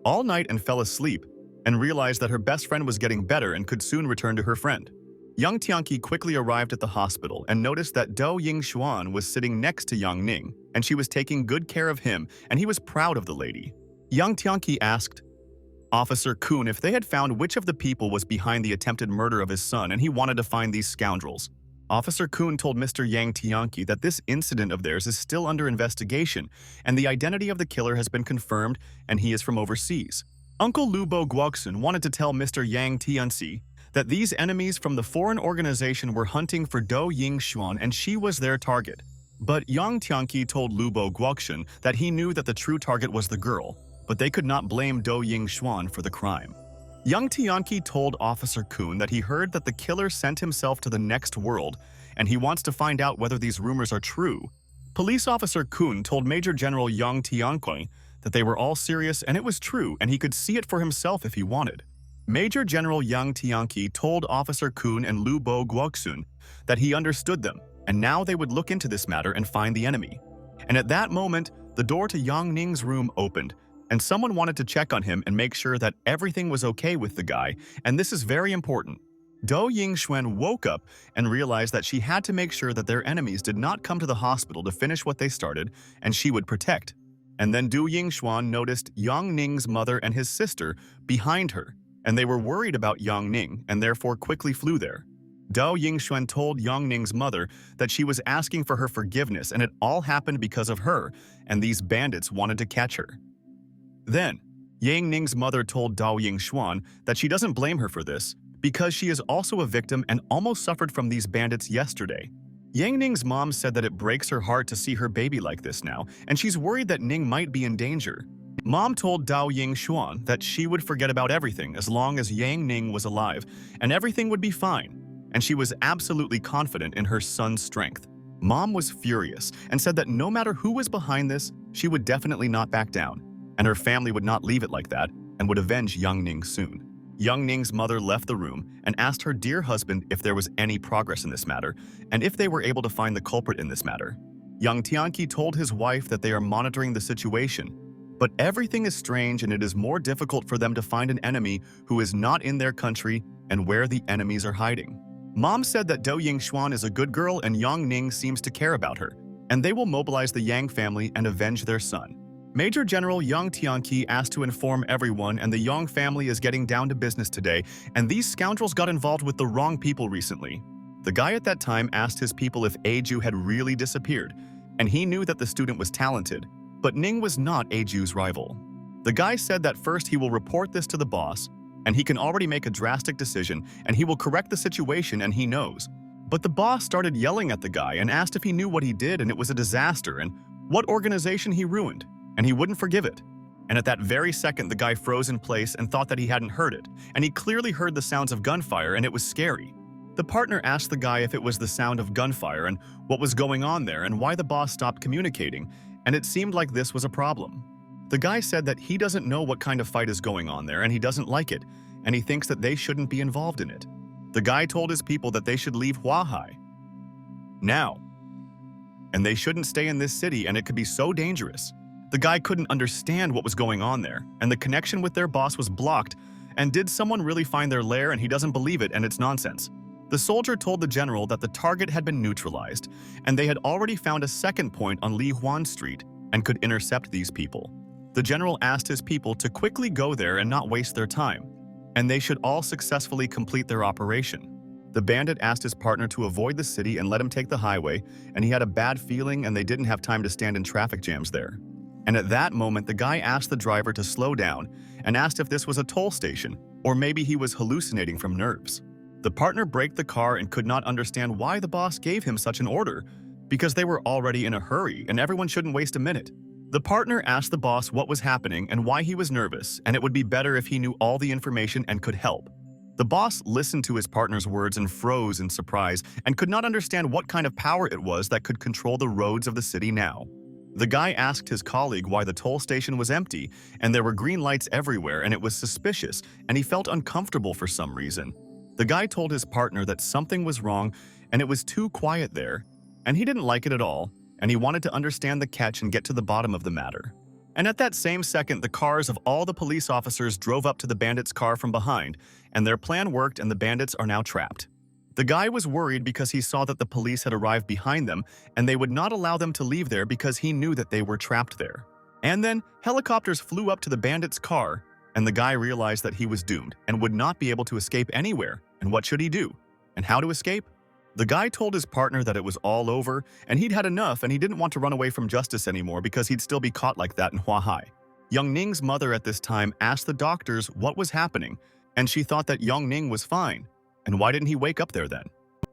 all night and fell asleep and realized that her best friend was getting better and could soon return to her friend. Yang Tianqi quickly arrived at the hospital and noticed that Dou Yingxuan was sitting next to Yang Ning, and she was taking good care of him, and he was proud of the lady. Yang Tianqi asked Officer Kun if they had found which of the people was behind the attempted murder of his son, and he wanted to find these scoundrels. Officer Kun told Mr. Yang Tianqi that this incident of theirs is still under investigation, and the identity of the killer has been confirmed, and he is from overseas. Uncle Lubo Guoxun wanted to tell Mr. Yang Tianxi that these enemies from the foreign organization were hunting for Dou Yingxuan and she was their target. But Yang Tianqi told Lubo Guoxun that he knew that the true target was the girl, but they could not blame Dou Yingxuan for the crime. Yang Tianqi told Officer Kun that he heard that the killer sent himself to the next world and he wants to find out whether these rumors are true. Police officer Kun told Major General Yang Tianqi that they were all serious and it was true and he could see it for himself if he wanted. Major General Yang Tianqi told Officer Kun and Lu Bo Guoxun that he understood them, and now they would look into this matter and find the enemy. And at that moment, the door to Yang Ning's room opened, and someone wanted to check on him and make sure that everything was okay with the guy, and this is very important. Do Yingxuan woke up and realized that she had to make sure that their enemies did not come to the hospital to finish what they started, and she would protect. And then Du Yingxuan noticed Yang Ning's mother and his sister behind her, and they were worried about Yang Ning and therefore quickly flew there. Do Yingxuan told Yang Ning's mother that she was asking for her forgiveness and it all happened because of her, and these bandits wanted to catch her. Then, Yang Ning's mother told Do Yingxuan that she doesn't blame her for this, because she is also a victim and almost suffered from these bandits yesterday. Yang Ning's mom said that it breaks her heart to see her baby like this now, and she's worried that Ning might be in danger. Mom told Do Yingxuan that she would forget about everything as long as Yang Ning was alive, and everything would be fine, and she was absolutely confident in her son's strength. Mom was furious and said that no matter who was behind this, she would definitely not back down, and her family would not leave it like that and would avenge Yang Ning soon. Yang Ning's mother left the room and asked her dear husband if there was any progress in this matter and if they were able to find the culprit in this matter. Yang Tianqi told his wife that they are monitoring the situation, but everything is strange and it is more difficult for them to find an enemy who is not in their country and where the enemies are hiding. Mom said that Do Yingxuan is a good girl and Yang Ning seems to care about her, and they will mobilize the Yang family and avenge their son. Major General Yang Tianqi asked to inform everyone and the Yang family is getting down to business today, and these scoundrels got involved with the wrong people recently. The guy at that time asked his people if Eju had really disappeared, and he knew that the student was talented, but Ning was not Eju's rival. The guy said that first he will report this to the boss, and he can already make a drastic decision, and he will correct the situation and he knows. But the boss started yelling at the guy and asked if he knew what he did and it was a disaster and what organization he ruined, and he wouldn't forgive it. And at that very second, the guy froze in place and thought that he hadn't heard it, and he clearly heard the sounds of gunfire and it was scary. The partner asked the guy if it was the sound of gunfire and what was going on there and why the boss stopped communicating, and it seemed like this was a problem. The guy said that he doesn't know what kind of fight is going on there and he doesn't like it, and he thinks that they shouldn't be involved in it. The guy told his people that they should leave Huahai now, and they shouldn't stay in this city and it could be so dangerous. The guy couldn't understand what was going on there, and the connection with their boss was blocked, and did someone really find their lair and he doesn't believe it and it's nonsense. The soldier told the general that the target had been neutralized, and they had already found a second point on Li Huan Street and could intercept these people. The general asked his people to quickly go there and not waste their time, and they should all successfully complete their operation. The bandit asked his partner to avoid the city and let him take the highway, and he had a bad feeling and they didn't have time to stand in traffic jams there. And at that moment, the guy asked the driver to slow down and asked if this was a toll station, or maybe he was hallucinating from nerves. The partner braked the car and could not understand why the boss gave him such an order, because they were already in a hurry and everyone shouldn't waste a minute. The partner asked the boss what was happening and why he was nervous, and it would be better if he knew all the information and could help. The boss listened to his partner's words and froze in surprise and could not understand what kind of power it was that could control the roads of the city now. The guy asked his colleague why the toll station was empty and there were green lights everywhere and it was suspicious and he felt uncomfortable for some reason. The guy told his partner that something was wrong and it was too quiet there, and he didn't like it at all, and he wanted to understand the catch and get to the bottom of the matter. And at that same second, the cars of all the police officers drove up to the bandits' car from behind, and their plan worked and the bandits are now trapped. The guy was worried because he saw that the police had arrived behind them and they would not allow them to leave there because he knew that they were trapped there. And then helicopters flew up to the bandits' car, and the guy realized that he was doomed and would not be able to escape anywhere. And what should he do? And how to escape? The guy told his partner that it was all over and he'd had enough and he didn't want to run away from justice anymore because he'd still be caught like that in Huahai. Yang Ning's mother at this time asked the doctors what was happening, and she thought that Yang Ning was fine. And why didn't he wake up there then?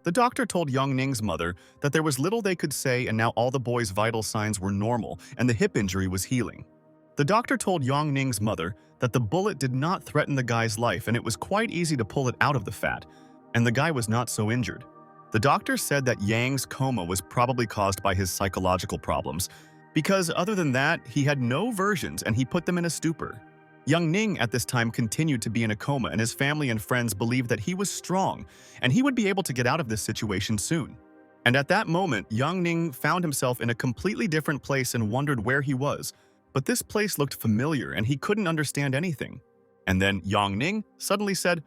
The doctor told Yang Ning's mother that there was little they could say and now all the boy's vital signs were normal and the hip injury was healing. The doctor told Yang Ning's mother that the bullet did not threaten the guy's life and it was quite easy to pull it out of the fat, and the guy was not so injured. The doctor said that Yang's coma was probably caused by his psychological problems, because other than that, he had no versions and he put them in a stupor. Young Ning at this time continued to be in a coma, and his family and friends believed that he was strong and he would be able to get out of this situation soon. And at that moment, Young Ning found himself in a completely different place and wondered where he was. But this place looked familiar and he couldn't understand anything. And then Yang Ning suddenly said,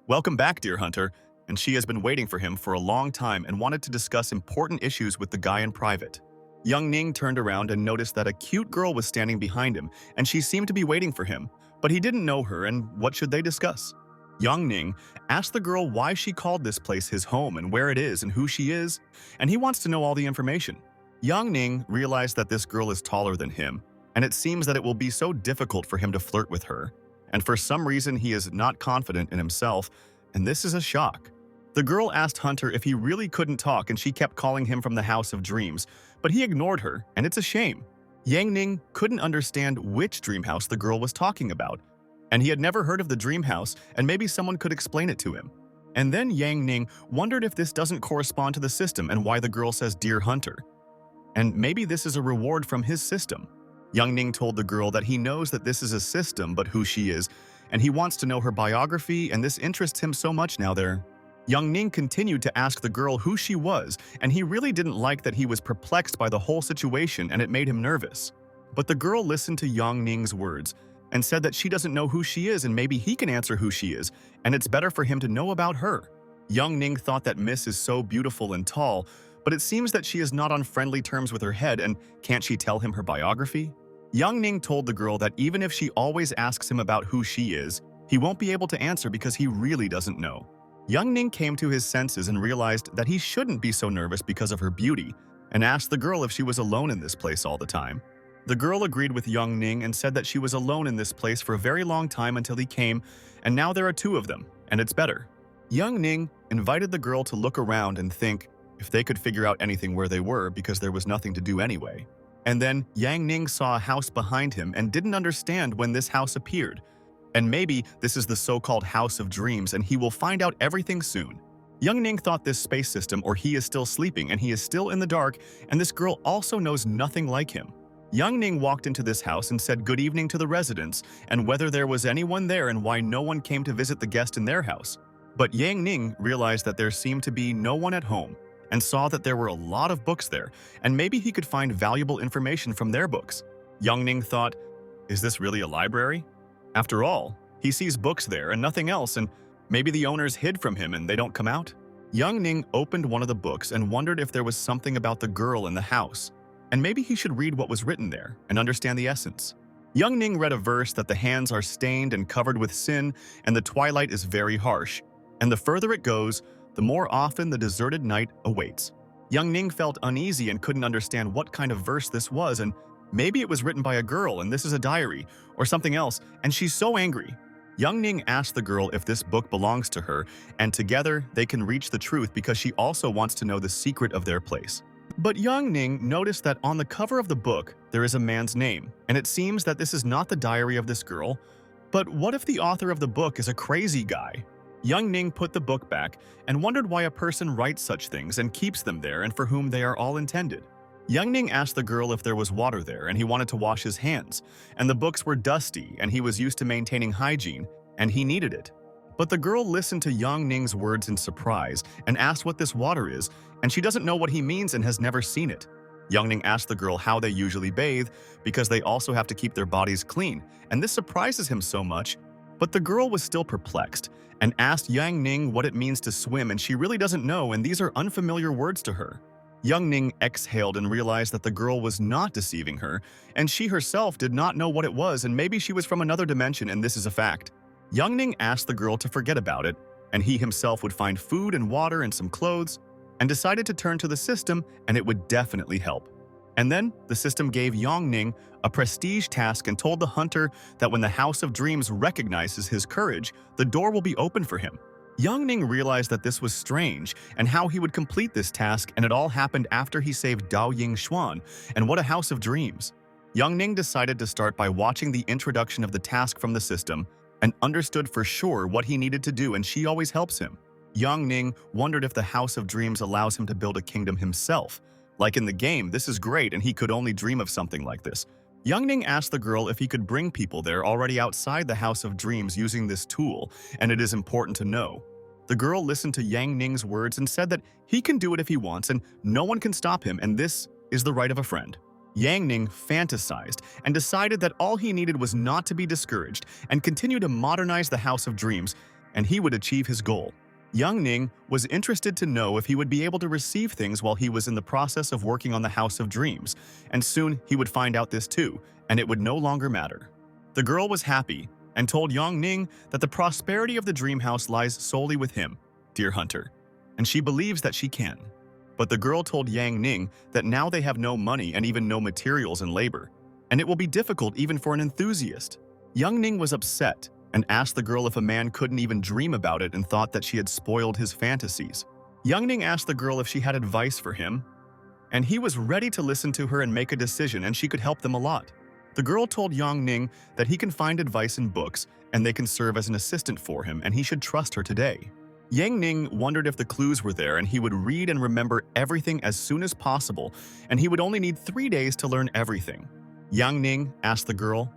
"Welcome back, dear hunter," and she has been waiting for him for a long time and wanted to discuss important issues with the guy in private. Young Ning turned around and noticed that a cute girl was standing behind him, and she seemed to be waiting for him, but he didn't know her, and what should they discuss? Young Ning asked the girl why she called this place his home and where it is and who she is, and he wants to know all the information. Young Ning realized that this girl is taller than him, and it seems that it will be so difficult for him to flirt with her. And for some reason, he is not confident in himself, and this is a shock. The girl asked Hunter if he really couldn't talk, and she kept calling him from the House of Dreams, but he ignored her, and it's a shame. Yang Ning couldn't understand which dream house the girl was talking about, and he had never heard of the dream house, and maybe someone could explain it to him. And then Yang Ning wondered if this doesn't correspond to the system and why the girl says "Dear Hunter." And maybe this is a reward from his system. Young Ning told the girl that he knows that this is a system, but who she is, and he wants to know her biography, and this interests him so much now there. Young Ning continued to ask the girl who she was, and he really didn't like that he was perplexed by the whole situation and it made him nervous. But the girl listened to Young Ning's words and said that she doesn't know who she is and maybe he can answer who she is, and it's better for him to know about her. Young Ning thought that Miss is so beautiful and tall, but it seems that she is not on friendly terms with her head, and can't she tell him her biography? Young Ning told the girl that even if she always asks him about who she is, he won't be able to answer because he really doesn't know. Young Ning came to his senses and realized that he shouldn't be so nervous because of her beauty, and asked the girl if she was alone in this place all the time. The girl agreed with Young Ning and said that she was alone in this place for a very long time until he came, and now there are two of them, and it's better. Young Ning invited the girl to look around and think if they could figure out anything where they were because there was nothing to do anyway. And then Yang Ning saw a house behind him and didn't understand when this house appeared. And maybe this is the so-called House of Dreams and he will find out everything soon. Young Ning thought this space system or he is still sleeping and he is still in the dark, and this girl also knows nothing like him. Young Ning walked into this house and said good evening to the residents and whether there was anyone there and why no one came to visit the guest in their house. But Yang Ning realized that there seemed to be no one at home and saw that there were a lot of books there, and maybe he could find valuable information from their books. Young Ning thought, is this really a library? After all, he sees books there and nothing else, and maybe the owners hid from him and they don't come out. Young Ning opened one of the books and wondered if there was something about the girl in the house, and maybe he should read what was written there and understand the essence. Young Ning read a verse that the hands are stained and covered with sin, and the twilight is very harsh, and the further it goes, the more often the deserted night awaits. Young Ning felt uneasy and couldn't understand what kind of verse this was, and maybe it was written by a girl and this is a diary or something else, and she's so angry. Young Ning asked the girl if this book belongs to her, and together they can reach the truth because she also wants to know the secret of their place. But Young Ning noticed that on the cover of the book there is a man's name, and it seems that this is not the diary of this girl. But what if the author of the book is a crazy guy? Young Ning put the book back and wondered why a person writes such things and keeps them there and for whom they are all intended. Young Ning asked the girl if there was water there and he wanted to wash his hands, and the books were dusty and he was used to maintaining hygiene and he needed it. But the girl listened to Young Ning's words in surprise and asked what this water is, and she doesn't know what he means and has never seen it. Young Ning asked the girl how they usually bathe because they also have to keep their bodies clean, and this surprises him so much. But the girl was still perplexed and asked Young Ning what it means to swim, and she really doesn't know, and these are unfamiliar words to her. Young Ning exhaled and realized that the girl was not deceiving her, and she herself did not know what it was, and maybe she was from another dimension, and this is a fact. Young Ning asked the girl to forget about it, and he himself would find food and water and some clothes, and decided to turn to the system, and it would definitely help. And then the system gave Young Ning a prestige task and told the hunter that when the House of Dreams recognizes his courage, the door will be open for him. Young Ning realized that this was strange and how he would complete this task, and it all happened after he saved Dao Ying Xuan, and what a House of Dreams. Young Ning decided to start by watching the introduction of the task from the system and understood for sure what he needed to do, and she always helps him. Yang Ning wondered if the House of Dreams allows him to build a kingdom himself. Like in the game, this is great and he could only dream of something like this. Yang Ning asked the girl if he could bring people there already outside the House of Dreams using this tool, and it is important to know. The girl listened to Yang Ning's words and said that he can do it if he wants and no one can stop him, and this is the right of a friend. Yang Ning fantasized and decided that all he needed was not to be discouraged and continue to modernize the House of Dreams, and he would achieve his goal. Yang Ning was interested to know if he would be able to receive things while he was in the process of working on the House of Dreams, and soon he would find out this too, and it would no longer matter. The girl was happy and told Yang Ning that the prosperity of the dream house lies solely with him, dear hunter, and she believes that she can. But the girl told Yang Ning that now they have no money and even no materials and labor, and it will be difficult even for an enthusiast. Yang Ning was upset and asked the girl if a man couldn't even dream about it and thought that she had spoiled his fantasies. Yang Ning asked the girl if she had advice for him, and he was ready to listen to her and make a decision, and she could help them a lot. The girl told Yang Ning that he can find advice in books and they can serve as an assistant for him, and he should trust her today. Yang Ning wondered if the clues were there and he would read and remember everything as soon as possible, and he would only need 3 days to learn everything. Yang Ning asked the girl,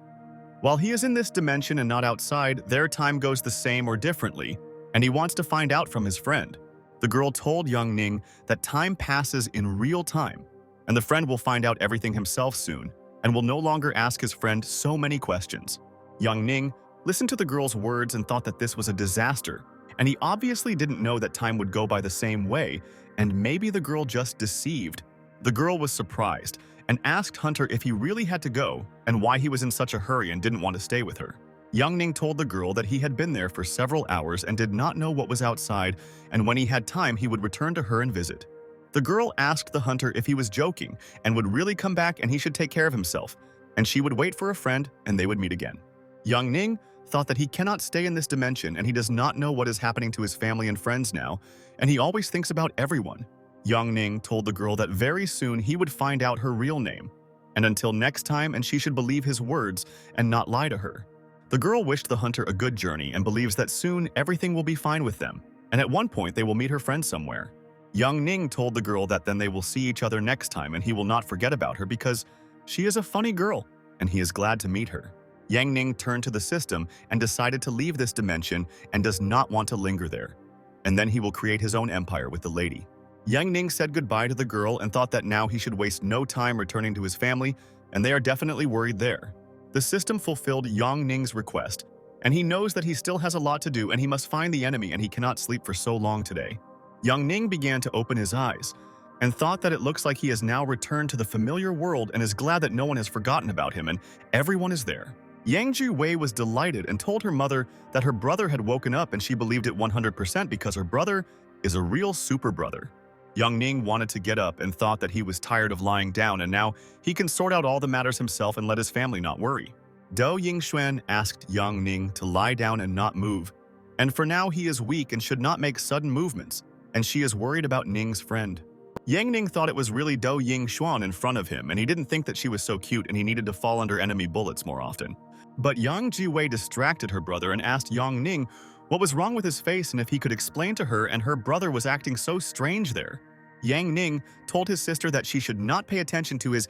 while he is in this dimension and not outside, their time goes the same or differently, and he wants to find out from his friend. The girl told Yang Ning that time passes in real time, and the friend will find out everything himself soon, and will no longer ask his friend so many questions. Yang Ning listened to the girl's words and thought that this was a disaster, and he obviously didn't know that time would go by the same way, and maybe the girl just deceived. The girl was surprised and asked Hunter if he really had to go and why he was in such a hurry and didn't want to stay with her. Yang Ning told the girl that he had been there for several hours and did not know what was outside, and when he had time he would return to her and visit. The girl asked the hunter if he was joking and would really come back and he should take care of himself, and she would wait for a friend and they would meet again. Yang Ning thought that he cannot stay in this dimension and he does not know what is happening to his family and friends now, and he always thinks about everyone. Yang Ning told the girl that very soon he would find out her real name, and until next time, and she should believe his words and not lie to her. The girl wished the hunter a good journey and believes that soon everything will be fine with them, and at one point they will meet her friend somewhere. Yang Ning told the girl that then they will see each other next time and he will not forget about her because she is a funny girl and he is glad to meet her. Yang Ning turned to the system and decided to leave this dimension and does not want to linger there, and then he will create his own empire with the lady. Yang Ning said goodbye to the girl and thought that now he should waste no time returning to his family, and they are definitely worried there. The system fulfilled Yang Ning's request, and he knows that he still has a lot to do and he must find the enemy and he cannot sleep for so long today. Yang Ning began to open his eyes and thought that it looks like he has now returned to the familiar world and is glad that no one has forgotten about him and everyone is there. Yang Ji-wei was delighted and told her mother that her brother had woken up and she believed it 100% because her brother is a real super brother. Yang Ning wanted to get up and thought that he was tired of lying down and now he can sort out all the matters himself and let his family not worry. Do Yingxuan asked Yang Ning to lie down and not move, and for now he is weak and should not make sudden movements, and she is worried about Ning's friend. Yang Ning thought it was really Do Yingxuan in front of him and he didn't think that she was so cute and he needed to fall under enemy bullets more often. But Yang Ji-wei distracted her brother and asked Yang Ning what was wrong with his face and if he could explain to her, and her brother was acting so strange there. Yang Ning told his sister that she should not pay attention to his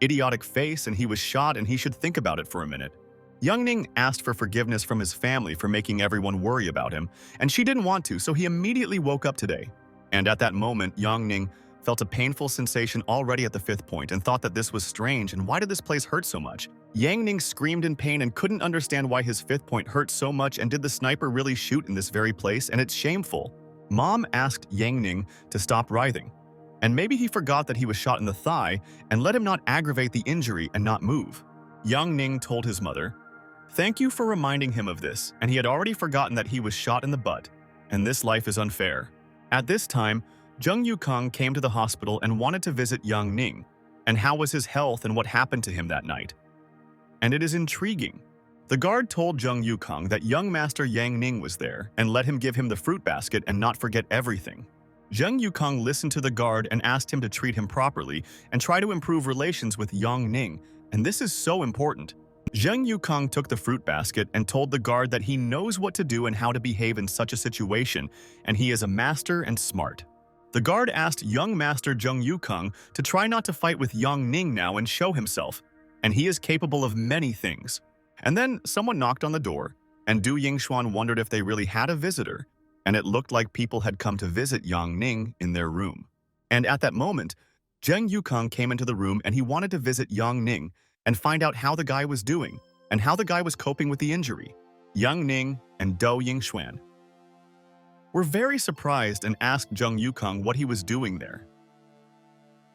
idiotic face and he was shot and he should think about it for a minute. Yang Ning asked for forgiveness from his family for making everyone worry about him, and she didn't want to, so he immediately woke up today. And at that moment, Yang Ning felt a painful sensation already at the 5th point and thought that this was strange and why did this place hurt so much? Yang Ning screamed in pain and couldn't understand why his 5th point hurt so much, and did the sniper really shoot in this very place, and it's shameful. Mom asked Yang Ning to stop writhing, and maybe he forgot that he was shot in the thigh and let him not aggravate the injury and not move. Yang Ning told his mother, "Thank you for reminding him of this," and he had already forgotten that he was shot in the butt, and this life is unfair. At this time, Jung Yukong came to the hospital and wanted to visit Yang Ning, and how was his health and what happened to him that night. And it is intriguing. The guard told Jung Yukong that young master Yang Ning was there and let him give him the fruit basket and not forget everything. Jung Yukong listened to the guard and asked him to treat him properly and try to improve relations with Yang Ning, and this is so important. Zheng Yukong took the fruit basket and told the guard that he knows what to do and how to behave in such a situation, and he is a master and smart. The guard asked young master Zheng Yukong to try not to fight with Yang Ning now and show himself, and he is capable of many things. And then someone knocked on the door, and Du Yingxuan wondered if they really had a visitor, and it looked like people had come to visit Yang Ning in their room. And at that moment, Zheng Yukong came into the room and he wanted to visit Yang Ning and find out how the guy was doing and how the guy was coping with the injury. Yang Ning and Du Yingxuan were very surprised and asked Zheng Yukong what he was doing there.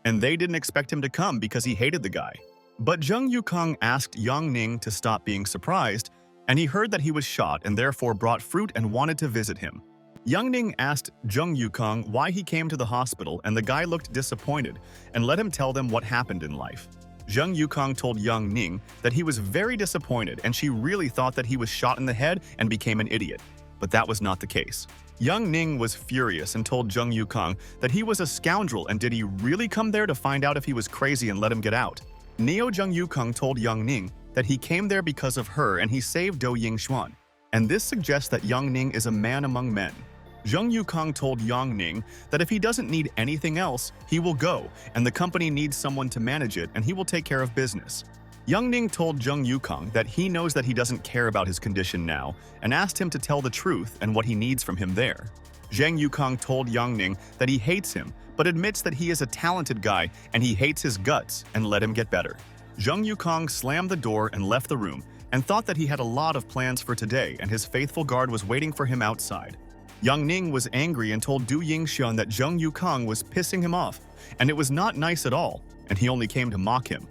And they didn't expect him to come because he hated the guy. But Zheng Yukong asked Yang Ning to stop being surprised, and he heard that he was shot and therefore brought fruit and wanted to visit him. Yang Ning asked Zheng Yukong why he came to the hospital, and the guy looked disappointed and let him tell them what happened in life. Zheng Yukong told Yang Ning that he was very disappointed and she really thought that he was shot in the head and became an idiot. But that was not the case. Yang Ning was furious and told Zheng Yukong that he was a scoundrel and did he really come there to find out if he was crazy and let him get out. Neo Zheng Yukong told Yang Ning that he came there because of her and he saved Du Yingxuan. And this suggests that Yang Ning is a man among men. Zheng Yukong told Yang Ning that if he doesn't need anything else, he will go, and the company needs someone to manage it and he will take care of business. Yang Ning told Zheng Yukong that he knows that he doesn't care about his condition now and asked him to tell the truth and what he needs from him there. Zheng Yukong told Yang Ning that he hates him, but admits that he is a talented guy and he hates his guts and let him get better. Zheng Yukong slammed the door and left the room and thought that he had a lot of plans for today and his faithful guard was waiting for him outside. Yang Ning was angry and told Du Yingxuan that Zheng Yukong was pissing him off, and it was not nice at all, and he only came to mock him.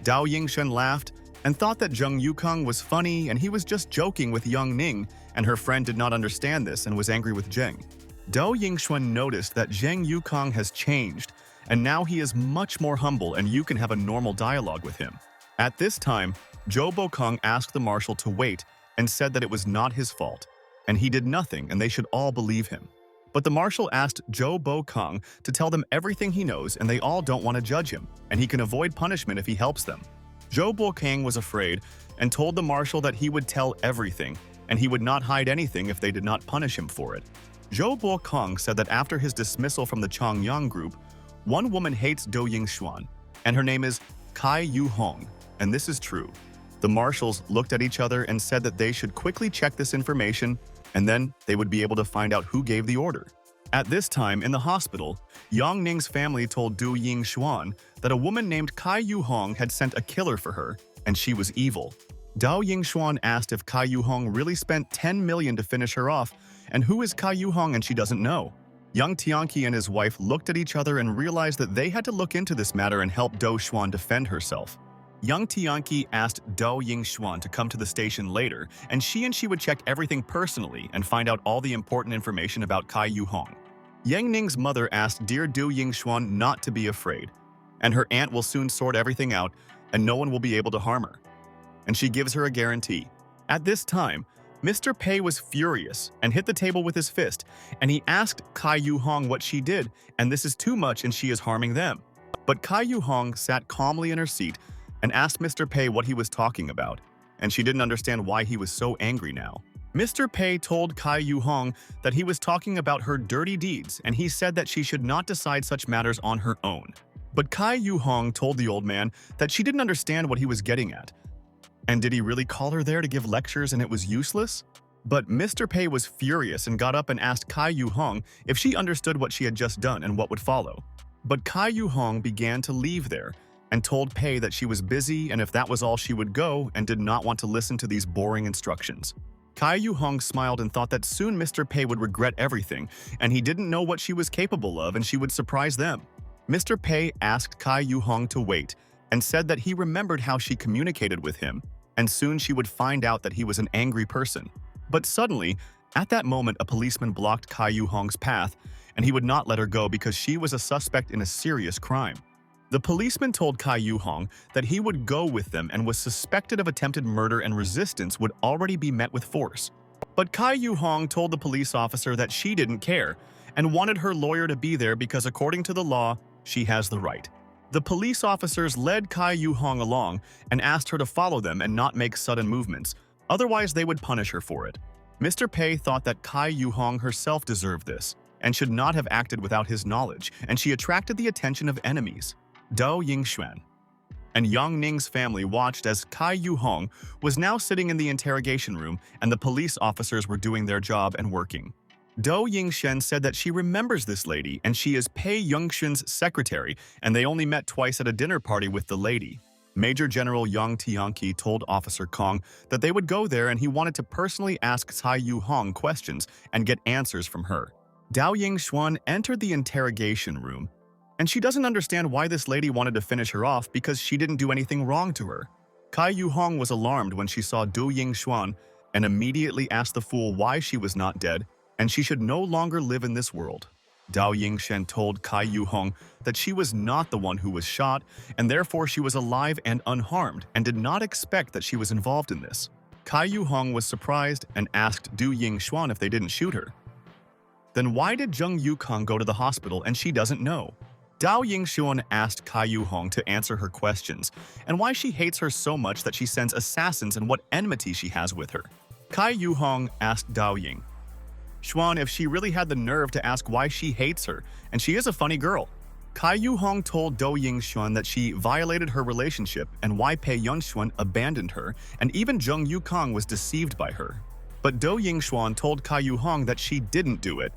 Du Yingxuan laughed and thought that Zheng Yukong was funny and he was just joking with Yang Ning, and her friend did not understand this and was angry with Zheng. Du Yingxuan noticed that Zheng Yukong has changed, and now he is much more humble and you can have a normal dialogue with him. At this time, Zhou Bokong asked the marshal to wait and said that it was not his fault, and he did nothing and they should all believe him. But the marshal asked Zhou Bokong to tell them everything he knows and they all don't want to judge him, and he can avoid punishment if he helps them. Zhou Bokong was afraid and told the marshal that he would tell everything, and he would not hide anything if they did not punish him for it. Zhou Bokong said that after his dismissal from the Chongyang group, one woman hates Du Yingxuan, and her name is Kai Yu Hong, and this is true. The marshals looked at each other and said that they should quickly check this information, and then they would be able to find out who gave the order. At this time, in the hospital, Yang Ning's family told Du Yingxuan that a woman named Kai Yu Hong had sent a killer for her, and she was evil. Du Yingxuan asked if Kai Yu Hong really spent 10 million to finish her off, and who is Kai Yu Hong and she doesn't know. Yang Tianqi and his wife looked at each other and realized that they had to look into this matter and help Du Xuan defend herself. Yang Tianqi asked Du Yingxuan to come to the station later, and she would check everything personally and find out all the important information about Kai Yu Hong. Yang Ning's mother asked dear Du Yingxuan not to be afraid, and her aunt will soon sort everything out and no one will be able to harm her. And she gives her a guarantee. At this time, Mr. Pei was furious and hit the table with his fist, and he asked Kai Yu Hong what she did, and this is too much and she is harming them. But Kai Yu Hong sat calmly in her seat and asked Mr. Pei what he was talking about, and she didn't understand why he was so angry now. Mr. Pei told Kai Yu Hong that he was talking about her dirty deeds, and he said that she should not decide such matters on her own. But Kai Yu Hong told the old man that she didn't understand what he was getting at. And did he really call her there to give lectures and it was useless? But Mr. Pei was furious and got up and asked Kai Yu Hong if she understood what she had just done and what would follow. But Kai Yu Hong began to leave there and told Pei that she was busy and if that was all she would go and did not want to listen to these boring instructions. Kai Yu Hong smiled and thought that soon Mr. Pei would regret everything and he didn't know what she was capable of and she would surprise them. Mr. Pei asked Kai Yu Hong to wait and said that he remembered how she communicated with him and soon she would find out that he was an angry person. But suddenly, at that moment a policeman blocked Kai Yu Hong's path and he would not let her go because she was a suspect in a serious crime. The policeman told Kai Yu Hong that he would go with them and was suspected of attempted murder and resistance would already be met with force. But Kai Yu Hong told the police officer that she didn't care and wanted her lawyer to be there because according to the law, she has the right. The police officers led Kai Yu-hong along and asked her to follow them and not make sudden movements, otherwise they would punish her for it. Mr. Pei thought that Kai Yu-hong herself deserved this and should not have acted without his knowledge, and she attracted the attention of enemies. Do Yingxuan and Yang Ning's family watched as Kai Yu-hong was now sitting in the interrogation room and the police officers were doing their job and working. Do Yingxuan said that she remembers this lady and she is Pei Yongxuan's secretary, and they only met twice at a dinner party with the lady. Major General Yang Tianqi told Officer Kong that they would go there and he wanted to personally ask Cai Yu-hong questions and get answers from her. Dao Yingxuan entered the interrogation room, and she doesn't understand why this lady wanted to finish her off because she didn't do anything wrong to her. Cai Yu-hong was alarmed when she saw Du Yingxuan and immediately asked the fool why she was not dead and she should no longer live in this world. Dao Yingxuan told Cai Yu-hong that she was not the one who was shot, and therefore she was alive and unharmed, and did not expect that she was involved in this. Cai Yu-hong was surprised and asked Du Yingxuan if they didn't shoot her. Then why did Zheng Yukong go to the hospital and she doesn't know? Dao Yingxuan asked Cai Yu-hong to answer her questions, and why she hates her so much that she sends assassins and what enmity she has with her. Cai Yu-hong asked Dao Ying Xuan if she really had the nerve to ask why she hates her, and she is a funny girl. Cai Yu-hong told Do Yingxuan that she violated her relationship and why Pei Yunxuan abandoned her, and even Zheng Yukong was deceived by her. But Do Yingxuan told Cai Yu-hong that she didn't do it.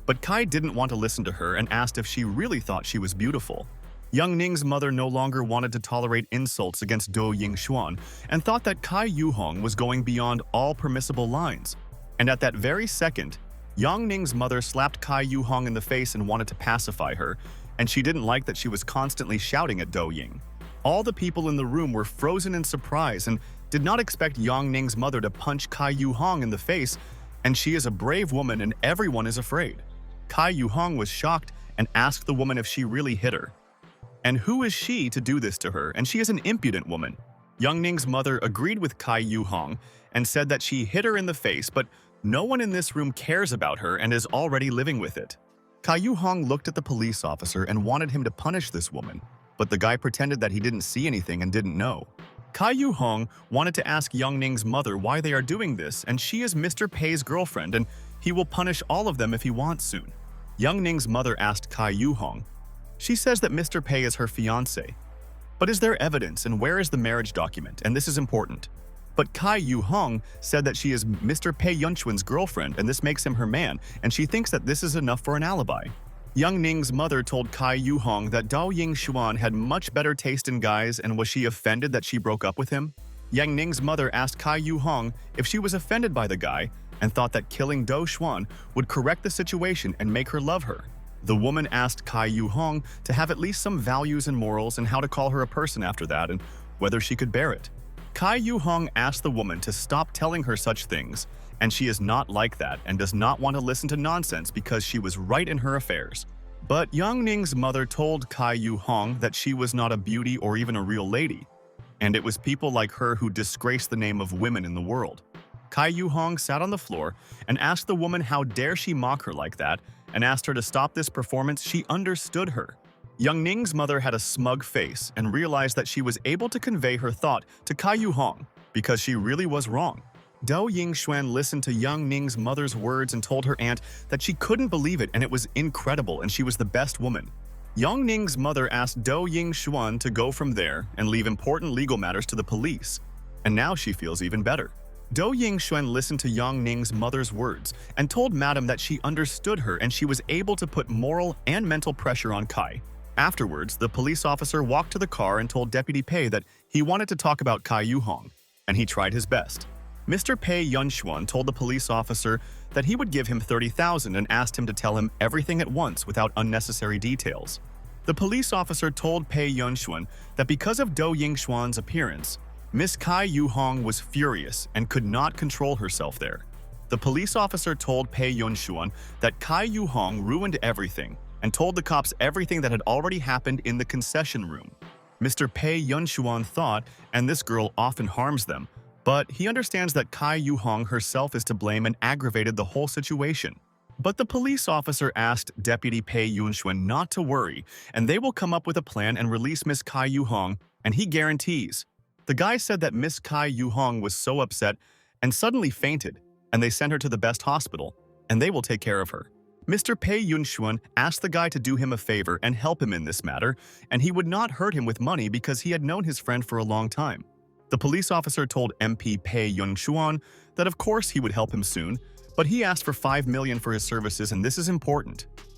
But Cai didn't want to listen to her and asked if she really thought she was beautiful. Yang Ning's mother no longer wanted to tolerate insults against Do Yingxuan and thought that Cai Yu-hong was going beyond all permissible lines. And at that very second, Yang Ning's mother slapped Cai Yu-hong in the face and wanted to pacify her, and she didn't like that she was constantly shouting at Do Ying. All the people in the room were frozen in surprise and did not expect Yang Ning's mother to punch Cai Yu-hong in the face, and she is a brave woman and everyone is afraid. Cai Yu-hong was shocked and asked the woman if she really hit her. And who is she to do this to her, and she is an impudent woman. Yang Ning's mother agreed with Cai Yu-hong and said that she hit her in the face, but no one in this room cares about her and is already living with it. Cai Yu-hong looked at the police officer and wanted him to punish this woman, but the guy pretended that he didn't see anything and didn't know. Cai Yu-hong wanted to ask Yang Ning's mother why they are doing this, and she is Mr. Pei's girlfriend and he will punish all of them if he wants soon. Yang Ning's mother asked Cai Yu-hong. She says that Mr. Pei is her fiancé. But is there evidence, and where is the marriage document? And this is important. But Cai Yu-hong said that she is Mr. Pei Yunxuan's girlfriend and this makes him her man, and she thinks that this is enough for an alibi. Yang Ning's mother told Cai Yu-hong that Dao Yingxuan had much better taste in guys, and was she offended that she broke up with him? Yang Ning's mother asked Cai Yu-hong if she was offended by the guy and thought that killing Do Xuan would correct the situation and make her love her. The woman asked Cai Yu-hong to have at least some values and morals and how to call her a person after that and whether she could bear it. Cai Yu-hong asked the woman to stop telling her such things, and she is not like that and does not want to listen to nonsense because she was right in her affairs. But Yang Ning's mother told Cai Yu-hong that she was not a beauty or even a real lady, and it was people like her who disgraced the name of women in the world. Cai Yu-hong sat on the floor and asked the woman how dare she mock her like that, and asked her to stop this performance. She understood her. Yang Ning's mother had a smug face and realized that she was able to convey her thought to Cai Yu-hong because she really was wrong. Do Yingxuan listened to Yang Ning's mother's words and told her aunt that she couldn't believe it and it was incredible and she was the best woman. Yang Ning's mother asked Do Yingxuan to go from there and leave important legal matters to the police, and now she feels even better. Do Yingxuan listened to Yang Ning's mother's words and told Madam that she understood her and she was able to put moral and mental pressure on Cai. Afterwards, the police officer walked to the car and told Deputy Pei that he wanted to talk about Cai Yu-hong, and he tried his best. Mr. Pei Yunxuan told the police officer that he would give him 30,000 and asked him to tell him everything at once without unnecessary details. The police officer told Pei Yunxuan that because of Do Yingxuan's appearance, Miss Cai Yu-hong was furious and could not control herself there. The police officer told Pei Yunxuan that Cai Yu-hong ruined everything and told the cops everything that had already happened in the concession room. Mr. Pei Yunxuan thought, and this girl often harms them, but he understands that Cai Yu-hong herself is to blame and aggravated the whole situation. But the police officer asked Deputy Pei Yunxuan not to worry, and they will come up with a plan and release Miss Kai Yuhong, and he guarantees. The guy said that Miss Kai Yuhong was so upset and suddenly fainted, and they sent her to the best hospital, and they will take care of her. Mr. Pei Yunxuan asked the guy to do him a favor and help him in this matter, and he would not hurt him with money because he had known his friend for a long time. The police officer told MP Pei Yunxuan that of course he would help him soon, but he asked for 5 million for his services, and this is important.